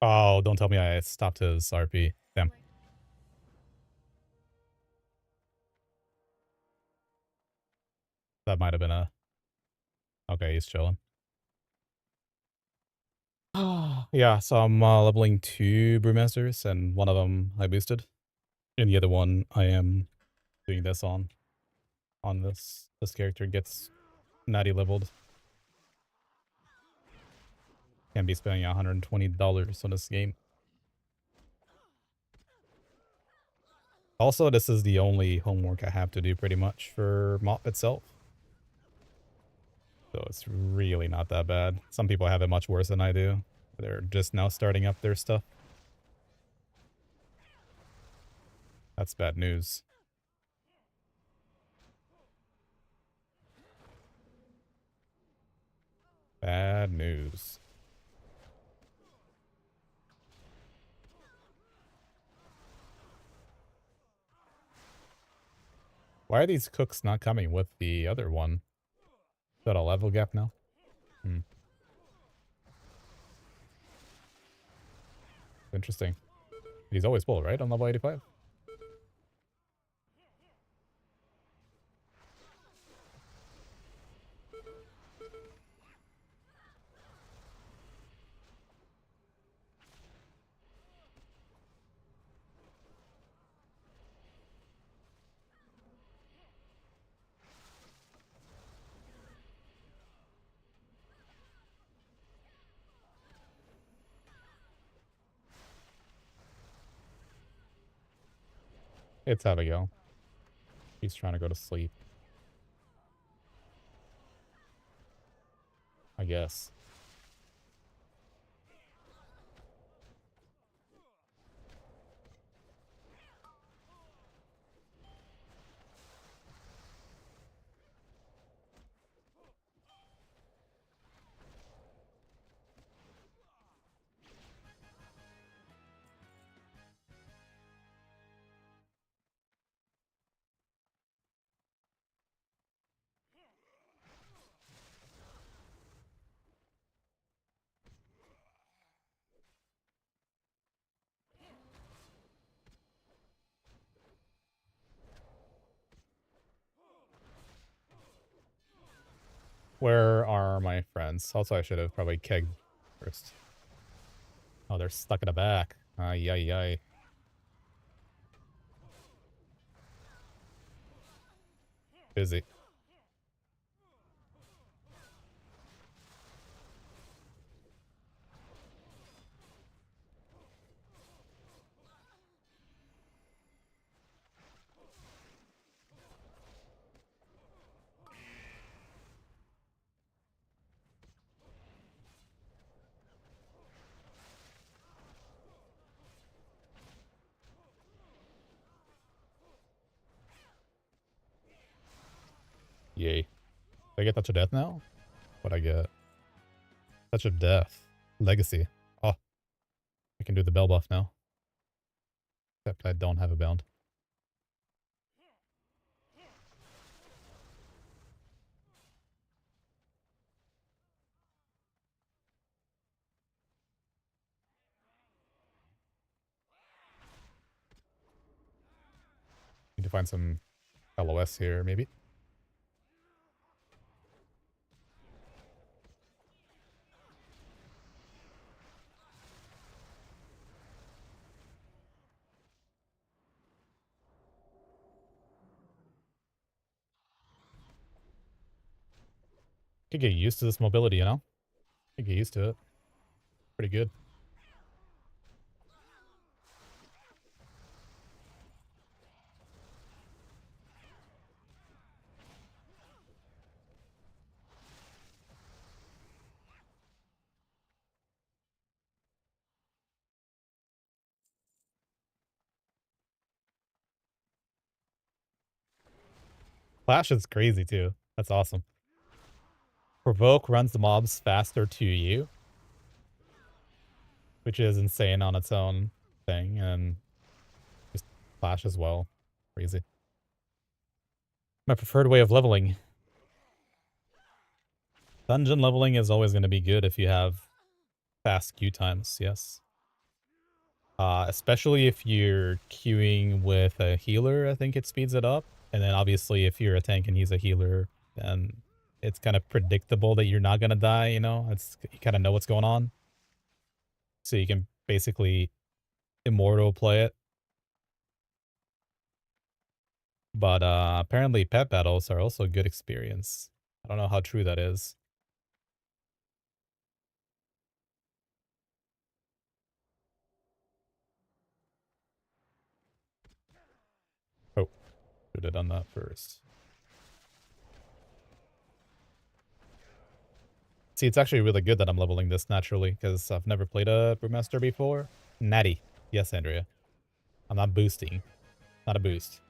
Speaker 1: Oh, don't tell me I stopped his RP. Damn. That might have been a... Okay, he's chilling. Yeah, so I'm leveling 2 Brewmasters, and one of them I boosted. And the other one I am doing this on. This character gets natty leveled. Can be spending $120 on this game. Also, this is the only homework I have to do pretty much for MoP itself. So it's really not that bad. Some people have it much worse than I do. They're just now starting up their stuff. That's bad news. Bad news. Why are these cooks not coming with the other one? Is that a level gap now? Interesting. He's always full, right? On level 85? It's Abigail. He's trying to go to sleep. I guess. Where are my friends? Also, I should have probably kegged first. Oh, they're stuck in the back. Ay, ay, ay. Busy. Yay. Did I get Touch of Death now? What'd I get? Touch of Death. Legacy. Oh. I can do the bell buff now. Except I don't have a bound. Need to find some LOS here, maybe. Could get used to this mobility, you know? Could get used to it. Pretty good. Flash is crazy too. That's awesome. Provoke runs the mobs faster to you, which is insane on its own thing, and just Flash as well. Crazy. My preferred way of leveling. Dungeon leveling is always going to be good if you have fast queue times, yes. Especially if you're queuing with a healer, I think it speeds it up. And then obviously if you're a tank and he's a healer, then it's kind of predictable that you're not going to die, you know? You kind of know what's going on. So you can basically immortal play it. But apparently pet battles are also a good experience. I don't know how true that is. Oh, should have done that first. See, it's actually really good that I'm leveling this naturally, because I've never played a Brewmaster before. Natty. Yes, Andrea. I'm not boosting. Not a boost.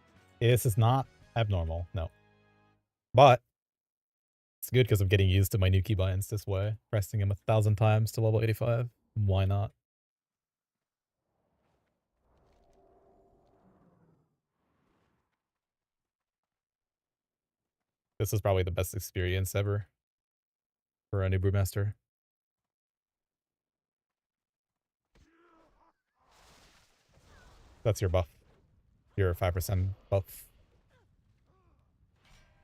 Speaker 1: This is not abnormal, no. But it's good because I'm getting used to my new keybinds this way. Pressing them 1,000 times to level 85. Why not? This is probably the best experience ever for a new Brewmaster. That's your buff. Your 5% buff.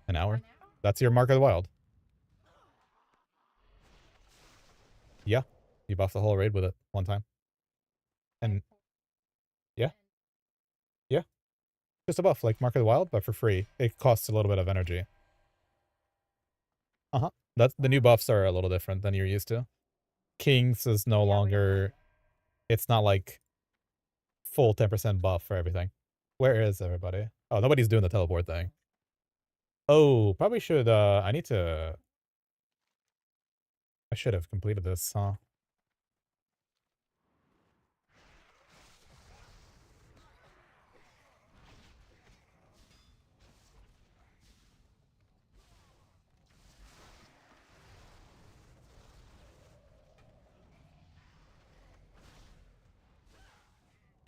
Speaker 1: An hour? That's your Mark of the Wild. Yeah. You buff the whole raid with it one time. And yeah. Yeah. Just a buff like Mark of the Wild, but for free. It costs a little bit of energy. Uh-huh. That's the new buffs are a little different than you're used to. Kings is no longer, it's not like full 10% buff for everything. Where is everybody? Oh, nobody's doing the teleport thing. Oh, probably should, I should have completed this, huh?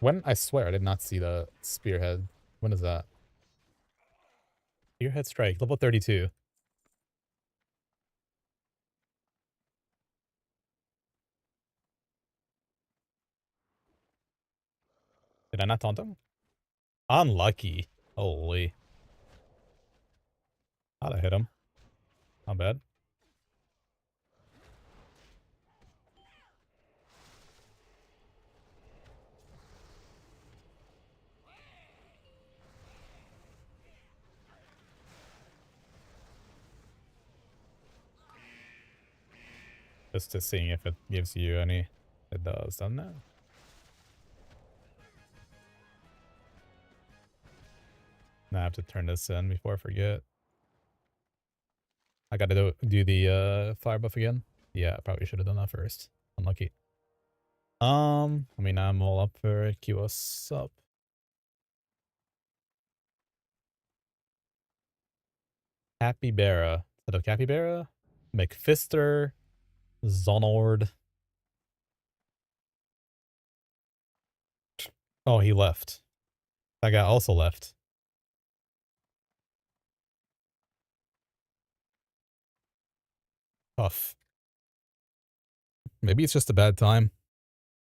Speaker 1: When? I swear I did not see the spearhead. When is that? Spearhead strike, level 32. Did I not taunt him? Unlucky. Holy. How'd I hit him? Not bad. Just to seeing if it gives you any. It does, doesn't it? Now I have to turn this in before I forget. I gotta do the fire buff again. Yeah, I probably should have done that first. Unlucky. I mean, I'm all up for queue us up. Capybara. Instead of Capybara, McFister, Zonord. Oh, he left. That guy also left. Tough. Maybe it's just a bad time.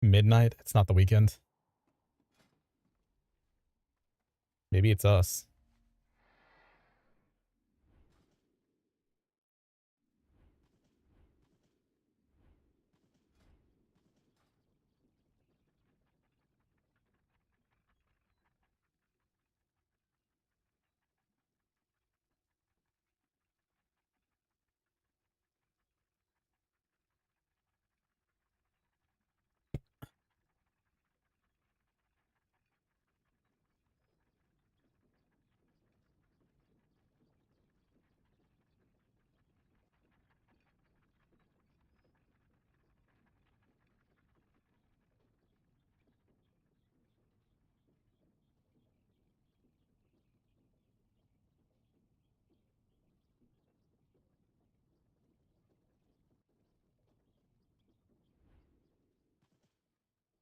Speaker 1: Midnight. It's not the weekend. Maybe it's us.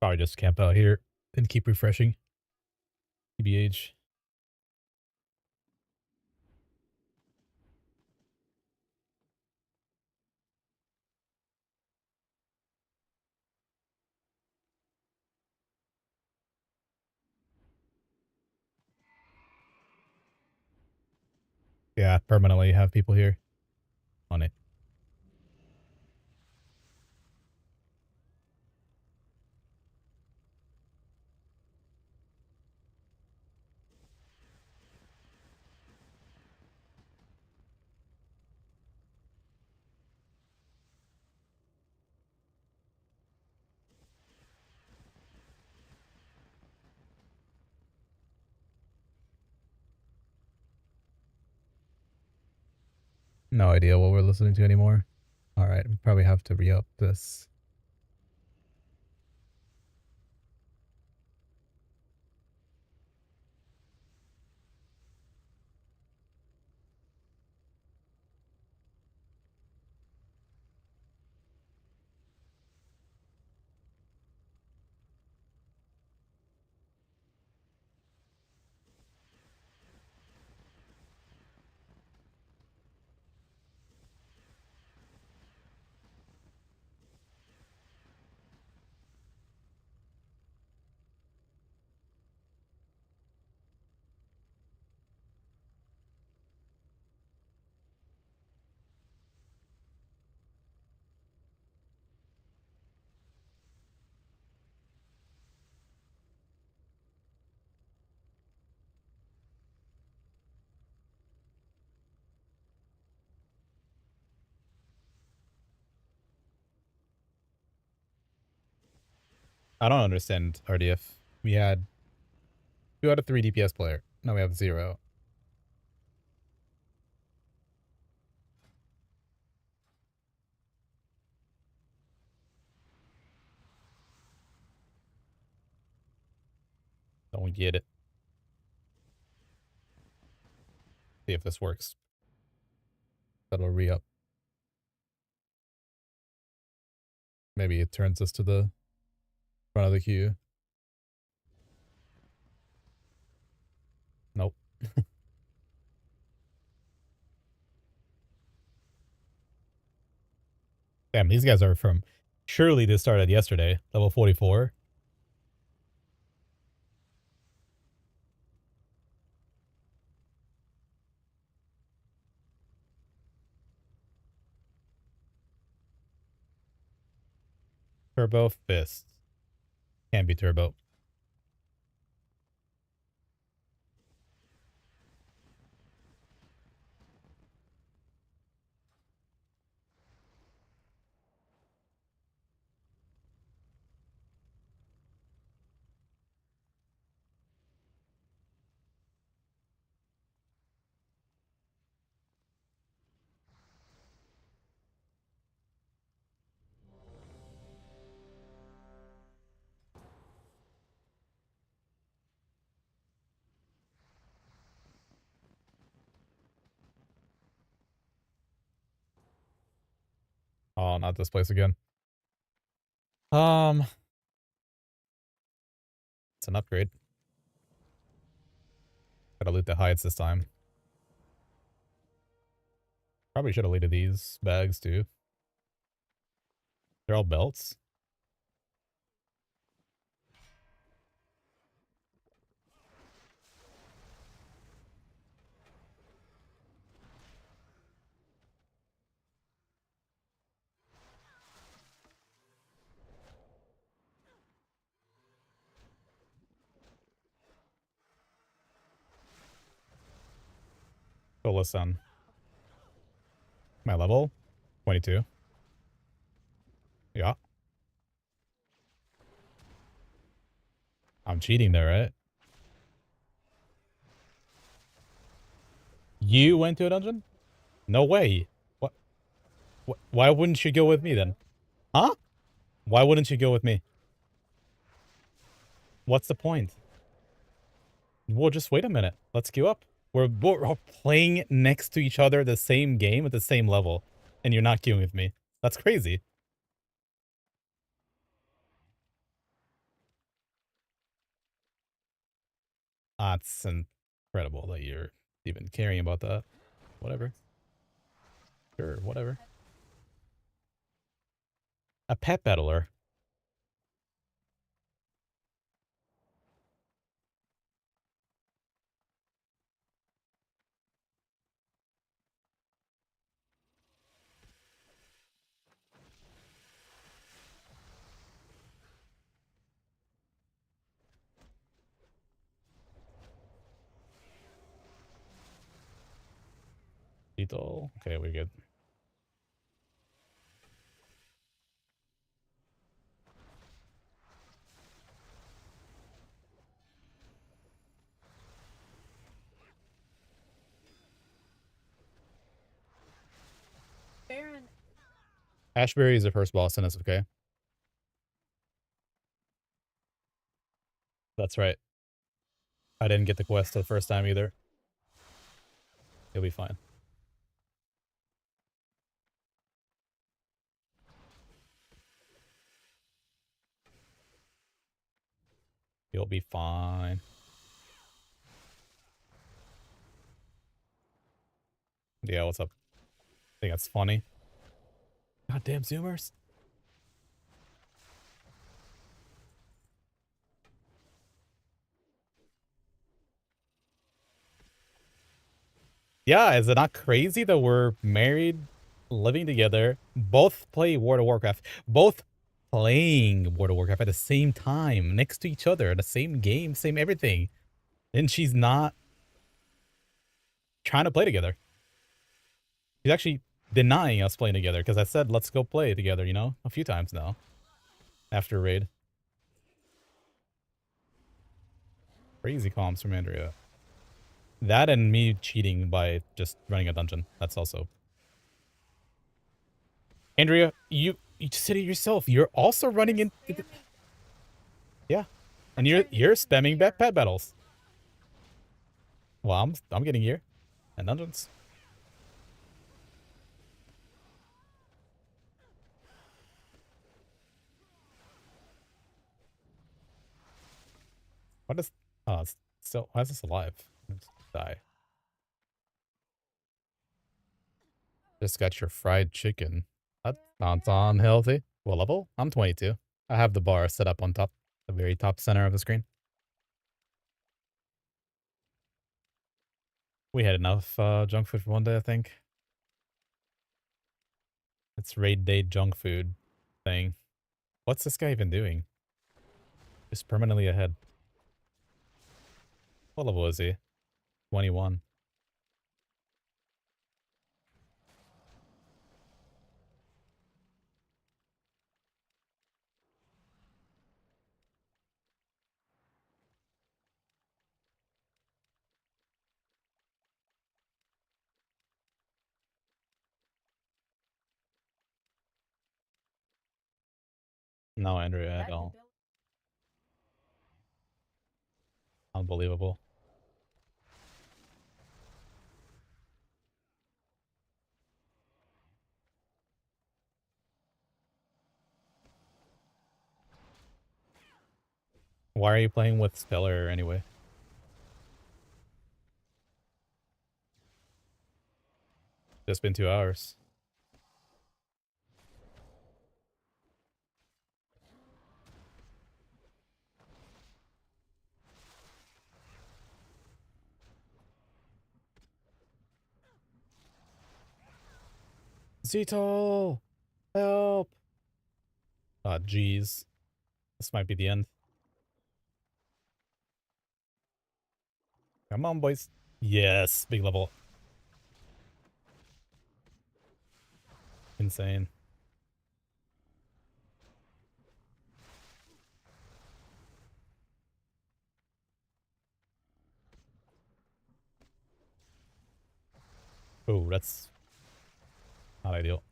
Speaker 1: Probably just camp out here and keep refreshing. TBH. Yeah, permanently have people here on it. No idea what we're listening to anymore. Alright, we probably have to re-up this. I don't understand RDF. We had 2 out of 3 DPS player. Now we have 0. Don't get it. See if this works. That'll re-up. Maybe it turns us to the front of the queue. Nope. Damn, these guys are from... Surely this started yesterday. Level 44. Turbo Fist. Can't be Turbo. Oh, not this place again. It's an upgrade. Gotta loot the hides this time. Probably should have looted these bags too. They're all belts. So listen. My level? 22. Yeah. I'm cheating there, right? You went to a dungeon? No way. What? Why wouldn't you go with me then? Huh? Why wouldn't you go with me? What's the point? Well, just wait a minute. Let's queue up. We're playing next to each other the same game at the same level, and you're not queuing with me. That's crazy. That's incredible that you're even caring about that. Whatever. Sure, whatever. A pet battler. Beetle. Okay, we're good.
Speaker 18: Baron.
Speaker 1: Ashbury is the first boss in this, okay? That's right. I didn't get the quest the first time either. You'll be fine. You'll be fine. Yeah, what's up? I think that's funny. Goddamn Zoomers. Yeah, is it not crazy that we're married, living together, both play World of Warcraft, both playing World of Warcraft at the same time, next to each other, the same game, same everything. And she's not trying to play together. She's actually denying us playing together because I said, let's go play together, you know, a few times now. After raid. Crazy comms from Andrea. That and me cheating by just running a dungeon. That's also. Andrea, you just said it yourself. You're also running in. Yeah, and you're spamming pet battles. Well, I'm getting gear and dungeons. What is? Oh, it's still. Why is this alive? Let's die. Just got your fried chicken. That sounds unhealthy. What level? I'm 22. I have the bar set up on top, the very top center of the screen. We had enough junk food for one day, I think. It's raid day junk food thing. What's this guy even doing? Just permanently ahead. What level is he? 21. No, Andrea, at all. Unbelievable. Why are you playing with Speller anyway? Just been 2 hours. Zito! Help! Ah, jeez. This might be the end. Come on, boys. Yes, big level. Insane. Oh, that's not ideal.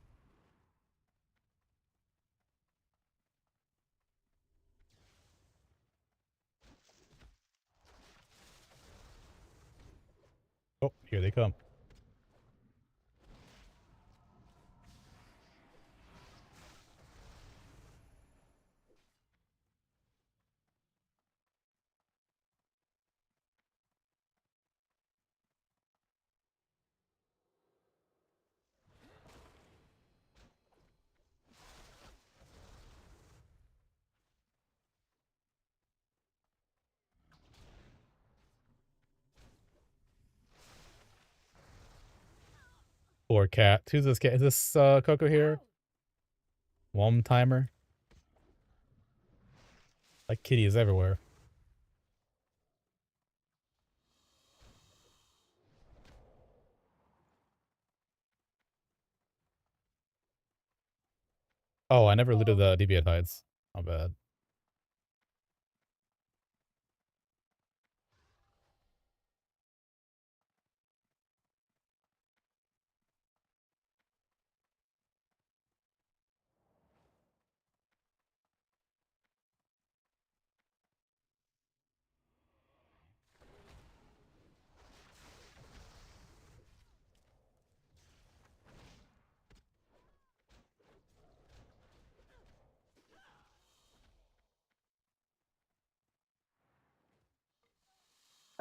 Speaker 1: Oh, here they come. Poor cat. Who's this cat? Is this Coco here? One timer. Like kitty is everywhere. Oh, I never looted the deviant hides. Not bad.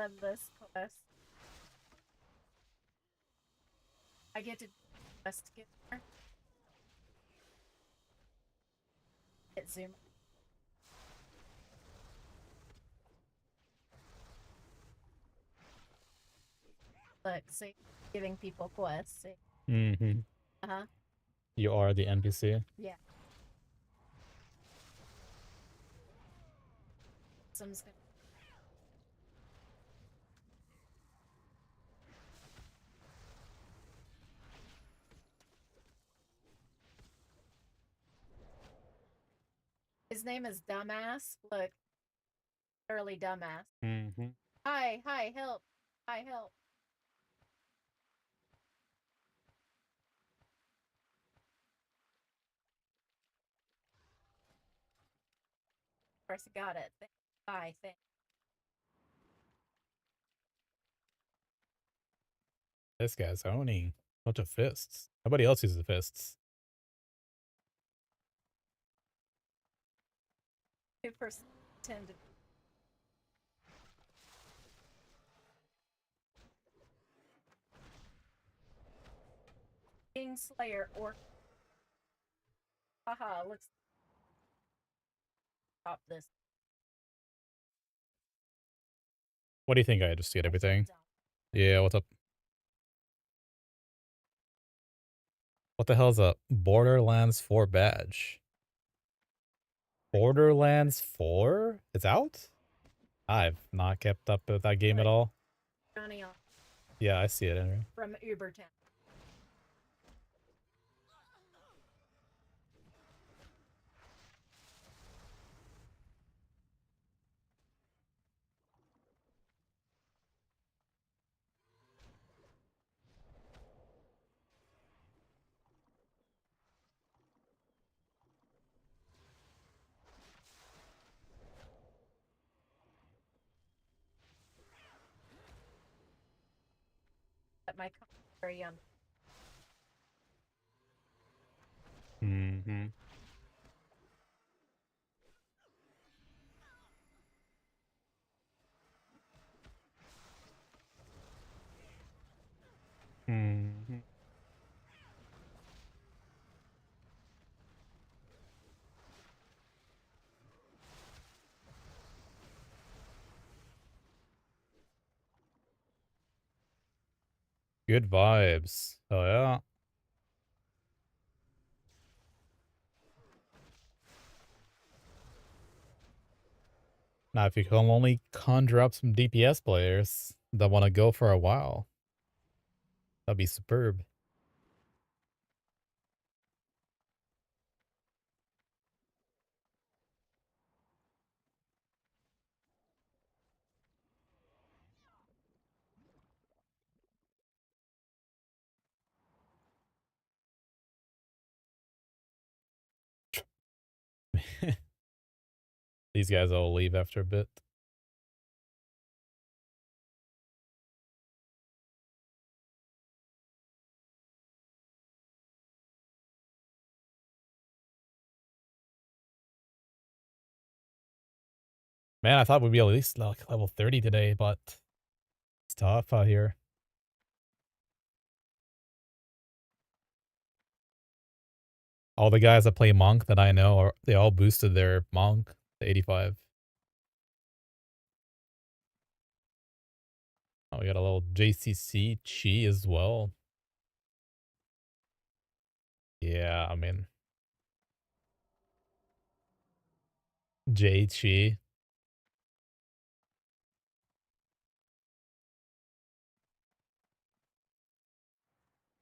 Speaker 18: Love this quest. I get to quest giver. Get zoom. Look, see, giving people quests. See.
Speaker 1: Mm-hmm.
Speaker 18: Uh-huh.
Speaker 1: You are the NPC.
Speaker 18: Yeah. Someone's gonna. His name is Dumbass. Look. Early Dumbass.
Speaker 1: Mm-hmm.
Speaker 18: Hi, hi, help. Hi, help. Of course, I got it. Hi, thank.
Speaker 1: This guy's owning a bunch of fists. Nobody else uses fists.
Speaker 18: 2% tend to. King Slayer or. Haha, let's stop this.
Speaker 1: What do you think? I just get everything. Yeah, what's up? What the hell is a Borderlands 4 badge? Borderlands 4? It's out? I've not kept up with that game at all.
Speaker 18: Johnny on
Speaker 1: Yeah, I see it, Andrew.
Speaker 18: from Ubertown. At my commentary on.
Speaker 1: Mm-hmm. Good vibes. Oh yeah. Now, if you can only conjure up some DPS players that want to go for a while, that'd be superb. These guys all leave after a bit. Man, I thought we'd be at least like level 30 today, but it's tough out here. All the guys that play Monk that I know they all boosted their Monk to 85. Oh, we got a little JCC Chi as well. Yeah, I mean, J Chi.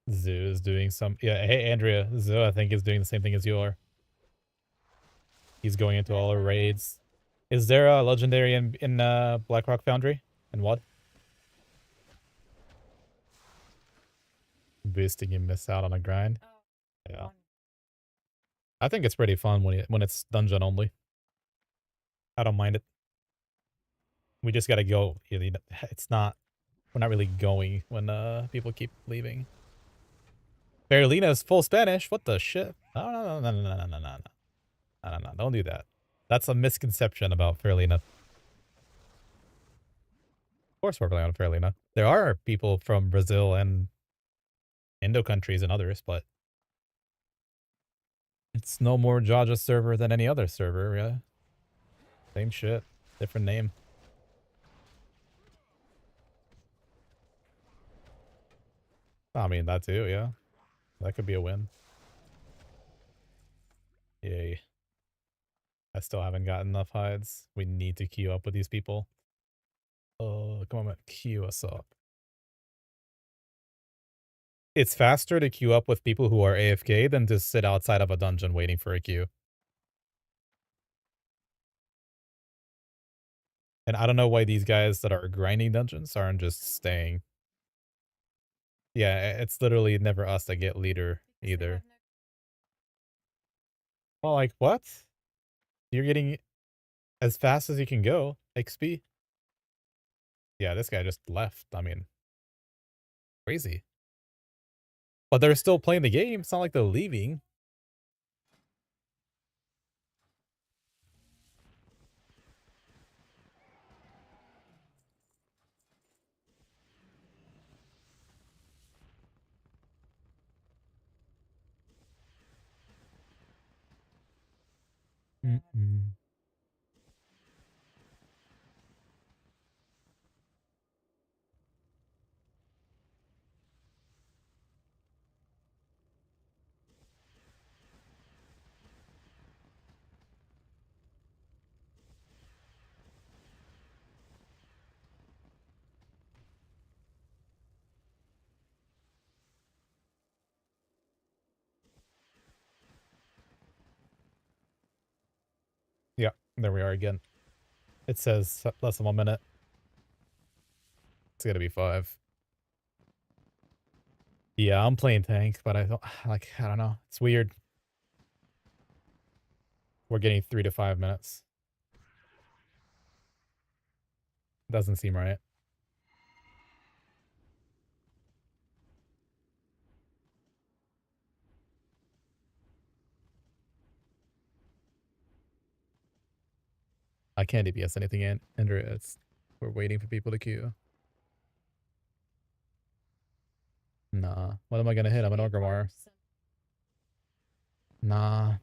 Speaker 1: Zoo is doing some. Yeah, hey Andrea, Zoo I think is doing the same thing as you are. He's going into all our raids. Is there a legendary in Blackrock Foundry? And what? Boosting you miss out on a grind. Yeah. I think it's pretty fun when it's dungeon only. I don't mind it. We just gotta go. It's not. We're not really going when people keep leaving. Berlina's full Spanish. What the shit? No. No. Don't do that. That's a misconception about Berlina. Of course we're playing on Berlina. There are people from Brazil and Indo countries and others, but it's no more Jaja server than any other server, yeah. Same shit. Different name. I mean, that too, yeah. That could be a win. Yay. I still haven't gotten enough hides. We need to queue up with these people. Oh, come on, man. Queue us up. It's faster to queue up with people who are AFK than to sit outside of a dungeon waiting for a queue. And I don't know why these guys that are grinding dungeons aren't just staying. Yeah, it's literally never us that get leader either. Well, like, what? You're getting as fast as you can go. XP. Yeah, this guy just left. I mean, crazy. But they're still playing the game. It's not like they're leaving. Mm-mm. Yeah, there we are again. It says less than 1 minute. It's gonna be 5. Yeah, I'm playing tank, but I don't know. It's weird. We're getting 3 to 5 minutes. Doesn't seem right. I can't DPS anything in. Andrea, we're waiting for people to queue. Nah. What am I gonna hit? I'm an Orgrimmar. Nah.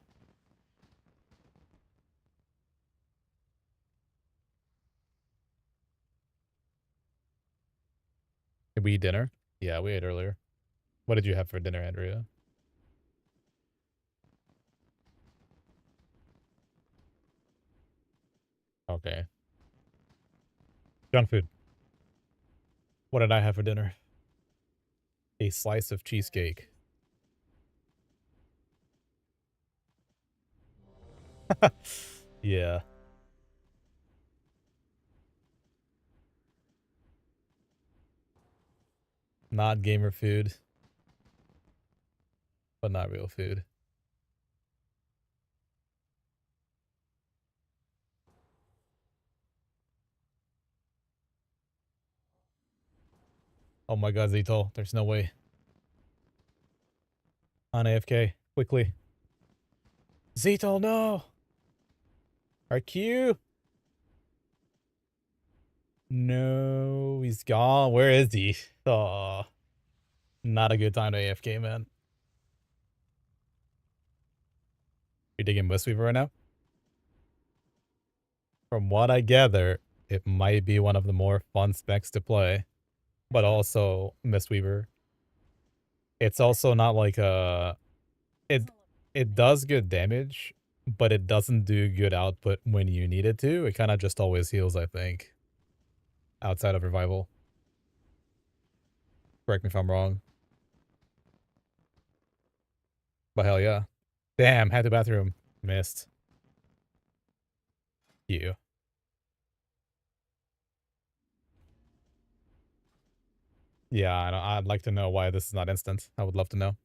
Speaker 1: Did we eat dinner? Yeah, we ate earlier. What did you have for dinner, Andrea? Okay. Junk food. What did I have for dinner? A slice of cheesecake. Yeah. Not gamer food. But not real food. Oh my god, Zito. There's no way. On AFK. Quickly. Zito, no! Our Q! No, he's gone. Where is he? Oh, not a good time to AFK, man. You digging Mistweaver right now? From what I gather, it might be one of the more fun specs to play. But also, Mistweaver. It's also not like a... It does good damage, but it doesn't do good output when you need it to. It kind of just always heals, I think. Outside of Revival. Correct me if I'm wrong. But hell yeah. Damn, had to bathroom. Missed. You. Yeah, I'd like to know why this is not instant. I would love to know.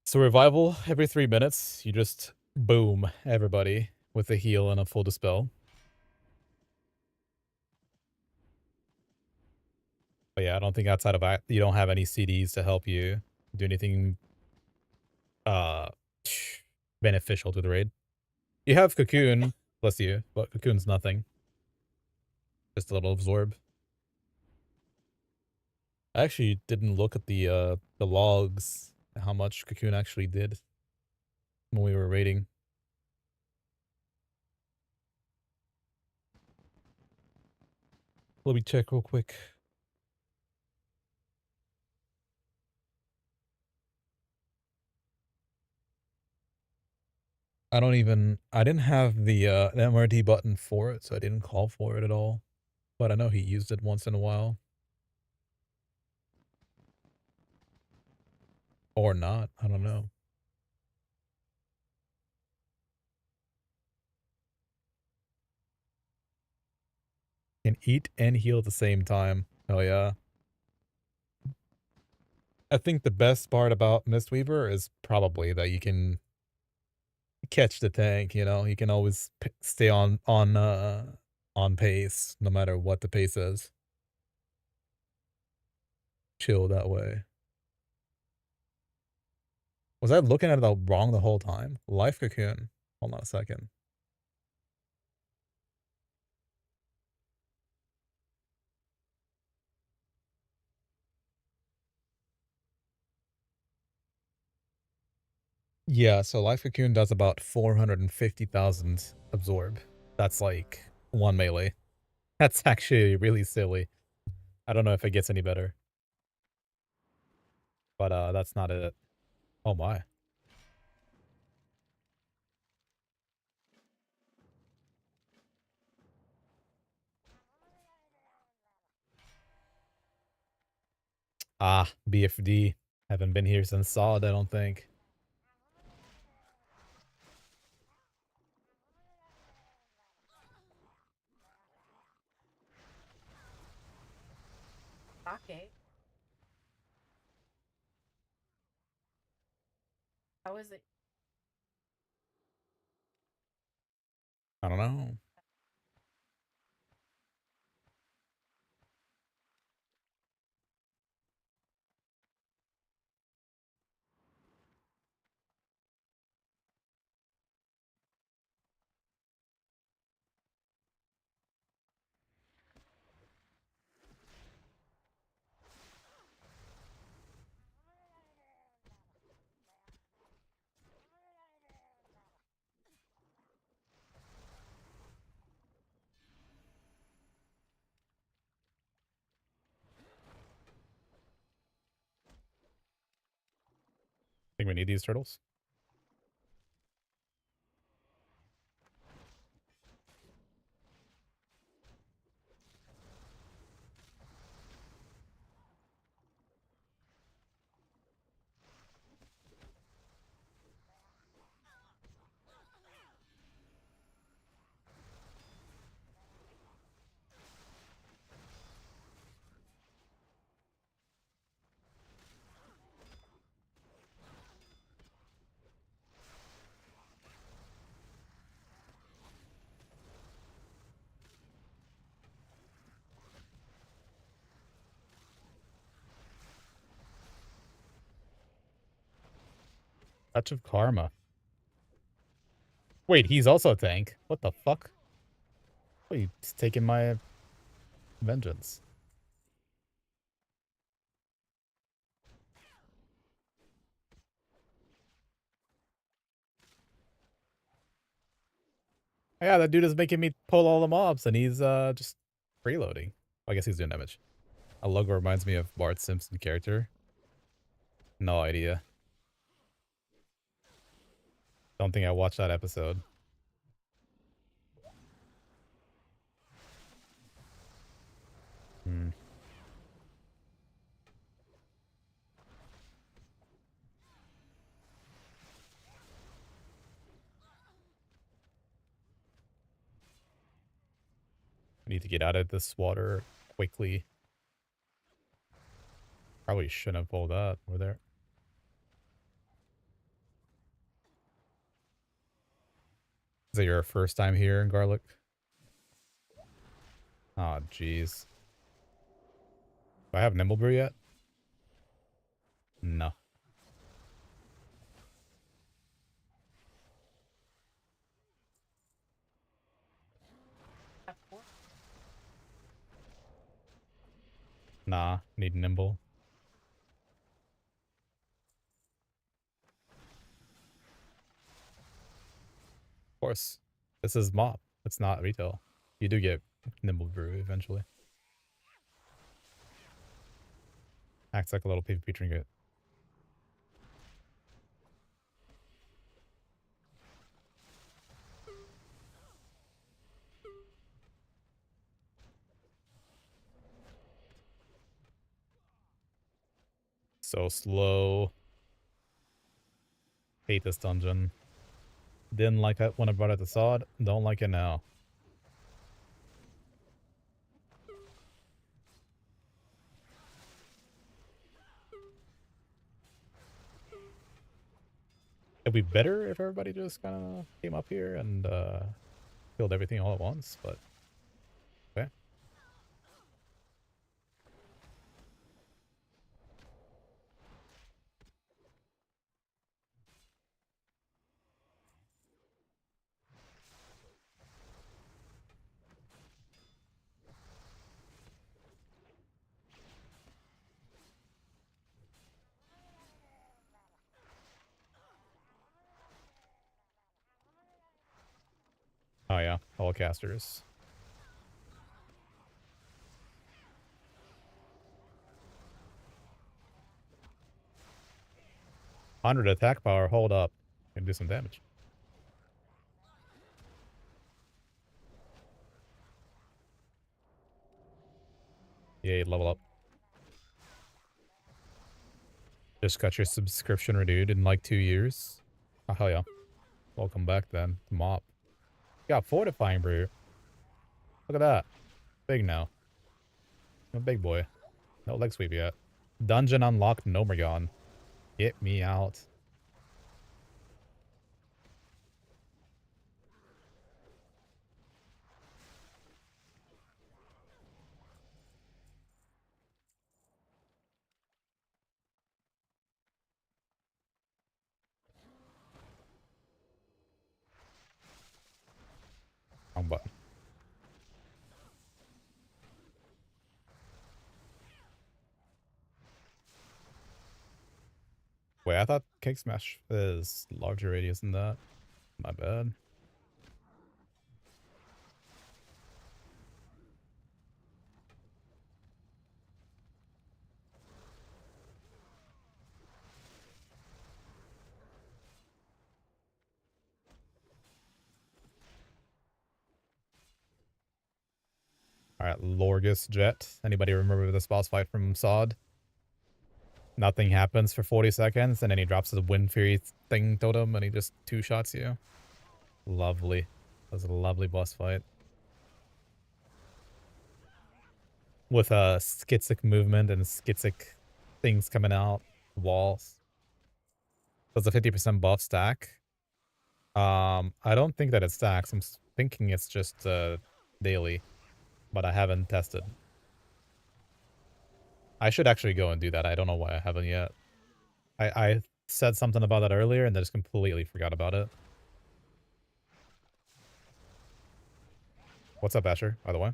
Speaker 1: So Revival, every 3 minutes, you just boom everybody with a heal and a full dispel. But yeah, I don't think outside of that, you don't have any CDs to help you do anything uh beneficial to the raid. You have Cocoon, bless you, but Cocoon's nothing. Just a little absorb. I actually didn't look at the logs, how much Cocoon actually did when we were raiding. Let me check real quick. I didn't have the MRD button for it, so I didn't call for it at all. But I know he used it once in a while. Or not, I don't know. Can eat and heal at the same time. Oh yeah. I think the best part about Mistweaver is probably that you can catch the tank, you know? You can always stay on pace, no matter what the pace is. Chill that way. Was I looking at it wrong the whole time? Life Cocoon. Hold on a second. Yeah, so Life Cocoon does about 450,000 absorb. That's like 1 melee. That's actually really silly. I don't know if it gets any better. But that's not it. Oh my. Ah, BFD. Haven't been here since Solid, I don't think.
Speaker 18: Okay. How is it?
Speaker 1: I don't know. we need these turtles? Touch of Karma. Wait, he's also a tank. What the fuck? Wait, he's taking my vengeance. Yeah, that dude is making me pull all the mobs, and he's just freeloading. I guess he's doing damage. A logo reminds me of Bart Simpson character. No idea. Don't think I watched that episode. Hmm. I need to get out of this water quickly. Probably shouldn't have pulled that over there. Is it your first time here in Garlic? Oh, jeez. Do I have Nimble Brew yet? No. Nah, need Nimble. Of course. This is MoP. It's not retail. You do get Nimble Brew eventually. Acts like a little PvP trinket. So slow. Hate this dungeon. Didn't like it when I brought it to Sod. Don't like it now. It'd be better if everybody just kind of came up here and killed everything all at once, but okay. Oh yeah, all casters. $100 attack power, hold up. Can do some damage. Yay, level up. Just got your subscription renewed in like 2 years. Oh, hell yeah. Welcome back then. MoP. Got Fortifying Brew. Look at that. Big now. I'm a big boy. No leg sweep yet. Dungeon unlocked Nomergon. Get me out. Wrong button. Wait, I thought Cake Smash is larger radius than that. My bad. at Lorgus Jet. Anybody remember this boss fight from Sod? Nothing happens for 40 seconds, and then he drops his Wind Fury thing totem, and he just two-shots you. Lovely. That was a lovely boss fight. With a schizic movement and schizic things coming out, walls. Does a 50% buff stack? I don't think that it stacks. I'm thinking it's just daily, but I haven't tested. I should actually go and do that. I don't know why I haven't yet. I said something about that earlier and then just completely forgot about it. What's up, Asher, by the way?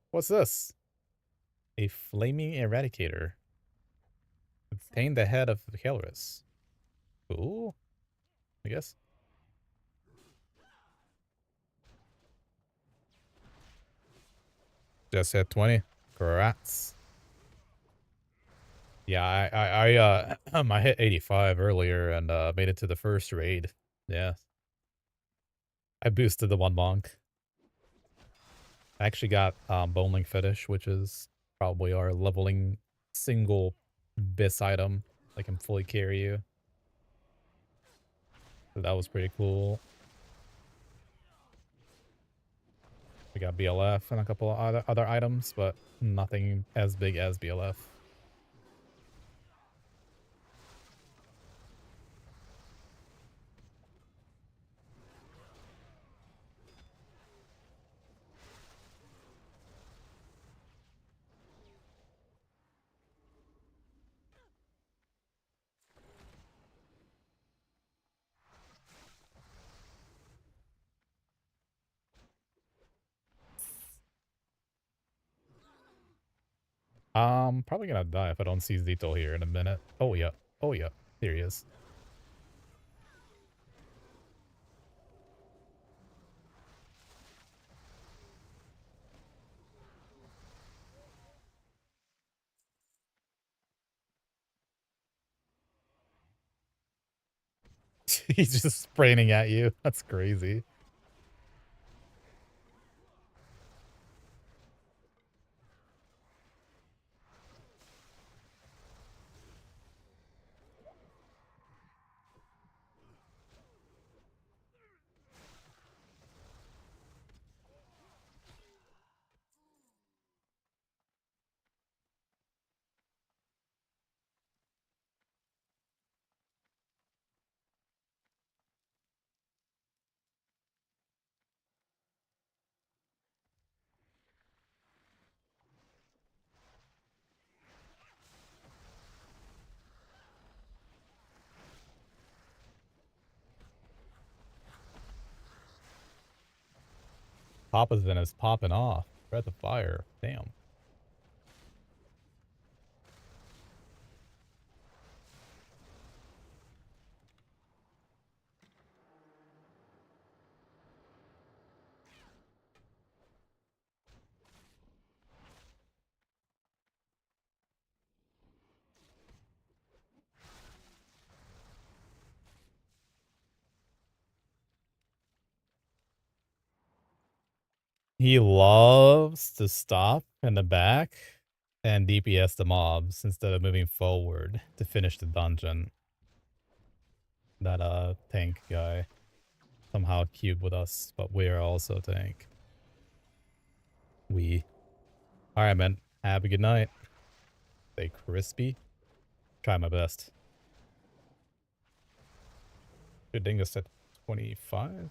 Speaker 1: What's this? A flaming eradicator. Obtain the head of Helris. Cool. I guess. Just hit 20. Congrats. Yeah, I hit 85 earlier and made it to the first raid. Yeah. I boosted the one monk. I actually got Bone Fetish, which is probably our leveling single bis item that can fully carry you. So that was pretty cool. We got BLF and a couple of other items, but nothing as big as BLF. Probably gonna die if I don't see Zito here in a minute. Oh yeah. Oh yeah. Here he is. He's just spraying at you. That's crazy. Papa's then is popping off. Breath of fire. Damn. He loves to stop in the back and DPS the mobs instead of moving forward to finish the dungeon. That tank guy somehow queued with us, but we are also tank. Alright, man. Have a good night. Stay crispy. Try my best. Good dingus at 25.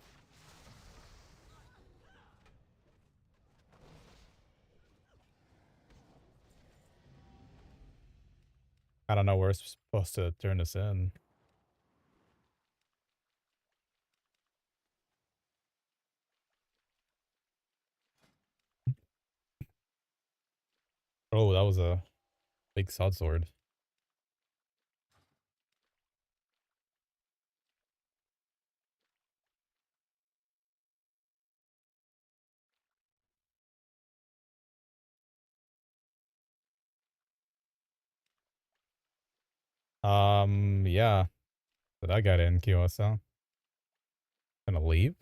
Speaker 1: I don't know where we're supposed to turn this in. Oh, that was a big sod sword. Yeah. But I got in QSL. Gonna leave?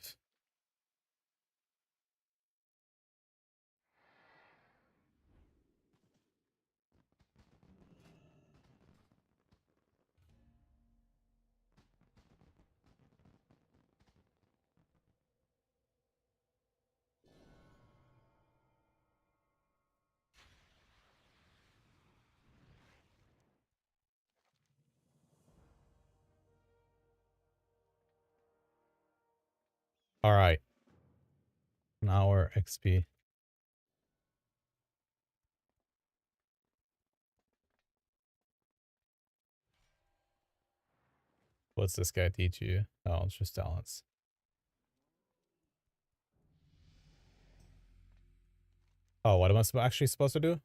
Speaker 1: All right. An hour XP. What's this guy teach you? Oh, it's just talents. Oh, what am I actually supposed to do?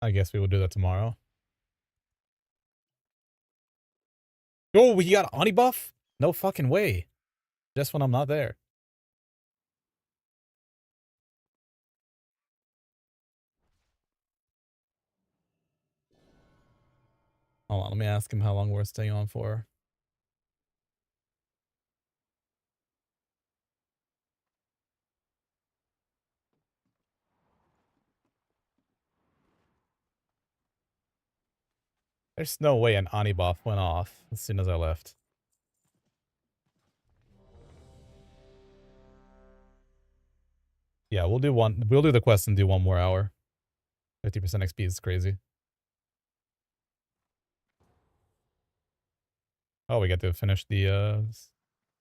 Speaker 1: I guess we will do that tomorrow. Oh, we got Oni buff? No fucking way. Just when I'm not there. Hold on, let me ask him how long we're staying on for. There's no way an Ani buff went off as soon as I left. Yeah, we'll do the quest and do 1 more hour. 50% XP is crazy. Oh, we get to finish the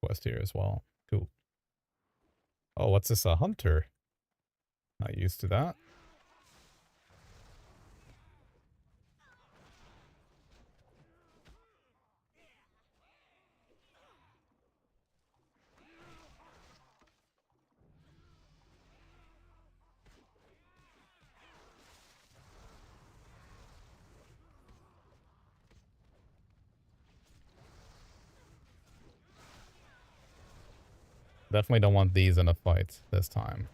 Speaker 1: quest here as well. Cool. Oh, what's this? A hunter? Not used to that. Definitely don't want these in a fight this time.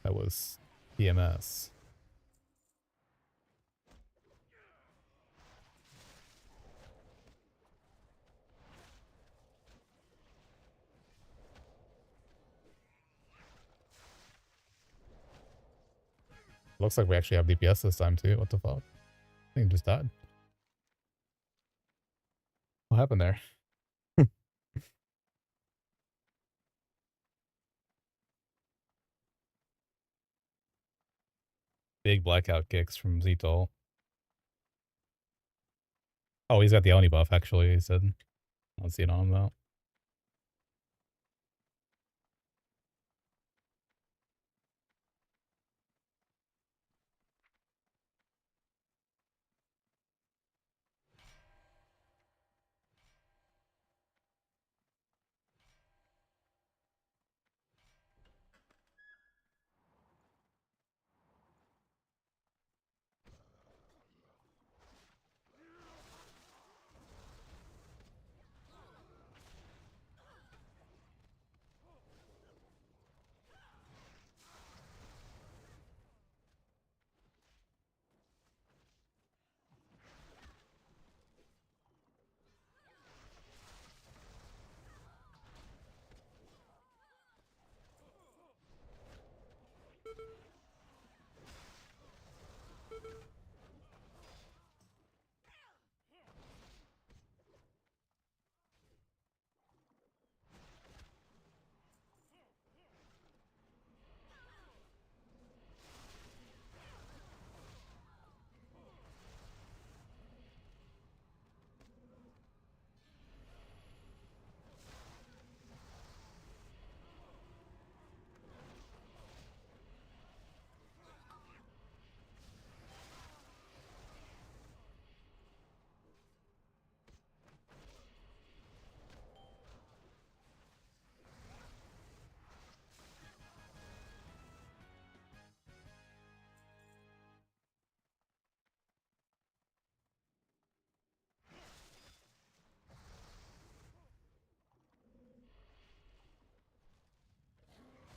Speaker 1: That was PMS. Looks like we actually have DPS this time too. What the fuck? I think it just died. What happened there? Big blackout kicks from Ztol. Oh, he's got the Oni buff actually, he said. I don't see it on him though.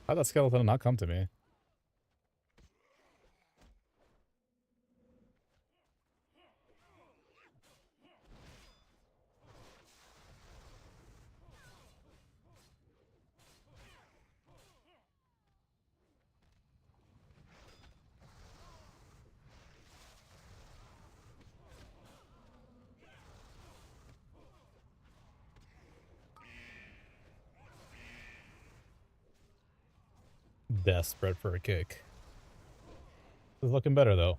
Speaker 1: How'd that skeleton not come to me? Desperate for a kick. This is looking better though.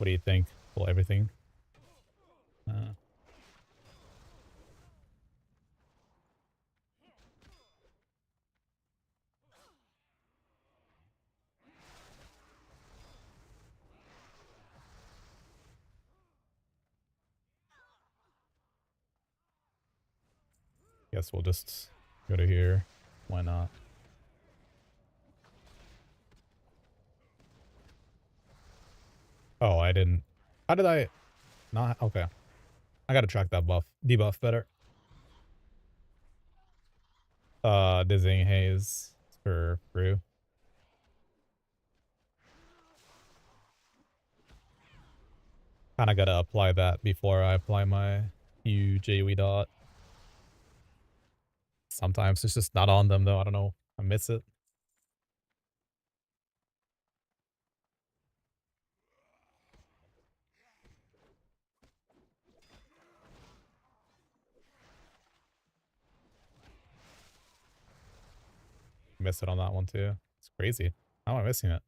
Speaker 1: What do you think? Pull everything. Guess we'll just go to here. Why not? Oh, I didn't. How did I not? Okay. I gotta track that debuff better. Dizzying Haze for Brew. Kinda gotta apply that before I apply my huge AoE dot. Sometimes it's just not on them though. I don't know. I miss it. Miss it on that one too. It's crazy. How am I missing it?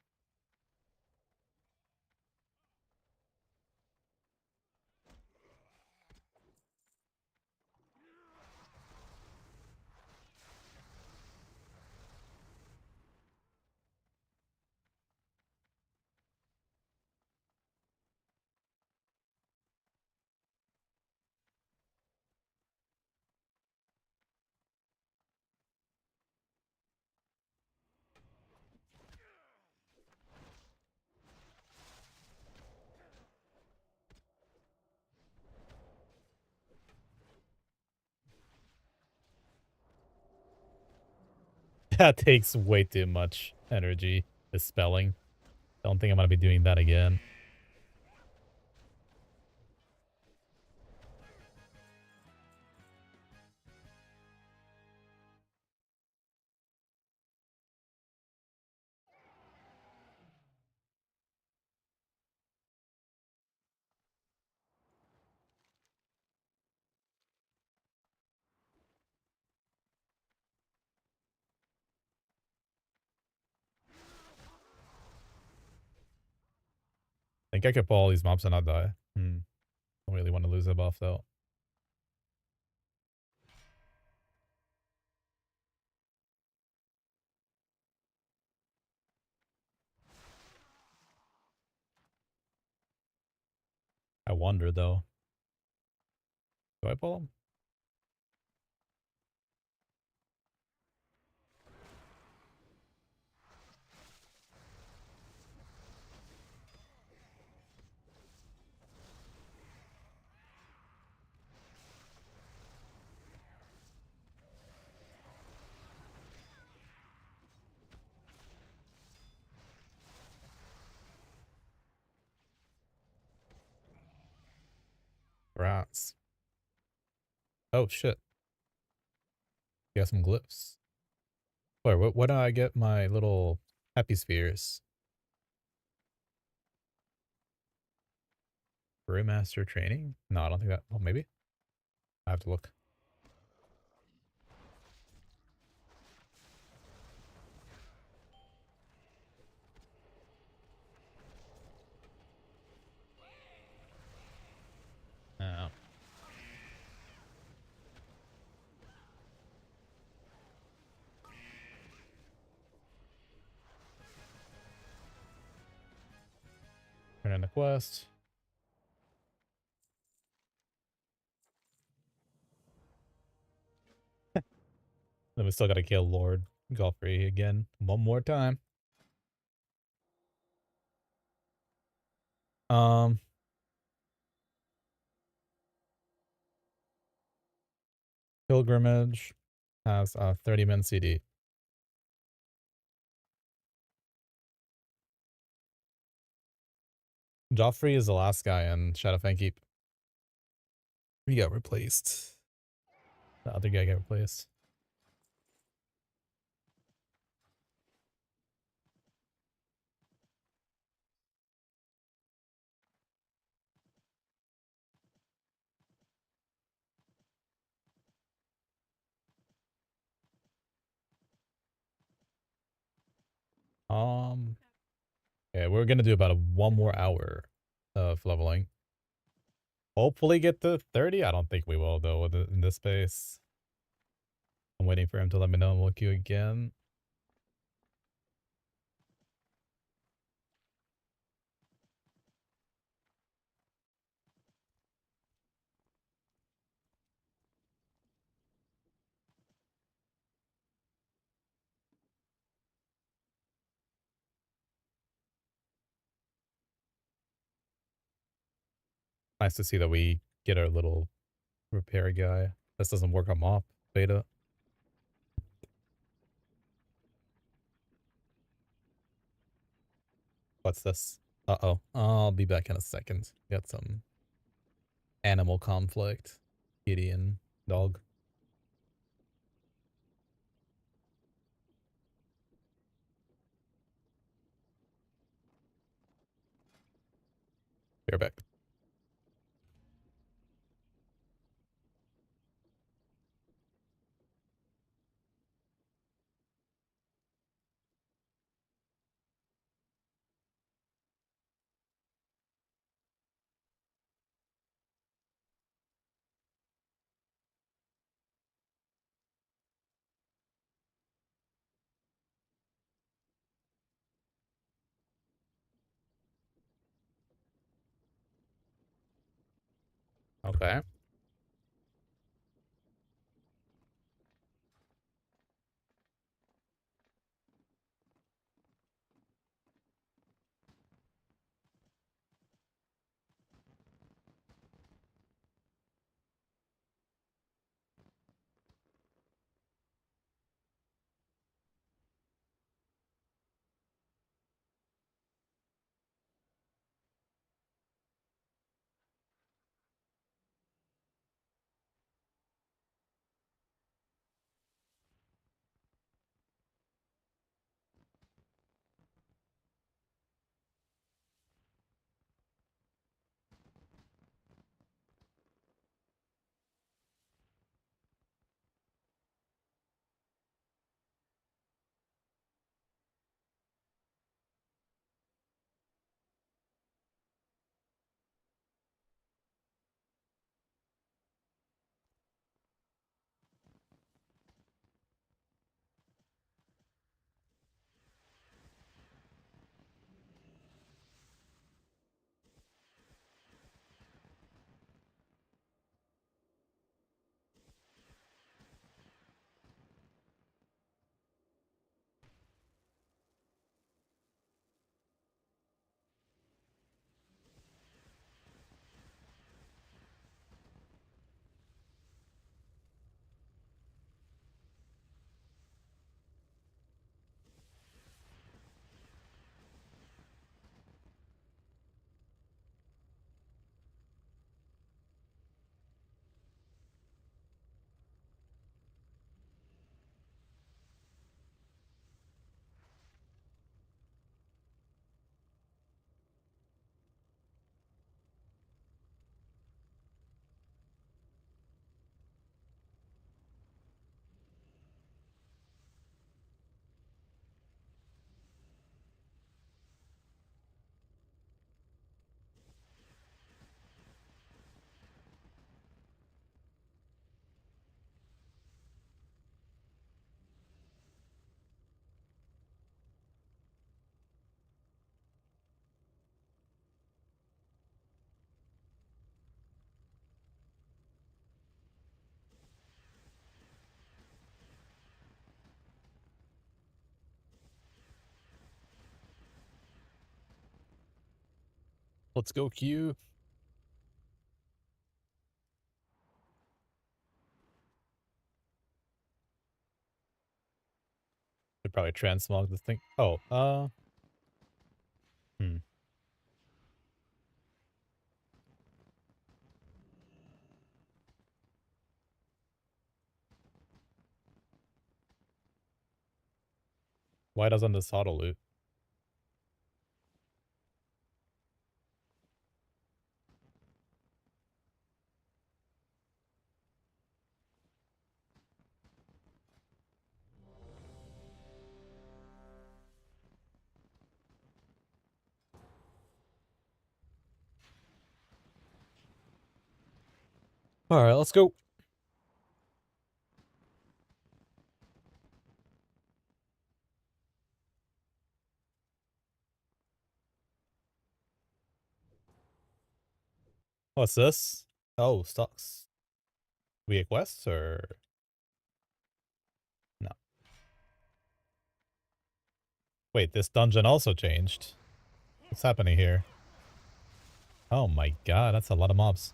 Speaker 1: That takes way too much energy. Dispelling. Don't think I'm gonna be doing that again. I think I could pull all these mobs and not die. Don't really want to lose a buff though. I wonder though. Do I pull him? Rats. Oh shit. Got some glyphs. Wait, what do I get my little happy spheres? Brewmaster training? No, I don't think that. Oh, maybe. I have to look. Oh. Turn in the quest. Then we still gotta kill Lord Godfrey again. One more time. Pilgrimage has a 30-min CD. Joffrey is the last guy in Shadowfang Keep. He got replaced. The other guy got replaced. Yeah, we're gonna do about one more hour of leveling. Hopefully get to 30. I don't think we will though in this space. I'm waiting for him to let me know and we'll queue again. Nice to see that we get our little repair guy. This doesn't work on MoP beta. What's this? Uh-oh. I'll be back in a second. Got some animal conflict. Kitty and dog. Be right back. Okay. Let's go, Q. Should probably transmog this thing. Oh, Why doesn't this auto loot? Alright, let's go. What's this? Oh, stocks. We at quests or no? Wait, this dungeon also changed. What's happening here? Oh my god, that's a lot of mobs.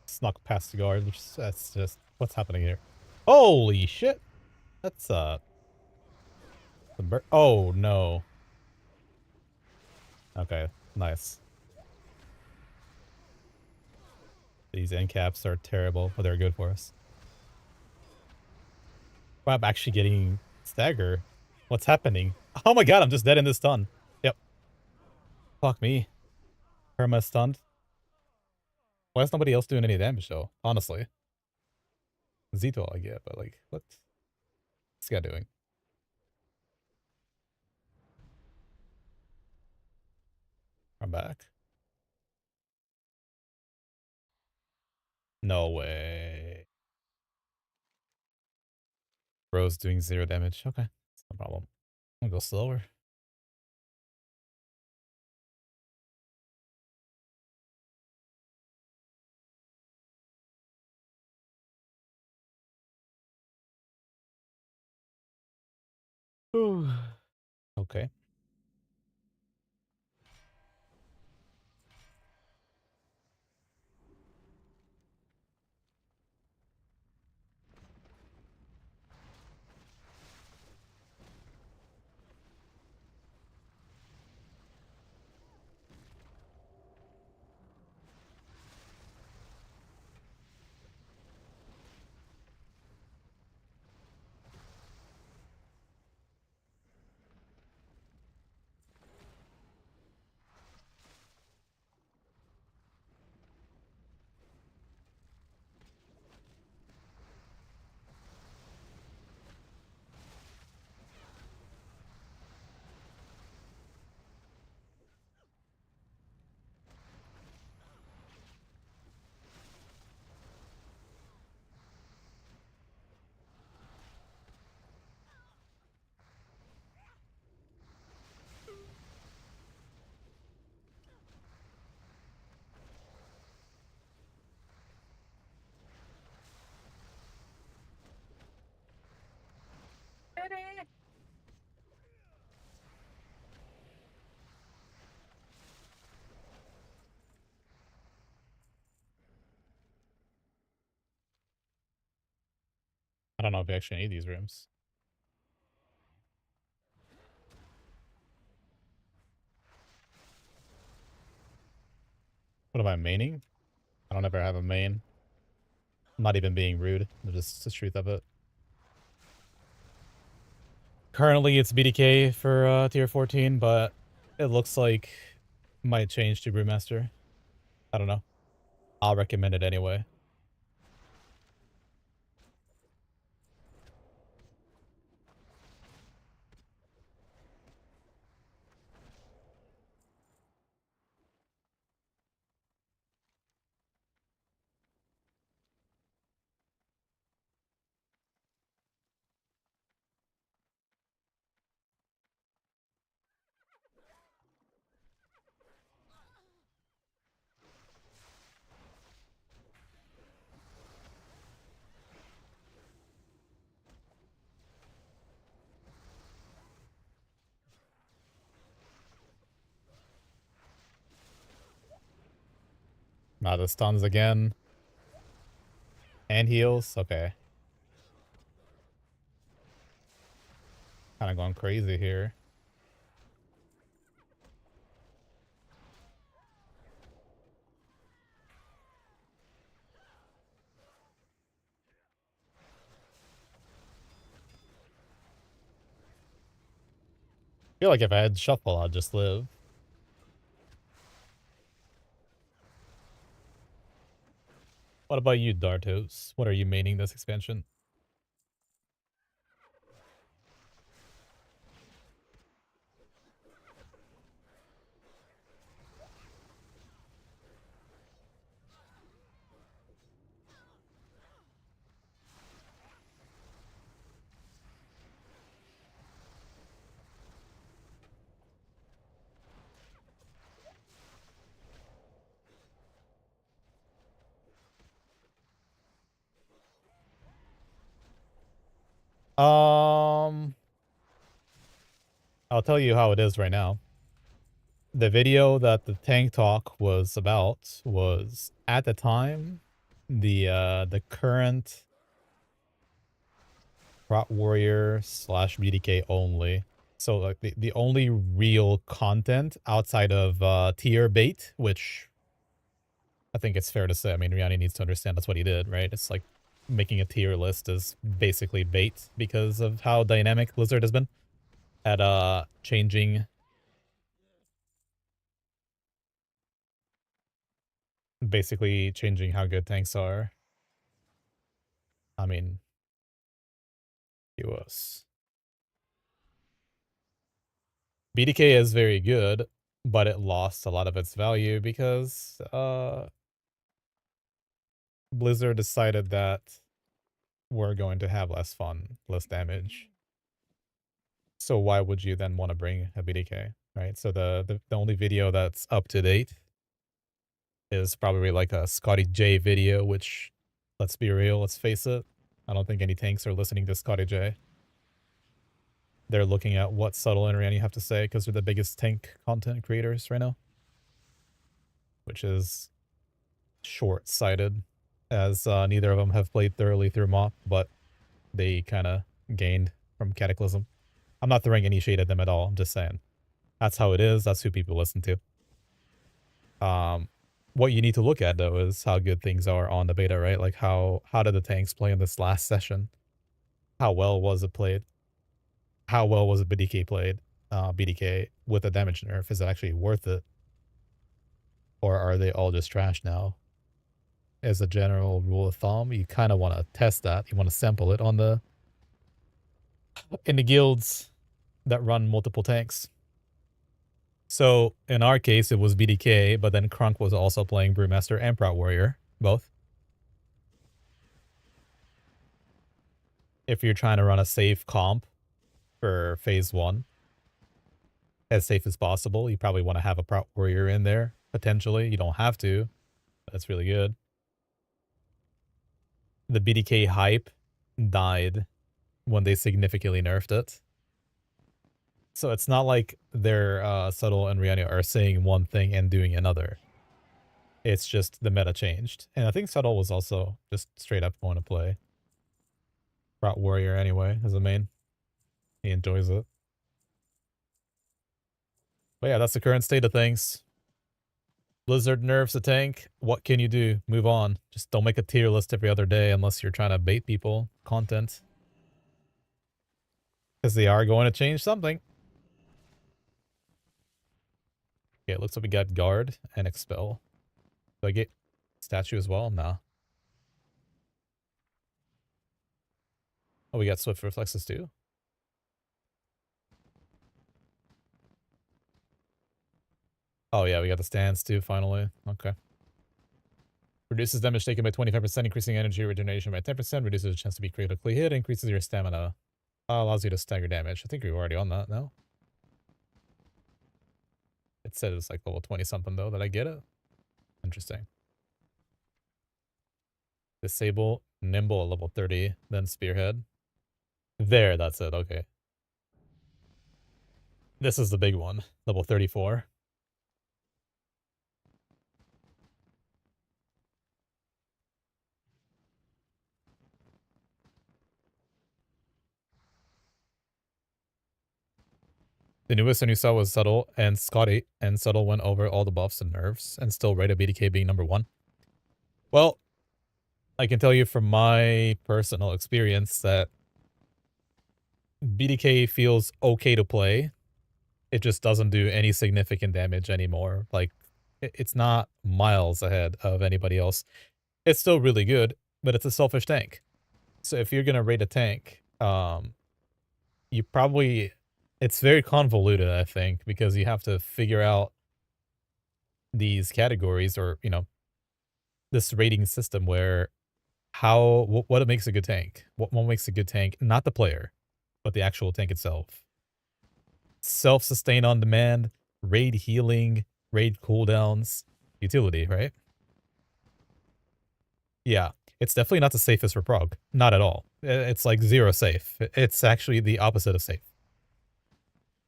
Speaker 1: Snuck past the guard. That's just what's happening here. Holy shit! That's oh no. Okay, nice. These end caps are terrible, but they're good for us. Wow, I'm actually getting stagger. What's happening? Oh my god, I'm just dead in this stun. Yep. Fuck me. Perma stunned. Why is nobody else doing any damage though? Honestly. Zito I get, but like, what's this guy doing? I'm back. No way. Bro's doing 0 damage. Okay. That's no problem. I'm gonna go slower. Okay. I don't know if we actually need these rooms. What am I maining? I don't ever have a main. I'm not even being rude. It's just the truth of it. Currently it's BDK for tier 14, but it looks like it might change to Brewmaster. I don't know. I'll recommend it anyway. The stuns again. And heals. Okay. Kind of going crazy here. feel like if I had Shuffle, I'd just live. What about you, Dartos? What are you maining this expansion? I'll tell you how it is right now. The video that the tank talk was about was, at the time, the current Prot Warrior / BDK only. So like the only real content outside of tier bait, which I think it's fair to say. I mean, Rihanna needs to understand that's what he did, right? It's like making a tier list is basically bait because of how dynamic Blizzard has been at changing basically changing how good tanks are. I mean, he was. BDK is very good, but it lost a lot of its value because Blizzard decided that we're going to have less fun, less damage. So why would you then want to bring a BDK, right? So the only video that's up to date is probably like a Scotty J video, which, let's be real, let's face it, I don't think any tanks are listening to Scotty J. They're looking at what Subtle and Rihanna have to say because they're the biggest tank content creators right now. Which is short-sighted, as neither of them have played thoroughly through MoP, but they kind of gained from Cataclysm. I'm not throwing any shade at them at all, I'm just saying. That's how it is, that's who people listen to. What you need to look at, though, is how good things are on the beta, right? Like, how did the tanks play in this last session? How well was it played? How well was a BDK played? BDK with a damage nerf, is it actually worth it? Or are they all just trash now? As a general rule of thumb, you kind of want to test that. You want to sample it on in the guilds that run multiple tanks. So in our case, it was BDK, but then Crunk was also playing Brewmaster and Prot Warrior, both. If you're trying to run a safe comp for phase 1, as safe as possible, you probably want to have a Prot Warrior in there, potentially. You don't have to. That's really good. The BDK hype died when they significantly nerfed it. So it's not like they're Subtle and Rihanna are saying one thing and doing another. It's just the meta changed. And I think Subtle was also just straight up going to play Prot Warrior anyway as a main. He enjoys it. But yeah, that's the current state of things. Blizzard nerfs a tank. What can you do? Move on. Just don't make a tier list every other day unless you're trying to bait people. Content. Because they are going to change something. Okay, it looks like we got Guard and Expel. Do I get Statue as well? Nah. Oh, we got Swift Reflexes too? Oh yeah, we got the stands too, finally. Okay. Reduces damage taken by 25%, increasing energy regeneration by 10%, reduces the chance to be critically hit, increases your stamina. Allows you to stagger damage. I think we were already on that now. It said it's like level 20 something though. Did I get it? Interesting. Disable Nimble at level 30, then Spearhead. There, that's it. Okay. This is the big one. Level 34. The newest one you saw was Subtle and Scotty, and Subtle went over all the buffs and nerfs and still rated BDK being number 1. Well, I can tell you from my personal experience that BDK feels okay to play It just doesn't do any significant damage anymore. Like, it's not miles ahead of anybody else. It's still really good, but it's a selfish tank. So if you're gonna rate a tank, you probably it's very convoluted, I think, because you have to figure out these categories or, this rating system where what makes a good tank? What makes a good tank? Not the player, but the actual tank itself. Self-sustain on demand, raid healing, raid cooldowns, utility, right? Yeah, it's definitely not the safest for prog. Not at all. It's like zero safe. It's actually the opposite of safe.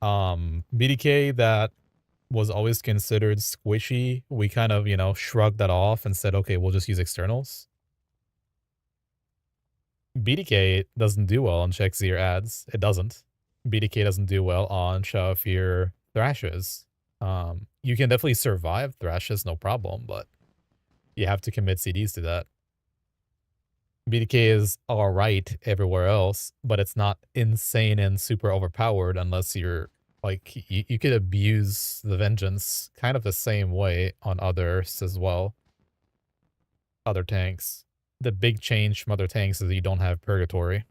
Speaker 1: BDK that was always considered squishy, we kind of, shrugged that off and said, okay, we'll just use externals. BDK doesn't do well on Checkseer ads. It doesn't. BDK doesn't do well on Shadowfear Thrashes. You can definitely survive Thrashes, no problem, but you have to commit CDs to that. BDK is alright everywhere else, but it's not insane and super overpowered unless you're like, you could abuse the Vengeance kind of the same way on others as well. Other tanks. The big change from other tanks is that you don't have Purgatory.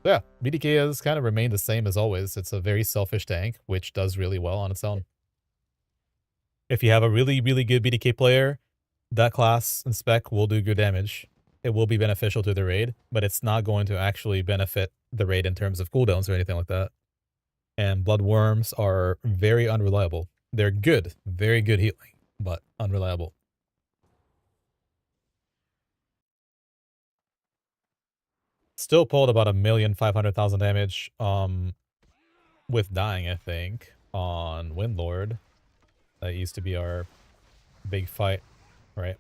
Speaker 1: Yeah, BDK has kind of remained the same as always. It's a very selfish tank, which does really well on its own. If you have a really, really good BDK player, that class and spec will do good damage. It will be beneficial to the raid, but it's not going to actually benefit the raid in terms of cooldowns or anything like that. And Bloodworms are very unreliable. They're good, very good healing, but unreliable. Still pulled about 1,500,000 damage with dying, I think, on Windlord. That used to be our big fight, right?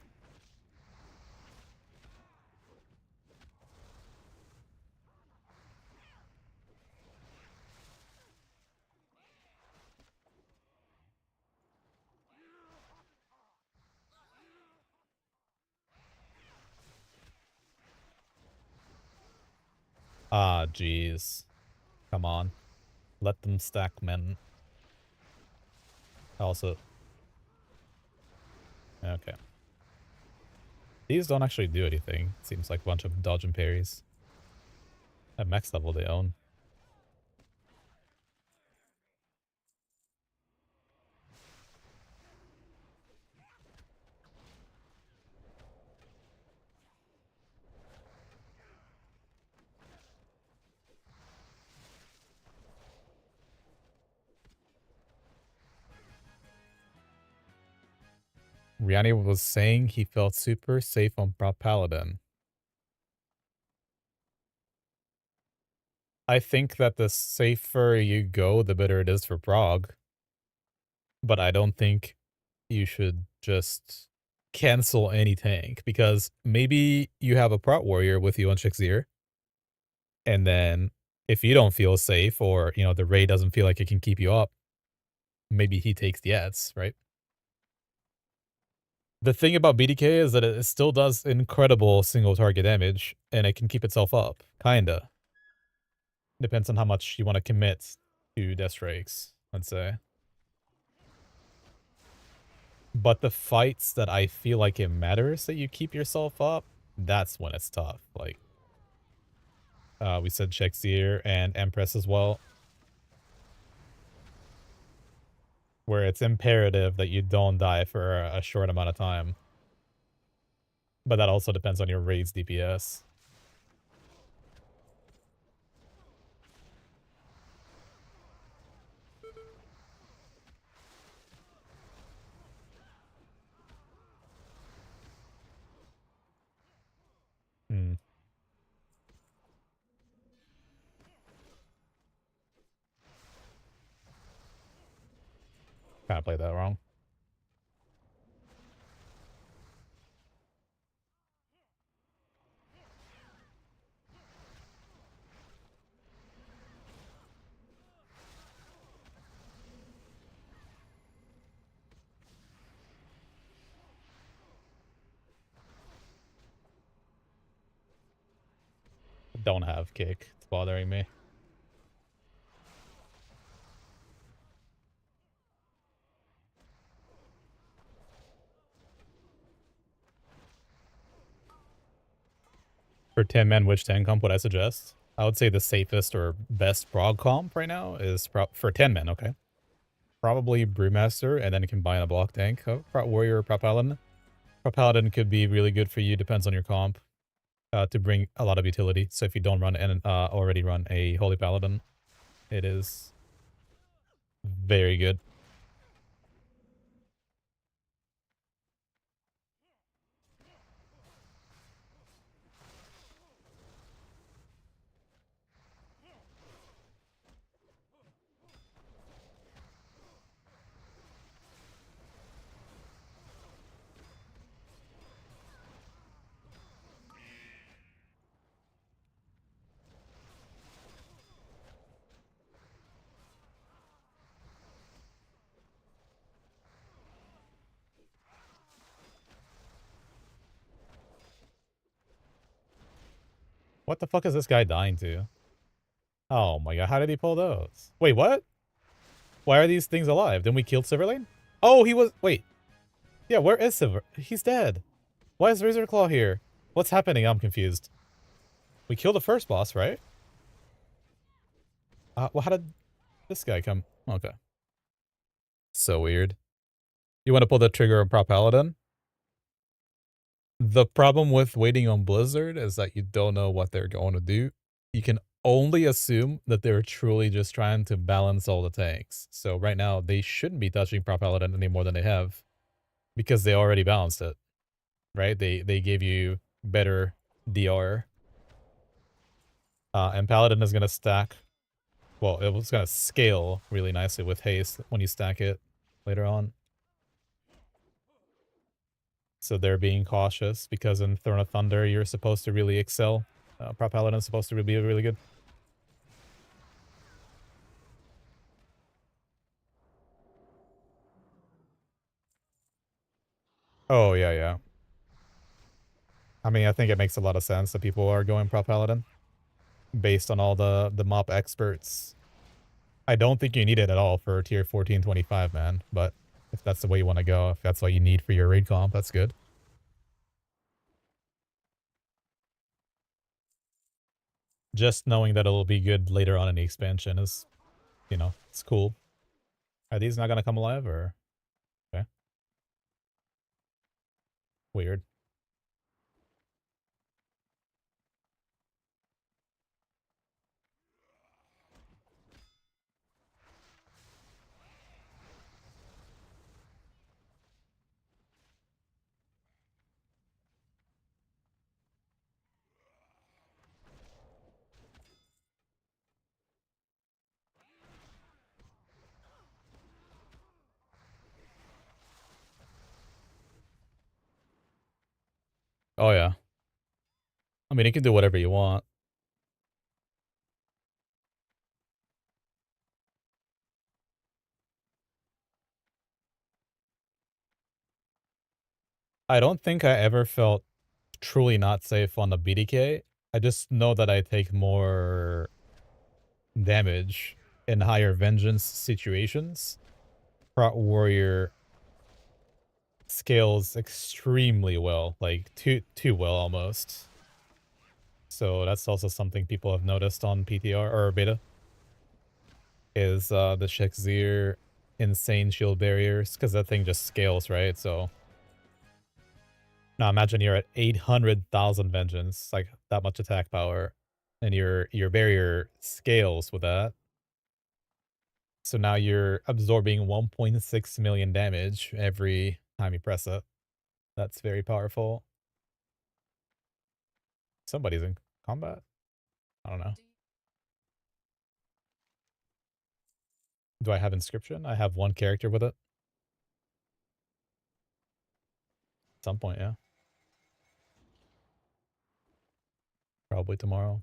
Speaker 1: Ah, jeez. Come on. Let them stack, men. Also... Okay. These don't actually do anything. Seems like a bunch of dodge and parries. At max level they own. Riani was saying he felt super safe on Prop Paladin. I think that the safer you go, the better it is for Prog. But I don't think you should just cancel any tank, because maybe you have a Prot Warrior with you on Shixir, and then if you don't feel safe, or, the raid doesn't feel like it can keep you up, maybe he takes the ads, right? The thing about BDK is that it still does incredible single target damage, and it can keep itself up, kinda. Depends on how much you want to commit to Death Rakes, let's say. But the fights that I feel like it matters that you keep yourself up, that's when it's tough. Like, we said Shexir and Empress as well, where it's imperative that you don't die for a short amount of time. But that also depends on your raid's DPS. Hmm. Kinda played that wrong. Don't have kick. It's bothering me. For 10 men, which 10 comp would I suggest? I would say the safest or best prog comp right now is for 10 men, okay? Probably Brewmaster, and then combine a block tank, Prot Warrior or Prot Paladin. Prot Paladin could be really good for you, depends on your comp, to bring a lot of utility. So if you don't run and already run a Holy Paladin, it is very good. What the fuck is this guy dying to? Oh my god, how did he pull those? Wait, what? Why are these things alive? Then we killed Silverlane? Oh, he was... Wait. Yeah, where is Silver? He's dead. Why is Razorclaw here? What's happening? I'm confused. We killed the first boss, right? Well, how did this guy come? Okay. So weird. You want to pull the trigger on Prop Paladin? The problem with waiting on Blizzard is that you don't know what they're going to do. You can only assume that they're truly just trying to balance all the tanks. So right now, they shouldn't be touching Prop Paladin any more than they have. Because they already balanced it. Right? They gave you better DR. And Paladin is going to stack. Well, it was going to scale really nicely with haste when you stack it later on. So they're being cautious because in Throne of Thunder, you're supposed to really excel. Prop Paladin is supposed to be really good. Oh, yeah, yeah. I mean, I think it makes a lot of sense that people are going Prop Paladin. Based on all the MoP experts. I don't think you need it at all for tier 1425, man. But if that's the way you want to go, if that's what you need for your raid comp, that's good. Just knowing that it'll be good later on in the expansion is, you know, it's cool. Are these not going to come alive or? Okay. Weird. Oh, yeah. I mean, you can do whatever you want. I don't think I ever felt truly not safe on the BDK. I just know that I take more damage in higher vengeance situations. Prot Warrior scales extremely well, like too well almost. So that's also something people have noticed on PTR or beta. Is the Shekzir insane shield barriers, because that thing just scales, right? So now imagine you're at 800,000 vengeance, like that much attack power, and your barrier scales with that. So now you're absorbing 1.6 million damage every time you press it. That's very powerful. Somebody's in combat? I don't know. Do I have inscription? I have one character with it. At some point, yeah. Probably tomorrow.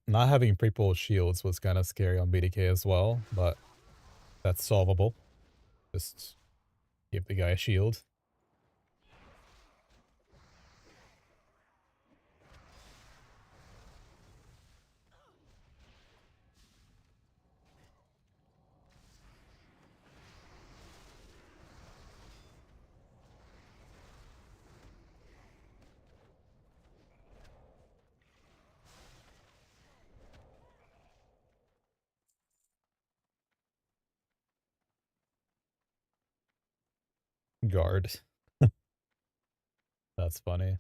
Speaker 1: Not having pre-pull shields was kind of scary on BDK as well, but that's solvable. Just give the guy a shield. Guard. That's funny.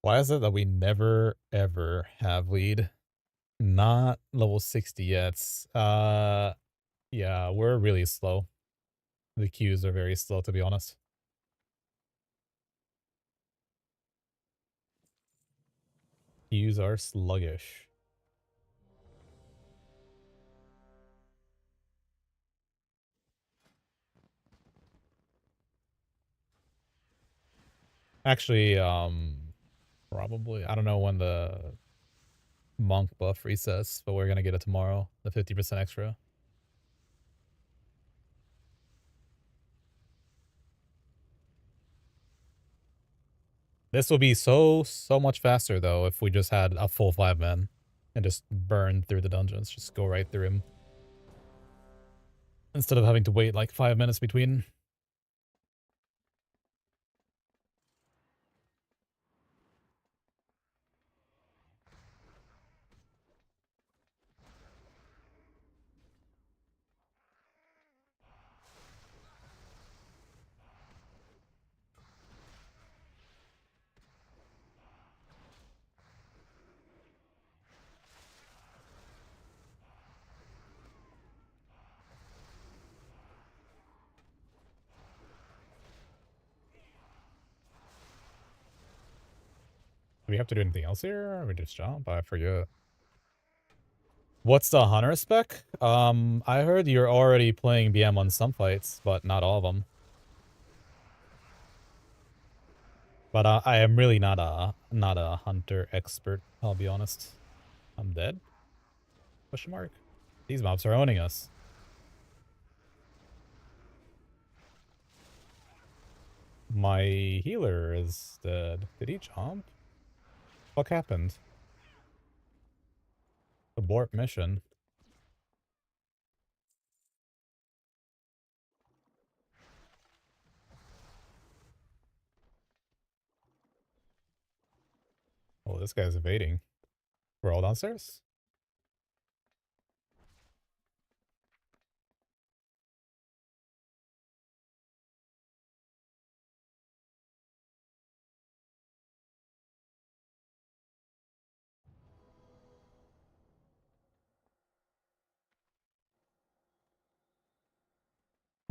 Speaker 1: Why is it that we never ever have lead? Not level 60 yet. Yeah, we're really slow. The queues are very slow, to be honest. Queues are sluggish. Actually, probably, I don't know when the monk buff resets, but we're gonna get it tomorrow. The 50% extra. This will be so much faster though if we just had a full 5-man and just burn through the dungeons. Just go right through him. Instead of having to wait like 5 minutes between. Do we have to do anything else here? Or we just jump? I forget. What's the hunter spec? I heard you're already playing BM on some fights, but not all of them. But I am really not a hunter expert, I'll be honest. I'm dead? Question mark? These mobs are owning us. My healer is dead. Did he jump? What happened? Abort mission. Oh, this guy's evading. We're all downstairs?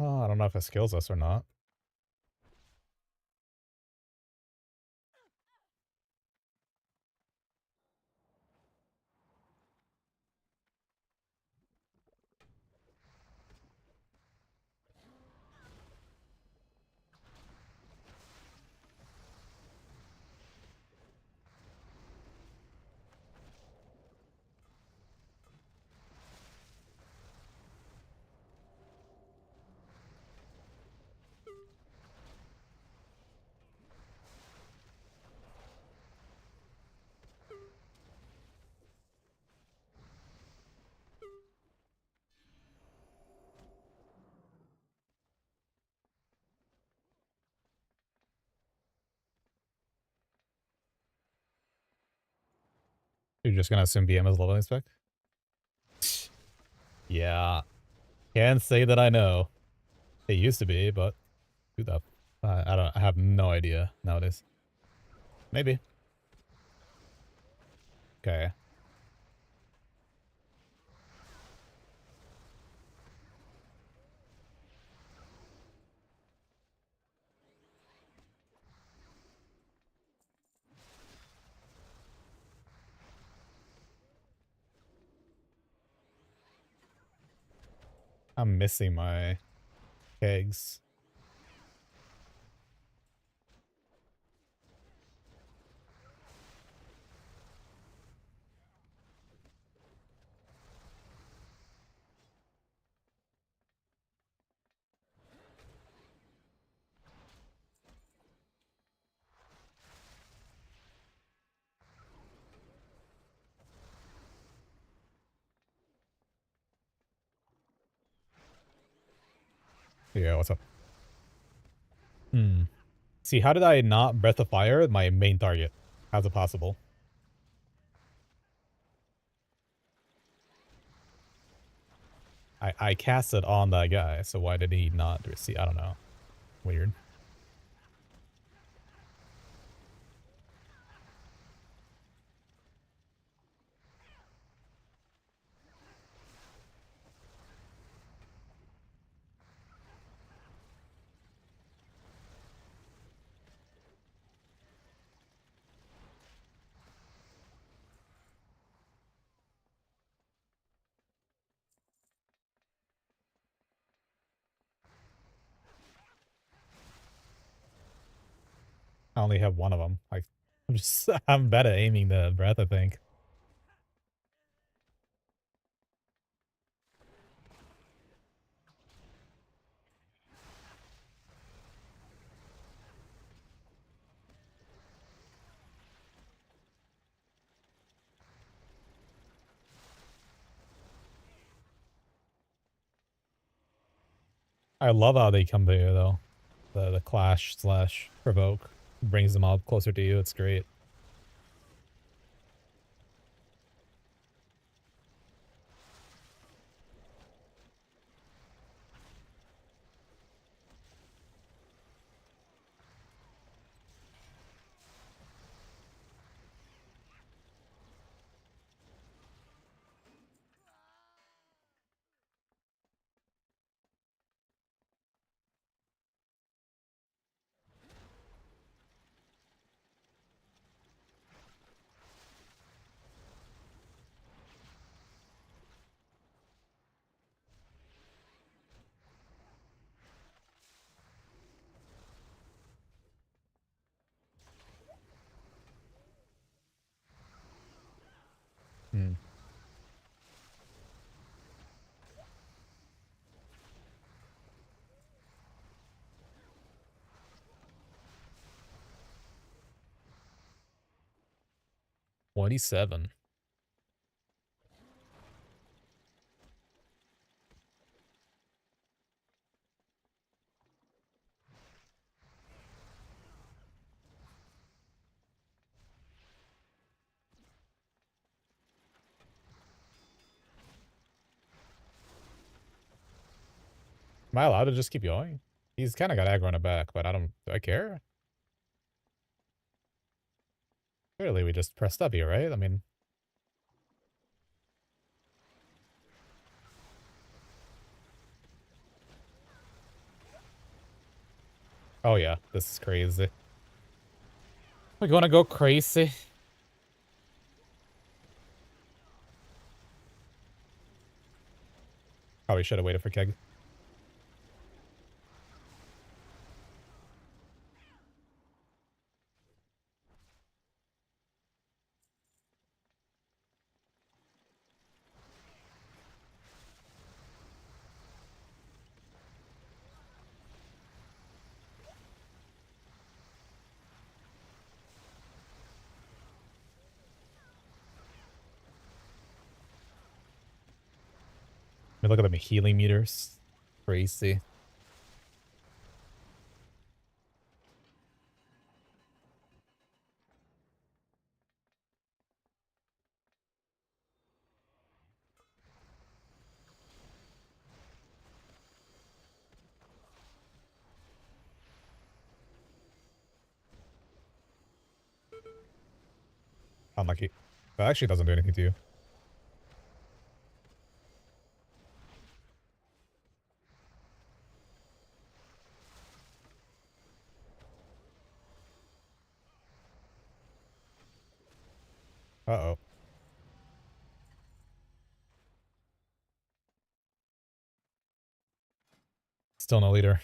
Speaker 1: Oh, I don't know if it kills us or not. You're just gonna assume BM is leveling spec? Yeah. Can't say that I know. It used to be, but who the I have no idea nowadays. Maybe. Okay. I'm missing my kegs. Yeah, what's up? See, how did I not Breath of Fire my main target? How's it possible? I cast it on that guy, so why did he not receive? I don't know. Weird. I only have one of them. I'm bad at aiming the breath, I think. I love how they come to you though. The clash slash provoke brings them all closer to you. It's great. Hmm. $27. Am I allowed to just keep going? He's kind of got aggro on the back, but do I care? Clearly we just pressed up here, right? I mean... Oh yeah, this is crazy. We're gonna go crazy. Probably should have waited for Keg. I mean, look at them healing meters. Crazy. Unlucky. That actually doesn't do anything to you. Uh-oh. Still no leader.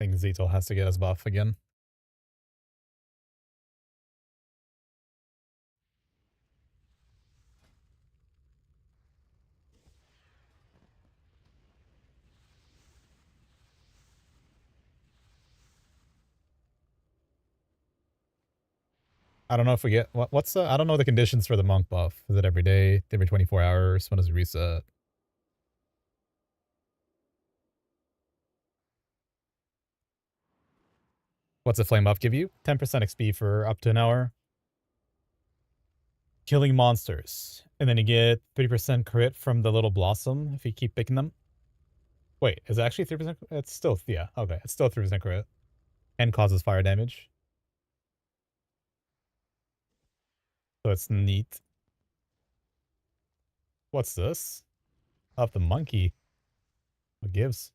Speaker 1: I think Zito has to get his buff again. I don't know if we get what's the I don't know the conditions for the monk buff. Is it every day, every 24 hours? When does it reset? What's a flame buff give you? 10% XP for up to an hour. Killing monsters. And then you get 30% crit from the little blossom if you keep picking them. Wait, is it actually 3%? It's still, yeah, okay. It's still 3% crit. And causes fire damage. So it's neat. What's this? Up the monkey. What gives?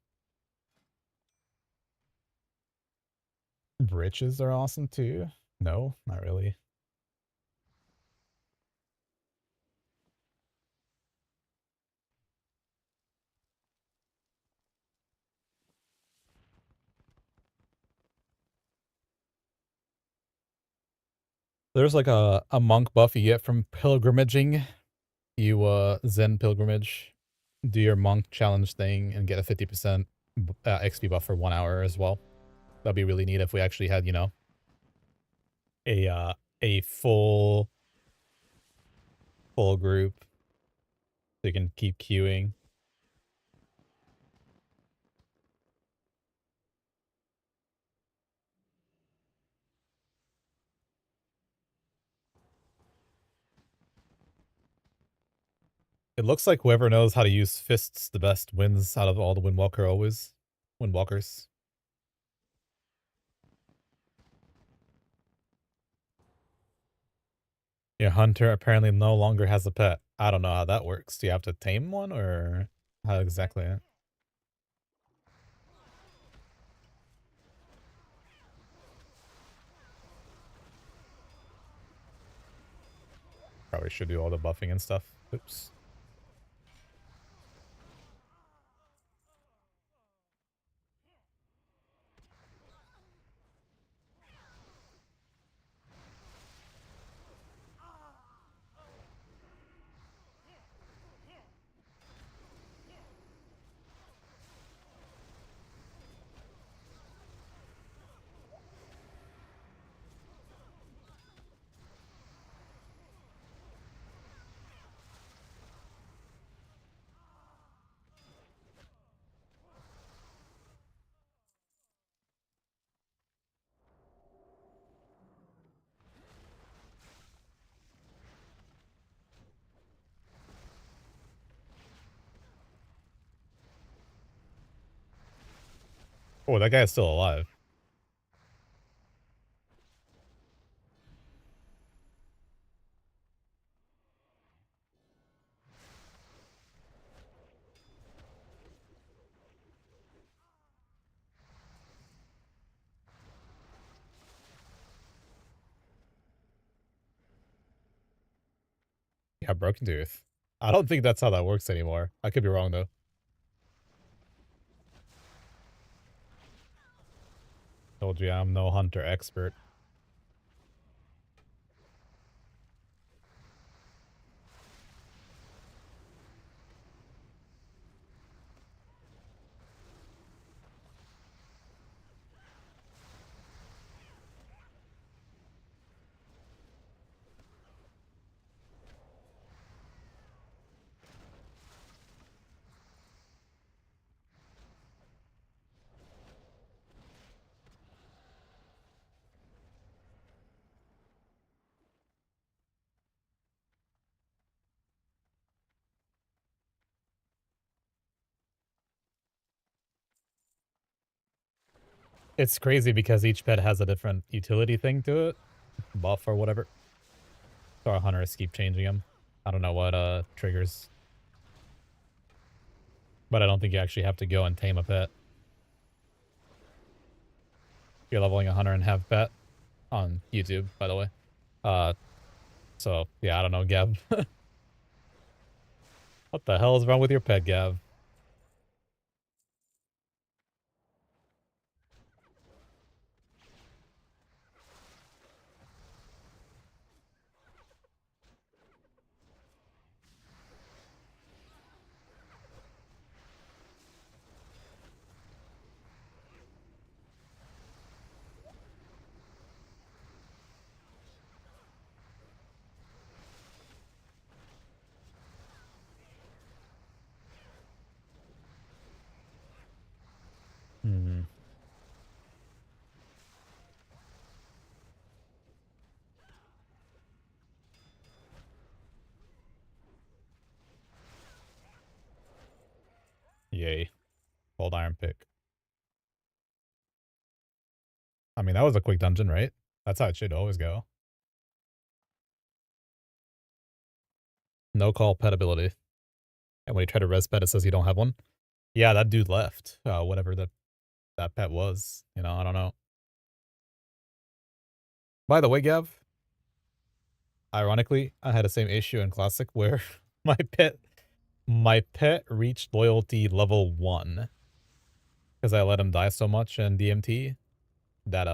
Speaker 1: Britches are awesome too. No, not really. There's like a monk buff you get from pilgrimaging. You Zen pilgrimage, do your monk challenge thing and get a 50% XP buff for 1 hour as well. That'd be really neat if we actually had, you know, a full group so you can keep queuing. It looks like whoever knows how to use fists the best wins out of all the Windwalkers. Your hunter apparently no longer has a pet. I don't know how that works. Do you have to tame one or how exactly? Probably should do all the buffing and stuff. Oops. Oh, that guy is still alive. Yeah, Broken Tooth. I don't think that's how that works anymore. I could be wrong though. Told you I'm no hunter expert. It's crazy because each pet has a different utility thing to it. Buff or whatever. So our hunters keep changing them. I don't know what triggers. But I don't think you actually have to go and tame a pet. You're leveling a hunter and have pet on YouTube, by the way. So yeah, I don't know, Gav. What the hell is wrong with your pet, Gav? Cold iron pick. I mean, that was a quick dungeon, right? That's how it should always go. No call pet ability. And when you try to res pet, it says you don't have one. Yeah, that dude left. Whatever that pet was. You know, I don't know. By the way, Gav, ironically, I had the same issue in Classic where my pet reached loyalty level 1 because I let him die so much in DMT that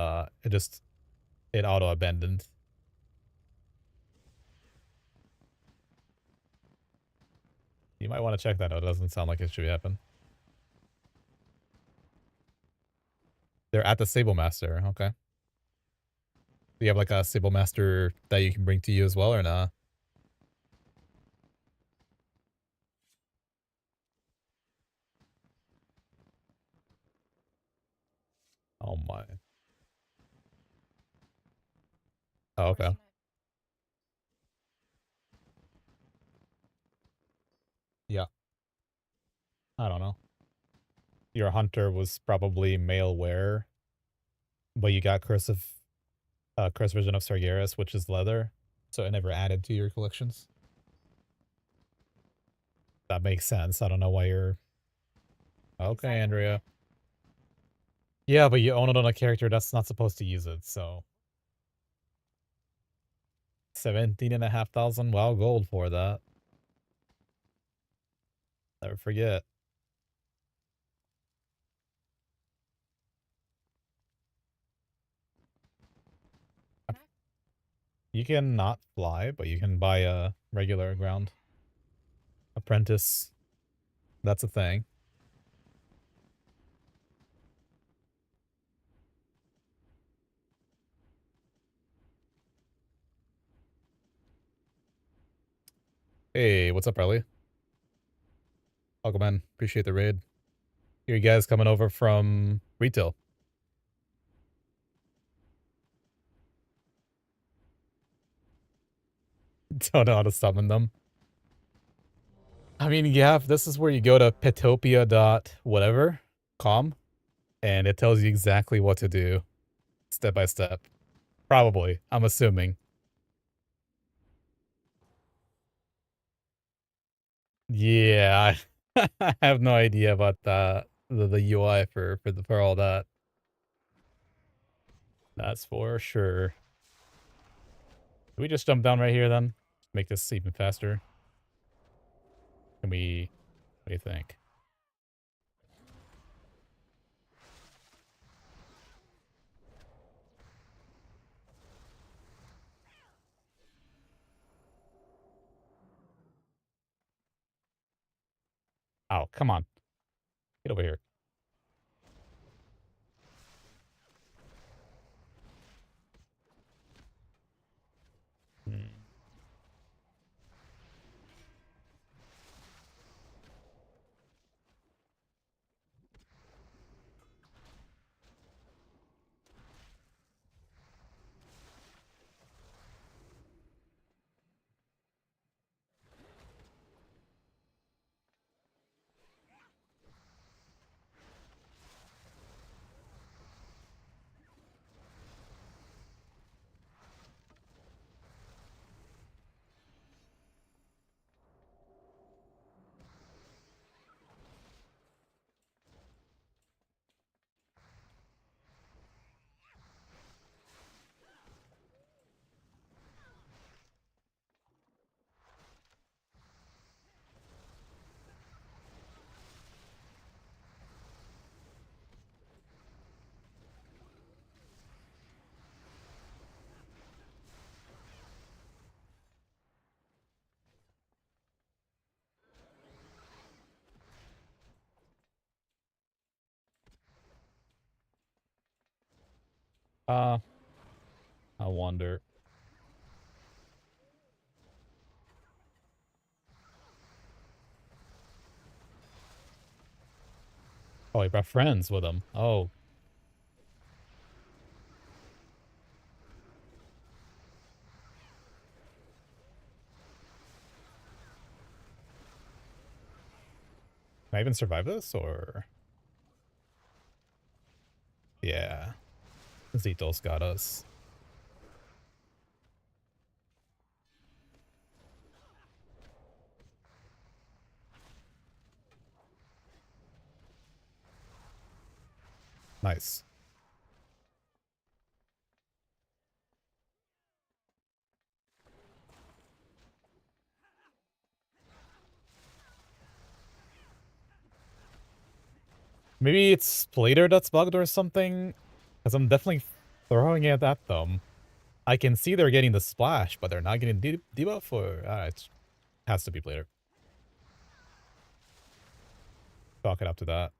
Speaker 1: it auto abandoned. You might want to check that out. It doesn't sound like it should happen. They're at the Sable Master. Okay. Do you have like a Sable Master that you can bring to you as well or not? Oh my. Oh, okay. Yeah. I don't know. Your hunter was probably male wearer, but you got Curse Vision of Sargeras, which is leather, so it never added to your collections. That makes sense. I don't know why you're... Okay, Andrea. Yeah, but you own it on a character that's not supposed to use it, so... 17,500 WoW gold for that. Never forget. You can not fly, but you can buy a regular ground. Apprentice. That's a thing. Hey, what's up, Riley? Welcome in. Appreciate the raid. Here you guys coming over from retail. Don't know how to summon them. I mean, yeah, this is where you go to petopia.whatever.com and it tells you exactly what to do step by step. Probably, I'm assuming. Yeah, I have no idea about the UI for all that. That's for sure. Can we just jump down right here then? Make this even faster. Can we... What do you think? Oh, come on. Get over here. Hmm. I wonder. Oh, he brought friends with him. Oh. Can I even survive this, or... Yeah. Zito's got us. Nice. Maybe it's Splater that's bugged or something? Because I'm definitely throwing it at them. I can see they're getting the splash, but they're not getting debuff or... it has to be Splater. Chalk it up to that.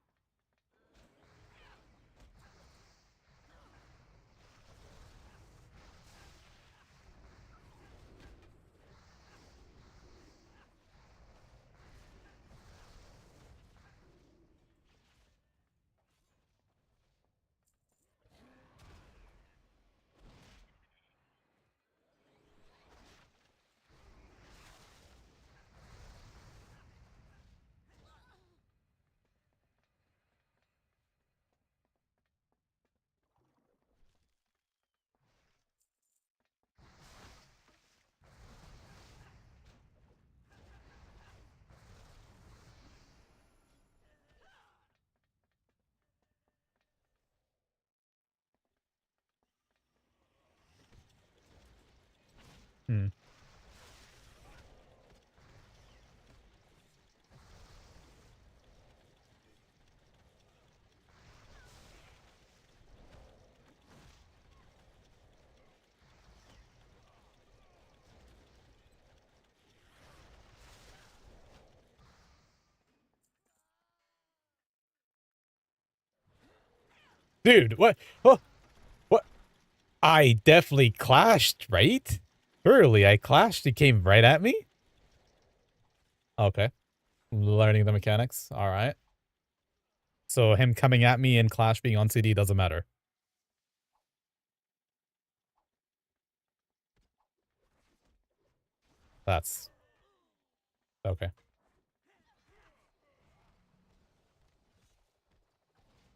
Speaker 1: Hmm. Dude, what? Oh, what? I definitely clashed, right? Surely I clashed. He came right at me? Okay. Learning the mechanics. All right. So him coming at me and Clash being on CD doesn't matter. That's... okay.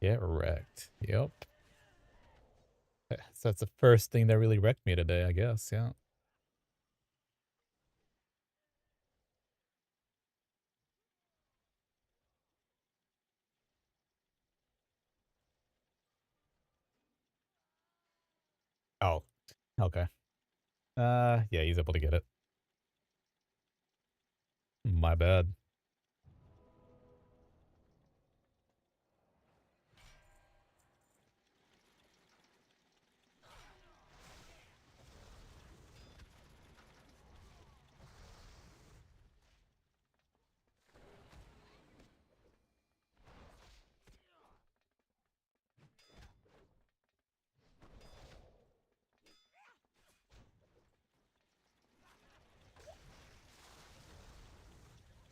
Speaker 1: Get wrecked. Yep. So that's the first thing that really wrecked me today, I guess. Yeah. Oh. Okay. Yeah, he's able to get it. My bad.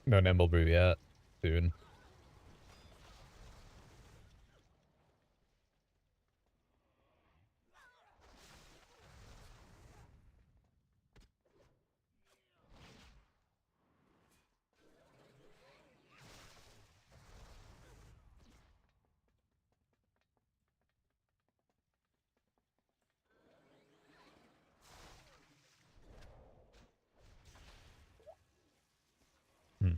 Speaker 1: No Nimble Brew yet. Soon. Hmm.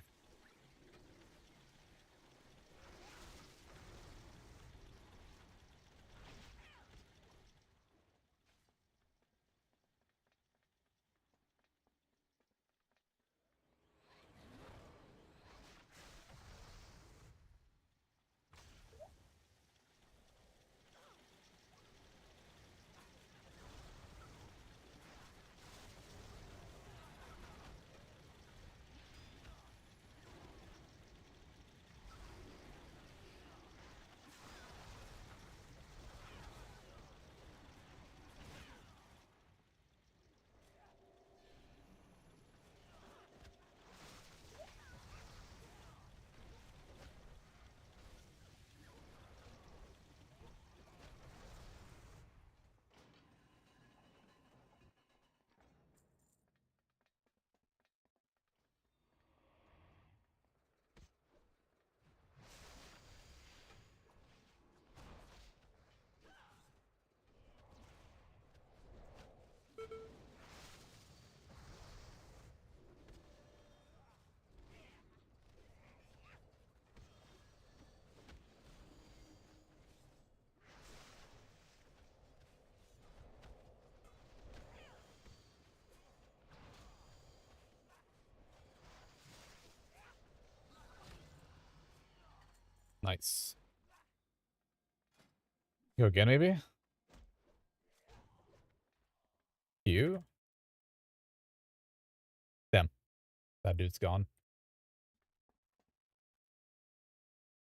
Speaker 1: Nice. Go again, maybe? You? Damn. That dude's gone.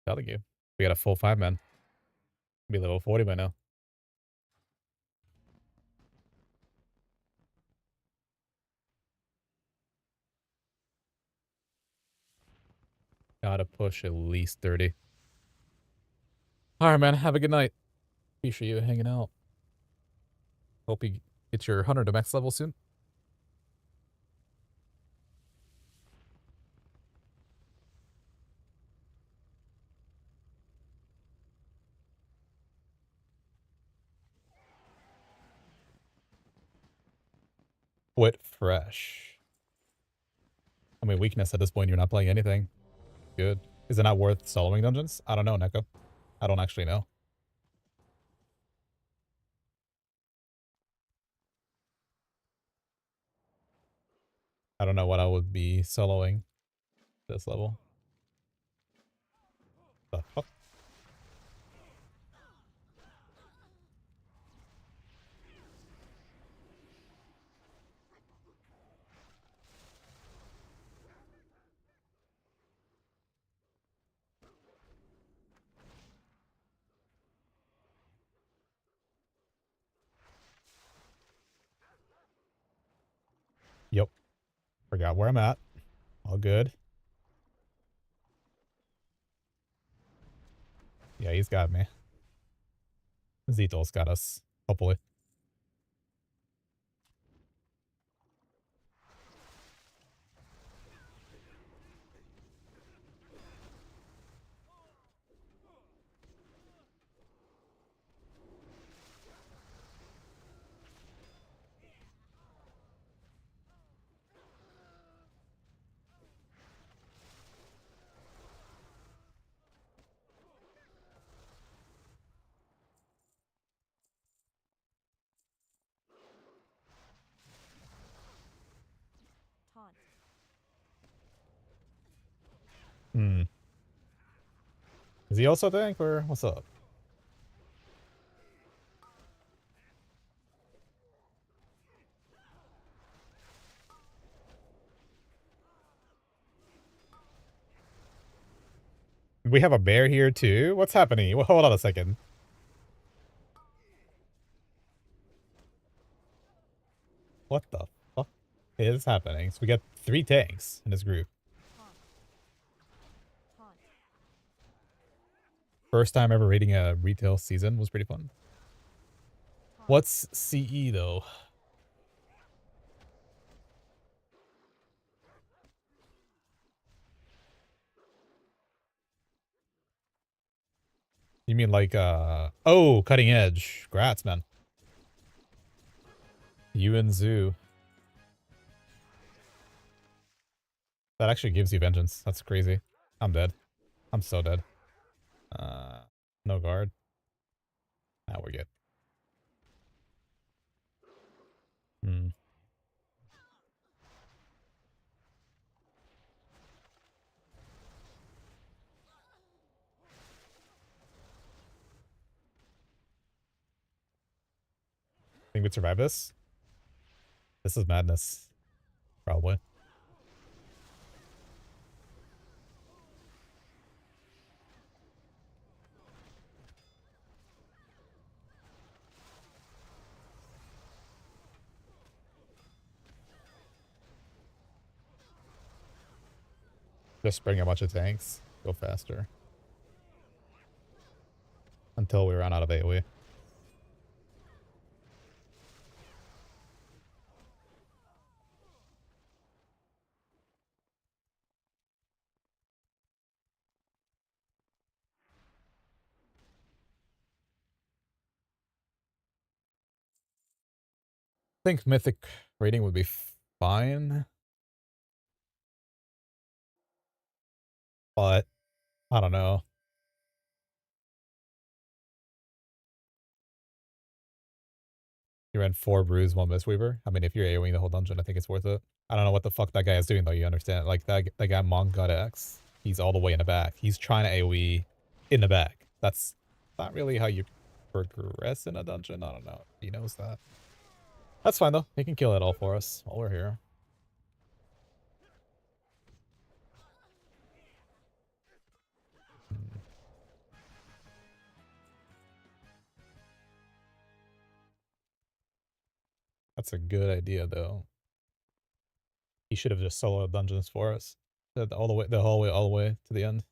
Speaker 1: Telling you. We got a full 5-man. Be level 40 by now. Gotta push at least 30. Alright, man. Have a good night. Appreciate you hanging out. Hope you get your 100 to max level soon. Quit fresh. I mean, weakness at this point, you're not playing anything. Good. Is it not worth soloing dungeons? I don't know, Neko. I don't actually know. I don't know what I would be soloing this level. The fuck? Yep. Forgot where I'm at. All good. Yeah, he's got me. Zito's got us. Hopefully.
Speaker 2: Taunt.
Speaker 1: Hmm. Is he also tank or what's up? We have a bear here too? What's happening? Well, hold on a second. What the fuck is happening? So we got 3 tanks in this group. First time ever raiding a retail season was pretty fun. What's CE though? You mean like, oh, cutting edge. Grats, man. You and Zoo. That actually gives you vengeance. That's crazy. I'm dead. I'm so dead. No guard. Ah, we're good. Hmm. Think we'd survive this? This is madness. Probably. Just bring a bunch of tanks. Go faster. Until we run out of AoE. I think mythic rating would be fine. But, I don't know. You ran 4 brews, 1 Mistweaver. I mean, if you're AoEing the whole dungeon, I think it's worth it. I don't know what the fuck that guy is doing, though, you understand? Like, that guy Monk got X. He's all the way in the back. He's trying to AoE in the back. That's not really how you progress in a dungeon. I don't know. He knows that. That's fine though. He can kill it all for us while we're here. That's a good idea though. He should have just soloed dungeons for us. All the way, the hallway, all the way to the end.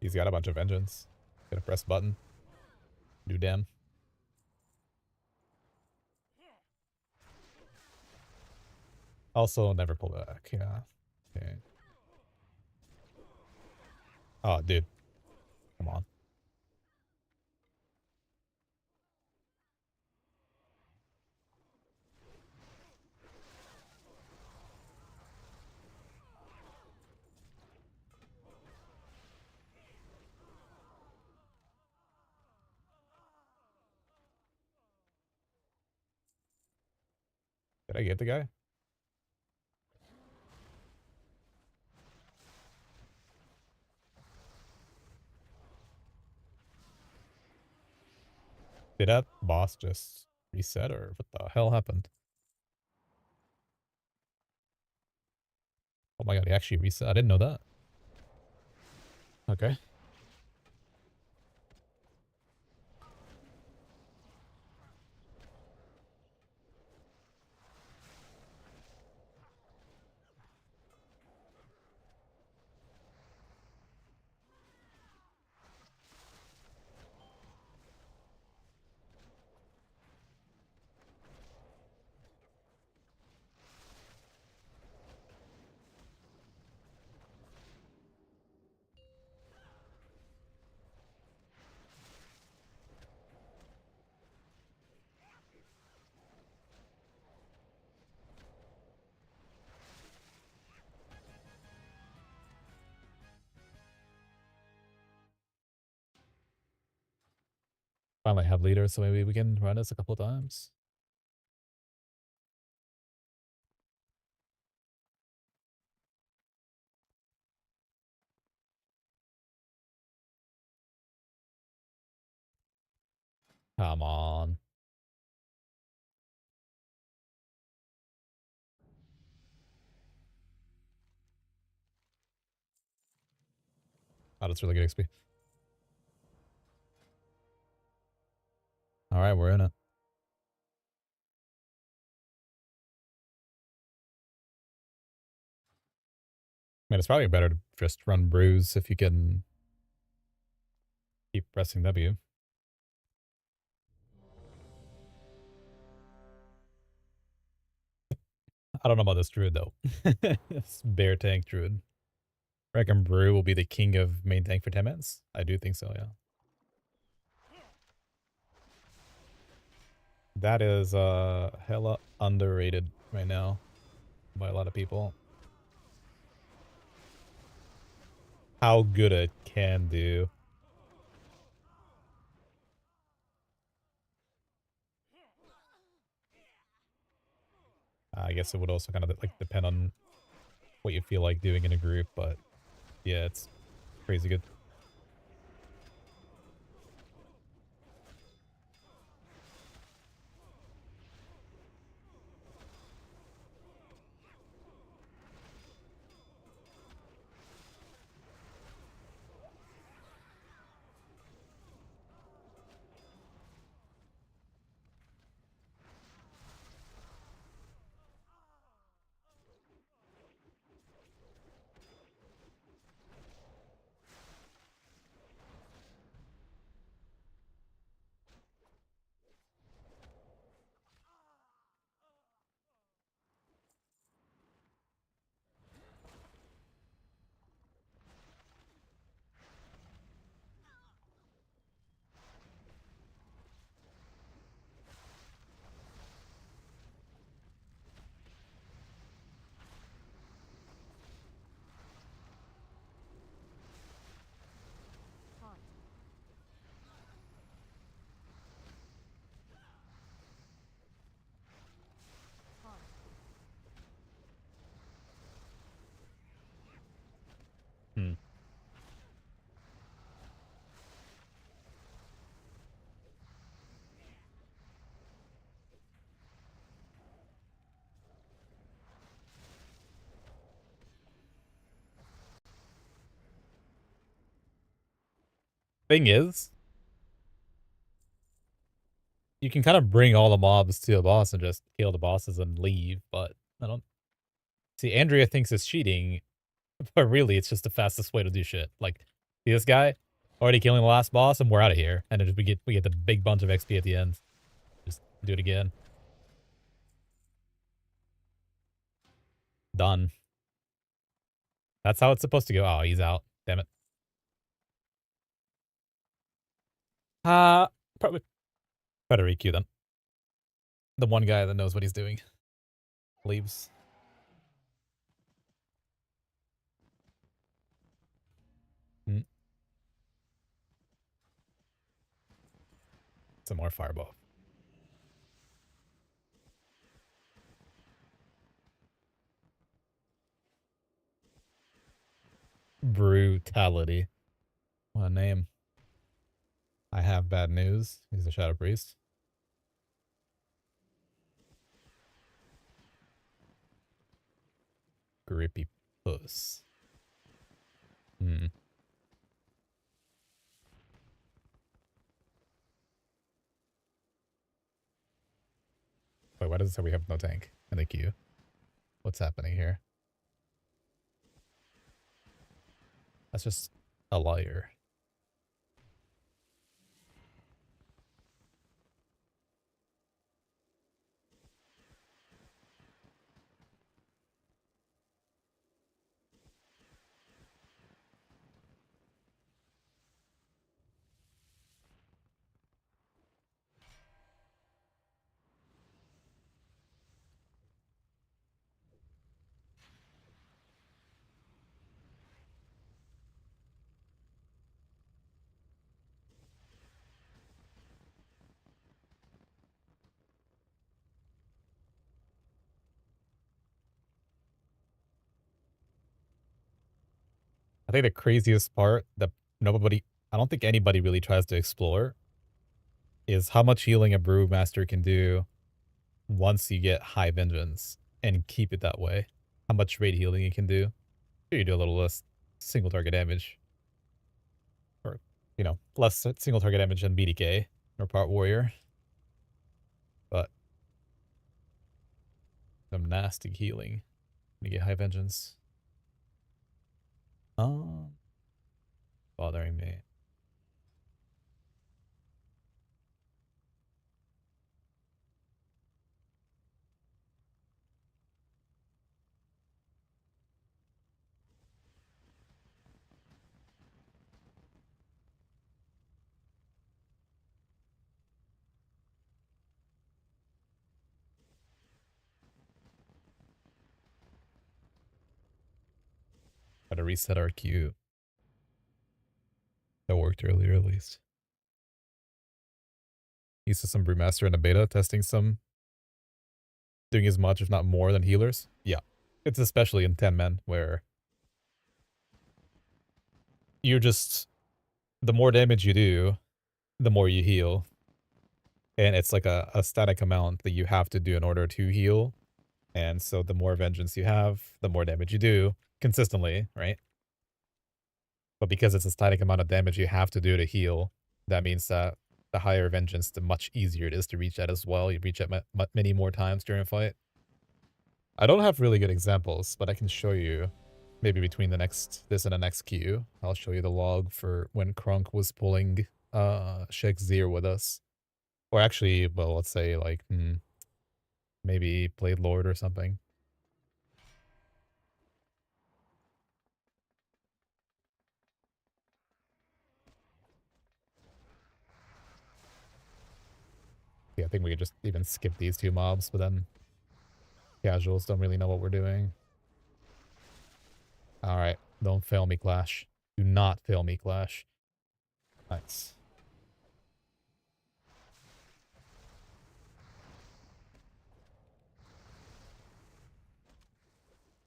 Speaker 1: He's got a bunch of vengeance. Gotta press button. Do damn. Also, never pull back. Yeah. Okay. Oh, dude. Come on. Did I get the guy? Did that boss just reset or what the hell happened? Oh my god, he actually reset. I didn't know that. Okay. Finally have leaders, so maybe we can run this a couple times. Come on. Oh, that's really good XP. Alright, we're in it. I mean, it's probably better to just run brews if you can keep pressing W. I don't know about this druid though. This bear tank druid. Reckon brew will be the king of main tank for 10 minutes? I do think so, yeah. That is hella underrated right now by a lot of people. How good it can do. I guess it would also kind of like depend on what you feel like doing in a group, but yeah, it's crazy good. thing is, you can kind of bring all the mobs to a boss and just kill the bosses and leave, but I don't... See, Andrea thinks it's cheating, but really it's just the fastest way to do shit. Like, see this guy? Already killing the last boss and we're out of here. And then we get the big bunch of XP at the end. Just do it again. Done. That's how it's supposed to go. Oh, he's out. Damn it. Probably better EQ them. The one guy that knows what he's doing leaves. Some more fireball. Brutality. What a name. I have bad news. He's a Shadow Priest. Grippy puss. Hmm. Wait, why does it say we have no tank in the queue? What's happening here? That's just a liar. I think the craziest part that I don't think anybody really tries to explore is how much healing a Brewmaster can do once you get high vengeance and keep it that way. How much rate healing it can do. Sure, you do a little less single target damage. Or, you know, less single target damage than BDK or Part Warrior. But some nasty healing when you get high vengeance. Bothering me. Got to reset our queue. That worked earlier, at least. Used to some Brewmaster in a beta, testing some, doing as much, if not more, than healers. Yeah. It's especially in 10 men, where you're just, the more damage you do, the more you heal. And it's like a static amount that you have to do in order to heal. And so the more vengeance you have, the more damage you do, consistently, right? But because it's a static amount of damage you have to do to heal, that means that the higher vengeance, the much easier it is to reach that as well. You reach it many more times during a fight. I don't have really good examples, but I can show you maybe between this and the next queue. I'll show you the log for when Krunk was pulling Shakespeare with us. Or actually, well, let's say like maybe Blade Lord or something. Yeah, I think we could just even skip these two mobs, but then casuals don't really know what we're doing. Alright, don't fail me, Clash. Do not fail me, Clash. Nice.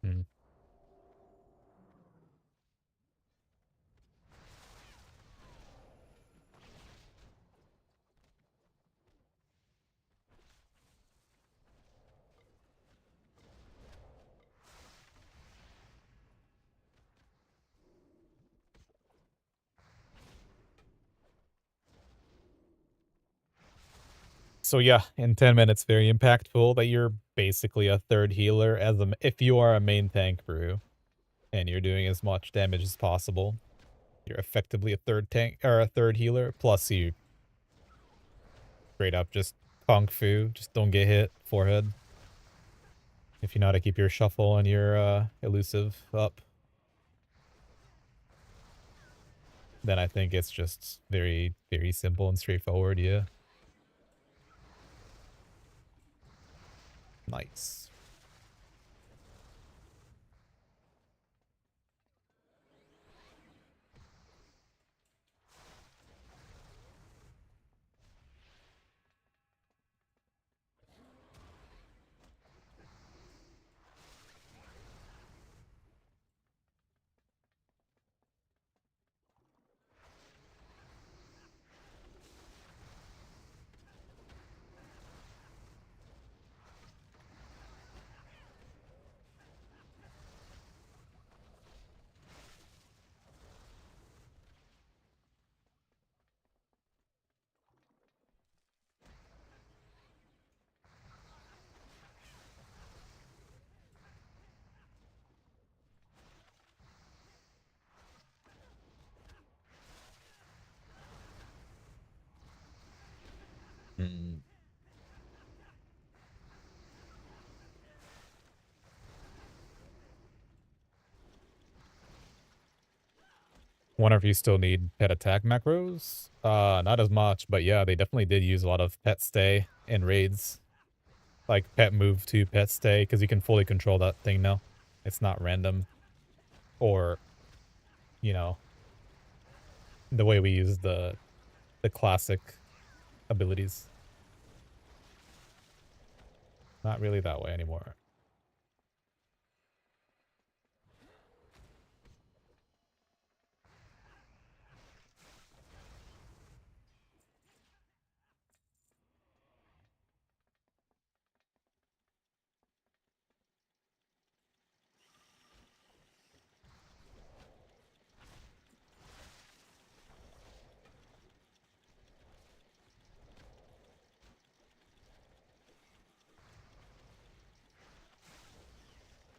Speaker 1: Hmm. So yeah, in 10 minutes, very impactful that you're basically a third healer as if you are a main tank brew and you're doing as much damage as possible. You're effectively a third tank or a third healer, plus you straight up just kung fu, just don't get hit, forehead. If you know how to keep your shuffle and your elusive up, then I think it's just very, very simple and straightforward, yeah. Nice. Mm. Wonder if you still need pet attack macros? Not as much, but yeah, they definitely did use a lot of pet stay in raids. Like pet move to pet stay, because you can fully control that thing now. It's not random. Or, you know, the way we use the classic abilities. Not really that way anymore.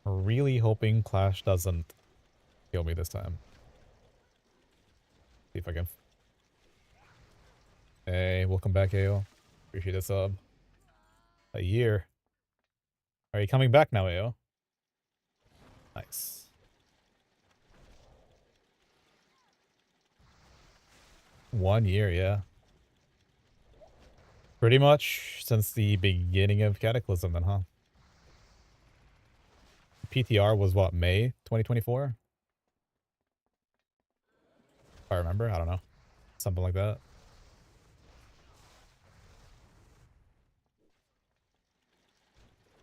Speaker 1: Really hoping Clash doesn't kill me this time. See if I can. Hey, welcome back, AO. Appreciate the sub. A year. Are you coming back now, AO? Nice. One year, yeah. Pretty much since the beginning of Cataclysm then, huh? PTR was what, May 2024? If I remember, I don't know. Something like that.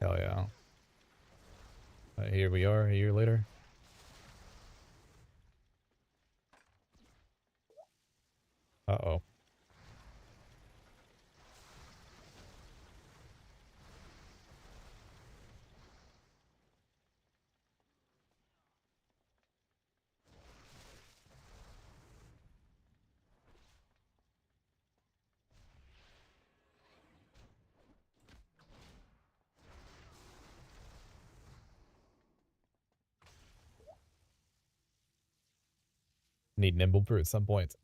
Speaker 1: Hell yeah. Here we are, a year later. Uh-oh. Need Nimble Brew at some point.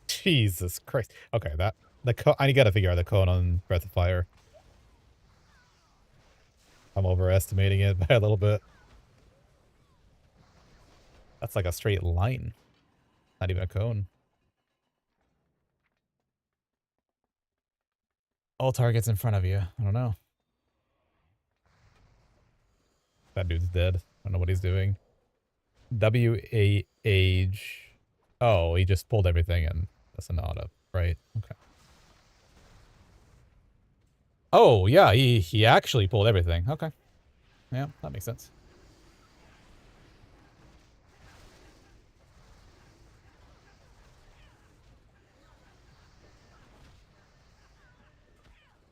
Speaker 1: Jesus Christ. Okay, I gotta figure out the code on Breath of Fire. I'm overestimating it by a little bit. That's like a straight line. Not even a cone. All targets in front of you. I don't know. That dude's dead. I don't know what he's doing. W-A-H. Oh, he just pulled everything and that's an auto, right? Okay. Oh, yeah, he actually pulled everything. Okay. Yeah, that makes sense.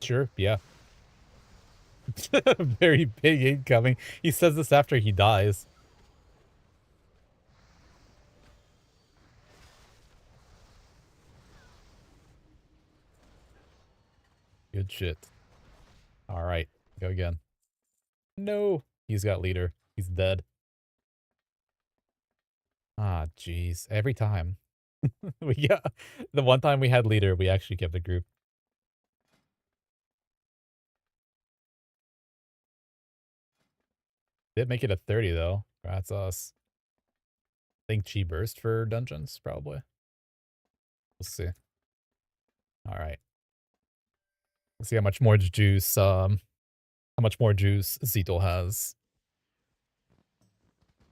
Speaker 1: Sure, yeah. Very big incoming. He says this after he dies. Good shit. Alright, go again. No! He's got leader. He's dead. Ah, jeez. Every time. Yeah, the one time we had leader, we actually kept the group. Did make it a 30 though. That's us. Think chi burst for dungeons, probably. We'll see. Alright. Let's see how much more juice, how much more juice Zito has.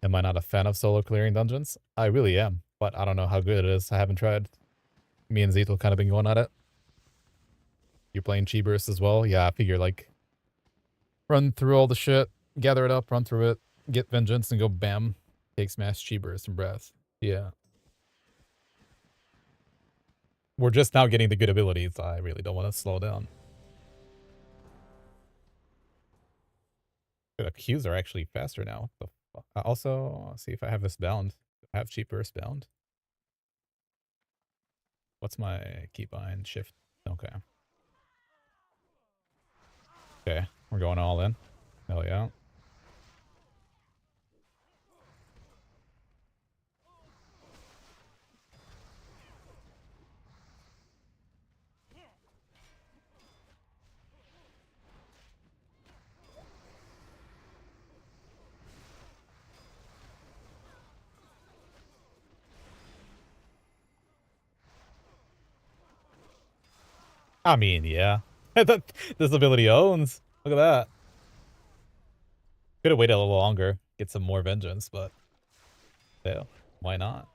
Speaker 1: Am I not a fan of solo clearing dungeons? I really am, but I don't know how good it is. I haven't tried. Me and Zito kind of been going at it. You're playing chi burst as well? Yeah, I figure like run through all the shit, gather it up, run through it, get vengeance, and go bam. Take smash chi burst and breath. Yeah. We're just now getting the good abilities. I really don't want to slow down. The Qs are actually faster now. What the fuck? Also, see if I have this bound. I have chi burst bound. What's my keybind? Shift. Okay. Okay, we're going all in. Hell yeah. I mean, yeah. This ability owns. Look at that. Could have waited a little longer, get some more vengeance, but yeah, why not?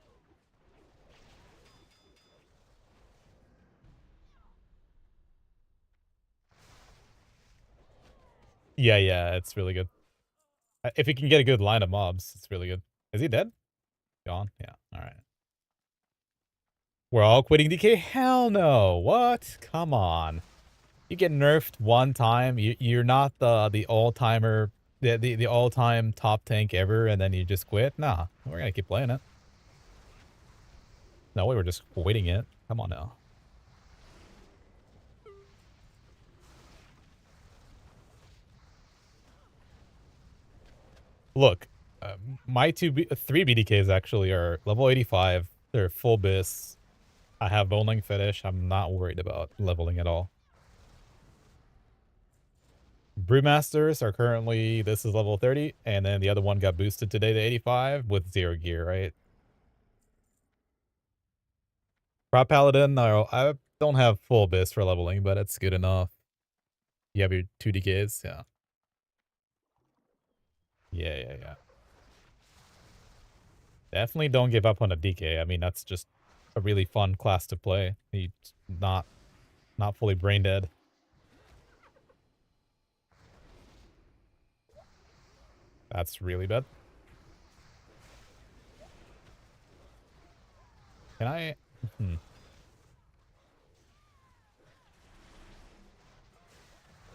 Speaker 1: Yeah, yeah, it's really good. If you can get a good line of mobs, it's really good. Is he dead? Gone? Yeah, alright. We're all quitting DK? Hell no. What? Come on. You get nerfed one time, you're not the all-timer, the all-time top tank ever, and then you just quit? Nah, we're gonna keep playing it. No, we were just quitting it. Come on now. Look, my three BDKs actually are level 85. They're full bis. I have bowling fetish. I'm not worried about leveling at all. Brewmasters are currently, this is level 30, and then the other one got boosted today to 85 with 0 gear, right? Prop Paladin, I don't have full bis for leveling, but it's good enough. You have your 2 DKs, yeah. Yeah. Definitely don't give up on a DK. I mean, that's just a really fun class to play. He's not fully brain dead. That's really bad. Can I?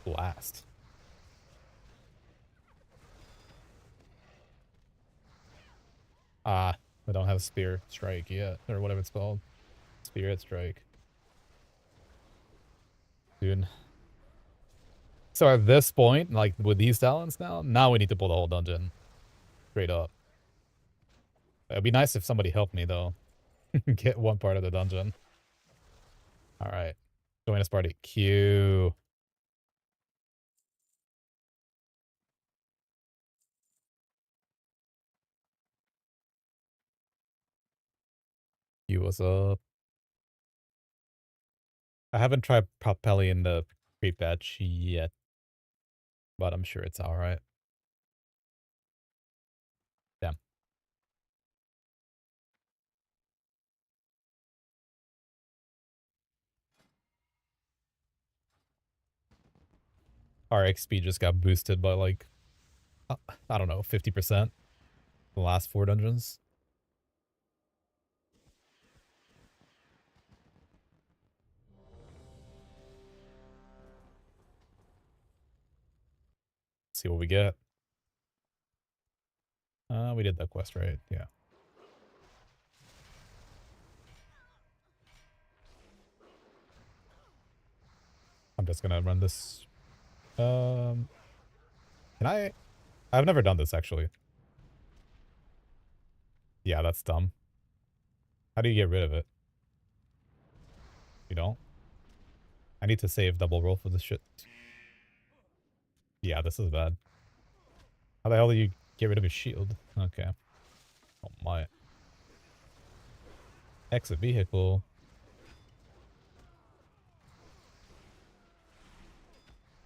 Speaker 1: Blast. Ah, I don't have Spear Strike yet, or whatever it's called. Spirit Strike. Dude. So at this point, like with these talents now we need to pull the whole dungeon. Straight up. It'd be nice if somebody helped me though. Get one part of the dungeon. Alright. Join us party. Q. Q, what's up? I haven't tried Propelli in the pre-patch yet, but I'm sure it's alright. Damn. our XP just got boosted by like, I don't know, 50% the last 4 dungeons. See what we get. We did that quest, right? Yeah. I'm just gonna run this. Can I? I've never done this actually. Yeah, that's dumb. How do you get rid of it? You don't? I need to save double roll for this shit. Yeah, this is bad. How the hell do you get rid of his shield? Okay. Oh my. Exit vehicle.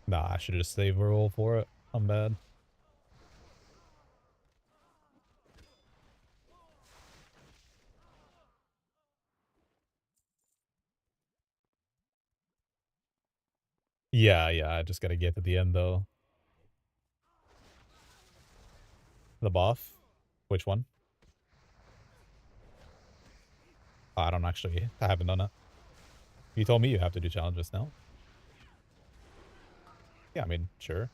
Speaker 1: Nah, I should have just saved a roll for it. I'm bad. Yeah, I just gotta get to the end though. The buff? Which one? Oh, I don't actually. I haven't done it. You told me you have to do challenges now. Yeah, I mean, sure.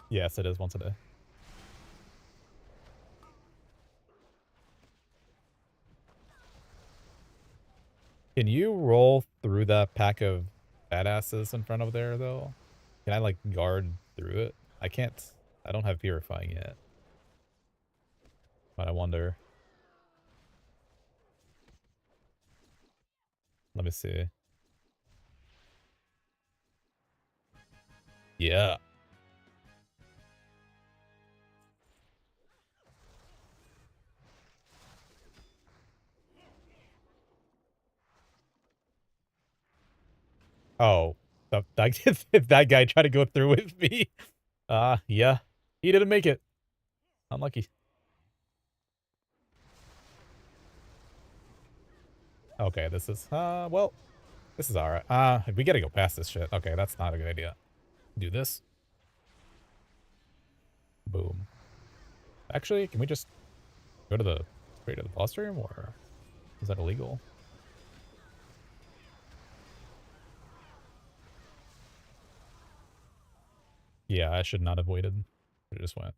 Speaker 1: Yes, it is once a day. Can you roll through that pack of badasses in front of there, though? Can I, like, guard through it? I can't. I don't have purifying yet. But I wonder. Let me see. Yeah. Oh. That guy tried to go through with me. Yeah. He didn't make it. Unlucky. Okay, this is, well, this is alright. We gotta go past this shit. Okay, that's not a good idea. Do this. Boom. Actually, can we just go to the, straight to the boss room, or is that illegal? Yeah, I should not have waited. I just went.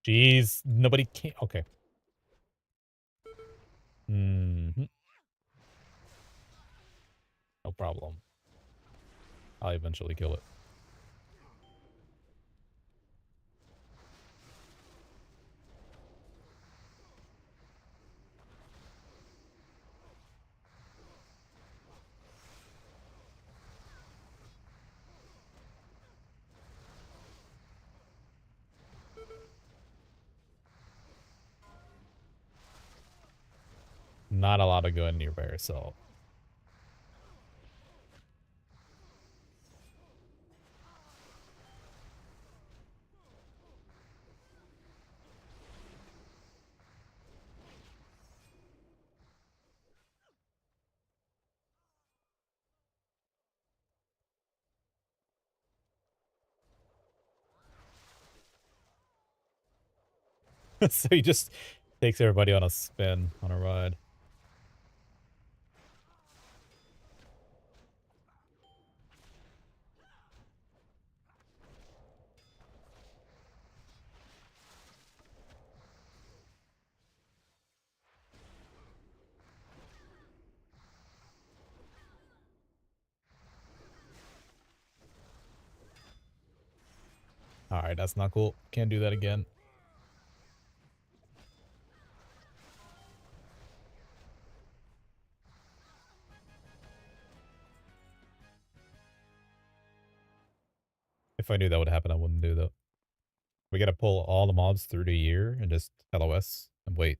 Speaker 1: Jeez, nobody can. Okay. Mm-hmm. No problem. I'll eventually kill it. Not a lot of going near by yourself. So he just takes everybody on a spin, on a ride. Alright, that's not cool. Can't do that again. If I knew that would happen, I wouldn't do that. We gotta pull all the mobs through the year and just LOS and wait.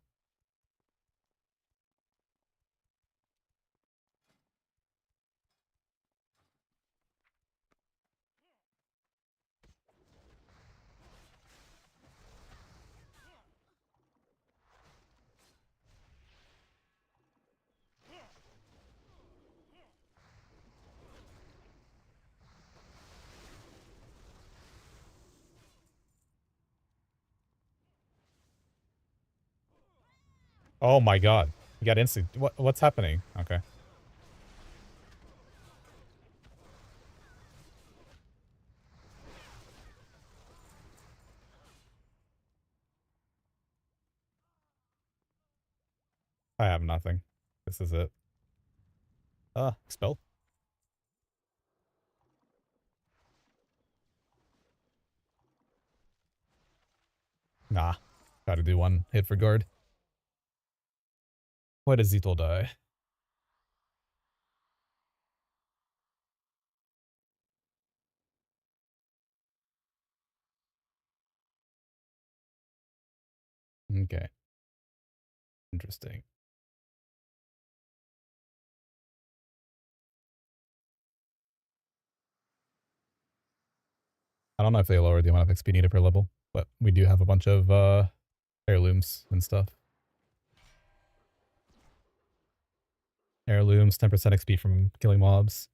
Speaker 1: Oh my god. You got instant. What's happening? Okay. I have nothing. This is it. Spell? Nah. Gotta do one hit for guard. Why does Zettel die? Okay. Interesting. I don't know if they lowered the amount of XP needed per level, but we do have a bunch of heirlooms and stuff. Heirlooms, 10% XP from killing mobs.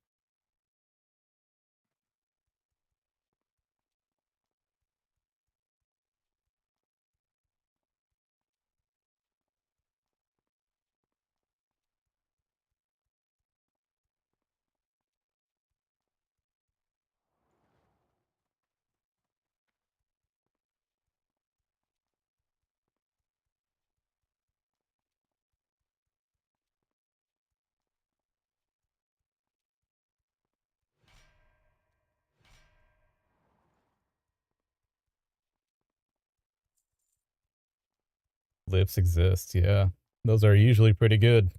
Speaker 1: Lips exist, yeah. Those are usually pretty good.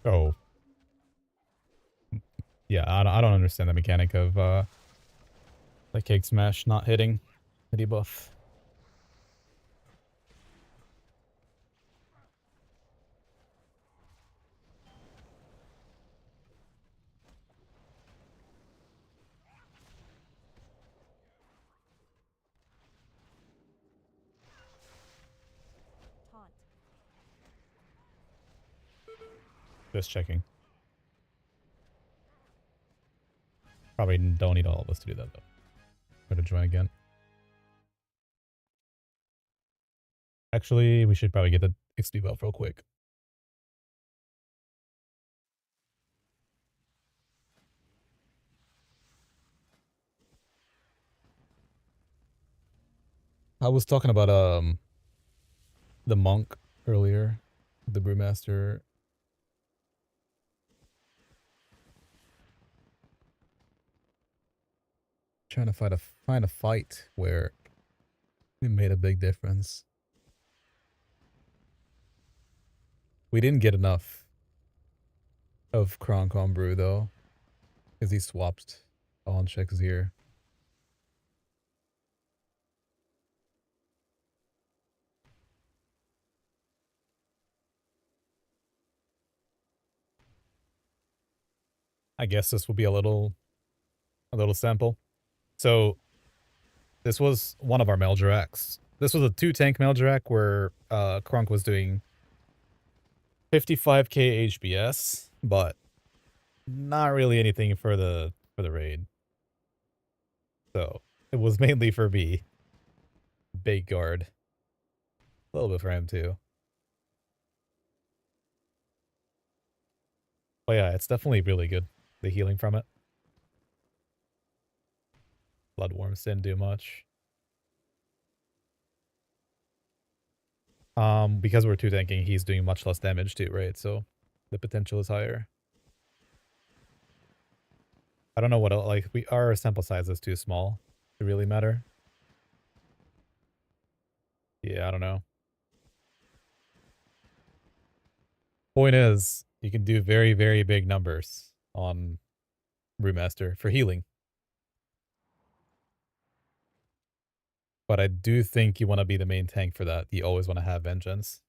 Speaker 1: Oh. Yeah, I don't understand the mechanic of the cake smash not hitting the debuff.
Speaker 2: Taunt.
Speaker 1: Just checking. Probably don't need all of us to do that though. Try to join again. Actually, we should probably get the XP buff real quick. I was talking about the monk earlier, the brewmaster. Trying to find a fight where it made a big difference. We didn't get enough of Croncon Brew though, because he swapped on checks here. I guess this will be a little sample. So this was one of our Meldraks. This was a 2-tank Meldrak where Kronk was doing 55k HBS, but not really anything for the raid. So it was mainly for me. Big guard. A little bit for him too. But yeah, it's definitely really good. The healing from it. Blood Worms didn't do much. Because we're 2-tanking, he's doing much less damage too, right? So the potential is higher. I don't know what else, like our sample size is too small to really matter. Yeah, I don't know. Point is, you can do very, very big numbers on Brewmaster for healing. But I do think you want to be the main tank for that. You always want to have vengeance.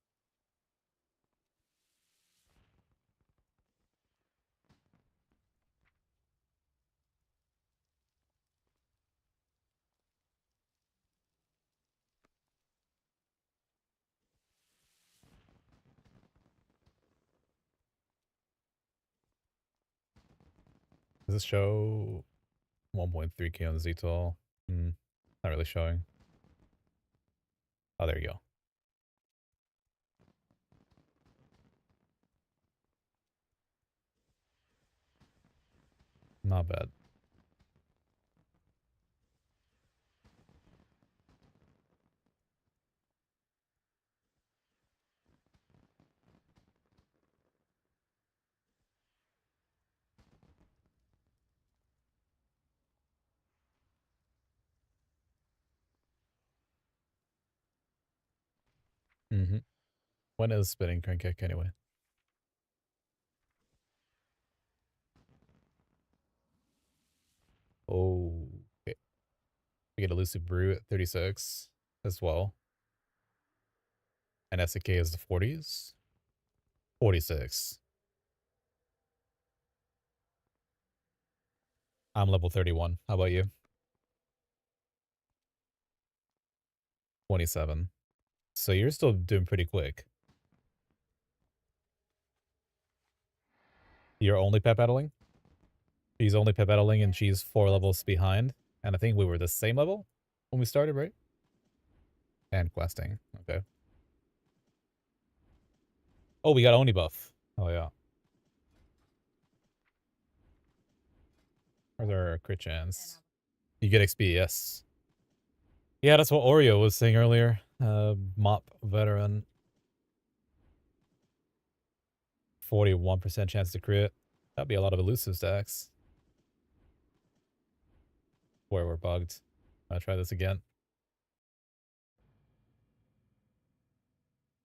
Speaker 1: Does this show 1.3k on ZTOL? Not really showing. Oh, there you go. Not bad. When is spinning crank kick anyway? Oh, okay. We get elusive brew at 36 as well. And SK is the 40s. 46. I'm level 31. How about you? 27. So you're still doing pretty quick. You're only pep battling? He's only pep battling and she's 4 levels behind. And I think we were the same level when we started, right? And questing. Okay. Oh, we got Oni buff. Oh, yeah. Where's our crit chance? You get XP, yes. Yeah, that's what Oreo was saying earlier. MoP veteran. 41% chance to crit. That'd be a lot of elusive stacks. Where we're bugged. I'll try this again.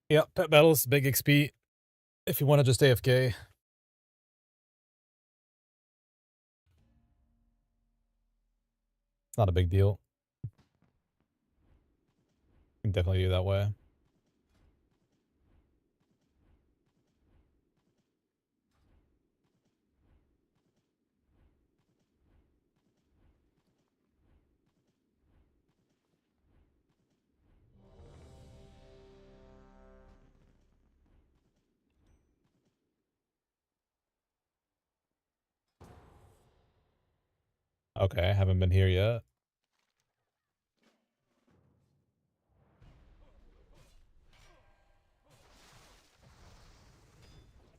Speaker 1: Yeah, pet battles, big XP. If you want to just AFK. It's not a big deal. You can definitely do that way. Okay, haven't been here yet.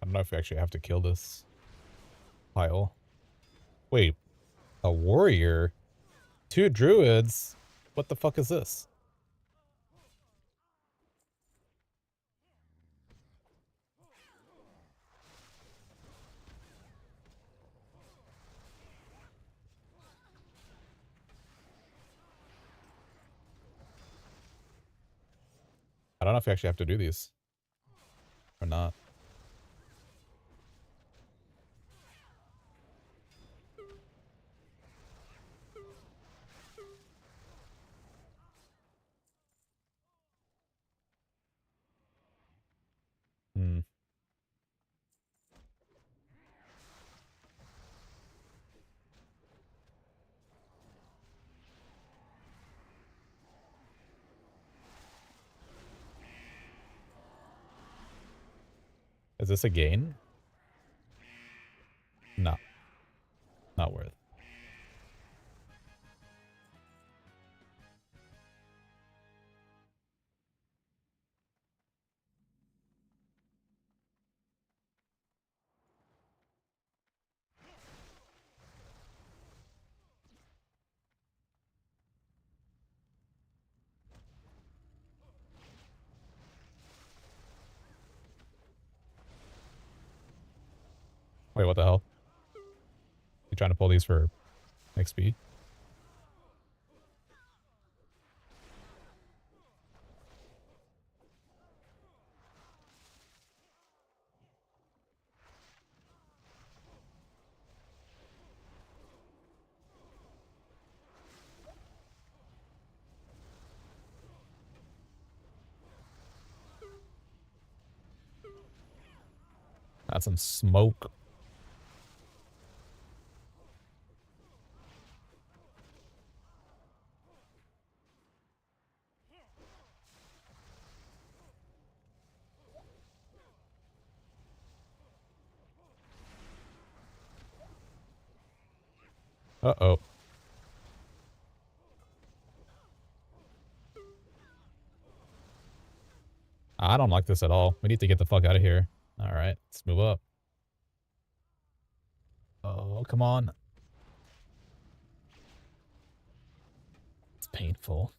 Speaker 1: I don't know if we actually have to kill this pile. Wait, a warrior? 2 druids? What the fuck is this? I don't know if we actually have to do these. Or not. Hmm. Is this a gain? No. Not worth. Wait, what the hell? You trying to pull these for XP? Got some smoke. Uh-oh. I don't like this at all. We need to get the fuck out of here. All right, let's move up. Oh, come on. It's painful.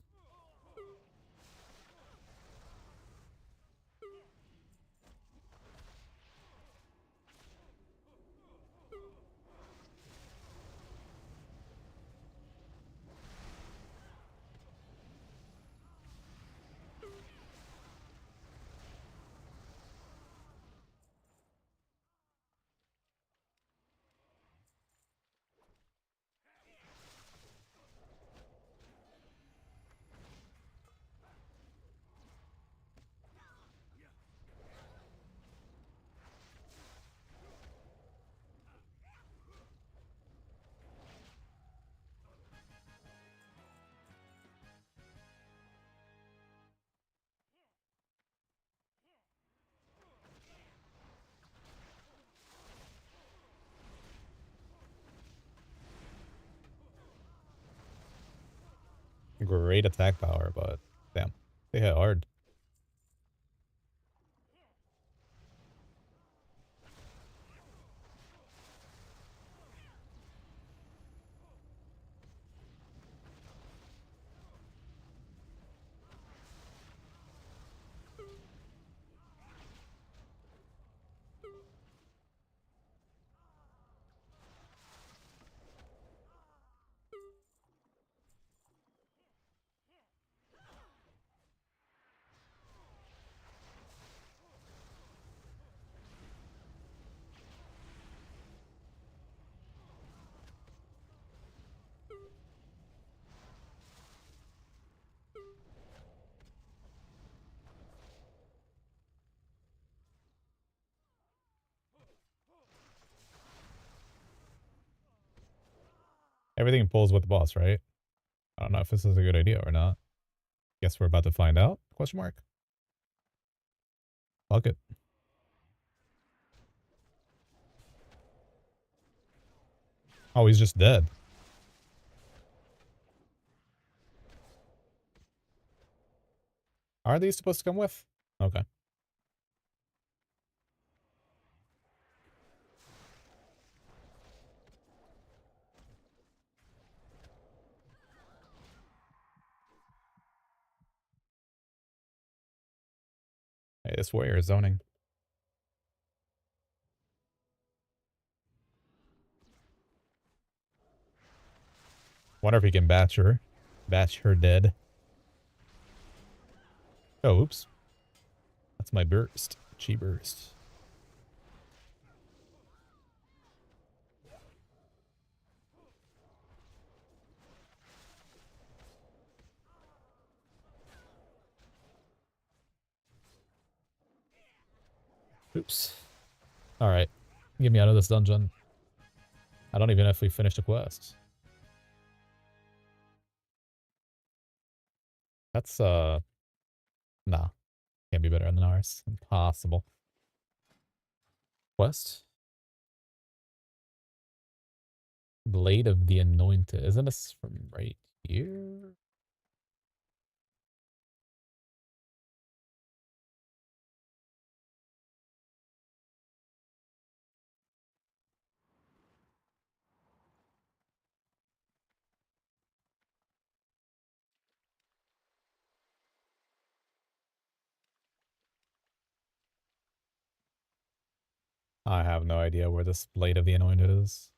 Speaker 1: Great attack power, but damn, they hit hard. Everything pulls with the boss, right? I don't know if this is a good idea or not. Guess we're about to find out? Question mark. Fuck it. Oh, he's just dead. Are these supposed to come with? Okay. Hey, this warrior is zoning. Wonder if he can batch her. Batch her dead. Oh, oops. That's my burst. Chi burst. Oops. Alright. Get me out of this dungeon. I don't even know if we finished the quest. That's, nah. Can't be better than ours. Impossible. Quest? Blade of the Anointed. Isn't this from right here? I have no idea where this Blade of the Anointed is.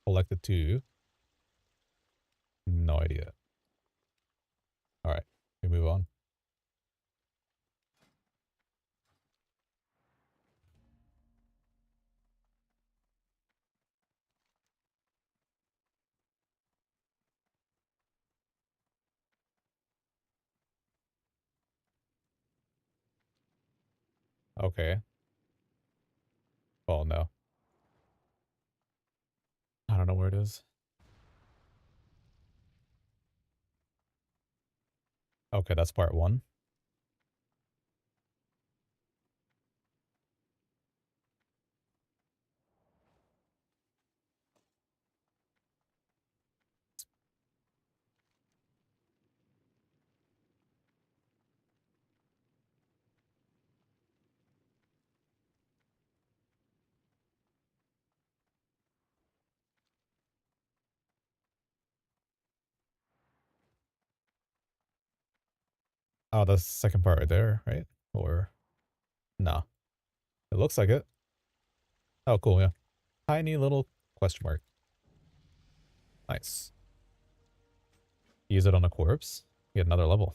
Speaker 1: Collected 2. No idea. Alright, we move on. Okay. Oh no. I don't know where it is. Okay, that's part 1. Oh, the second part right there, right? Or no? It looks like it. Oh, cool, yeah. Tiny little question mark. Nice. Use it on a corpse. Get another level.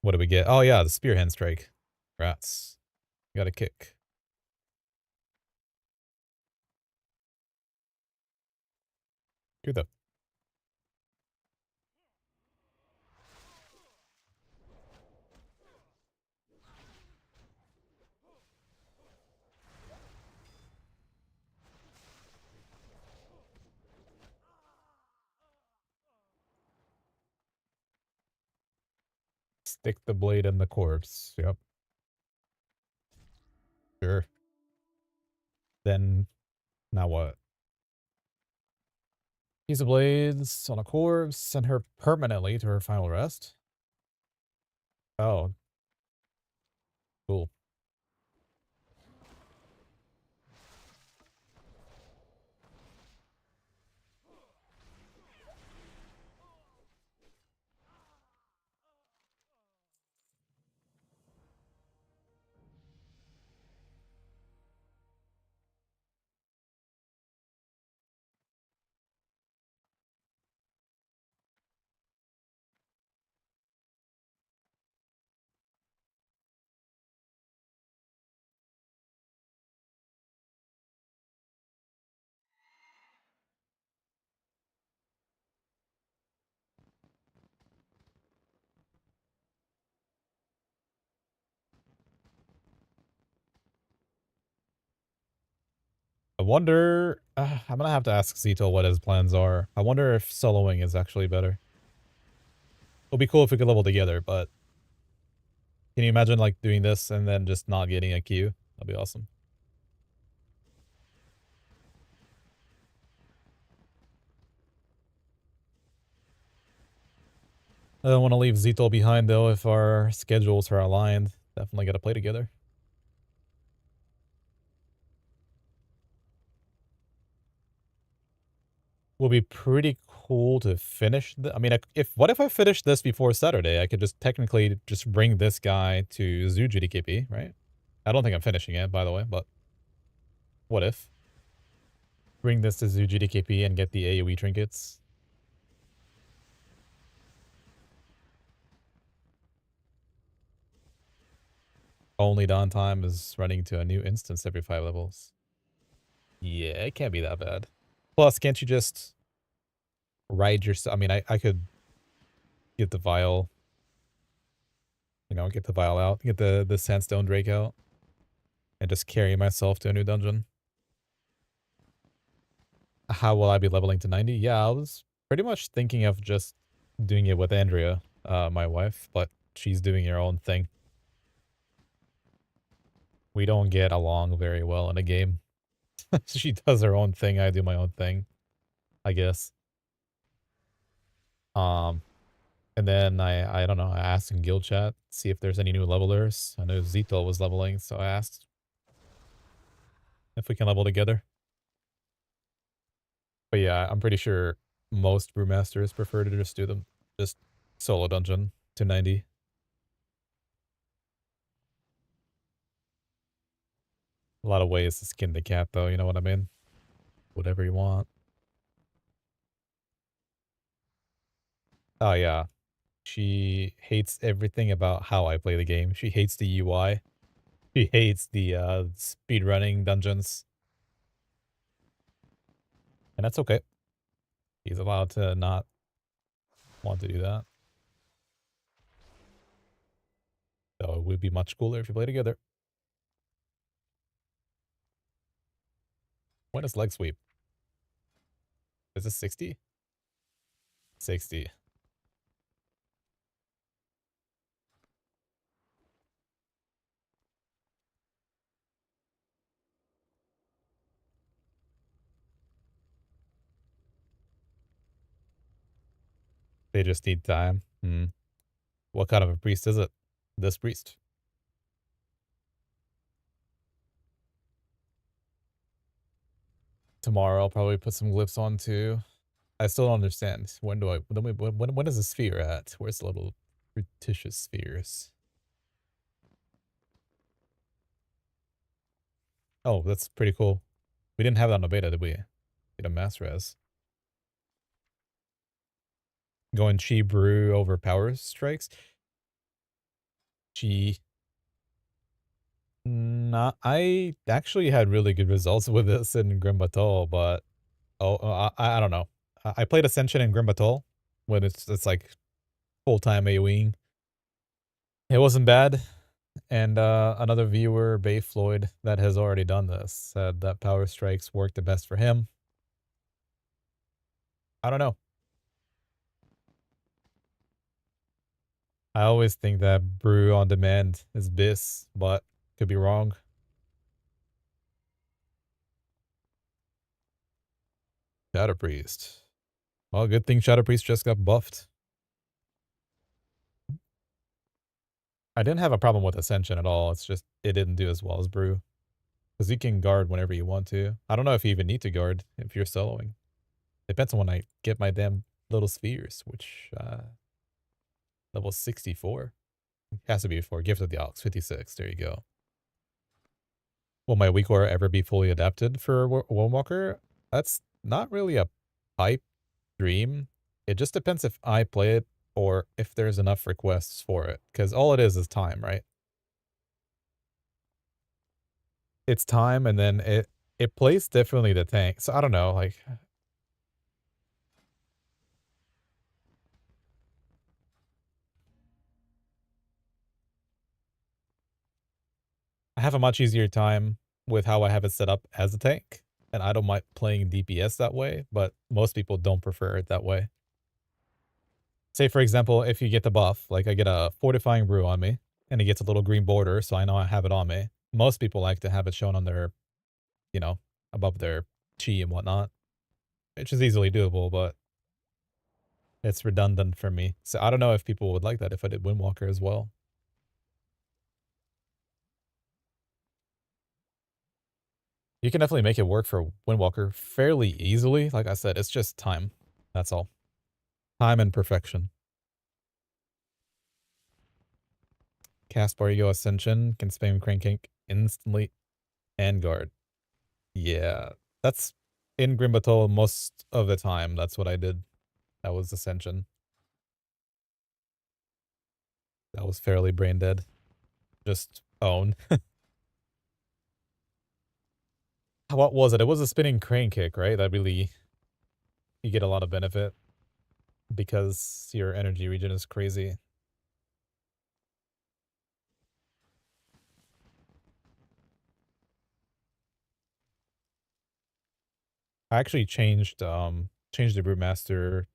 Speaker 1: What do we get? Oh yeah, the spearhand strike. Rats. Got a kick. Do the stick the blade in the corpse. Yep. Sure. Then now what? Use the blades on a corpse, send her permanently to her final rest. Oh. Cool. I wonder... I'm gonna have to ask Zito what his plans are. I wonder if soloing is actually better. It'd be cool if we could level together, but... Can you imagine, like, doing this and then just not getting a queue? That'd be awesome. I don't want to leave Zito behind, though, if our schedules are aligned. Definitely gotta play together. Will be pretty cool to finish I mean, what if I finish this before Saturday? I could just technically just bring this guy to Zoo GDKP, right? I don't think I'm finishing it, by the way, but what if? Bring this to Zoo GDKP and get the AoE trinkets. Only downtime is running to a new instance every 5 levels. Yeah, it can't be that bad. Plus, can't you just ride your... I mean, I could get the vial, you know, get the vial out, get the sandstone drake out, and just carry myself to a new dungeon. How will I be leveling to 90? Yeah, I was pretty much thinking of just doing it with Andrea, my wife, but she's doing her own thing. We don't get along very well in a game. She does her own thing, I do my own thing, I guess. And then I don't know, I asked in guild chat, see if there's any new levelers. I know Zito was leveling, so I asked if we can level together. But yeah, I'm pretty sure most brewmasters prefer to just do them, just solo dungeon to 90. A lot of ways to skin the cat, though, you know what I mean? Whatever you want. Oh yeah, she hates everything about how I play the game. She hates the UI. She hates the speedrunning dungeons. And that's okay. He's allowed to not want to do that. So it would be much cooler if you play together. When is leg sweep? Is this 60? 60. They just need time. Hmm. What kind of a priest is it? This priest. Tomorrow I'll probably put some glyphs on too. I still don't understand. When do I? When is the sphere at? Where's the little fictitious spheres? Oh, that's pretty cool. We didn't have that on the beta, did we? Get a mass res. Going chi brew over power strikes. Chi. Nah, I actually had really good results with this in Grim Battle, but I don't know. I played Ascension in Grim Battle when it's like full time AoEing. It wasn't bad. And another viewer, Bay Floyd, that has already done this, said that power strikes work the best for him. I don't know. I always think that brew on demand is BIS, but could be wrong. Shadow Priest. Well, good thing Shadow Priest just got buffed. I didn't have a problem with Ascension at all. It's just it didn't do as well as Brew. Because you can guard whenever you want to. I don't know if you even need to guard if you're soloing. Depends on when I get my damn little spheres, which level 64. Has to be before Gift of the Ox, 56. There you go. Will my weak aura ever be fully adapted for Wormwalker? That's not really a pipe dream. It just depends if I play it or if there's enough requests for it. Because all it is time, right? It's time, and then it plays differently the tank. So I don't know, like I have a much easier time with how I have it set up as a tank, and I don't mind playing DPS that way, but most people don't prefer it that way. Say, for example, if you get the buff, like I get a Fortifying Brew on me, and it gets a little green border, so I know I have it on me. Most people like to have it shown on their, you know, above their chi and whatnot, which is easily doable, but it's redundant for me. So I don't know if people would like that if I did Windwalker as well. You can definitely make it work for Windwalker fairly easily. Like I said, it's just time. That's all. Time and perfection. Cast Bar Ego Ascension can spam Crank instantly and guard. Yeah, that's in Grim Battle most of the time. That's what I did. That was Ascension. That was fairly brain dead. Just own. What was it? It was a spinning crane kick, right? That really, you get a lot of benefit because your energy regen is crazy. I actually changed the Brewmaster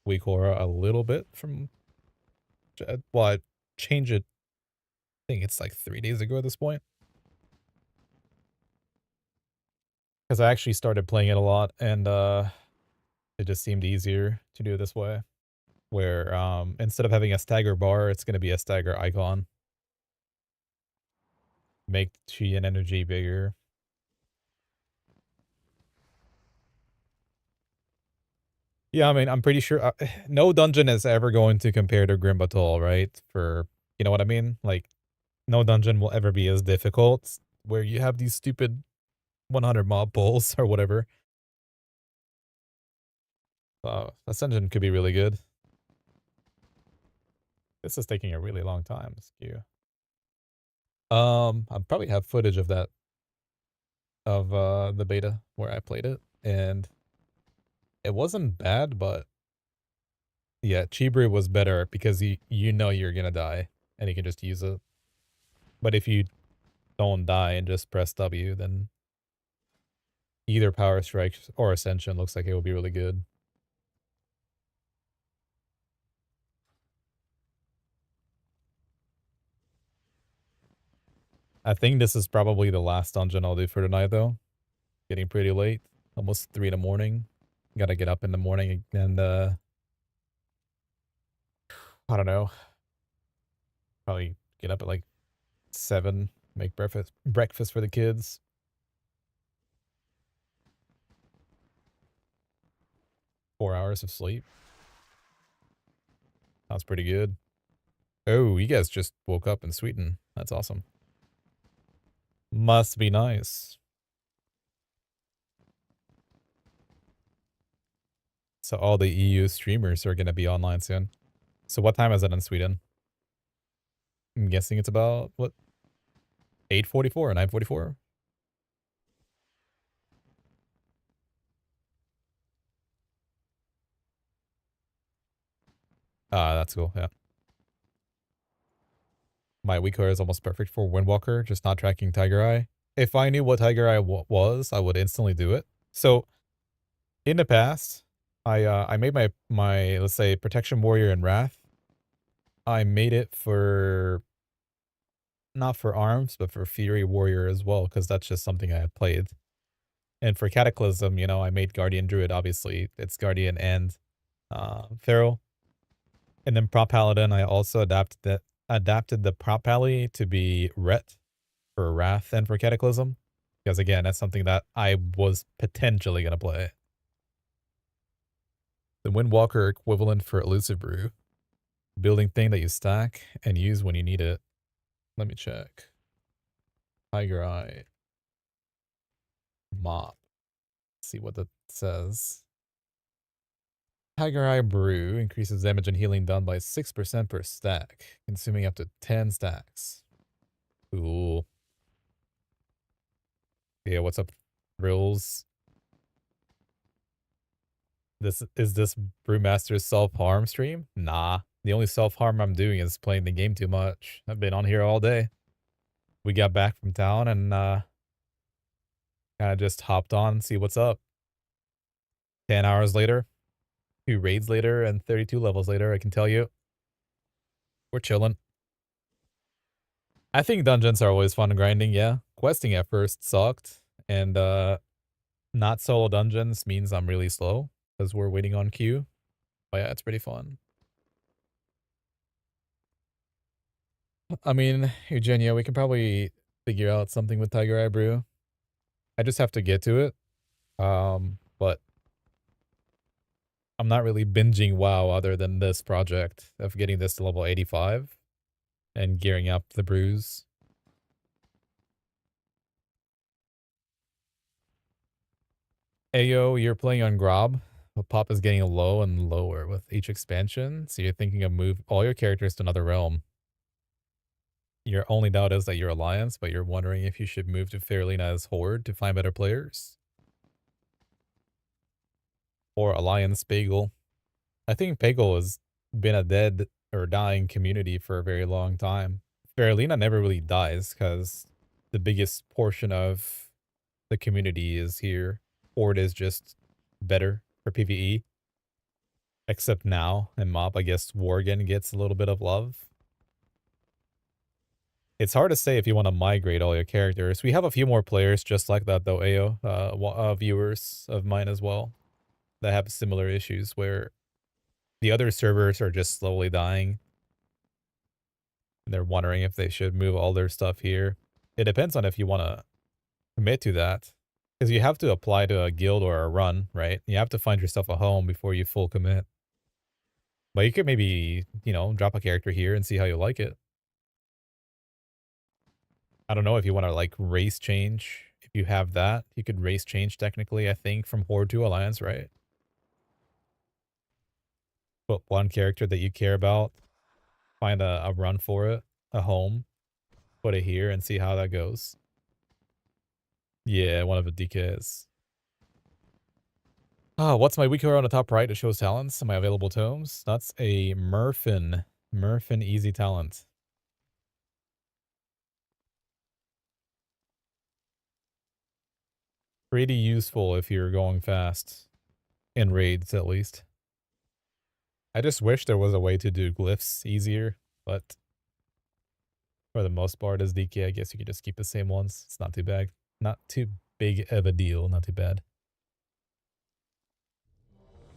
Speaker 1: weak aura a little bit from, well, I changed it, I think it's like 3 days ago at this point. Because I actually started playing it a lot, and it just seemed easier to do it this way. Where instead of having a stagger bar, it's going to be a stagger icon. Make chi and energy bigger. Yeah, I mean, I'm pretty sure no dungeon is ever going to compare to Grim Battle, right? For, you know what I mean? Like, no dungeon will ever be as difficult where you have these stupid 100 mob pulls or whatever. Ascension could be really good. This is taking a really long time. Skew. I probably have footage of that, of the beta where I played it, and it wasn't bad, but yeah, Chibri was better because you know you're gonna die and you can just use it. But if you don't die and just press W, then Either Power Strike or Ascension looks like it will be really good. I think this is probably the last dungeon I'll do for tonight, though. Getting pretty late. Almost 3 in the morning. Gotta get up in the morning and, I don't know. Probably get up at like 7, make breakfast for the kids. Four hours of sleep. Sounds pretty good. Oh, you guys just woke up in Sweden. That's awesome. Must be nice. So all the EU streamers are going to be online soon. So what time is it in Sweden? I'm guessing it's about, what? 8:44 or 9:44? That's cool, yeah. My weak core is almost perfect for Windwalker, just not tracking Tiger Eye. If I knew what Tiger Eye was, I would instantly do it. So, in the past, I made my let's say Protection Warrior and Wrath. I made it for not for arms, but for Fury Warrior as well, because that's just something I had played. And for Cataclysm, you know, I made Guardian Druid. Obviously, it's Guardian and Feral. And then Prop Paladin, I also adapted the Prop Pally to be Ret for Wrath and for Cataclysm. Because again, that's something that I was potentially going to play. The Windwalker equivalent for Elusive Brew. Building thing that you stack and use when you need it. Let me check. Tiger Eye. MoP. Let's see what that says. Tiger Eye Brew increases damage and healing done by 6% per stack, consuming up to 10 stacks. Cool. Yeah, what's up, Thrills? Is this Brewmaster's self-harm stream? Nah. The only self-harm I'm doing is playing the game too much. I've been on here all day. We got back from town and kind of just hopped on and see what's up. 10 hours later, 2 raids later, and 32 levels later, I can tell you. We're chilling. I think dungeons are always fun grinding, yeah. Questing at first sucked, and not solo dungeons means I'm really slow, because we're waiting on queue. But yeah, it's pretty fun. I mean, Eugenia, we can probably figure out something with Tiger Eye Brew. I just have to get to it. But I'm not really binging WoW other than this project of getting this to level 85 and gearing up the brews. Ayo, you're playing on Grob. But Pop is getting low and lower with each expansion, so you're thinking of move all your characters to another realm. Your only doubt is that you're Alliance, but you're wondering if you should move to Fairlina as Horde to find better players. Or Alliance Pagel. I think Pagel has been a dead or dying community for a very long time. Fairlina never really dies because the biggest portion of the community is here. Horde is just better for PvE. Except now, in MoP, I guess Worgen gets a little bit of love. It's hard to say if you want to migrate all your characters. We have a few more players just like that, though, Ayo. Viewers of mine as well that have similar issues where the other servers are just slowly dying. And they're wondering if they should move all their stuff here. It depends on if you want to commit to that. Because you have to apply to a guild or a run, right? You have to find yourself a home before you full commit. But you could maybe, you know, drop a character here and see how you like it. I don't know if you want to, like, race change. If you have that, you could race change technically, I think, from Horde to Alliance, right? Put one character that you care about, find a run for it, a home, put it here and see how that goes. Yeah, one of the DKs. Oh, what's my weak hero on the top right? It shows talents. My available tomes. That's a Murfin. Murfin easy talent. Pretty useful if you're going fast. In raids, at least. I just wish there was a way to do glyphs easier, but for the most part as DK, I guess you could just keep the same ones. It's not too bad. Not too big of a deal. Not too bad.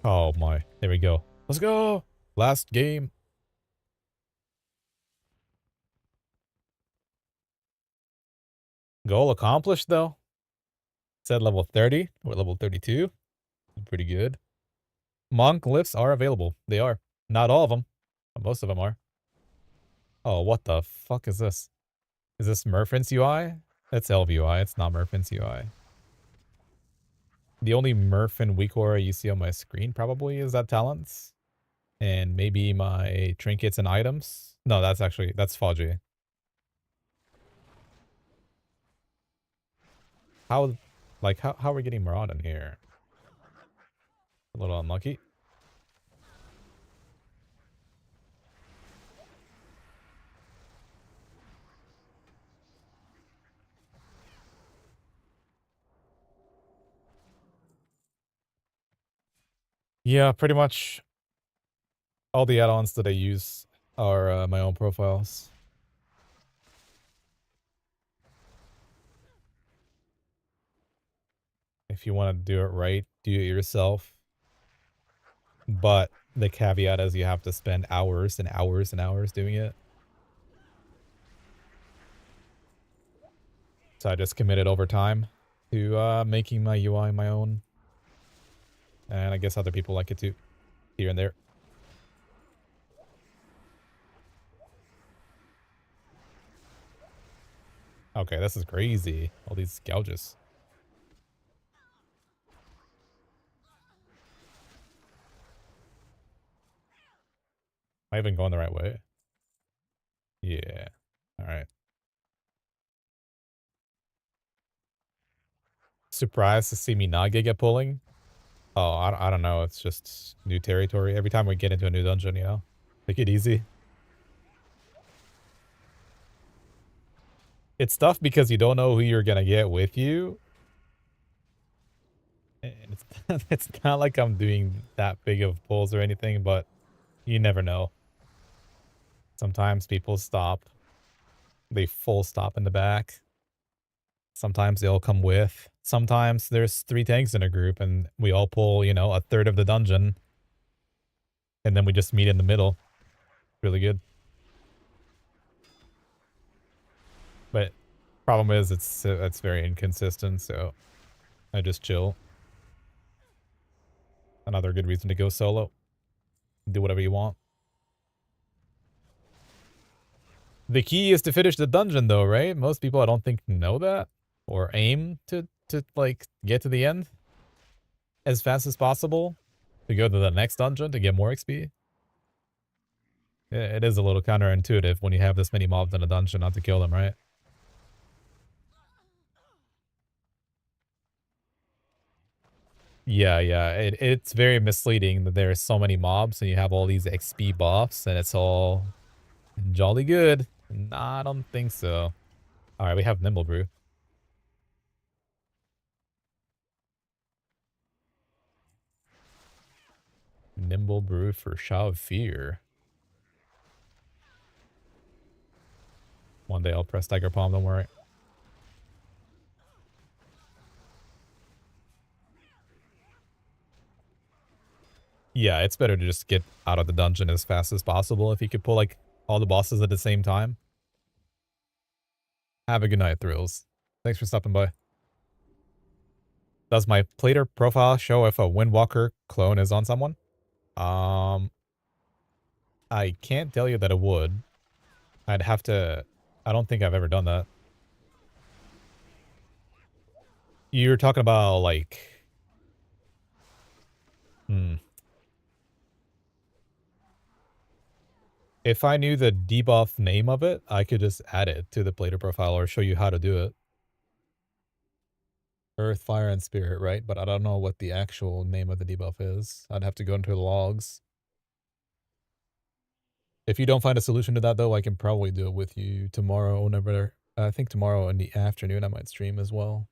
Speaker 1: Oh my. There we go. Let's go! Last game. Goal accomplished, though. Said level 30. We're level 32. Pretty good. Monk glyphs are available. They are. Not all of them, but most of them are. Oh, what the fuck is this? Is this Merfin's UI? That's LVUI. It's not Merfin's UI. The only Merfin weak aura you see on my screen probably is that talents. And maybe my trinkets and items. No, that's Faji. How are we getting Maraude in here? A little unlucky. Yeah, pretty much all the add-ons that I use are my own profiles. If you want to do it right, do it yourself. But the caveat is you have to spend hours and hours and hours doing it. So I just committed over time to making my UI my own. And I guess other people like it too, here and there. Okay, this is crazy. All these gouges. Am I even going the right way? Yeah. Alright. Surprised to see me not get pulling? Oh, I don't know. It's just new territory. Every time we get into a new dungeon, you know? Take it easy. It's tough because you don't know who you're gonna get with you. And it's not like I'm doing that big of pulls or anything, but you never know. Sometimes people stop. They full stop in the back. Sometimes they'll come with. Sometimes there's 3 tanks in a group and we all pull, you know, a third of the dungeon. And then we just meet in the middle. Really good. But problem is it's very inconsistent, so I just chill. Another good reason to go solo. Do whatever you want. The key is to finish the dungeon though, right? Most people I don't think know that. Or aim to like get to the end as fast as possible. To go to the next dungeon to get more XP. It is a little counterintuitive when you have this many mobs in a dungeon not to kill them, right? Yeah, it's very misleading that there are so many mobs and you have all these XP buffs and it's all jolly good. Nah, I don't think so. Alright, we have Nimble Brew. Nimble Brew for Shout of Fear. One day I'll press Tiger Palm, don't worry. Yeah, it's better to just get out of the dungeon as fast as possible if you could pull like all the bosses at the same time. Have a good night, Thrills. Thanks for stopping by. Does my plater profile show if a Windwalker clone is on someone? I can't tell you that it would. I'd have to... I don't think I've ever done that. You're talking about, like... If I knew the debuff name of it, I could just add it to the plater profile or show you how to do it. Earth, Fire, and Spirit, right? But I don't know what the actual name of the debuff is. I'd have to go into the logs. If you don't find a solution to that, though, I can probably do it with you tomorrow whenever... I think tomorrow in the afternoon I might stream as well.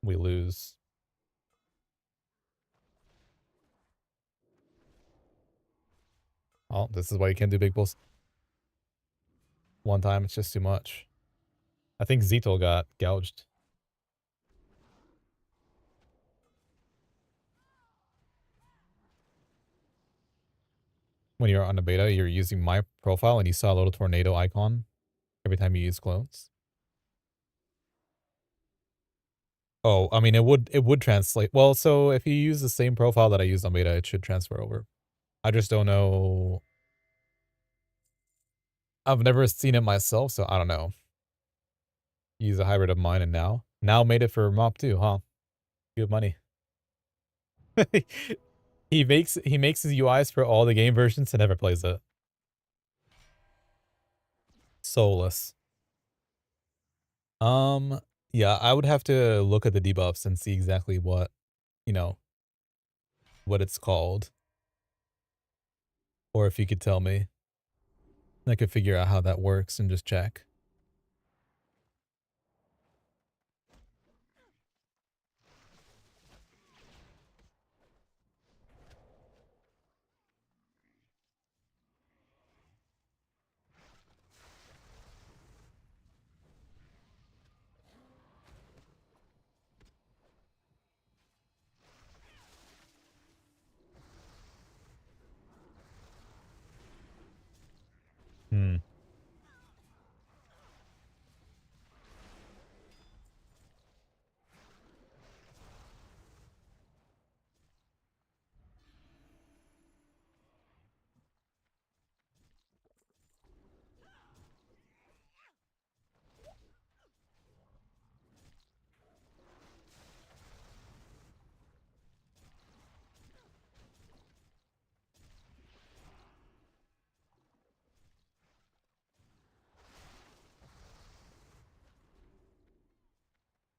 Speaker 1: we lose. Oh, this is why you can't do big bulls. One time, it's just too much. I think Zito got gouged. When you're on a beta, you're using my profile and you saw a little tornado icon every time you use clones. Oh, I mean, it would translate. Well, so if you use the same profile that I used on beta, it should transfer over. I just don't know. I've never seen it myself, so I don't know. Use a hybrid of mine and now made it for MoP too, huh? Good money. he makes his UIs for all the game versions and never plays it. Soulless. Yeah, I would have to look at the debuffs and see exactly what, you know, what it's called. Or if you could tell me, I could figure out how that works and just check. Hmm.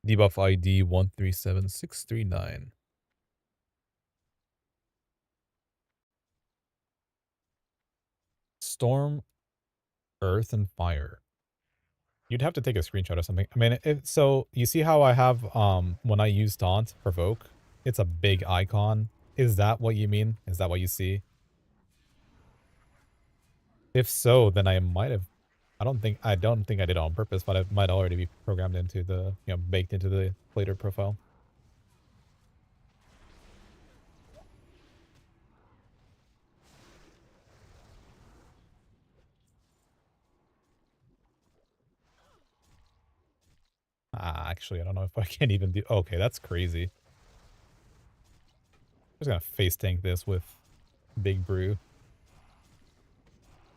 Speaker 1: Debuff ID 137639. Storm, earth, and fire. You'd have to take a screenshot or something. I mean, so you see how I have when I use taunt provoke, it's a big icon. Is that what you mean? Is that what you see? If so, then I might have. I don't think I did it on purpose, but it might already be programmed into the baked into the plater profile. Actually, I don't know if I can even do. Okay, that's crazy. I'm just gonna face tank this with big brew,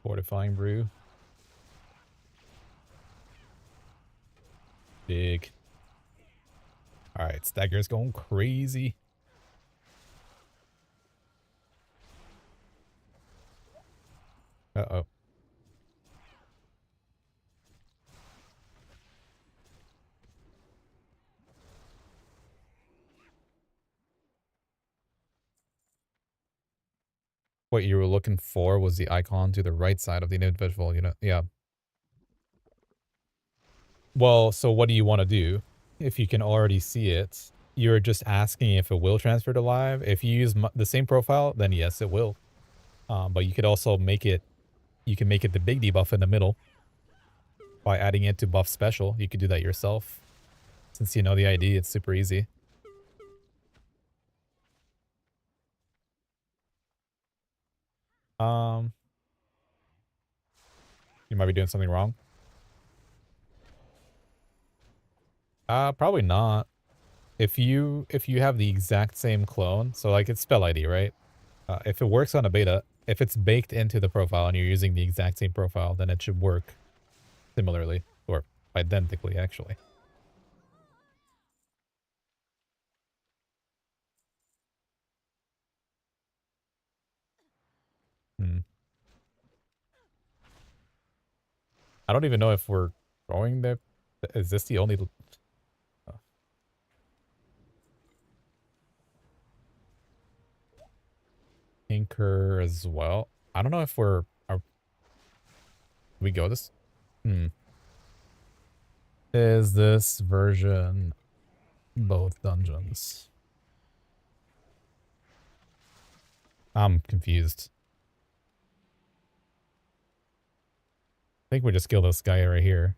Speaker 1: fortifying brew, big. All right, Stagger's going crazy. Uh-oh. What you were looking for was the icon to the right side of the individual unit. Yeah. Well, so what do you want to do? If you can already see it, you're just asking if it will transfer to live. If you use the same profile, then yes, it will. But you could also make it, you can make it the big debuff in the middle by adding it to buff special. You could do that yourself. Since you know the ID, it's super easy. You might be doing something wrong. Probably not. If you have the exact same clone, so like it's spell ID, right? If it works on a beta, if it's baked into the profile and you're using the exact same profile, then it should work similarly or identically, actually. Hmm. I don't even know if we're throwing the. Is this the only? Tinker as well. I don't know if we're. We go this. Is this version both dungeons. I'm confused. I think we just kill this guy right here.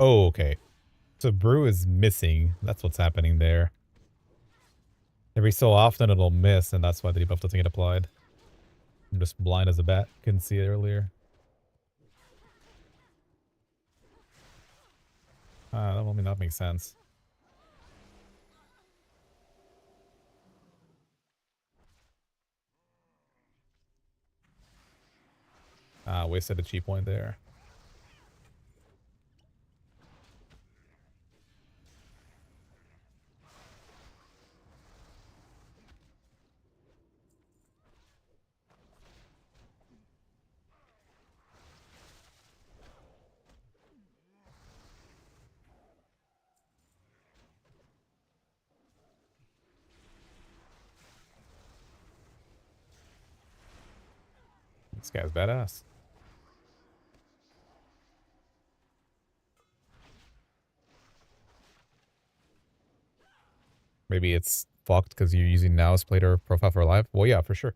Speaker 1: Oh, okay. So Brew is missing. That's what's happening there. Every so often it'll miss, and that's why the debuff doesn't get applied. I'm just blind as a bat. Couldn't see it earlier. That will not make sense. Wasted a cheap point there. This guy's badass. Maybe it's fucked because you're using Now's Plater profile for live. Well, yeah, for sure.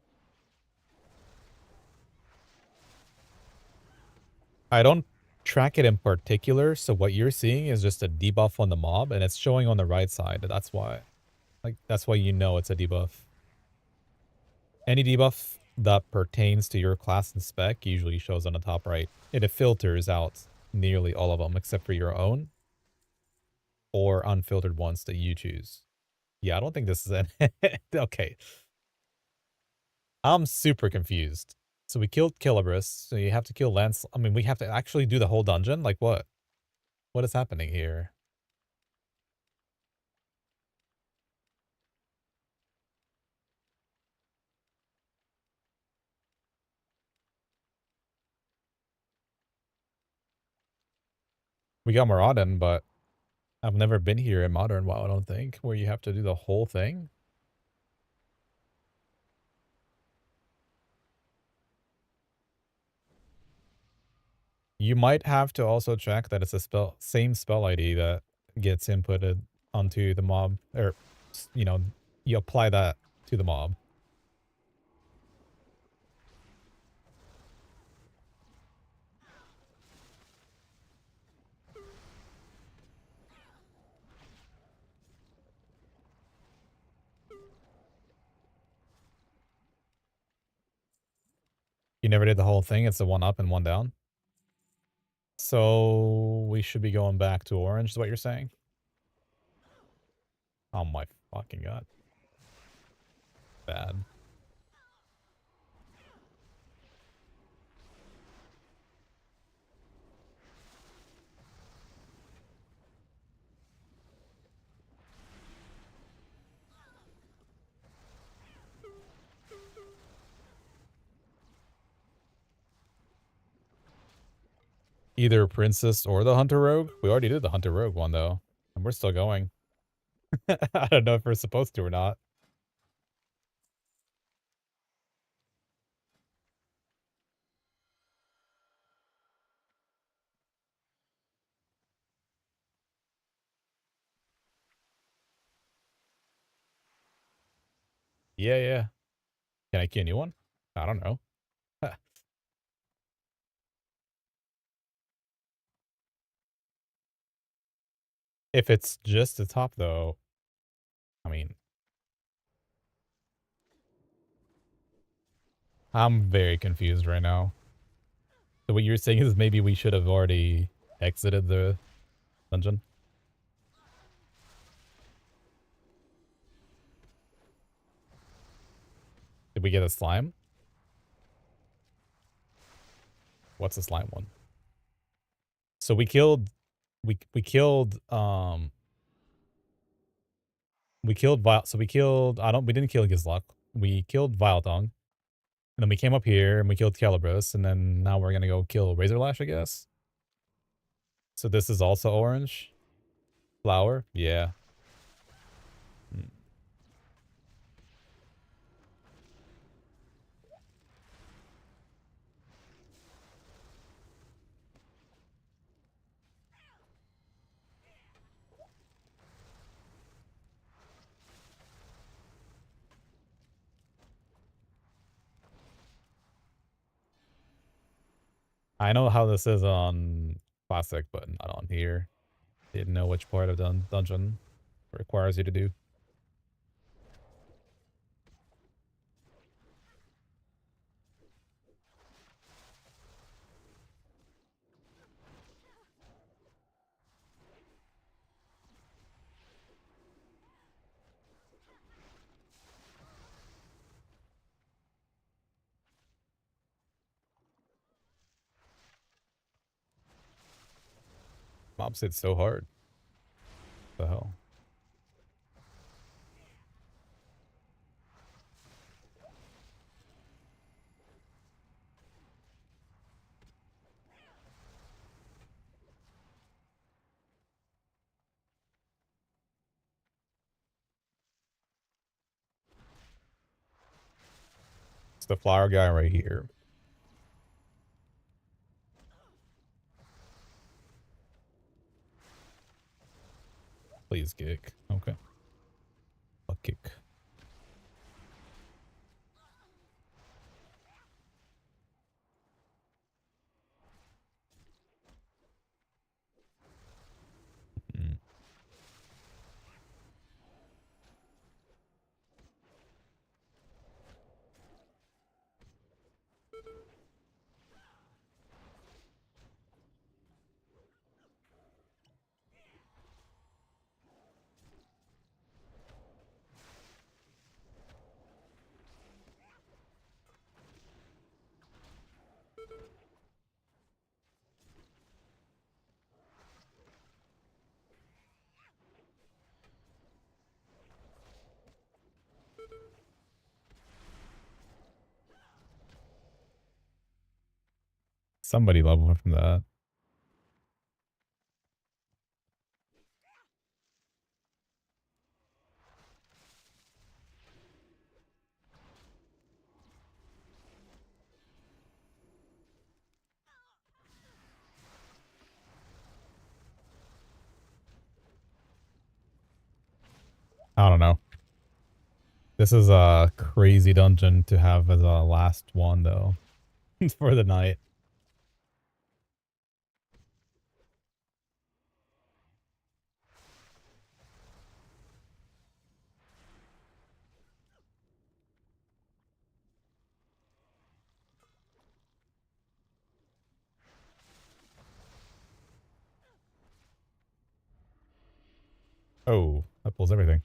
Speaker 1: I don't track it in particular, so what you're seeing is just a debuff on the mob, and it's showing on the right side. That's why. Like, that's why you know it's a debuff. Any debuff that pertains to your class and spec usually shows on the top right. It filters out nearly all of them, except for your own or unfiltered ones that you choose. Yeah, I don't think this is it. Okay. I'm super confused. So we killed Kilibris, so you have to kill Lance. I mean, we have to actually do the whole dungeon? Like, what? What is happening here? We got Maraudon, but I've never been here in Modern WoW, I don't think, where you have to do the whole thing. You might have to also check that it's a same spell ID that gets inputted onto the mob, or, you know, you apply that to the mob. You never did the whole thing, it's a one up and one down. So we should be going back to orange, is what you're saying? Oh my fucking god. Bad. Either Princess or the Hunter Rogue? We already did the Hunter Rogue one, though. And we're still going. I don't know if we're supposed to or not. Yeah, yeah. Can I key a new one? I don't know. If it's just the top, though, I mean, I'm very confused right now. So what you're saying is maybe we should have already exited the dungeon? Did we get a slime? What's a slime one? So we killed we killed we didn't kill Gizlock. We killed Viledong. And then we came up here and we killed Calibros, and then now we're gonna go kill Razorlash, I guess. So this is also orange. Flower? Yeah. I know how this is on Classic, but not on here. Didn't know which part of the dungeon requires you to do. Mobs hit so hard. What the hell? It's the flower guy right here. Please kick. Okay. A kick. Somebody leveled from that. I don't know. This is a crazy dungeon to have as a last one, though, for the night. Oh, that pulls everything.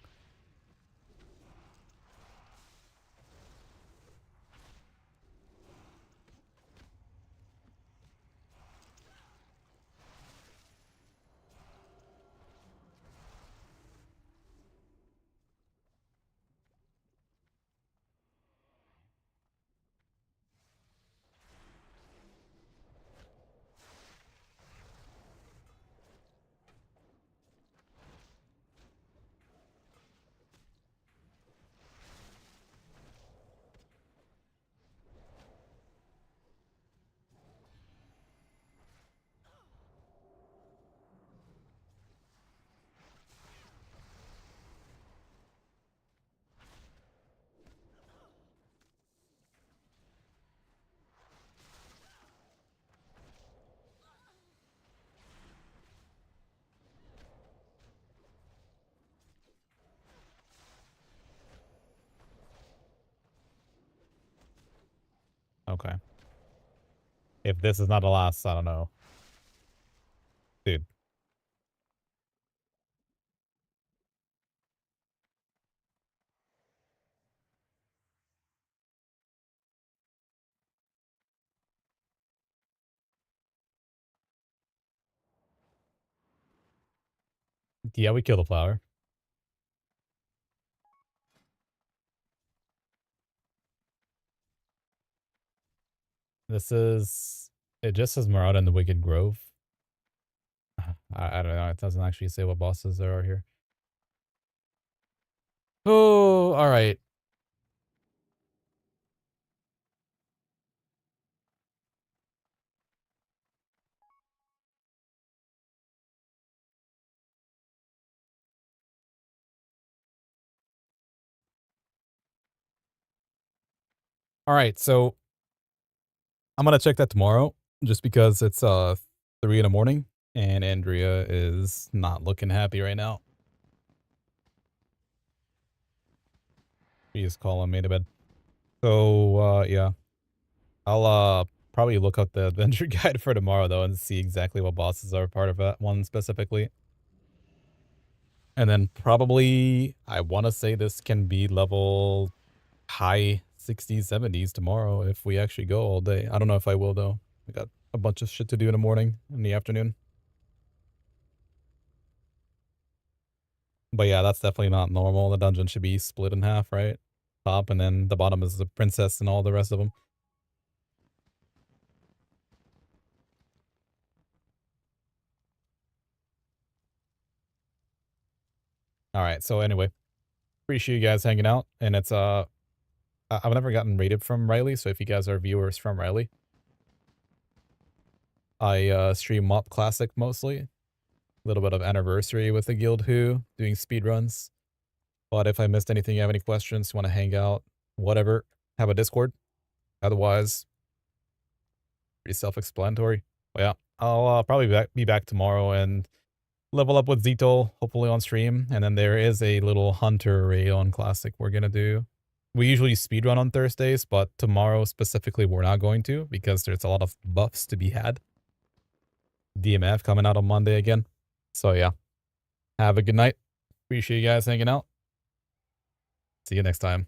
Speaker 1: Okay. If this is not the last, I don't know. Dude. Yeah, we killed the flower. This is... It just says Marauder in the Wicked Grove. I don't know. It doesn't actually say what bosses there are here. Oh, alright. Alright, so I'm gonna check that tomorrow, just because it's 3 in the morning, and Andrea is not looking happy right now. She's calling me to bed. So yeah. I'll probably look up the adventure guide for tomorrow though and see exactly what bosses are part of that one specifically. And then probably I wanna say this can be level high 60s, 70s tomorrow if we actually go all day. I don't know if I will though. I got a bunch of shit to do in the morning, in the afternoon. But yeah, that's definitely not normal. The dungeon should be split in half, right? Top and then the bottom is the princess and all the rest of them. Alright, so anyway. Appreciate you guys hanging out. And it's I've never gotten rated from Riley, so if you guys are viewers from Riley. I stream MoP Classic mostly. A little bit of Anniversary with the Guild Who, doing speedruns. But if I missed anything, you have any questions, you want to hang out, whatever, have a Discord. Otherwise, pretty self-explanatory. But yeah, I'll probably be back tomorrow and level up with Zito, hopefully on stream. And then there is a little Hunter raid on Classic we're going to do. We usually speedrun on Thursdays, but tomorrow specifically we're not going to because there's a lot of buffs to be had. DMF coming out on Monday again. So yeah, have a good night. Appreciate you guys hanging out. See you next time.